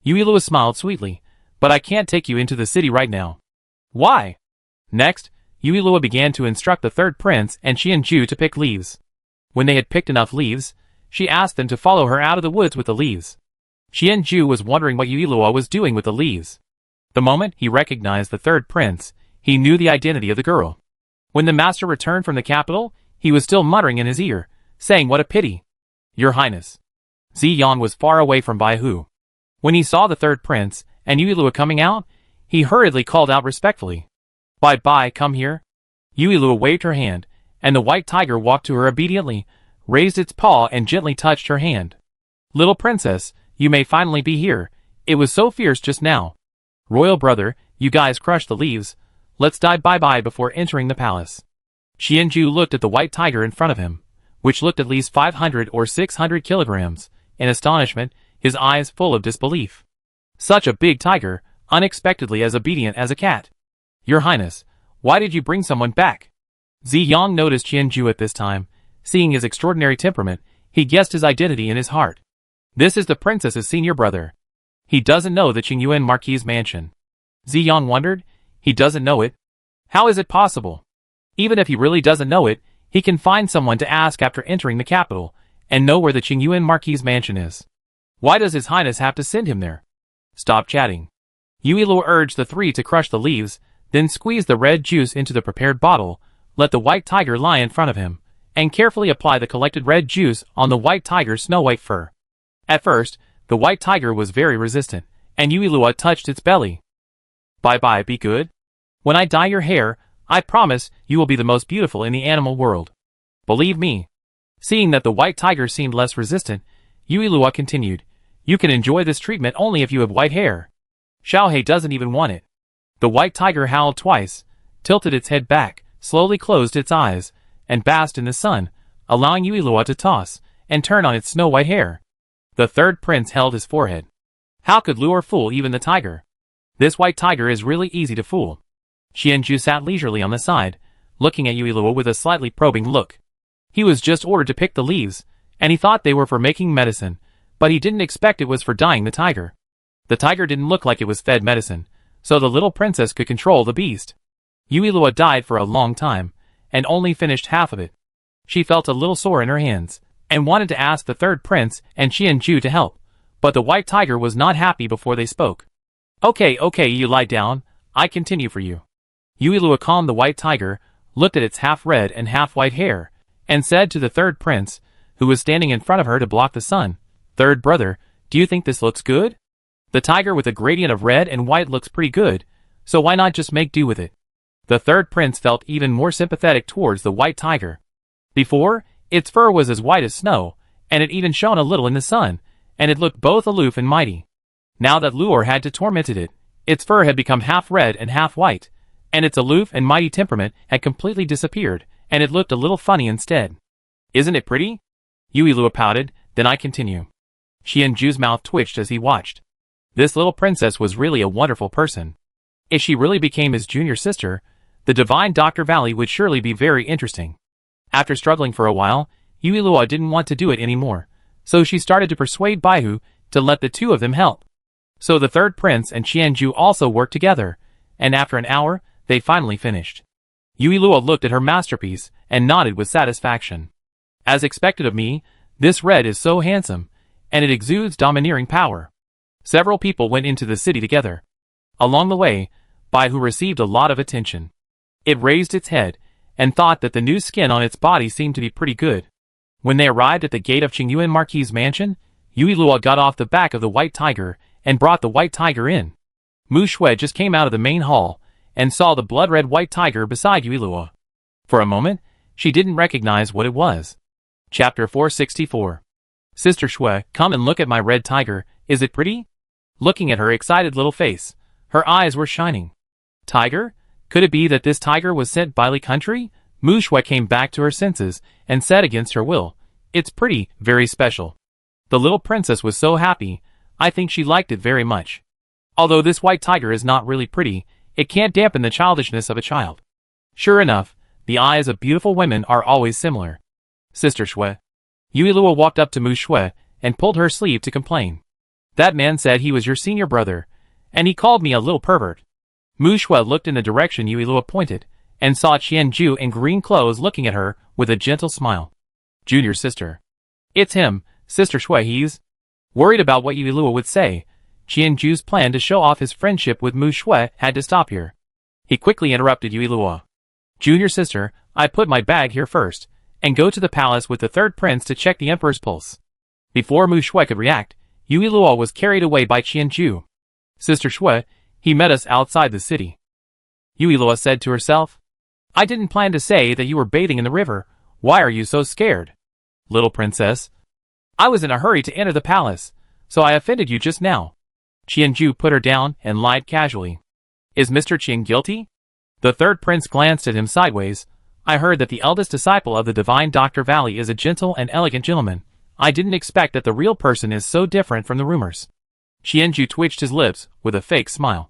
Yuilua smiled sweetly, but I can't take you into the city right now. Why? Next, Yuilua began to instruct the third prince and Qianju to pick leaves. When they had picked enough leaves, She asked them to follow her out of the woods with the leaves. Qianju was wondering what Yuilua was doing with the leaves. The moment he recognized the third prince, he knew the identity of the girl. When the master returned from the capital, he was still muttering in his ear, saying what a pity. Your Highness. Ziyan was far away from Baihu. When he saw the third prince and Yuilua coming out, he hurriedly called out respectfully. Bye, come here. Yuilua waved her hand, and the white tiger walked to her obediently, raised its paw and gently touched her hand. Little princess, you may finally be here. It was so fierce just now. Royal brother, you guys crushed the leaves. Let's die bye-bye before entering the palace. Qianju looked at the white tiger in front of him, which looked at least 500 or 600 kilograms, in astonishment, his eyes full of disbelief. Such a big tiger, unexpectedly as obedient as a cat. Your Highness, why did you bring someone back? Ziyang noticed Qianju at this time. Seeing his extraordinary temperament, he guessed his identity in his heart. This is the princess's senior brother. He doesn't know the Qingyuan Marquis' mansion. Ziyang wondered. He doesn't know it? How is it possible? Even if he really doesn't know it, he can find someone to ask after entering the capital, and know where the Qingyuan Marquis' mansion is. Why does His Highness have to send him there? Stop chatting. Yuilua urged the three to crush the leaves, then squeeze the red juice into the prepared bottle, let the white tiger lie in front of him, and carefully apply the collected red juice on the white tiger's snow-white fur. At first, the white tiger was very resistant, and Yuilua touched its belly. Bye-bye, be good. When I dye your hair, I promise you will be the most beautiful in the animal world. Believe me. Seeing that the white tiger seemed less resistant, Yuilua continued, you can enjoy this treatment only if you have white hair. Xiaohei doesn't even want it. The white tiger howled twice, tilted its head back, slowly closed its eyes, and basked in the sun, allowing Yuilua to toss and turn on its snow-white hair. The third prince held his forehead. How could lure fool even the tiger? This white tiger is really easy to fool. Qianju sat leisurely on the side, looking at Yuilua with a slightly probing look. He was just ordered to pick the leaves, and he thought they were for making medicine, but he didn't expect it was for dyeing the tiger. The tiger didn't look like it was fed medicine, so the little princess could control the beast. Yuilua died for a long time, and only finished half of it. She felt a little sore in her hands, and wanted to ask the third prince and Qianju to help, but the white tiger was not happy before they spoke. Okay, you lie down, I continue for you. Yuilua calmed the white tiger, looked at its half-red and half-white hair, and said to the third prince, who was standing in front of her to block the sun, Third brother, do you think this looks good? The tiger with a gradient of red and white looks pretty good, so why not just make do with it? The third prince felt even more sympathetic towards the white tiger. Before, its fur was as white as snow, and it even shone a little in the sun, and it looked both aloof and mighty. Now that Lure had tormented it, its fur had become half red and half white, and its aloof and mighty temperament had completely disappeared, and it looked a little funny instead. Isn't it pretty? Yuilua pouted, then I continue. Qianju's mouth twitched as he watched. This little princess was really a wonderful person. If she really became his junior sister, the divine Dr. Valley would surely be very interesting. After struggling for a while, Yuilua didn't want to do it anymore, so she started to persuade Baihu to let the two of them help. So the third prince and Qianju also worked together, and after an hour, they finally finished. Yuilua looked at her masterpiece and nodded with satisfaction. As expected of me, this red is so handsome, and it exudes domineering power. Several people went into the city together. Along the way, Baihu received a lot of attention. It raised its head, and thought that the new skin on its body seemed to be pretty good. When they arrived at the gate of Qingyuan Marquis' mansion, Yuilua got off the back of the white tiger and brought the white tiger in. Mu Shui just came out of the main hall and saw the blood-red white tiger beside Yuilua. For a moment, she didn't recognize what it was. Chapter 464. Sister Shui, come and look at my red tiger, is it pretty? Looking at her excited little face, her eyes were shining. Tiger? Could it be that this tiger was sent by Li country? Mu Shui came back to her senses and said against her will, it's pretty, very special. The little princess was so happy, I think she liked it very much. Although this white tiger is not really pretty, it can't dampen the childishness of a child. Sure enough, the eyes of beautiful women are always similar. Sister Shui. Yuilua walked up to Mu Shui and pulled her sleeve to complain. That man said he was your senior brother, and he called me a little pervert. Mu Shui looked in the direction Yuilua pointed, and saw Qianju in green clothes looking at her with a gentle smile. Junior sister. It's him, Sister Shui. He's worried about what Yuilua would say. Qianju's plan to show off his friendship with Mu Shui had to stop here. He quickly interrupted Yuilua. Junior sister, I put my bag here first, and go to the palace with the third prince to check the emperor's pulse. Before Mu Shui could react, Yuilua was carried away by Qianju. Sister Shui, he met us outside the city. Yuilua said to herself. I didn't plan to say that you were bathing in the river. Why are you so scared? Little princess. I was in a hurry to enter the palace, so I offended you just now. Qianju put her down and lied casually. Is Mr. Qing guilty? The third prince glanced at him sideways. I heard that the eldest disciple of the divine Dr. Valley is a gentle and elegant gentleman. I didn't expect that the real person is so different from the rumors. Qianju twitched his lips with a fake smile.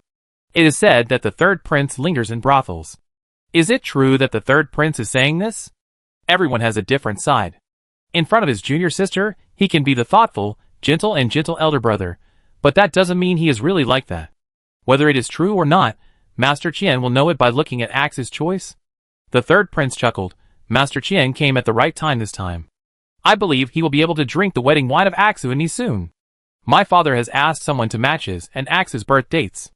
It is said that the third prince lingers in brothels. Is it true that the third prince is saying this? Everyone has a different side. In front of his junior sister, he can be the thoughtful, gentle elder brother, but that doesn't mean he is really like that. Whether it is true or not, Master Qian will know it by looking at Axe's choice. The third prince chuckled. Master Qian came at the right time this time. I believe he will be able to drink the wedding wine of Axu and me soon. My father has asked someone to match his and Axe's birth dates.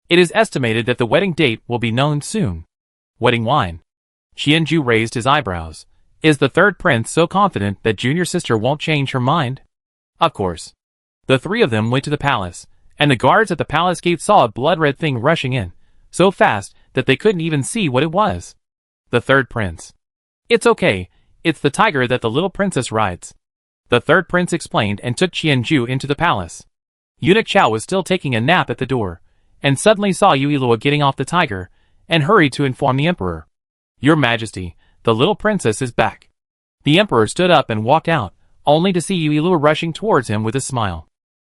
It is estimated that the wedding date will be known soon. Wedding wine. Qianju raised his eyebrows. Is the third prince so confident that junior sister won't change her mind? Of course. The three of them went to the palace, and the guards at the palace gate saw a blood-red thing rushing in, so fast that they couldn't even see what it was. The third prince. It's okay, it's the tiger that the little princess rides. The third prince explained and took Qianju into the palace. Eunuch Chao was still taking a nap at the door, and suddenly saw Yuilua getting off the tiger, and hurried to inform the emperor. Your Majesty, the little princess is back. The emperor stood up and walked out, only to see Yuilua rushing towards him with a smile.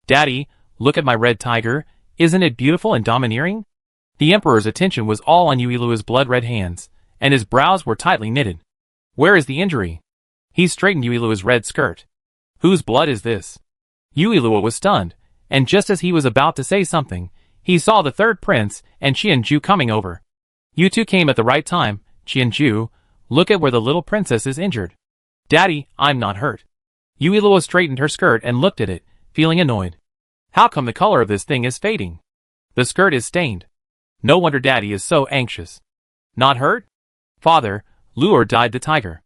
Daddy, look at my red tiger, isn't it beautiful and domineering? The emperor's attention was all on Yuilua's blood-red hands, and his brows were tightly knitted. Where is the injury? He straightened Yuilua's red skirt. Whose blood is this? Yuilua was stunned, and just as he was about to say something, he saw the third prince and Qianju coming over. You two came at the right time, Qianju. Look at where the little princess is injured. Daddy, I'm not hurt. Yuilua straightened her skirt and looked at it, feeling annoyed. How come the color of this thing is fading? The skirt is stained. No wonder Daddy is so anxious. Not hurt? Father, Luor died the tiger.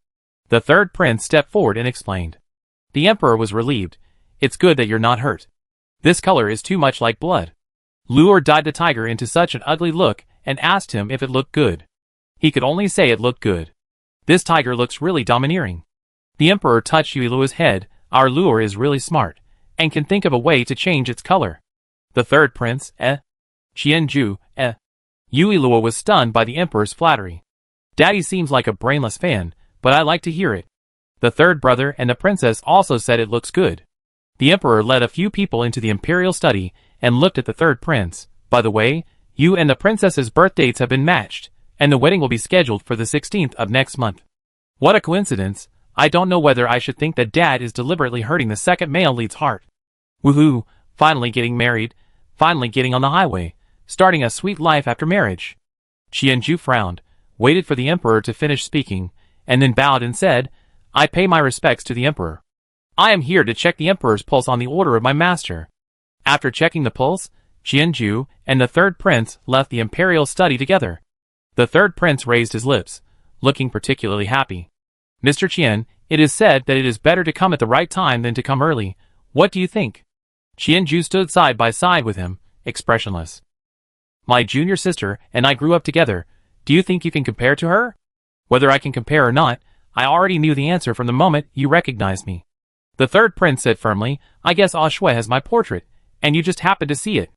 The third prince stepped forward and explained. The emperor was relieved. It's good that you're not hurt. This color is too much like blood. Luor dyed the tiger into such an ugly look and asked him if it looked good. He could only say it looked good. This tiger looks really domineering. The emperor touched Yuilua's head. Our Luor is really smart, and can think of a way to change its color. The third prince, Qianju, Yuilua was stunned by the emperor's flattery. Daddy seems like a brainless fan, but I like to hear it. The third brother and the princess also said it looks good. The emperor led a few people into the imperial study and looked at the third prince. By the way, you and the princess's birth dates have been matched, and the wedding will be scheduled for the 16th of next month. What a coincidence. I don't know whether I should think that Dad is deliberately hurting the second male lead's heart. Woohoo, finally getting married, finally getting on the highway, starting a sweet life after marriage. Qianju frowned, waited for the emperor to finish speaking, and then bowed and said, I pay my respects to the emperor. I am here to check the emperor's pulse on the order of my master. After checking the pulse, Qianju and the third prince left the imperial study together. The third prince raised his lips, looking particularly happy. Mr. Qian, it is said that it is better to come at the right time than to come early. What do you think? Qianju stood side by side with him, expressionless. My junior sister and I grew up together. Do you think you can compare to her? Whether I can compare or not, I already knew the answer from the moment you recognized me. The third prince said firmly, I guess Ah Shui has my portrait, and you just happened to see it.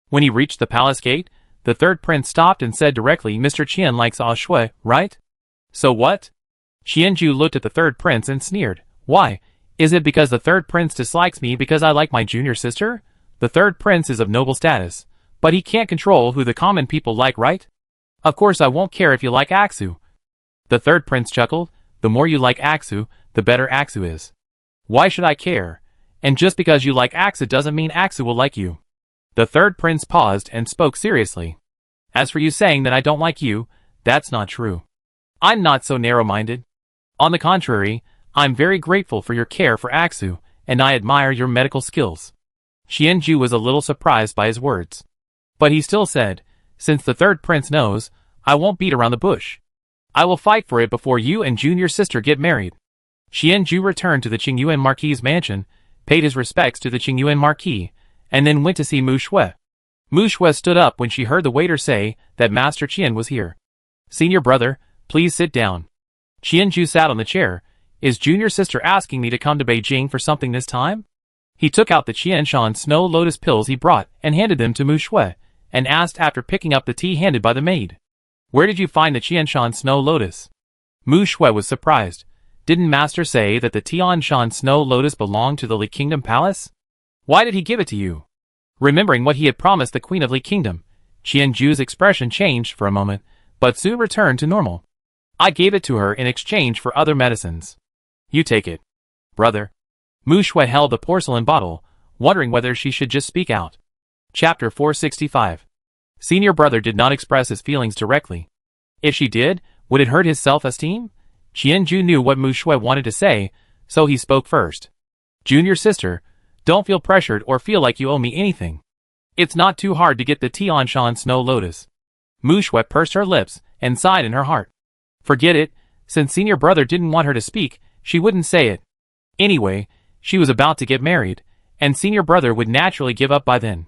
When he reached the palace gate, the third prince stopped and said directly, Mr. Qian likes Ah Shui, right? So what? Qianju looked at the third prince and sneered. Why? Is it because the third prince dislikes me because I like my junior sister? The third prince is of noble status, but he can't control who the common people like, right? Of course I won't care if you like Axu. The third prince chuckled. The more you like Axu, the better Axu is. Why should I care? And just because you like Axu doesn't mean Axu will like you. The third prince paused and spoke seriously. As for you saying that I don't like you, that's not true. I'm not so narrow-minded. On the contrary, I'm very grateful for your care for Aksu, and I admire your medical skills. Qianju was a little surprised by his words. But he still said, since the third prince knows, I won't beat around the bush. I will fight for it before you and junior sister get married. Qianju returned to the Qingyuan Marquis's mansion, paid his respects to the Qingyuan Marquis, and then went to see Mu Shui. Mu Shui stood up when she heard the waiter say that Master Qian was here. Senior brother, please sit down. Qianju sat on the chair. Is junior sister asking me to come to Beijing for something this time? He took out the Qianshan Snow Lotus pills he brought and handed them to Mu Shui, and asked after picking up the tea handed by the maid. Where did you find the Qianshan Snow Lotus? Mu Shui was surprised. Didn't Master say that the Tianshan Snow Lotus belonged to the Li Kingdom Palace? Why did he give it to you? Remembering what he had promised the Queen of Li Kingdom, Qianju's expression changed for a moment, but soon returned to normal. I gave it to her in exchange for other medicines. You take it, brother. Mu Shui held the porcelain bottle, wondering whether she should just speak out. Chapter 465. Senior brother did not express his feelings directly. If she did, would it hurt his self-esteem? Qianju knew what Mu Shui wanted to say, so he spoke first. Junior sister, don't feel pressured or feel like you owe me anything. It's not too hard to get the Tianshan Snow Lotus. Mu Shui pursed her lips and sighed in her heart. Forget it, since senior brother didn't want her to speak, she wouldn't say it. Anyway, she was about to get married, and senior brother would naturally give up by then.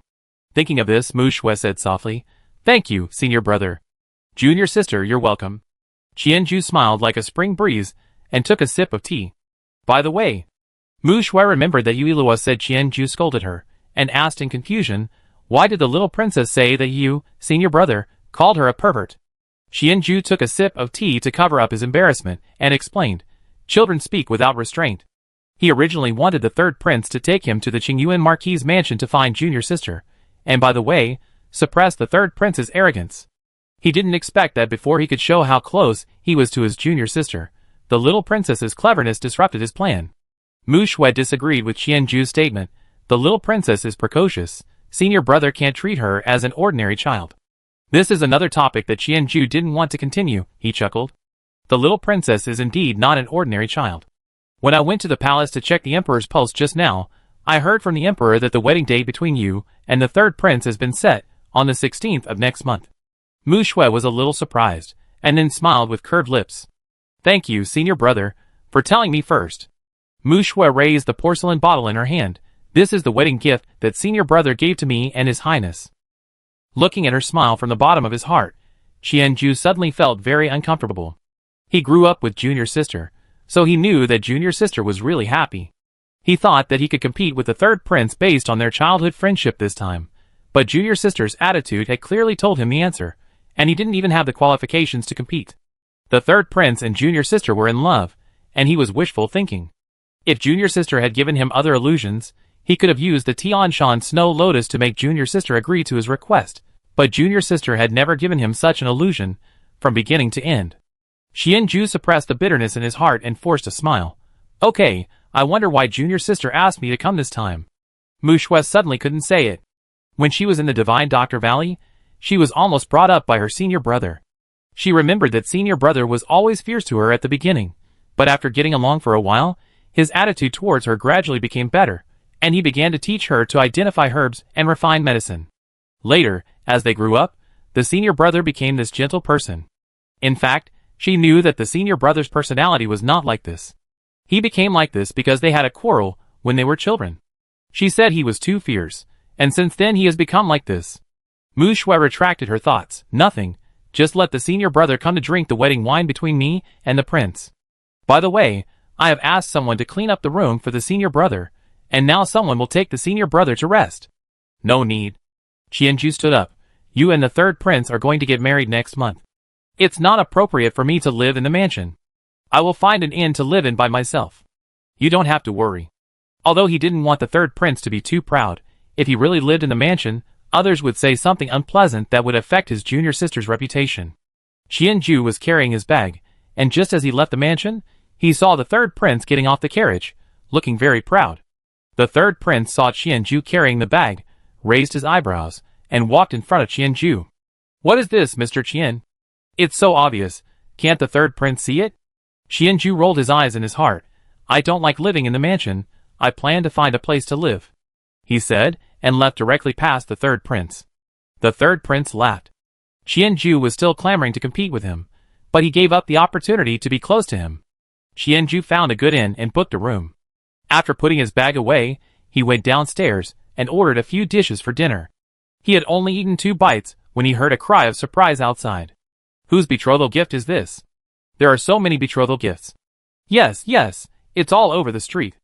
Thinking of this, Mu Shui said softly, Thank you, senior brother. Junior sister, you're welcome. Qianju smiled like a spring breeze and took a sip of tea. By the way, Mu Shui remembered that Yuilua said Qianju scolded her, and asked in confusion, why did the little princess say that you, senior brother, called her a pervert? Qianju took a sip of tea to cover up his embarrassment, and explained, children speak without restraint. He originally wanted the third prince to take him to the Qingyuan Marquis's mansion to find junior sister, and by the way, suppress the third prince's arrogance. He didn't expect that before he could show how close he was to his junior sister, the little princess's cleverness disrupted his plan. Mu Shui disagreed with Qianju's statement. The little princess is precocious. Senior brother can't treat her as an ordinary child. This is another topic that Qianju didn't want to continue, he chuckled. The little princess is indeed not an ordinary child. When I went to the palace to check the emperor's pulse just now, I heard from the emperor that the wedding date between you and the third prince has been set on the 16th of next month. Mu Shui was a little surprised, and then smiled with curved lips. Thank you, senior brother, for telling me first. Mu Shui raised the porcelain bottle in her hand. This is the wedding gift that senior brother gave to me and his highness. Looking at her smile from the bottom of his heart, Qianju suddenly felt very uncomfortable. He grew up with junior sister, so he knew that junior sister was really happy. He thought that he could compete with the third prince based on their childhood friendship this time, but junior sister's attitude had clearly told him the answer, and he didn't even have the qualifications to compete. The third prince and junior sister were in love, and he was wishful thinking. If junior sister had given him other illusions, he could have used the Tianshan Snow Lotus to make junior sister agree to his request, but junior sister had never given him such an illusion, from beginning to end. Qianju suppressed the bitterness in his heart and forced a smile. Okay, I wonder why junior sister asked me to come this time. Mu Shui suddenly couldn't say it. When she was in the Divine Doctor Valley, she was almost brought up by her senior brother. She remembered that senior brother was always fierce to her at the beginning, but after getting along for a while, his attitude towards her gradually became better, and he began to teach her to identify herbs and refine medicine. Later, as they grew up, the senior brother became this gentle person. In fact, she knew that the senior brother's personality was not like this. He became like this because they had a quarrel when they were children. She said he was too fierce, and since then he has become like this. Mu Shui retracted her thoughts. Nothing, just let the senior brother come to drink the wedding wine between me and the prince. By the way, I have asked someone to clean up the room for the senior brother, and now someone will take the senior brother to rest. No need. Qianju stood up. You and the third prince are going to get married next month. It's not appropriate for me to live in the mansion. I will find an inn to live in by myself. You don't have to worry. Although he didn't want the third prince to be too proud, if he really lived in the mansion, others would say something unpleasant that would affect his junior sister's reputation. Qianju was carrying his bag, and just as he left the mansion, he saw the third prince getting off the carriage, looking very proud. The third prince saw Qianju carrying the bag, raised his eyebrows, and walked in front of Qianju. What is this, Mr. Qian? It's so obvious. Can't the third prince see it? Qianju rolled his eyes in his heart. I don't like living in the mansion, I plan to find a place to live, he said, and left directly past the third prince. The third prince laughed. Qianju was still clamoring to compete with him, but he gave up the opportunity to be close to him. Qianju found a good inn and booked a room. After putting his bag away, he went downstairs and ordered a few dishes for dinner. He had only eaten 2 bites when he heard a cry of surprise outside. Whose betrothal gift is this? There are so many betrothal gifts. Yes, it's all over the street.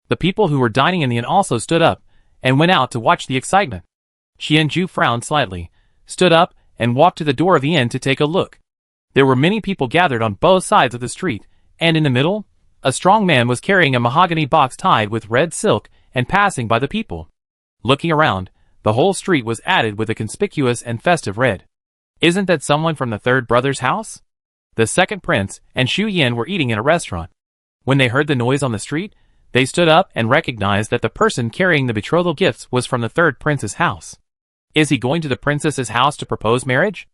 The people who were dining in the inn also stood up and went out to watch the excitement. Qianju frowned slightly, stood up, and walked to the door of the inn to take a look. There were many people gathered on both sides of the street, and in the middle, a strong man was carrying a mahogany box tied with red silk and passing by the people. Looking around, the whole street was added with a conspicuous and festive red. Isn't that someone from the third brother's house? The second prince and Xu Yan were eating in a restaurant. When they heard the noise on the street, they stood up and recognized that the person carrying the betrothal gifts was from the third prince's house. Is he going to the princess's house to propose marriage?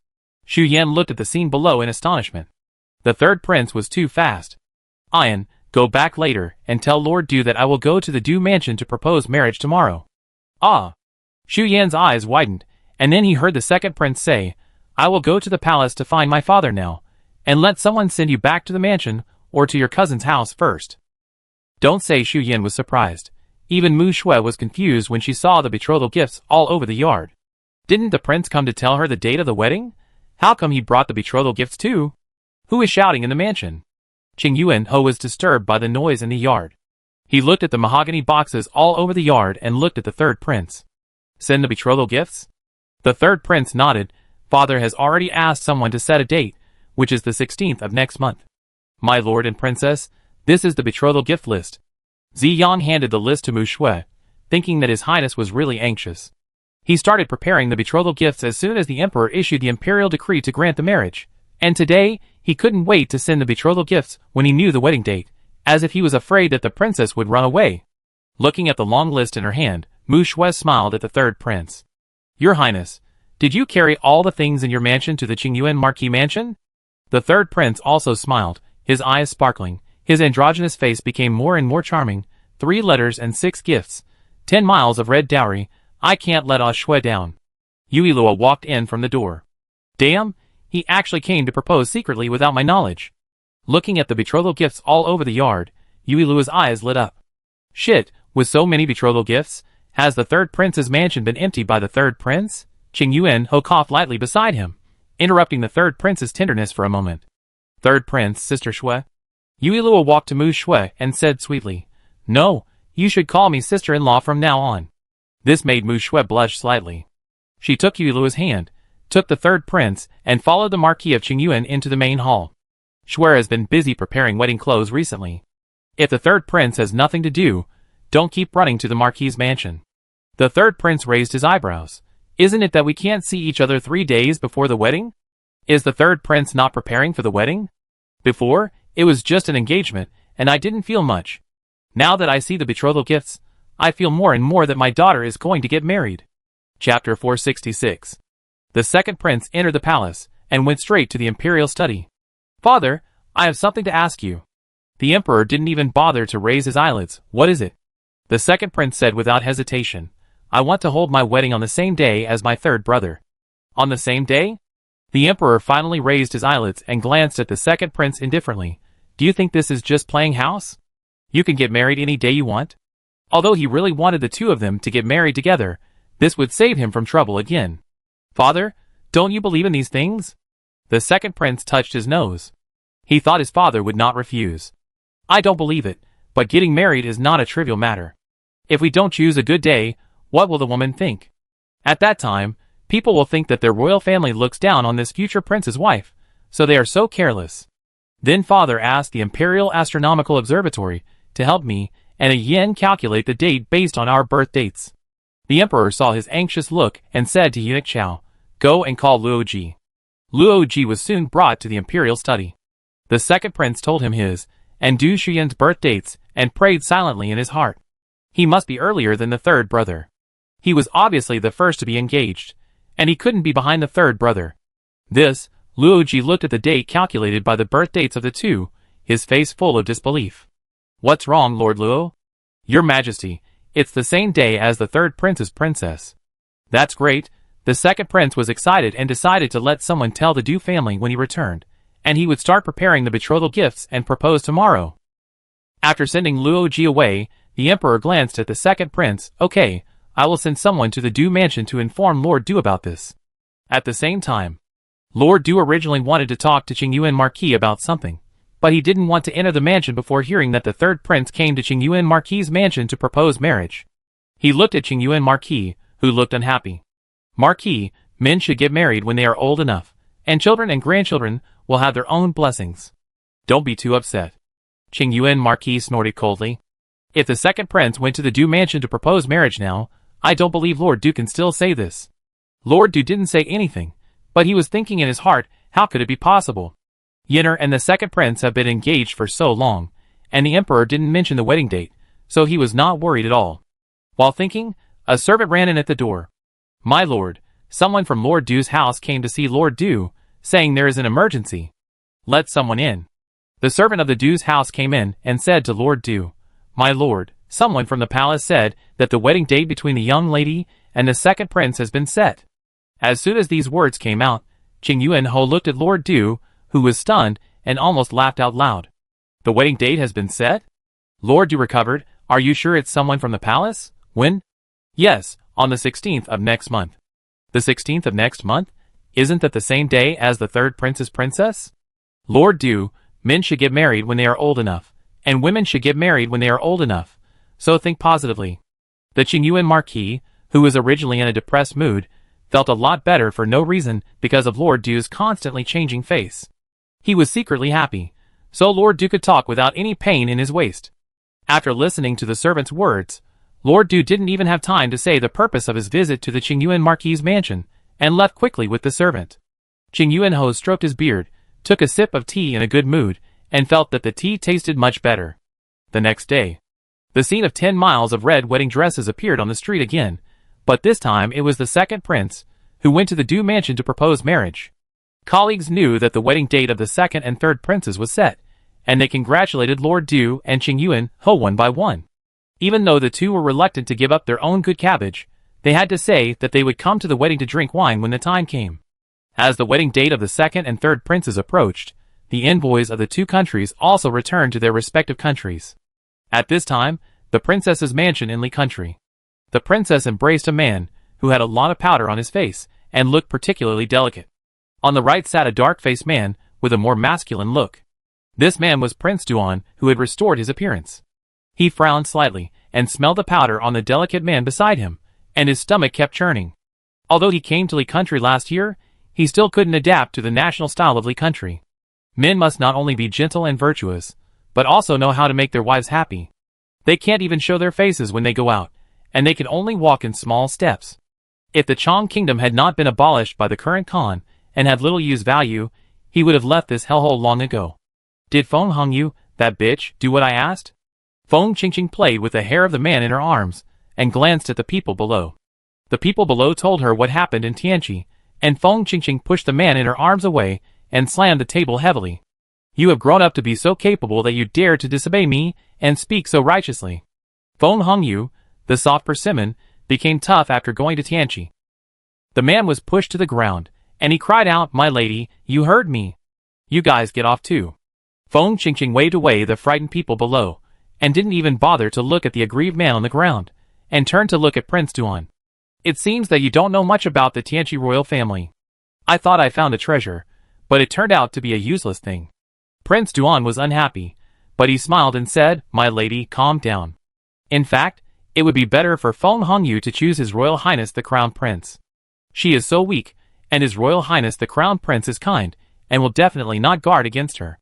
Xu Yan looked at the scene below in astonishment. The third prince was too fast. Ian, go back later and tell Lord Du that I will go to the Du mansion to propose marriage tomorrow. Ah! Xu Yan's eyes widened, and then he heard the second prince say, I will go to the palace to find my father now, and let someone send you back to the mansion or to your cousin's house first. Don't say Xu Yan was surprised. Even Mu Shui was confused when she saw the betrothal gifts all over the yard. Didn't the prince come to tell her the date of the wedding? How come he brought the betrothal gifts too? Who is shouting in the mansion? Qing Yuan Ho was disturbed by the noise in the yard. He looked at the mahogany boxes all over the yard and looked at the third prince. Send the betrothal gifts? The third prince nodded. Father has already asked someone to set a date, which is the 16th of next month. My lord and princess, this is the betrothal gift list. Ziyang handed the list to Mu Shui, thinking that His Highness was really anxious. He started preparing the betrothal gifts as soon as the emperor issued the imperial decree to grant the marriage, and today, he couldn't wait to send the betrothal gifts when he knew the wedding date, as if he was afraid that the princess would run away. Looking at the long list in her hand, Mu Shui smiled at the third prince. Your Highness, did you carry all the things in your mansion to the Qingyuan Marquis mansion? The third prince also smiled, his eyes sparkling. His androgynous face became more and more charming. 3 letters and 6 gifts. 10 miles of red dowry. I can't let Shui down. Yui Luo walked in from the door. Damn, he actually came to propose secretly without my knowledge. Looking at the betrothal gifts all over the yard, Yui Luo's eyes lit up. Shit, with so many betrothal gifts, has the third prince's mansion been emptied by the third prince? Qing Yuan Ho coughed lightly beside him, interrupting the third prince's tenderness for a moment. Third prince, Sister Shui. Yui Luo walked to Mu Shui and said sweetly, No, you should call me sister-in-law from now on. This made Mu Shui blush slightly. She took Yui Luo's hand, took the third prince, and followed the Marquis of Qingyuan into the main hall. Shui has been busy preparing wedding clothes recently. If the third prince has nothing to do, don't keep running to the Marquis's mansion. The third prince raised his eyebrows. Isn't it that we can't see each other 3 days before the wedding? Is the third prince not preparing for the wedding? Before, it was just an engagement, and I didn't feel much. Now that I see the betrothal gifts, I feel more and more that my daughter is going to get married. Chapter 466. The second prince entered the palace, and went straight to the imperial study. Father, I have something to ask you. The emperor didn't even bother to raise his eyelids. What is it? The second prince said without hesitation. I want to hold my wedding on the same day as my third brother. On the same day? The emperor finally raised his eyelids and glanced at the second prince indifferently. Do you think this is just playing house? You can get married any day you want? Although he really wanted the two of them to get married together, this would save him from trouble again. Father, don't you believe in these things? The second prince touched his nose. He thought his father would not refuse. I don't believe it, but getting married is not a trivial matter. If we don't choose a good day, what will the woman think? At that time, people will think that their royal family looks down on this future prince's wife, so they are so careless. Then father asked the Imperial Astronomical Observatory to help me and a yen calculate the date based on our birth dates. The emperor saw his anxious look and said to eunuch Chao, Go and call Luo Ji. Luo Ji was soon brought to the imperial study. The second prince told him his and Du Shuyan's birth dates and prayed silently in his heart. He must be earlier than the third brother. He was obviously the first to be engaged, and he couldn't be behind the third brother. This, Luo Ji looked at the date calculated by the birth dates of the two, his face full of disbelief. What's wrong, Lord Luo? Your Majesty, it's the same day as the third prince's princess. That's great. The second prince was excited and decided to let someone tell the Du family when he returned, and he would start preparing the betrothal gifts and propose tomorrow. After sending Luo Ji away, the emperor glanced at the second prince. Okay, I will send someone to the Du mansion to inform Lord Du about this. At the same time, Lord Du originally wanted to talk to Qingyuan Marquis about something, but he didn't want to enter the mansion before hearing that the third prince came to Qingyuan Marquis' mansion to propose marriage. He looked at Qingyuan Marquis, who looked unhappy. Marquis, men should get married when they are old enough, and children and grandchildren will have their own blessings. Don't be too upset. Qingyuan Marquis snorted coldly. If the second prince went to the Du mansion to propose marriage now, I don't believe Lord Du can still say this. Lord Du didn't say anything, but he was thinking in his heart, how could it be possible? Yenner and the second prince have been engaged for so long, and the emperor didn't mention the wedding date, so he was not worried at all. While thinking, a servant ran in at the door. My lord, someone from Lord Du's house came to see Lord Du, saying there is an emergency. Let someone in. The servant of the Du's house came in and said to Lord Du, My lord, someone from the palace said that the wedding date between the young lady and the second prince has been set. As soon as these words came out, Qingyuan Ho looked at Lord Du, who was stunned and almost laughed out loud. The wedding date has been set? Lord Du recovered. Are you sure it's someone from the palace? When? Yes, on the 16th of next month. The 16th of next month? Isn't that the same day as the third prince's princess? Lord Du, men should get married when they are old enough, and women should get married when they are old enough, so think positively. The Qingyuan Marquis, who was originally in a depressed mood, felt a lot better for no reason because of Lord Du's constantly changing face. He was secretly happy, so Lord Du could talk without any pain in his waist. After listening to the servant's words, Lord Du didn't even have time to say the purpose of his visit to the Qingyuan Marquis' mansion, and left quickly with the servant. Qingyuan Ho stroked his beard, took a sip of tea in a good mood, and felt that the tea tasted much better. The next day, the scene of 10 miles of red wedding dresses appeared on the street again, but this time it was the second prince, who went to the Du mansion to propose marriage. Colleagues knew that the wedding date of the second and third princes was set, and they congratulated Lord Du and Qingyuan Ho one by one. Even though the two were reluctant to give up their own good cabbage, they had to say that they would come to the wedding to drink wine when the time came. As the wedding date of the second and third princes approached, the envoys of the two countries also returned to their respective countries. At this time, the princess's mansion in Li country. The princess embraced a man who had a lot of powder on his face and looked particularly delicate. On the right sat a dark-faced man with a more masculine look. This man was Prince Duan, who had restored his appearance. He frowned slightly and smelled the powder on the delicate man beside him, and his stomach kept churning. Although he came to Li country last year, he still couldn't adapt to the national style of Li country. Men must not only be gentle and virtuous, but also know how to make their wives happy. They can't even show their faces when they go out, and they can only walk in small steps. If the Chong kingdom had not been abolished by the current Khan, and had little use value, he would have left this hellhole long ago. Did Feng Hongyu, that bitch, do what I asked? Feng Qingqing played with the hair of the man in her arms, and glanced at the people below. The people below told her what happened in Tianqi, and Feng Qingqing pushed the man in her arms away, and slammed the table heavily. You have grown up to be so capable that you dare to disobey me, and speak so righteously. Feng Hongyu, the soft persimmon, became tough after going to Tianqi. The man was pushed to the ground, and he cried out, My lady, you heard me. You guys get off too. Feng Qingqing waved away the frightened people below, and didn't even bother to look at the aggrieved man on the ground, and turned to look at Prince Duan. It seems that you don't know much about the Tianqi royal family. I thought I found a treasure, but it turned out to be a useless thing. Prince Duan was unhappy, but he smiled and said, My lady, calm down. In fact, it would be better for Feng Hongyu to choose His Royal Highness the Crown Prince. She is so weak, and His Royal Highness the Crown Prince is kind, and will definitely not guard against her.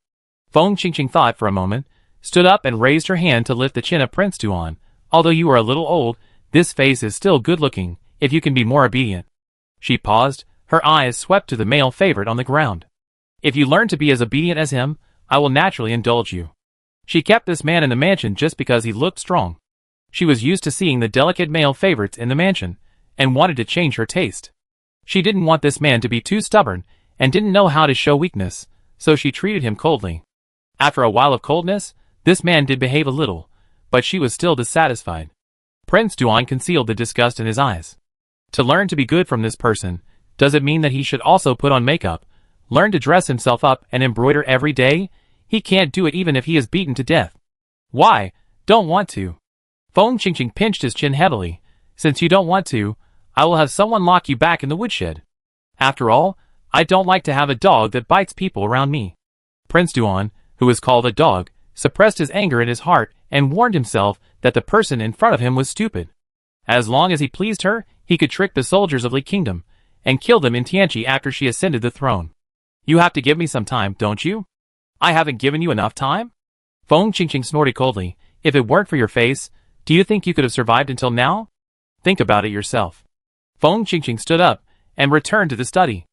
Feng Qingqing thought for a moment, stood up and raised her hand to lift the chin of Prince Duan. Although you are a little old, this face is still good-looking, if you can be more obedient. She paused, her eyes swept to the male favorite on the ground. If you learn to be as obedient as him, I will naturally indulge you. She kept this man in the mansion just because he looked strong. She was used to seeing the delicate male favorites in the mansion, and wanted to change her taste. She didn't want this man to be too stubborn, and didn't know how to show weakness, so she treated him coldly. After a while of coldness, This man did behave a little, but she was still dissatisfied. Prince Duan concealed the disgust in his eyes. To learn to be good from this person, does it mean that he should also put on makeup, learn to dress himself up and embroider every day? He can't do it even if he is beaten to death. Why? Don't want to. Feng Qingqing pinched his chin heavily. Since you don't want to, I will have someone lock you back in the woodshed. After all, I don't like to have a dog that bites people around me. Prince Duan, who was called a dog, suppressed his anger in his heart and warned himself that the person in front of him was stupid. As long as he pleased her, he could trick the soldiers of Li Kingdom and kill them in Tianqi after she ascended the throne. You have to give me some time, don't you? I haven't given you enough time? Feng Qingqing snorted coldly. If it weren't for your face, do you think you could have survived until now? Think about it yourself. Feng Qingqing stood up and returned to the study.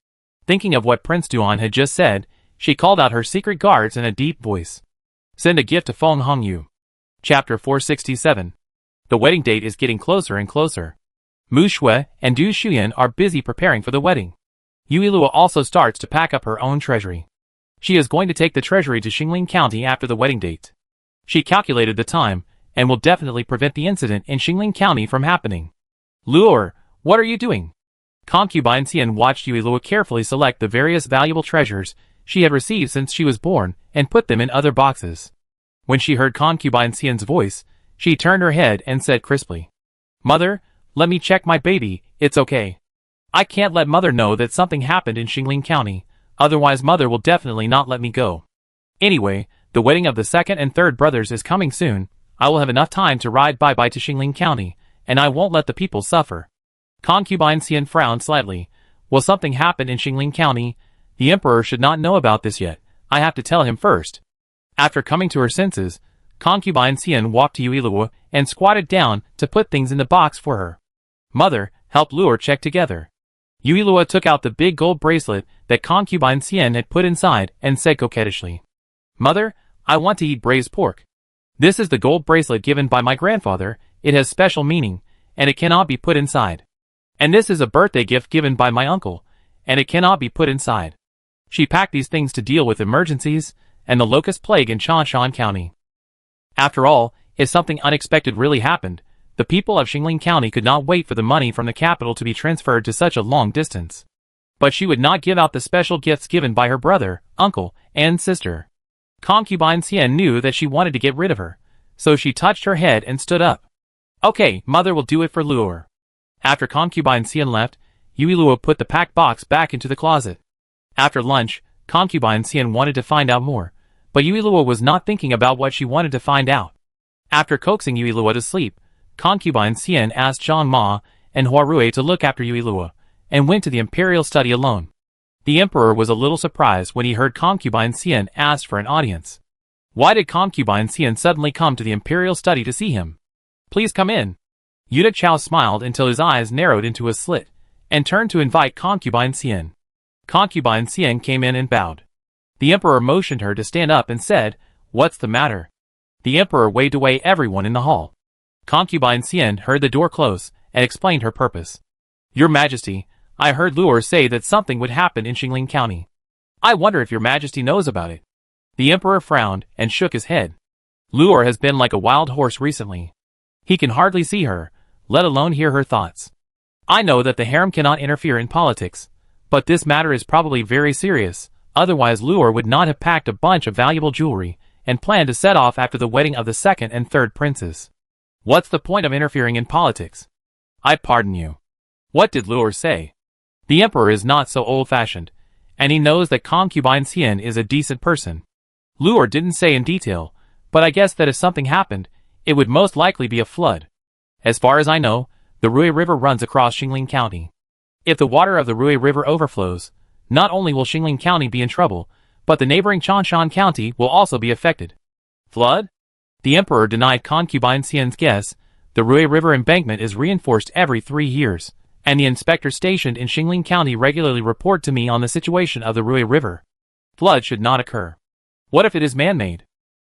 Thinking of what Prince Duan had just said, she called out her secret guards in a deep voice. Send a gift to Feng Hongyu. Chapter 467. The wedding date is getting closer and closer. Mu Shui and Du Shuyan are busy preparing for the wedding. Yui Luo also starts to pack up her own treasury. She is going to take the treasury to Xingling County after the wedding date. She calculated the time, and will definitely prevent the incident in Xingling County from happening. Luo, what are you doing? Concubine Xian watched Yui Luo carefully select the various valuable treasures she had received since she was born and put them in other boxes. When she heard Concubine Xian's voice, she turned her head and said crisply, Mother, let me check my baby, it's okay. I can't let Mother know that something happened in Xingling County, otherwise Mother will definitely not let me go. Anyway, the wedding of the second and third brothers is coming soon. I will have enough time to ride bye-bye to Xingling County, and I won't let the people suffer. Concubine Xian frowned slightly. Will something happen in Xingling County? The Emperor should not know about this yet. I have to tell him first. After coming to her senses, Concubine Xian walked to Yui Luo and squatted down to put things in the box for her. Mother, help Luo check together. Yui Luo took out the big gold bracelet that Concubine Xian had put inside and said coquettishly, Mother, I want to eat braised pork. This is the gold bracelet given by my grandfather. It has special meaning, and it cannot be put inside. And this is a birthday gift given by my uncle, and it cannot be put inside. She packed these things to deal with emergencies and the locust plague in Chanshan County. After all, if something unexpected really happened, the people of Xingling County could not wait for the money from the capital to be transferred to such a long distance. But she would not give out the special gifts given by her brother, uncle, and sister. Concubine Xian knew that she wanted to get rid of her, so she touched her head and stood up. Okay, Mother will do it for Luo. After Concubine Xian left, Yui Luo put the packed box back into the closet. After lunch, Concubine Xian wanted to find out more, but Yui Luo was not thinking about what she wanted to find out. After coaxing Yui Luo to sleep, Concubine Xian asked Zhang Ma and Hua Rui to look after Yui Luo, and went to the imperial study alone. The Emperor was a little surprised when he heard Concubine Xian ask for an audience. Why did Concubine Xian suddenly come to the imperial study to see him? Please come in. Eunuch Chao smiled until his eyes narrowed into a slit, and turned to invite Concubine Xian. Concubine Xian came in and bowed. The Emperor motioned her to stand up and said, What's the matter? The Emperor waved away everyone in the hall. Concubine Xian heard the door close, and explained her purpose. Your Majesty, I heard Luo say that something would happen in Xingling County. I wonder if your Majesty knows about it. The Emperor frowned and shook his head. Luo has been like a wild horse recently. He can hardly see her, let alone hear her thoughts. I know that the harem cannot interfere in politics, but this matter is probably very serious, otherwise Luo would not have packed a bunch of valuable jewelry and planned to set off after the wedding of the second and third princes. What's the point of interfering in politics? I pardon you. What did Luo say? The Emperor is not so old-fashioned, and he knows that Concubine Xian is a decent person. Luo didn't say in detail, but I guess that if something happened, it would most likely be a flood. As far as I know, the Rui River runs across Xingling County. If the water of the Rui River overflows, not only will Xingling County be in trouble, but the neighboring Chanshan County will also be affected. Flood? The Emperor denied Concubine Xian's guess. The Rui River embankment is reinforced every 3 years, and the inspectors stationed in Xingling County regularly report to me on the situation of the Rui River. Flood should not occur. What if it is man-made?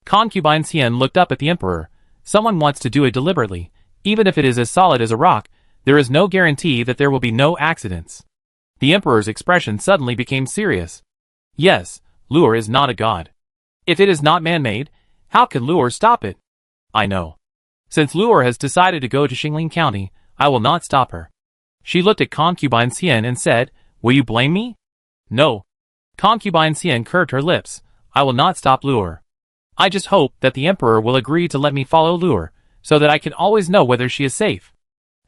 Concubine Xian looked up at the Emperor. Someone wants to do it deliberately. Even if it is as solid as a rock, there is no guarantee that there will be no accidents. The Emperor's expression suddenly became serious. Yes, Luo is not a god. If it is not man-made, How can Luor stop it? I know. Since Luor has decided to go to Xingling County, I will not stop her. She looked at Concubine Xian and said, will you blame me? No. Concubine Xian curved her lips. I will not stop Luor. I just hope that the Emperor will agree to let me follow Luor, so that I can always know whether she is safe.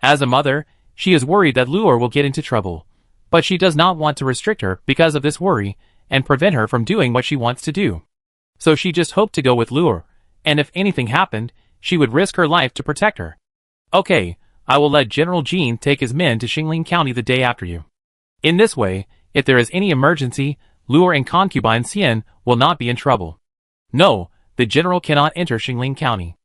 As a mother, she is worried that Luor will get into trouble, but she does not want to restrict her because of this worry and prevent her from doing what she wants to do. So she just hoped to go with Luor, and if anything happened, she would risk her life to protect her. Okay, I will let General Jean take his men to Xingling County the day after you. In this way, if there is any emergency, Luor and Concubine Xian will not be in trouble. No, the general cannot enter Xingling County.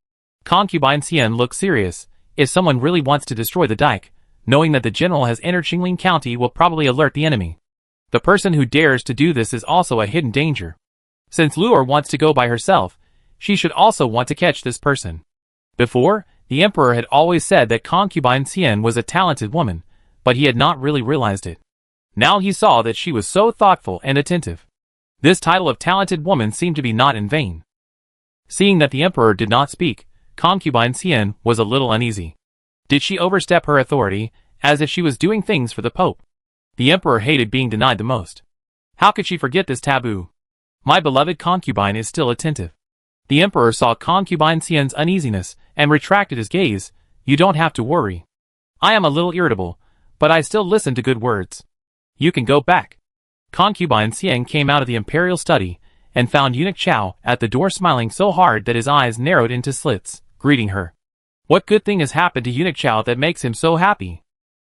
Concubine Xian looked serious. If someone really wants to destroy the dike, knowing that the general has entered Xingling County will probably alert the enemy. The person who dares to do this is also a hidden danger. Since Luor wants to go by herself, she should also want to catch this person. Before, the Emperor had always said that Concubine Xian was a talented woman, but he had not really realized it. Now he saw that she was so thoughtful and attentive. This title of talented woman seemed to be not in vain. Seeing that the Emperor did not speak, Concubine Xian was a little uneasy. Did she overstep her authority, as if she was doing things for the Pope? The Emperor hated being denied the most. How could she forget this taboo? My beloved concubine is still attentive. The Emperor saw Concubine Xian's uneasiness and retracted his gaze. You don't have to worry. I am a little irritable, but I still listen to good words. You can go back. Concubine Xian came out of the imperial study and found Eunuch Chao at the door smiling so hard that his eyes narrowed into slits, greeting her. What good thing has happened to Eunuch Chao that makes him so happy?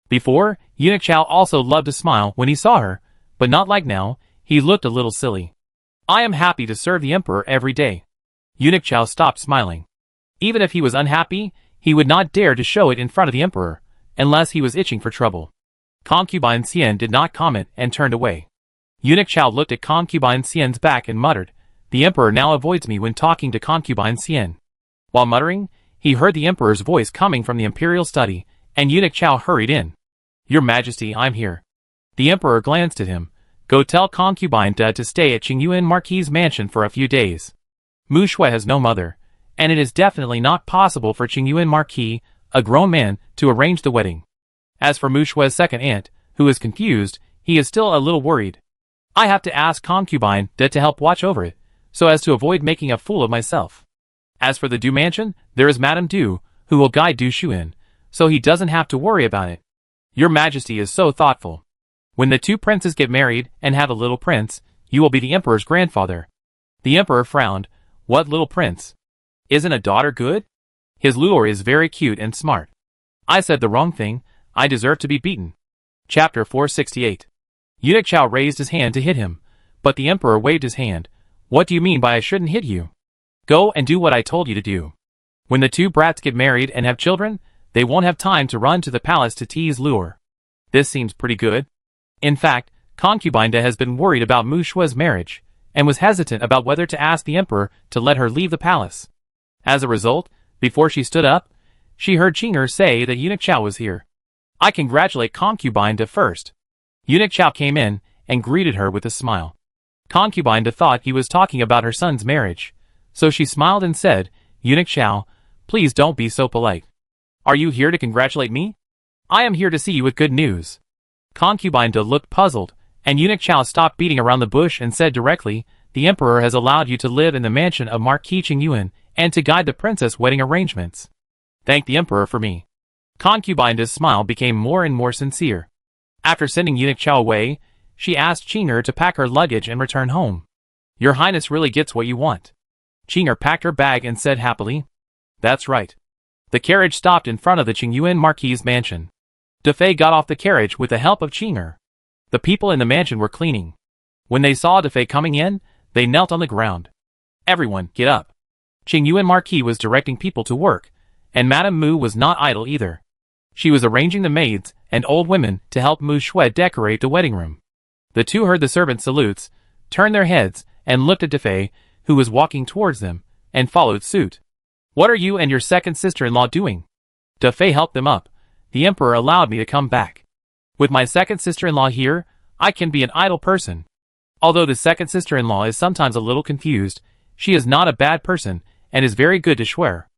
Before, Eunuch Chao also loved to smile when he saw her, but not like now. He looked a little silly. I am happy to serve the Emperor every day. Eunuch Chao stopped smiling. Even if he was unhappy, he would not dare to show it in front of the Emperor, unless he was itching for trouble. Concubine Xian did not comment and turned away. Eunuch Chao looked at Concubine Xian's back and muttered, the Emperor now avoids me when talking to Concubine Xian. While muttering, he heard the Emperor's voice coming from the imperial study, and Eunuch Chao hurried in. Your Majesty, I'm here. The Emperor glanced at him. Go tell Concubine Da to stay at Qingyuan Marquis' mansion for a few days. Mu Shui has no mother, and it is definitely not possible for Qingyuan Marquis, a grown man, to arrange the wedding. As for Mu Shui's second aunt, who is confused, he is still a little worried. I have to ask Concubine Da to help watch over it, so as to avoid making a fool of myself. As for the Du mansion, there is Madame Du, who will guide Du Xuan, so he doesn't have to worry about it. Your Majesty is so thoughtful. When the two princes get married and have a little prince, you will be the Emperor's grandfather. The Emperor frowned. What little prince? Isn't a daughter good? His Luor is very cute and smart. I said the wrong thing. I deserve to be beaten. Chapter 468. Eunuch Chao raised his hand to hit him, but the Emperor waved his hand. What do you mean by I shouldn't hit you? Go and do what I told you to do. When the two brats get married and have children, they won't have time to run to the palace to tease Luor. This seems pretty good. In fact, Concubine Da has been worried about Mu Shui's marriage, and was hesitant about whether to ask the Emperor to let her leave the palace. As a result, before she stood up, she heard Qing'er say that Eunuch Chao was here. I congratulate Concubine Da first. Eunuch Chao came in and greeted her with a smile. Concubine Da thought he was talking about her son's marriage, so she smiled and said, Eunuch Chao, please don't be so polite. Are you here to congratulate me? I am here to see you with good news. Concubine Da looked puzzled, and Eunuch Chao stopped beating around the bush and said directly, the Emperor has allowed you to live in the mansion of Marquis Qingyuan and to guide the princess wedding arrangements. Thank the Emperor for me. Concubine Da's smile became more and more sincere. After sending Eunuch Chao away, she asked Qing'er to pack her luggage and return home. Your Highness really gets what you want. Qing'er packed her bag and said happily, That's right. The carriage stopped in front of the Qingyuan Marquis' mansion. Defei got off the carriage with the help of Qing'er. The people in the mansion were cleaning. When they saw Defei coming in, they knelt on the ground. Everyone, get up. Qingyuan Marquis was directing people to work, and Madame Mu was not idle either. She was arranging the maids and old women to help Mu Shui decorate the wedding room. The two heard the servant salutes, turned their heads, and looked at Defei, who was walking towards them, and followed suit. What are you and your second sister-in-law doing? Defei helped them up. The Emperor allowed me to come back. With my second sister-in-law here, I can be an idle person. Although the second sister-in-law is sometimes a little confused, she is not a bad person, and is very good to swear.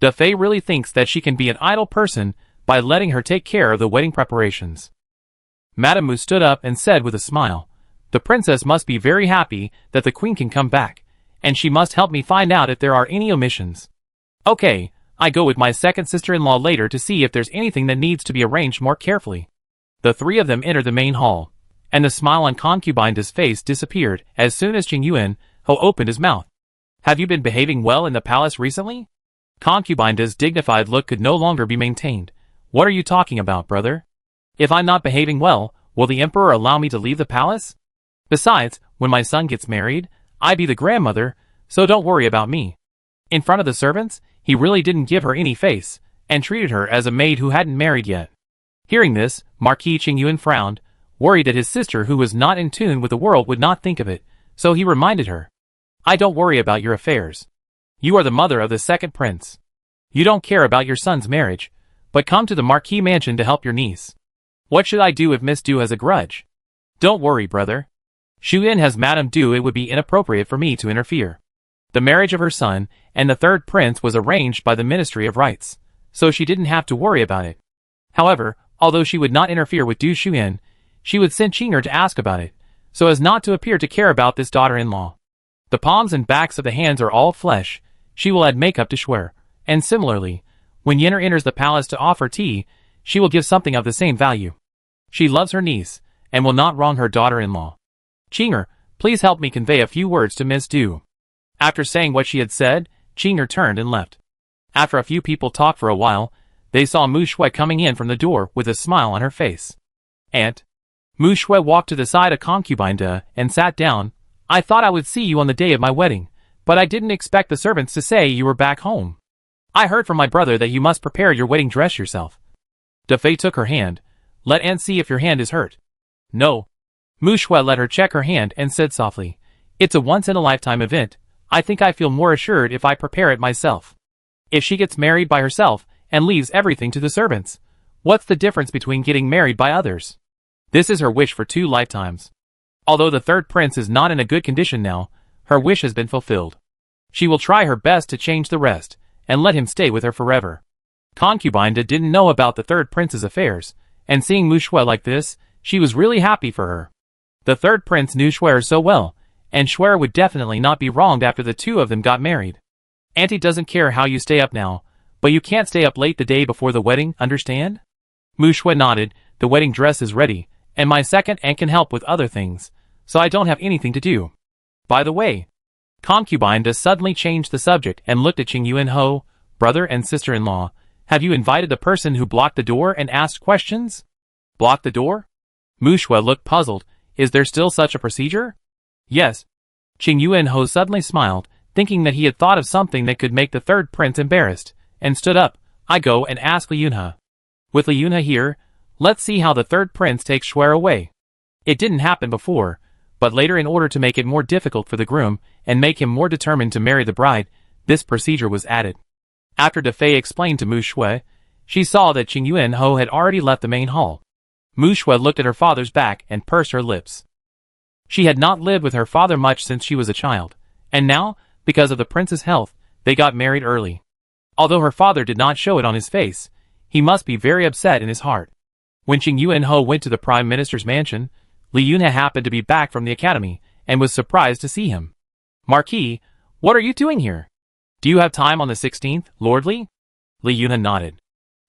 Da Fei really thinks that she can be an idle person by letting her take care of the wedding preparations. Madame Mu stood up and said with a smile, "The princess must be very happy that the queen can come back, and she must help me find out if there are any omissions. Okay, I go with my second sister-in-law later to see if there's anything that needs to be arranged more carefully." The three of them entered the main hall, and the smile on Concubine's face disappeared as soon as Qing Yuan Ho opened his mouth. "Have you been behaving well in the palace recently?" Concubine's dignified look could no longer be maintained. "What are you talking about, brother? If I'm not behaving well, will the emperor allow me to leave the palace? Besides, when my son gets married, I be the grandmother, so don't worry about me." In front of the servants, he really didn't give her any face, and treated her as a maid who hadn't married yet. Hearing this, Marquis Qing Yuan frowned, worried that his sister who was not in tune with the world would not think of it, so he reminded her, "I don't worry about your affairs. You are the mother of the second prince. You don't care about your son's marriage, but come to the Marquis mansion to help your niece. What should I do if Miss Du has a grudge? Don't worry, brother. Shu Yin has Madame Du. It would be inappropriate for me to interfere." The marriage of her son and the third prince was arranged by the Ministry of Rights, so she didn't have to worry about it. However, although she would not interfere with Du Shuyan, she would send Qinger to ask about it, so as not to appear to care about this daughter-in-law. The palms and backs of the hands are all flesh. She will add makeup to swear, and similarly, when Yenner enters the palace to offer tea, she will give something of the same value. She loves her niece, and will not wrong her daughter-in-law. "Qinger, please help me convey a few words to Miss Du." After saying what she had said, Qinger turned and left. After a few people talked for a while, they saw Mu Shui coming in from the door with a smile on her face. "Aunt." Mu Shui walked to the side of Concubine De and sat down. "I thought I would see you on the day of my wedding, but I didn't expect the servants to say you were back home. I heard from my brother that you must prepare your wedding dress yourself." Da Fei took her hand. "Let Aunt see if your hand is hurt." "No." Mu Shui let her check her hand and said softly, "It's a once-in-a-lifetime event. I think I feel more assured if I prepare it myself. If she gets married by herself and leaves everything to the servants, what's the difference between getting married by others? This is her wish for 2 lifetimes. Although the third prince is not in a good condition now, her wish has been fulfilled. She will try her best to change the rest, and let him stay with her forever." Concubine didn't know about the third prince's affairs, and seeing Mu Shui like this, she was really happy for her. The third prince knew Schwer so well, and Schwer would definitely not be wronged after the two of them got married. "Auntie doesn't care how you stay up now, but you can't stay up late the day before the wedding, understand?" Mu Shui nodded. "The wedding dress is ready, and my second aunt can help with other things, so I don't have anything to do. By the way," Concubine suddenly changed the subject and looked at Qing Yuan Ho, "brother and sister-in-law, have you invited the person who blocked the door and asked questions?" "Blocked the door?" Mu Shui looked puzzled. "Is there still such a procedure?" "Yes." Qing Yuan Ho suddenly smiled, thinking that he had thought of something that could make the third prince embarrassed, and stood up. "I go and ask Li Yunhe. With Li Yunhe here, let's see how the third prince takes Schwer away." It didn't happen before, but later, in order to make it more difficult for the groom and make him more determined to marry the bride, this procedure was added. After Da Fei explained to Mu Shui, she saw that Qing Yuan Ho had already left the main hall. Mu Shui looked at her father's back and pursed her lips. She had not lived with her father much since she was a child, and now, because of the prince's health, they got married early. Although her father did not show it on his face, he must be very upset in his heart. When Qing Yuan Ho went to the prime minister's mansion, Li Yunhe happened to be back from the academy, and was surprised to see him. "Marquis, what are you doing here? Do you have time on the 16th, Lord Li?" Li Yunhe nodded.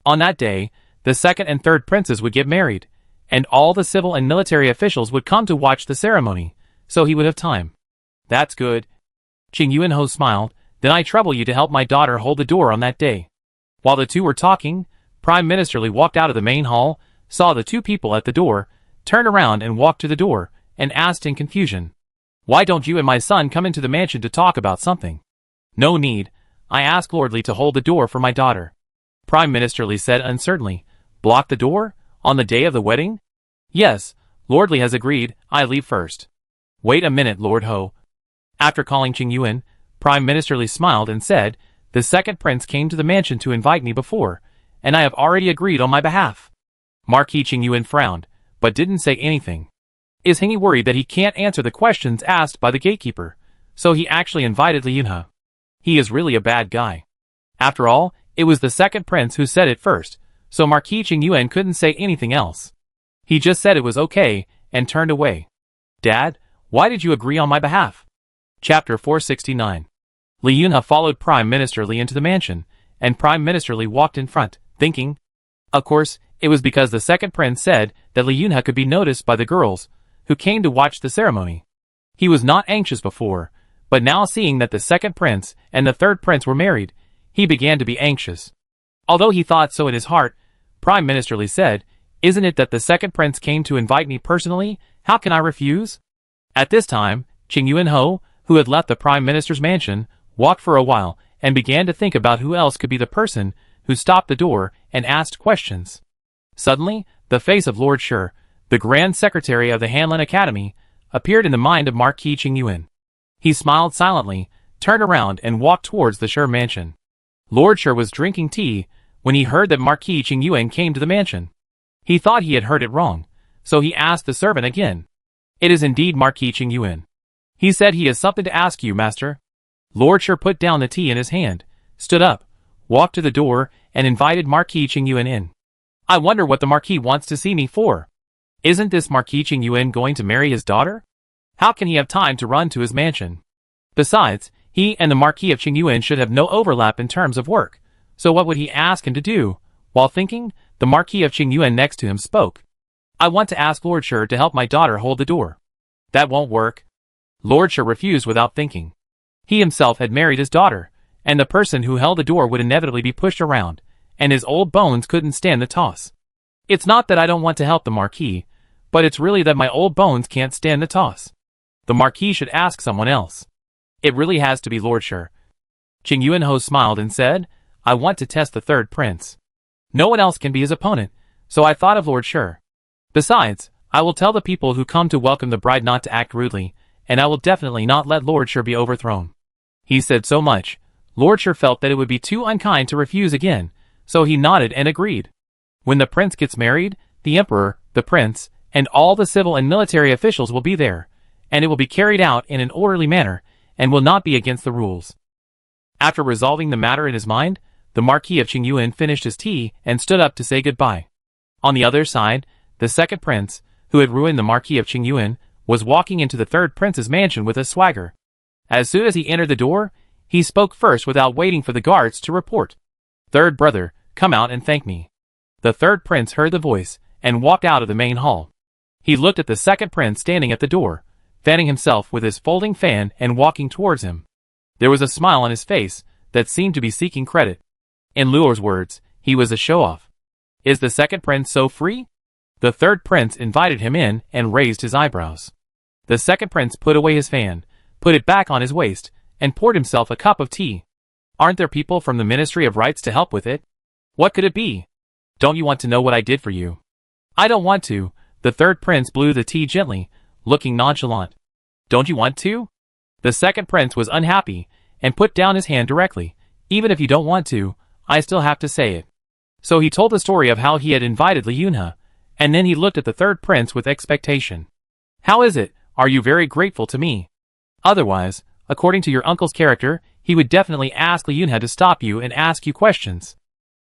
On that day, the second and third princes would get married, and all the civil and military officials would come to watch the ceremony, so he would have time. "That's good." Qing Yuan Ho smiled. "Then I trouble you to help my daughter hold the door on that day." While the two were talking, Prime Minister Li walked out of the main hall, saw the two people at the door, turned around and walked to the door, and asked in confusion, "Why don't you and my son come into the mansion to talk about something?" "No need. I asked Lord Li to hold the door for my daughter." Prime Minister Li said uncertainly. "Block the door? On the day of the wedding?" "Yes, Lord Li has agreed. I leave first." "Wait a minute, Lord Ho." After calling Qing Yuan, Prime Minister Li smiled and said, "The second prince came to the mansion to invite me before, and I have already agreed on my behalf." Marquis Qing Yuan frowned, but didn't say anything. Is he worried that he can't answer the questions asked by the gatekeeper, so he actually invited Li Yunhe? He is really a bad guy. After all, it was the second prince who said it first, so Marquis Qingyuan couldn't say anything else. He just said it was okay, and turned away. Dad, why did you agree on my behalf? Chapter 469. Li Yunhe followed Prime Minister Li into the mansion, and Prime Minister Li walked in front, thinking. Of course, it was because the second prince said that Li Yunhe could be noticed by the girls, who came to watch the ceremony. He was not anxious before, but now seeing that the second prince and the third prince were married, he began to be anxious. Although he thought so in his heart, Prime Minister Li said, "Isn't it that the second prince came to invite me personally? How can I refuse?" At this time, Qingyuan, who had left the Prime Minister's mansion, walked for a while and began to think about who else could be the person who stopped the door and asked questions. Suddenly, the face of Lord Shi, the Grand Secretary of the Hanlin Academy, appeared in the mind of Marquis Qingyuan. He smiled silently, turned around and walked towards the Shi mansion. Lord Shi was drinking tea when he heard that Marquis Qingyuan came to the mansion. He thought he had heard it wrong, so he asked the servant again. "It is indeed Marquis Qingyuan. He said he has something to ask you, master." Lord Shi put down the tea in his hand, stood up, walked to the door, and invited Marquis Qingyuan in. "I wonder what the Marquis wants to see me for. Isn't this Marquis Qingyuan going to marry his daughter? How can he have time to run to his mansion? Besides, he and the Marquis of Qingyuan should have no overlap in terms of work, so what would he ask him to do?" While thinking, the Marquis of Qingyuan next to him spoke. "I want to ask Lord Shi to help my daughter hold the door." "That won't work." Lord Shi refused without thinking. He himself had married his daughter, and the person who held the door would inevitably be pushed around, and his old bones couldn't stand the toss. "It's not that I don't want to help the Marquis, but it's really that my old bones can't stand the toss. The Marquis should ask someone else. It really has to be Lord Shi." Qingyuan smiled and said, "I want to test the third prince. No one else can be his opponent, so I thought of Lord Shi. Besides, I will tell the people who come to welcome the bride not to act rudely, and I will definitely not let Lord Shi be overthrown." He said so much, Lord Shi felt that it would be too unkind to refuse again, so he nodded and agreed. When the prince gets married, the emperor, the prince, and all the civil and military officials will be there, and it will be carried out in an orderly manner, and will not be against the rules. After resolving the matter in his mind, the Marquis of Qingyuan finished his tea and stood up to say goodbye. On the other side, the second prince, who had ruined the Marquis of Qingyuan, was walking into the third prince's mansion with a swagger. As soon as he entered the door, he spoke first without waiting for the guards to report. "Third brother, come out and thank me." The third prince heard the voice, and walked out of the main hall. He looked at the second prince standing at the door, fanning himself with his folding fan and walking towards him. There was a smile on his face that seemed to be seeking credit. In Luo's words, he was a show-off. "Is the second prince so free?" The third prince invited him in and raised his eyebrows. The second prince put away his fan, put it back on his waist, and poured himself a cup of tea. "Aren't there people from the Ministry of Rights to help with it? What could it be? Don't you want to know what I did for you?" "I don't want to." The third prince blew the tea gently, looking nonchalant. "Don't you want to?" The second prince was unhappy, and put down his hand directly. "Even if you don't want to, I still have to say it." So he told the story of how he had invited Li Yunhe, and then he looked at the third prince with expectation. "How is it? Are you very grateful to me? Otherwise, according to your uncle's character, he would definitely ask Li Yunhe to stop you and ask you questions."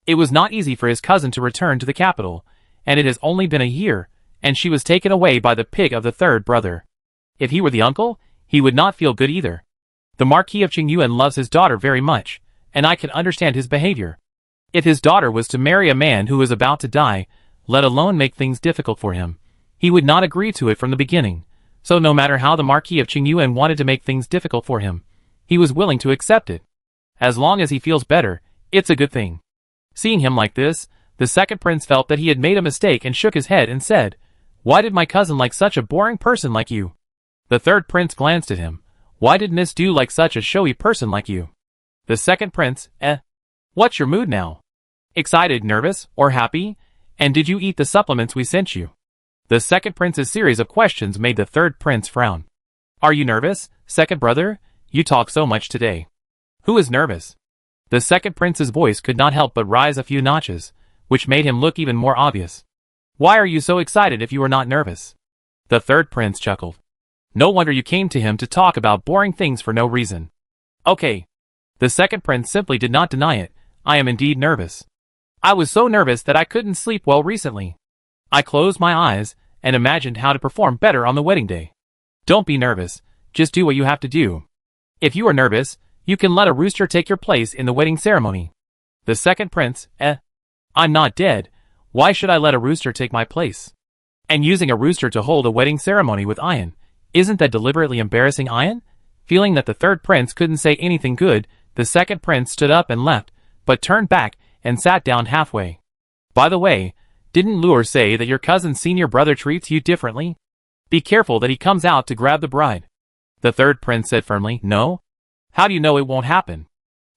It was not easy for his cousin to return to the capital, and it has only been a year, and she was taken away by the pig of the third brother. If he were the uncle, he would not feel good either. The Marquis of Qingyuan loves his daughter very much, and I can understand his behavior. If his daughter was to marry a man who was about to die, let alone make things difficult for him, he would not agree to it from the beginning. So no matter how the Marquis of Qingyuan wanted to make things difficult for him, he was willing to accept it. As long as he feels better, it's a good thing. Seeing him like this, the second prince felt that he had made a mistake and shook his head and said, "Why did my cousin like such a boring person like you?" The third prince glanced at him. "Why did Miss Do like such a showy person like you?" The second prince, What's your mood now? Excited, nervous, or happy? And did you eat the supplements we sent you?" The second prince's series of questions made the third prince frown. "Are you nervous, second brother? You talk so much today." "Who is nervous?" The second prince's voice could not help but rise a few notches, which made him look even more obvious. "Why are you so excited if you are not nervous?" The third prince chuckled. "No wonder you came to him to talk about boring things for no reason." "Okay." The second prince simply did not deny it. I am indeed nervous. I was so nervous that I couldn't sleep well recently. I closed my eyes and imagined how to perform better on the wedding day. Don't be nervous, just do what you have to do. If you are nervous, you can let a rooster take your place in the wedding ceremony. The second prince, I'm not dead, why should I let a rooster take my place? And using a rooster to hold a wedding ceremony with Ian, isn't that deliberately embarrassing Ian? Feeling that the third prince couldn't say anything good, the second prince stood up and left, but turned back and sat down halfway. By the way, didn't Lure say that your cousin's senior brother treats you differently? Be careful that he comes out to grab the bride. The third prince said firmly, no. How do you know it won't happen?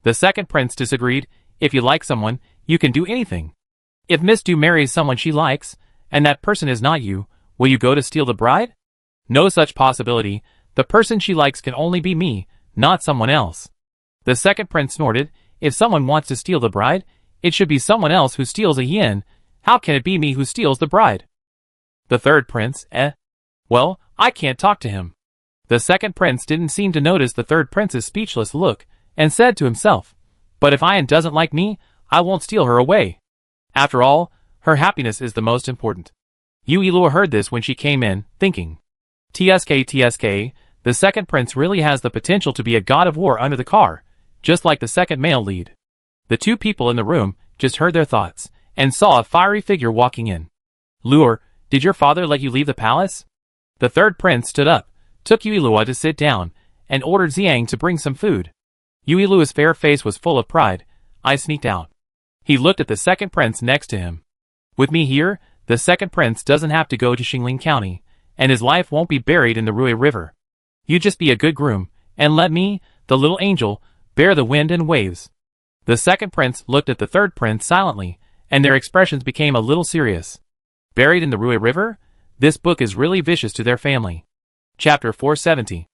The second prince disagreed. If you like someone, you can do anything. If Miss Du marries someone she likes, and that person is not you, will you go to steal the bride? No such possibility. The person she likes can only be me, not someone else. The second prince snorted. If someone wants to steal the bride, it should be someone else who steals a yin. How can it be me who steals the bride? The third prince, well, I can't talk to him. The second prince didn't seem to notice the third prince's speechless look, and said to himself, but if Ian doesn't like me, I won't steal her away. After all, her happiness is the most important. Yuilua heard this when she came in, thinking, TSK, the second prince really has the potential to be a god of war under the car, just like the second male lead. The two people in the room just heard their thoughts, and saw a fiery figure walking in. Lure, did your father let you leave the palace? The third prince stood up, took Yuilua to sit down, and ordered Xiang to bring some food. Yuilua's fair face was full of pride. I sneaked out. He looked at the second prince next to him. With me here, the second prince doesn't have to go to Xingling County, and his life won't be buried in the Rui River. You just be a good groom, and let me, the little angel, bear the wind and waves. The second prince looked at the third prince silently, and their expressions became a little serious. Buried in the Rui River? This book is really vicious to their family. Chapter 470.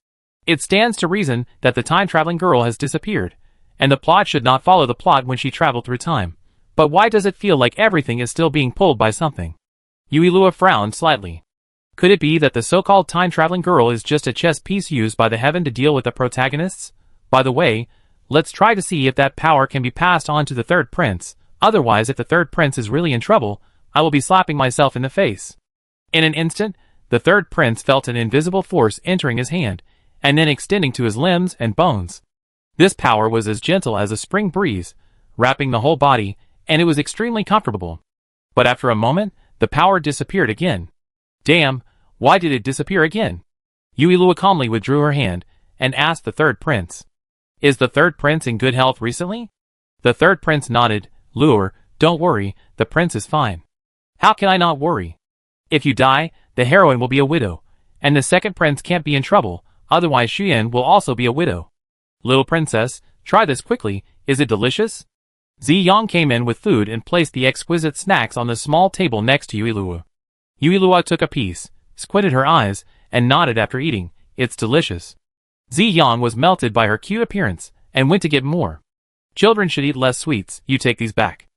It stands to reason that the time-traveling girl has disappeared, and the plot should not follow the plot when she traveled through time. But why does it feel like everything is still being pulled by something? Yuilua frowned slightly. Could it be that the so-called time-traveling girl is just a chess piece used by the heaven to deal with the protagonists? By the way, let's try to see if that power can be passed on to the third prince. Otherwise, if the third prince is really in trouble, I will be slapping myself in the face. In an instant, the third prince felt an invisible force entering his hand, and then extending to his limbs and bones. This power was as gentle as a spring breeze, wrapping the whole body, and it was extremely comfortable. But after a moment, the power disappeared again. Damn, why did it disappear again? Yuilua calmly withdrew her hand, and asked the third prince. Is the third prince in good health recently? The third prince nodded. Lure, don't worry, the prince is fine. How can I not worry? If you die, the heroine will be a widow, and the second prince can't be in trouble, otherwise Xuan will also be a widow. Little princess, try this quickly, is it delicious? Ziyang came in with food and placed the exquisite snacks on the small table next to Yuilua. Yuilua took a piece, squinted her eyes, and nodded after eating. It's delicious. Ziyang was melted by her cute appearance, and went to get more. Children should eat less sweets, you take these back.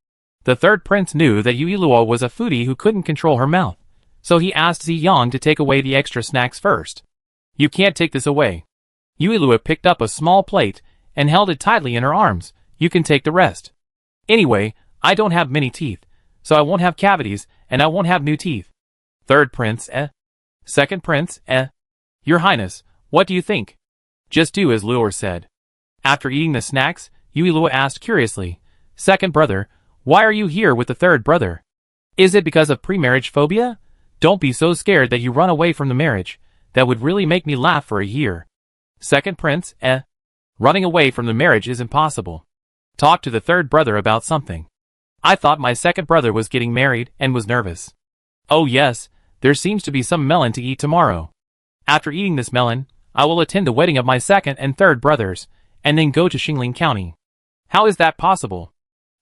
The third prince knew that Yuilua was a foodie who couldn't control her mouth, so he asked Ziyang to take away the extra snacks first. You can't take this away. Yuilua picked up a small plate, and held it tightly in her arms. You can take the rest. Anyway, I don't have many teeth, so I won't have cavities, and I won't have new teeth. Third prince, Second prince, Your Highness, what do you think? Just do as Lure said. After eating the snacks, Yuilua asked curiously, Second brother, why are you here with the third brother? Is it because of pre-marriage phobia? Don't be so scared that you run away from the marriage. That would really make me laugh for a year. Second prince, Running away from the marriage is impossible. Talk to the third brother about something. I thought my second brother was getting married and was nervous. Oh yes, there seems to be some melon to eat tomorrow. After eating this melon, I will attend the wedding of my second and third brothers, and then go to Xingling County. How is that possible?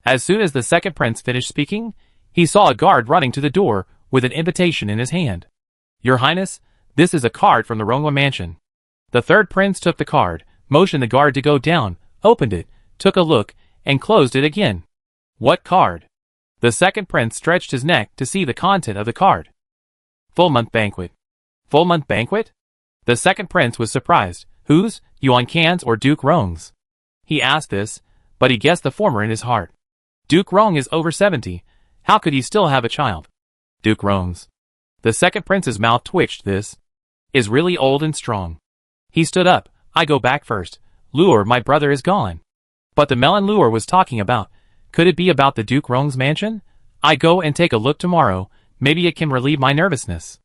As soon as the second prince finished speaking, he saw a guard running to the door with an invitation in his hand. Your Highness, this is a card from the Rongwa mansion. The third prince took the card, motioned the guard to go down, opened it, took a look, and closed it again. What card? The second prince stretched his neck to see the content of the card. Full month banquet. Full month banquet? The second prince was surprised. Whose, Yuan Kan's or Duke Rong's? He asked this, but he guessed the former in his heart. Duke Rong is over 70. How could he still have a child? Duke Rong's. The second prince's mouth twitched. This is really old and strong. He stood up. I go back first. Lure, my brother is gone. But the melon Lure was talking about, could it be about the Duke Rong's mansion? I go and take a look tomorrow, maybe it can relieve my nervousness.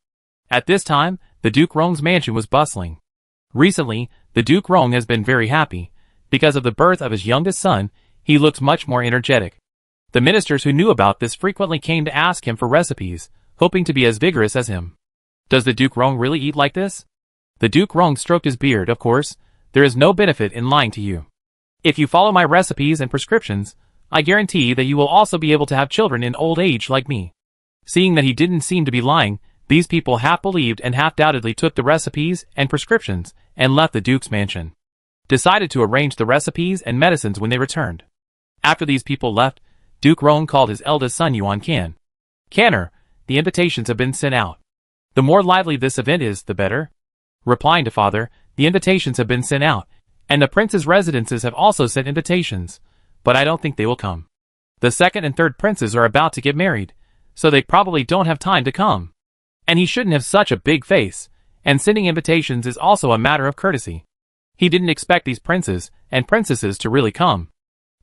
At this time, the Duke Rong's mansion was bustling. Recently, the Duke Rong has been very happy. Because of the birth of his youngest son, he looked much more energetic. The ministers who knew about this frequently came to ask him for recipes, hoping to be as vigorous as him. Does the Duke Rong really eat like this? The Duke Rong stroked his beard. Of course, there is no benefit in lying to you. If you follow my recipes and prescriptions, I guarantee that you will also be able to have children in old age like me. Seeing that he didn't seem to be lying, these people half believed and half doubtedly took the recipes and prescriptions and left the Duke's mansion. Decided to arrange the recipes and medicines when they returned. After these people left, Duke Rong called his eldest son Yuan Can. Canner, the invitations have been sent out. The more lively this event is, the better. Replying to father, the invitations have been sent out, and the prince's residences have also sent invitations, but I don't think they will come. The second and third princes are about to get married, so they probably don't have time to come. And he shouldn't have such a big face, and sending invitations is also a matter of courtesy. He didn't expect these princes and princesses to really come.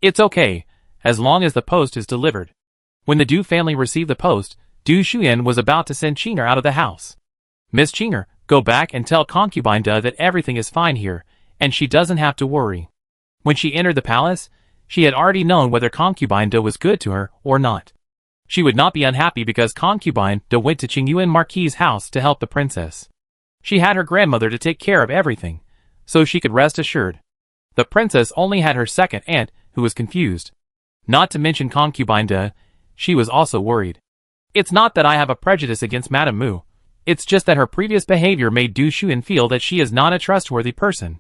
It's okay, as long as the post is delivered. When the Du family received the post, Du Shuyan was about to send Qinger out of the house. Miss Qinger, go back and tell concubine Da that everything is fine here, and she doesn't have to worry. When she entered the palace, she had already known whether concubine Da was good to her or not. She would not be unhappy because concubine Da went to Qingyuan Marquis's house to help the princess. She had her grandmother to take care of everything, so she could rest assured. The princess only had her second aunt, who was confused. Not to mention concubine Da, she was also worried. It's not that I have a prejudice against Madame Mu. It's just that her previous behavior made Du Shuyan feel that she is not a trustworthy person.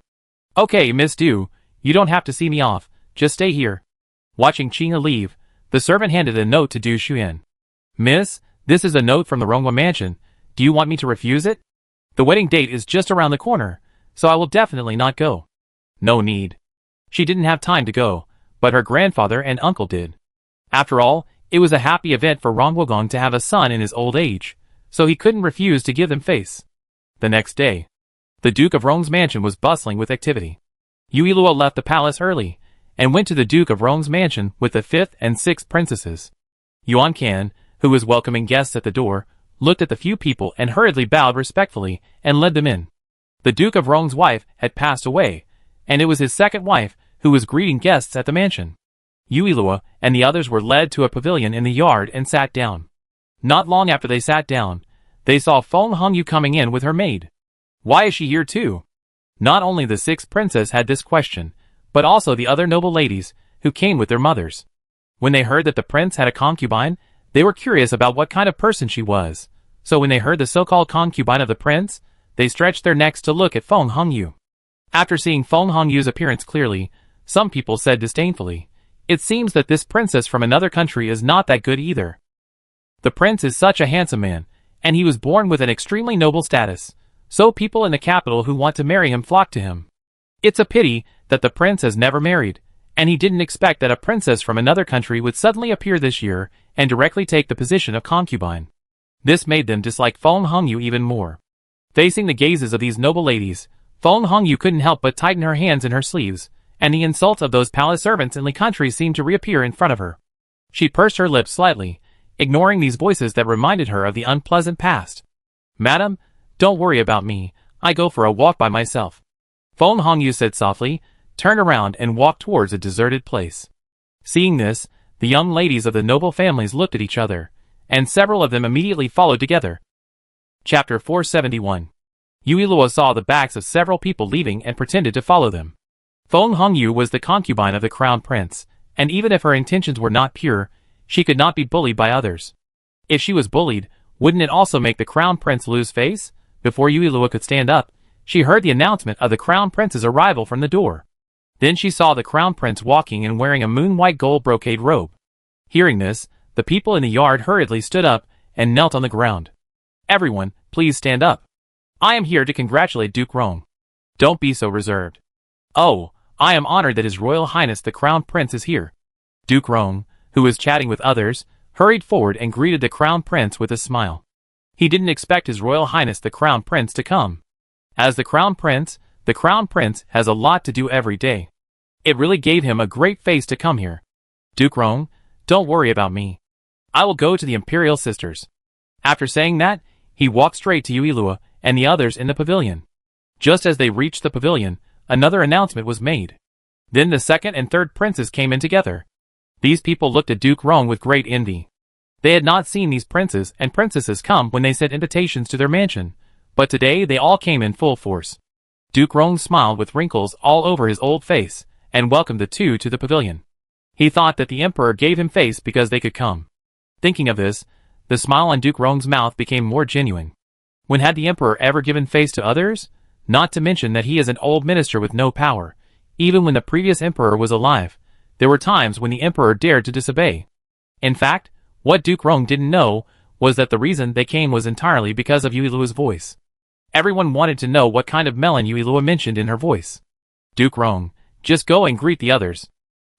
Okay, Miss Du, you don't have to see me off, just stay here. Watching Qinger leave, the servant handed a note to Du Shuyan. Miss, this is a note from the Ronghua mansion. Do you want me to refuse it? The wedding date is just around the corner, so I will definitely not go. No need. She didn't have time to go, but her grandfather and uncle did. After all, it was a happy event for Rongwugong to have a son in his old age, so he couldn't refuse to give them face. The next day, the Duke of Rong's mansion was bustling with activity. Yuilua left the palace early, and went to the Duke of Rong's mansion with the fifth and sixth princesses. Yuan Can, who was welcoming guests at the door, looked at the few people and hurriedly bowed respectfully and led them in. The Duke of Rong's wife had passed away, and it was his second wife who was greeting guests at the mansion. Yuilua and the others were led to a pavilion in the yard and sat down. Not long after they sat down, they saw Feng Hongyu coming in with her maid. Why is she here too? Not only the sixth princess had this question, but also the other noble ladies, who came with their mothers. When they heard that the prince had a concubine, they were curious about what kind of person she was, so when they heard the so-called concubine of the prince, they stretched their necks to look at Feng Hongyu. After seeing Feng Hongyu's appearance clearly, some people said disdainfully, it seems that this princess from another country is not that good either. The prince is such a handsome man, and he was born with an extremely noble status, so people in the capital who want to marry him flock to him. It's a pity that the prince has never married, and he didn't expect that a princess from another country would suddenly appear this year and directly take the position of concubine. This made them dislike Feng Hongyu even more. Facing the gazes of these noble ladies, Feng Hongyu couldn't help but tighten her hands in her sleeves, and the insults of those palace servants in the country seemed to reappear in front of her. She pursed her lips slightly, ignoring these voices that reminded her of the unpleasant past. Madam, don't worry about me, I go for a walk by myself. Feng Hongyu said softly, turned around and walked towards a deserted place. Seeing this, the young ladies of the noble families looked at each other, and several of them immediately followed together. Chapter 471. Yuilua saw the backs of several people leaving and pretended to follow them. Feng Hongyu was the concubine of the crown prince, and even if her intentions were not pure, she could not be bullied by others. If she was bullied, wouldn't it also make the crown prince lose face? Before Yuilua could stand up, she heard the announcement of the crown prince's arrival from the door. Then she saw the crown prince walking and wearing a moon-white gold brocade robe. Hearing this, the people in the yard hurriedly stood up and knelt on the ground. Everyone, please stand up. I am here to congratulate Duke Rong. Don't be so reserved. Oh, I am honored that His Royal Highness the Crown Prince is here. Duke Rong, who was chatting with others, hurried forward and greeted the Crown Prince with a smile. He didn't expect His Royal Highness the Crown Prince to come. As the Crown Prince has a lot to do every day. It really gave him a great face to come here. Duke Rong, don't worry about me. I will go to the Imperial Sisters. After saying that, he walked straight to Yuilua and the others in the pavilion. Just as they reached the pavilion, another announcement was made. Then the second and third princes came in together. These people looked at Duke Rong with great envy. They had not seen these princes and princesses come when they sent invitations to their mansion, but today they all came in full force. Duke Rong smiled with wrinkles all over his old face, and welcomed the two to the pavilion. He thought that the emperor gave him face because they could come. Thinking of this, the smile on Duke Rong's mouth became more genuine. When had the emperor ever given face to others? Not to mention that he is an old minister with no power. Even when the previous emperor was alive, there were times when the emperor dared to disobey. In fact, what Duke Rong didn't know was that the reason they came was entirely because of Yuilua's voice. Everyone wanted to know what kind of melon Yuilua mentioned in her voice. Duke Rong, just go and greet the others.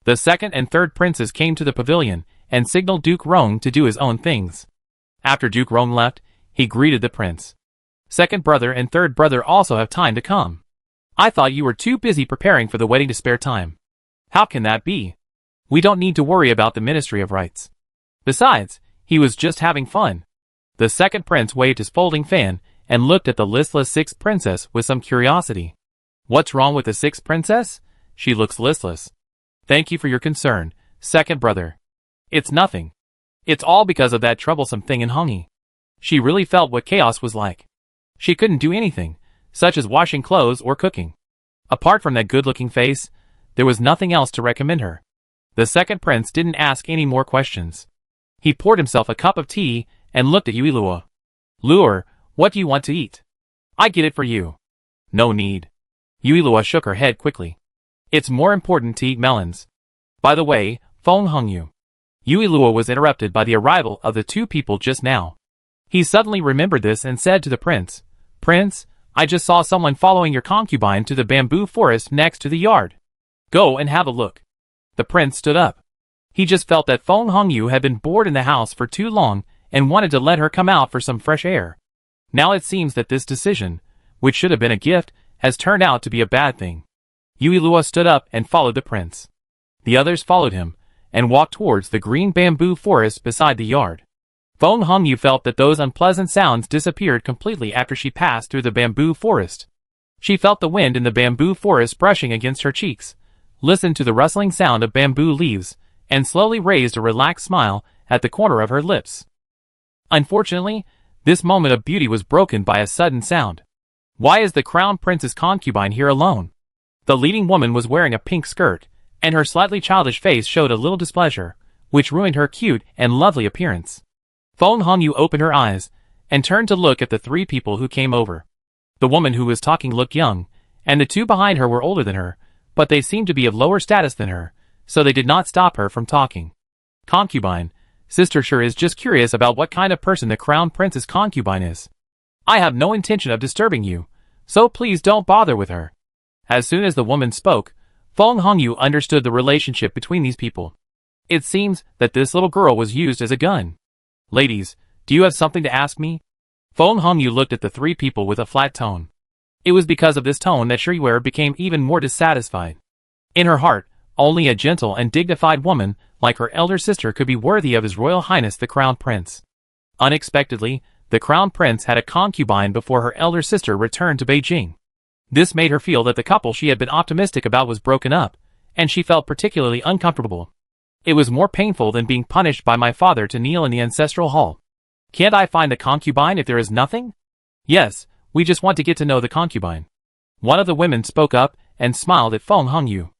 The second and third princes came to the pavilion and signaled Duke Rong to do his own things. After Duke Rong left, he greeted the prince. Second brother and third brother also have time to come. I thought you were too busy preparing for the wedding to spare time. How can that be? We don't need to worry about the Ministry of Rights. Besides, he was just having fun. The second prince waved his folding fan and looked at the listless sixth princess with some curiosity. What's wrong with the sixth princess? She looks listless. Thank you for your concern, second brother. It's nothing. It's all because of that troublesome thing in Hongyi. She really felt what chaos was like. She couldn't do anything, such as washing clothes or cooking. Apart from that good-looking face, there was nothing else to recommend her. The second prince didn't ask any more questions. He poured himself a cup of tea and looked at Yuilua. Luer, what do you want to eat? I get it for you. No need. Yuilua shook her head quickly. It's more important to eat melons. By the way, Feng Hongyu. Yuilua was interrupted by the arrival of the two people just now. He suddenly remembered this and said to the prince, Prince, I just saw someone following your concubine to the bamboo forest next to the yard. Go and have a look. The prince stood up. He just felt that Feng Hongyu had been bored in the house for too long and wanted to let her come out for some fresh air. Now it seems that this decision, which should have been a gift, has turned out to be a bad thing. Yuilua stood up and followed the prince. The others followed him, and walked towards the green bamboo forest beside the yard. Feng Hongyu felt that those unpleasant sounds disappeared completely after she passed through the bamboo forest. She felt the wind in the bamboo forest brushing against her cheeks, listened to the rustling sound of bamboo leaves, and slowly raised a relaxed smile at the corner of her lips. Unfortunately, this moment of beauty was broken by a sudden sound. Why is the crown prince's concubine here alone? The leading woman was wearing a pink skirt, and her slightly childish face showed a little displeasure, which ruined her cute and lovely appearance. Feng Hongyu opened her eyes, and turned to look at the three people who came over. The woman who was talking looked young, and the two behind her were older than her, but they seemed to be of lower status than her, so they did not stop her from talking. Concubine, Sister sure is just curious about what kind of person the crown prince's concubine is. I have no intention of disturbing you, so please don't bother with her. As soon as the woman spoke, Feng Hongyu understood the relationship between these people. It seems that this little girl was used as a gun. Ladies, do you have something to ask me? Feng Hongyu looked at the three people with a flat tone. It was because of this tone that Shiyue became even more dissatisfied. In her heart, only a gentle and dignified woman like her elder sister could be worthy of His Royal Highness the Crown Prince. Unexpectedly, the Crown Prince had a concubine before her elder sister returned to Beijing. This made her feel that the couple she had been optimistic about was broken up, and she felt particularly uncomfortable. It was more painful than being punished by my father to kneel in the ancestral hall. Can't I find the concubine if there is nothing? Yes, we just want to get to know the concubine. One of the women spoke up and smiled at Feng Hongyu.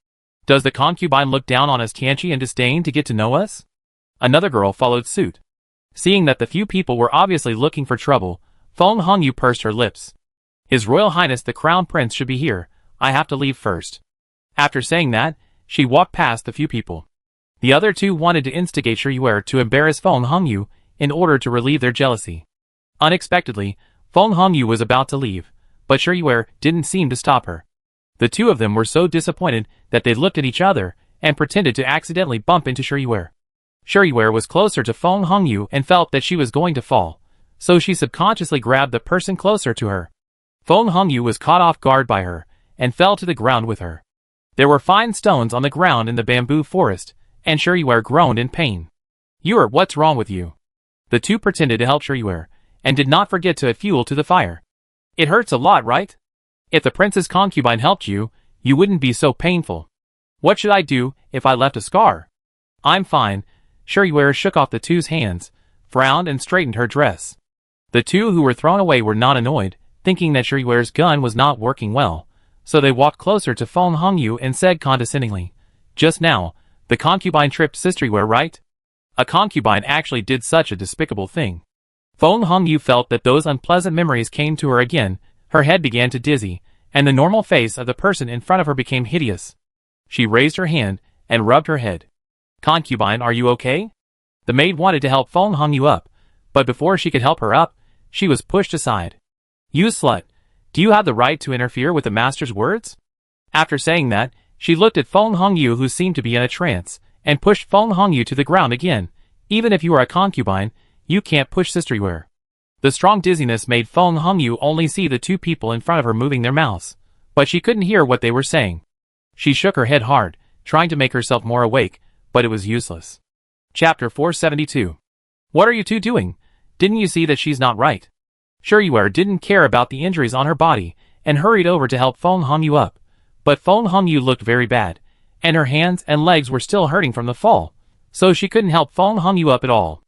Does the concubine look down on us Tianqi and disdain to get to know us? Another girl followed suit. Seeing that the few people were obviously looking for trouble, Feng Hongyu pursed her lips. His Royal Highness the Crown Prince should be here, I have to leave first. After saying that, she walked past the few people. The other two wanted to instigate Shiyue to embarrass Feng Hongyu in order to relieve their jealousy. Unexpectedly, Feng Hongyu was about to leave, but Shiyue didn't seem to stop her. The two of them were so disappointed that they looked at each other and pretended to accidentally bump into Shuriware. Shuriware was closer to Feng Hongyu and felt that she was going to fall, so she subconsciously grabbed the person closer to her. Feng Hongyu was caught off guard by her and fell to the ground with her. There were fine stones on the ground in the bamboo forest, and Shuriware groaned in pain. What's wrong with you? The two pretended to help Shuriware, and did not forget to add fuel to the fire. It hurts a lot, right? If the prince's concubine helped you, you wouldn't be so painful. What should I do if I left a scar? I'm fine. Shuriware shook off the two's hands, frowned and straightened her dress. The two who were thrown away were not annoyed, thinking that Shuriware's gun was not working well, so they walked closer to Feng Hongyu and said condescendingly, "Just now, the concubine tripped Sisterware, right?" A concubine actually did such a despicable thing. Feng Hongyu felt that those unpleasant memories came to her again, her head began to dizzy, and the normal face of the person in front of her became hideous. She raised her hand and rubbed her head. "Concubine, are you okay?" The maid wanted to help Feng Hongyu up, but before she could help her up, she was pushed aside. "You slut! Do you have the right to interfere with the master's words?" After saying that, she looked at Feng Hongyu, who seemed to be in a trance, and pushed Feng Hongyu to the ground again. Even if you are a concubine, you can't push Sisterware. The strong dizziness made Feng Hongyu only see the two people in front of her moving their mouths, but she couldn't hear what they were saying. She shook her head hard, trying to make herself more awake, but it was useless. Chapter 472. What are you two doing? Didn't you see that she's not right? Shuriware didn't care about the injuries on her body, and hurried over to help Feng Hongyu up, but Feng Hongyu looked very bad, and her hands and legs were still hurting from the fall, so she couldn't help Feng Hongyu up at all.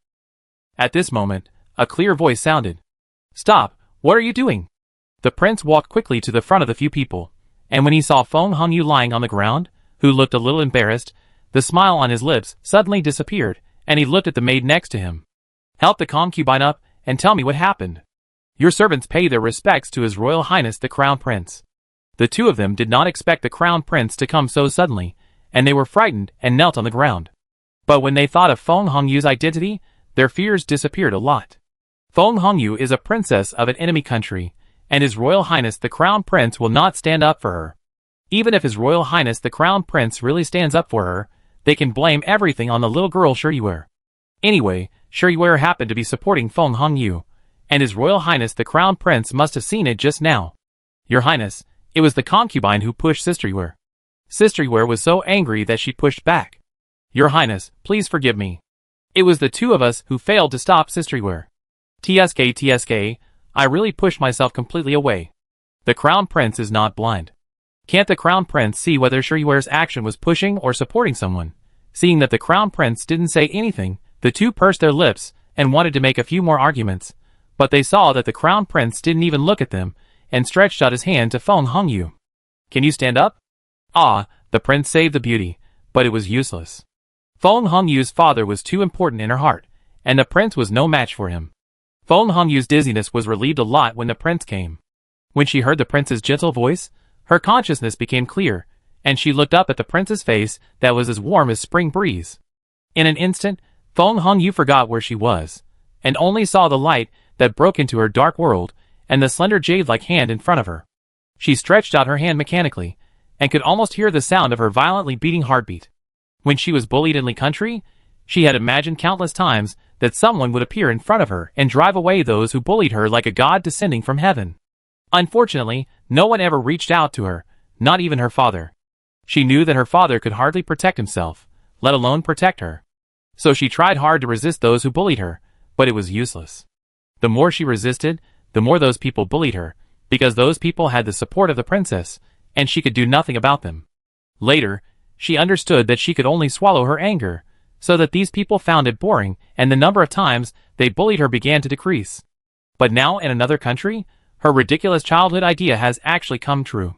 At this moment, a clear voice sounded. "Stop, what are you doing?" The prince walked quickly to the front of the few people, and when he saw Feng Hongyu lying on the ground, who looked a little embarrassed, the smile on his lips suddenly disappeared, and he looked at the maid next to him. "Help the concubine up, and tell me what happened." "Your servants pay their respects to His Royal Highness the Crown Prince." The two of them did not expect the Crown Prince to come so suddenly, and they were frightened and knelt on the ground. But when they thought of Feng Hongyu's identity, their fears disappeared a lot. Feng Hongyu is a princess of an enemy country, and His Royal Highness the Crown Prince will not stand up for her. Even if His Royal Highness the Crown Prince really stands up for her, they can blame everything on the little girl Shuriware. Anyway, Shuriware happened to be supporting Feng Hongyu, and His Royal Highness the Crown Prince must have seen it just now. "Your Highness, it was the concubine who pushed Sisterware." Sisterware was so angry that she pushed back. "Your Highness, please forgive me. It was the two of us who failed to stop Sisterware. TSK, I really pushed myself completely away." The Crown Prince is not blind. Can't the Crown Prince see whether Shuriware's action was pushing or supporting someone? Seeing that the Crown Prince didn't say anything, the two pursed their lips and wanted to make a few more arguments, but they saw that the Crown Prince didn't even look at them, and stretched out his hand to Feng Hongyu. "Can you stand up?" The prince saved the beauty, but it was useless. Feng Hongyu's father was too important in her heart, and the prince was no match for him. Feng Hongyu's dizziness was relieved a lot when the prince came. When she heard the prince's gentle voice, her consciousness became clear, and she looked up at the prince's face that was as warm as spring breeze. In an instant, Feng Hongyu forgot where she was, and only saw the light that broke into her dark world, and the slender jade-like hand in front of her. She stretched out her hand mechanically, and could almost hear the sound of her violently beating heartbeat. When she was bullied in Li Country, she had imagined countless times that someone would appear in front of her and drive away those who bullied her like a god descending from heaven. Unfortunately, no one ever reached out to her, not even her father. She knew that her father could hardly protect himself, let alone protect her. So she tried hard to resist those who bullied her, but it was useless. The more she resisted, the more those people bullied her, because those people had the support of the princess, and she could do nothing about them. Later, she understood that she could only swallow her anger, so that these people found it boring, and the number of times they bullied her began to decrease. But now in another country, her ridiculous childhood idea has actually come true.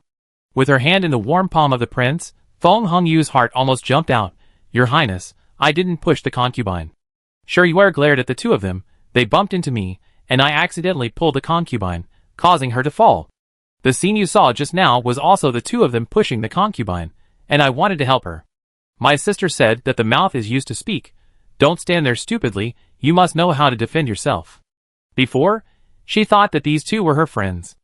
With her hand in the warm palm of the prince, Feng Hongyu's heart almost jumped out. "Your Highness, I didn't push the concubine." Shuriware glared at the two of them. "They bumped into me, and I accidentally pulled the concubine, causing her to fall. The scene you saw just now was also the two of them pushing the concubine, and I wanted to help her. My sister said that the mouth is used to speak. Don't stand there stupidly, you must know how to defend yourself." Before, she thought that these two were her friends.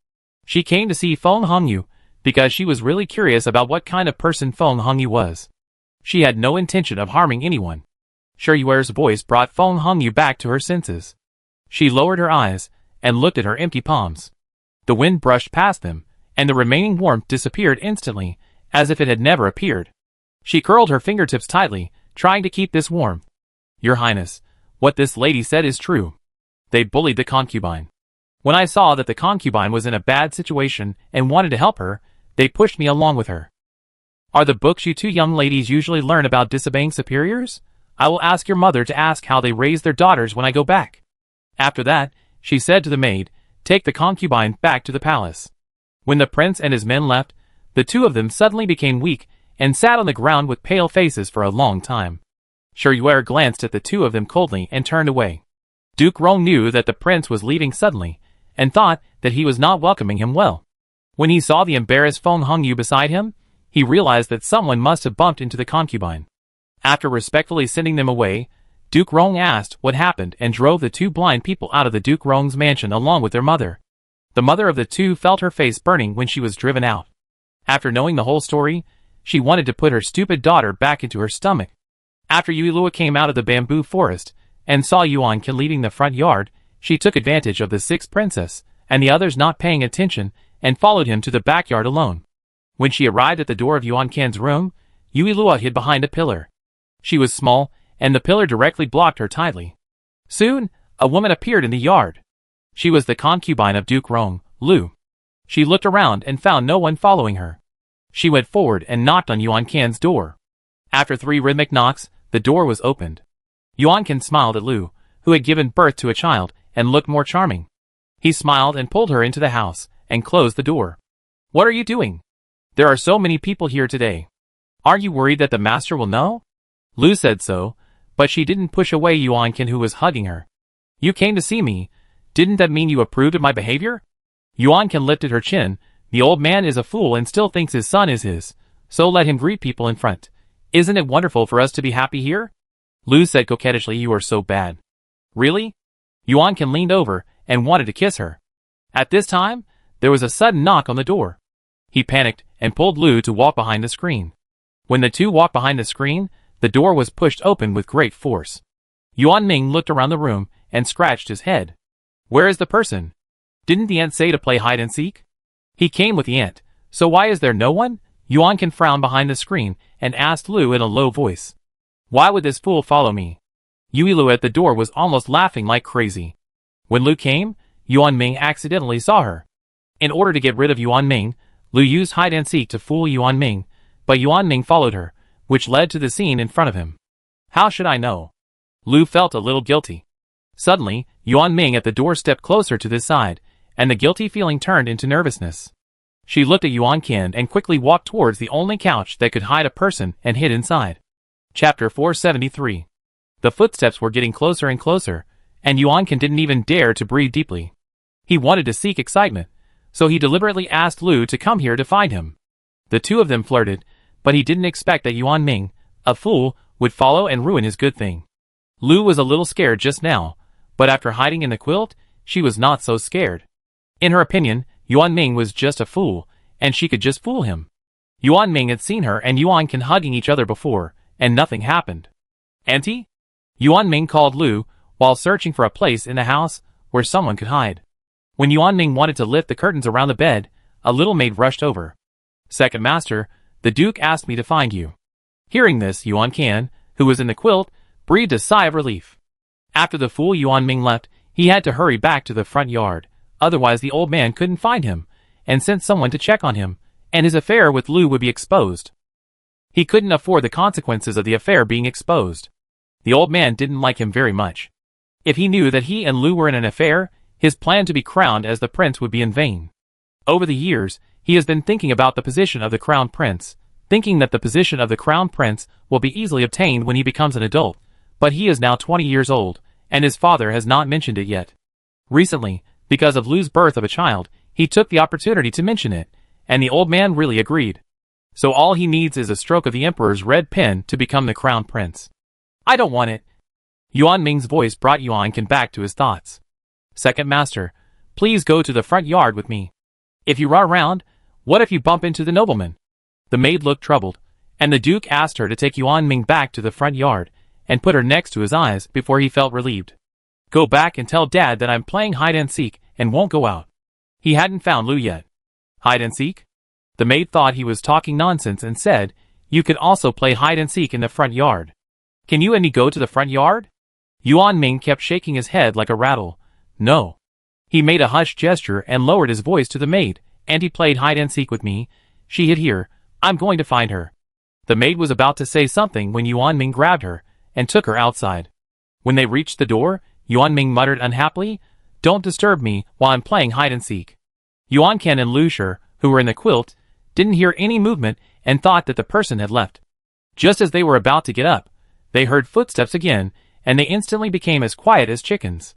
She came to see Feng Hongyu, because she was really curious about what kind of person Feng Hongyu was. She had no intention of harming anyone. Shiyuer's voice brought Feng Hongyu back to her senses. She lowered her eyes and looked at her empty palms. The wind brushed past them, and the remaining warmth disappeared instantly, as if it had never appeared. She curled her fingertips tightly, trying to keep this warmth. Your Highness, what this lady said is true. They bullied the concubine. When I saw that the concubine was in a bad situation and wanted to help her, they pushed me along with her. Are the books you two young ladies usually learn about disobeying superiors? I will ask your mother to ask how they raise their daughters when I go back. After that, she said to the maid, take the concubine back to the palace. When the prince and his men left, the two of them suddenly became weak and sat on the ground with pale faces for a long time. Shiyuer glanced at the two of them coldly and turned away. Duke Rong knew that the prince was leaving suddenly, and thought that he was not welcoming him well. When he saw the embarrassed Feng Hongyu beside him, he realized that someone must have bumped into the concubine. After respectfully sending them away, Duke Rong asked what happened and drove the two blind people out of the Duke Rong's mansion along with their mother. The mother of the two felt her face burning when she was driven out. After knowing the whole story, she wanted to put her stupid daughter back into her stomach. After Yuilua came out of the bamboo forest and saw Yuan Ken leaving the front yard, she took advantage of the sixth princess and the others not paying attention and followed him to the backyard alone. When she arrived at the door of Yuan Ken's room, Yuilua hid behind a pillar. She was small, and the pillar directly blocked her tightly. Soon, a woman appeared in the yard. She was the concubine of Duke Rong, Lu. She looked around and found no one following her. She went forward and knocked on Yuan Ken's door. After 3 rhythmic knocks, the door was opened. Yuan Ken smiled at Lu, who had given birth to a child, and looked more charming. He smiled and pulled her into the house, and closed the door. What are you doing? There are so many people here today. Aren't you worried that the master will know? Lu said so, but she didn't push away Yuan Ken, who was hugging her. You came to see me. Didn't that mean you approved of my behavior? Yuan Ken lifted her chin. The old man is a fool and still thinks his son is his, so let him greet people in front. Isn't it wonderful for us to be happy here? Lu said coquettishly, you are so bad. Really? Yuan Ken leaned over and wanted to kiss her. At this time, there was a sudden knock on the door. He panicked and pulled Lu to walk behind the screen. When the two walked behind the screen, the door was pushed open with great force. Yuan Ming looked around the room and scratched his head. Where is the person? Didn't the ant say to play hide and seek? He came with the ant, so why is there no one? Yuan Ken frowned behind the screen and asked Lu in a low voice. Why would this fool follow me? Yuilua at the door was almost laughing like crazy. When Lu came, Yuan Ming accidentally saw her. In order to get rid of Yuan Ming, Lu used hide and seek to fool Yuan Ming, but Yuan Ming followed her, which led to the scene in front of him. How should I know? Lu felt a little guilty. Suddenly, Yuan Ming at the door stepped closer to this side, and the guilty feeling turned into nervousness. She looked at Yuan Ken and quickly walked towards the only couch that could hide a person and hid inside. Chapter 473. The footsteps were getting closer and closer, and Yuan Ken didn't even dare to breathe deeply. He wanted to seek excitement, so he deliberately asked Lu to come here to find him. The two of them flirted, but he didn't expect that Yuan Ming, a fool, would follow and ruin his good thing. Lu was a little scared just now, but after hiding in the quilt, she was not so scared. In her opinion, Yuan Ming was just a fool, and she could just fool him. Yuan Ming had seen her and Yuan Ken hugging each other before, and nothing happened. Auntie? Yuan Ming called Lu, while searching for a place in the house where someone could hide. When Yuan Ming wanted to lift the curtains around the bed, a little maid rushed over. Second Master, the Duke asked me to find you. Hearing this, Yuan Ken, who was in the quilt, breathed a sigh of relief. After the fool Yuan Ming left, he had to hurry back to the front yard, otherwise the old man couldn't find him, and sent someone to check on him, and his affair with Lu would be exposed. He couldn't afford the consequences of the affair being exposed. The old man didn't like him very much. If he knew that he and Lu were in an affair, his plan to be crowned as the prince would be in vain. Over the years, he has been thinking about the position of the crown prince, thinking that the position of the crown prince will be easily obtained when he becomes an adult, but he is now 20 years old, and his father has not mentioned it yet. Recently, because of Lu's birth of a child, he took the opportunity to mention it, and the old man really agreed. So all he needs is a stroke of the emperor's red pen to become the crown prince. I don't want it. Yuan Ming's voice brought Yuan Ken back to his thoughts. Second Master, please go to the front yard with me. If you run around, What if you bump into the nobleman? The maid looked troubled, and the Duke asked her to take Yuan Ming back to the front yard and put her next to his eyes before he felt relieved. Go back and tell Dad that I'm playing hide-and-seek and won't go out. He hadn't found Lu yet. Hide-and-seek? The maid thought he was talking nonsense and said, you could also play hide-and-seek in the front yard. Can you and me go to the front yard? Yuan Ming kept shaking his head like a rattle. No. He made a hushed gesture and lowered his voice to the maid, and he played hide-and-seek with me. She hid here. I'm going to find her. The maid was about to say something when Yuan Ming grabbed her and took her outside. When they reached the door, Yuan Ming muttered unhappily, don't disturb me while I'm playing hide-and-seek. Yuan Ken and Lu Shi, who were in the quilt, didn't hear any movement and thought that the person had left. Just as they were about to get up, they heard footsteps again, and they instantly became as quiet as chickens.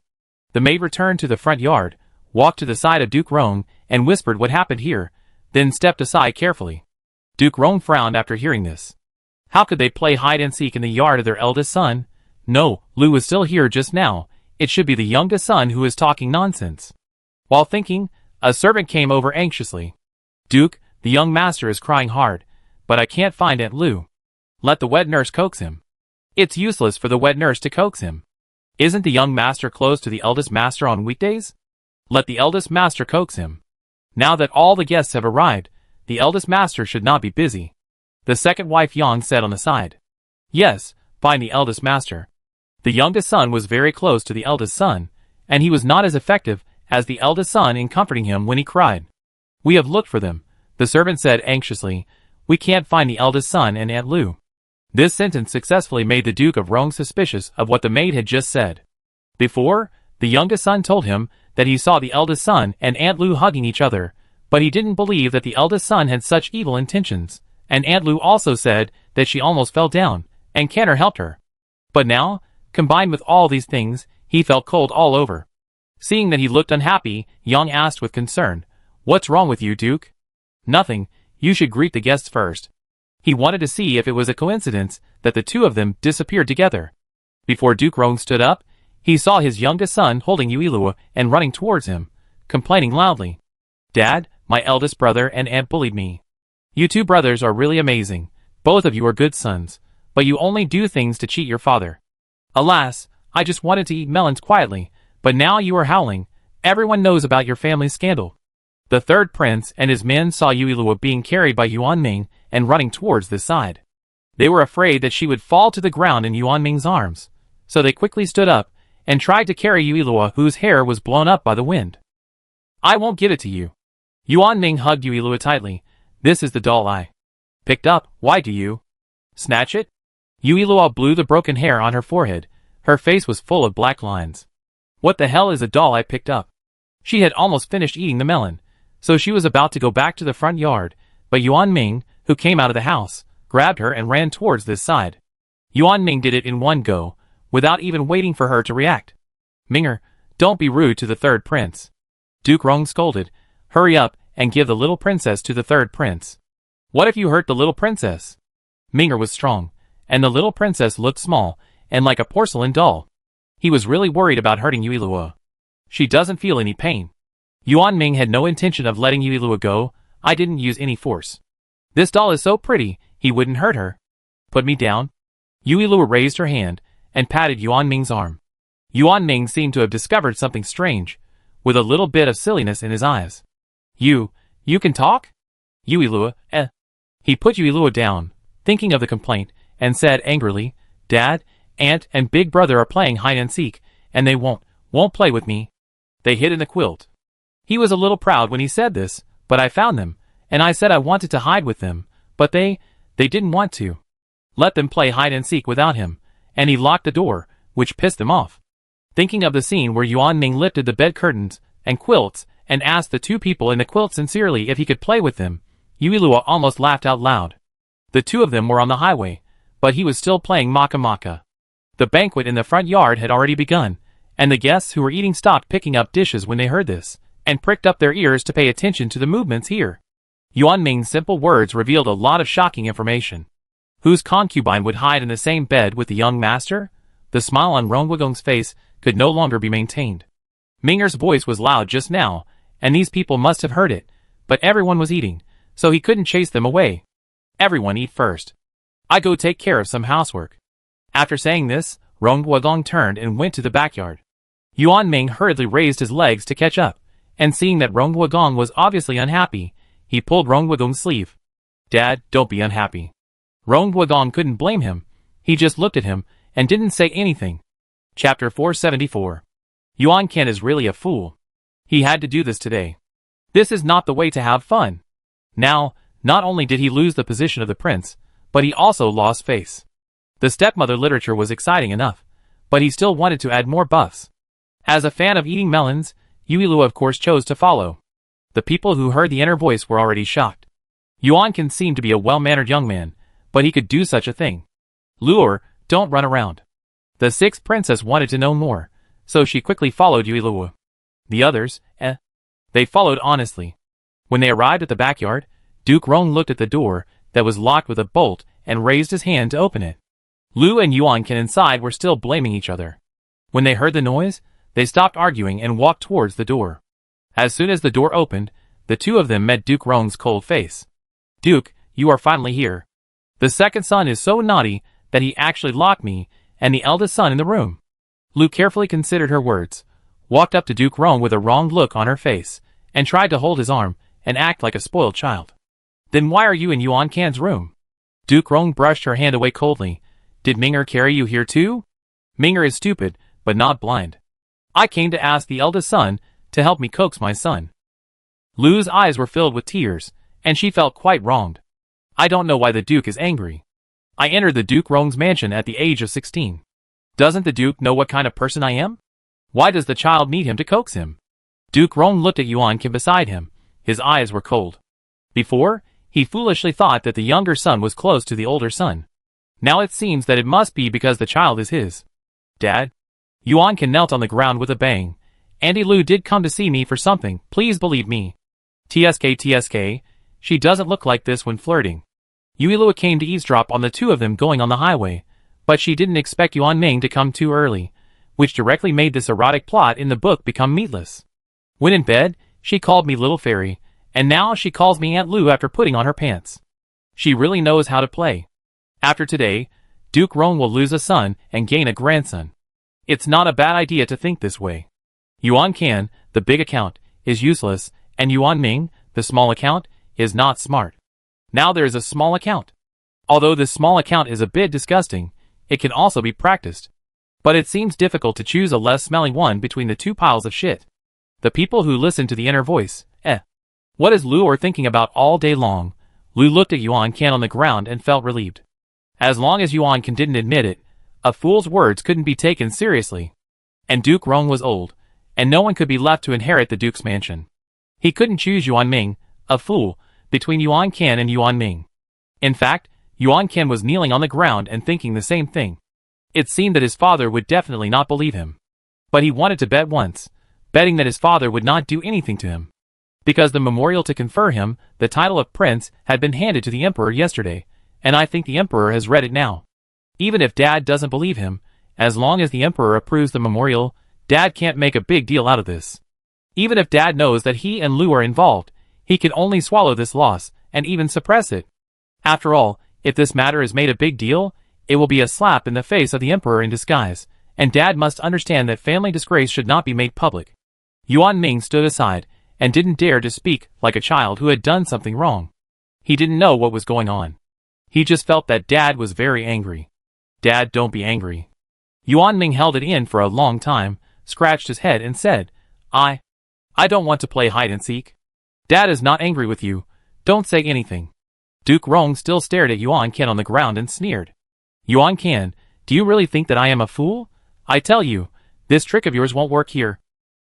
The maid returned to the front yard, walked to the side of Duke Rong, and whispered what happened here, then stepped aside carefully. Duke Rong frowned after hearing this. How could they play hide-and-seek in the yard of their eldest son? No, Lu was still here just now. It should be the youngest son who is talking nonsense. While thinking, a servant came over anxiously. Duke, the young master is crying hard, but I can't find Aunt Lu. Let the wet nurse coax him. It's useless for the wet nurse to coax him. Isn't the young master close to the eldest master on weekdays? Let the eldest master coax him. Now that all the guests have arrived, the eldest master should not be busy. The second wife Yang said on the side. Yes, find the eldest master. The youngest son was very close to the eldest son, and he was not as effective as the eldest son in comforting him when he cried. We have looked for them, the servant said anxiously. We can't find the eldest son and Aunt Lu. This sentence successfully made the Duke of Rong suspicious of what the maid had just said. Before, the youngest son told him that he saw the eldest son and Aunt Lu hugging each other, but he didn't believe that the eldest son had such evil intentions, and Aunt Lu also said that she almost fell down, and Kenner helped her. But now, combined with all these things, he felt cold all over. Seeing that he looked unhappy, Yang asked with concern, What's wrong with you, Duke? Nothing, you should greet the guests first. He wanted to see if it was a coincidence that the two of them disappeared together. Before Duke Rong stood up, he saw his youngest son holding Yuilua and running towards him, complaining loudly. Dad, my eldest brother and aunt bullied me. You two brothers are really amazing. Both of you are good sons, but you only do things to cheat your father. Alas, I just wanted to eat melons quietly, but now you are howling. Everyone knows about your family's scandal. The third prince and his men saw Yuilua being carried by Yuan Ming and running towards this side. They were afraid that she would fall to the ground in Yuan Ming's arms, so they quickly stood up and tried to carry Yuilua, whose hair was blown up by the wind. I won't give it to you. Yuan Ming hugged Yuilua tightly. This is the doll I picked up. Why do you snatch it? Yuilua blew the broken hair on her forehead. Her face was full of black lines. What the hell is a doll I picked up? She had almost finished eating the melon, so she was about to go back to the front yard, but Yuan Ming, who came out of the house, grabbed her and ran towards this side. Yuan Ming did it in one go, without even waiting for her to react. Minger, don't be rude to the third prince. Duke Rong scolded. Hurry up and give the little princess to the third prince. What if you hurt the little princess? Minger was strong, and the little princess looked small and like a porcelain doll. He was really worried about hurting Yuilua. She doesn't feel any pain. Yuan Ming had no intention of letting Yuilua go. I didn't use any force. This doll is so pretty, he wouldn't hurt her. Put me down. Yuilua raised her hand and patted Yuan Ming's arm. Yuan Ming seemed to have discovered something strange, with a little bit of silliness in his eyes. You can talk? Yuilua, He put Yuilua down, thinking of the complaint, and said angrily, Dad, Aunt, and Big Brother are playing hide-and-seek, and they won't play with me. They hid in the quilt. He was a little proud when he said this, but I found them, and I said I wanted to hide with them, but they didn't want to. Let them play hide-and-seek without him, and he locked the door, which pissed them off. Thinking of the scene where Yuan Ming lifted the bed curtains and quilts and asked the two people in the quilt sincerely if he could play with them, Yuilua almost laughed out loud. The two of them were on the highway, but he was still playing Maka Maka. The banquet in the front yard had already begun, and the guests who were eating stopped picking up dishes when they heard this, and pricked up their ears to pay attention to the movements here. Yuan Ming's simple words revealed a lot of shocking information. Whose concubine would hide in the same bed with the young master? The smile on Rong Wugong's face could no longer be maintained. Minger's voice was loud just now, and these people must have heard it, but everyone was eating, so he couldn't chase them away. Everyone eat first. I go take care of some housework. After saying this, Rong Guodong turned and went to the backyard. Yuan Ming hurriedly raised his legs to catch up, and seeing that Rong Guodong was obviously unhappy, he pulled Rong Guodong's sleeve. Dad, don't be unhappy. Rong Guodong couldn't blame him. He just looked at him and didn't say anything. Chapter 474. Yuan Qian is really a fool. He had to do this today. This is not the way to have fun. Now, not only did he lose the position of the prince, but he also lost face. The stepmother literature was exciting enough, but he still wanted to add more buffs. As a fan of eating melons, Yuilu of course chose to follow. The people who heard the inner voice were already shocked. Yuan Qian seemed to be a well-mannered young man, but he could do such a thing. Lure, don't run around. The sixth princess wanted to know more, so she quickly followed Yuilu. The others, they followed honestly. When they arrived at the backyard, Duke Rong looked at the door that was locked with a bolt and raised his hand to open it. Lu and Yuan Qian inside were still blaming each other. When they heard the noise, they stopped arguing and walked towards the door. As soon as the door opened, the two of them met Duke Rong's cold face. Duke, you are finally here. The second son is so naughty that he actually locked me and the eldest son in the room. Lu carefully considered her words, walked up to Duke Rong with a wronged look on her face, and tried to hold his arm and act like a spoiled child. Then why are you in Yuan Qian's room? Duke Rong brushed her hand away coldly. Did Ming'er carry you here too? Ming'er is stupid, but not blind. I came to ask the eldest son to help me coax my son. Lu's eyes were filled with tears, and she felt quite wronged. I don't know why the Duke is angry. I entered the Duke Rong's mansion at the age of 16. Doesn't the Duke know what kind of person I am? Why does the child need him to coax him? Duke Rong looked at Yuan Qian beside him. His eyes were cold. Before, he foolishly thought that the younger son was close to the older son. Now it seems that it must be because the child is his. Dad? Yuan Qian knelt on the ground with a bang. Auntie Lu did come to see me for something, please believe me. TSK, she doesn't look like this when flirting. Yuilu came to eavesdrop on the two of them going on the highway, but she didn't expect Yuan Ming to come too early, which directly made this erotic plot in the book become meatless. When in bed, she called me little fairy, and now she calls me Aunt Lu after putting on her pants. She really knows how to play. After today, Duke Rong will lose a son and gain a grandson. It's not a bad idea to think this way. Yuan Qian, the big account, is useless, and Yuan Ming, the small account, is not smart. Now there is a small account. Although this small account is a bit disgusting, it can also be practiced. But it seems difficult to choose a less smelly one between the two piles of shit. The people who listen to the inner voice, What is Lu thinking about all day long? Lu looked at Yuan Qian on the ground and felt relieved. As long as Yuan Qian didn't admit it, a fool's words couldn't be taken seriously. And Duke Rong was old, and no one could be left to inherit the Duke's mansion. He couldn't choose Yuan Ming, a fool, between Yuan Qian and Yuan Ming. In fact, Yuan Qian was kneeling on the ground and thinking the same thing. It seemed that his father would definitely not believe him. But he wanted to bet once, betting that his father would not do anything to him. Because the memorial to confer him the title of prince had been handed to the emperor yesterday, and I think the emperor has read it now. Even if Dad doesn't believe him, as long as the emperor approves the memorial, Dad can't make a big deal out of this. Even if Dad knows that he and Lu are involved, he can only swallow this loss, and even suppress it. After all, if this matter is made a big deal, it will be a slap in the face of the emperor in disguise, and Dad must understand that family disgrace should not be made public. Yuan Ming stood aside, and didn't dare to speak like a child who had done something wrong. He didn't know what was going on. He just felt that Dad was very angry. Dad, don't be angry. Yuan Ming held it in for a long time, scratched his head and said, I don't want to play hide and seek. Dad is not angry with you. Don't say anything. Duke Rong still stared at Yuan Qian on the ground and sneered. Yuan Qian, do you really think that I am a fool? I tell you, this trick of yours won't work here.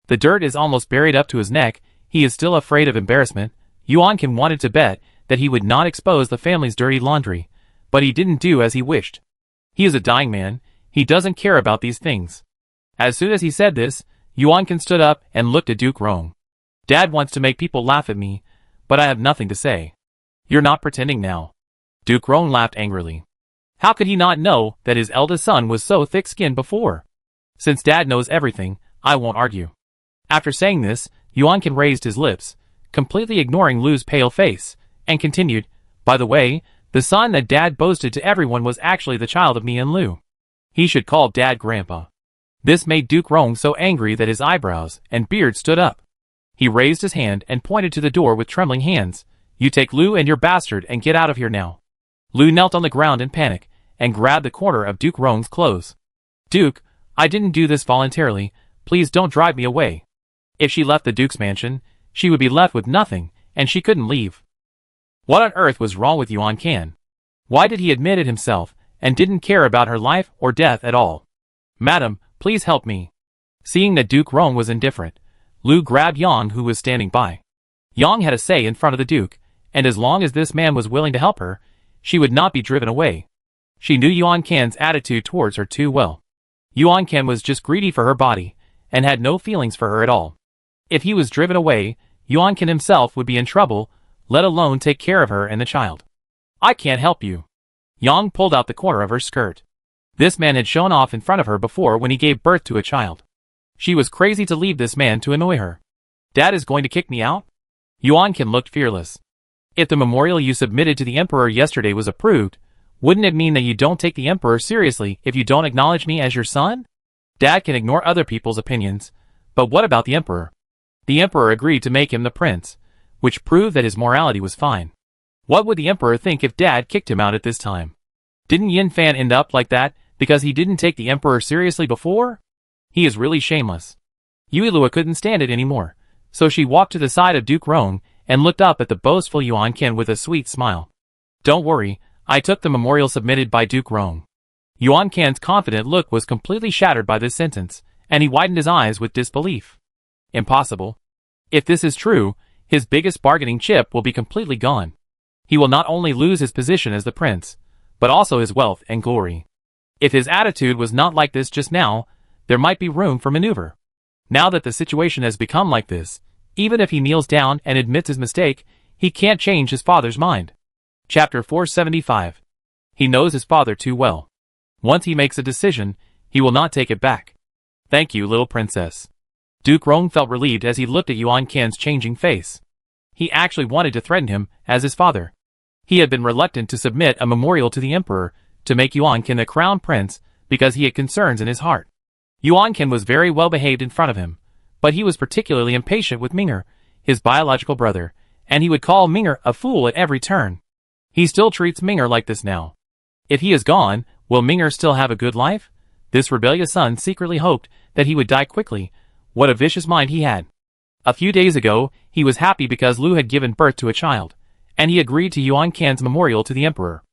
The dirt is almost buried up to his neck. He is still afraid of embarrassment. Yuan Qian wanted to bet that he would not expose the family's dirty laundry, but he didn't do as he wished. He is a dying man. He doesn't care about these things. As soon as he said this, Yuan Qian stood up and looked at Duke Rong. Dad wants to make people laugh at me, but I have nothing to say. You're not pretending now. Duke Rong laughed angrily. How could he not know that his eldest son was so thick-skinned before? Since Dad knows everything, I won't argue. After saying this, Yuan Qian raised his lips, completely ignoring Lu's pale face, and continued, "By the way, the son that Dad boasted to everyone was actually the child of me and Lou. He should call Dad Grandpa." This made Duke Rong so angry that his eyebrows and beard stood up. He raised his hand and pointed to the door with trembling hands. "You take Lou and your bastard and get out of here now." Lou knelt on the ground in panic and grabbed the corner of Duke Rong's clothes. "Duke, I didn't do this voluntarily. Please don't drive me away." If she left the Duke's mansion, she would be left with nothing, and she couldn't leave. What on earth was wrong with Yuan Can? Why did he admit it himself, and didn't care about her life or death at all? "Madam, please help me." Seeing that Duke Rong was indifferent, Lou grabbed Yang, who was standing by. Yang had a say in front of the Duke, and as long as this man was willing to help her, she would not be driven away. She knew Yuan Can's attitude towards her too well. Yuan Can was just greedy for her body, and had no feelings for her at all. If he was driven away, Yuan Can himself would be in trouble, let alone take care of her and the child. "I can't help you." Yang pulled out the corner of her skirt. This man had shown off in front of her before when he gave birth to a child. She was crazy to leave this man to annoy her. "Dad is going to kick me out?" Yuan Can looked fearless. "If the memorial you submitted to the Emperor yesterday was approved, wouldn't it mean that you don't take the Emperor seriously if you don't acknowledge me as your son? Dad can ignore other people's opinions, but what about the Emperor?" The Emperor agreed to make him the prince, which proved that his morality was fine. What would the Emperor think if Dad kicked him out at this time? Didn't Yin Fan end up like that because he didn't take the Emperor seriously before? He is really shameless. Yui Lua couldn't stand it anymore, so she walked to the side of Duke Rong and looked up at the boastful Yuan Can with a sweet smile. "Don't worry, I took the memorial submitted by Duke Rong." Yuan Can's confident look was completely shattered by this sentence, and he widened his eyes with disbelief. Impossible. If this is true, his biggest bargaining chip will be completely gone. He will not only lose his position as the prince, but also his wealth and glory. If his attitude was not like this just now, there might be room for maneuver. Now that the situation has become like this, even if he kneels down and admits his mistake, he can't change his father's mind. Chapter 475. He knows his father too well. Once he makes a decision, he will not take it back. "Thank you, little princess." Duke Rong felt relieved as he looked at Yuan Can's changing face. He actually wanted to threaten him as his father. He had been reluctant to submit a memorial to the Emperor to make Yuan Can the crown prince because he had concerns in his heart. Yuan Can was very well behaved in front of him, but he was particularly impatient with Ming'er, his biological brother, and he would call Ming'er a fool at every turn. He still treats Ming'er like this now. If he is gone, will Ming'er still have a good life? This rebellious son secretly hoped that he would die quickly. What a vicious mind he had. A few days ago, he was happy because Lou had given birth to a child, and he agreed to Yuan Can's memorial to the Emperor.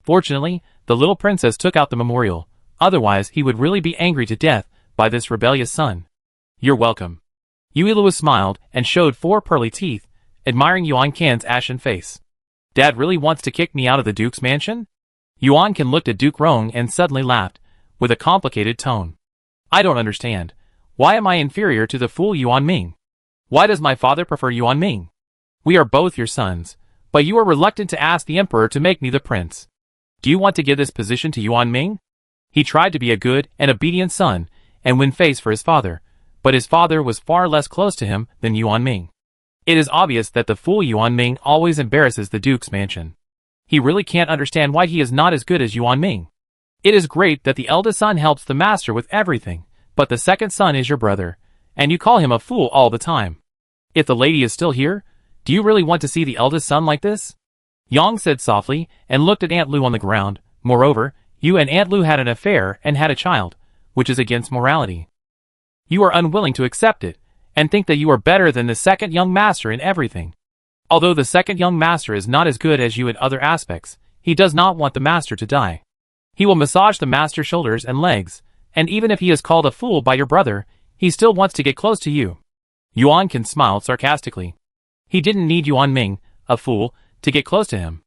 Fortunately, the little princess took out the memorial, otherwise he would really be angry to death by this rebellious son. "You're welcome." Yui Lua smiled and showed 4 pearly teeth, admiring Yuan Can's ashen face. "Dad really wants to kick me out of the Duke's mansion?" Yuan Can looked at Duke Rong and suddenly laughed, with a complicated tone. "I don't understand. Why am I inferior to the fool Yuan Ming? Why does my father prefer Yuan Ming? We are both your sons, but you are reluctant to ask the Emperor to make me the prince. Do you want to give this position to Yuan Ming?" He tried to be a good and obedient son and win face for his father, but his father was far less close to him than Yuan Ming. It is obvious that the fool Yuan Ming always embarrasses the Duke's mansion. He really can't understand why he is not as good as Yuan Ming. It is great that the eldest son helps the master with everything, but the second son is your brother, and you call him a fool all the time. If the lady is still here, do you really want to see the eldest son like this? Yang said softly and looked at Aunt Lu on the ground. Moreover, you and Aunt Lu had an affair and had a child, which is against morality. You are unwilling to accept it, and think that you are better than the second young master in everything. Although the second young master is not as good as you in other aspects, he does not want the master to die. He will massage the master's shoulders and legs, and even if he is called a fool by your brother, he still wants to get close to you. Yuan Can smiled sarcastically. He didn't need Yuan Ming, a fool, to get close to him.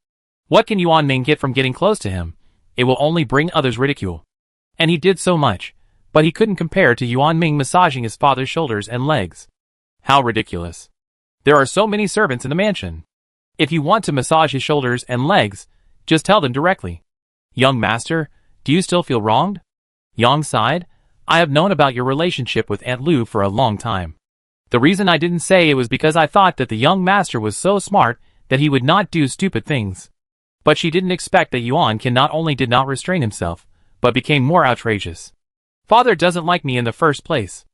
What can Yuan Ming get from getting close to him? It will only bring others ridicule. And he did so much, but he couldn't compare to Yuan Ming massaging his father's shoulders and legs. How ridiculous. There are so many servants in the mansion. If you want to massage his shoulders and legs, just tell them directly. Young master, do you still feel wronged? Yang sighed. I have known about your relationship with Aunt Lu for a long time. The reason I didn't say it was because I thought that the young master was so smart that he would not do stupid things. But she didn't expect that Yuan Can not only did not restrain himself, but became more outrageous. Father doesn't like me in the first place.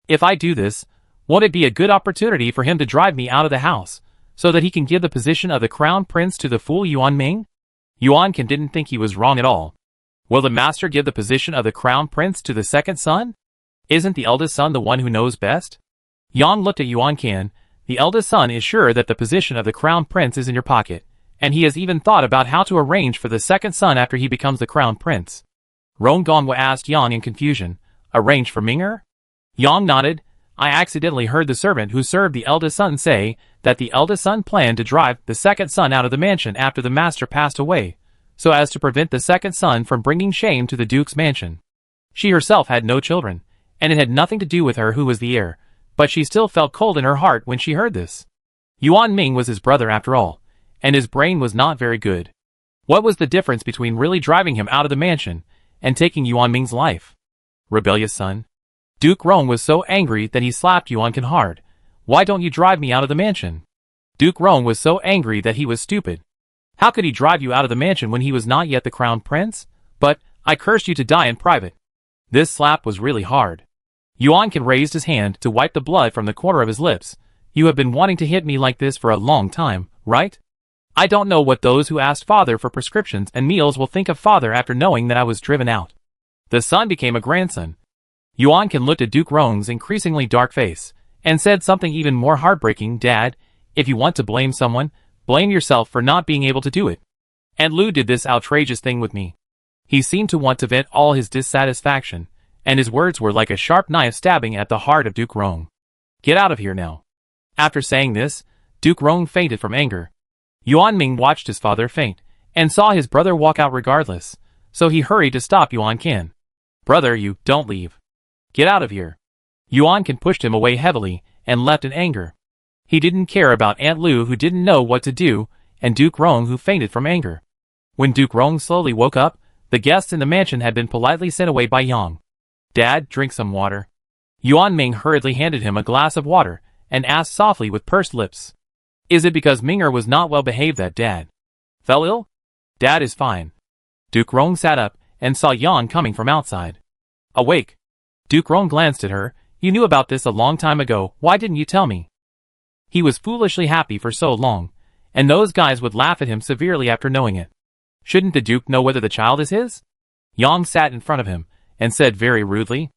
If I do this, won't it be a good opportunity for him to drive me out of the house, so that he can give the position of the crown prince to the fool Yuan Ming? Yuan Can didn't think he was wrong at all. Will the master give the position of the crown prince to the second son? Isn't the eldest son the one who knows best? Yang looked at Yuan Can. The eldest son is sure that the position of the crown prince is in your pocket, and he has even thought about how to arrange for the second son after he becomes the crown prince. Rong Gongwa asked Yang in confusion. Arrange for Minger? Yang nodded. I accidentally heard the servant who served the eldest son say that the eldest son planned to drive the second son out of the mansion after the master passed away, so as to prevent the second son from bringing shame to the duke's mansion. She herself had no children, and it had nothing to do with her who was the heir, but she still felt cold in her heart when she heard this. Yuan Ming was his brother after all, and his brain was not very good. What was the difference between really driving him out of the mansion and taking Yuan Ming's life? Rebellious son. Duke Rong was so angry that he slapped Yuan Can hard. Why don't you drive me out of the mansion? Duke Rong was so angry that he was stupid. How could he drive you out of the mansion when he was not yet the crown prince? But, I cursed you to die in private. This slap was really hard. Yuan Can raised his hand to wipe the blood from the corner of his lips. You have been wanting to hit me like this for a long time, right? I don't know what those who asked father for prescriptions and meals will think of father after knowing that I was driven out. The son became a grandson. Yuan Can looked at Duke Rong's increasingly dark face, and said something even more heartbreaking. Dad, if you want to blame someone, blame yourself for not being able to do it. Aunt Lu did this outrageous thing with me. He seemed to want to vent all his dissatisfaction, and his words were like a sharp knife stabbing at the heart of Duke Rong. Get out of here now. After saying this, Duke Rong fainted from anger. Yuan Ming watched his father faint, and saw his brother walk out regardless, so he hurried to stop Yuan Can. Brother, you don't leave. Get out of here. Yuan Can pushed him away heavily, and left in anger. He didn't care about Aunt Lu who didn't know what to do, and Duke Rong who fainted from anger. When Duke Rong slowly woke up, the guests in the mansion had been politely sent away by Yang. Dad, drink some water. Yuan Ming hurriedly handed him a glass of water, and asked softly with pursed lips. Is it because Minger was not well behaved that Dad fell ill? Dad is fine. Duke Rong sat up, and saw Yang coming from outside. Awake. Duke Rong glanced at her. You knew about this a long time ago, why didn't you tell me? He was foolishly happy for so long, and those guys would laugh at him severely after knowing it. Shouldn't the Duke know whether the child is his? Yang sat in front of him, and said very rudely.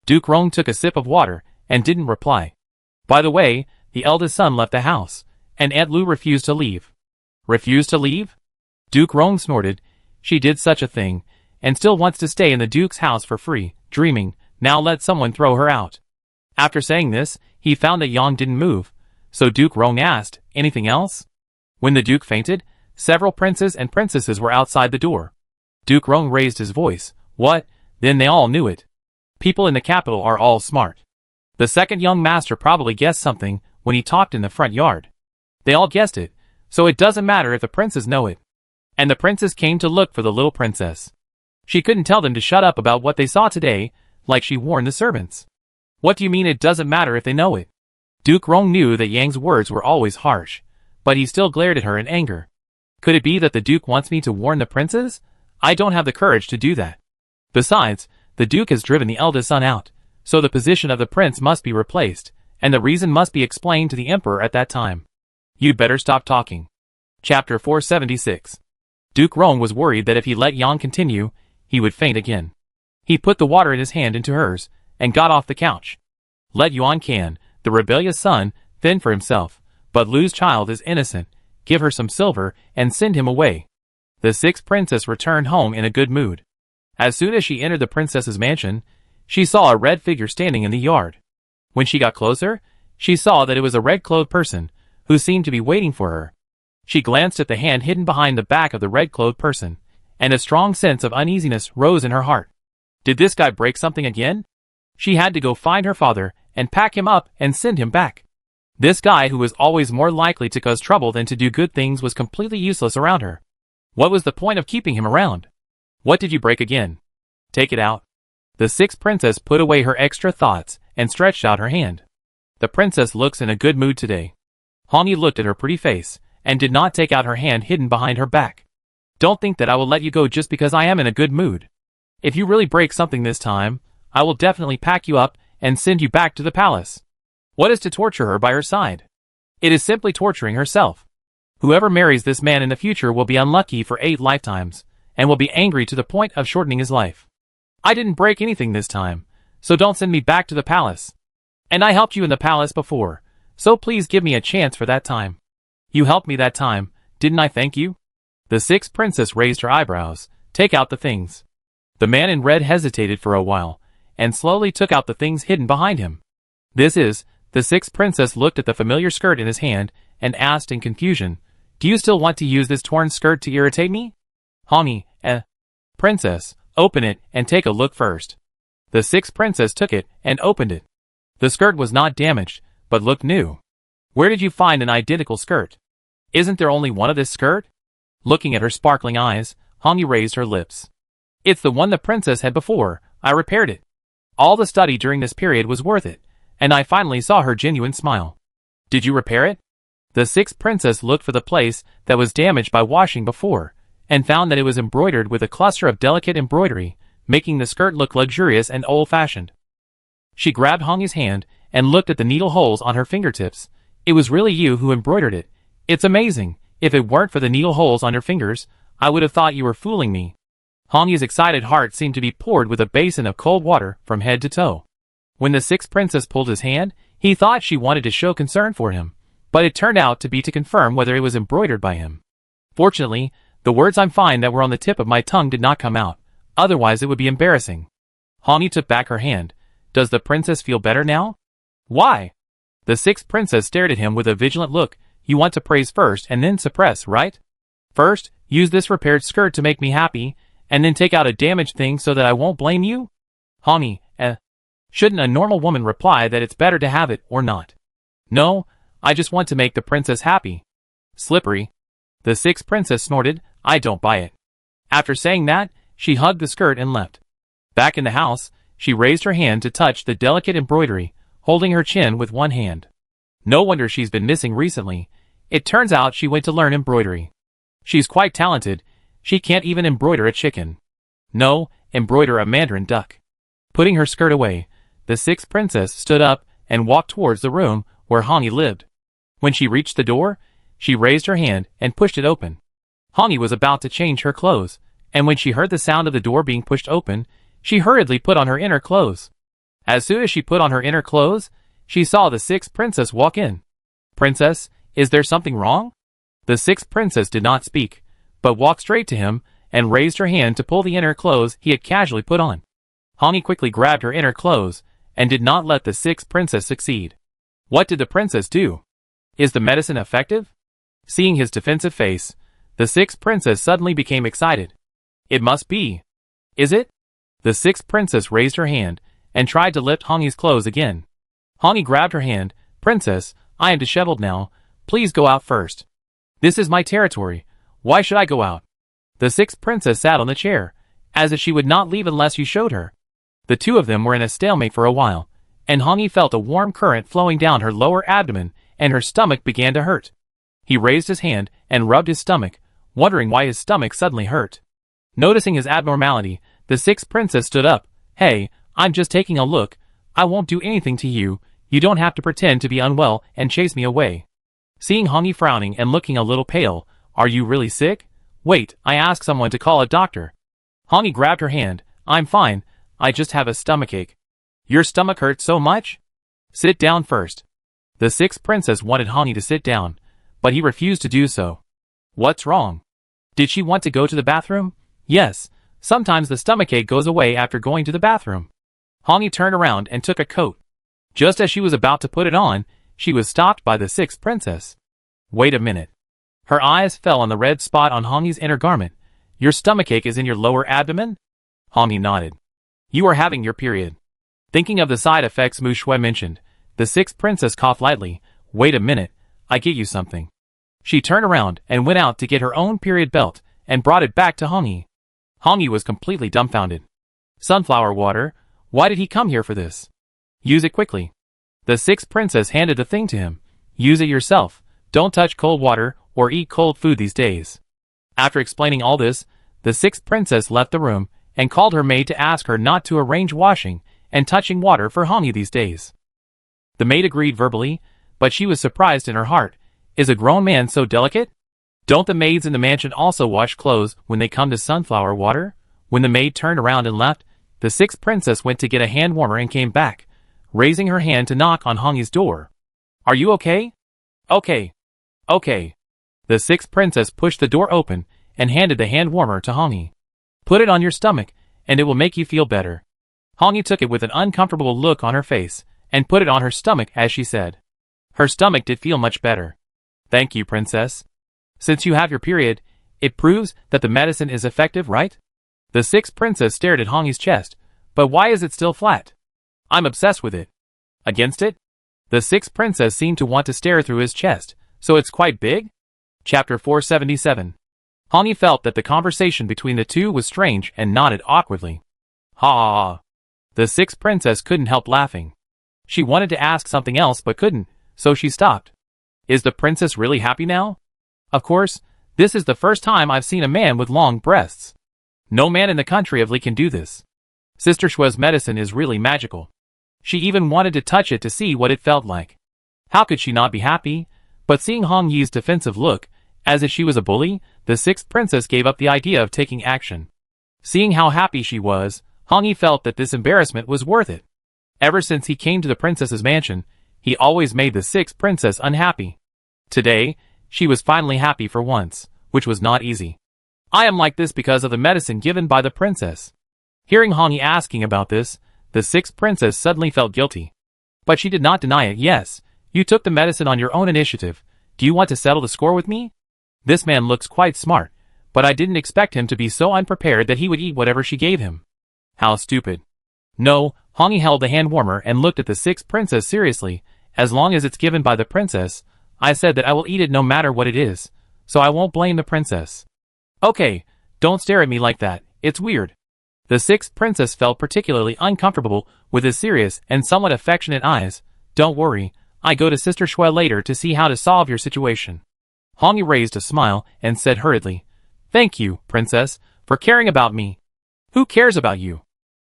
Duke Rong took a sip of water, and didn't reply. By the way, the eldest son left the house, and Aunt Lu refused to leave. Refused to leave? Duke Rong snorted. She did such a thing, and still wants to stay in the Duke's house for free, dreaming, now let someone throw her out. After saying this, he found that Yang didn't move, so Duke Rong asked, anything else? When the Duke fainted, several princes and princesses were outside the door. Duke Rong raised his voice. What? Then they all knew it. People in the capital are all smart. The second young master probably guessed something when he talked in the front yard. They all guessed it, so it doesn't matter if the princes know it. And the princes came to look for the little princess. She couldn't tell them to shut up about what they saw today, like she warned the servants. What do you mean it doesn't matter if they know it? Duke Rong knew that Yang's words were always harsh, but he still glared at her in anger. Could it be that the Duke wants me to warn the princes? I don't have the courage to do that. Besides, the Duke has driven the eldest son out, so the position of the prince must be replaced, and the reason must be explained to the emperor at that time. You'd better stop talking. Chapter 476. Duke Rong was worried that if he let Yang continue, he would faint again. He put the water in his hand into hers, and got off the couch. Let Yuan Can, the rebellious son, fend for himself, but Lu's child is innocent. Give her some silver, and send him away. The sixth princess returned home in a good mood. As soon as she entered the princess's mansion, she saw a red figure standing in the yard. When she got closer, she saw that it was a red-clothed person, who seemed to be waiting for her. She glanced at the hand hidden behind the back of the red-clothed person, and a strong sense of uneasiness rose in her heart. Did this guy break something again? She had to go find her father, and pack him up and send him back. This guy who was always more likely to cause trouble than to do good things was completely useless around her. What was the point of keeping him around? What did you break again? Take it out. The sixth princess put away her extra thoughts, and stretched out her hand. The princess looks in a good mood today. Hong Yi looked at her pretty face, and did not take out her hand hidden behind her back. Don't think that I will let you go just because I am in a good mood. If you really break something this time, I will definitely pack you up and send you back to the palace. What is to torture her by her side? It is simply torturing herself. Whoever marries this man in the future will be unlucky for 8 lifetimes, and will be angry to the point of shortening his life. I didn't break anything this time, so don't send me back to the palace. And I helped you in the palace before, so please give me a chance for that time. You helped me that time, didn't I thank you? The sixth princess raised her eyebrows. Take out the things. The man in red hesitated for a while, and slowly took out the things hidden behind him. The sixth princess looked at the familiar skirt in his hand, and asked in confusion, Do you still want to use this torn skirt to irritate me? Honey, Princess, open it and take a look first. The sixth princess took it and opened it. The skirt was not damaged, but looked new. Where did you find an identical skirt? Isn't there only one of this skirt? Looking at her sparkling eyes, Honey raised her lips. It's the one the princess had before. I repaired it. All the study during this period was worth it, and I finally saw her genuine smile. Did you repair it? The sixth princess looked for the place that was damaged by washing before, and found that it was embroidered with a cluster of delicate embroidery, making the skirt look luxurious and old-fashioned. She grabbed Honey's hand and looked at the needle holes on her fingertips. It was really you who embroidered it. It's amazing. If it weren't for the needle holes on your fingers, I would have thought you were fooling me. Honey's excited heart seemed to be poured with a basin of cold water from head to toe. When the sixth princess pulled his hand, he thought she wanted to show concern for him, but it turned out to be to confirm whether it was embroidered by him. Fortunately, the words "I'm fine" that were on the tip of my tongue did not come out, otherwise it would be embarrassing. Honey took back her hand. Does the princess feel better now? Why? The sixth princess stared at him with a vigilant look. You want to praise first and then suppress, right? First, use this repaired skirt to make me happy, and then take out a damaged thing so that I won't blame you? Honey, shouldn't a normal woman reply that it's better to have it or not? No, I just want to make the princess happy. Slippery. The sixth princess snorted. I don't buy it. After saying that, she hugged the skirt and left. Back in the house, she raised her hand to touch the delicate embroidery, holding her chin with one hand. No wonder she's been missing recently. It turns out she went to learn embroidery. She's quite talented. She can't even embroider a chicken. No, embroider a mandarin duck. Putting her skirt away, the sixth princess stood up and walked towards the room where Honey lived. When she reached the door, she raised her hand and pushed it open. Honey was about to change her clothes, and when she heard the sound of the door being pushed open, she hurriedly put on her inner clothes. As soon as she put on her inner clothes, she saw the sixth princess walk in. Princess, is there something wrong? The sixth princess did not speak, but walked straight to him and raised her hand to pull the inner clothes he had casually put on. Honey quickly grabbed her inner clothes and did not let the sixth princess succeed. What did the princess do? Is the medicine effective? Seeing his defensive face, the sixth princess suddenly became excited. It must be. Is it? The sixth princess raised her hand and tried to lift Honey's clothes again. Honey grabbed her hand. Princess, I am disheveled now. Please go out first. This is my territory. Why should I go out? The sixth princess sat on the chair, as if she would not leave unless you showed her. The two of them were in a stalemate for a while, and Honey felt a warm current flowing down her lower abdomen, and her stomach began to hurt. He raised his hand and rubbed his stomach, wondering why his stomach suddenly hurt. Noticing his abnormality, the sixth princess stood up. Hey, I'm just taking a look. I won't do anything to you. You don't have to pretend to be unwell and chase me away. Seeing Honey frowning and looking a little pale, are you really sick? Wait, I asked someone to call a doctor. Honey grabbed her hand. I'm fine. I just have a stomachache. Your stomach hurts so much? Sit down first. The sixth princess wanted Honey to sit down, but he refused to do so. What's wrong? Did she want to go to the bathroom? Yes, sometimes the stomachache goes away after going to the bathroom. Honey turned around and took a coat. Just as she was about to put it on, she was stopped by the sixth princess. Wait a minute. Her eyes fell on the red spot on Honey's inner garment. Your stomachache is in your lower abdomen? Honey nodded. You are having your period. Thinking of the side effects Mu Shui mentioned, the sixth princess coughed lightly. Wait a minute, I get you something. She turned around and went out to get her own period belt and brought it back to Honey. Honey was completely dumbfounded. Sunflower water? Why did he come here for this? Use it quickly. The sixth princess handed the thing to him. Use it yourself. Don't touch cold water or eat cold food these days. After explaining all this, the sixth princess left the room and called her maid to ask her not to arrange washing and touching water for Hongi these days. The maid agreed verbally, but she was surprised in her heart. Is a grown man so delicate? Don't the maids in the mansion also wash clothes when they come to sunflower water? When the maid turned around and left, the sixth princess went to get a hand warmer and came back, raising her hand to knock on Hongi's door. Are you okay? Okay. Okay. The sixth princess pushed the door open and handed the hand warmer to Hongi. Put it on your stomach, and it will make you feel better. Hongi took it with an uncomfortable look on her face, and put it on her stomach as she said. Her stomach did feel much better. Thank you, princess. Since you have your period, it proves that the medicine is effective, right? The sixth princess stared at Hongi's chest, but why is it still flat? I'm obsessed with it. Against it? The sixth princess seemed to want to stare through his chest, so it's quite big? Chapter 477. Hongi felt that the conversation between the two was strange and nodded awkwardly. Ha ha ha. The sixth princess couldn't help laughing. She wanted to ask something else but couldn't, so she stopped. Is the princess really happy now? Of course, this is the first time I've seen a man with long breasts. No man in the country of Li can do this. Sister Shue's medicine is really magical. She even wanted to touch it to see what it felt like. How could she not be happy? But seeing Hong Yi's defensive look, as if she was a bully, the sixth princess gave up the idea of taking action. Seeing how happy she was, Hong Yi felt that this embarrassment was worth it. Ever since he came to the princess's mansion, he always made the sixth princess unhappy. Today, she was finally happy for once, which was not easy. I am like this because of the medicine given by the princess. Hearing Hong Yi asking about this, the sixth princess suddenly felt guilty. But she did not deny it. Yes, you took the medicine on your own initiative. Do you want to settle the score with me? This man looks quite smart, but I didn't expect him to be so unprepared that he would eat whatever she gave him. How stupid. No, Hong Yi held the hand warmer and looked at the sixth princess seriously. As long as it's given by the princess, I said that I will eat it no matter what it is, so I won't blame the princess. Okay, don't stare at me like that, it's weird. The sixth princess felt particularly uncomfortable with his serious and somewhat affectionate eyes. Don't worry, I go to Sister Shui later to see how to solve your situation. Hong Yi raised a smile and said hurriedly, Thank you, princess, for caring about me. Who cares about you?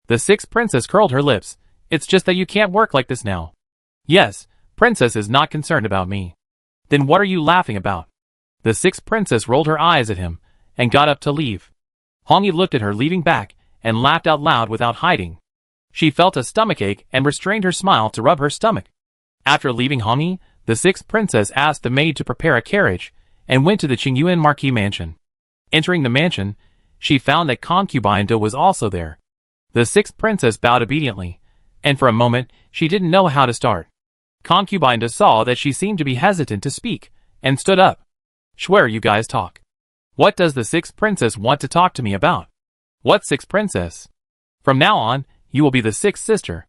The sixth princess curled her lips. It's just that you can't work like this now. Yes, princess is not concerned about me. Then what are you laughing about? The sixth princess rolled her eyes at him and got up to leave. Hong Yi looked at her leaving back and laughed out loud without hiding. She felt a stomachache and restrained her smile to rub her stomach. After leaving Hong Yi, the sixth princess asked the maid to prepare a carriage and went to the Qingyuan Marquis mansion. Entering the mansion, she found that concubine Do was also there. The sixth princess bowed obediently, and for a moment she didn't know how to start. Concubine Do saw that she seemed to be hesitant to speak, and stood up. Swear you guys talk. What does the sixth princess want to talk to me about? What sixth princess? From now on, you will be the sixth sister.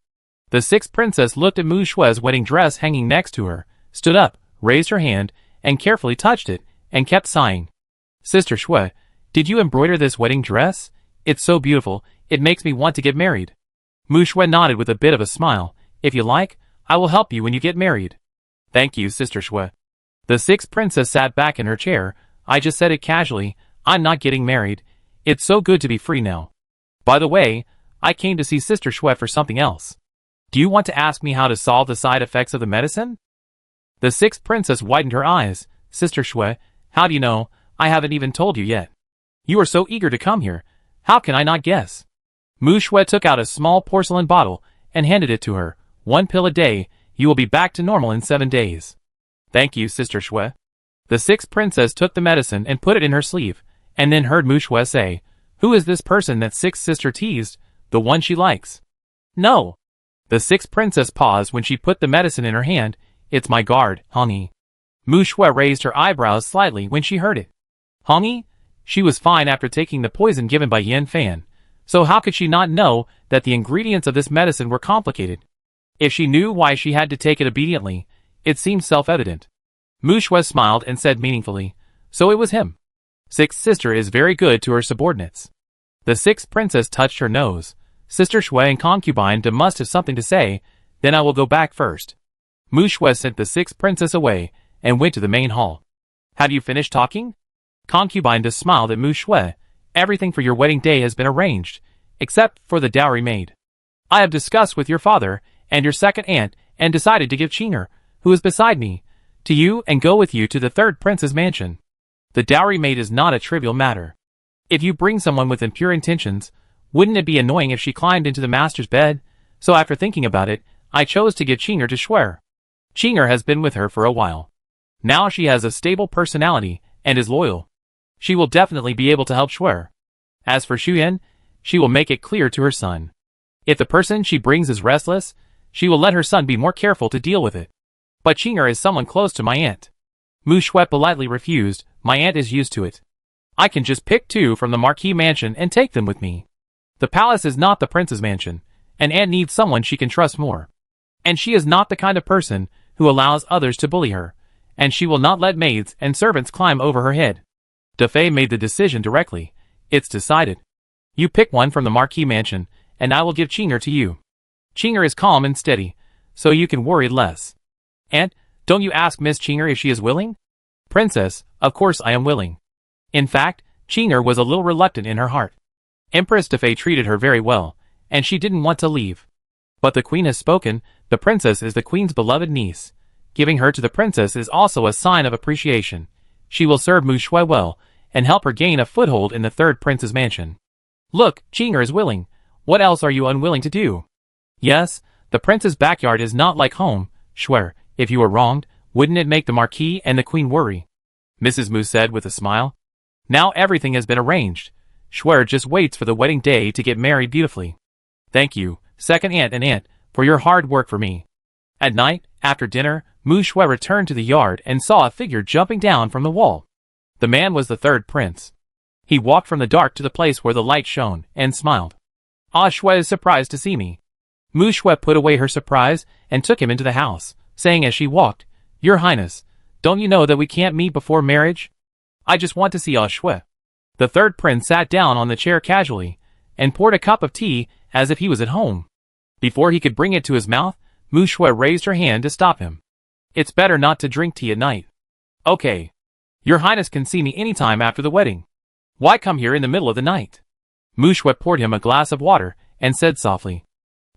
The sixth princess looked at Mu Shue's wedding dress hanging next to her, stood up, raised her hand, and carefully touched it, and kept sighing. Sister Shui, did you embroider this wedding dress? It's so beautiful, it makes me want to get married. Mu Shui nodded with a bit of a smile. If you like, I will help you when you get married. Thank you, Sister Shui. The sixth princess sat back in her chair. I just said it casually, I'm not getting married. It's so good to be free now. By the way, I came to see Sister Shui for something else. Do you want to ask me how to solve the side effects of the medicine? The sixth princess widened her eyes. Sister Shui, how do you know? I haven't even told you yet. You are so eager to come here. How can I not guess? Mu Shui took out a small porcelain bottle and handed it to her. 1 pill a day, you will be back to normal in 7 days. Thank you, Sister Shui. The sixth princess took the medicine and put it in her sleeve, and then heard Mu Shui say, Who is this person that sixth sister teased? The one she likes? No. The sixth princess paused when she put the medicine in her hand. It's my guard, Hong Yi. Mu Shui raised her eyebrows slightly when she heard it. Hong Yi? She was fine after taking the poison given by Yan Fan, so how could she not know that the ingredients of this medicine were complicated? If she knew why she had to take it obediently, it seemed self-evident. Mu Shui smiled and said meaningfully, So it was him. Sixth sister is very good to her subordinates. The sixth princess touched her nose. Sister Shui and concubine De must have something to say, then I will go back first. Mu Shui sent the sixth princess away and went to the main hall. Have you finished talking? Concubine just smiled at Mu Shui. Everything for your wedding day has been arranged, except for the dowry maid. I have discussed with your father and your second aunt and decided to give Qinger, who is beside me, to you and go with you to the third prince's mansion. The dowry maid is not a trivial matter. If you bring someone with impure intentions, wouldn't it be annoying if she climbed into the master's bed? So after thinking about it, I chose to give Qinger to Shui. Qinger has been with her for a while. Now she has a stable personality and is loyal. She will definitely be able to help Shui. As for Xuyan, she will make it clear to her son. If the person she brings is restless, she will let her son be more careful to deal with it. But Qinger is someone close to my aunt. Mu Shui politely refused. My aunt is used to it. I can just pick 2 from the marquee mansion and take them with me. The palace is not the prince's mansion, and aunt needs someone she can trust more. And she is not the kind of person who allows others to bully her, and she will not let maids and servants climb over her head. De Fei made the decision directly. It's decided. You pick one from the marquee mansion, and I will give Qinger to you. Qinger is calm and steady, so you can worry less. Aunt, don't you ask Miss Qinger if she is willing? Princess, of course I am willing. In fact, Qinger was a little reluctant in her heart. Empress De Fei treated her very well, and she didn't want to leave. But the queen has spoken. The princess is the queen's beloved niece. Giving her to the princess is also a sign of appreciation. She will serve Mu Shui well, and help her gain a foothold in the third prince's mansion. Look, Qinger is willing. What else are you unwilling to do? Yes, the prince's backyard is not like home. Shui, if you were wronged, wouldn't it make the marquis and the queen worry? Mrs. Mu said with a smile. Now everything has been arranged. Shui just waits for the wedding day to get married beautifully. Thank you, second aunt and aunt, for your hard work for me. At night, after dinner, Mu Shui returned to the yard and saw a figure jumping down from the wall. The man was the third prince. He walked from the dark to the place where the light shone, and smiled. Ah, Shui is surprised to see me. Mu Shui put away her surprise and took him into the house, saying as she walked, Your Highness, don't you know that we can't meet before marriage? I just want to see Ah Shui. The third prince sat down on the chair casually, and poured a cup of tea as if he was at home. Before he could bring it to his mouth, Mu Shui raised her hand to stop him. It's better not to drink tea at night. Okay. Your Highness can see me anytime after the wedding. Why come here in the middle of the night? Mu Shui poured him a glass of water, and said softly.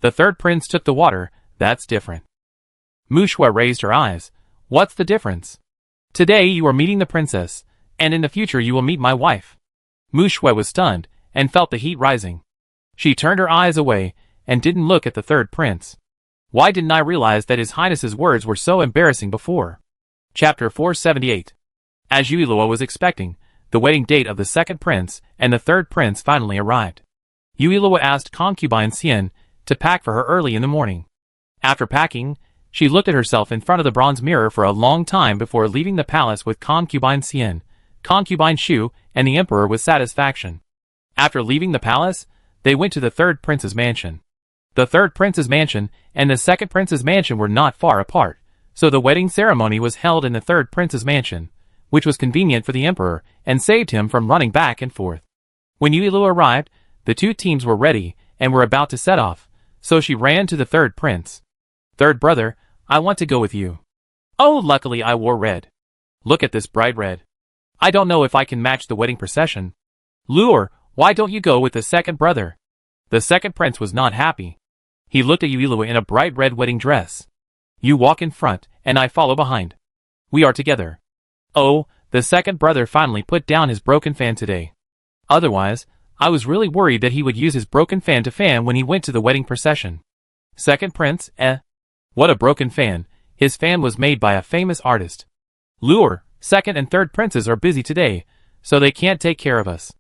The third prince took the water. That's different. Mu Shui raised her eyes. What's the difference? Today you are meeting the princess, and in the future you will meet my wife. Mu Shui was stunned, and felt the heat rising. She turned her eyes away, and didn't look at the third prince. Why didn't I realize that His Highness's words were so embarrassing before? Chapter 478. As Yuilua was expecting, the wedding date of the second prince and the third prince finally arrived. Yuilua asked concubine Xian to pack for her early in the morning. After packing, she looked at herself in front of the bronze mirror for a long time before leaving the palace with concubine Xian, concubine Shu, and the emperor with satisfaction. After leaving the palace, they went to the third prince's mansion. The third prince's mansion and the second prince's mansion were not far apart, so the wedding ceremony was held in the third prince's mansion, which was convenient for the emperor and saved him from running back and forth. When Yuilua arrived, the 2 teams were ready and were about to set off, so she ran to the third prince. Third brother, I want to go with you. Oh, luckily I wore red. Look at this bright red. I don't know if I can match the wedding procession. Lure, why don't you go with the second brother? The second prince was not happy. He looked at Yuilua in a bright red wedding dress. You walk in front, and I follow behind. We are together. Oh, the second brother finally put down his broken fan today. Otherwise, I was really worried that he would use his broken fan to fan when he went to the wedding procession. Second prince, What a broken fan. His fan was made by a famous artist. Lure, second and third princes are busy today, so they can't take care of us.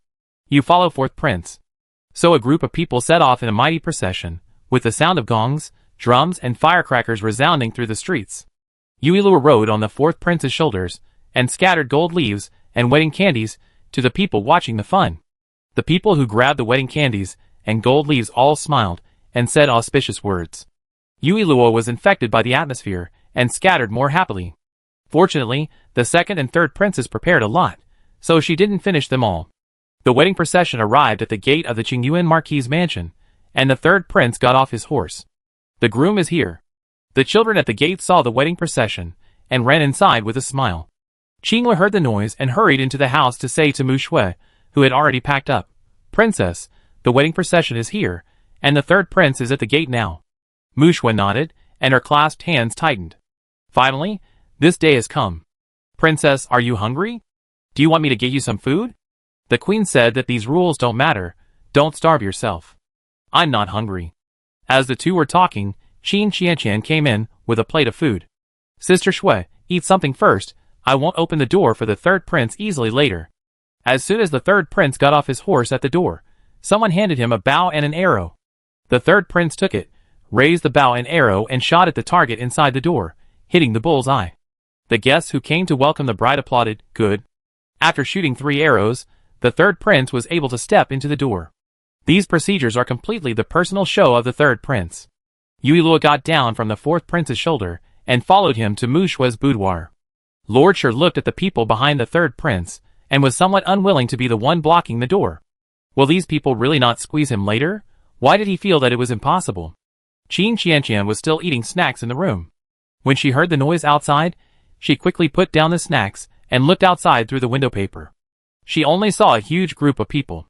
You follow fourth prince. So a group of people set off in a mighty procession, with the sound of gongs, drums, and firecrackers resounding through the streets. Yuilua rode on the fourth prince's shoulders, and scattered gold leaves and wedding candies to the people watching the fun. The people who grabbed the wedding candies and gold leaves all smiled and said auspicious words. Yuilua was infected by the atmosphere and scattered more happily. Fortunately, the second and third princes prepared a lot, so she didn't finish them all. The wedding procession arrived at the gate of the Qingyuan Marquis's mansion, and the third prince got off his horse. The groom is here. The children at the gate saw the wedding procession and ran inside with a smile. Qinglu heard the noise and hurried into the house to say to Mu Shui, who had already packed up, "Princess, the wedding procession is here, and the third prince is at the gate now." Mu Shui nodded, and her clasped hands tightened. "Finally, this day has come. Princess, are you hungry? Do you want me to get you some food?" The queen said that these rules don't matter, don't starve yourself. "I'm not hungry." As the two were talking, Qin Qianqian came in with a plate of food. "Sister Shui, eat something first, I won't open the door for the third prince easily later." As soon as the third prince got off his horse at the door, someone handed him a bow and an arrow. The third prince took it, raised the bow and arrow and shot at the target inside the door, hitting the bull's eye. The guests who came to welcome the bride applauded, "Good." After shooting 3 arrows, the third prince was able to step into the door. These procedures are completely the personal show of the third prince. Yuilua got down from the fourth prince's shoulder and followed him to Mu Shui's boudoir. Lord Shi looked at the people behind the third prince and was somewhat unwilling to be the one blocking the door. Will these people really not squeeze him later? Why did he feel that it was impossible? Qin Qianqian was still eating snacks in the room. When she heard the noise outside, she quickly put down the snacks and looked outside through the window paper. She only saw a huge group of people.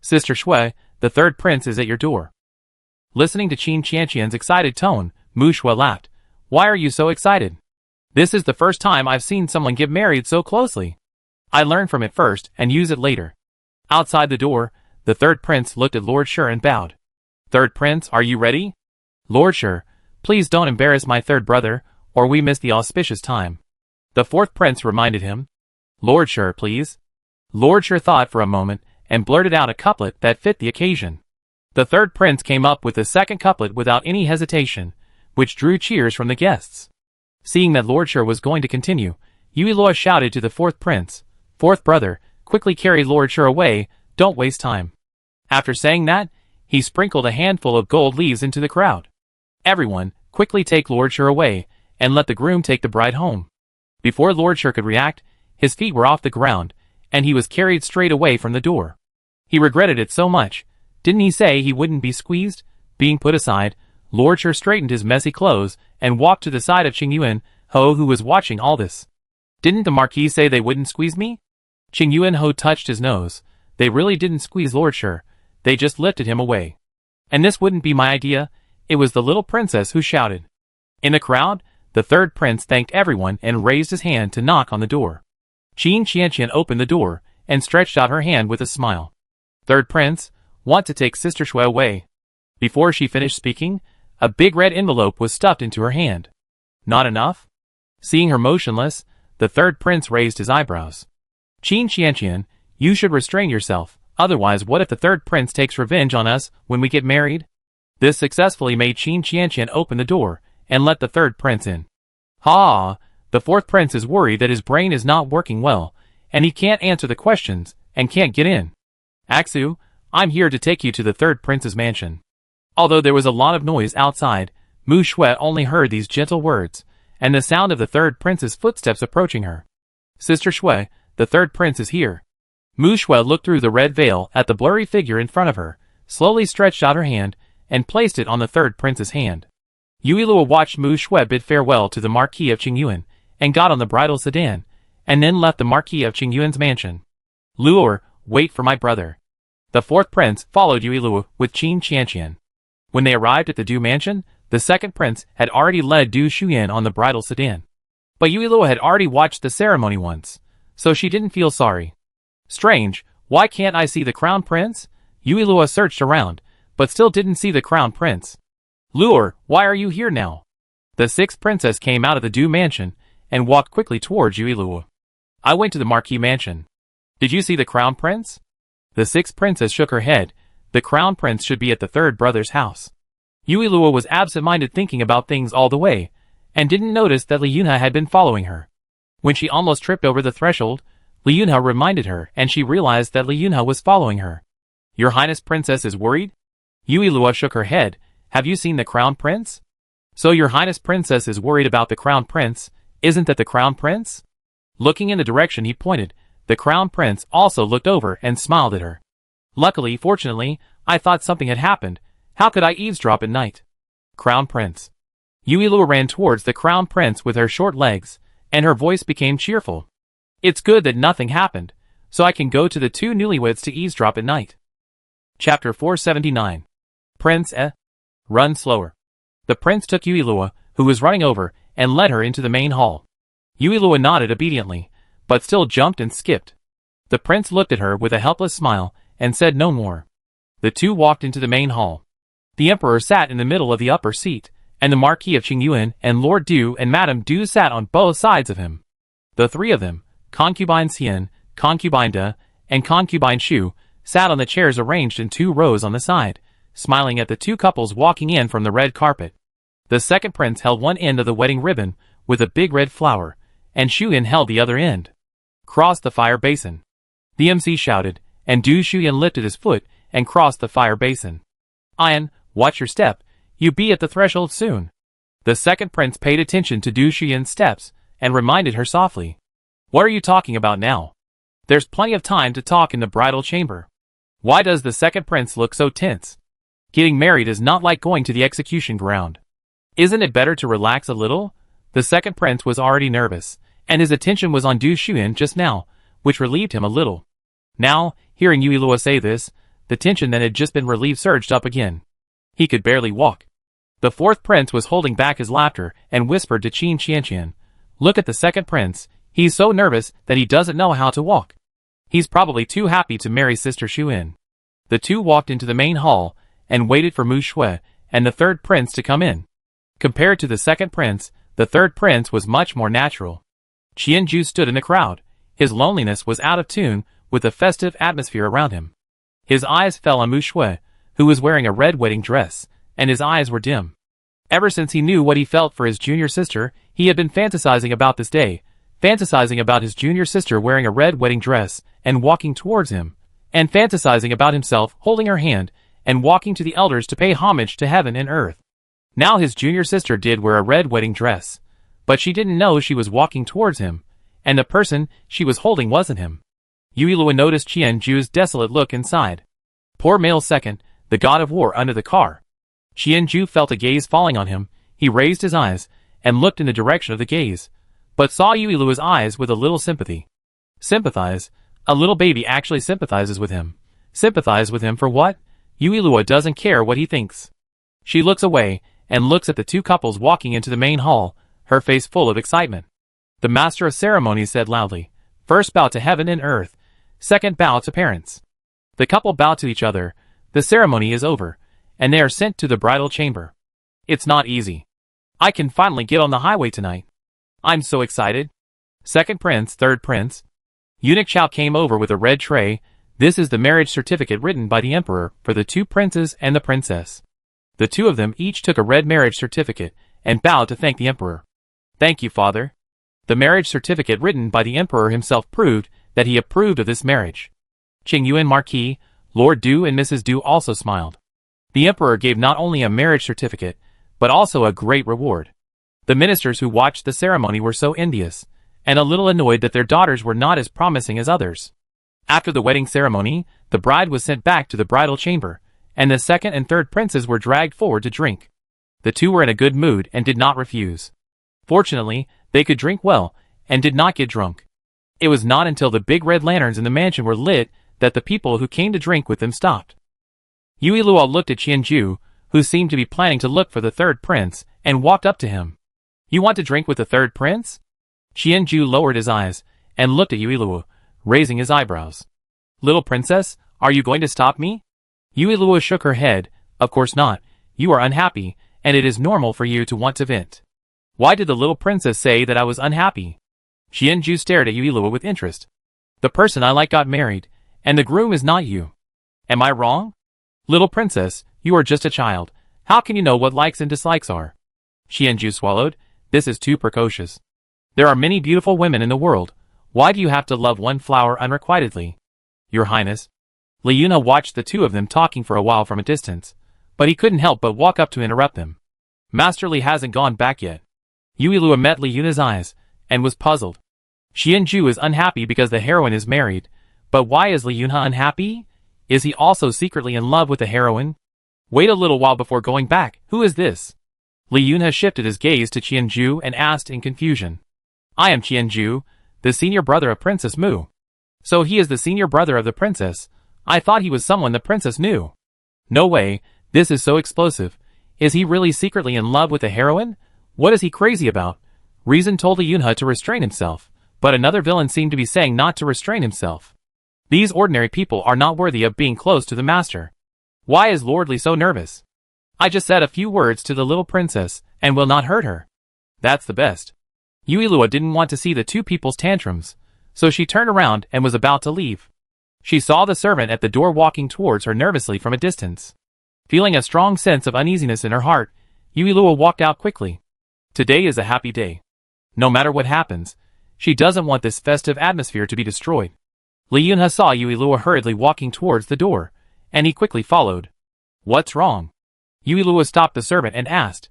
"Sister Shui, the third prince is at your door." Listening to Qin Qianqian's excited tone, Mu Shui laughed. "Why are you so excited? This is the first time I've seen someone get married so closely. I learn from it first and use it later." Outside the door, the third prince looked at Lord Shi and bowed. "Third prince, are you ready?" "Lord Shi, please don't embarrass my third brother, or we miss the auspicious time." The fourth prince reminded him. "Lord Shi, please." Lord Shi thought for a moment and blurted out a couplet that fit the occasion. The third prince came up with the second couplet without any hesitation, which drew cheers from the guests. Seeing that Lord Shi was going to continue, Yuilua shouted to the fourth prince, "Fourth brother, quickly carry Lord Shi away, don't waste time." After saying that, he sprinkled a handful of gold leaves into the crowd. "Everyone, quickly take Lord Shi away, and let the groom take the bride home." Before Lord Shi could react, his feet were off the ground, and he was carried straight away from the door. He regretted it so much. Didn't he say he wouldn't be squeezed? Being put aside, Lord Shi straightened his messy clothes and walked to the side of Qingyuan Ho, who was watching all this. "Didn't the Marquis say they wouldn't squeeze me?" Qingyuan Ho touched his nose. "They really didn't squeeze Lord Shi. They just lifted him away. And this wouldn't be my idea. It was the little princess who shouted." In the crowd, the third prince thanked everyone and raised his hand to knock on the door. Qin Qianqian opened the door and stretched out her hand with a smile. "Third prince, want to take Sister Shui away." Before she finished speaking, a big red envelope was stuffed into her hand. "Not enough?" Seeing her motionless, the third prince raised his eyebrows. "Qin Qianqian, you should restrain yourself, otherwise what if the third prince takes revenge on us when we get married?" This successfully made Qin Qianqian open the door and let the third prince in. "Ha! The fourth prince is worried that his brain is not working well, and he can't answer the questions and can't get in. Aksu, I'm here to take you to the third prince's mansion." Although there was a lot of noise outside, Mu Shui only heard these gentle words, and the sound of the third prince's footsteps approaching her. "Sister Shui, the third prince is here." Mu Shui looked through the red veil at the blurry figure in front of her, slowly stretched out her hand, and placed it on the third prince's hand. Yuilua watched Mu Shui bid farewell to the Marquis of Qingyuan, and got on the bridal sedan, and then left the Marquis of Qingyuan's mansion. "Luor, wait for my brother." The fourth prince followed Yuilua with Qin Qianqian. When they arrived at the Du mansion, the second prince had already led Du Shuyan on the bridal sedan. But Yuilua had already watched the ceremony once, so she didn't feel sorry. "Strange, why can't I see the crown prince?" Yuilua searched around, but still didn't see the crown prince. "Luor, why are you here now?" The sixth princess came out of the Du mansion and walked quickly towards Yuilua. "I went to the Marquis mansion. Did you see the crown prince?" The sixth princess shook her head. The crown prince should be at the third brother's house. Yuilua was absent-minded, thinking about things all the way, and didn't notice that Li Yunhe had been following her. When she almost tripped over the threshold, Li Yunhe reminded her, and she realized that Li Yunhe was following her. "Your Highness Princess is worried?" Yuilua shook her head. "Have you seen the crown prince?" "So your Highness Princess is worried about the crown prince, isn't that the crown prince?" Looking in the direction he pointed, the crown prince also looked over and smiled at her. "Luckily, fortunately, I thought something had happened. How could I eavesdrop at night?" "Crown prince." Yuilua ran towards the crown prince with her short legs, and her voice became cheerful. It's good that nothing happened, so I can go to the two newlyweds to eavesdrop at night. Chapter 479. Prince Run slower. The prince took Uilua, who was running over, and led her into the main hall. Uilua nodded obediently, but still jumped and skipped. The prince looked at her with a helpless smile, and said no more. The two walked into the main hall. The emperor sat in the middle of the upper seat, and the Marquis of Qingyuan and Lord Du and Madame Du sat on both sides of him. The three of them, Concubine Xian, Concubine De, and Concubine Shu, sat on the chairs arranged in 2 rows on the side, smiling at the 2 couples walking in from the red carpet. The second prince held one end of the wedding ribbon with a big red flower, and Shuyan held the other end. Cross the fire basin. The MC shouted, and Du Shuyan lifted his foot and crossed the fire basin. Ian, watch your step, you be at the threshold soon. The second prince paid attention to Du Shuyan's steps and reminded her softly. What are you talking about now? There's plenty of time to talk in the bridal chamber. Why does the second prince look so tense? Getting married is not like going to the execution ground. Isn't it better to relax a little? The second prince was already nervous, and his attention was on Du Shuyan just now, which relieved him a little. Now, hearing Uilua say this, the tension that had just been relieved surged up again. He could barely walk. The fourth prince was holding back his laughter and whispered to Qin Qianqian, Look at the second prince, he's so nervous that he doesn't know how to walk. He's probably too happy to marry Sister Shuyan. The two walked into the main hall, and waited for Mu Shui and the third prince to come in. Compared to the second prince, the third prince was much more natural. Qianju stood in the crowd. His loneliness was out of tune with the festive atmosphere around him. His eyes fell on Mu Shui, who was wearing a red wedding dress, and his eyes were dim. Ever since he knew what he felt for his junior sister, he had been fantasizing about this day, fantasizing about his junior sister wearing a red wedding dress and walking towards him, and fantasizing about himself holding her hand and walking to the elders to pay homage to heaven and earth. Now his junior sister did wear a red wedding dress, but she didn't know she was walking towards him, and the person she was holding wasn't him. Uilua noticed Qianju's desolate look inside. Poor male second, the god of war under the car. Qianju felt a gaze falling on him. He raised his eyes and looked in the direction of the gaze, but saw Uilua's eyes with a little sympathy. Sympathize? A little baby actually sympathizes with him. Sympathize with him for what? Uilua doesn't care what he thinks. She looks away and looks at the two couples walking into the main hall, her face full of excitement. The master of ceremonies said loudly, First bow to heaven and earth, second bow to parents. The couple bow to each other, the ceremony is over, and they are sent to the bridal chamber. It's not easy. I can finally get on the highway tonight. I'm so excited. Second prince, third prince. Eunuch Chao came over with a red tray. This is the marriage certificate written by the emperor for the two princes and the princess. The two of them each took a red marriage certificate and bowed to thank the emperor. Thank you, father. The marriage certificate written by the emperor himself proved that he approved of this marriage. Qingyuan Marquis, Lord Du and Mrs. Du also smiled. The emperor gave not only a marriage certificate, but also a great reward. The ministers who watched the ceremony were so envious, and a little annoyed that their daughters were not as promising as others. After the wedding ceremony, the bride was sent back to the bridal chamber, and the second and third princes were dragged forward to drink. The two were in a good mood and did not refuse. Fortunately, they could drink well, and did not get drunk. It was not until the big red lanterns in the mansion were lit that the people who came to drink with them stopped. Uilua looked at Qianju, who seemed to be planning to look for the third prince, and walked up to him. You want to drink with the third prince? Qianju lowered his eyes, and looked at Uilua, raising his eyebrows. Little princess, are you going to stop me? Uilua shook her head. Of course not. You are unhappy, and it is normal for you to want to vent. Why did the little princess say that I was unhappy? Qianju stared at Uilua with interest. The person I like got married, and the groom is not you. Am I wrong? Little princess, you are just a child. How can you know what likes and dislikes are? Qianju swallowed. This is too precocious. There are many beautiful women in the world. Why do you have to love one flower unrequitedly? Your Highness. Li Yuna watched the two of them talking for a while from a distance, but he couldn't help but walk up to interrupt them. Master Li hasn't gone back yet. Uilua met Li Yuna's eyes, and was puzzled. Qianju is unhappy because the heroine is married, but why is Li Yuna unhappy? Is he also secretly in love with the heroine? Wait a little while before going back. Who is this? Li Yuna shifted his gaze to Qianju and asked in confusion. I am Qianju, the senior brother of Princess Mu. So he is the senior brother of the princess. I thought he was someone the princess knew. No way, this is so explosive. Is he really secretly in love with the heroine? What is he crazy about? Reason told Lee Yunha to restrain himself, but another villain seemed to be saying not to restrain himself. These ordinary people are not worthy of being close to the master. Why is Lord Li so nervous? I just said a few words to the little princess, and will not hurt her. That's the best. Yuilua didn't want to see the two people's tantrums, so she turned around and was about to leave. She saw the servant at the door walking towards her nervously from a distance. Feeling a strong sense of uneasiness in her heart, Yuilua walked out quickly. Today is a happy day. No matter what happens, she doesn't want this festive atmosphere to be destroyed. Li Yunha saw Yuilua hurriedly walking towards the door, and he quickly followed. What's wrong? Yuilua stopped the servant and asked.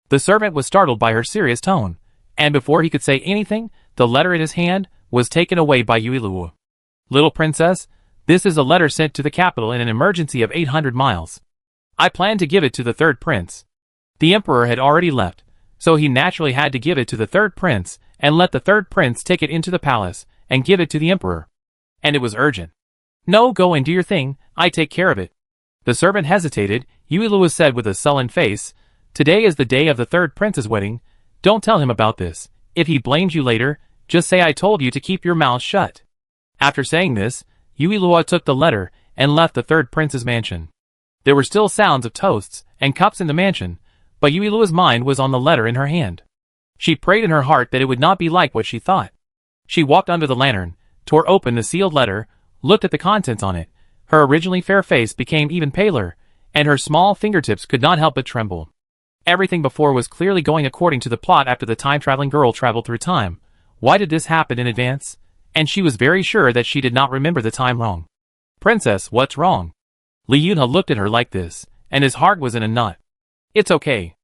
The servant was startled by her serious tone, and before he could say anything, the letter in his hand was taken away by Yuilua. Little princess, this is a letter sent to the capital in an emergency of 800 miles. I planned to give it to the third prince. The emperor had already left, so he naturally had to give it to the third prince and let the third prince take it into the palace and give it to the emperor. And it was urgent. No, go and do your thing, I take care of it. The servant hesitated. Yuilua said with a sullen face, Today is the day of the third prince's wedding. Don't tell him about this. If he blames you later, just say I told you to keep your mouth shut. After saying this, Yuilua took the letter and left the third prince's mansion. There were still sounds of toasts and cups in the mansion, but Yuilua's mind was on the letter in her hand. She prayed in her heart that it would not be like what she thought. She walked under the lantern, tore open the sealed letter, looked at the contents on it. Her originally fair face became even paler, and her small fingertips could not help but tremble. Everything before was clearly going according to the plot after the time-traveling girl traveled through time. Why did this happen in advance? And she was very sure that she did not remember the time wrong. Princess, what's wrong? Li Yunha looked at her like this, and his heart was in a knot. It's okay.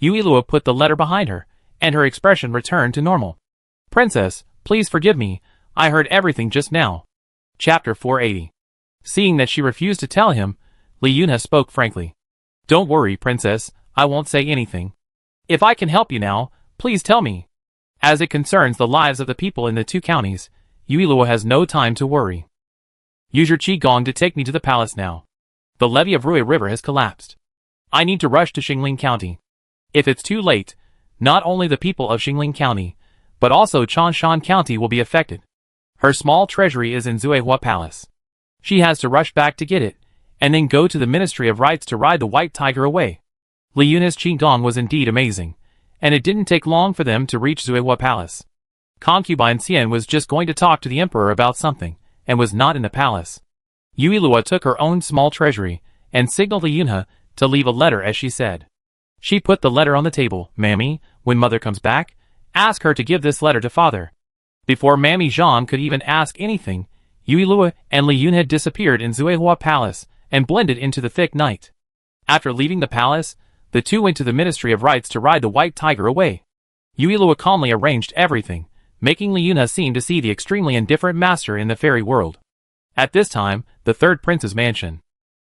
Yuilua put the letter behind her, and her expression returned to normal. Princess, please forgive me, I heard everything just now. Chapter 480. Seeing that she refused to tell him, Li Yunha spoke frankly. Don't worry, princess, I won't say anything. If I can help you now, please tell me. As it concerns the lives of the people in the two counties, Yuilua has no time to worry. Use your qigong to take me to the palace now. The levee of Rui River has collapsed. I need to rush to Xingling County. If it's too late, not only the people of Xingling County, but also Changshan County will be affected. Her small treasury is in Zuihua Palace. She has to rush back to get it, and then go to the Ministry of Rites to ride the white tiger away. Li Yunha's qigong was indeed amazing, and it didn't take long for them to reach Zuihua Palace. Concubine Xian was just going to talk to the emperor about something, and was not in the palace. Yuilua took her own small treasury, and signaled Li Yunha to leave a letter as she said. She put the letter on the table. Mammy, when mother comes back, ask her to give this letter to father. Before Mammy Zhang could even ask anything, Yuilua and Li Yunha had disappeared in Zuihua Palace and blended into the thick night. After leaving the palace, the two went to the Ministry of Rites to ride the white tiger away. Yuilua calmly arranged everything, making Li Yunha seem to see the extremely indifferent master in the fairy world. At this time, the third prince's mansion.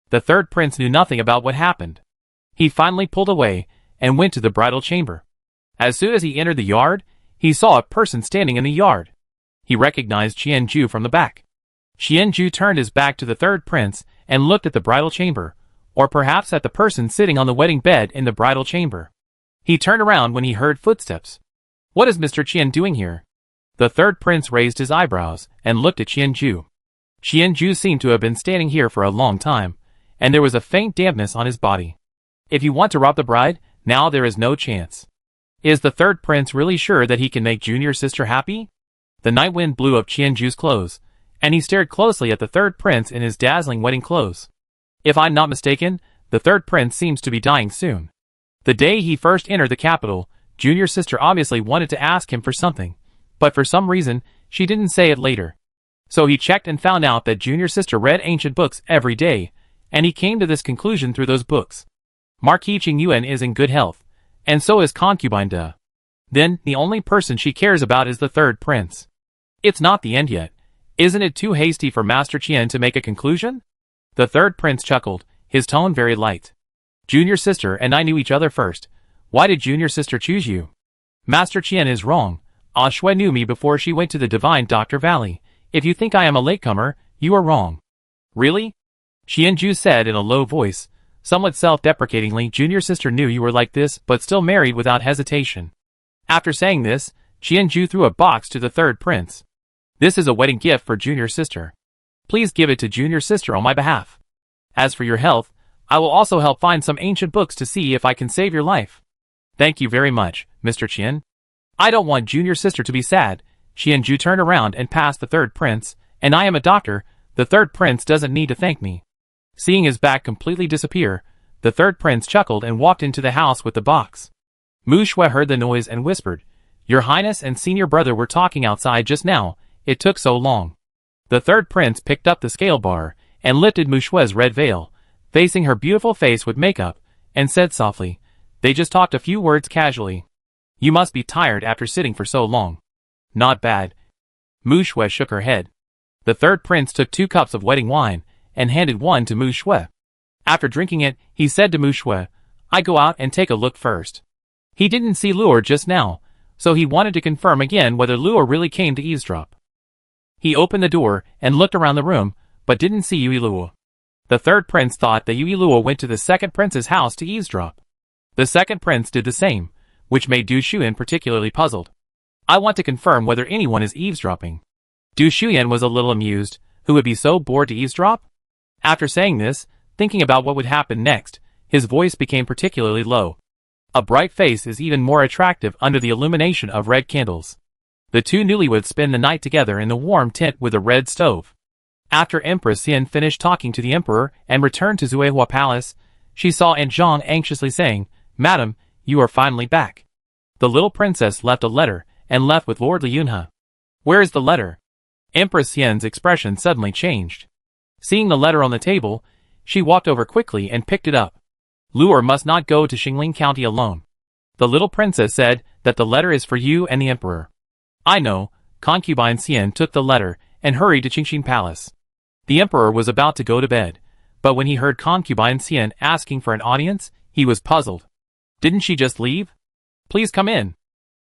The third prince knew nothing about what happened. He finally pulled away and went to the bridal chamber. As soon as he entered the yard, he saw a person standing in the yard. He recognized Qianju from the back. Qianju turned his back to the third prince and looked at the bridal chamber, or perhaps at the person sitting on the wedding bed in the bridal chamber. He turned around when he heard footsteps. What is Mr. Qian doing here? The third prince raised his eyebrows and looked at Qianju. Qianju seemed to have been standing here for a long time, and there was a faint dampness on his body. If you want to rob the bride, now there is no chance. Is the third prince really sure that he can make junior sister happy? The night wind blew up Qianju's clothes, and he stared closely at the third prince in his dazzling wedding clothes. If I'm not mistaken, the third prince seems to be dying soon. The day he first entered the capital, junior sister obviously wanted to ask him for something, but for some reason, she didn't say it later. So he checked and found out that junior sister read ancient books every day, and he came to this conclusion through those books. Marquis Qingyuan is in good health, and so is concubine De. Then, the only person she cares about is the third prince. It's not the end yet. Isn't it too hasty for Master Qian to make a conclusion? The third prince chuckled, his tone very light. Junior sister and I knew each other first. Why did junior sister choose you? Master Qian is wrong. Ah Shui knew me before she went to the divine Dr. Valley. If you think I am a latecomer, you are wrong. Really? Xianju said in a low voice, somewhat self-deprecatingly. Junior sister knew you were like this, but still married without hesitation. After saying this, Xianju threw a box to the third prince. This is a wedding gift for junior sister. Please give it to junior sister on my behalf. As for your health, I will also help find some ancient books to see if I can save your life. Thank you very much, Mr. Qian. I don't want junior sister to be sad. Xianju turned around and passed the third prince, and I am a doctor. The third prince doesn't need to thank me. Seeing his back completely disappear, the third prince chuckled and walked into the house with the box. Mu Shui heard the noise and whispered, Your Highness and senior brother were talking outside just now. It took so long. The third prince picked up the scale bar and lifted Mu Shui's red veil, facing her beautiful face with makeup, and said softly, They just talked a few words casually. You must be tired after sitting for so long. Not bad. Mu Shui shook her head. The third prince took 2 cups of wedding wine and handed one to Mu Shui. After drinking it, he said to Mu Shui, I go out and take a look first. He didn't see Luo just now, so he wanted to confirm again whether Luo really came to eavesdrop. He opened the door and looked around the room, but didn't see Yui Luo. The third prince thought that Yui Luo went to the second prince's house to eavesdrop. The second prince did the same, which made Du Shuyan particularly puzzled. I want to confirm whether anyone is eavesdropping. Du Shuyan was a little amused. Who would be so bored to eavesdrop? After saying this, thinking about what would happen next, his voice became particularly low. A bright face is even more attractive under the illumination of red candles. The 2 newlyweds spend the night together in the warm tent with a red stove. After Empress Xian finished talking to the emperor and returned to Zuehua Palace, she saw Aunt Zhang anxiously saying, Madam, you are finally back. The little princess left a letter and left with Lord Liunhe. Where is the letter? Empress Xian's expression suddenly changed. Seeing the letter on the table, she walked over quickly and picked it up. Luo must not go to Xingling County alone. The little princess said that the letter is for you and the emperor. I know. Concubine Xian took the letter and hurried to Qingxin Palace. The emperor was about to go to bed, but when he heard Concubine Xian asking for an audience, he was puzzled. Didn't she just leave? Please come in.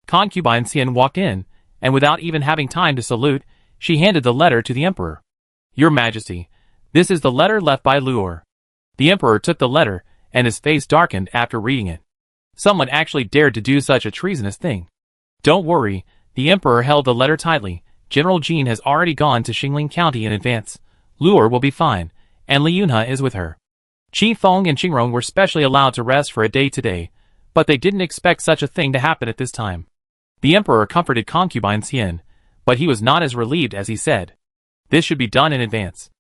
Concubine Xian walked in, and without even having time to salute, she handed the letter to the emperor. Your Majesty, this is the letter left by Luo. The emperor took the letter, and his face darkened after reading it. Someone actually dared to do such a treasonous thing. Don't worry, the emperor held the letter tightly. General Jin has already gone to Xingling County in advance. Luo will be fine, and Liunhe is with her. Qi Feng and Qingrong were specially allowed to rest for a day today, but they didn't expect such a thing to happen at this time. The emperor comforted Concubine Xian, but he was not as relieved as he said. This should be done in advance.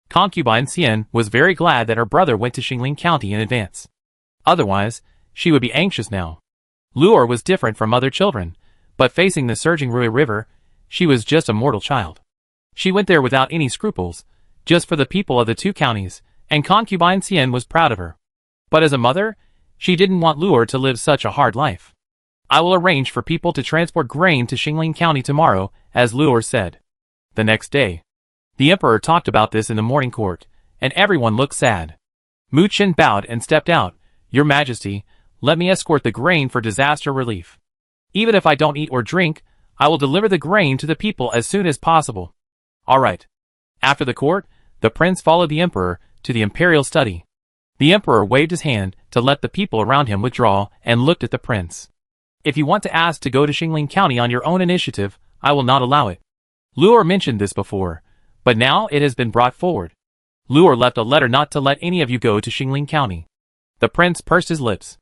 Concubine Xian was very glad that her brother went to Xingling County in advance. Otherwise, she would be anxious now. Luo was different from other children, but facing the surging Rui River, she was just a mortal child. She went there without any scruples, just for the people of the 2 counties, and Concubine Xian was proud of her. But as a mother, she didn't want Luo to live such a hard life. I will arrange for people to transport grain to Xingling County tomorrow, as Luo said. The next day, the emperor talked about this in the morning court, and everyone looked sad. Mu Qin bowed and stepped out. Your Majesty, let me escort the grain for disaster relief. Even if I don't eat or drink, I will deliver the grain to the people as soon as possible. All right. After the court, the prince followed the emperor to the imperial study. The emperor waved his hand to let the people around him withdraw and looked at the prince. If you want to ask to go to Xingling County on your own initiative, I will not allow it. Luo mentioned this before, but now it has been brought forward. Luo left a letter not to let any of you go to Xingling County. The prince pursed his lips.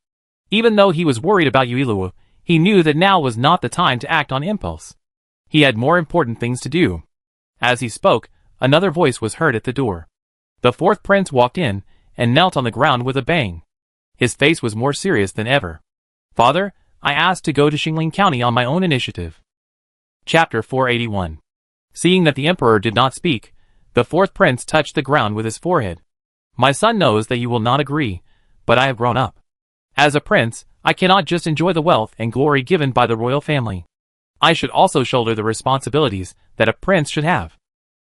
Even though he was worried about Yui Luo, he knew that now was not the time to act on impulse. He had more important things to do. As he spoke, another voice was heard at the door. The 4th prince walked in and knelt on the ground with a bang. His face was more serious than ever. Father, I asked to go to Xingling County on my own initiative. Chapter 481. Seeing that the emperor did not speak, the 4th prince touched the ground with his forehead. My son knows that you will not agree, but I have grown up. As a prince, I cannot just enjoy the wealth and glory given by the royal family. I should also shoulder the responsibilities that a prince should have.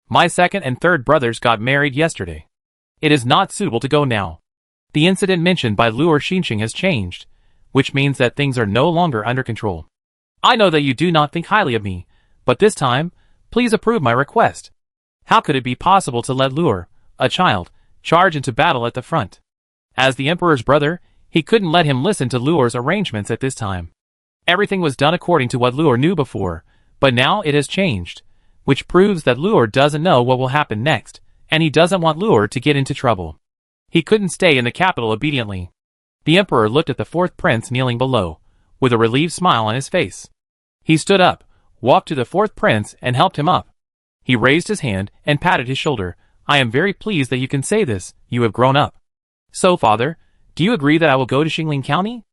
My 2nd and 3rd brothers got married yesterday. It is not suitable to go now. The incident mentioned by Luo Xinxing has changed, which means that things are no longer under control. I know that you do not think highly of me, but this time, please approve my request. How could it be possible to let Luor, a child, charge into battle at the front? As the emperor's brother, he couldn't let him listen to Luor's arrangements at this time. Everything was done according to what Luor knew before, but now it has changed, which proves that Luor doesn't know what will happen next, and he doesn't want Luor to get into trouble. He couldn't stay in the capital obediently. The emperor looked at the fourth prince kneeling below, with a relieved smile on his face. He stood up, walked to the fourth prince and helped him up. He raised his hand and patted his shoulder. I am very pleased that you can say this, you have grown up. So, father, do you agree that I will go to Xingling County?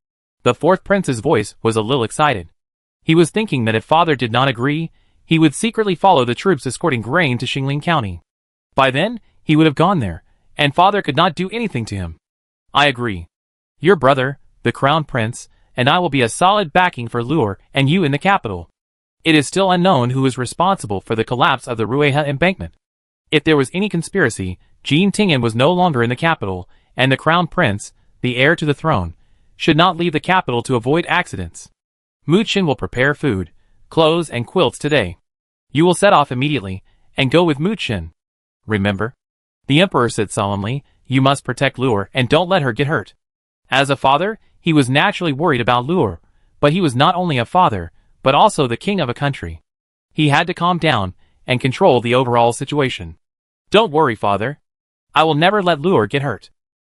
The fourth prince's voice was a little excited. He was thinking that if father did not agree, he would secretly follow the troops escorting grain to Xingling County. By then, he would have gone there, and father could not do anything to him. I agree. Your brother, the crown prince, and I will be a solid backing for Luor and you in the capital. It is still unknown who is responsible for the collapse of the Rueha embankment. If there was any conspiracy, Jean Tingen was no longer in the capital, and the crown prince, the heir to the throne, should not leave the capital to avoid accidents. Muchin will prepare food, clothes and quilts today. You will set off immediately, and go with Muchin. Remember? The emperor said solemnly, you must protect Luor and don't let her get hurt. As a father, he was naturally worried about Luor, but he was not only a father, but also the king of a country. He had to calm down and control the overall situation. Don't worry, father. I will never let Luor get hurt.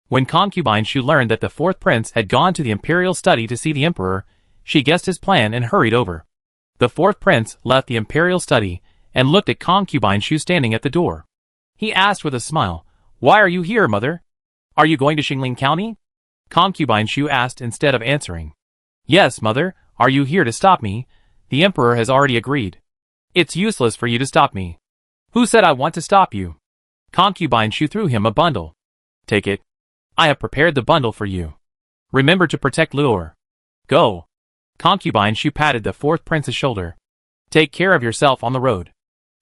When concubine Shu learned that the fourth prince had gone to the imperial study to see the emperor, she guessed his plan and hurried over. The fourth prince left the imperial study and looked at concubine Shu standing at the door. He asked with a smile, Why are you here, mother? Are you going to Xingling County? Concubine Shu asked instead of answering. Yes, mother, are you here to stop me? The emperor has already agreed. It's useless for you to stop me. Who said I want to stop you? Concubine Shu threw him a bundle. Take it. I have prepared the bundle for you. Remember to protect Luor. Go. Concubine Shu patted the fourth prince's shoulder. Take care of yourself on the road.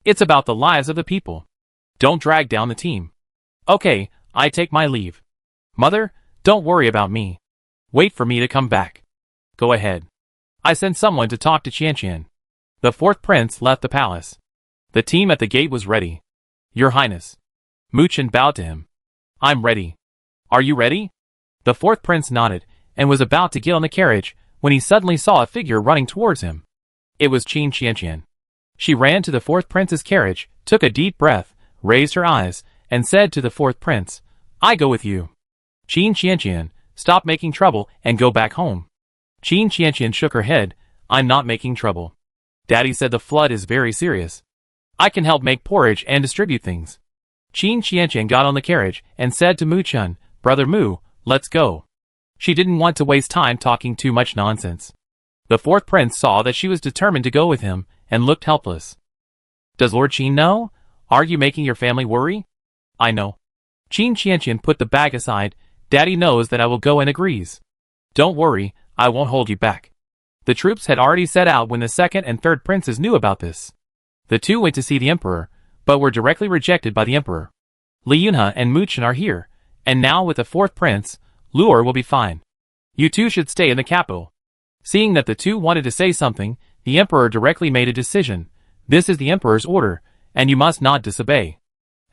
It's about the lives of the people. Don't drag down the team. Okay, I take my leave. Mother, don't worry about me. Wait for me to come back. Go ahead. I sent someone to talk to Qianqian. The fourth prince left the palace. The team at the gate was ready. Your Highness. Muchin bowed to him. I'm ready. Are you ready? The fourth prince nodded and was about to get on the carriage when he suddenly saw a figure running towards him. It was Qin Qianqian. She ran to the fourth prince's carriage, took a deep breath, raised her eyes, and said to the fourth prince, I go with you. Qin Qianqian, stop making trouble and go back home. Qin Qianqian shook her head. I'm not making trouble. Daddy said the flood is very serious. I can help make porridge and distribute things. Qin Qianqian got on the carriage and said to Mu Chun, Brother Mu, let's go. She didn't want to waste time talking too much nonsense. The fourth prince saw that she was determined to go with him and looked helpless. Does Lord Qin know? Are you making your family worry? I know. Qin Qianqian put the bag aside. Daddy knows that I will go and agrees. Don't worry, I won't hold you back. The troops had already set out when the second and third princes knew about this. The two went to see the emperor, but were directly rejected by the emperor. Li Yunhe and Muchin are here, and now with the fourth prince, Luor will be fine. You two should stay in the capital. Seeing that the two wanted to say something, the emperor directly made a decision. This is the emperor's order, and you must not disobey.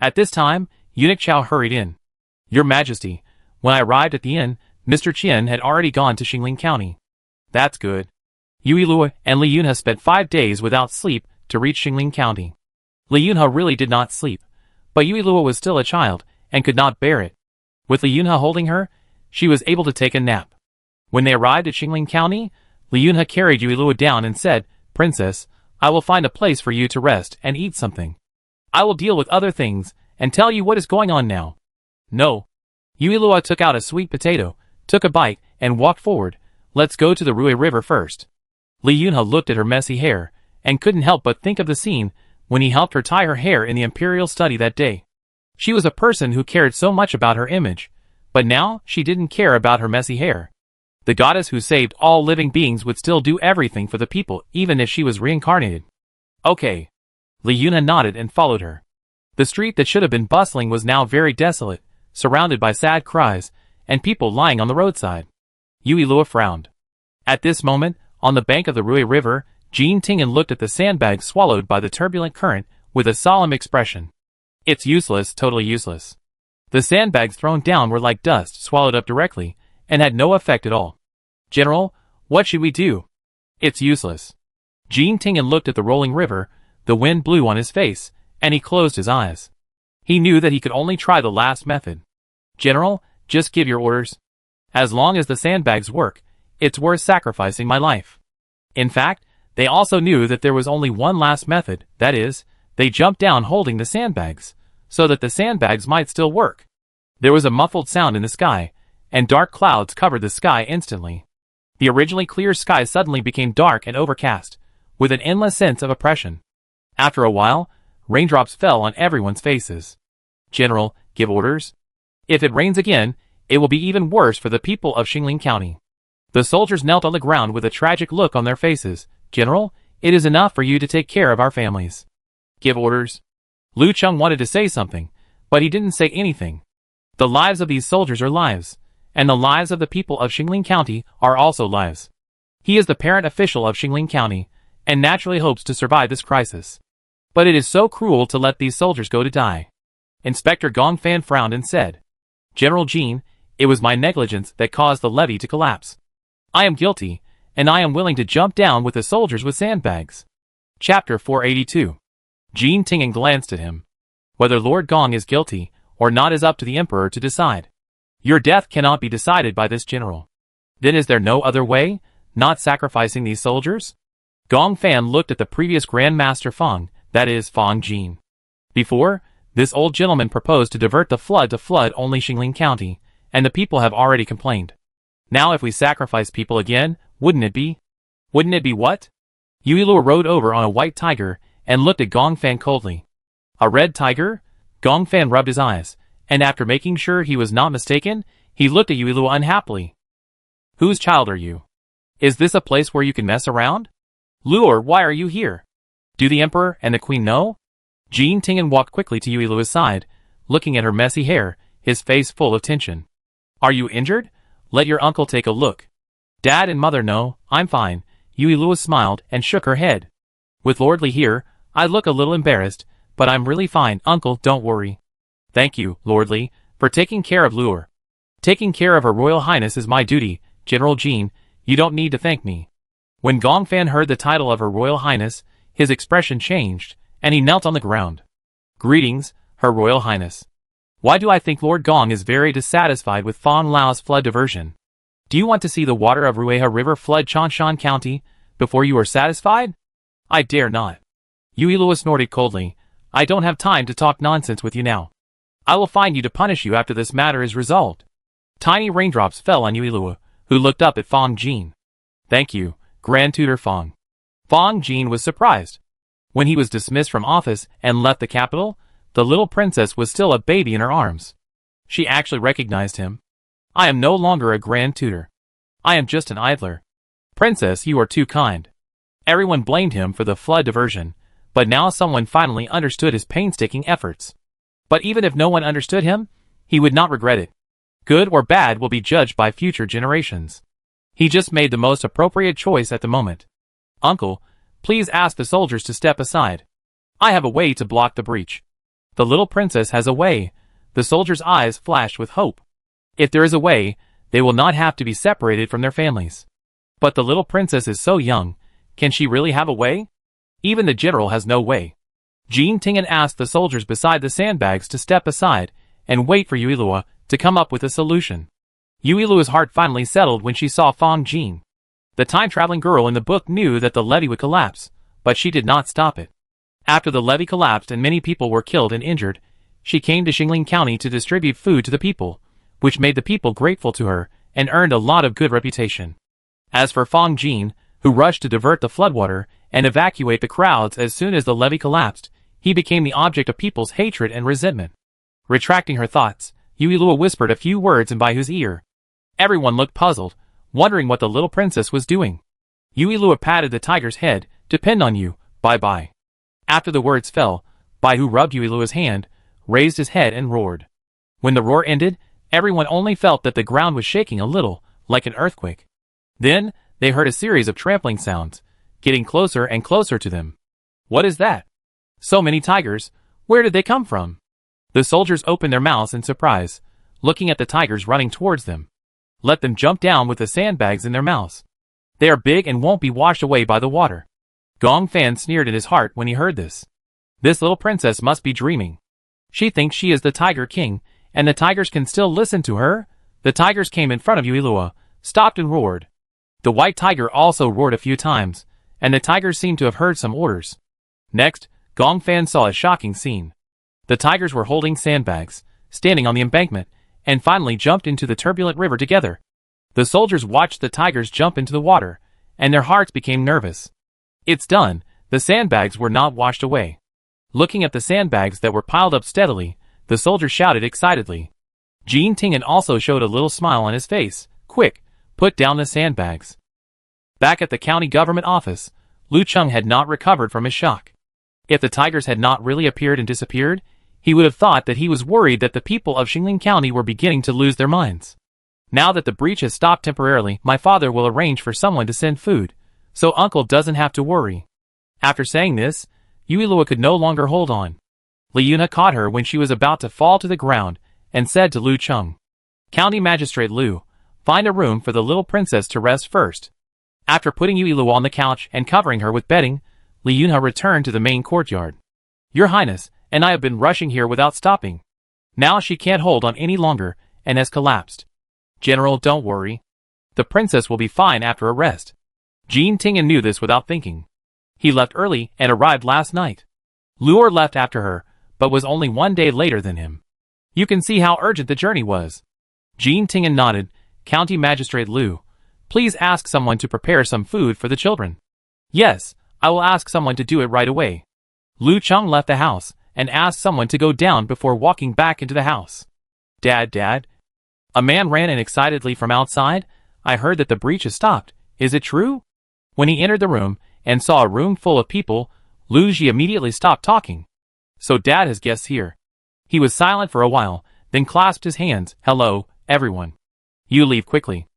At this time, Eunuch Chao hurried in. Your Majesty, when I arrived at the inn, Mr. Qian had already gone to Xingling County. That's good. Yui Luo and Li Yunhe spent 5 days without sleep to reach Xingling County. Li Yunhe really did not sleep, but Yui Luo was still a child and could not bear it. With Li Yunhe holding her, she was able to take a nap. When they arrived at Xingling County, Li Yunhe carried Yui Luo down and said, Princess, I will find a place for you to rest and eat something. I will deal with other things and tell you what is going on now. No. Yui Luo took out a sweet potato, took a bite, and walked forward. Let's go to the Rui River first. Li Yunhe looked at her messy hair, and couldn't help but think of the scene when he helped her tie her hair in the imperial study that day. She was a person who cared so much about her image, but now she didn't care about her messy hair. The goddess who saved all living beings would still do everything for the people even if she was reincarnated. Okay. Li Yunhe nodded and followed her. The street that should have been bustling was now very desolate, surrounded by sad cries, and people lying on the roadside. Yui Luo frowned. At this moment, On the bank of the Rui River, Jean Tingen looked at the sandbags swallowed by the turbulent current with a solemn expression. It's useless, totally useless. The sandbags thrown down were like dust swallowed up directly, and had no effect at all. General, what should we do? It's useless. Jean Tingen looked at the rolling river, the wind blew on his face, and he closed his eyes. He knew that he could only try the last method. General, just give your orders. As long as the sandbags work, it's worth sacrificing my life. In fact, they also knew that there was only one last method, that is, they jumped down holding the sandbags, so that the sandbags might still work. There was a muffled sound in the sky, and dark clouds covered the sky instantly. The originally clear sky suddenly became dark and overcast, with an endless sense of oppression. After a while, raindrops fell on everyone's faces. General, give orders. If it rains again, it will be even worse for the people of Xingling County. The soldiers knelt on the ground with a tragic look on their faces. General, it is enough for you to take care of our families. Give orders. Lu Cheng wanted to say something, but he didn't say anything. The lives of these soldiers are lives, and the lives of the people of Xingling County are also lives. He is the parent official of Xingling County, and naturally hopes to survive this crisis. But it is so cruel to let these soldiers go to die. Inspector Gongfan frowned and said, General Jean, it was my negligence that caused the levee to collapse. I am guilty, and I am willing to jump down with the soldiers with sandbags. Chapter 482. Jean Tingen glanced at him. Whether Lord Gong is guilty or not is up to the Emperor to decide. Your death cannot be decided by this general. Then is there no other way, not sacrificing these soldiers? Gongfan looked at the previous Grand Master Feng, that is, Feng Jin. Before, this old gentleman proposed to divert the flood to flood only Xingling County, and the people have already complained. Now if we sacrifice people again, wouldn't it be? Wouldn't it be what? Yuilua rode over on a white tiger and looked at Gongfan coldly. A red tiger? Gongfan rubbed his eyes, and after making sure he was not mistaken, he looked at Yuilua unhappily. Whose child are you? Is this a place where you can mess around? Luor, why are you here? Do the Emperor and the Queen know? Jean Tingen walked quickly to Yuilua's side, looking at her messy hair, his face full of tension. Are you injured? Let your uncle take a look. Dad and Mother know, I'm fine. Yuilua smiled and shook her head. With Lord Li here, I look a little embarrassed, but I'm really fine, Uncle, don't worry. Thank you, Lord Li, for taking care of Luor. Taking care of Her Royal Highness is my duty, General Jean, you don't need to thank me. When Gongfan heard the title of Her Royal Highness, his expression changed, and he knelt on the ground. Greetings, Her Royal Highness. Why do I think Lord Gong is very dissatisfied with Fang Lao's flood diversion? Do you want to see the water of Rueha River flood Changshan County before you are satisfied? I dare not. Yuilua snorted coldly. I don't have time to talk nonsense with you now. I will find you to punish you after this matter is resolved. Tiny raindrops fell on Yuilua, who looked up at Feng Jin. Thank you, Grand Tutor Feng. Feng Jin was surprised. When he was dismissed from office and left the capital, the little princess was still a baby in her arms. She actually recognized him. I am no longer a Grand Tutor. I am just an idler. Princess, you are too kind. Everyone blamed him for the flood diversion, but now someone finally understood his painstaking efforts. But even if no one understood him, he would not regret it. Good or bad will be judged by future generations. He just made the most appropriate choice at the moment. Uncle, please ask the soldiers to step aside. I have a way to block the breach. The little princess has a way. The soldiers' eyes flashed with hope. If there is a way, they will not have to be separated from their families. But the little princess is so young, can she really have a way? Even the general has no way. Jean Tingen asked the soldiers beside the sandbags to step aside and wait for Yuilua to come up with a solution. Yuilua's heart finally settled when she saw Feng Jin. The time-traveling girl in the book knew that the levee would collapse, but she did not stop it. After the levee collapsed and many people were killed and injured, she came to Xingling County to distribute food to the people, which made the people grateful to her and earned a lot of good reputation. As for Feng Jin, who rushed to divert the floodwater and evacuate the crowds as soon as the levee collapsed, he became the object of people's hatred and resentment. Retracting her thoughts, Yuilua whispered a few words in Baihu's ear. Everyone looked puzzled, wondering what the little princess was doing. Yuilua patted the tiger's head. Depend on you, bye-bye. After the words fell, Baihu rubbed Yuilua's hand, raised his head and roared. When the roar ended, everyone only felt that the ground was shaking a little, like an earthquake. Then, they heard a series of trampling sounds, getting closer and closer to them. What is that? So many tigers, where did they come from? The soldiers opened their mouths in surprise, looking at the tigers running towards them. Let them jump down with the sandbags in their mouths. They are big and won't be washed away by the water. Gong Fan sneered in his heart when he heard this. This little princess must be dreaming. She thinks she is the Tiger King, and the tigers can still listen to her? The tigers came in front of Uilua, stopped and roared. The white tiger also roared a few times, and the tigers seemed to have heard some orders. Next, Gong Fan saw a shocking scene. The tigers were holding sandbags, standing on the embankment, and finally jumped into the turbulent river together. The soldiers watched the tigers jump into the water, and their hearts became nervous. It's done, the sandbags were not washed away. Looking at the sandbags that were piled up steadily, the soldier shouted excitedly. Jean Tingen also showed a little smile on his face. Quick, put down the sandbags. Back at the county government office, Lu Cheng had not recovered from his shock. If the tigers had not really appeared and disappeared, he would have thought that he was worried that the people of Xingling County were beginning to lose their minds. Now that the breach has stopped temporarily, my father will arrange for someone to send food, so uncle doesn't have to worry. After saying this, Uilua could no longer hold on. Li Yunhe caught her when she was about to fall to the ground, and said to Lu Cheng, County Magistrate Lu, find a room for the little princess to rest first. After putting Uilua on the couch and covering her with bedding, Li Yunhe returned to the main courtyard. Your Highness, and I have been rushing here without stopping. Now she can't hold on any longer, and has collapsed. General, don't worry. The princess will be fine after a rest. Jean Tingen knew this without thinking. He left early and arrived last night. Luor left after her, but was only 1 day later than him. You can see how urgent the journey was. Jean Tingen nodded. County Magistrate Lu, please ask someone to prepare some food for the children. Yes, I will ask someone to do it right away. Lu Cheng left the house and asked someone to go down before walking back into the house. Dad. A man ran in excitedly from outside. I heard that the breach has stopped. Is it true? When he entered the room and saw a room full of people, Lu Ji immediately stopped talking. So Dad has guests here. He was silent for a while, then clasped his hands. Hello, everyone. You leave quickly.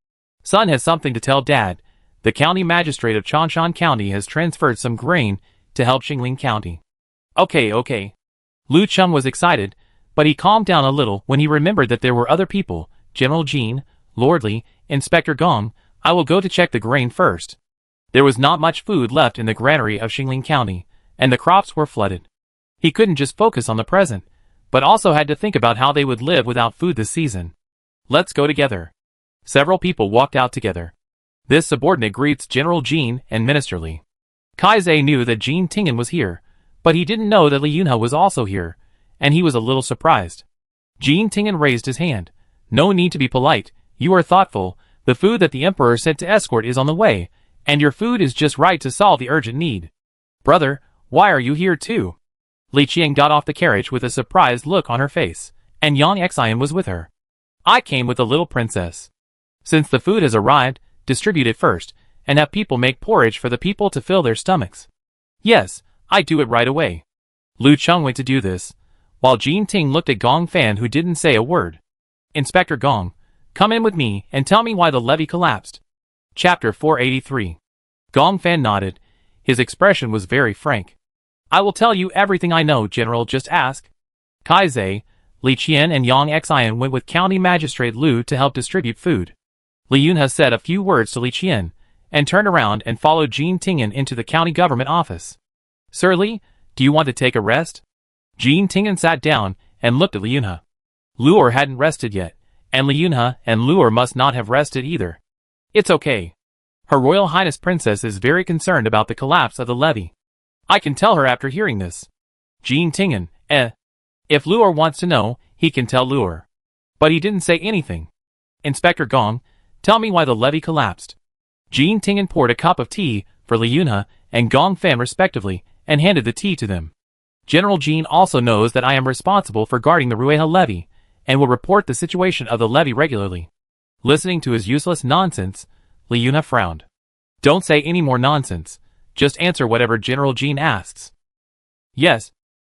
Son has something to tell Dad. The county magistrate of Changshan County has transferred some grain to help Xingling County. Okay. Lu Cheng was excited, but he calmed down a little when he remembered that there were other people. General Jean, Lord Li, Inspector Gong. I will go to check the grain first. There was not much food left in the granary of Xingling County, and the crops were flooded. He couldn't just focus on the present, but also had to think about how they would live without food this season. Let's go together. Several people walked out together. This subordinate greets General Jean and Minister Li. Kaizé knew that Jean Tingen was here, but he didn't know that Li Yunhe was also here, and he was a little surprised. Jean Tingen raised his hand. No need to be polite, you are thoughtful. The food that the Emperor sent to escort is on the way, and your food is just right to solve the urgent need. Brother, why are you here too? Li Qiang got off the carriage with a surprised look on her face, and Yang Xian was with her. I came with the little princess. Since the food has arrived, distribute it first, and have people make porridge for the people to fill their stomachs. Yes, I do it right away. Lu Cheng went to do this, while Jean Ting looked at Gong Fan who didn't say a word. Inspector Gong, come in with me and tell me why the levee collapsed. Chapter 483. Gong Fan nodded. His expression was very frank. I will tell you everything I know, General, just ask. Kaizé, Li Qian and Yang Xian went with County Magistrate Lu to help distribute food. Li Yunhe said a few words to Li Qian, and turned around and followed Jean Tingen into the county government office. Sir Li, do you want to take a rest? Jean Tingen sat down and looked at Li Yunhe. Luor hadn't rested yet, and Li Yunhe and Luor must not have rested either. It's okay. Her Royal Highness Princess is very concerned about the collapse of the levee. I can tell her after hearing this. Jean Tingen, If Luor wants to know, he can tell Luor. But he didn't say anything. Inspector Gong, tell me why the levee collapsed. Jean Tingen poured a cup of tea for Li Yunhe and Gong Fan respectively, and handed the tea to them. General Jean also knows that I am responsible for guarding the Rueha levee, and will report the situation of the levee regularly. Listening to his useless nonsense, Li Yunhe frowned. Don't say any more nonsense. Just answer whatever General Jean asks. Yes.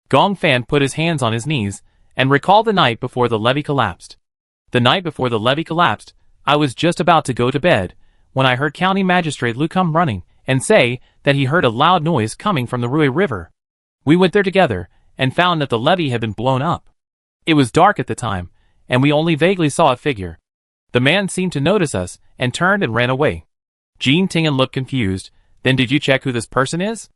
Gong Fan put his hands on his knees, and recalled the night before the levee collapsed. The night before the levee collapsed, I was just about to go to bed, when I heard County Magistrate Lu come running and say that he heard a loud noise coming from the Rui River. We went there together and found that the levee had been blown up. It was dark at the time, and we only vaguely saw a figure. The man seemed to notice us and turned and ran away. Jean Tingen looked confused. Then did you check who this person is?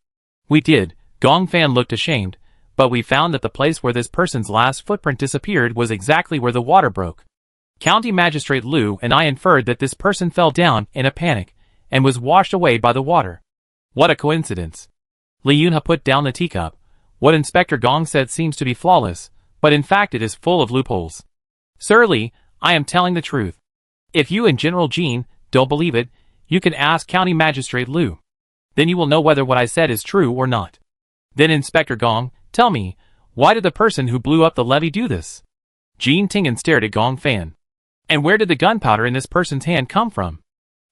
We did. Gong Fan looked ashamed, but we found that the place where this person's last footprint disappeared was exactly where the water broke. County Magistrate Lu and I inferred that this person fell down in a panic and was washed away by the water. What a coincidence. Li Yunhe put down the teacup. What Inspector Gong said seems to be flawless, but in fact it is full of loopholes. Sir Li, I am telling the truth. If you and General Jean don't believe it, you can ask County Magistrate Lu. Then you will know whether what I said is true or not. Then Inspector Gong, tell me, why did the person who blew up the levee do this? Jean Tingen stared at Gong Fan. And where did the gunpowder in this person's hand come from?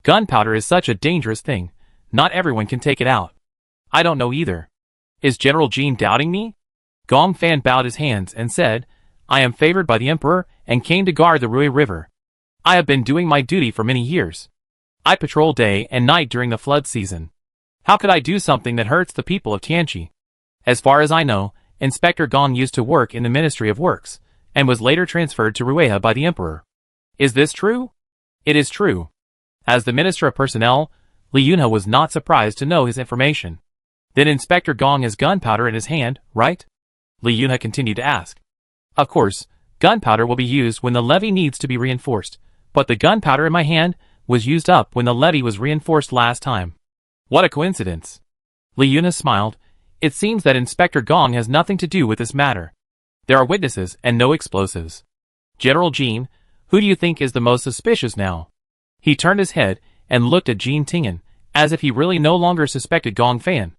Gunpowder is such a dangerous thing. Not everyone can take it out. I don't know either. Is General Jean doubting me? Gong Fan bowed his hands and said, I am favored by the Emperor and came to guard the Rui River. I have been doing my duty for many years. I patrol day and night during the flood season. How could I do something that hurts the people of Tianqi? As far as I know, Inspector Gong used to work in the Ministry of Works, and was later transferred to Rueha by the Emperor. Is this true? It is true. As the Minister of Personnel, Li Yunhe was not surprised to know his information. Then Inspector Gong has gunpowder in his hand, right? Li Yunhe continued to ask. Of course, gunpowder will be used when the levee needs to be reinforced, but the gunpowder in my hand was used up when the levee was reinforced last time. What a coincidence. Li Yunhe smiled. It seems that Inspector Gong has nothing to do with this matter. There are witnesses and no explosives. General Jean, who do you think is the most suspicious now? He turned his head and looked at Jean Tingen, as if he really no longer suspected Gong Fan.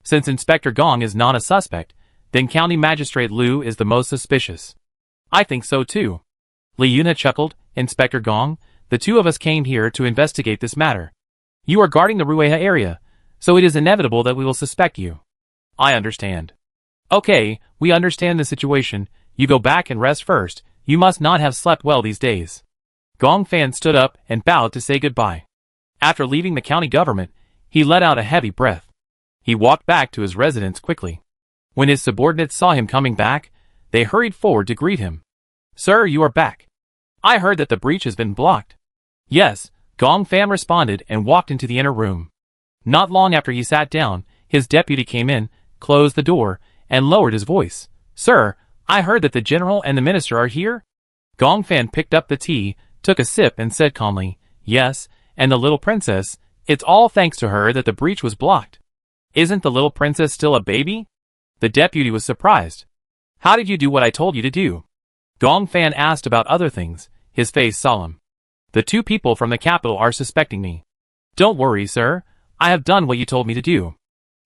Since Inspector Gong is not a suspect, then County Magistrate Lu is the most suspicious. I think so too. Li Yunhe chuckled. Inspector Gong, the two of us came here to investigate this matter. You are guarding the Rueha area, so it is inevitable that we will suspect you. I understand. Okay, we understand the situation. You go back and rest first. You must not have slept well these days. Gong Fan stood up and bowed to say goodbye. After leaving the county government, he let out a heavy breath. He walked back to his residence quickly. When his subordinates saw him coming back, they hurried forward to greet him. Sir, you are back. I heard that the breach has been blocked. Yes, Gong Fan responded and walked into the inner room. Not long after he sat down, his deputy came in, closed the door, and lowered his voice. Sir, I heard that the general and the minister are here? Gong Fan picked up the tea, took a sip and said calmly, Yes, and the little princess, it's all thanks to her that the breach was blocked. Isn't the little princess still a baby? The deputy was surprised. How did you do what I told you to do? Gong Fan asked about other things, his face solemn. The two people from the capital are suspecting me. Don't worry, sir. I have done what you told me to do.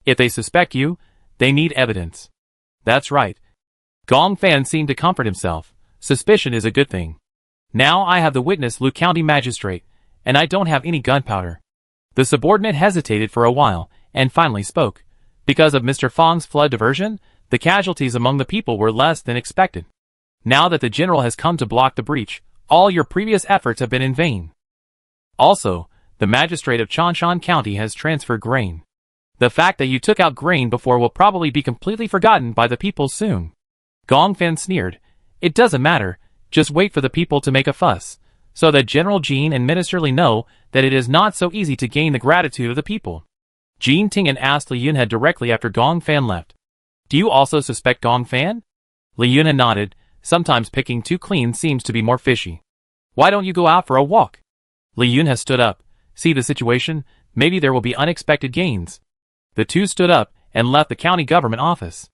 If they suspect you, they need evidence. That's right. Gong Fan seemed to comfort himself. Suspicion is a good thing. Now I have the witness Lu County Magistrate, and I don't have any gunpowder. The subordinate hesitated for a while, and finally spoke. Because of Mr. Fang's flood diversion, the casualties among the people were less than expected. Now that the general has come to block the breach, all your previous efforts have been in vain. Also, the magistrate of Chanshan County has transferred grain. The fact that you took out grain before will probably be completely forgotten by the people soon. Gong Fan sneered. It doesn't matter, just wait for the people to make a fuss, so that General Jean and Minister Li know that it is not so easy to gain the gratitude of the people. Jean Tingen asked Li Yunhe directly after Gong Fan left. Do you also suspect Gong Fan? Li Yunhe nodded. Sometimes picking too clean seems to be more fishy. Why don't you go out for a walk? Li Yunhe stood up. See the situation? Maybe there will be unexpected gains. The two stood up and left the county government office.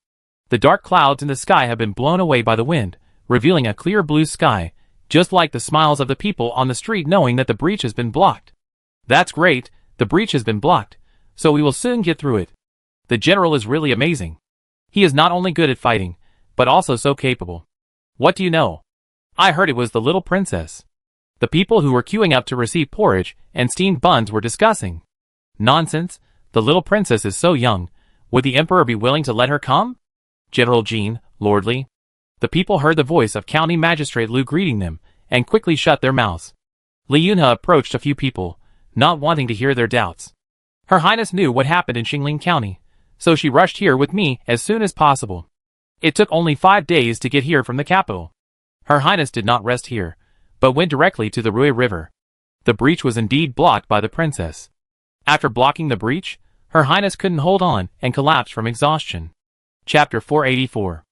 The dark clouds in the sky have been blown away by the wind, revealing a clear blue sky, just like the smiles of the people on the street knowing that the breach has been blocked. That's great, the breach has been blocked, so we will soon get through it. The general is really amazing. He is not only good at fighting, but also so capable. What do you know? I heard it was the little princess. The people who were queuing up to receive porridge and steamed buns were discussing. Nonsense, the little princess is so young. Would the emperor be willing to let her come? General Jean, lordly. The people heard the voice of County Magistrate Lu greeting them, and quickly shut their mouths. Li Yunhe approached a few people. not wanting to hear their doubts. Her Highness knew what happened in Xingling County, so she rushed here with me as soon as possible. It took only 5 days to get here from the capital. Her Highness did not rest here, but went directly to the Rui River. The breach was indeed blocked by the princess. After blocking the breach, Her Highness couldn't hold on and collapsed from exhaustion. Chapter 484.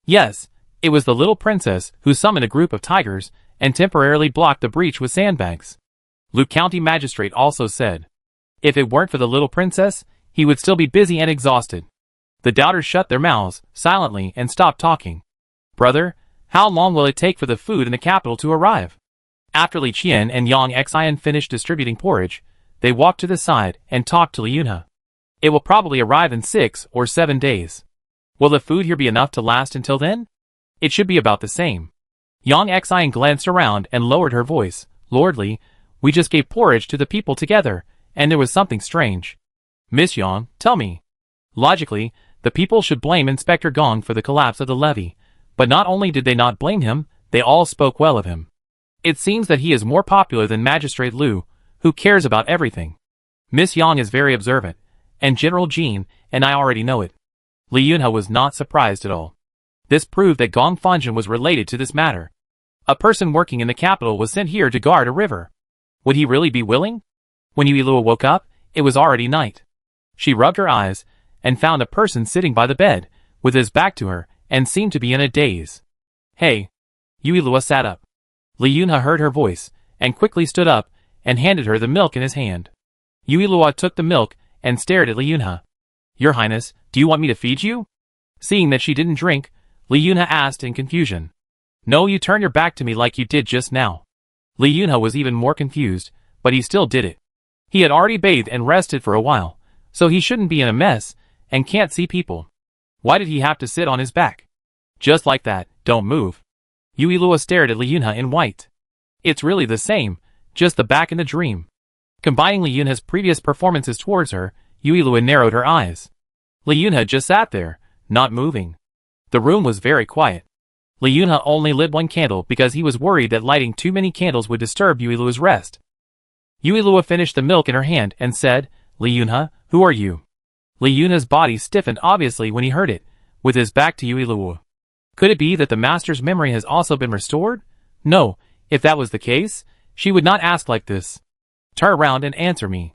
Yes, it was the little princess who summoned a group of tigers and temporarily blocked the breach with sandbags. Lu County Magistrate also said, if it weren't for the little princess, he would still be busy and exhausted. The doubters shut their mouths silently and stopped talking. Brother, how long will it take for the food in the capital to arrive? After Li Qian and Yang Xian finished distributing porridge, they walked to the side and talked to Li Yunhe. It will probably arrive in 6 or 7 days. Will the food here be enough to last until then? It should be about the same. Yang Xian glanced around and lowered her voice. Lordly, we just gave porridge to the people together, and there was something strange. Miss Yang, tell me. Logically, the people should blame Inspector Gong for the collapse of the levee, but not only did they not blame him, they all spoke well of him. It seems that he is more popular than Magistrate Lu, who cares about everything. Miss Yang is very observant, and General Jean and I already know it. Li Yunhe was not surprised at all. This proved that Gong Fanjin was related to this matter. A person working in the capital was sent here to guard a river. Would he really be willing? When Yuilua woke up, it was already night. She rubbed her eyes and found a person sitting by the bed, with his back to her, and seemed to be in a daze. Hey! Yuilua sat up. Li Yunhe heard her voice, and quickly stood up, and handed her the milk in his hand. Yuilua took the milk, and stared at Li Yunhe. Your Highness, do you want me to feed you? Seeing that she didn't drink, Li Yunhe asked in confusion. No, you turn your back to me like you did just now. Li Yunhe was even more confused, but he still did it. He had already bathed and rested for a while, so he shouldn't be in a mess, and can't see people. Why did he have to sit on his back? Just like that, don't move. Yuilua stared at Li Yunhe in white. It's really the same, just the back in the dream. Combining Li Yunhe's previous performances towards her, Yuilua narrowed her eyes. Li Yunhe just sat there, not moving. The room was very quiet. Li Yunhe only lit one candle because he was worried that lighting too many candles would disturb Yuilua's rest. Yuilua finished the milk in her hand and said, Li Yunhe, who are you? Li Yunhe's body stiffened obviously when he heard it, with his back to Yuilua. Could it be that the master's memory has also been restored? No, if that was the case, she would not ask like this. Turn around and answer me.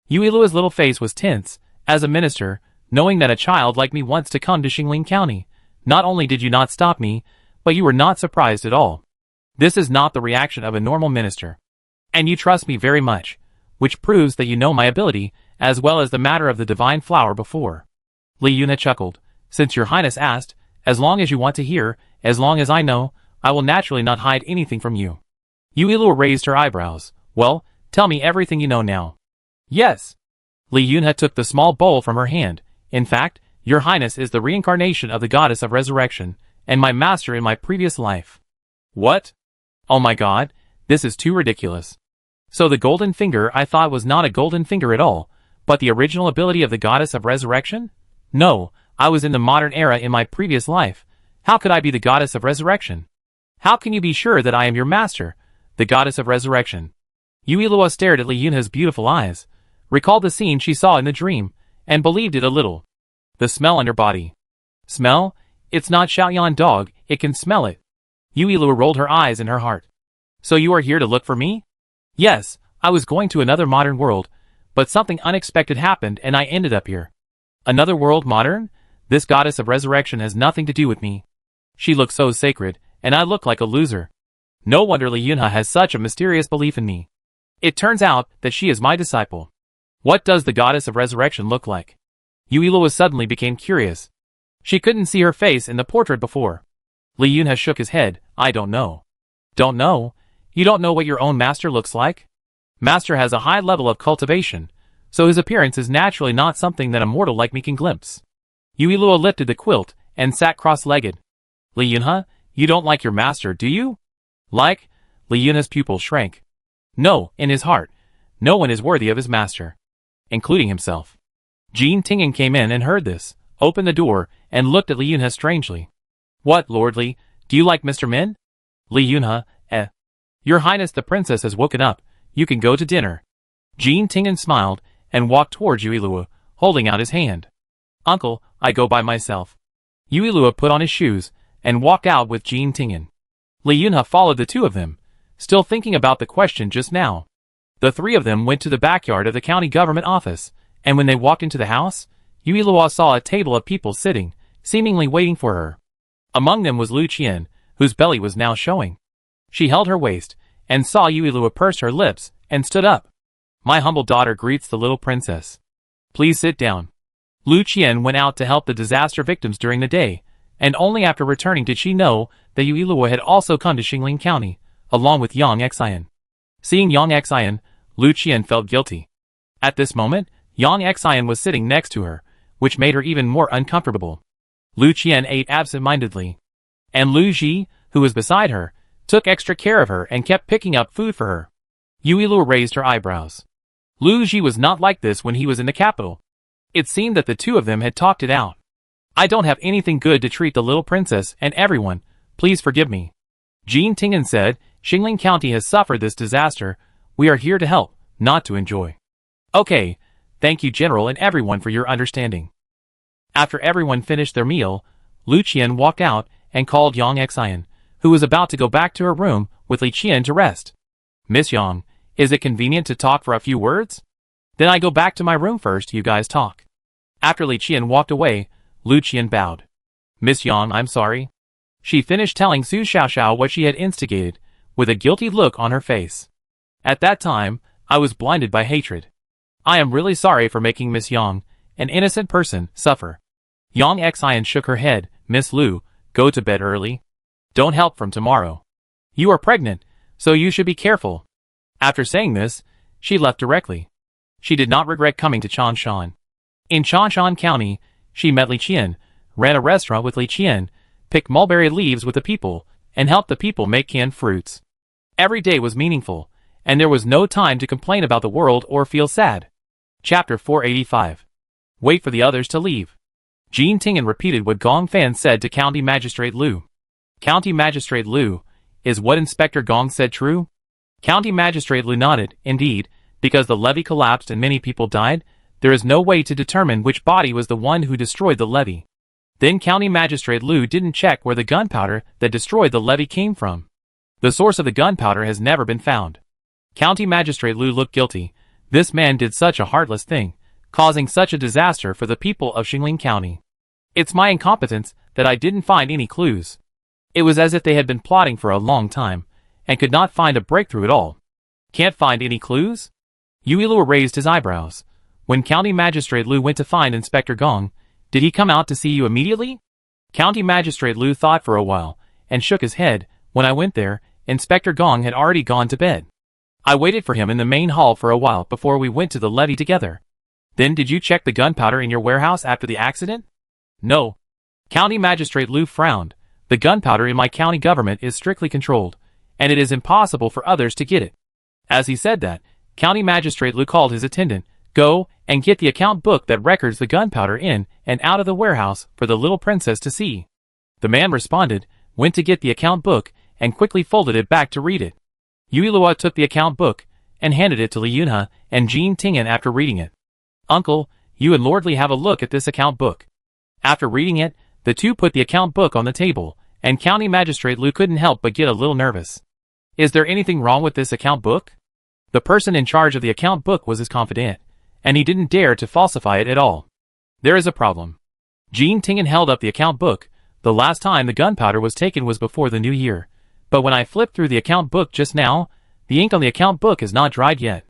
Yuilua's little face was tense. As a minister, knowing that a child like me wants to come to Xingling County, not only did you not stop me, but you were not surprised at all. This is not the reaction of a normal minister. And you trust me very much, which proves that you know my ability, as well as the matter of the divine flower before. Li Yunhe chuckled. Since your Highness asked, as long as you want to hear, as long as I know, I will naturally not hide anything from you. Yuilua raised her eyebrows. Well, tell me everything you know now. Yes. Li Yunhe took the small bowl from her hand. In fact, your Highness is the reincarnation of the goddess of resurrection, and my master in my previous life. What? Oh my god, this is too ridiculous. So the golden finger I thought was not a golden finger at all, but the original ability of the goddess of resurrection? No, I was in the modern era in my previous life. How could I be the goddess of resurrection? How can you be sure that I am your master, the goddess of resurrection? Yuilua stared at Li Yunhe's beautiful eyes, recalled the scene she saw in the dream, and believed it a little. The smell on her body. Smell? It's not Xiaoyan dog, it can smell it. Yuilua rolled her eyes in her heart. So you are here to look for me? Yes, I was going to another modern world, but something unexpected happened and I ended up here. Another world modern? This goddess of resurrection has nothing to do with me. She looks so sacred, and I look like a loser. No wonder Li Yunhe has such a mysterious belief in me. It turns out that she is my disciple. What does the goddess of resurrection look like? Yuilua suddenly became curious. She couldn't see her face in the portrait before. Li Yunhe shook his head. I don't know. Don't know? You don't know what your own master looks like? Master has a high level of cultivation, so his appearance is naturally not something that a mortal like me can glimpse. Yuilua lifted the quilt and sat cross-legged. Li Yunhe, you don't like your master, do you? Like? Li Yunhe's pupil shrank. No, in his heart, no one is worthy of his master, including himself. Jean Tingen came in and heard this, opened the door, and looked at Li Yunhe strangely. What, lordly, do you like Mr. Min? Li Yunhe, Your Highness the princess has woken up, you can go to dinner. Jean Tingen smiled and walked towards Yuilua, holding out his hand. Uncle, I go by myself. Yuilua put on his shoes and walked out with Jean Tingen. Li Yunhe followed the two of them, still thinking about the question just now. The three of them went to the backyard of the county government office, and when they walked into the house, Yuilua saw a table of people sitting, seemingly waiting for her. Among them was Lu Qian, whose belly was now showing. She held her waist, and saw Yuilua purse her lips, and stood up. My humble daughter greets the little princess. Please sit down. Lu Qian went out to help the disaster victims during the day, and only after returning did she know that Yuilua had also come to Xingling County, along with Yang Xian. Seeing Yang Xian, Lu Qian felt guilty. At this moment, Yang Xian was sitting next to her, which made her even more uncomfortable. Lu Qian ate absent-mindedly. And Lu Ji, who was beside her, took extra care of her and kept picking up food for her. Yuilua raised her eyebrows. Lu Ji was not like this when he was in the capital. It seemed that the two of them had talked it out. I don't have anything good to treat the little princess and everyone, please forgive me. Jean Tingen said, Xingling County has suffered this disaster, we are here to help, not to enjoy. Okay, thank you General and everyone for your understanding. After everyone finished their meal, Lu Qian walked out and called Yang Xian, who was about to go back to her room with Li Qian to rest. Miss Yang, is it convenient to talk for a few words? Then I go back to my room first, you guys talk. After Li Qian walked away, Lu Qian bowed. Miss Yang, I'm sorry. She finished telling Su Xiaoxiao what she had instigated, with a guilty look on her face. At that time, I was blinded by hatred. I am really sorry for making Miss Yang, an innocent person, suffer. Yang Xian shook her head. Miss Lu, go to bed early. Don't help from tomorrow. You are pregnant, so you should be careful. After saying this, she left directly. She did not regret coming to Chanshan. In Chanshan County, she met Li Qian, ran a restaurant with Li Qian, picked mulberry leaves with the people, and helped the people make canned fruits. Every day was meaningful, and there was no time to complain about the world or feel sad. Chapter 485. Wait for the others to leave. Jean Tingen repeated what Gong Fan said to County Magistrate Lu. County Magistrate Lu, is what Inspector Gong said true? County Magistrate Lu nodded. Indeed, because the levee collapsed and many people died, there is no way to determine which body was the one who destroyed the levee. Then County Magistrate Lu didn't check where the gunpowder that destroyed the levee came from. The source of the gunpowder has never been found. County Magistrate Lu looked guilty. This man did such a heartless thing, causing such a disaster for the people of Xingling County. It's my incompetence that I didn't find any clues. It was as if they had been plotting for a long time, and could not find a breakthrough at all. Can't find any clues? Yuilua raised his eyebrows. When County Magistrate Lu went to find Inspector Gong, did he come out to see you immediately? County Magistrate Lu thought for a while, and shook his head. When I went there, Inspector Gong had already gone to bed. I waited for him in the main hall for a while before we went to the levee together. Then did you check the gunpowder in your warehouse after the accident? No. County Magistrate Lu frowned. The gunpowder in my county government is strictly controlled, and it is impossible for others to get it. As he said that, County Magistrate Lu called his attendant. Go and get the account book that records the gunpowder in and out of the warehouse for the little princess to see. The man responded, went to get the account book, and quickly folded it back to read it. Yuilua took the account book and handed it to Li Yunhe and Jean Tingen after reading it. Uncle, you and Lord Li have a look at this account book. After reading it, the two put the account book on the table, and County Magistrate Lu couldn't help but get a little nervous. Is there anything wrong with this account book? The person in charge of the account book was his confidant, and he didn't dare to falsify it at all. There is a problem. Jean Tingen held up the account book. The last time the gunpowder was taken was before the new year. But when I flipped through the account book just now, the ink on the account book is not dried yet.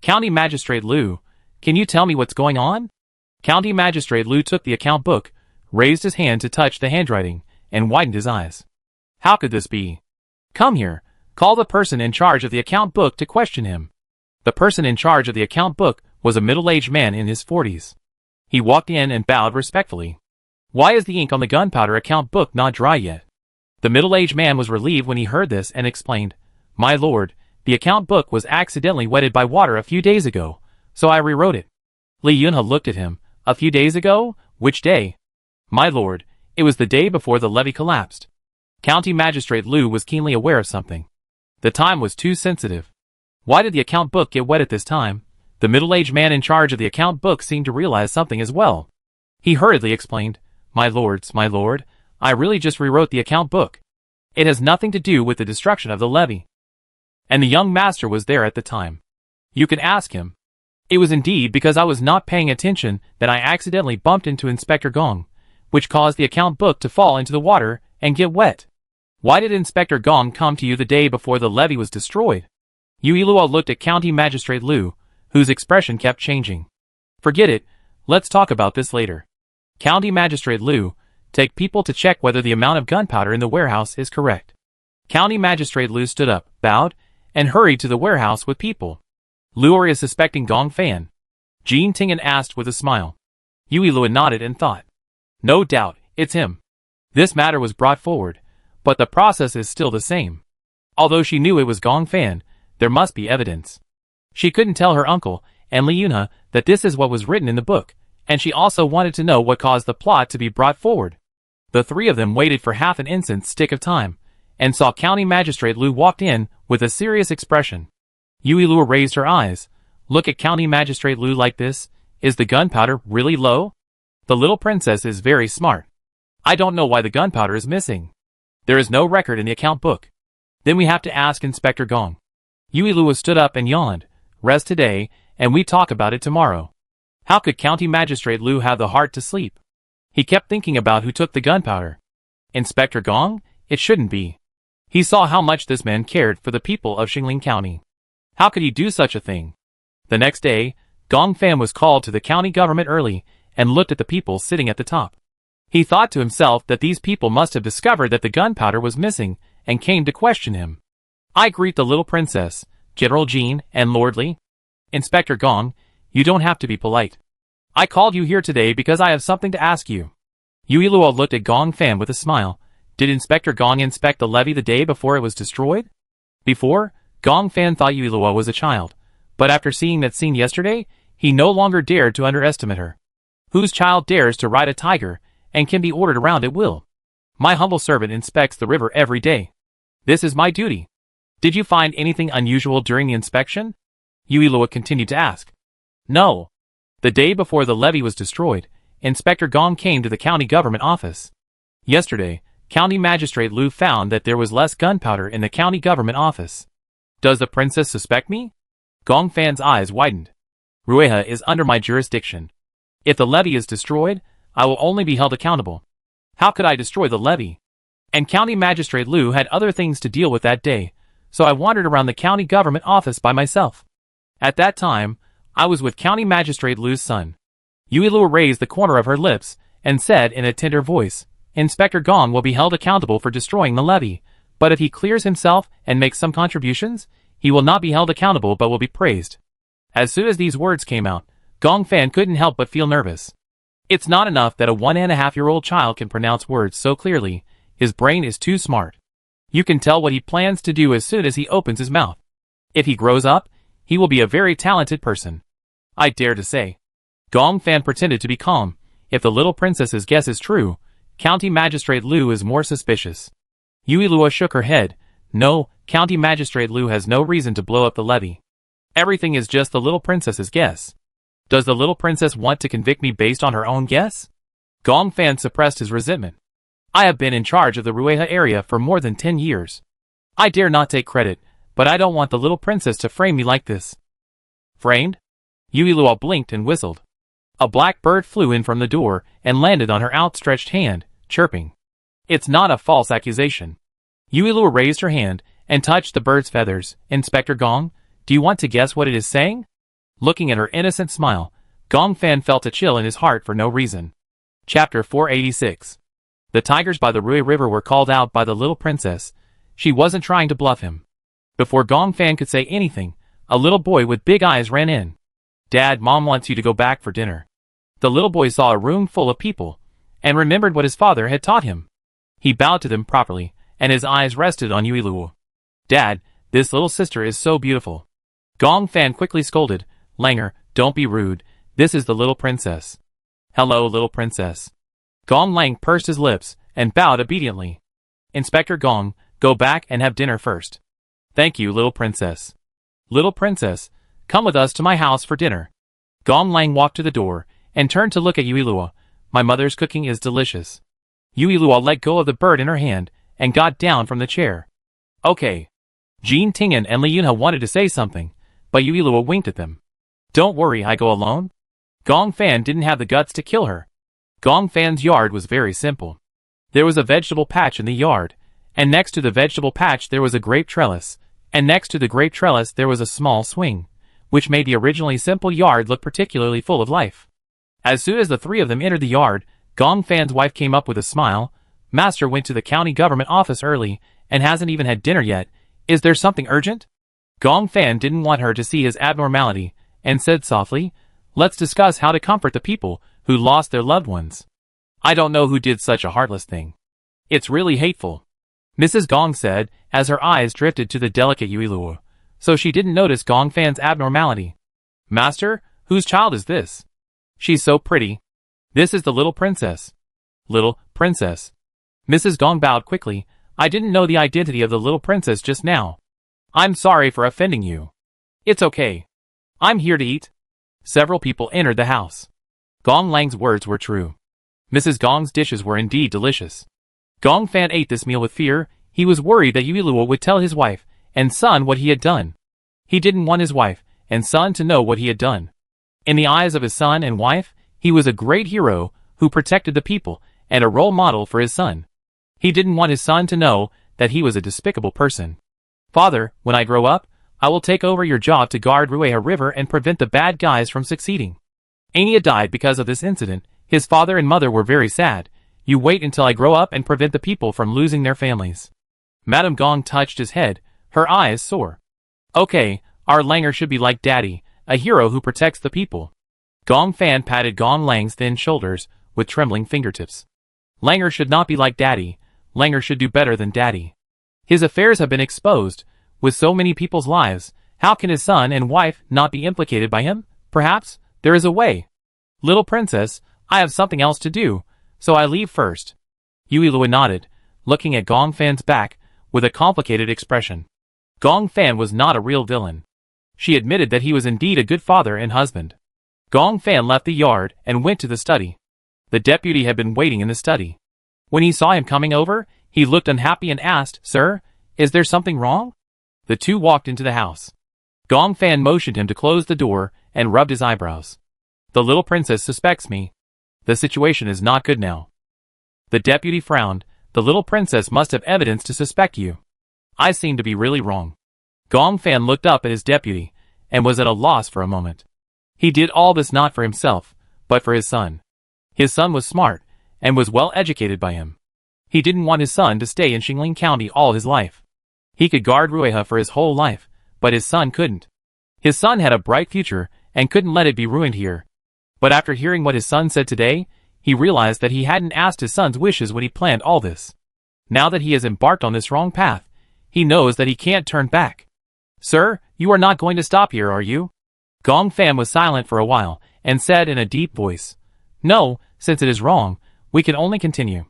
County Magistrate Lu, can you tell me what's going on? County Magistrate Lu took the account book, raised his hand to touch the handwriting, and widened his eyes. How could this be? Come here, call the person in charge of the account book to question him. The person in charge of the account book was a middle-aged man in his 40s. He walked in and bowed respectfully. Why is the ink on the gunpowder account book not dry yet? The middle-aged man was relieved when he heard this and explained, My lord, the account book was accidentally wetted by water a few days ago, so I rewrote it. Li Yunhe looked at him. A few days ago? Which day? My lord, it was the day before the levee collapsed. County Magistrate Lu was keenly aware of something. The time was too sensitive. Why did the account book get wet at this time? The middle-aged man in charge of the account book seemed to realize something as well. He hurriedly explained, my lord, I really just rewrote the account book. It has nothing to do with the destruction of the levee. And the young master was there at the time. You can ask him. It was indeed because I was not paying attention that I accidentally bumped into Inspector Gong, which caused the account book to fall into the water and get wet. Why did Inspector Gong come to you the day before the levee was destroyed? Yui Luo looked at County Magistrate Liu, whose expression kept changing. Forget it, let's talk about this later. County Magistrate Liu, take people to check whether the amount of gunpowder in the warehouse is correct. County Magistrate Liu stood up, bowed, and hurried to the warehouse with people. Luo is suspecting Gong Fan. Jean Tingen asked with a smile. Yui Luo nodded and thought. No doubt, it's him. This matter was brought forward, but the process is still the same. Although she knew it was Gong Fan, there must be evidence. She couldn't tell her uncle and Li Yunhe that this is what was written in the book, and she also wanted to know what caused the plot to be brought forward. The three of them waited for half an instant's stick of time, and saw County Magistrate Liu walked in with a serious expression. Yui Luo raised her eyes. Look at County Magistrate Liu like this. Is the gunpowder really low? The little princess is very smart. I don't know why the gunpowder is missing. There is no record in the account book. Then we have to ask Inspector Gong. Yui Luo stood up and yawned. Rest today, and we talk about it tomorrow. How could County Magistrate Liu have the heart to sleep? He kept thinking about who took the gunpowder. Inspector Gong? It shouldn't be. He saw how much this man cared for the people of Xingling County. How could he do such a thing? The next day, Gong Fan was called to the county government early and looked at the people sitting at the top. He thought to himself that these people must have discovered that the gunpowder was missing and came to question him. I greet the little princess, General Jean, and Lord Li. Inspector Gong, you don't have to be polite. I called you here today because I have something to ask you. Yui Luo looked at Gong Fan with a smile. Did Inspector Gong inspect the levee the day before it was destroyed? Before, Gong Fan thought Yui Luo was a child, but after seeing that scene yesterday, he no longer dared to underestimate her. Whose child dares to ride a tiger and can be ordered around at will? My humble servant inspects the river every day. This is my duty. Did you find anything unusual during the inspection? Yui Luo continued to ask. No. The day before the levee was destroyed, Inspector Gong came to the county government office. Yesterday, County Magistrate Liu found that there was less gunpowder in the county government office. Does the princess suspect me? Gong Fan's eyes widened. Rueha is under my jurisdiction. If the levee is destroyed, I will only be held accountable. How could I destroy the levee? And County Magistrate Liu had other things to deal with that day, so I wandered around the county government office by myself. At that time, I was with County Magistrate Liu's son. Yui Luo raised the corner of her lips and said in a tender voice, Inspector Gong will be held accountable for destroying the levee, but if he clears himself and makes some contributions, he will not be held accountable but will be praised. As soon as these words came out, Gong Fan couldn't help but feel nervous. It's not enough that a 1.5-year-old child can pronounce words so clearly, his brain is too smart. You can tell what he plans to do as soon as he opens his mouth. If he grows up, he will be a very talented person. I dare to say. Gong Fan pretended to be calm. If the little princess's guess is true, County Magistrate Liu is more suspicious. Yui Luo shook her head. No, County Magistrate Liu has no reason to blow up the levee. Everything is just the little princess's guess. Does the little princess want to convict me based on her own guess? Gong Fan suppressed his resentment. I have been in charge of the Rueha area for more than 10 years. I dare not take credit, but I don't want the little princess to frame me like this. Framed? Yui Luo blinked and whistled. A black bird flew in from the door and landed on her outstretched hand, chirping. It's not a false accusation. Yui Luo raised her hand and touched the bird's feathers. Inspector Gong, do you want to guess what it is saying? Looking at her innocent smile, Gong Fan felt a chill in his heart for no reason. Chapter 486. The tigers by the Rui River were called out by the little princess. She wasn't trying to bluff him. Before Gong Fan could say anything, a little boy with big eyes ran in. Dad, Mom wants you to go back for dinner. The little boy saw a room full of people, and remembered what his father had taught him. He bowed to them properly, and his eyes rested on Yui Luo. Dad, this little sister is so beautiful. Gong Fan quickly scolded, Langer, don't be rude, this is the little princess. Hello, little princess. Gong Lang pursed his lips, and bowed obediently. Inspector Gong, go back and have dinner first. Thank you, little princess. Little princess, Come with us to my house for dinner. Gong Lang walked to the door, and turned to look at Yuilua. My mother's cooking is delicious. Yuilua let go of the bird in her hand, and got down from the chair. Okay. Jean Tingen and Li Yunhe wanted to say something, but Yuilua winked at them. Don't worry, I go alone. Gong Fan didn't have the guts to kill her. Gong Fan's yard was very simple. There was a vegetable patch in the yard, and next to the vegetable patch there was a grape trellis, and next to the grape trellis there was a small swing, which made the originally simple yard look particularly full of life. As soon as the three of them entered the yard, Gong Fan's wife came up with a smile. Master went to the county government office early, and hasn't even had dinner yet. Is there something urgent? Gong Fan didn't want her to see his abnormality, and said softly, let's discuss how to comfort the people who lost their loved ones. I don't know who did such a heartless thing. It's really hateful. Mrs. Gong said, as her eyes drifted to the delicate Yuilua, so she didn't notice Gong Fan's abnormality. Master, whose child is this? She's so pretty. This is the little princess. Little princess. Mrs. Gong bowed quickly. I didn't know the identity of the little princess just now. I'm sorry for offending you. It's okay. I'm here to eat. Several people entered the house. Gong Lang's words were true. Mrs. Gong's dishes were indeed delicious. Gong Fan ate this meal with fear. He was worried that Yuilua would tell his wife and son what he had done. He didn't want his wife and son to know what he had done. In the eyes of his son and wife, he was a great hero who protected the people and a role model for his son. He didn't want his son to know that he was a despicable person. Father, when I grow up, I will take over your job to guard Rueha River and prevent the bad guys from succeeding. Anya died because of this incident. His father and mother were very sad. You wait until I grow up and prevent the people from losing their families. Madame Gong touched his head, her eyes sore. Okay, our Langer should be like Daddy, a hero who protects the people. Gong Fan patted Gong Lang's thin shoulders with trembling fingertips. Langer should not be like Daddy. Langer should do better than Daddy. His affairs have been exposed. With so many people's lives, how can his son and wife not be implicated by him? Perhaps there is a way. Little princess, I have something else to do, so I leave first. Yuilua nodded, looking at Gong Fan's back with a complicated expression. Gong Fan was not a real villain. She admitted that he was indeed a good father and husband. Gong Fan left the yard and went to the study. The deputy had been waiting in the study. When he saw him coming over, he looked unhappy and asked, Sir, is there something wrong? The two walked into the house. Gong Fan motioned him to close the door and rubbed his eyebrows. The little princess suspects me. The situation is not good now. The deputy frowned. The little princess must have evidence to suspect you. I seem to be really wrong. Gong Fan looked up at his deputy and was at a loss for a moment. He did all this not for himself, but for his son. His son was smart and was well educated by him. He didn't want his son to stay in Xingling County all his life. He could guard Rueha for his whole life, but his son couldn't. His son had a bright future and couldn't let it be ruined here. But after hearing what his son said today, he realized that he hadn't asked his son's wishes when he planned all this. Now that he has embarked on this wrong path, he knows that he can't turn back. Sir, you are not going to stop here, are you? Gong Fan was silent for a while and said in a deep voice, No, since it is wrong, we can only continue.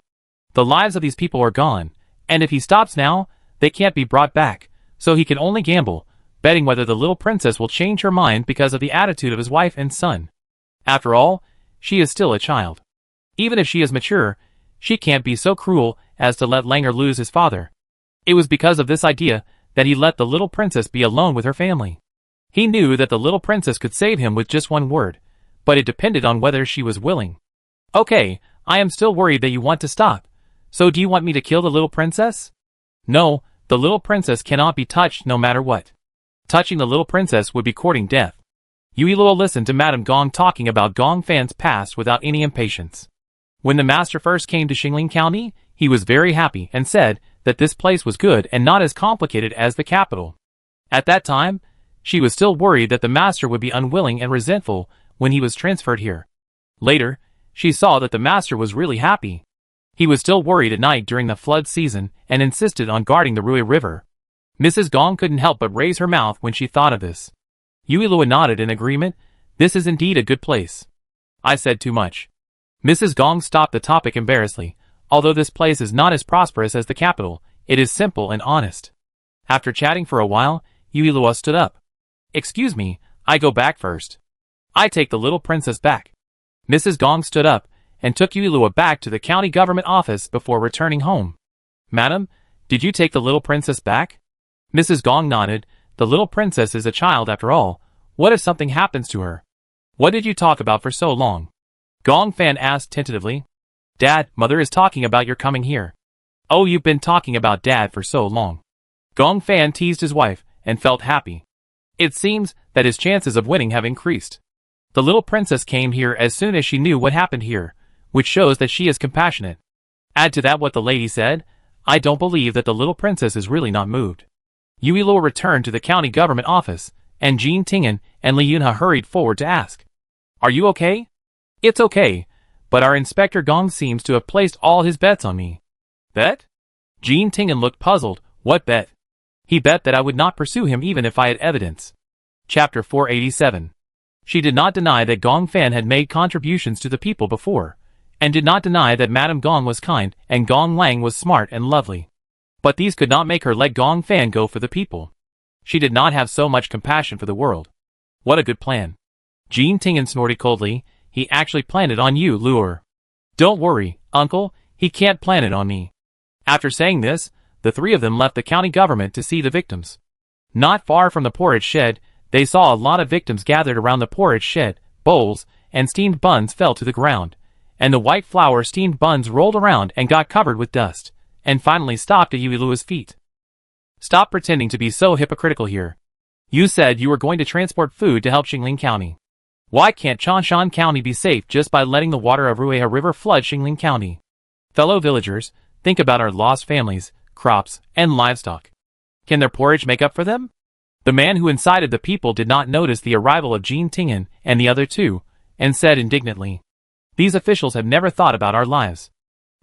The lives of these people are gone, and if he stops now, they can't be brought back, so he can only gamble, betting whether the little princess will change her mind because of the attitude of his wife and son. After all, she is still a child. Even if she is mature, she can't be so cruel as to let Langer lose his father. It was because of this idea that he let the little princess be alone with her family. He knew that the little princess could save him with just one word, but it depended on whether she was willing. Okay, I am still worried that you want to stop. So do you want me to kill the little princess? No, the little princess cannot be touched no matter what. Touching the little princess would be courting death. Yuilua listened to Madame Gong talking about Gong Fan's past without any impatience. When the master first came to Xingling County, he was very happy and said that this place was good and not as complicated as the capital. At that time, she was still worried that the master would be unwilling and resentful when he was transferred here. Later, she saw that the master was really happy. He was still worried at night during the flood season and insisted on guarding the Rui River. Mrs. Gong couldn't help but raise her mouth when she thought of this. Yuilua nodded in agreement. This is indeed a good place. I said too much. Mrs. Gong stopped the topic embarrassedly. Although this place is not as prosperous as the capital, it is simple and honest. After chatting for a while, Yuilua stood up. Excuse me, I go back first. I take the little princess back. Mrs. Gong stood up and took Yuilua back to the county government office before returning home. Madam, did you take the little princess back? Mrs. Gong nodded. The little princess is a child after all. What if something happens to her? What did you talk about for so long? Gong Fan asked tentatively. Dad, Mother is talking about your coming here. Oh, you've been talking about Dad for so long. Gong Fan teased his wife and felt happy. It seems that his chances of winning have increased. The little princess came here as soon as she knew what happened here, which shows that she is compassionate. Add to that what the lady said, I don't believe that the little princess is really not moved. Yuilua returned to the county government office, and Jean Tingen and Li Yunha hurried forward to ask. Are you okay? It's okay, but our Inspector Gong seems to have placed all his bets on me. Bet? Jean Tingen looked puzzled. What bet? He bet that I would not pursue him even if I had evidence. Chapter 487. She did not deny that Gong Fan had made contributions to the people before, and did not deny that Madame Gong was kind and Gong Lang was smart and lovely. But these could not make her let Gong Fan go for the people. She did not have so much compassion for the world. What a good plan. Jean Tingen snorted coldly. He actually planned it on you, Lure. Don't worry, uncle, he can't plan it on me. After saying this, the three of them left the county government to see the victims. Not far from the porridge shed, they saw a lot of victims gathered around the porridge shed. Bowls and steamed buns fell to the ground, and the white flour steamed buns rolled around and got covered with dust, and finally stopped at Yuilua's feet. Stop pretending to be so hypocritical here. You said you were going to transport food to help Xingling County. Why can't Chanshan County be safe just by letting the water of Rueha River flood Xingling County? Fellow villagers, think about our lost families, crops, and livestock. Can their porridge make up for them? The man who incited the people did not notice the arrival of Jean Tingen and the other two, and said indignantly, These officials have never thought about our lives.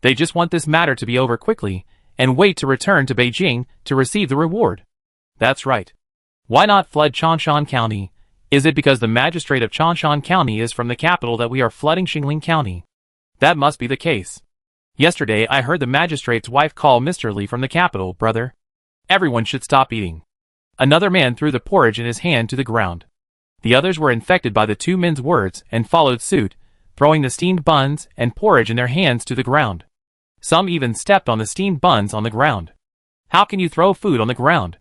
They just want this matter to be over quickly, and wait to return to Beijing to receive the reward. That's right. Why not flood Chanshan County? Is it because the magistrate of Chanshan County is from the capital that we are flooding Xingling County? That must be the case. Yesterday I heard the magistrate's wife call Mr. Li from the capital, brother. Everyone should stop eating. Another man threw the porridge in his hand to the ground. The others were infected by the two men's words and followed suit, throwing the steamed buns and porridge in their hands to the ground. Some even stepped on the steamed buns on the ground. How can you throw food on the ground?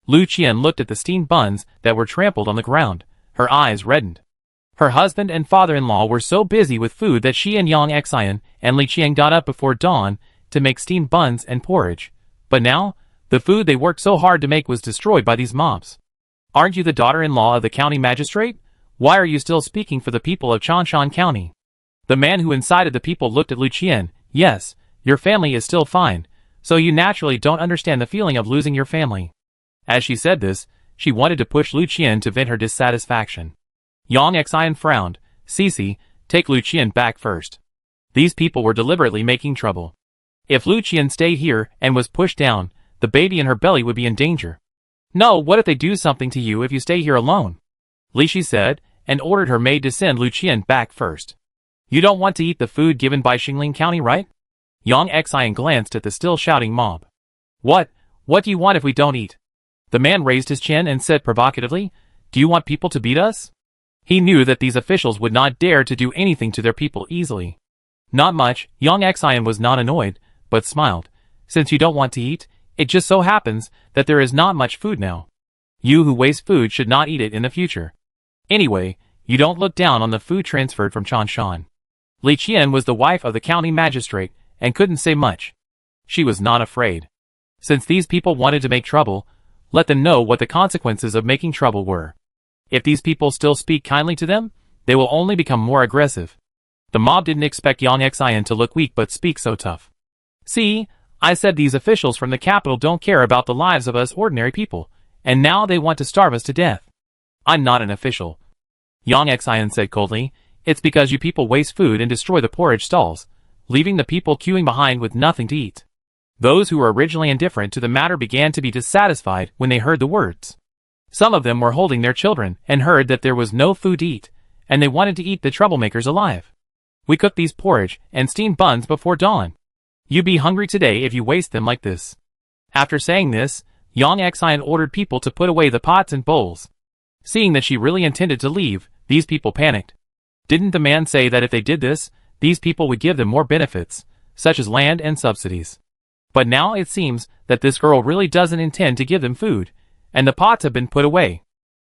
Lu Qian looked at the steamed buns that were trampled on the ground. Her eyes reddened. Her husband and father-in-law were so busy with food that she and Yang Xian and Li Qian got up before dawn to make steamed buns and porridge. But now, the food they worked so hard to make was destroyed by these mobs. Aren't you the daughter-in-law of the county magistrate? Why are you still speaking for the people of Chanshan County? The man who incited the people looked at Lu Qian. Yes, your family is still fine, so you naturally don't understand the feeling of losing your family. As she said this, she wanted to push Lu Qian to vent her dissatisfaction. Yang Xian frowned. Cici, take Lu Qian back first. These people were deliberately making trouble. If Lu Qian stayed here and was pushed down, the baby in her belly would be in danger. No, what if they do something to you if you stay here alone? Li Shi said, and ordered her maid to send Lu Qian back first. You don't want to eat the food given by Xingling County, right? Yang Xian glanced at the still shouting mob. What do you want if we don't eat? The man raised his chin and said provocatively, Do you want people to beat us? He knew that these officials would not dare to do anything to their people easily. Not much. Yang Xian was not annoyed, but smiled. Since you don't want to eat, it just so happens that there is not much food now. You who waste food should not eat it in the future. Anyway, you don't look down on the food transferred from Chanshan. Li Qian was the wife of the county magistrate and couldn't say much. She was not afraid. Since these people wanted to make trouble, let them know what the consequences of making trouble were. If these people still speak kindly to them, they will only become more aggressive. The mob didn't expect Yang Xian to look weak but speak so tough. See, I said these officials from the capital don't care about the lives of us ordinary people, and now they want to starve us to death. I'm not an official. Yang Xian said coldly. It's because you people waste food and destroy the porridge stalls, leaving the people queuing behind with nothing to eat. Those who were originally indifferent to the matter began to be dissatisfied when they heard the words. Some of them were holding their children and heard that there was no food to eat, and they wanted to eat the troublemakers alive. We cooked these porridge and steamed buns before dawn. You'd be hungry today if you waste them like this. After saying this, Yang Xian ordered people to put away the pots and bowls. Seeing that she really intended to leave, these people panicked. Didn't the man say that if they did this, these people would give them more benefits, such as land and subsidies? But now it seems that this girl really doesn't intend to give them food, and the pots have been put away.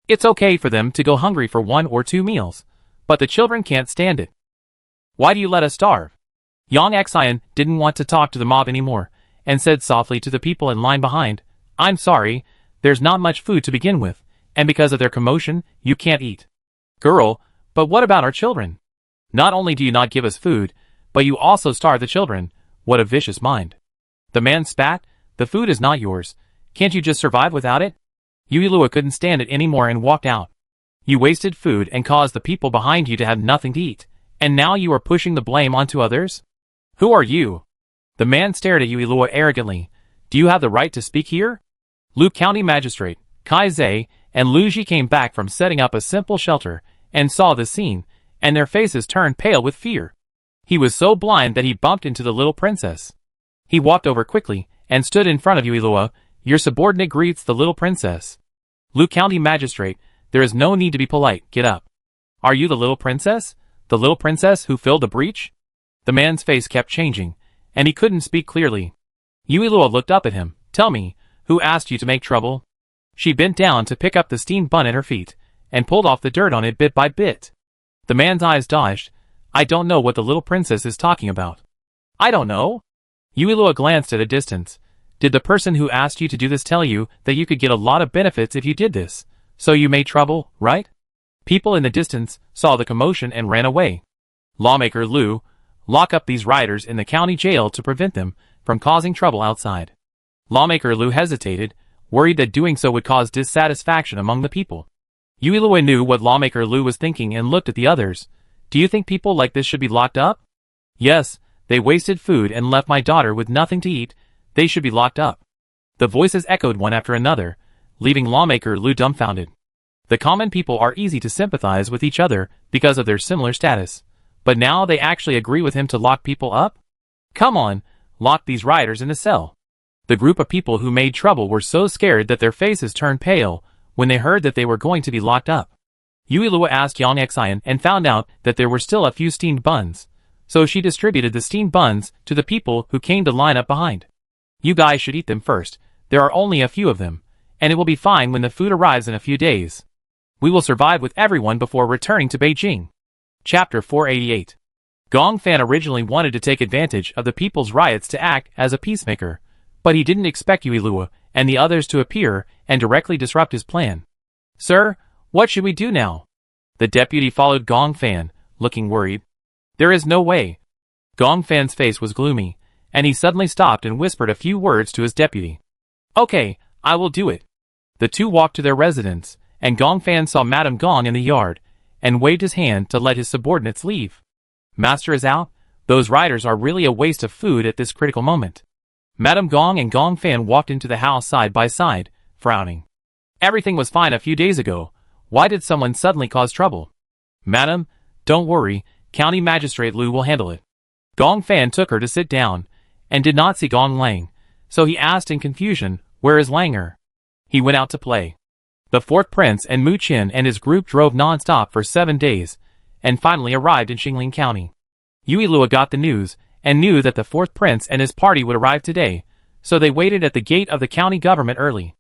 It's okay for them to go hungry for 1 or 2 meals, but the children can't stand it. Why do you let us starve? Yang Xian didn't want to talk to the mob anymore, and said softly to the people in line behind, I'm sorry, there's not much food to begin with, and because of their commotion, you can't eat. Girl, but what about our children? Not only do you not give us food, but you also starve the children. What a vicious mind. The man spat, the food is not yours. Can't you just survive without it? Yuilua couldn't stand it anymore and walked out. You wasted food and caused the people behind you to have nothing to eat, and now you are pushing the blame onto others? Who are you? The man stared at Yuilua arrogantly. Do you have the right to speak here? Lu County Magistrate, Kai Zhe, and Lu Ji came back from setting up a simple shelter, and saw the scene, and their faces turned pale with fear. He was so blind that he bumped into the little princess. He walked over quickly, and stood in front of Yuilua. Your subordinate greets the little princess. Lu County Magistrate, there is no need to be polite, get up. Are you the little princess? The little princess who filled the breach? The man's face kept changing, and he couldn't speak clearly. Yuilua looked up at him. Tell me, who asked you to make trouble? She bent down to pick up the steamed bun at her feet, and pulled off the dirt on it bit by bit. The man's eyes dodged. I don't know what the little princess is talking about. I don't know. Yuilua glanced at a distance. Did the person who asked you to do this tell you that you could get a lot of benefits if you did this? So you made trouble, right? People in the distance saw the commotion and ran away. Lawmaker Lu, lock up these rioters in the county jail to prevent them from causing trouble outside. Lawmaker Lu hesitated, worried that doing so would cause dissatisfaction among the people. Yuilua knew what Lawmaker Lu was thinking and looked at the others. Do you think people like this should be locked up? Yes, they wasted food and left my daughter with nothing to eat. They should be locked up. The voices echoed one after another, leaving Lawmaker Lu dumbfounded. The common people are easy to sympathize with each other because of their similar status, but now they actually agree with him to lock people up? Come on, lock these rioters in a cell. The group of people who made trouble were so scared that their faces turned pale when they heard that they were going to be locked up. Yuilua asked Yang Xian and found out that there were still a few steamed buns, so she distributed the steamed buns to the people who came to line up behind. You guys should eat them first. There are only a few of them, and it will be fine when the food arrives in a few days. We will survive with everyone before returning to Beijing. Chapter 488. Gong Fan originally wanted to take advantage of the people's riots to act as a peacemaker, but he didn't expect Yuilua and the others to appear and directly disrupt his plan. Sir, what should we do now? The deputy followed Gong Fan, looking worried. There is no way. Gong Fan's face was gloomy, and he suddenly stopped and whispered a few words to his deputy. Okay, I will do it. The two walked to their residence, and Gong Fan saw Madame Gong in the yard, and waved his hand to let his subordinates leave. Master is out? Those riders are really a waste of food at this critical moment. Madame Gong and Gong Fan walked into the house side by side, frowning. Everything was fine a few days ago. Why did someone suddenly cause trouble? Madam, don't worry, County Magistrate Lu will handle it. Gong Fan took her to sit down, and did not see Gong Lang, so he asked in confusion, where is Langer? He went out to play. The fourth prince and Mu Qin and his group drove non-stop for 7 days, and finally arrived in Xingling County. Yuilua got the news, and knew that the fourth prince and his party would arrive today, so they waited at the gate of the county government early.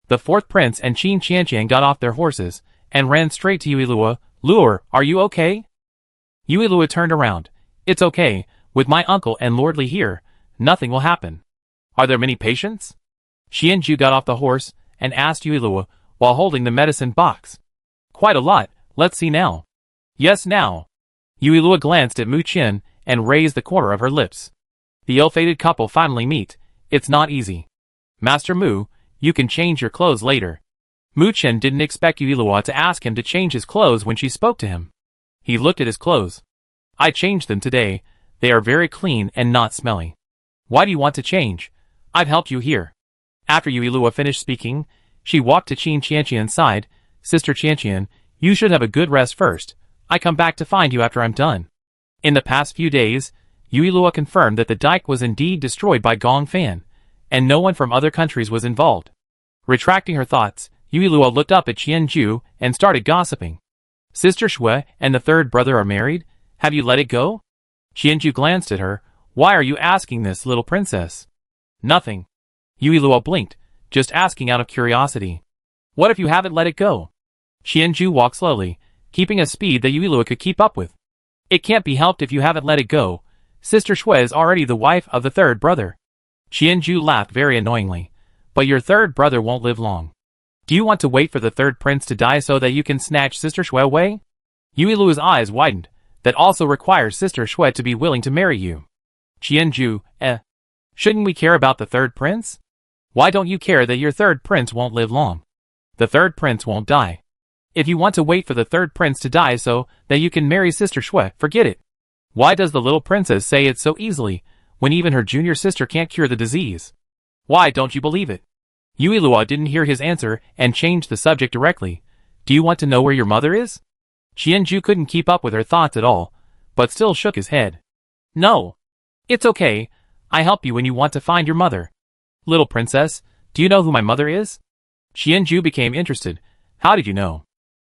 The fourth prince and Qin Qianqian got off their horses, and ran straight to Yuilua. Luer, are you okay? Yuilua turned around. It's okay, with my uncle and Lord Li here, nothing will happen. Are there many patients? Xianju got off the horse, and asked Yuilua, while holding the medicine box. Quite a lot, let's see now. Yes now. Yuilua glanced at Mu Qin, and raised the corner of her lips. The ill-fated couple finally meet. It's not easy. Master Mu, you can change your clothes later. Mu Qin didn't expect Yuilua to ask him to change his clothes when she spoke to him. He looked at his clothes. I changed them today. They are very clean and not smelly. Why do you want to change? I've helped you here. After Yuilua finished speaking, she walked to Qin Qianqian's side. Sister Qianqian, you should have a good rest first. I come back to find you after I'm done. In the past few days, Yuilua confirmed that the dike was indeed destroyed by Gong Fan, and no one from other countries was involved. Retracting her thoughts, Yuilua looked up at Qianju and started gossiping. Sister Shui and the third brother are married? Have you let it go? Qianju glanced at her. Why are you asking this, little princess? Nothing. Yuilua blinked, just asking out of curiosity. What if you haven't let it go? Qianju walked slowly, keeping a speed that Yuilua could keep up with. It can't be helped if you haven't let it go. Sister Shui is already the wife of the third brother. Qianju laughed very annoyingly. But your third brother won't live long. Do you want to wait for the third prince to die so that you can snatch Sister Shui away? Yuilua's eyes widened. That also requires Sister Shui to be willing to marry you. Qianju, Shouldn't we care about the third prince? Why don't you care that your third prince won't live long? The third prince won't die. If you want to wait for the third prince to die so that you can marry Sister Shui, forget it. Why does the little princess say it so easily, when even her junior sister can't cure the disease? Why don't you believe it? Yuilua didn't hear his answer and changed the subject directly. Do you want to know where your mother is? Qianju couldn't keep up with her thoughts at all, but still shook his head. No. It's okay. I help you when you want to find your mother. Little princess, do you know who my mother is? Qianju became interested. How did you know?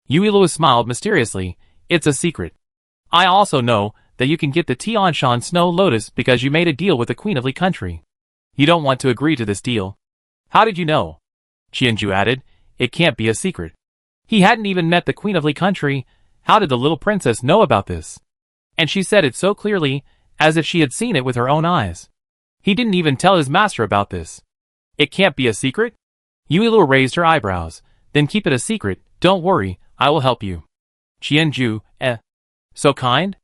Yuilua smiled mysteriously. It's a secret. I also know that you can get the Tianshan Snow Lotus because you made a deal with the Queen of Li country. You don't want to agree to this deal. How did you know? Qianju added. It can't be a secret. He hadn't even met the Queen of Li country. How did the little princess know about this? And she said it so clearly, as if she had seen it with her own eyes. He didn't even tell his master about this. It can't be a secret? Yuilua raised her eyebrows. Then keep it a secret. Don't worry, I will help you. Qianju, So kind?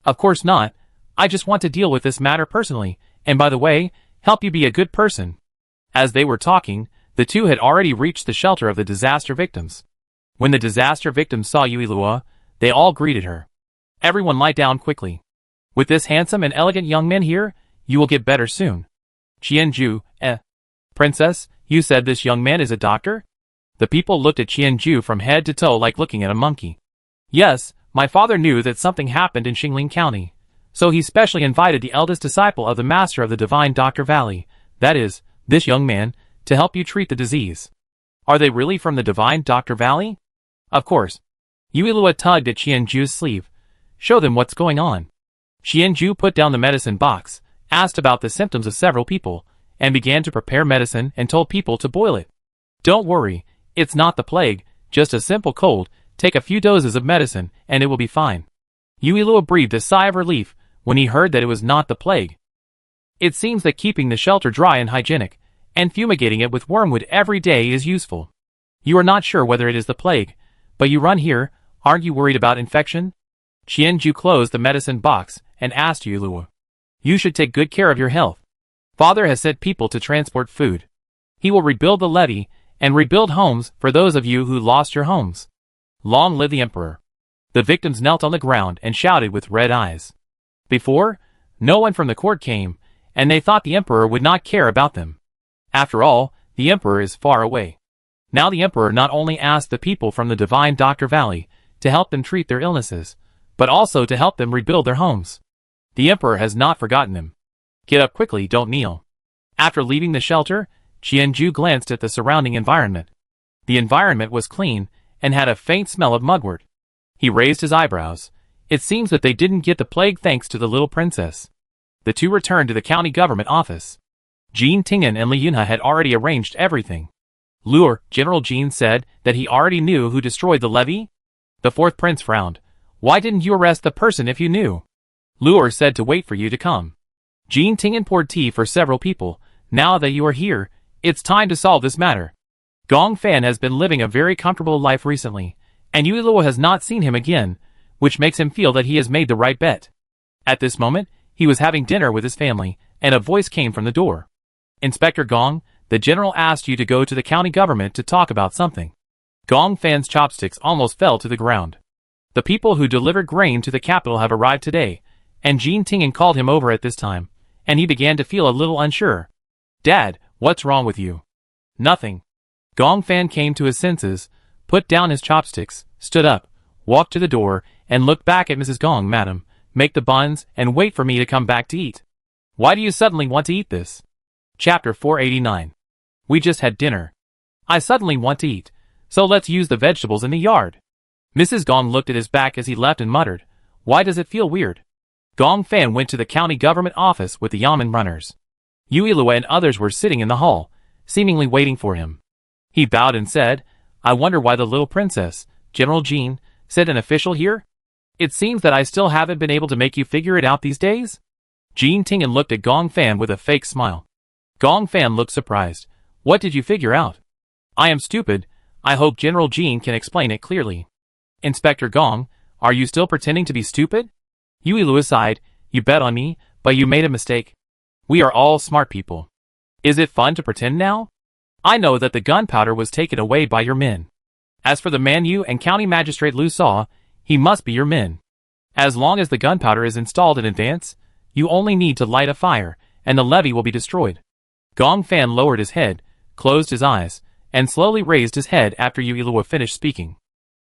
Of course not. I just want to deal with this matter personally, and by the way, help you be a good person. As they were talking, the two had already reached the shelter of the disaster victims. When the disaster victims saw Yuilua, they all greeted her. Everyone lie down quickly. With this handsome and elegant young man here, you will get better soon. Qianju, Princess, you said this young man is a doctor? The people looked at Qianju from head to toe like looking at a monkey. Yes, my father knew that something happened in Xingling County, so he specially invited the eldest disciple of the master of the divine Dr. Valley, that is, this young man, to help you treat the disease. Are they really from the divine Dr. Valley? Of course. Yuilua tugged at Qianju's sleeve. Show them what's going on. Qianju put down the medicine box, asked about the symptoms of several people, and began to prepare medicine and told people to boil it. Don't worry, it's not the plague, just a simple cold. Take a few doses of medicine, and it will be fine. Yuilua breathed a sigh of relief when he heard that it was not the plague. It seems that keeping the shelter dry and hygienic, and fumigating it with wormwood every day is useful. You are not sure whether it is the plague, but you run here, aren't you worried about infection? Qianju closed the medicine box and asked Yuilua. You should take good care of your health. Father has sent people to transport food. He will rebuild the levee and rebuild homes for those of you who lost your homes. Long live the emperor. The victims knelt on the ground and shouted with red eyes. Before, no one from the court came, and they thought the emperor would not care about them. After all, the emperor is far away. Now the emperor not only asked the people from the divine Dr. Valley to help them treat their illnesses, but also to help them rebuild their homes. The emperor has not forgotten them. Get up quickly, don't kneel. After leaving the shelter, Qianju glanced at the surrounding environment. The environment was clean, and had a faint smell of mugwort. He raised his eyebrows. It seems that they didn't get the plague thanks to the little princess. The two returned to the county government office. Jean Tingen and Li Yunhe had already arranged everything. General Jean said that he already knew who destroyed the levee? The fourth prince frowned. Why didn't you arrest the person if you knew? Luer said to wait for you to come. Jean Tingen poured tea for several people. Now that you are here, it's time to solve this matter. Gong Fan has been living a very comfortable life recently, and Yuilua has not seen him again, which makes him feel that he has made the right bet. At this moment, he was having dinner with his family, and a voice came from the door. Inspector Gong, the general asked you to go to the county government to talk about something. Gong Fan's chopsticks almost fell to the ground. The people who delivered grain to the capital have arrived today, and Jean Tingen called him over at this time, and he began to feel a little unsure. Dad, what's wrong with you? Nothing. Gong Fan came to his senses, put down his chopsticks, stood up, walked to the door, and looked back at Mrs. Gong. Madam, make the buns and wait for me to come back to eat. Why do you suddenly want to eat this? Chapter 489. We just had dinner. I suddenly want to eat, So let's use the vegetables in the yard. Mrs. Gong looked at his back as he left and muttered, "Why does it feel weird?" Gong Fan went to the county government office with the yamen runners. Yui Lua and others were sitting in the hall, seemingly waiting for him. He bowed and said, "I wonder why the little princess, General Jean, said an official here? It seems that I still haven't been able to make you figure it out these days?" Jean Tingen looked at Gong Fan with a fake smile. Gong Fan looked surprised. "What did you figure out?" "I am stupid. I hope General Jean can explain it clearly." "Inspector Gong, are you still pretending to be stupid?" Yui Lua sighed. "You bet on me, but you made a mistake. We are all smart people. Is it fun to pretend now? I know that the gunpowder was taken away by your men. As for the man you and County Magistrate Lu saw, he must be your men. As long as the gunpowder is installed in advance, you only need to light a fire, and the levee will be destroyed." Gong Fan lowered his head, closed his eyes, and slowly raised his head after Yui Lua finished speaking.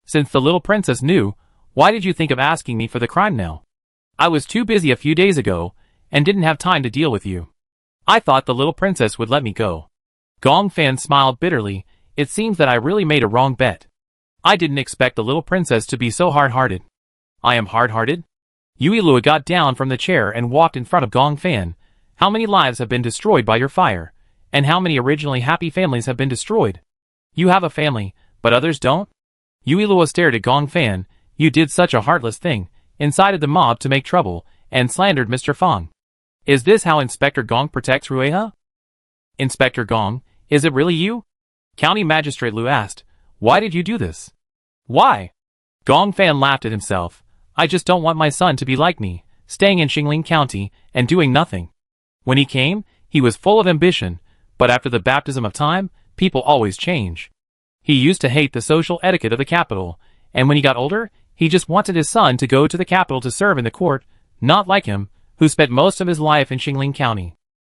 "Since the little princess knew, why did you think of asking me for the crime now? I was too busy a few days ago, and didn't have time to deal with you. I thought the little princess would let me go." Gong Fan smiled bitterly. "It seems that I really made a wrong bet. I didn't expect the little princess to be so hard-hearted." "I am hard-hearted?" Yui Lua got down from the chair and walked in front of Gong Fan. "How many lives have been destroyed by your fire? And how many originally happy families have been destroyed? You have a family, but others don't?" Yui Lua stared at Gong Fan. "You did such a heartless thing, incited the mob to make trouble, and slandered Mr. Fang. Is this how Inspector Gong protects Rueha?" "Inspector Gong, is it really you?" County Magistrate Lu asked. "Why did you do this?" "Why?" Gong Fan laughed at himself. "I just don't want my son to be like me, staying in Xingling County, and doing nothing. When he came, he was full of ambition, but after the baptism of time, people always change. He used to hate the social etiquette of the capital, and when he got older, he just wanted his son to go to the capital to serve in the court, not like him, who spent most of his life in Xingling County.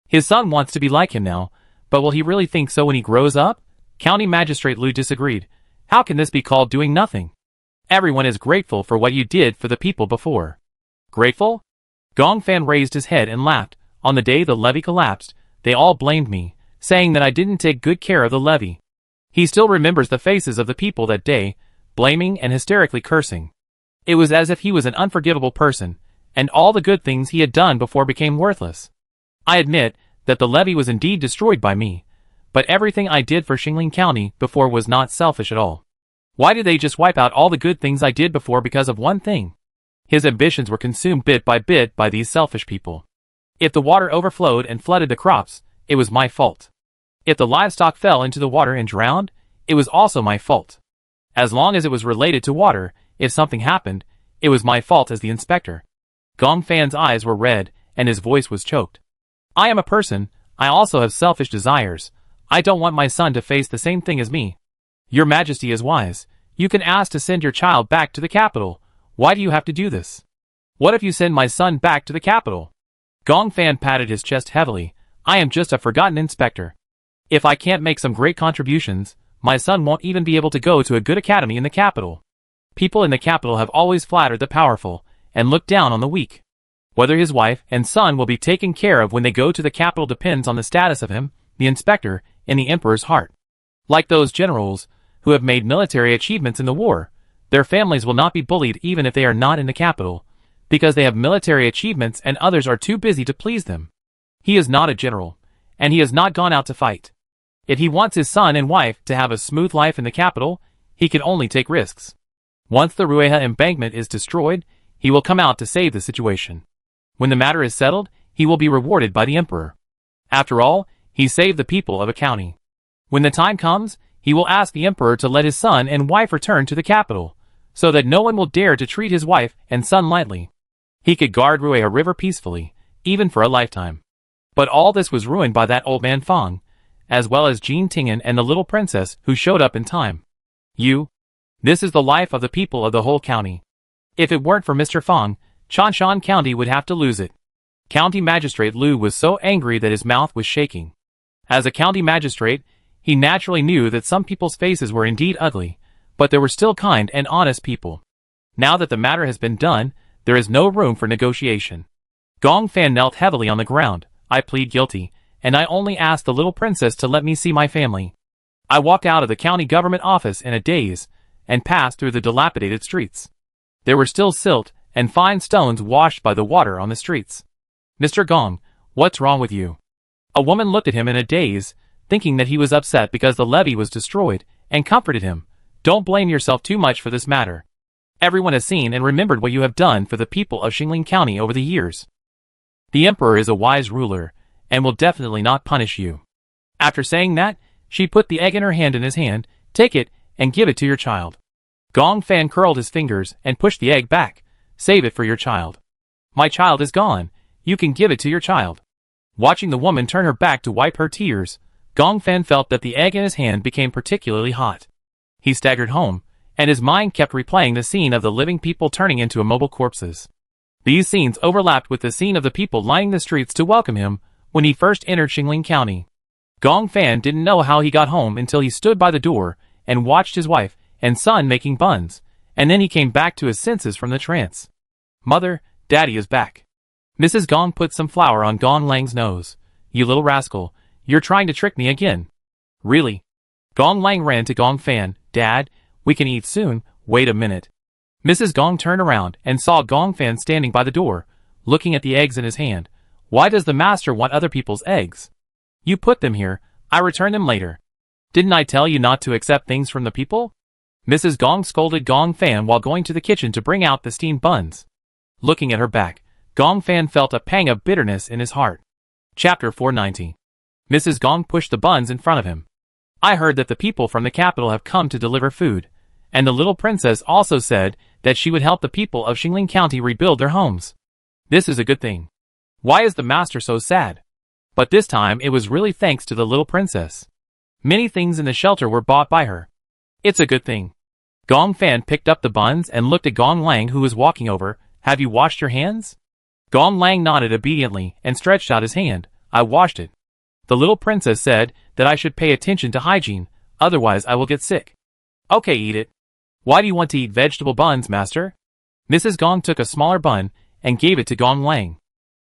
His son wants to be like him now, but will he really think so when he grows up?" County Magistrate Lu disagreed. "How can this be called doing nothing? Everyone is grateful for what you did for the people before." "Grateful?" Gong Fan raised his head and laughed. "On the day the levee collapsed, they all blamed me, saying that I didn't take good care of the levee." He still remembers the faces of the people that day, blaming and hysterically cursing. It was as if he was an unforgivable person, and all the good things he had done before became worthless. "I admit that the levee was indeed destroyed by me, but everything I did for Xingling County before was not selfish at all. Why did they just wipe out all the good things I did before because of one thing?" His ambitions were consumed bit by these selfish people. "If the water overflowed and flooded the crops, it was my fault. If the livestock fell into the water and drowned, it was also my fault. As long as it was related to water, if something happened, it was my fault as the inspector." Gong Fan's eyes were red, and his voice was choked. "I am a person, I also have selfish desires. I don't want my son to face the same thing as me. Your Majesty is wise. You can ask to send your child back to the capital. Why do you have to do this? What if you send my son back to the capital?" Gong Fan patted his chest heavily. "I am just a forgotten inspector. If I can't make some great contributions, my son won't even be able to go to a good academy in the capital. People in the capital have always flattered the powerful, and looked down on the weak. Whether his wife and son will be taken care of when they go to the capital depends on the status of him, the inspector, in the emperor's heart. Like those generals, who have made military achievements in the war, their families will not be bullied even if they are not in the capital, because they have military achievements and others are too busy to please them. He is not a general, and he has not gone out to fight. If he wants his son and wife to have a smooth life in the capital, he can only take risks. Once the Rueha embankment is destroyed, he will come out to save the situation. When the matter is settled, he will be rewarded by the emperor. After all, he saved the people of a county. When the time comes, he will ask the emperor to let his son and wife return to the capital, so that no one will dare to treat his wife and son lightly. He could guard Rueha River peacefully, even for a lifetime. But all this was ruined by that old man Fang, as well as Jean Tingen and the little princess who showed up in time. This is the life of the people of the whole county. If it weren't for Mr. Fang, Chanshan County would have to lose it." County Magistrate Lu was so angry that his mouth was shaking. As a county magistrate, he naturally knew that some people's faces were indeed ugly, but there were still kind and honest people. Now that the matter has been done, there is no room for negotiation. Gong Fan knelt heavily on the ground. "I plead guilty, and I only ask the little princess to let me see my family." I walked out of the county government office in a daze and passed through the dilapidated streets. There were still silt and fine stones washed by the water on the streets. Mr. Gong, what's wrong with you? A woman looked at him in a daze, thinking that he was upset because the levee was destroyed, and comforted him. Don't blame yourself too much for this matter. Everyone has seen and remembered what you have done for the people of Xingling County over the years. The emperor is a wise ruler, and will definitely not punish you. After saying that, she put the egg in her hand in his hand. Take it, and give it to your child. Gong Fan curled his fingers and pushed the egg back. Save it for your child. My child is gone. You can give it to your child. Watching the woman turn her back to wipe her tears, Gong Fan felt that the egg in his hand became particularly hot. He staggered home, and his mind kept replaying the scene of the living people turning into immobile corpses. These scenes overlapped with the scene of the people lining the streets to welcome him when he first entered Xingling County. Gong Fan didn't know how he got home until he stood by the door and watched his wife and son making buns, and then he came back to his senses from the trance. Mother, Daddy is back. Mrs. Gong put some flour on Gong Lang's nose. You little rascal, you're trying to trick me again. Really? Gong Lang ran to Gong Fan. Dad, we can eat soon. Wait a minute. Mrs. Gong turned around and saw Gong Fan standing by the door, looking at the eggs in his hand. Why does the master want other people's eggs? You put them here. I return them later. Didn't I tell you not to accept things from the people? Mrs. Gong scolded Gong Fan while going to the kitchen to bring out the steamed buns. Looking at her back, Gong Fan felt a pang of bitterness in his heart. Chapter 490. Mrs. Gong pushed the buns in front of him. I heard that the people from the capital have come to deliver food, and the little princess also said that she would help the people of Xingling County rebuild their homes. This is a good thing. Why is the master so sad? But this time it was really thanks to the little princess. Many things in the shelter were bought by her. It's a good thing. Gong Fan picked up the buns and looked at Gong Lang, who was walking over. Have you washed your hands? Gong Lang nodded obediently and stretched out his hand. I washed it. The little princess said that I should pay attention to hygiene, otherwise I will get sick. Okay, eat it. Why do you want to eat vegetable buns, master? Mrs. Gong took a smaller bun and gave it to Gong Lang.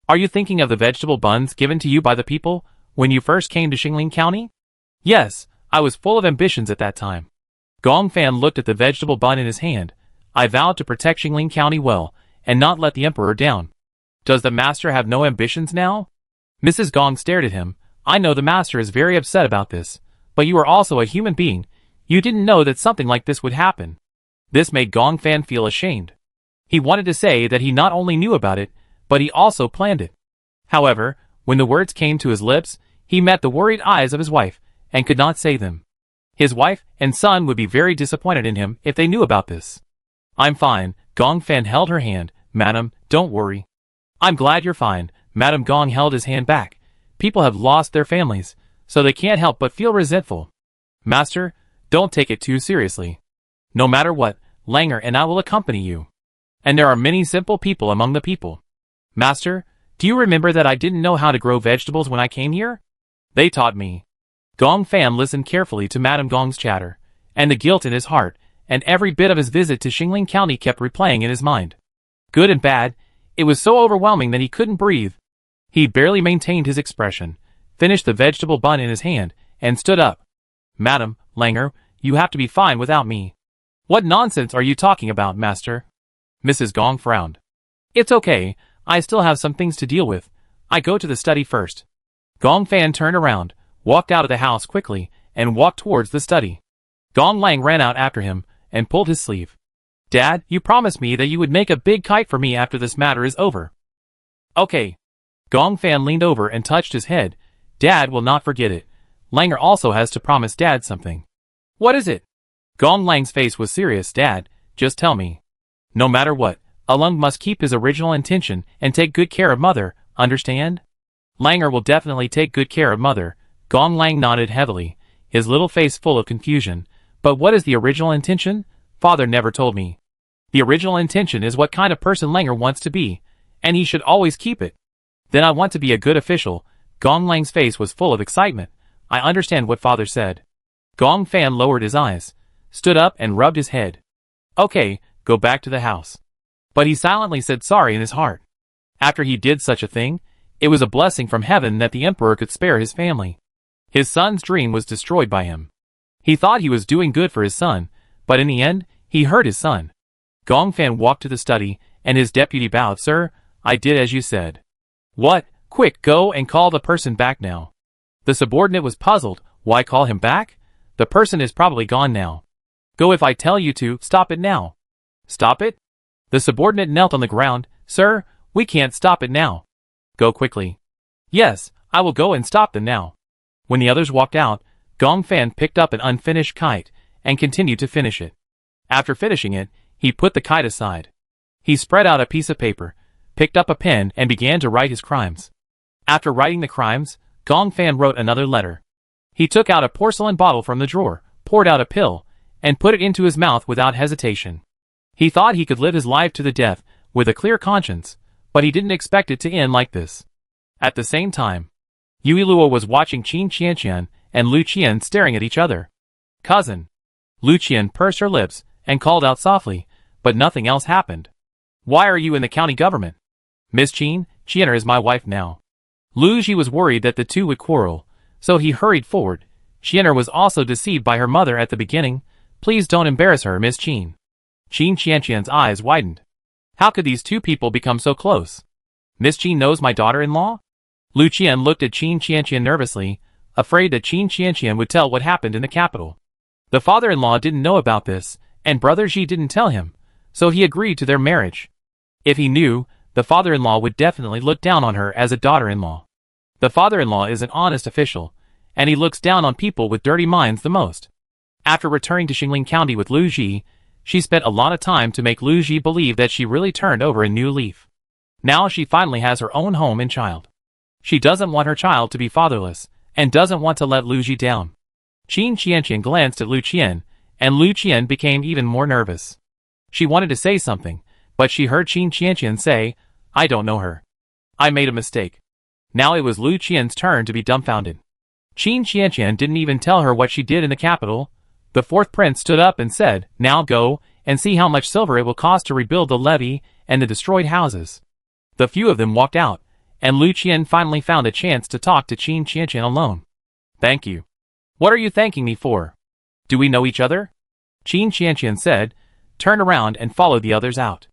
Are you thinking of the vegetable buns given to you by the people when you first came to Xingling County? Yes, I was full of ambitions at that time. Gong Fan looked at the vegetable bun in his hand. I vowed to protect Xingling County well, and not let the emperor down. Does the master have no ambitions now? Mrs. Gong stared at him. I know the master is very upset about this, but you are also a human being. You didn't know that something like this would happen. This made Gong Fan feel ashamed. He wanted to say that he not only knew about it, but he also planned it. However, when the words came to his lips, he met the worried eyes of his wife, and could not say them. His wife and son would be very disappointed in him if they knew about this. I'm fine. Gong Fan held her hand. Madam, don't worry. I'm glad you're fine. Madam Gong held his hand back. People have lost their families, so they can't help but feel resentful. Master, don't take it too seriously. No matter what, Langer and I will accompany you. And there are many simple people among the people. Master, do you remember that I didn't know how to grow vegetables when I came here? They taught me. Gong Fan listened carefully to Madam Gong's chatter, and the guilt in his heart, and every bit of his visit to Xingling County kept replaying in his mind. Good and bad, it was so overwhelming that he couldn't breathe. He barely maintained his expression, finished the vegetable bun in his hand, and stood up. Madam, Langer, you have to be fine without me. What nonsense are you talking about, master? Mrs. Gong frowned. It's okay, I still have some things to deal with. I go to the study first. Gong Fan turned around, walked out of the house quickly, and walked towards the study. Gong Lang ran out after him, and pulled his sleeve. Dad, you promised me that you would make a big kite for me after this matter is over. Okay. Gong Fan leaned over and touched his head. Dad will not forget it. Langer also has to promise Dad something. What is it? Gong Lang's face was serious. Dad, just tell me. No matter what, Alung must keep his original intention and take good care of Mother, understand? Langer will definitely take good care of Mother. Gong Lang nodded heavily, his little face full of confusion. But what is the original intention? Father never told me. The original intention is what kind of person Langer wants to be, and he should always keep it. Then I want to be a good official. Gong Lang's face was full of excitement. I understand what Father said. Gong Fan lowered his eyes, stood up and rubbed his head. Okay, go back to the house. But he silently said sorry in his heart. After he did such a thing, it was a blessing from heaven that the emperor could spare his family. His son's dream was destroyed by him. He thought he was doing good for his son, but in the end, he hurt his son. Gong Fan walked to the study, and his deputy bowed. Sir, I did as you said. What? Quick, go and call the person back now. The subordinate was puzzled. Why call him back? The person is probably gone now. Go if I tell you to. Stop it now. Stop it? The subordinate knelt on the ground. Sir, we can't stop it now. Go quickly. Yes, I will go and stop them now. When the others walked out, Gong Fan picked up an unfinished kite and continued to finish it. After finishing it, he put the kite aside. He spread out a piece of paper, picked up a pen and began to write his crimes. After writing the crimes, Gong Fan wrote another letter. He took out a porcelain bottle from the drawer, poured out a pill, and put it into his mouth without hesitation. He thought he could live his life to the death with a clear conscience, but he didn't expect it to end like this. At the same time, Yui Luo was watching Qin Qianqian and Lu Qian staring at each other. Cousin. Lu Qian pursed her lips and called out softly, but nothing else happened. Why are you in the county government? Miss Qin, Qianer is my wife now. Lu Ji was worried that the two would quarrel, so he hurried forward. Qianer was also deceived by her mother at the beginning. Please don't embarrass her, Miss Qin. Qin Qianqian's eyes widened. How could these two people become so close? Miss Qin knows my daughter-in-law? Lu Qian looked at Qin Qianqian nervously, afraid that Qin Qianqian would tell what happened in the capital. The father-in-law didn't know about this, and brother Ji didn't tell him, so he agreed to their marriage. If he knew, the father-in-law would definitely look down on her as a daughter-in-law. The father-in-law is an honest official, and he looks down on people with dirty minds the most. After returning to Xingling County with Lu Ji, she spent a lot of time to make Lu Ji believe that she really turned over a new leaf. Now she finally has her own home and child. She doesn't want her child to be fatherless, and doesn't want to let Lu Ji down. Qin Qianqian glanced at Lu Qian, and Lu Qian became even more nervous. She wanted to say something, but she heard Qin Qianqian say, I don't know her. I made a mistake. Now it was Lu Qian's turn to be dumbfounded. Qin Qianqian didn't even tell her what she did in the capital. The fourth prince stood up and said, Now go, and see how much silver it will cost to rebuild the levee and the destroyed houses. The few of them walked out, and Lu Qian finally found a chance to talk to Qin Qianqian alone. Thank you. What are you thanking me for? Do we know each other? Qin Qianqian said, turned around and followed the others out.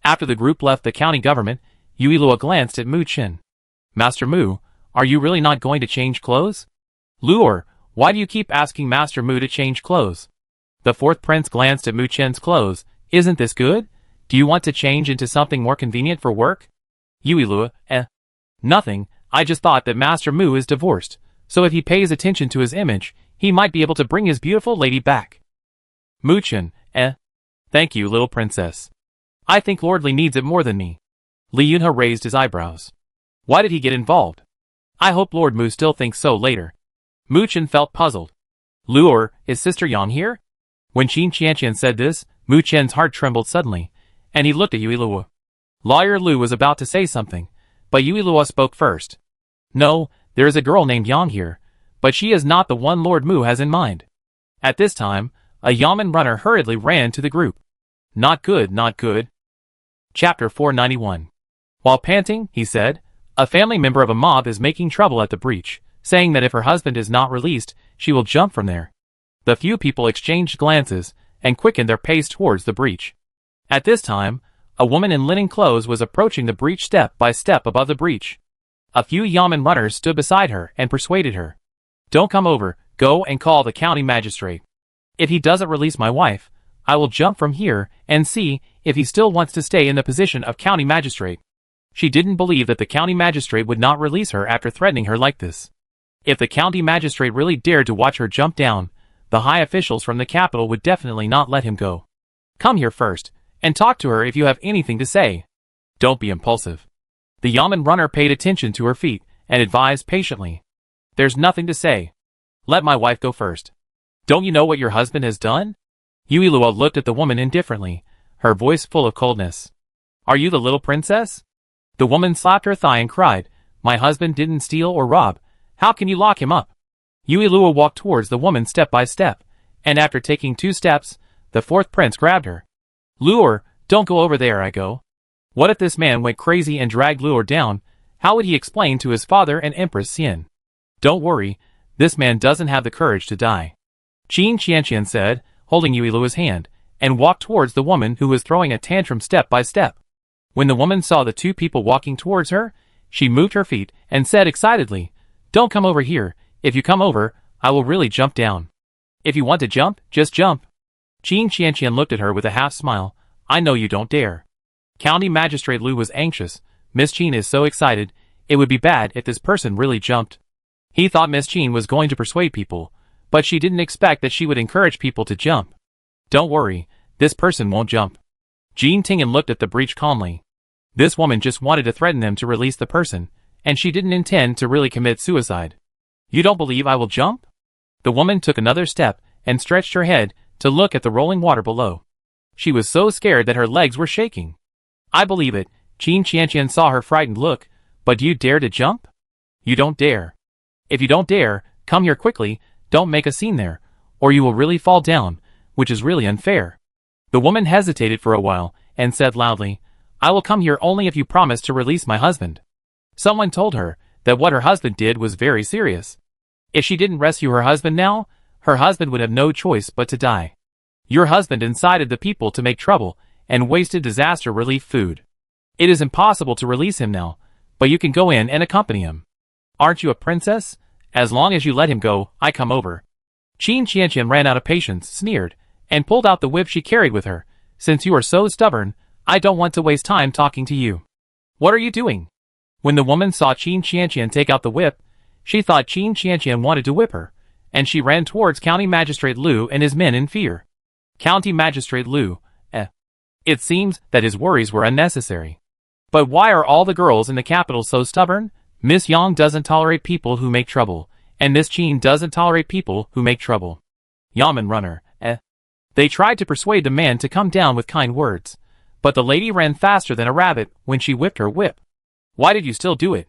After the group left the county government, Yui Luo glanced at Mu Qin. Master Mu, are you really not going to change clothes? Luor, why do you keep asking Master Mu to change clothes? The fourth prince glanced at Mu Qin's clothes. Isn't this good? Do you want to change into something more convenient for work? Yui Luo, Nothing, I just thought that Master Mu is divorced, so if he pays attention to his image, he might be able to bring his beautiful lady back. Mu Qin, Thank you, little princess. I think Lord Li needs it more than me. Li Yunhe raised his eyebrows. Why did he get involved? I hope Lord Mu still thinks so later. Mu Qin felt puzzled. Luor, is Sister Yang here? When Qin Qianqian said this, Mu Qin's heart trembled suddenly, and he looked at Yui Luo. Lawyer Lu was about to say something, but Yui Luo spoke first. No, there is a girl named Yang here, but she is not the one Lord Mu has in mind. At this time, a yamen runner hurriedly ran to the group. Not good, not good. Chapter 491. While panting, he said, a family member of a mob is making trouble at the breach, saying that if her husband is not released, she will jump from there. The few people exchanged glances and quickened their pace towards the breach. At this time, a woman in linen clothes was approaching the breach step by step above the breach. A few yamen runners stood beside her and persuaded her. Don't come over, go and call the county magistrate. If he doesn't release my wife, I will jump from here and see if he still wants to stay in the position of county magistrate. She didn't believe that the county magistrate would not release her after threatening her like this. If the county magistrate really dared to watch her jump down, the high officials from the capital would definitely not let him go. Come here first, and talk to her if you have anything to say. Don't be impulsive. The yamen runner paid attention to her feet and advised patiently. There's nothing to say. Let my wife go first. Don't you know what your husband has done? Yui Luo looked at the woman indifferently, her voice full of coldness. Are you the little princess? The woman slapped her thigh and cried, My husband didn't steal or rob. How can you lock him up? Yui Luo walked towards the woman step by step, and after taking 2 steps, the fourth prince grabbed her. Luor, don't go over there, I go. What if this man went crazy and dragged Luor down? How would he explain to his father and Empress Xian? Don't worry, this man doesn't have the courage to die. Qin Qianqian said, holding Yui Lua's hand, and walked towards the woman who was throwing a tantrum step by step. When the woman saw the two people walking towards her, she moved her feet and said excitedly, "Don't come over here. If you come over, I will really jump down. If you want to jump, just jump." Qin Qianqian looked at her with a half smile. "I know you don't dare." County Magistrate Lu was anxious. Miss Qin is so excited, it would be bad if this person really jumped. He thought Miss Qin was going to persuade people, but she didn't expect that she would encourage people to jump. "Don't worry, this person won't jump." Jean Tingen looked at the breach calmly. This woman just wanted to threaten them to release the person, and she didn't intend to really commit suicide. "You don't believe I will jump?" The woman took another step and stretched her head to look at the rolling water below. She was so scared that her legs were shaking. "I believe it." Qin Qianqian saw her frightened look. "But do you dare to jump?" "You don't dare. If you don't dare, come here quickly, don't make a scene there, or you will really fall down, which is really unfair." The woman hesitated for a while, and said loudly, "I will come here only if you promise to release my husband." Someone told her that what her husband did was very serious. If she didn't rescue her husband now, her husband would have no choice but to die. Your husband incited the people to make trouble, and wasted disaster relief food. It is impossible to release him now, but you can go in and accompany him. Aren't you a princess? As long as you let him go, I come over. Qin Qianqian ran out of patience, sneered, and pulled out the whip she carried with her. "Since you are so stubborn, I don't want to waste time talking to you. What are you doing?" When the woman saw Qin Qianqian take out the whip, she thought Qin Qianqian wanted to whip her, and she ran towards County Magistrate Lu and his men in fear. County Magistrate Lu, It seems that his worries were unnecessary. But why are all the girls in the capital so stubborn? Miss Yang doesn't tolerate people who make trouble, and Miss Qin doesn't tolerate people who make trouble. Yamen runner, They tried to persuade the man to come down with kind words, but the lady ran faster than a rabbit when she whipped her whip. "Why did you still do it?"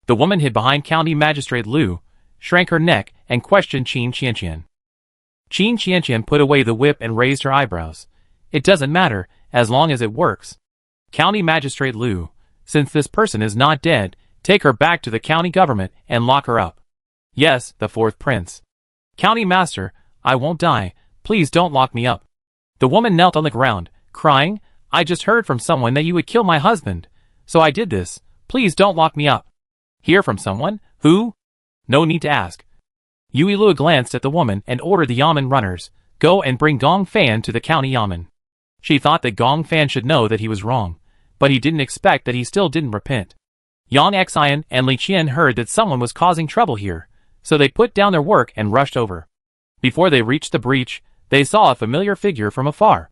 The woman hid behind County Magistrate Lu, shrank her neck, and questioned Qin Qianqian. Qin Qianqian put away the whip and raised her eyebrows. "It doesn't matter, as long as it works." County Magistrate Lu, "Since this person is not dead, take her back to the county government and lock her up." "Yes, the fourth prince." "County Master, I won't die, please don't lock me up." The woman knelt on the ground, crying, "I just heard from someone that you would kill my husband, so I did this, please don't lock me up." "Hear from someone? Who?" "No need to ask." Yui Lu glanced at the woman and ordered the Yamen runners, "Go and bring Gong Fan to the county Yamen." She thought that Gong Fan should know that he was wrong, but he didn't expect that he still didn't repent. Yang Xian and Li Qian heard that someone was causing trouble here, so they put down their work and rushed over. Before they reached the breach, they saw a familiar figure from afar.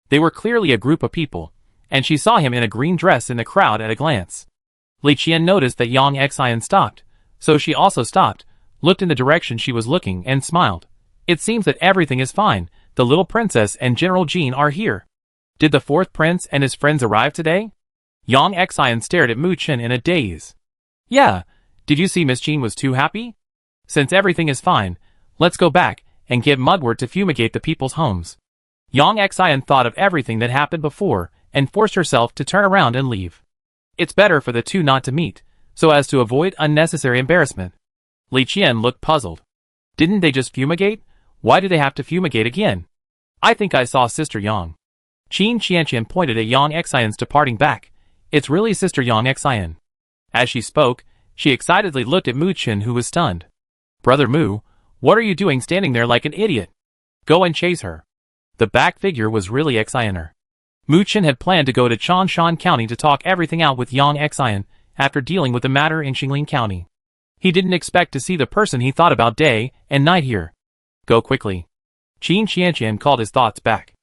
They were clearly a group of people, and she saw him in a green dress in the crowd at a glance. Li Qian noticed that Yang Xian stopped, so she also stopped, looked in the direction she was looking, and smiled. "It seems that everything is fine, the little princess and General Jean are here." "Did the fourth prince and his friends arrive today?" Yang Xian stared at Mu Chen in a daze. "Yeah, did you see Miss Jean was too happy? Since everything is fine, let's go back and get Mudward to fumigate the people's homes." Yang Xian thought of everything that happened before and forced herself to turn around and leave. It's better for the two not to meet, so as to avoid unnecessary embarrassment. Li Qian looked puzzled. Didn't they just fumigate? Why do they have to fumigate again? "I think I saw Sister Yang." Qin Qianqian pointed at Yang Xian's departing back. "It's really Sister Yang Xian." As she spoke, she excitedly looked at Mu Chen, who was stunned. "Brother Mu, what are you doing standing there like an idiot? Go and chase her." The back figure was really Xianer. Mu Chen had planned to go to Changshan County to talk everything out with Yang Xian after dealing with the matter in Xingling County. He didn't expect to see the person he thought about day and night here. "Go quickly." Qin Qianqian called his thoughts back.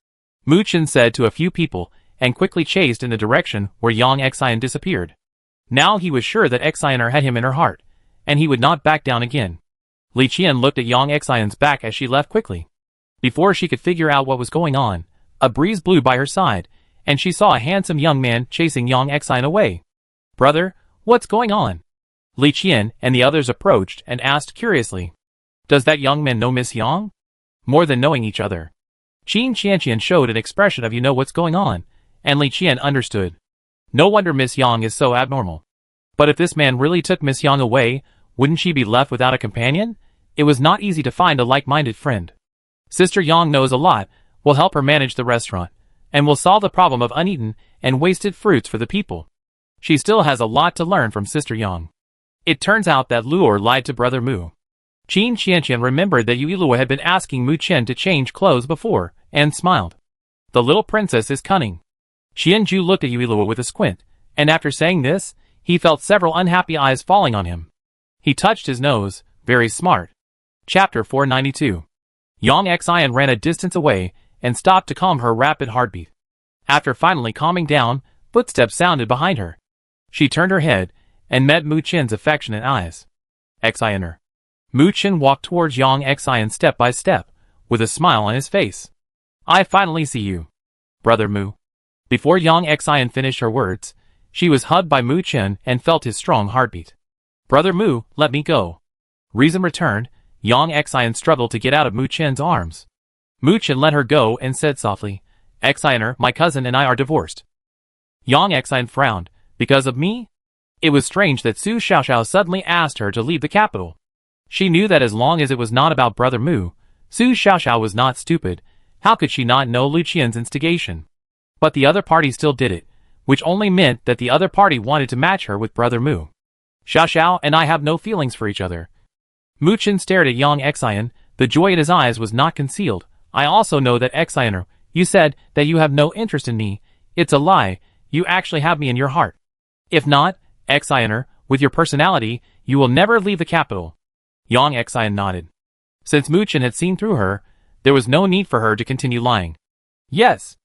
Mu Chen said to a few people, and quickly chased in the direction where Yang Xian disappeared. Now he was sure that Xianer had him in her heart, and he would not back down again. Li Qian looked at Yang Xian's back as she left quickly. Before she could figure out what was going on, a breeze blew by her side, and she saw a handsome young man chasing Yang Xian away. "Brother, what's going on?" Li Qian and the others approached and asked curiously. "Does that young man know Miss Yang?" "More than knowing each other." Qin Qianqian showed an expression of "you know what's going on," and Li Qian understood. No wonder Miss Yang is so abnormal. But if this man really took Miss Yang away, wouldn't she be left without a companion? It was not easy to find a like-minded friend. Sister Yang knows a lot, will help her manage the restaurant, and will solve the problem of uneaten and wasted fruits for the people. She still has a lot to learn from Sister Yang. It turns out that Luor lied to Brother Mu. Qin Qianqian remembered that Yuilua had been asking Mu Chen to change clothes before, and smiled. The little princess is cunning. Qianju looked at Yuilua with a squint, and after saying this, he felt several unhappy eyes falling on him. He touched his nose, very smart. Chapter 492. Yang Xian ran a distance away, and stopped to calm her rapid heartbeat. After finally calming down, footsteps sounded behind her. She turned her head, and met Mu Chen's affectionate eyes. Xianer. Mu Chen walked towards Yang Xian step by step, with a smile on his face. I finally see you. Brother Mu. Before Yang Xian finished her words, she was hugged by Mu Chen and felt his strong heartbeat. Brother Mu, let me go. Reason returned, Yang Xian struggled to get out of Mu Chen's arms. Mu Chen let her go and said softly, Xianer, my cousin and I are divorced. Yang Xian frowned. Because of me? It was strange that Su Xiaoxiao suddenly asked her to leave the capital. She knew that as long as it was not about Brother Mu, Su Xiaoxiao was not stupid. How could she not know Lucian's instigation? But the other party still did it, which only meant that the other party wanted to match her with Brother Mu. Xiaoxiao and I have no feelings for each other. Mu Chen stared at Yang Xian. The joy in his eyes was not concealed. I also know that Xianer, you said that you have no interest in me. It's a lie. You actually have me in your heart. If not, Xianer, with your personality, you will never leave the capital. Yang Xian nodded. Since Mu Chen had seen through her, there was no need for her to continue lying. Yes.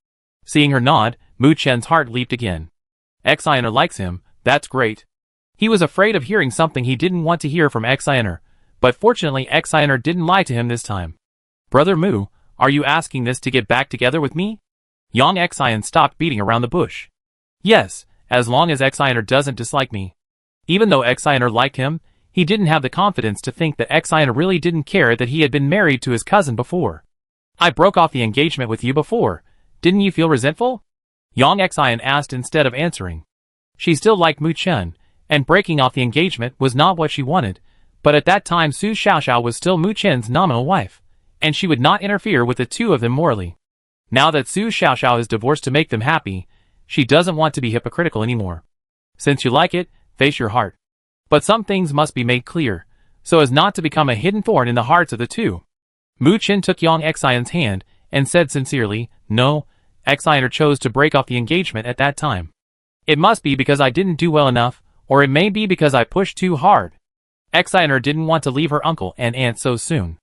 Seeing her nod, Mu Chen's heart leaped again. Xianer likes him, that's great. He was afraid of hearing something he didn't want to hear from Xianer, but fortunately Xianer didn't lie to him this time. Brother Mu, are you asking this to get back together with me? Yang Xian stopped beating around the bush. Yes, as long as Xianer doesn't dislike me. Even though Xianer liked him, he didn't have the confidence to think that Xianer really didn't care that he had been married to his cousin before. I broke off the engagement with you before. Didn't you feel resentful? Yang Xian asked instead of answering. She still liked Mu Chen, and breaking off the engagement was not what she wanted, but at that time Su Xiaoxiao was still Mu Chen's nominal wife, and she would not interfere with the two of them morally. Now that Su Xiaoxiao is divorced to make them happy, she doesn't want to be hypocritical anymore. Since you like it, face your heart. But some things must be made clear, so as not to become a hidden thorn in the hearts of the two. Mu Chen took Yang Xian's hand, and said sincerely, no, Xianer chose to break off the engagement at that time. It must be because I didn't do well enough, or it may be because I pushed too hard. Xianer didn't want to leave her uncle and aunt so soon.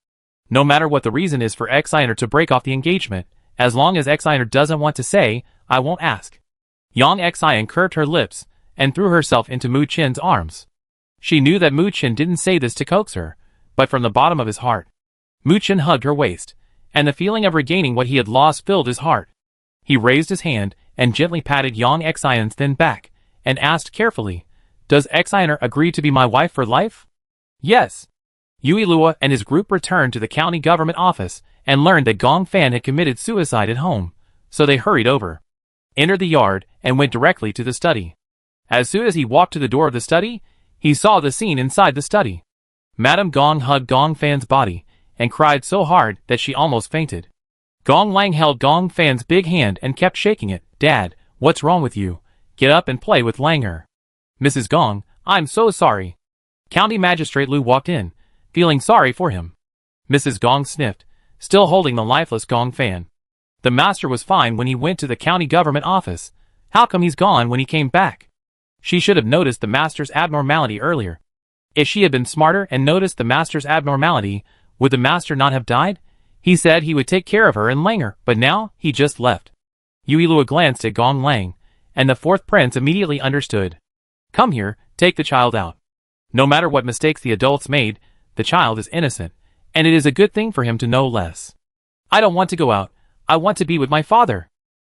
No matter what the reason is for Xianer to break off the engagement, as long as Xianer doesn't want to say, I won't ask. Yang Xian curved her lips, and threw herself into Mu Chen's arms. She knew that Mu Chen didn't say this to coax her, but from the bottom of his heart. Mu Chen hugged her waist, and the feeling of regaining what he had lost filled his heart. He raised his hand, and gently patted Yang Xian's thin back, and asked carefully, Does Xianer agree to be my wife for life? Yes. Yuilua and his group returned to the county government office, and learned that Gong Fan had committed suicide at home, so they hurried over, entered the yard, and went directly to the study. As soon as he walked to the door of the study, he saw the scene inside the study. Madame Gong hugged Gong Fan's body, and cried so hard that she almost fainted. Gong Lang held Gong Fan's big hand and kept shaking it. Dad, what's wrong with you? Get up and play with Langer. Mrs. Gong, I'm so sorry. County Magistrate Lu walked in, feeling sorry for him. Mrs. Gong sniffed, still holding the lifeless Gong Fan. The master was fine when he went to the county government office. How come he's gone when he came back? She should have noticed the master's abnormality earlier. If she had been smarter and noticed the master's abnormality, would the master not have died? He said he would take care of her and Langer, but now he just left. Yuilua glanced at Gong Lang, and the fourth prince immediately understood. Come here, take the child out. No matter what mistakes the adults made, the child is innocent, and it is a good thing for him to know less. I don't want to go out. I want to be with my father.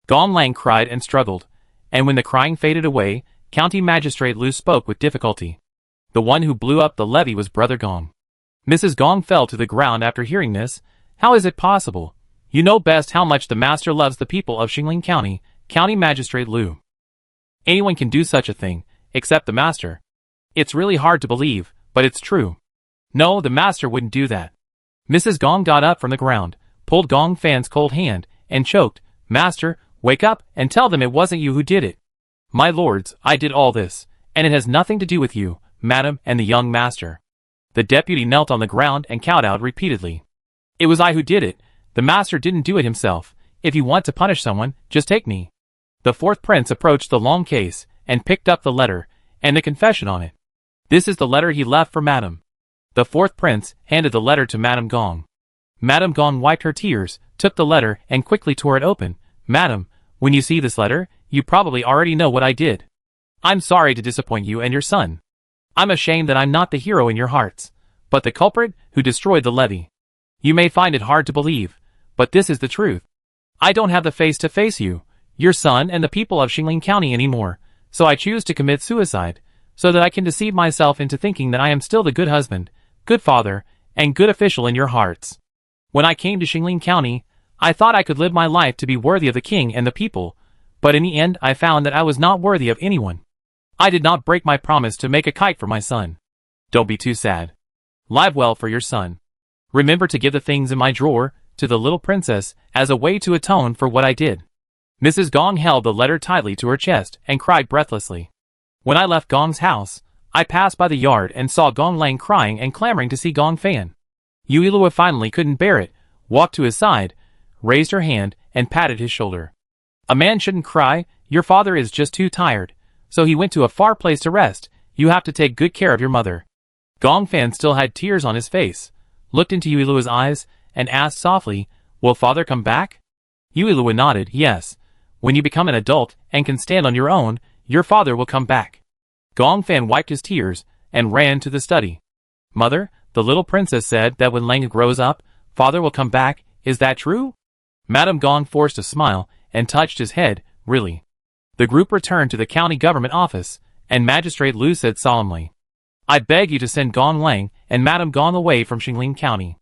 Gong Lang cried and struggled, and when the crying faded away, County Magistrate Lu spoke with difficulty. The one who blew up the levee was Brother Gong. Mrs. Gong fell to the ground after hearing this. How is it possible? You know best how much the master loves the people of Xingling County, County Magistrate Lu. Anyone can do such a thing, except the master. It's really hard to believe, but it's true. No, the master wouldn't do that. Mrs. Gong got up from the ground, pulled Gong Fan's cold hand, and choked, "Master, wake up and tell them it wasn't you who did it." "My lords, I did all this, and it has nothing to do with you, madam, and the young master." The deputy knelt on the ground and kowtowed repeatedly. "It was I who did it. The master didn't do it himself. If you want to punish someone, just take me." The fourth prince approached the long case and picked up the letter and the confession on it. "This is the letter he left for Madame." The fourth prince handed the letter to Madame Gong. Madame Gong wiped her tears, took the letter, and quickly tore it open. "Madame, when you see this letter, you probably already know what I did. I'm sorry to disappoint you and your son. I'm ashamed that I'm not the hero in your hearts, but the culprit who destroyed the levee. You may find it hard to believe, but this is the truth. I don't have the face to face you, your son, and the people of Xingling County anymore, so I choose to commit suicide, so that I can deceive myself into thinking that I am still the good husband, good father, and good official in your hearts. When I came to Xingling County, I thought I could live my life to be worthy of the king and the people, but in the end I found that I was not worthy of anyone. I did not break my promise to make a kite for my son. Don't be too sad. Live well for your son. Remember to give the things in my drawer to the little princess as a way to atone for what I did." Mrs. Gong held the letter tightly to her chest and cried breathlessly. When I left Gong's house, I passed by the yard and saw Gong Lang crying and clamoring to see Gong Fan. Yuilua finally couldn't bear it, walked to his side, raised her hand, and patted his shoulder. "A man shouldn't cry, your father is just too tired, so he went to a far place to rest. You have to take good care of your mother." Gong Fan still had tears on his face, looked into Yuilua's eyes, and asked softly, "Will father come back?" Yuilua nodded, "Yes. When you become an adult and can stand on your own, your father will come back." Gong Fan wiped his tears and ran to the study. "Mother, the little princess said that when Lang grows up, father will come back. Is that true?" Madame Gong forced a smile and touched his head. "Really?" The group returned to the county government office, and Magistrate Lu said solemnly, "I beg you to send Gong Lang and Madame Gong away from Xingling County."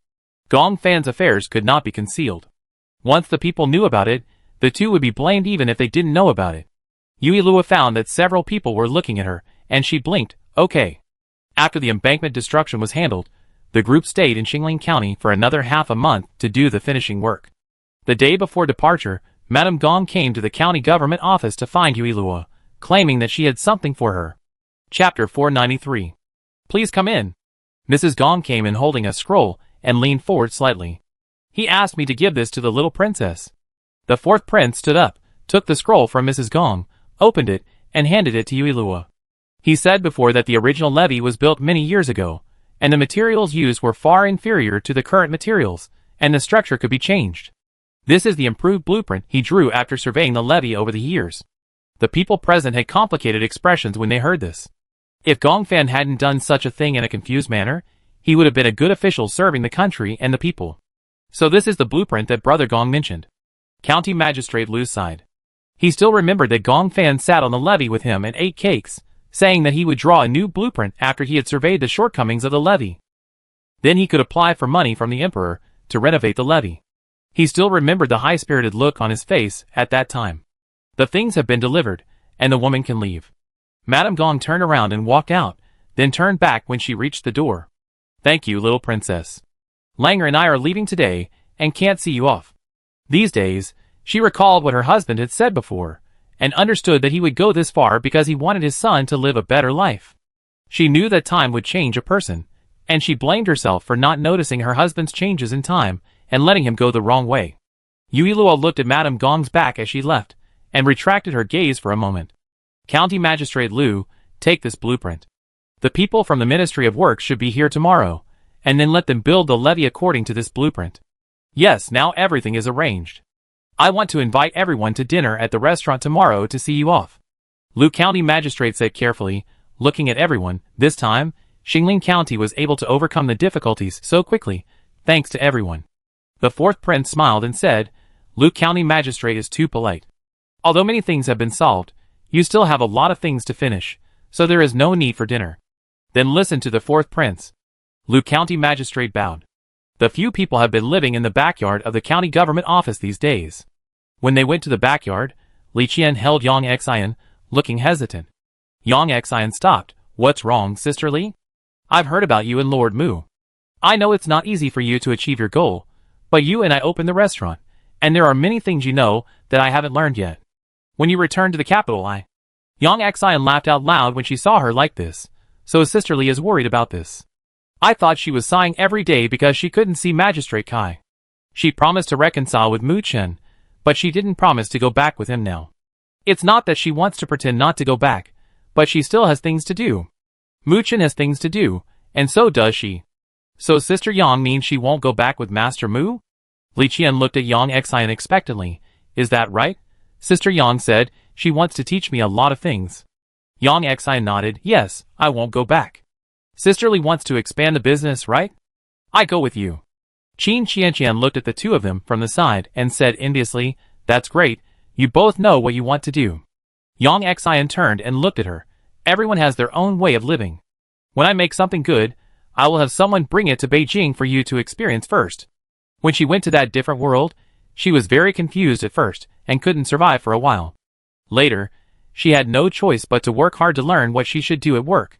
Gong Fan's affairs could not be concealed. Once the people knew about it, the two would be blamed even if they didn't know about it. Yuilua found that several people were looking at her, and she blinked, "Okay." After the embankment destruction was handled, the group stayed in Xingling County for another half a month to do the finishing work. The day before departure, Madame Gong came to the county government office to find Yuilua, claiming that she had something for her. Chapter 493. "Please come in." Mrs. Gong came in holding a scroll and leaned forward slightly. "He asked me to give this to the little princess." The fourth prince stood up, took the scroll from Mrs. Gong, opened it, and handed it to Yuilua. He said before that the original levee was built many years ago, and the materials used were far inferior to the current materials, and the structure could be changed. This is the improved blueprint he drew after surveying the levee over the years. The people present had complicated expressions when they heard this. If Gong Fan hadn't done such a thing in a confused manner, he would have been a good official serving the country and the people. So this is the blueprint that Brother Gong mentioned. County Magistrate Lu sighed. He still remembered that Gong Fan sat on the levee with him and ate cakes, saying that he would draw a new blueprint after he had surveyed the shortcomings of the levee. Then he could apply for money from the emperor to renovate the levee. He still remembered the high-spirited look on his face at that time. The things have been delivered, and the woman can leave. Madame Gong turned around and walked out, then turned back when she reached the door. "Thank you, little princess. Langer and I are leaving today, and can't see you off." These days, she recalled what her husband had said before, and understood that he would go this far because he wanted his son to live a better life. She knew that time would change a person, and she blamed herself for not noticing her husband's changes in time and letting him go the wrong way. Yuilua looked at Madame Gong's back as she left, and retracted her gaze for a moment. "County Magistrate Lu, take this blueprint. The people from the Ministry of Works should be here tomorrow, and then let them build the levee according to this blueprint. Yes, now everything is arranged. I want to invite everyone to dinner at the restaurant tomorrow to see you off." Lu County Magistrate said carefully, looking at everyone. This time, Xingling County was able to overcome the difficulties so quickly, thanks to everyone. The fourth prince smiled and said, "Lu County Magistrate is too polite. Although many things have been solved, you still have a lot of things to finish, so there is no need for dinner." Then listen to the fourth prince. Lu County Magistrate bowed. The few people have been living in the backyard of the county government office these days. When they went to the backyard, Li Qian held Yang Xian, looking hesitant. Yang Xian stopped. "What's wrong, Sister Li? I've heard about you and Lord Mu. I know it's not easy for you to achieve your goal, But you and I opened the restaurant, and there are many things you know that I haven't learned yet. When you return to the capital, Yang Xian laughed out loud when she saw her like this, so Sister Li is worried about this. I thought she was sighing every day because she couldn't see Magistrate Kai. She promised to reconcile with Mu Chen, but she didn't promise to go back with him now. It's not that she wants to pretend not to go back, but she still has things to do. Mu Chen has things to do, and so does she. So Sister Yang means she won't go back with Master Mu? Li Qian looked at Yang Xian expectantly. Is that right? Sister Yang said, she wants to teach me a lot of things. Yang Xian nodded, yes, I won't go back. Sister Li wants to expand the business, right? I go with you. Qin Qianqian looked at the two of them from the side and said enviously, that's great, you both know what you want to do. Yang Xian turned and looked at her. Everyone has their own way of living. When I make something good, I will have someone bring it to Beijing for you to experience first. When she went to that different world, she was very confused at first and couldn't survive for a while. Later, she had no choice but to work hard to learn what she should do at work.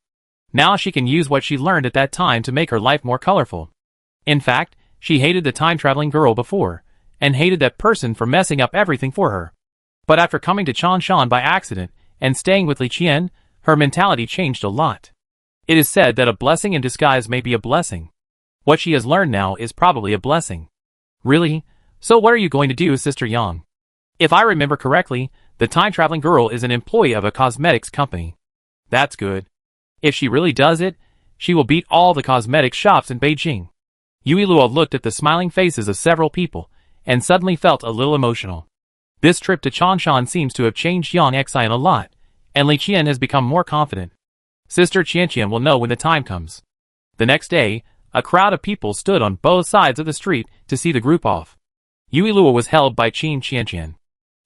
Now she can use what she learned at that time to make her life more colorful. In fact, she hated the time-traveling girl before, and hated that person for messing up everything for her. But after coming to Changshan by accident and staying with Li Qian, her mentality changed a lot. It is said that a blessing in disguise may be a blessing. What she has learned now is probably a blessing. Really? So what are you going to do, Sister Yang? If I remember correctly, the time-traveling girl is an employee of a cosmetics company. That's good. If she really does it, she will beat all the cosmetics shops in Beijing. Yui Luo looked at the smiling faces of several people, and suddenly felt a little emotional. This trip to Changshan seems to have changed Yang Xian a lot, and Li Qian has become more confident. Sister Qianqian will know when the time comes. The next day, a crowd of people stood on both sides of the street to see the group off. Yui Luo was held by Qin Qianqian.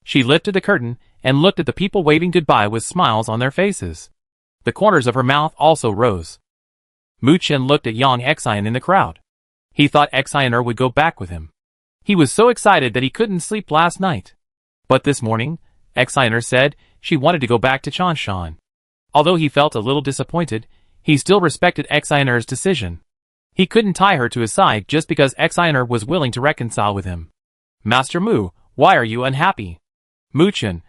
She lifted the curtain and looked at the people waving goodbye with smiles on their faces. The corners of her mouth also rose. Mu Chen looked at Yang Xian in the crowd. He thought Xianer would go back with him. He was so excited that he couldn't sleep last night. But this morning, Xianer said she wanted to go back to Changshan. Although he felt a little disappointed, he still respected Xianer's decision. He couldn't tie her to his side just because Xianer was willing to reconcile with him. Master Mu, why are you unhappy? Mu Chen,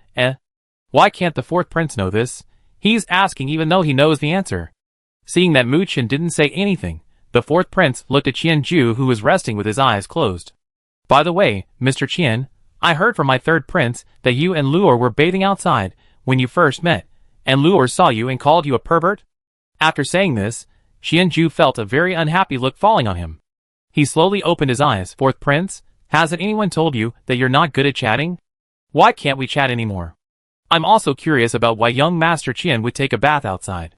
why can't the fourth prince know this? He's asking even though he knows the answer. Seeing that Mu Chen didn't say anything, the fourth prince looked at Qian Ju, who was resting with his eyes closed. By the way, Mr. Qian, I heard from my third prince that you and Luor were bathing outside when you first met, and Luor saw you and called you a pervert? After saying this, Qian Ju felt a very unhappy look falling on him. He slowly opened his eyes. Fourth prince, hasn't anyone told you that you're not good at chatting? Why can't we chat anymore? I'm also curious about why young Master Qian would take a bath outside.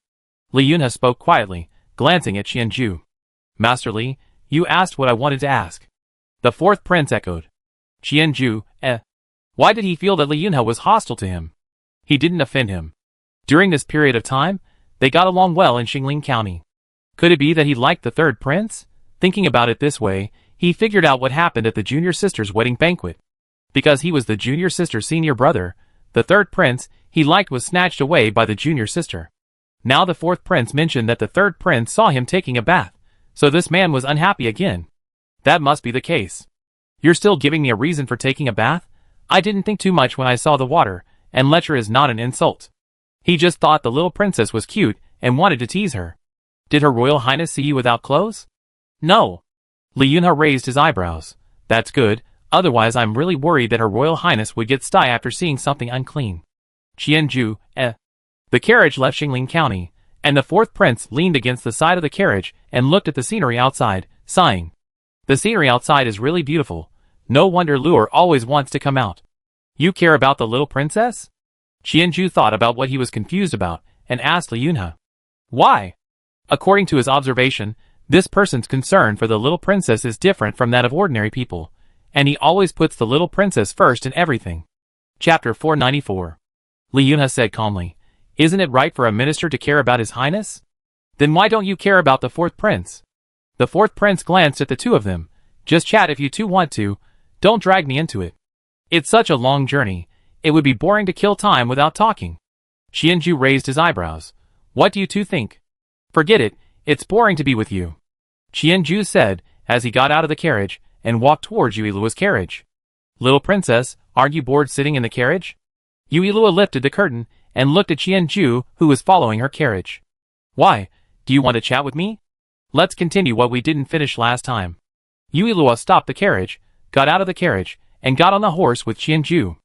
Li Yunhe spoke quietly, glancing at Qian Ju. Master Li, you asked what I wanted to ask. The fourth prince echoed. Qian Ju, Why did he feel that Li Yunhe was hostile to him? He didn't offend him. During this period of time, they got along well in Xingling County. Could it be that he liked the third prince? Thinking about it this way, he figured out what happened at the junior sister's wedding banquet. Because he was the junior sister's senior brother, the third prince he liked was snatched away by the junior sister. Now the fourth prince mentioned that the third prince saw him taking a bath, so this man was unhappy again. That must be the case. You're still giving me a reason for taking a bath? I didn't think too much when I saw the water, and lecher is not an insult. He just thought the little princess was cute and wanted to tease her. Did Her Royal Highness see you without clothes? No. Li Yunhe raised his eyebrows. That's good, otherwise I'm really worried that Her Royal Highness would get sty after seeing something unclean. Qian Ju, The carriage left Xingling County, and the fourth prince leaned against the side of the carriage and looked at the scenery outside, sighing. The scenery outside is really beautiful. No wonder Luor always wants to come out. You care about the little princess? Qian Ju thought about what he was confused about, and asked Li Yunhe. Why? According to his observation, this person's concern for the little princess is different from that of ordinary people, and he always puts the little princess first in everything. Chapter 494. Li Yunhe said calmly, Isn't it right for a minister to care about his highness? Then why don't you care about the fourth prince? The fourth prince glanced at the two of them. Just chat if you two want to, don't drag me into it. It's such a long journey, it would be boring to kill time without talking. Qian Ju raised his eyebrows. What do you two think? Forget it, it's boring to be with you. Qian Ju said, as he got out of the carriage, and walked towards Yuilua's carriage. Little princess, aren't you bored sitting in the carriage? Yuilua lifted the curtain and looked at Qianju, who was following her carriage. Why, do you want to chat with me? Let's continue what we didn't finish last time. Yuilua stopped the carriage, got out of the carriage, and got on the horse with Qianju.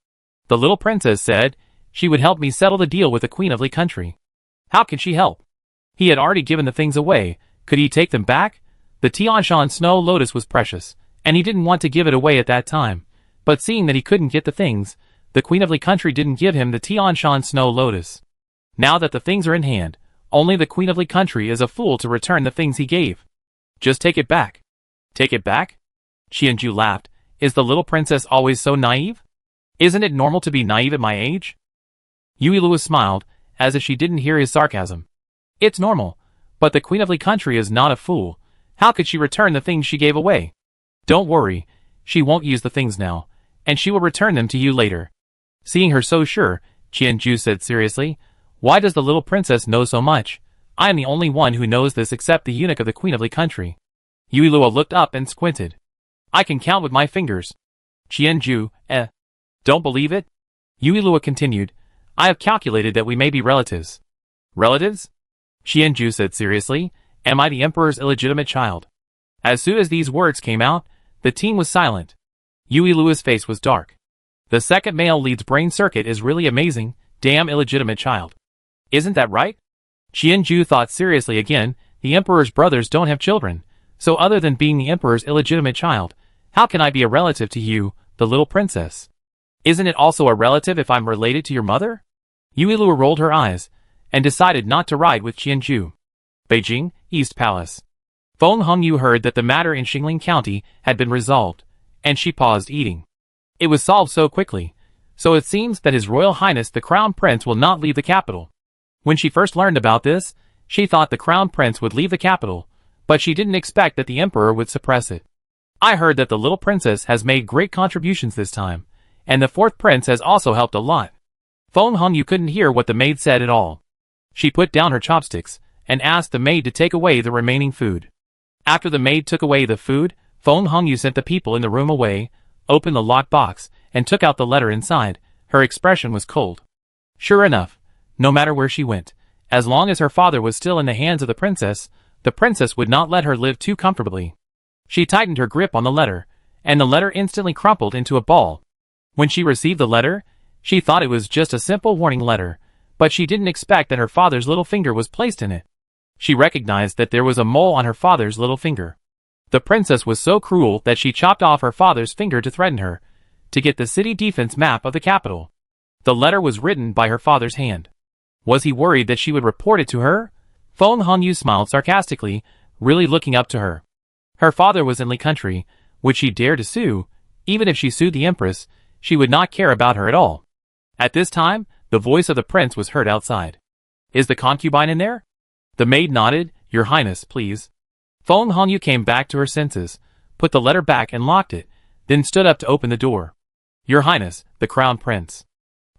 The little princess said she would help me settle the deal with the Queen of Li country. How can she help? He had already given the things away. Could he take them back? The Tianshan snow lotus was precious, and he didn't want to give it away at that time. But seeing that he couldn't get the things, the Queen of Li country didn't give him the Tianshan snow lotus. Now that the things are in hand, only the Queen of Li country is a fool to return the things he gave. Just take it back. Take it back? Qianju laughed. Is the little princess always so naive? Isn't it normal to be naive at my age? Yuilua smiled, as if she didn't hear his sarcasm. It's normal, but the Queen of Li country is not a fool. How could she return the things she gave away? Don't worry, she won't use the things now, and she will return them to you later. Seeing her so sure, Qianju said seriously, why does the little princess know so much? I am the only one who knows this except the eunuch of the Queen of Li country. Yuilua looked up and squinted. I can count with my fingers. Qianju, don't believe it? Yuilua continued, I have calculated that we may be relatives. Relatives? Qianju said seriously, am I the emperor's illegitimate child? As soon as these words came out, the team was silent. Yuilua's face was dark. The second male lead's brain circuit is really amazing, damn illegitimate child. Isn't that right? Qianju thought seriously again, the emperor's brothers don't have children, so other than being the emperor's illegitimate child, how can I be a relative to you, the little princess? Isn't it also a relative if I'm related to your mother? Yuilua rolled her eyes, and decided not to ride with Qianju. Beijing, East Palace. Feng Hongyu heard that the matter in Xingling County had been resolved, and she paused eating. It was solved so quickly, so it seems that His Royal Highness the Crown Prince will not leave the capital. When she first learned about this, she thought the Crown Prince would leave the capital, but she didn't expect that the Emperor would suppress it. I heard that the little princess has made great contributions this time, and the fourth prince has also helped a lot. Feng Hongyu couldn't hear what the maid said at all. She put down her chopsticks, and asked the maid to take away the remaining food. After the maid took away the food, Feng Hongyu sent the people in the room away, opened the locked box, and took out the letter inside. Her expression was cold. Sure enough, no matter where she went, as long as her father was still in the hands of the princess would not let her live too comfortably. She tightened her grip on the letter, and the letter instantly crumpled into a ball. When she received the letter, she thought it was just a simple warning letter, but she didn't expect that her father's little finger was placed in it. She recognized that there was a mole on her father's little finger. The princess was so cruel that she chopped off her father's finger to threaten her, to get the city defense map of the capital. The letter was written by her father's hand. Was he worried that she would report it to her? Feng Hongyu smiled sarcastically, really looking up to her. Her father was in Li country. Would she dare to sue? Even if she sued the empress, she would not care about her at all. At this time, the voice of the prince was heard outside. Is the concubine in there? The maid nodded. Your Highness, please. Feng Hongyu came back to her senses, put the letter back and locked it, then stood up to open the door. Your Highness, the Crown Prince.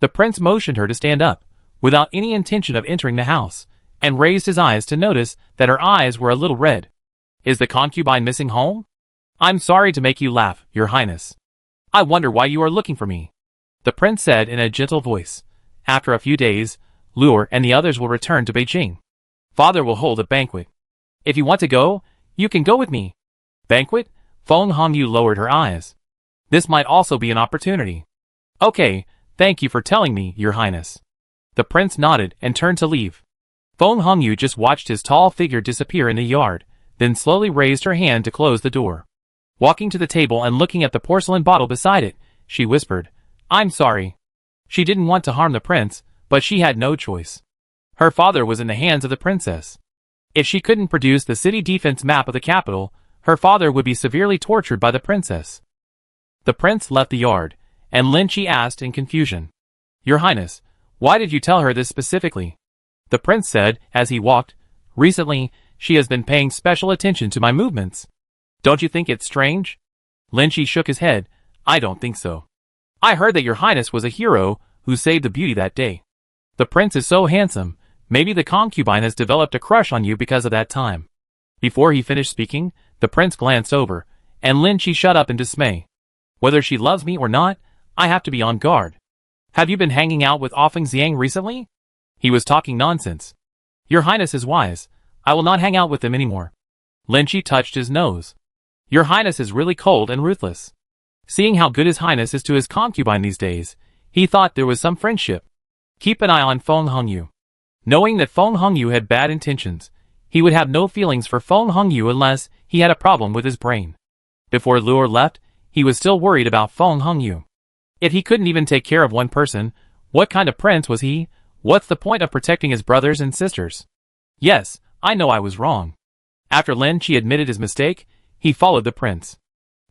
The prince motioned her to stand up, without any intention of entering the house, and raised his eyes to notice that her eyes were a little red. Is the concubine missing home? I'm sorry to make you laugh, Your Highness. I wonder why you are looking for me. The prince said in a gentle voice. After a few days, Luo and the others will return to Beijing. Father will hold a banquet. If you want to go, you can go with me. Banquet? Feng Hongyu lowered her eyes. This might also be an opportunity. Okay, thank you for telling me, Your Highness. The prince nodded and turned to leave. Feng Hongyu just watched his tall figure disappear in the yard, then slowly raised her hand to close the door. Walking to the table and looking at the porcelain bottle beside it, she whispered, I'm sorry. She didn't want to harm the prince, but she had no choice. Her father was in the hands of the princess. If she couldn't produce the city defense map of the capital, her father would be severely tortured by the princess. The prince left the yard, and Lin Chi asked in confusion. Your Highness, why did you tell her this specifically? The prince said, as he walked, recently, she has been paying special attention to my movements. Don't you think it's strange? Lin Chi shook his head. I don't think so. I heard that Your Highness was a hero who saved the beauty that day. The prince is so handsome, maybe the concubine has developed a crush on you because of that time. Before he finished speaking, the prince glanced over, and Lin Chi shut up in dismay. Whether she loves me or not, I have to be on guard. Have you been hanging out with Offing Xiang recently? He was talking nonsense. Your Highness is wise. I will not hang out with them anymore. Lin Chi touched his nose. Your Highness is really cold and ruthless. Seeing how good His Highness is to his concubine these days, he thought there was some friendship. Keep an eye on Feng Hongyu. Knowing that Feng Hongyu had bad intentions, he would have no feelings for Feng Hongyu unless he had a problem with his brain. Before Luo left, he was still worried about Feng Hongyu. If he couldn't even take care of one person, what kind of prince was he? What's the point of protecting his brothers and sisters? Yes, I know I was wrong. After Lin Chi admitted his mistake, he followed the prince.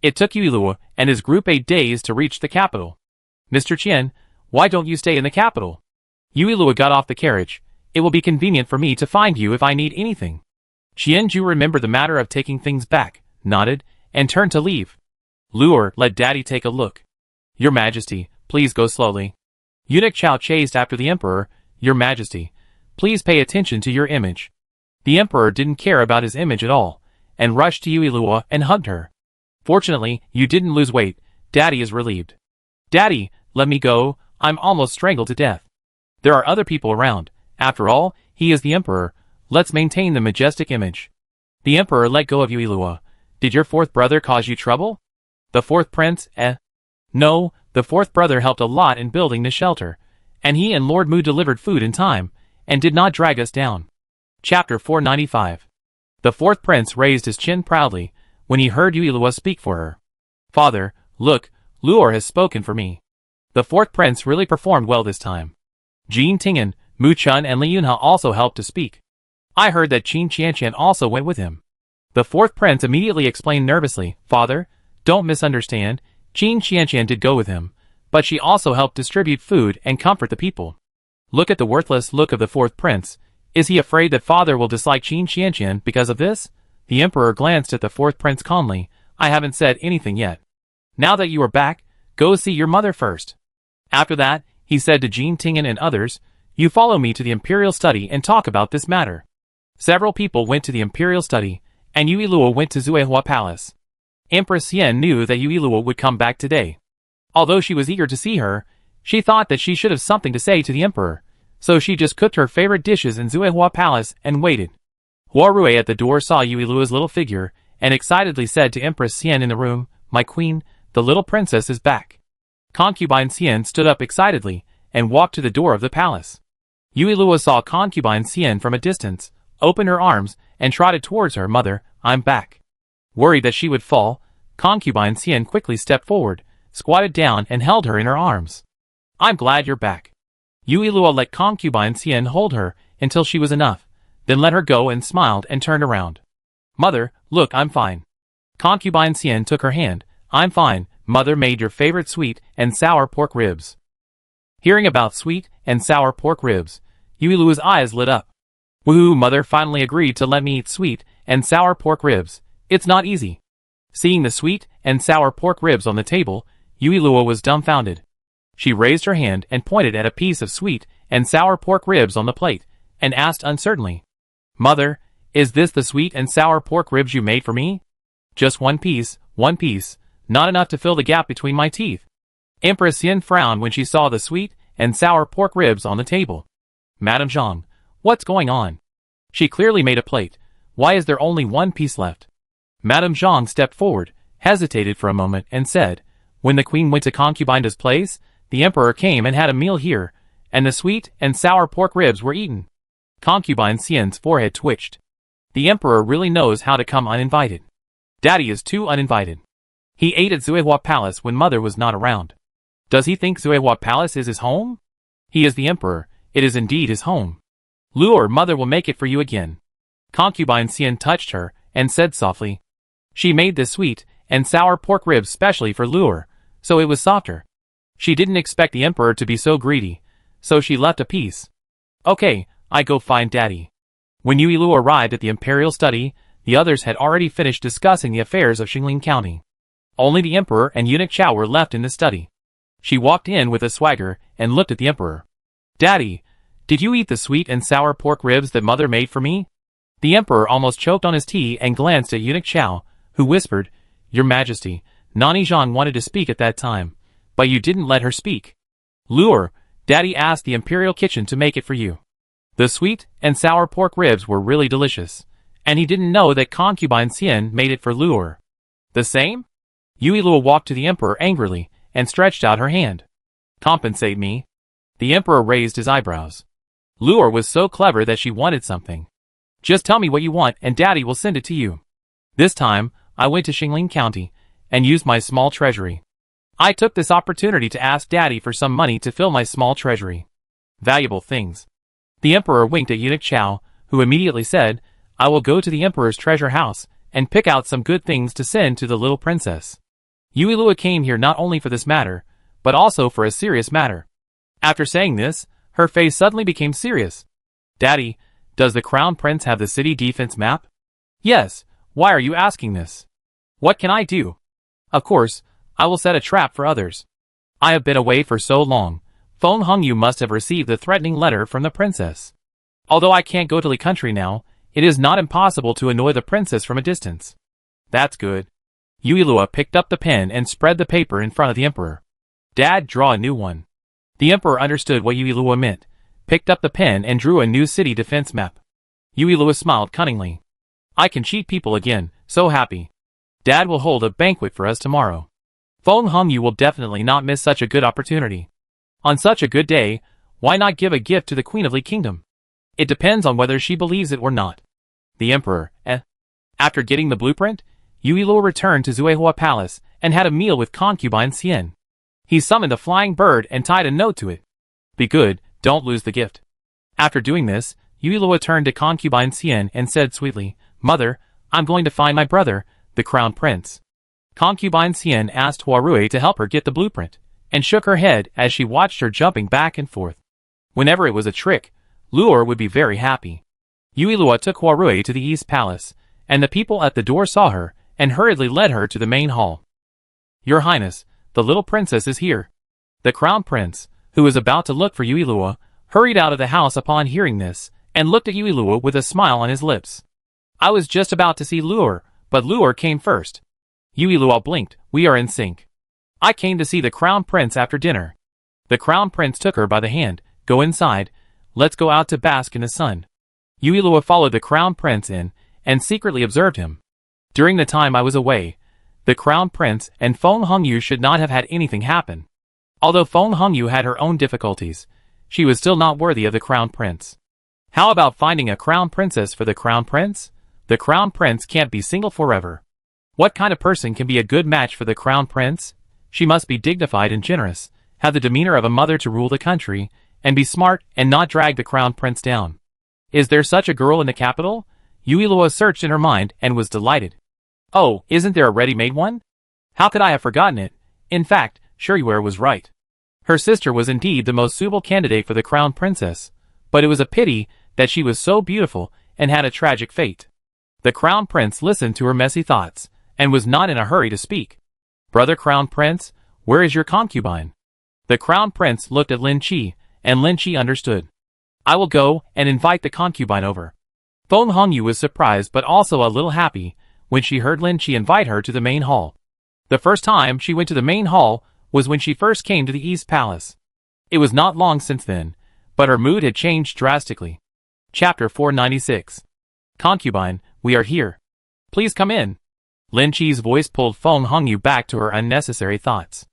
It took Yui Luo and his group 8 days to reach the capital. Mr. Qian, why don't you stay in the capital? Yui Luo got off the carriage. It will be convenient for me to find you if I need anything. Qianju remembered the matter of taking things back, nodded, and turned to leave. Luo, let Daddy take a look. Your Majesty, please go slowly. Eunuch Chao chased after the Emperor. Your Majesty, please pay attention to your image. The Emperor didn't care about his image at all, and rushed to Yui Luo and hugged her. Fortunately, you didn't lose weight. Daddy is relieved. Daddy, let me go. I'm almost strangled to death. There are other people around. After all, he is the Emperor. Let's maintain the majestic image. The Emperor let go of Yui Luo. Did your fourth brother cause you trouble? The fourth prince, No, the fourth brother helped a lot in building the shelter, and he and Lord Mu delivered food in time, and did not drag us down. Chapter 495. The fourth prince raised his chin proudly, when he heard Yui Luo speak for her. Father, look, Luo has spoken for me. The fourth prince really performed well this time. Jin Tingen, Mu Chun and Li Yunhe also helped to speak. I heard that Qin Qianqian also went with him. The fourth prince immediately explained nervously, Father, don't misunderstand, Qin Qianqian did go with him, but she also helped distribute food and comfort the people. Look at the worthless look of the fourth prince. Is he afraid that father will dislike Qin Qianqian because of this? The Emperor glanced at the fourth prince calmly. I haven't said anything yet. Now that you are back, go see your mother first. After that, he said to Jin Tingen and others, you follow me to the imperial study and talk about this matter. Several people went to the imperial study, and Yui Luo went to Zuehua Palace. Empress Yen knew that Yui Luo would come back today. Although she was eager to see her, she thought that she should have something to say to the Emperor, so she just cooked her favorite dishes in Zuehua Palace and waited. Hua Rui at the door saw Yui Luo's little figure, and excitedly said to Empress Yen in the room, My queen, the little princess is back. Concubine Xian stood up excitedly, and walked to the door of the palace. Yui Luo saw Concubine Xian from a distance, opened her arms, and trotted towards her. Mother, I'm back. Worried that she would fall, Concubine Xian quickly stepped forward, squatted down and held her in her arms. I'm glad you're back. Yui Luo let Concubine Xian hold her until she was enough, then let her go and smiled and turned around. Mother, look, I'm fine. Concubine Xian took her hand. I'm fine. Mother made your favorite sweet and sour pork ribs. Hearing about sweet and sour pork ribs, Yui Luo's eyes lit up. Woohoo, mother finally agreed to let me eat sweet and sour pork ribs. It's not easy. Seeing the sweet and sour pork ribs on the table, Yui Luo was dumbfounded. She raised her hand and pointed at a piece of sweet and sour pork ribs on the plate, and asked uncertainly, Mother, is this the sweet and sour pork ribs you made for me? Just one piece, not enough to fill the gap between my teeth. Empress Yin frowned when she saw the sweet and sour pork ribs on the table. Madame Zhang, what's going on? She clearly made a plate. Why is there only one piece left? Madame Zhang stepped forward, hesitated for a moment, and said, When the queen went to Concubine's place, the emperor came and had a meal here, and the sweet and sour pork ribs were eaten. Concubine Xian's forehead twitched. The emperor really knows how to come uninvited. Daddy is too uninvited. He ate at Zuehua Palace when mother was not around. Does he think Zuehua Palace is his home? He is the emperor. It is indeed his home. Lure, mother will make it for you again. Concubine Xian touched her and said softly. She made this sweet and sour pork ribs specially for Lure, so it was softer. She didn't expect the emperor to be so greedy, so she left a piece. Okay, I go find Daddy. When Yui Lu arrived at the imperial study, the others had already finished discussing the affairs of Xingling County. Only the emperor and eunuch Chao were left in the study. She walked in with a swagger and looked at the emperor. Daddy, did you eat the sweet and sour pork ribs that mother made for me? The emperor almost choked on his tea and glanced at eunuch Chao, who whispered, Your Majesty, Nani Zhang wanted to speak at that time, but you didn't let her speak. Luor, Daddy asked the Imperial Kitchen to make it for you. The sweet and sour pork ribs were really delicious, and he didn't know that concubine Xian made it for Luor. The same? Yui Luo walked to the Emperor angrily and stretched out her hand. Compensate me. The Emperor raised his eyebrows. Luor was so clever that she wanted something. Just tell me what you want and Daddy will send it to you. This time, I went to Xingling County and used my small treasury. I took this opportunity to ask Daddy for some money to fill my small treasury. Valuable things. The Emperor winked at Eunuch Chao, who immediately said, I will go to the Emperor's treasure house and pick out some good things to send to the little princess. Yui Luo came here not only for this matter, but also for a serious matter. After saying this, her face suddenly became serious. Daddy, does the Crown Prince have the city defense map? Yes, why are you asking this? What can I do? Of course, I will set a trap for others. I have been away for so long. Feng Hongyu must have received the threatening letter from the princess. Although I can't go to the country now, it is not impossible to annoy the princess from a distance. That's good. Yui Luo picked up the pen and spread the paper in front of the Emperor. Dad, draw a new one. The Emperor understood what Yui Luo meant, picked up the pen and drew a new city defense map. Yui Luo smiled cunningly. I can cheat people again, so happy. Dad will hold a banquet for us tomorrow. Feng Hongyu will definitely not miss such a good opportunity. On such a good day, why not give a gift to the Queen of Li Kingdom? It depends on whether she believes it or not. The Emperor, After getting the blueprint, Yui Luo returned to Zuehua Palace and had a meal with concubine Xian. He summoned a flying bird and tied a note to it. Be good, don't lose the gift. After doing this, Yui Luo turned to concubine Xian and said sweetly, Mother, I'm going to find my brother, the Crown Prince. Concubine Xian asked Huarui to help her get the blueprint, and shook her head as she watched her jumping back and forth. Whenever it was a trick, Luor would be very happy. Yui Luo took Huarui to the East Palace, and the people at the door saw her, and hurriedly led her to the main hall. Your Highness, the little princess is here. The Crown Prince, who was about to look for Yui Luo, hurried out of the house upon hearing this, and looked at Yui Luo with a smile on his lips. I was just about to see Luor, but Luor came first. Yui Luo blinked, we are in sync. I came to see the Crown Prince after dinner. The Crown Prince took her by the hand, go inside, let's go out to bask in the sun. Yui Luo followed the Crown Prince in, and secretly observed him. During the time I was away, the Crown Prince and Feng Hongyu should not have had anything happen. Although Feng Hongyu had her own difficulties, she was still not worthy of the Crown Prince. How about finding a Crown Princess for the Crown Prince? The Crown Prince can't be single forever. What kind of person can be a good match for the Crown Prince? She must be dignified and generous, have the demeanor of a mother to rule the country, and be smart and not drag the Crown Prince down. Is there such a girl in the capital? Yui Luo searched in her mind and was delighted. Oh, isn't there a ready-made one? How could I have forgotten it? In fact, Shuriware was right. Her sister was indeed the most suitable candidate for the Crown Princess, but it was a pity that she was so beautiful and had a tragic fate. The Crown Prince listened to her messy thoughts, and was not in a hurry to speak. Brother Crown Prince, where is your concubine? The Crown Prince looked at Lin Qi, and Lin Qi understood. I will go and invite the concubine over. Feng Hongyu was surprised but also a little happy when she heard Lin Qi invite her to the main hall. The first time she went to the main hall was when she first came to the East Palace. It was not long since then, but her mood had changed drastically. Chapter 496. Concubine, we are here. Please come in. Lin Qi's voice pulled Feng Hongyu back to her unnecessary thoughts.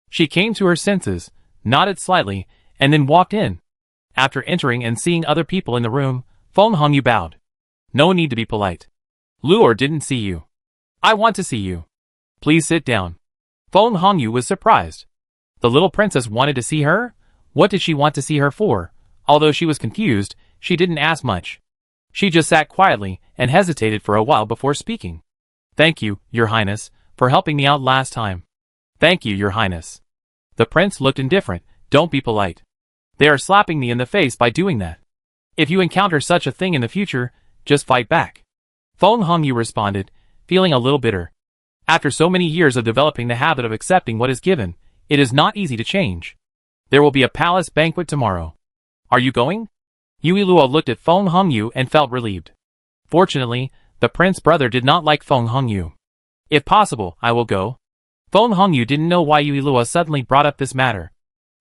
She came to her senses, nodded slightly, and then walked in. After entering and seeing other people in the room, Feng Hongyu bowed. No need to be polite. Luor didn't see you. I want to see you. Please sit down. Feng Hongyu was surprised. The little princess wanted to see her? What did she want to see her for? Although she was confused, she didn't ask much. She just sat quietly and hesitated for a while before speaking. Thank you, Your Highness, for helping me out last time. Thank you, Your Highness. The prince looked indifferent. Don't be polite. They are slapping me in the face by doing that. If you encounter such a thing in the future, just fight back. Feng Hongyu responded, feeling a little bitter. After so many years of developing the habit of accepting what is given, it is not easy to change. There will be a palace banquet tomorrow. Are you going? Yui Luo looked at Feng Hongyu and felt relieved. Fortunately, the prince's brother did not like Feng Hongyu. If possible, I will go. Feng Hongyu didn't know why Yui Lua suddenly brought up this matter.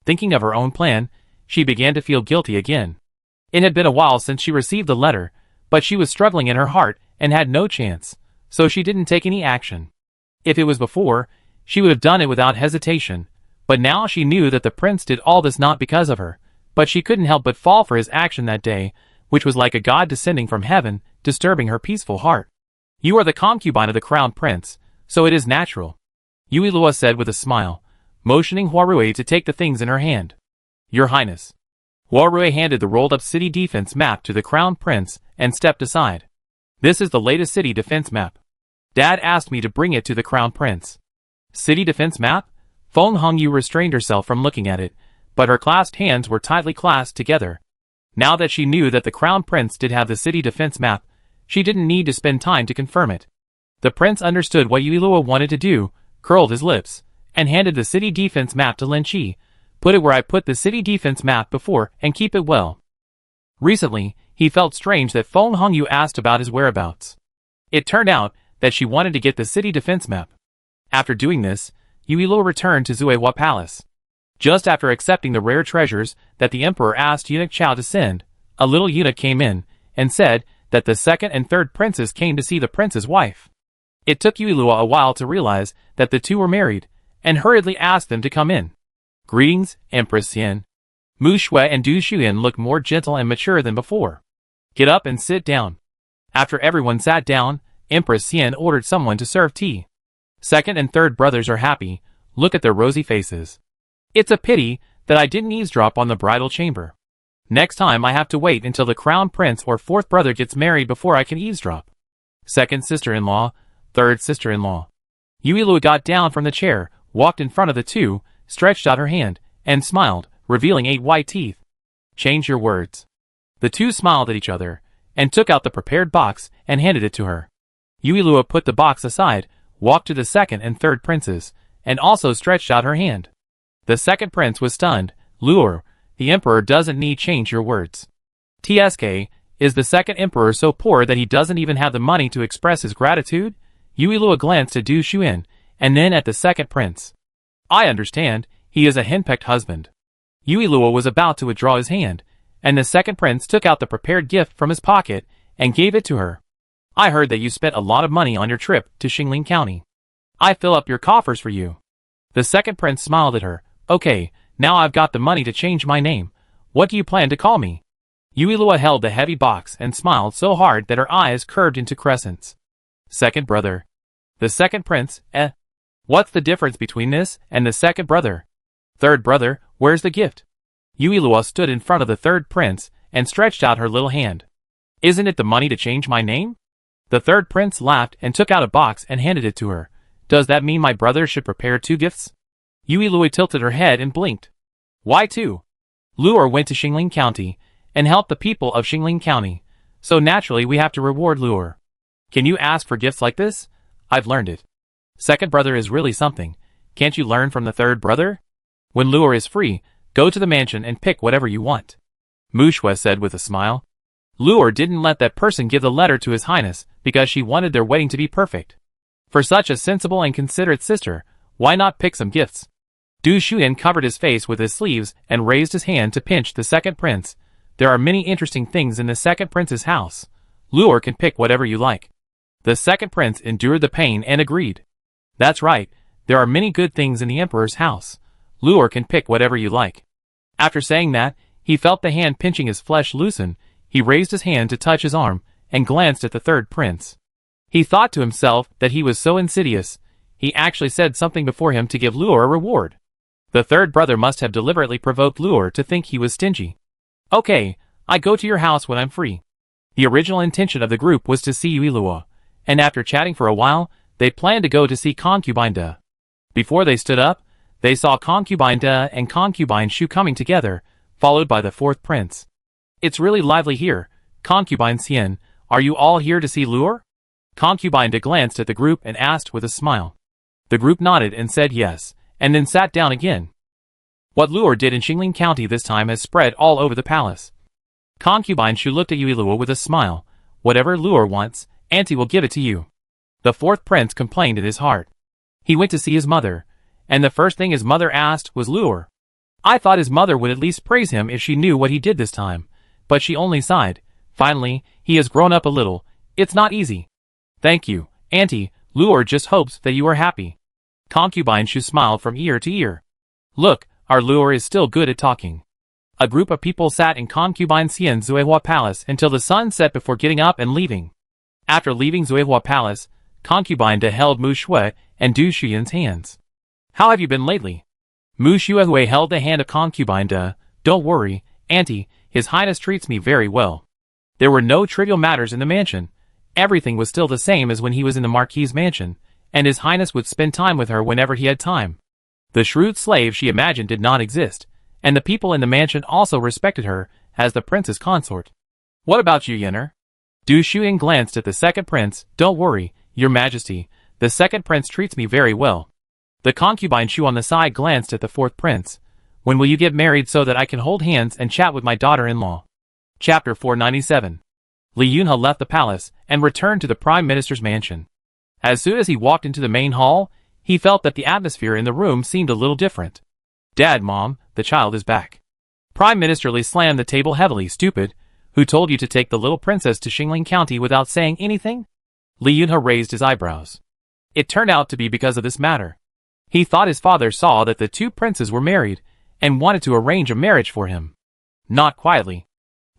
Thinking of her own plan, she began to feel guilty again. It had been a while since she received the letter, but she was struggling in her heart and had no chance, so she didn't take any action. If it was before, she would have done it without hesitation, but now she knew that the prince did all this not because of her, but she couldn't help but fall for his action that day, which was like a god descending from heaven, disturbing her peaceful heart. You are the concubine of the crown prince, so it is natural, Yui Lua said with a smile, motioning Huarui to take the things in her hand. Your Highness. Huarui handed the rolled-up city defense map to the crown prince and stepped aside. This is the latest city defense map. Dad asked me to bring it to the crown prince. City defense map? Feng Hongyu restrained herself from looking at it, but her clasped hands were tightly clasped together. Now that she knew that the crown prince did have the city defense map, she didn't need to spend time to confirm it. The prince understood what Yui Lua wanted to do, curled his lips, and handed the city defense map to Lin Qi. Put it where I put the city defense map before and keep it well. Recently, he felt strange that Feng Hongyu asked about his whereabouts. It turned out that she wanted to get the city defense map. After doing this, Yui Lua returned to Zuehua Palace. Just after accepting the rare treasures that the emperor asked eunuch Chao to send, a little eunuch came in and said that the second and third princes came to see the prince's wife. It took Yui Lua a while to realize that the two were married, and hurriedly asked them to come in. Greetings, Empress Xian. Mu Shui and Du Xuyan looked more gentle and mature than before. Get up and sit down. After everyone sat down, Empress Xian ordered someone to serve tea. Second and third brothers are happy, look at their rosy faces. It's a pity that I didn't eavesdrop on the bridal chamber. Next time I have to wait until the crown prince or fourth brother gets married before I can eavesdrop. Second sister-in-law, third sister-in-law. Yui Lua got down from the chair, walked in front of the two, stretched out her hand, and smiled, revealing 8 white teeth. Change your words. The two smiled at each other, and took out the prepared box and handed it to her. Yui Lua put the box aside, walked to the second and third princes, and also stretched out her hand. The second prince was stunned. Luor, the emperor doesn't need change your words. TSK, is the second emperor so poor that he doesn't even have the money to express his gratitude? Yui Lua glanced at Du Xuyan, and then at the second prince. I understand, he is a henpecked husband. Yui Lua was about to withdraw his hand, and the second prince took out the prepared gift from his pocket and gave it to her. I heard that you spent a lot of money on your trip to Xingling County. I fill up your coffers for you. The second prince smiled at her. Okay, now I've got the money to change my name. What do you plan to call me? Yui Lua held the heavy box and smiled so hard that her eyes curved into crescents. Second brother. The second prince, What's the difference between this and the second brother? Third brother, where's the gift? Yui Lua stood in front of the third prince and stretched out her little hand. Isn't it the money to change my name? The third prince laughed and took out a box and handed it to her. Does that mean my brother should prepare 2 gifts? Yui Lua tilted her head and blinked. Why 2? Luor went to Xingling County and helped the people of Xingling County, so naturally we have to reward Luor. Can you ask for gifts like this? I've learned it. Second brother is really something. Can't you learn from the third brother? When Luor is free, go to the mansion and pick whatever you want. Mu Shui said with a smile. Luor didn't let that person give the letter to His Highness because she wanted their wedding to be perfect. For such a sensible and considerate sister, why not pick some gifts? Du Xuyan covered his face with his sleeves and raised his hand to pinch the second prince. There are many interesting things in the second prince's house. Luor can pick whatever you like. The second prince endured the pain and agreed. That's right, there are many good things in the emperor's house. Luor can pick whatever you like. After saying that, he felt the hand pinching his flesh loosen. He raised his hand to touch his arm and glanced at the third prince. He thought to himself that he was so insidious, he actually said something before him to give Luor a reward. The third brother must have deliberately provoked Luor to think he was stingy. Okay, I go to your house when I'm free. The original intention of the group was to see Yui Lua, and after chatting for a while, they planned to go to see Concubine De. Before they stood up, they saw Concubine De and Concubine Shu coming together, followed by the fourth prince. It's really lively here. Concubine Xian, are you all here to see Luor? Concubine De glanced at the group and asked with a smile. The group nodded and said yes, and then sat down again. What Luor did in Xingling County this time has spread all over the palace. Concubine Shu looked at Yui Lua with a smile. Whatever Luor wants, Auntie will give it to you. The fourth prince complained in his heart. He went to see his mother, and the first thing his mother asked was Lure. I thought his mother would at least praise him if she knew what he did this time, but she only sighed. Finally, he has grown up a little. It's not easy. Thank you, Auntie. Lure just hopes that you are happy. Concubine Shu smiled from ear to ear. Look, our Lure is still good at talking. A group of people sat in Concubine Xian's Zuehua Palace until the sun set before getting up and leaving. After leaving Zuehua Palace, Concubine De held Mu Shui and Du Xian's hands. How have you been lately? Mu Shui held the hand of Concubine De. Don't worry, Auntie, His Highness treats me very well. There were no trivial matters in the mansion. Everything was still the same as when he was in the Marquis's mansion, and His Highness would spend time with her whenever he had time. The shrewd slave she imagined did not exist, and the people in the mansion also respected her as the prince's consort. What about you, Yenner? Du Shuyan glanced at the second prince. Don't worry, Your Majesty, the second prince treats me very well. The concubine Shu on the side glanced at the fourth prince. When will you get married so that I can hold hands and chat with my daughter-in-law? Chapter 497. Li Yunhe left the palace and returned to the Prime Minister's mansion. As soon as he walked into the main hall, he felt that the atmosphere in the room seemed a little different. Dad, Mom, the child is back. Prime Minister Li slammed the table heavily. Stupid, who told you to take the little princess to Xingling County without saying anything? Li Yunhe raised his eyebrows. It turned out to be because of this matter. He thought his father saw that the two princes were married and wanted to arrange a marriage for him. Not quietly.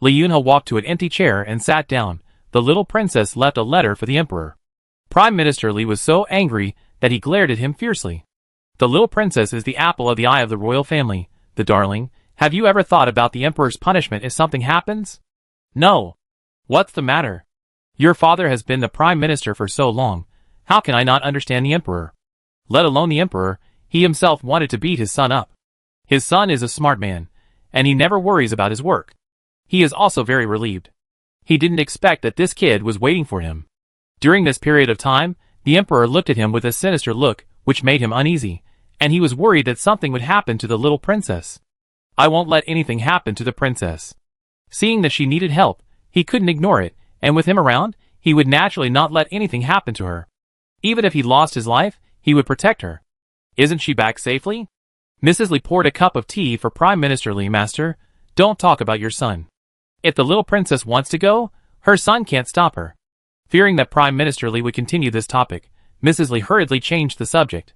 Li Yunhe walked to an empty chair and sat down. The little princess left a letter for the emperor. Prime Minister Li was so angry that he glared at him fiercely. The little princess is the apple of the eye of the royal family. The darling, have you ever thought about the emperor's punishment if something happens? No. What's the matter? Your father has been the prime minister for so long. How can I not understand the emperor? Let alone the emperor, he himself wanted to beat his son up. His son is a smart man, and he never worries about his work. He is also very relieved. He didn't expect that this kid was waiting for him. During this period of time, the emperor looked at him with a sinister look, which made him uneasy, and he was worried that something would happen to the little princess. I won't let anything happen to the princess. Seeing that she needed help, he couldn't ignore it, and with him around, he would naturally not let anything happen to her. Even if he lost his life, he would protect her. Isn't she back safely? Mrs. Li poured a cup of tea for Prime Minister Li. Master, don't talk about your son. If the little princess wants to go, her son can't stop her. Fearing that Prime Minister Li would continue this topic, Mrs. Li hurriedly changed the subject.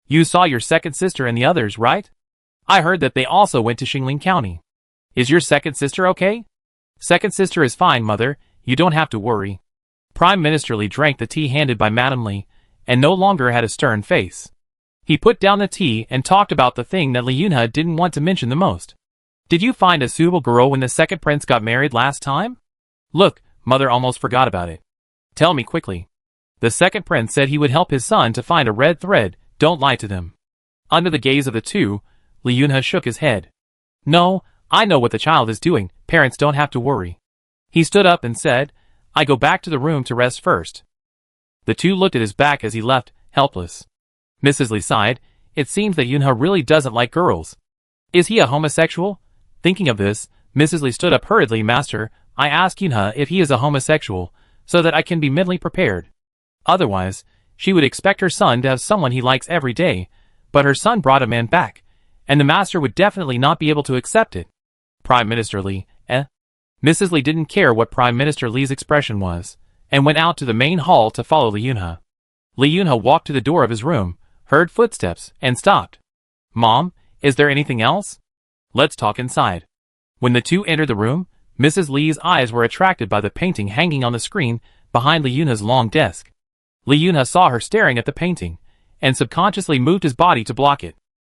You saw your second sister and the others, right? I heard that they also went to Xingling County. Is your second sister okay? Second sister is fine, Mother. You don't have to worry. Prime Minister Li drank the tea handed by Madame Li, and no longer had a stern face. He put down the tea and talked about the thing that Li Yunhe didn't want to mention the most. Did you find a suitable girl when the second prince got married last time? Look, Mother almost forgot about it. Tell me quickly. The second prince said he would help his son to find a red thread. Don't lie to them. Under the gaze of the two, Li Yunhe shook his head. No, I know what the child is doing. Parents don't have to worry. He stood up and said, I go back to the room to rest first. The two looked at his back as he left, helpless. Mrs. Li sighed. It seems that Yunhe really doesn't like girls. Is he a homosexual? Thinking of this, Mrs. Li stood up hurriedly. Master, I ask Yunhe if he is a homosexual, so that I can be mentally prepared. Otherwise, she would expect her son to have someone he likes every day, but her son brought a man back, and the master would definitely not be able to accept it. Prime Minister Li, Mrs. Li didn't care what Prime Minister Li's expression was, and went out to the main hall to follow Li Yunhe. Li Yunhe walked to the door of his room, heard footsteps, and stopped. Mom, is there anything else? Let's talk inside. When the two entered the room, Mrs. Li's eyes were attracted by the painting hanging on the screen behind Li Yunhe's long desk. Li Yunhe saw her staring at the painting, and subconsciously moved his body to block it.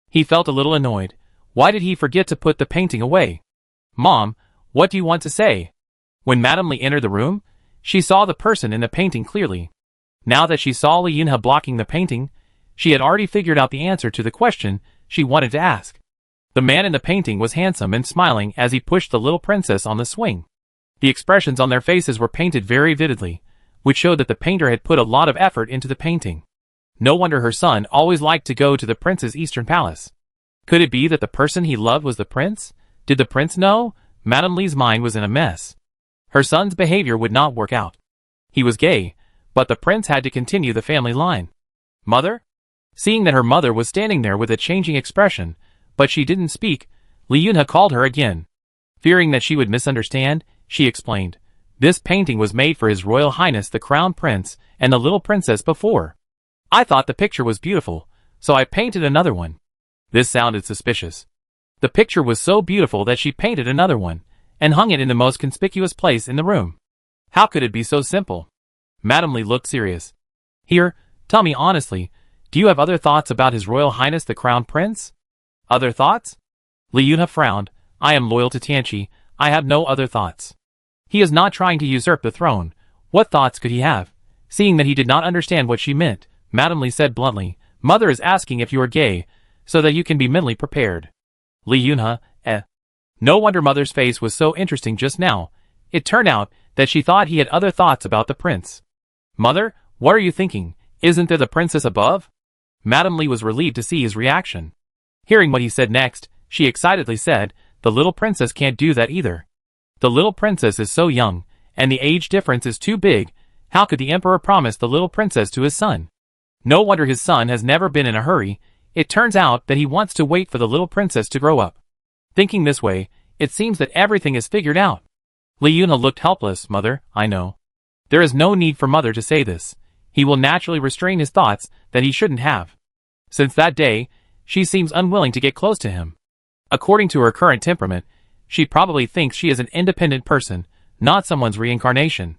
He felt a little annoyed. Why did he forget to put the painting away? Mom, what do you want to say? When Madame Li entered the room, she saw the person in the painting clearly. Now that she saw Li Yunhe blocking the painting, she had already figured out the answer to the question she wanted to ask. The man in the painting was handsome and smiling as he pushed the little princess on the swing. The expressions on their faces were painted very vividly, which showed that the painter had put a lot of effort into the painting. No wonder her son always liked to go to the prince's eastern palace. Could it be that the person he loved was the prince? Did the prince know? Madame Li's mind was in a mess. Her son's behavior would not work out. He was gay, But the prince had to continue the family line. Mother? Seeing that her mother was standing there with a changing expression, but she didn't speak, Li Yunhe called her again. Fearing that she would misunderstand, she explained, "This painting was made for His Royal Highness the Crown Prince and the little princess before. I thought the picture was beautiful, so I painted another one." This sounded suspicious. The picture was so beautiful that she painted another one, and hung it in the most conspicuous place in the room. How could it be so simple? Madame Li looked serious. "Here, tell me honestly, do you have other thoughts about His Royal Highness the Crown Prince?" "Other thoughts?" Li Yunhe frowned. "I am loyal to Tianqi. I have no other thoughts. He is not trying to usurp the throne. What thoughts could he have?" Seeing that he did not understand what she meant, Madame Li said bluntly, "Mother is asking if you are gay, so that you can be mentally prepared." Li Yunhe, No wonder Mother's face was so interesting just now. It turned out that she thought he had other thoughts about the prince. "Mother, what are you thinking? Isn't there the princess above?" Madame Li was relieved to see his reaction. Hearing what he said next, she excitedly said, "The little princess can't do that either. The little princess is so young, and the age difference is too big. How could the emperor promise the little princess to his son? No wonder his son has never been in a hurry. It turns out that he wants to wait for the little princess to grow up." Thinking this way, it seems that everything is figured out. Li Yunhe looked helpless. "Mother, I know. There is no need for Mother to say this. He will naturally restrain his thoughts that he shouldn't have." Since that day, she seems unwilling to get close to him. According to her current temperament, she probably thinks she is an independent person, not someone's reincarnation.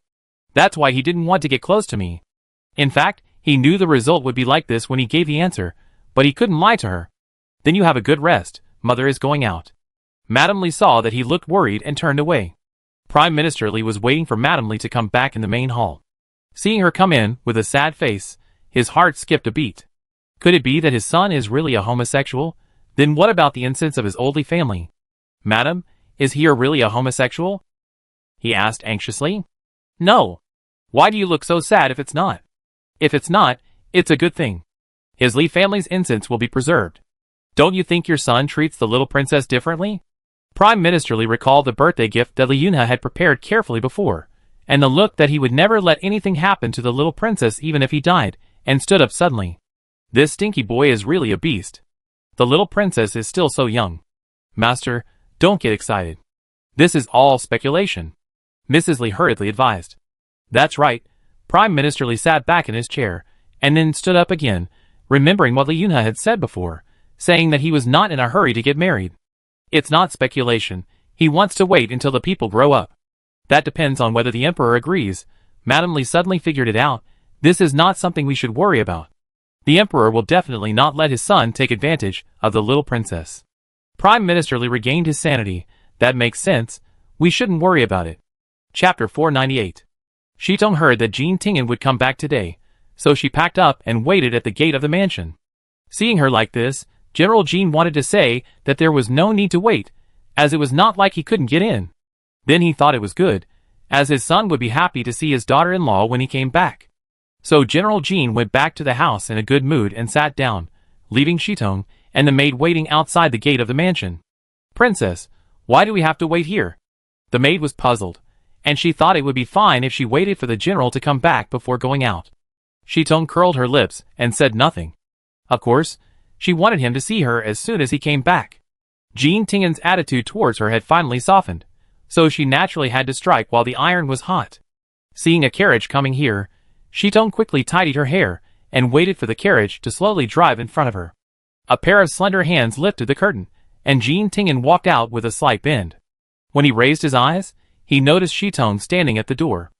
That's why he didn't want to get close to me. In fact, he knew the result would be like this when he gave the answer, but he couldn't lie to her. "Then you have a good rest. Mother is going out." Madame Li saw that he looked worried and turned away. Prime Minister Li was waiting for Madame Li to come back in the main hall. Seeing her come in with a sad face, his heart skipped a beat. Could it be that his son is really a homosexual? Then what about the incense of his oldie family? "Madam, is he really a homosexual?" he asked anxiously. "No. Why do you look so sad if it's not?" "If it's not, it's a good thing. His Li family's incense will be preserved. Don't you think your son treats the little princess differently?" Prime Minister Li recalled the birthday gift that Li Yunhe had prepared carefully before, and the look that he would never let anything happen to the little princess even if he died, and stood up suddenly. "This stinky boy is really a beast. The little princess is still so young." "Master, don't get excited. This is all speculation," Mrs. Li hurriedly advised. "That's right." Prime Minister Li sat back in his chair, and then stood up again, remembering what Li Yunhe had said before, saying that he was not in a hurry to get married. "It's not speculation. He wants to wait until the people grow up. That depends on whether the emperor agrees." Madame Li suddenly figured it out. This is not something we should worry about. The emperor will definitely not let his son take advantage of the little princess. Prime Minister Li regained his sanity. "That makes sense. We shouldn't worry about it." Chapter 498. Shitong heard that Jean Tingen would come back today, so she packed up and waited at the gate of the mansion. Seeing her like this, General Jean wanted to say that there was no need to wait, as it was not like he couldn't get in. Then he thought it was good, as his son would be happy to see his daughter-in-law when he came back. So General Jean went back to the house in a good mood and sat down, leaving Shitong and the maid waiting outside the gate of the mansion. "Princess, why do we have to wait here?" The maid was puzzled, and she thought it would be fine if she waited for the general to come back before going out. Shitong curled her lips and said nothing. Of course, she wanted him to see her as soon as he came back. Jean Tingen's attitude towards her had finally softened, so she naturally had to strike while the iron was hot. Seeing a carriage coming here, Shitong quickly tidied her hair and waited for the carriage to slowly drive in front of her. A pair of slender hands lifted the curtain, and Jean Tingen walked out with a slight bend. When he raised his eyes, he noticed Shitong standing at the door.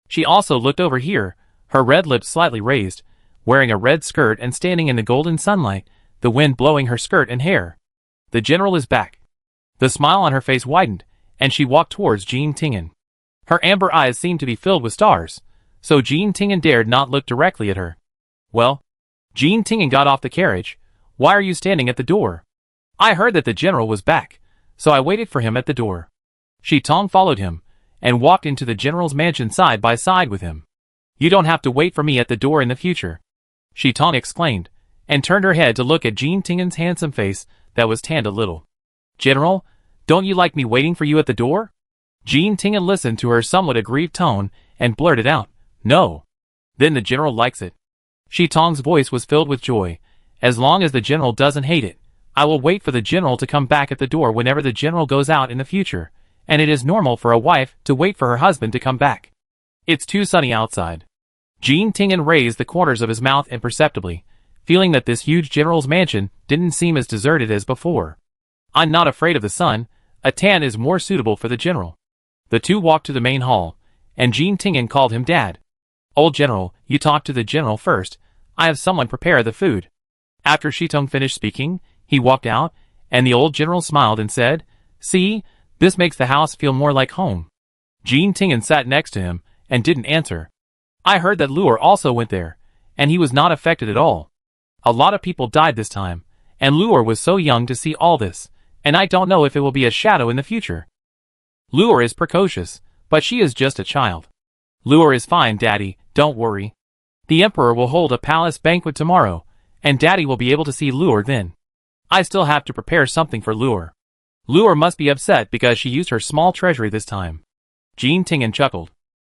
She also looked over here, her red lips slightly raised, wearing a red skirt and standing in the golden sunlight, the wind blowing her skirt and hair. "The general is back." The smile on her face widened, and she walked towards Jean Tingen. Her amber eyes seemed to be filled with stars, so Jean Tingen dared not look directly at her. "Well?" Jean Tingen got off the carriage. "Why are you standing at the door?" "I heard that the general was back, so I waited for him at the door." Shitong followed him, and walked into the general's mansion side by side with him. "You don't have to wait for me at the door in the future," Shitong exclaimed, and turned her head to look at Jean Tingen's handsome face that was tanned a little. "General, don't you like me waiting for you at the door?" Jean Tingen listened to her somewhat aggrieved tone and blurted out, "No." Then the general likes it. Shitong's voice was filled with joy. As long as the general doesn't hate it, I will wait for the general to come back at the door whenever the general goes out in the future, and it is normal for a wife to wait for her husband to come back. It's too sunny outside. Jean Tingen raised the corners of his mouth imperceptibly, feeling that this huge general's mansion didn't seem as deserted as before. I'm not afraid of the sun. A tan is more suitable for the general. The two walked to the main hall, and Jean Tingen called him Dad. Old General, you talk to the general first. I have someone prepare the food. After Shitong finished speaking, he walked out, and the old general smiled and said, See, this makes the house feel more like home. Jean Tingen sat next to him, and didn't answer. I heard that Luer also went there, and he was not affected at all. A lot of people died this time, and Luer was so young to see all this, and I don't know if it will be a shadow in the future. Luer is precocious, but she is just a child. Luer is fine, Daddy, don't worry. The Emperor will hold a palace banquet tomorrow, and Daddy will be able to see Luer then. I still have to prepare something for Luer. Luer must be upset because she used her small treasury this time. Jean Tingen chuckled.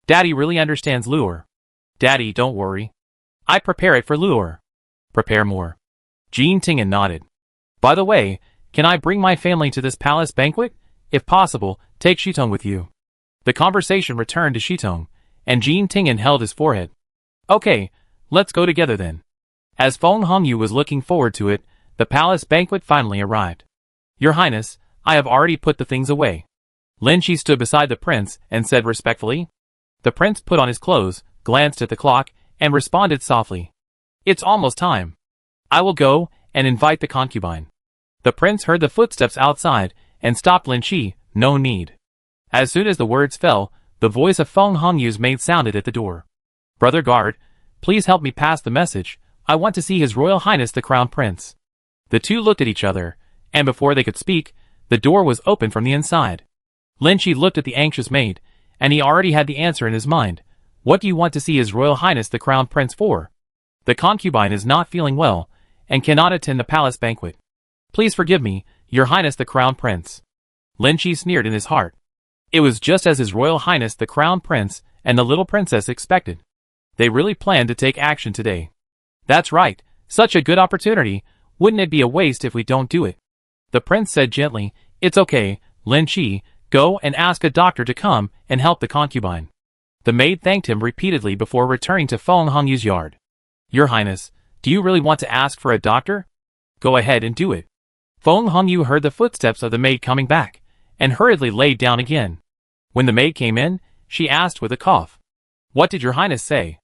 Daddy really understands Luer. Daddy, don't worry. I prepare it for Luer. Prepare more. Jean Tingen nodded. By the way, can I bring my family to this palace banquet? If possible, take Shitong with you. The conversation returned to Shitong, and Jean Tingen held his forehead. Okay, let's go together then. As Feng Hongyu was looking forward to it, the palace banquet finally arrived. Your Highness, I have already put the things away. Lin Shi stood beside the prince and said respectfully. The prince put on his clothes, glanced at the clock, and responded softly. It's almost time. I will go and invite the concubine. The prince heard the footsteps outside and stopped Lin Shi. No need. As soon as the words fell, the voice of Feng Hongyu's maid sounded at the door. Brother guard, please help me pass the message. I want to see His Royal Highness the Crown Prince. The two looked at each other, and before they could speak, the door was opened from the inside. Lin Shi looked at the anxious maid, and he already had the answer in his mind. What do you want to see His Royal Highness the Crown Prince for? The concubine is not feeling well, and cannot attend the palace banquet. Please forgive me, Your Highness the Crown Prince. Lin Shi sneered in his heart. It was just as His Royal Highness the Crown Prince and the little princess expected. They really planned to take action today. That's right, such a good opportunity. Wouldn't it be a waste if we don't do it? The prince said gently, It's okay, Lin Shi, go and ask a doctor to come and help the concubine. The maid thanked him repeatedly before returning to Feng Hongyu's yard. Your Highness, do you really want to ask for a doctor? Go ahead and do it. Feng Hongyu heard the footsteps of the maid coming back, and hurriedly laid down again. When the maid came in, she asked with a cough. What did Your Highness say?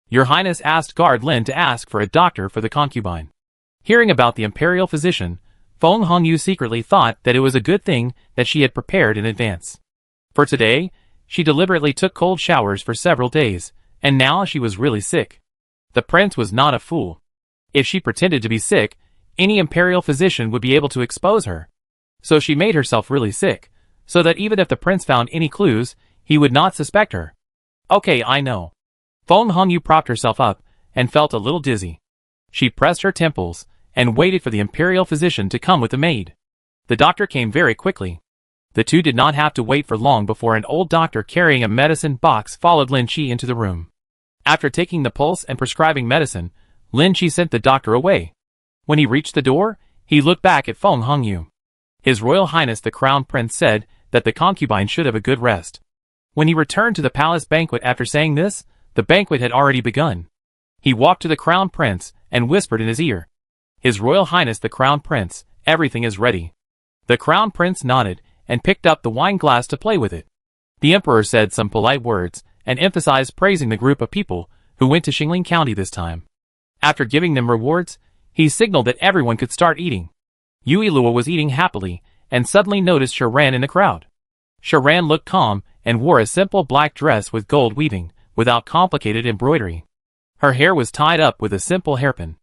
Your Highness asked Guard Lin to ask for a doctor for the concubine. Hearing about the imperial physician, Feng Hongyu secretly thought that it was a good thing that she had prepared in advance. For today, she deliberately took cold showers for several days, and now she was really sick. The prince was not a fool. If she pretended to be sick, any imperial physician would be able to expose her. So she made herself really sick, so that even if the prince found any clues, he would not suspect her. Okay, I know. Feng Hongyu propped herself up, and felt a little dizzy. She pressed her temples, and waited for the imperial physician to come with the maid. The doctor came very quickly. The two did not have to wait for long before an old doctor carrying a medicine box followed Lin Shi into the room. After taking the pulse and prescribing medicine, Lin Shi sent the doctor away. When he reached the door, he looked back at Feng Hongyu. His Royal Highness the Crown Prince said that the concubine should have a good rest. When he returned to the palace banquet after saying this, the banquet had already begun. He walked to the Crown Prince and whispered in his ear. His Royal Highness the Crown Prince, everything is ready. The Crown Prince nodded and picked up the wine glass to play with it. The Emperor said some polite words and emphasized praising the group of people who went to Xingling County this time. After giving them rewards, he signaled that everyone could start eating. Yui Luo was eating happily and suddenly noticed Sharan in the crowd. Sharan looked calm and wore a simple black dress with gold weaving, without complicated embroidery. Her hair was tied up with a simple hairpin.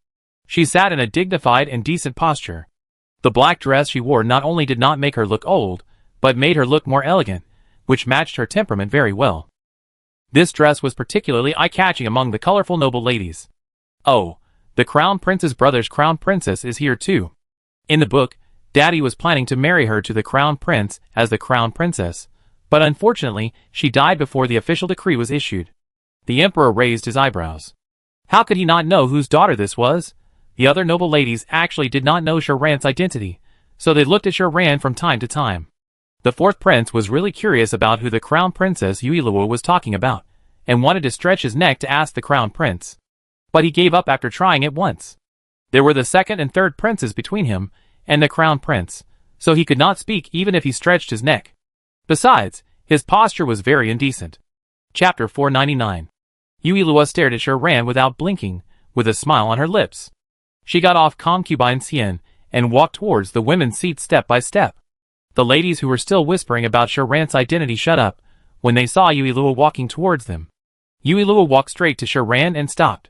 She sat in a dignified and decent posture. The black dress she wore not only did not make her look old, but made her look more elegant, which matched her temperament very well. This dress was particularly eye-catching among the colorful noble ladies. Oh, the Crown Prince's brother's Crown Princess is here too. In the book, Daddy was planning to marry her to the Crown Prince as the Crown Princess, but unfortunately, she died before the official decree was issued. The emperor raised his eyebrows. How could he not know whose daughter this was? The other noble ladies actually did not know Sharran's identity, so they looked at Sharran from time to time. The fourth prince was really curious about who the crown princess Yuilua was talking about, and wanted to stretch his neck to ask the crown prince. But he gave up after trying it once. There were the second and third princes between him and the crown prince, so he could not speak even if he stretched his neck. Besides, his posture was very indecent. Chapter 499. Yuilua stared at Sharran without blinking, with a smile on her lips. She got off concubine Xian and walked towards the women's seat step by step. The ladies who were still whispering about Sharran's identity shut up when they saw Yuilua walking towards them. Yuilua walked straight to Sharran and stopped.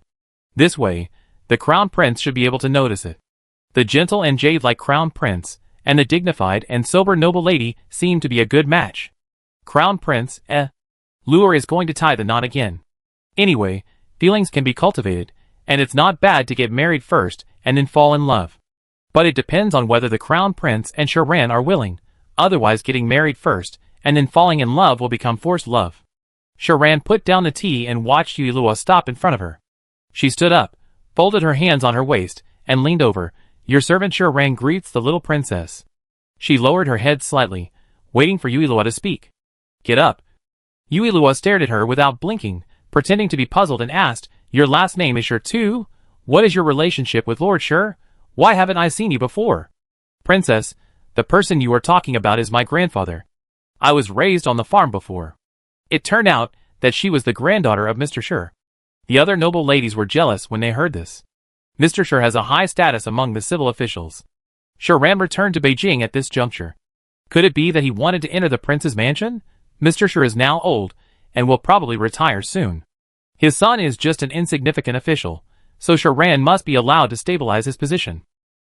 This way, the crown prince should be able to notice it. The gentle and jade-like crown prince and the dignified and sober noble lady seemed to be a good match. Crown prince, Lure is going to tie the knot again. Anyway, feelings can be cultivated, and it's not bad to get married first and then fall in love. But it depends on whether the crown prince and Sharran are willing, otherwise getting married first and then falling in love will become forced love. Sharran put down the tea and watched Yuilua stop in front of her. She stood up, folded her hands on her waist, and leaned over. Your servant Sharran greets the little princess. She lowered her head slightly, waiting for Yuilua to speak. Get up. Yuilua stared at her without blinking, pretending to be puzzled, and asked, Your last name is Shur too? What is your relationship with Lord Shur? Why haven't I seen you before? Princess, the person you are talking about is my grandfather. I was raised on the farm before. It turned out that she was the granddaughter of Mr. Shur. The other noble ladies were jealous when they heard this. Mr. Shur has a high status among the civil officials. Sharran returned to Beijing at this juncture. Could it be that he wanted to enter the prince's mansion? Mr. Shur is now old, and will probably retire soon. His son is just an insignificant official, so Sharran must be allowed to stabilize his position.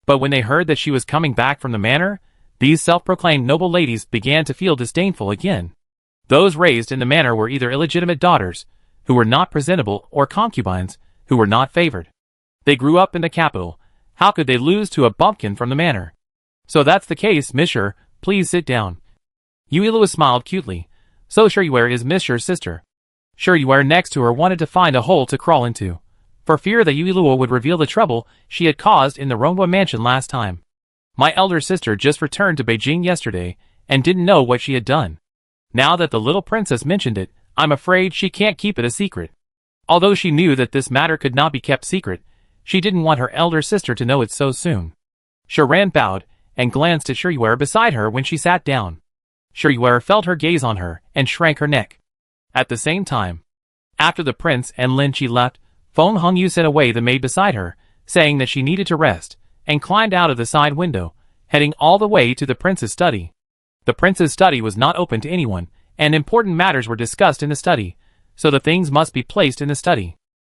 But when they heard that she was coming back from the manor, these self-proclaimed noble ladies began to feel disdainful again. Those raised in the manor were either illegitimate daughters, who were not presentable, or concubines, who were not favored. They grew up in the capital. How could they lose to a bumpkin from the manor? So that's the case, Miss Shur. Please sit down. Yuilua smiled cutely. So Shuryuer is Miss Shur's sister. Shuryuer next to her wanted to find a hole to crawl into, for fear that Yuilua would reveal the trouble she had caused in the Ronghua mansion last time. My elder sister just returned to Beijing yesterday, and didn't know what she had done. Now that the little princess mentioned it, I'm afraid she can't keep it a secret. Although she knew that this matter could not be kept secret, she didn't want her elder sister to know it so soon. Sharran bowed, and glanced at Shuryuer beside her when she sat down. Shuryuer felt her gaze on her, and shrank her neck. At the same time, after the prince and Lin Chi left, Feng Hongyu sent away the maid beside her, saying that she needed to rest, and climbed out of the side window, heading all the way to the prince's study. The prince's study was not open to anyone, and important matters were discussed in the study, so the things must be placed in the study.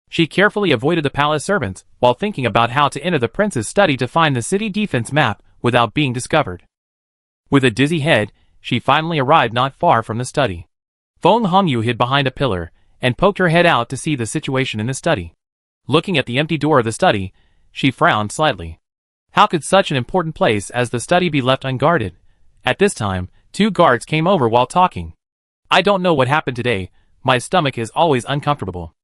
She carefully avoided the palace servants, while thinking about how to enter the prince's study to find the city defense map without being discovered. With a dizzy head, she finally arrived not far from the study. Feng Hongyu hid behind a pillar, and poked her head out to see the situation in the study. Looking at the empty door of the study, she frowned slightly. How could such an important place as the study be left unguarded? At this time, 2 guards came over while talking. I don't know what happened today, my stomach is always uncomfortable.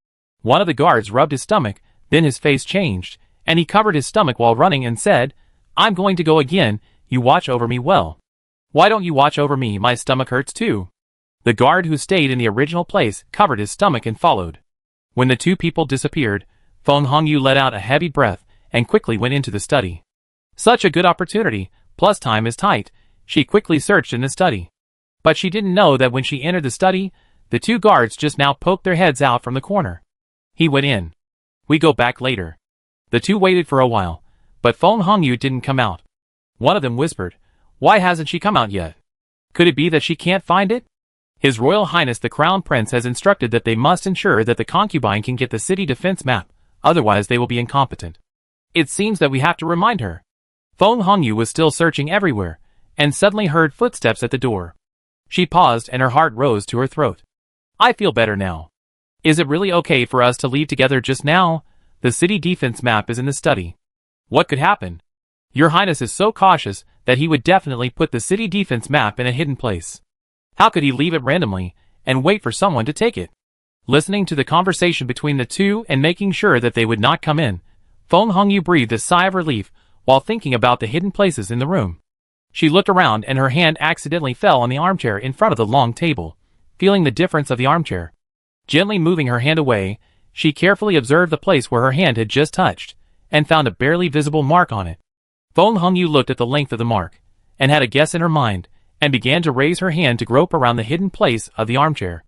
One of the guards rubbed his stomach, then his face changed, and he covered his stomach while running and said, I'm going to go again, you watch over me well. Why don't you watch over me, my stomach hurts too. The guard who stayed in the original place covered his stomach and followed. When the 2 people disappeared, Feng Hongyu let out a heavy breath, and quickly went into the study. Such a good opportunity, plus time is tight, she quickly searched in the study. But she didn't know that when she entered the study, the 2 guards just now poked their heads out from the corner. He went in. We go back later. The 2 waited for a while, but Feng Hongyu didn't come out. One of them whispered, Why hasn't she come out yet? Could it be that she can't find it? His Royal Highness the Crown Prince has instructed that they must ensure that the concubine can get the city defense map, otherwise they will be incompetent. It seems that we have to remind her. Feng Hongyu was still searching everywhere, and suddenly heard footsteps at the door. She paused and her heart rose to her throat. I feel better now. Is it really okay for us to leave together just now? The city defense map is in the study. What could happen? Your Highness is so cautious that he would definitely put the city defense map in a hidden place. How could he leave it randomly and wait for someone to take it? Listening to the conversation between the two and making sure that they would not come in, Feng Hongyu breathed a sigh of relief while thinking about the hidden places in the room. She looked around and her hand accidentally fell on the armchair in front of the long table, feeling the difference of the armchair. Gently moving her hand away, she carefully observed the place where her hand had just touched, and found a barely visible mark on it. Feng Hongyu looked at the length of the mark, and had a guess in her mind, and began to raise her hand to grope around the hidden place of the armchair.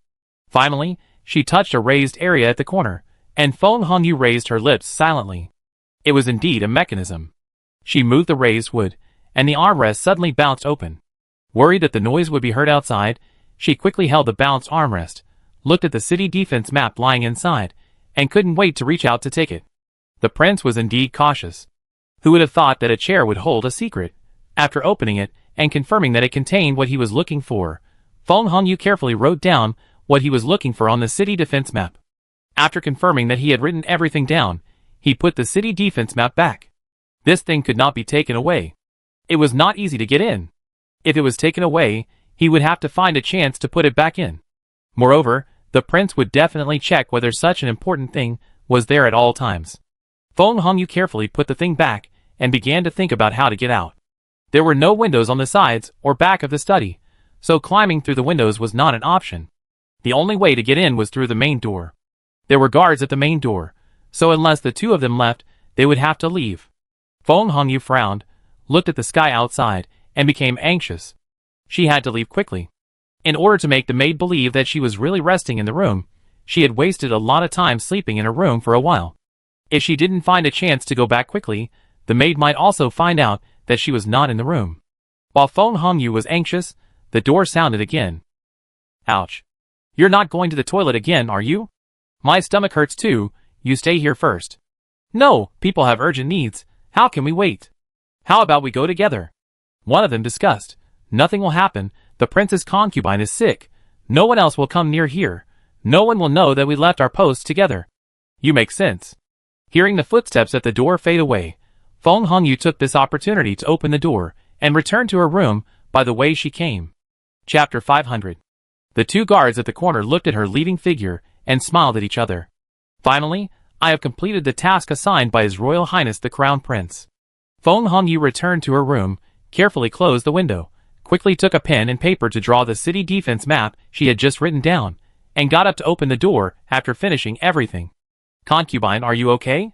Finally, she touched a raised area at the corner, and Feng Hongyu raised her lips silently. It was indeed a mechanism. She moved the raised wood, and the armrest suddenly bounced open. Worried that the noise would be heard outside, she quickly held the bounced armrest, looked at the city defense map lying inside, and couldn't wait to reach out to take it. The prince was indeed cautious. Who would have thought that a chair would hold a secret? After opening it, and confirming that it contained what he was looking for, Feng Hongyu carefully wrote down what he was looking for on the city defense map. After confirming that he had written everything down, he put the city defense map back. This thing could not be taken away. It was not easy to get in. If it was taken away, he would have to find a chance to put it back in. Moreover, the prince would definitely check whether such an important thing was there at all times. Feng Hongyu carefully put the thing back and began to think about how to get out. There were no windows on the sides or back of the study, so climbing through the windows was not an option. The only way to get in was through the main door. There were guards at the main door, so unless the two of them left, they would have to leave. Feng Hongyu frowned, looked at the sky outside, and became anxious. She had to leave quickly. In order to make the maid believe that she was really resting in the room, she had wasted a lot of time sleeping in her room for a while. If she didn't find a chance to go back quickly, the maid might also find out that she was not in the room. While Feng Hongyu was anxious, the door sounded again. Ouch. You're not going to the toilet again, are you? My stomach hurts too, you stay here first. No, people have urgent needs, how can we wait? How about we go together? One of them discussed. Nothing will happen, the prince's concubine is sick. No one else will come near here. No one will know that we left our posts together. You make sense. Hearing the footsteps at the door fade away, Feng Hongyu took this opportunity to open the door and return to her room by the way she came. Chapter 500. The two guards at the corner looked at her leaving figure and smiled at each other. Finally, I have completed the task assigned by His Royal Highness the Crown Prince. Feng Hongyu returned to her room, carefully closed the window, quickly took a pen and paper to draw the city defense map she had just written down, and got up to open the door after finishing everything. Concubine, are you okay?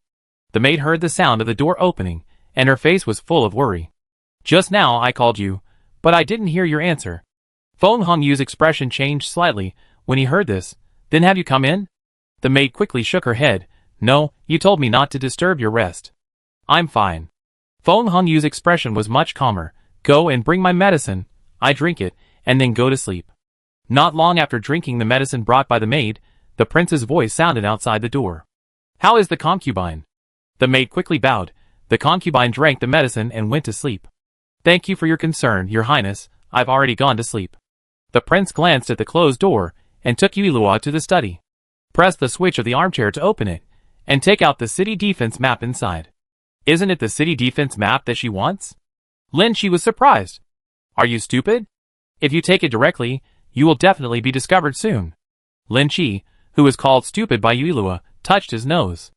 The maid heard the sound of the door opening, and her face was full of worry. Just now I called you, but I didn't hear your answer. Feng Hongyu's expression changed slightly when he heard this. Then have you come in? The maid quickly shook her head. No, you told me not to disturb your rest. I'm fine. Feng Hongyu's expression was much calmer. Go and bring my medicine, I drink it, and then go to sleep. Not long after drinking the medicine brought by the maid, the prince's voice sounded outside the door. How is the concubine? The maid quickly bowed. The concubine drank the medicine and went to sleep. Thank you for your concern, your highness, I've already gone to sleep. The prince glanced at the closed door, and took Yuilua to the study. Press the switch of the armchair to open it, and take out the city defense map inside. Isn't it the city defense map that she wants? Lin Chi was surprised. Are you stupid? If you take it directly, you will definitely be discovered soon. Lin Chi, who was called stupid by Yuilua, touched his nose.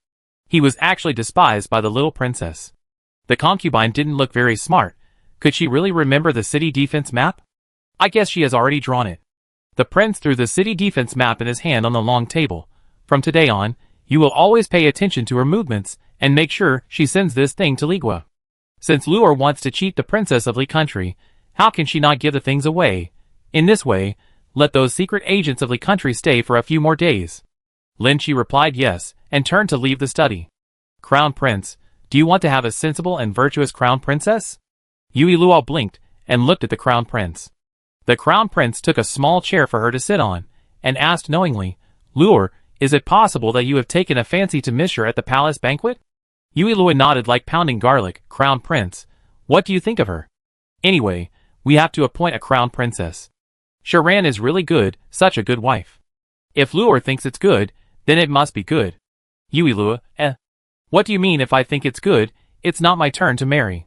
He was actually despised by the little princess. The concubine didn't look very smart. Could she really remember the city defense map? I guess she has already drawn it. The prince threw the city defense map in his hand on the long table. From today on, you will always pay attention to her movements and make sure she sends this thing to Ligua. Since Luor wants to cheat the princess of Li Country, how can she not give the things away? In this way, let those secret agents of Li Country stay for a few more days. Lin Chi replied yes, and turned to leave the study. Crown Prince, do you want to have a sensible and virtuous crown princess? Yui Luo blinked, and looked at the crown prince. The crown prince took a small chair for her to sit on, and asked knowingly, Luor, is it possible that you have taken a fancy to Miss Her at the palace banquet? Yui Luo nodded like pounding garlic. Crown Prince, what do you think of her? Anyway, we have to appoint a crown princess. Sharan is really good, such a good wife. If Luor thinks it's good, then it must be good. Yui Luo, What do you mean if I think it's good, it's not my turn to marry?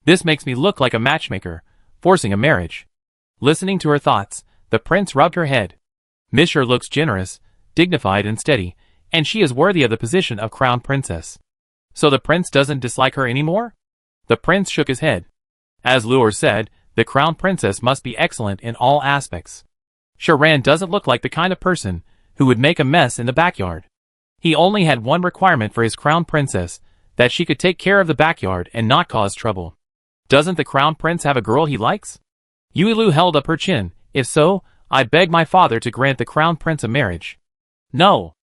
This makes me look like a matchmaker, forcing a marriage. Listening to her thoughts, the prince rubbed her head. Miss Her looks generous, dignified and steady, and she is worthy of the position of crown princess. So the prince doesn't dislike her anymore? The prince shook his head. As Luor said, the crown princess must be excellent in all aspects. Sharan doesn't look like the kind of person who would make a mess in the backyard. He only had one requirement for his crown princess, that she could take care of the backyard and not cause trouble. Doesn't the crown prince have a girl he likes? Yuilu held up her chin. If so, I beg my father to grant the crown prince a marriage. No.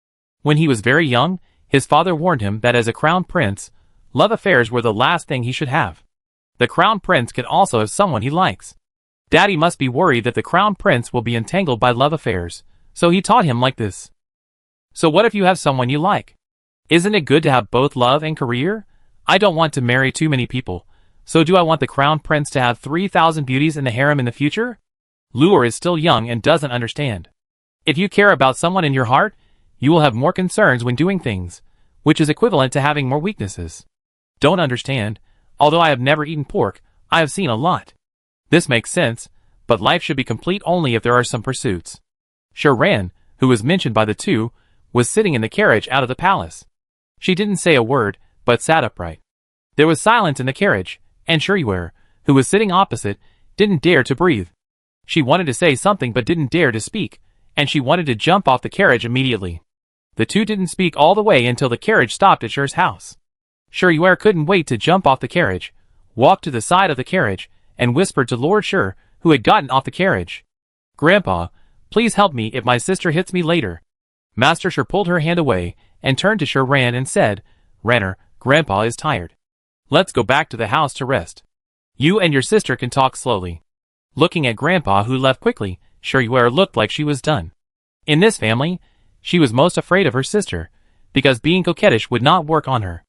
When he was very young, his father warned him that as a crown prince, love affairs were the last thing he should have. The crown prince can also have someone he likes. Daddy must be worried that the crown prince will be entangled by love affairs, so he taught him like this. So what if you have someone you like? Isn't it good to have both love and career? I don't want to marry too many people, so do I want the crown prince to have 3,000 beauties in the harem in the future? Luor is still young and doesn't understand. If you care about someone in your heart, you will have more concerns when doing things, which is equivalent to having more weaknesses. Don't understand. Although I have never eaten pork, I have seen a lot. This makes sense, but life should be complete only if there are some pursuits. Sharan, who was mentioned by the two, was sitting in the carriage out of the palace. She didn't say a word, but sat upright. There was silence in the carriage, and Shuriware, who was sitting opposite, didn't dare to breathe. She wanted to say something but didn't dare to speak, and she wanted to jump off the carriage immediately. The two didn't speak all the way until the carriage stopped at Shur's house. Shuriware couldn't wait to jump off the carriage, walked to the side of the carriage, and whispered to Lord Shur, who had gotten off the carriage. Grandpa, please help me if my sister hits me later. Master Shur pulled her hand away, and turned to Sharan and said, Ranner, Grandpa is tired. Let's go back to the house to rest. You and your sister can talk slowly. Looking at Grandpa, who left quickly, Shuriware looked like she was done. In this family, she was most afraid of her sister, because being coquettish would not work on her.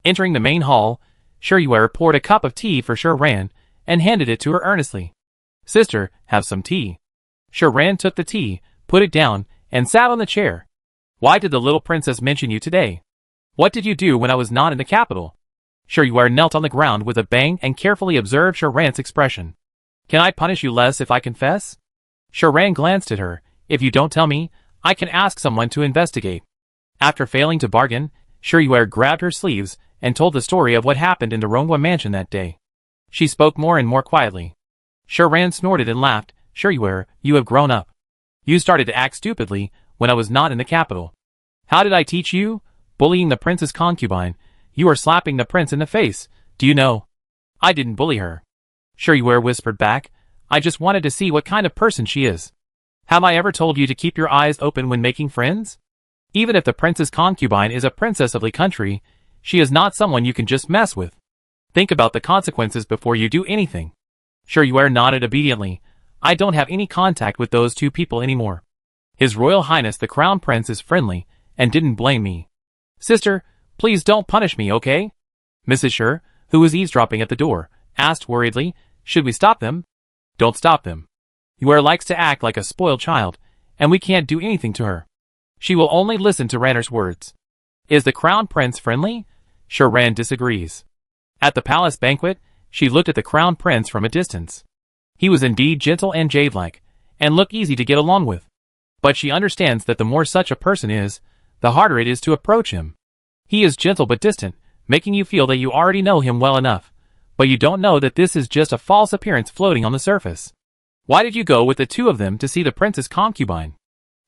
Entering the main hall, Shuriware poured a cup of tea for Sharan, and handed it to her earnestly. Sister, have some tea. Sharan took the tea, put it down, and sat on the chair. Why did the little princess mention you today? What did you do when I was not in the capital? Shuriware knelt on the ground with a bang and carefully observed Sharan's expression. Can I punish you less if I confess? Sharan glanced at her. If you don't tell me, I can ask someone to investigate. After failing to bargain, Shuriware grabbed her sleeves and told the story of what happened in the Rongwa mansion that day. She spoke more and more quietly. Sharan snorted and laughed. Shuriware, you have grown up. You started to act stupidly when I was not in the capital. How did I teach you? Bullying the prince's concubine. You are slapping the prince in the face. Do you know? I didn't bully her. Shuriware whispered back. I just wanted to see what kind of person she is. Have I ever told you to keep your eyes open when making friends? Even if the prince's concubine is a princess of the country, she is not someone you can just mess with. Think about the consequences before you do anything. Shuriware nodded obediently. I don't have any contact with those two people anymore. His Royal Highness the Crown Prince is friendly, and didn't blame me. Sister, please don't punish me, okay? Mrs. Shur, who was eavesdropping at the door, asked worriedly, should we stop them? Don't stop them. Yuer likes to act like a spoiled child, and we can't do anything to her. She will only listen to Ranner's words. Is the Crown Prince friendly? Sharan disagrees. At the palace banquet, she looked at the Crown Prince from a distance. He was indeed gentle and jade-like, and looked easy to get along with. But she understands that the more such a person is, the harder it is to approach him. He is gentle but distant, making you feel that you already know him well enough, but you don't know that this is just a false appearance floating on the surface. Why did you go with the two of them to see the prince's concubine?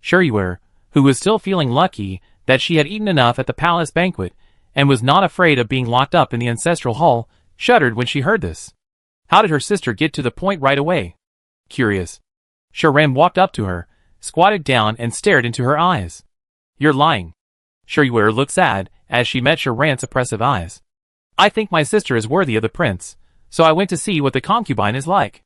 Shuriware, who was still feeling lucky that she had eaten enough at the palace banquet, and was not afraid of being locked up in the ancestral hall, shuddered when she heard this. How did her sister get to the point right away? Curious. Sharan walked up to her, squatted down and stared into her eyes. You're lying. Shuriware looked sad as she met Sharan's oppressive eyes. I think my sister is worthy of the prince, so I went to see what the concubine is like.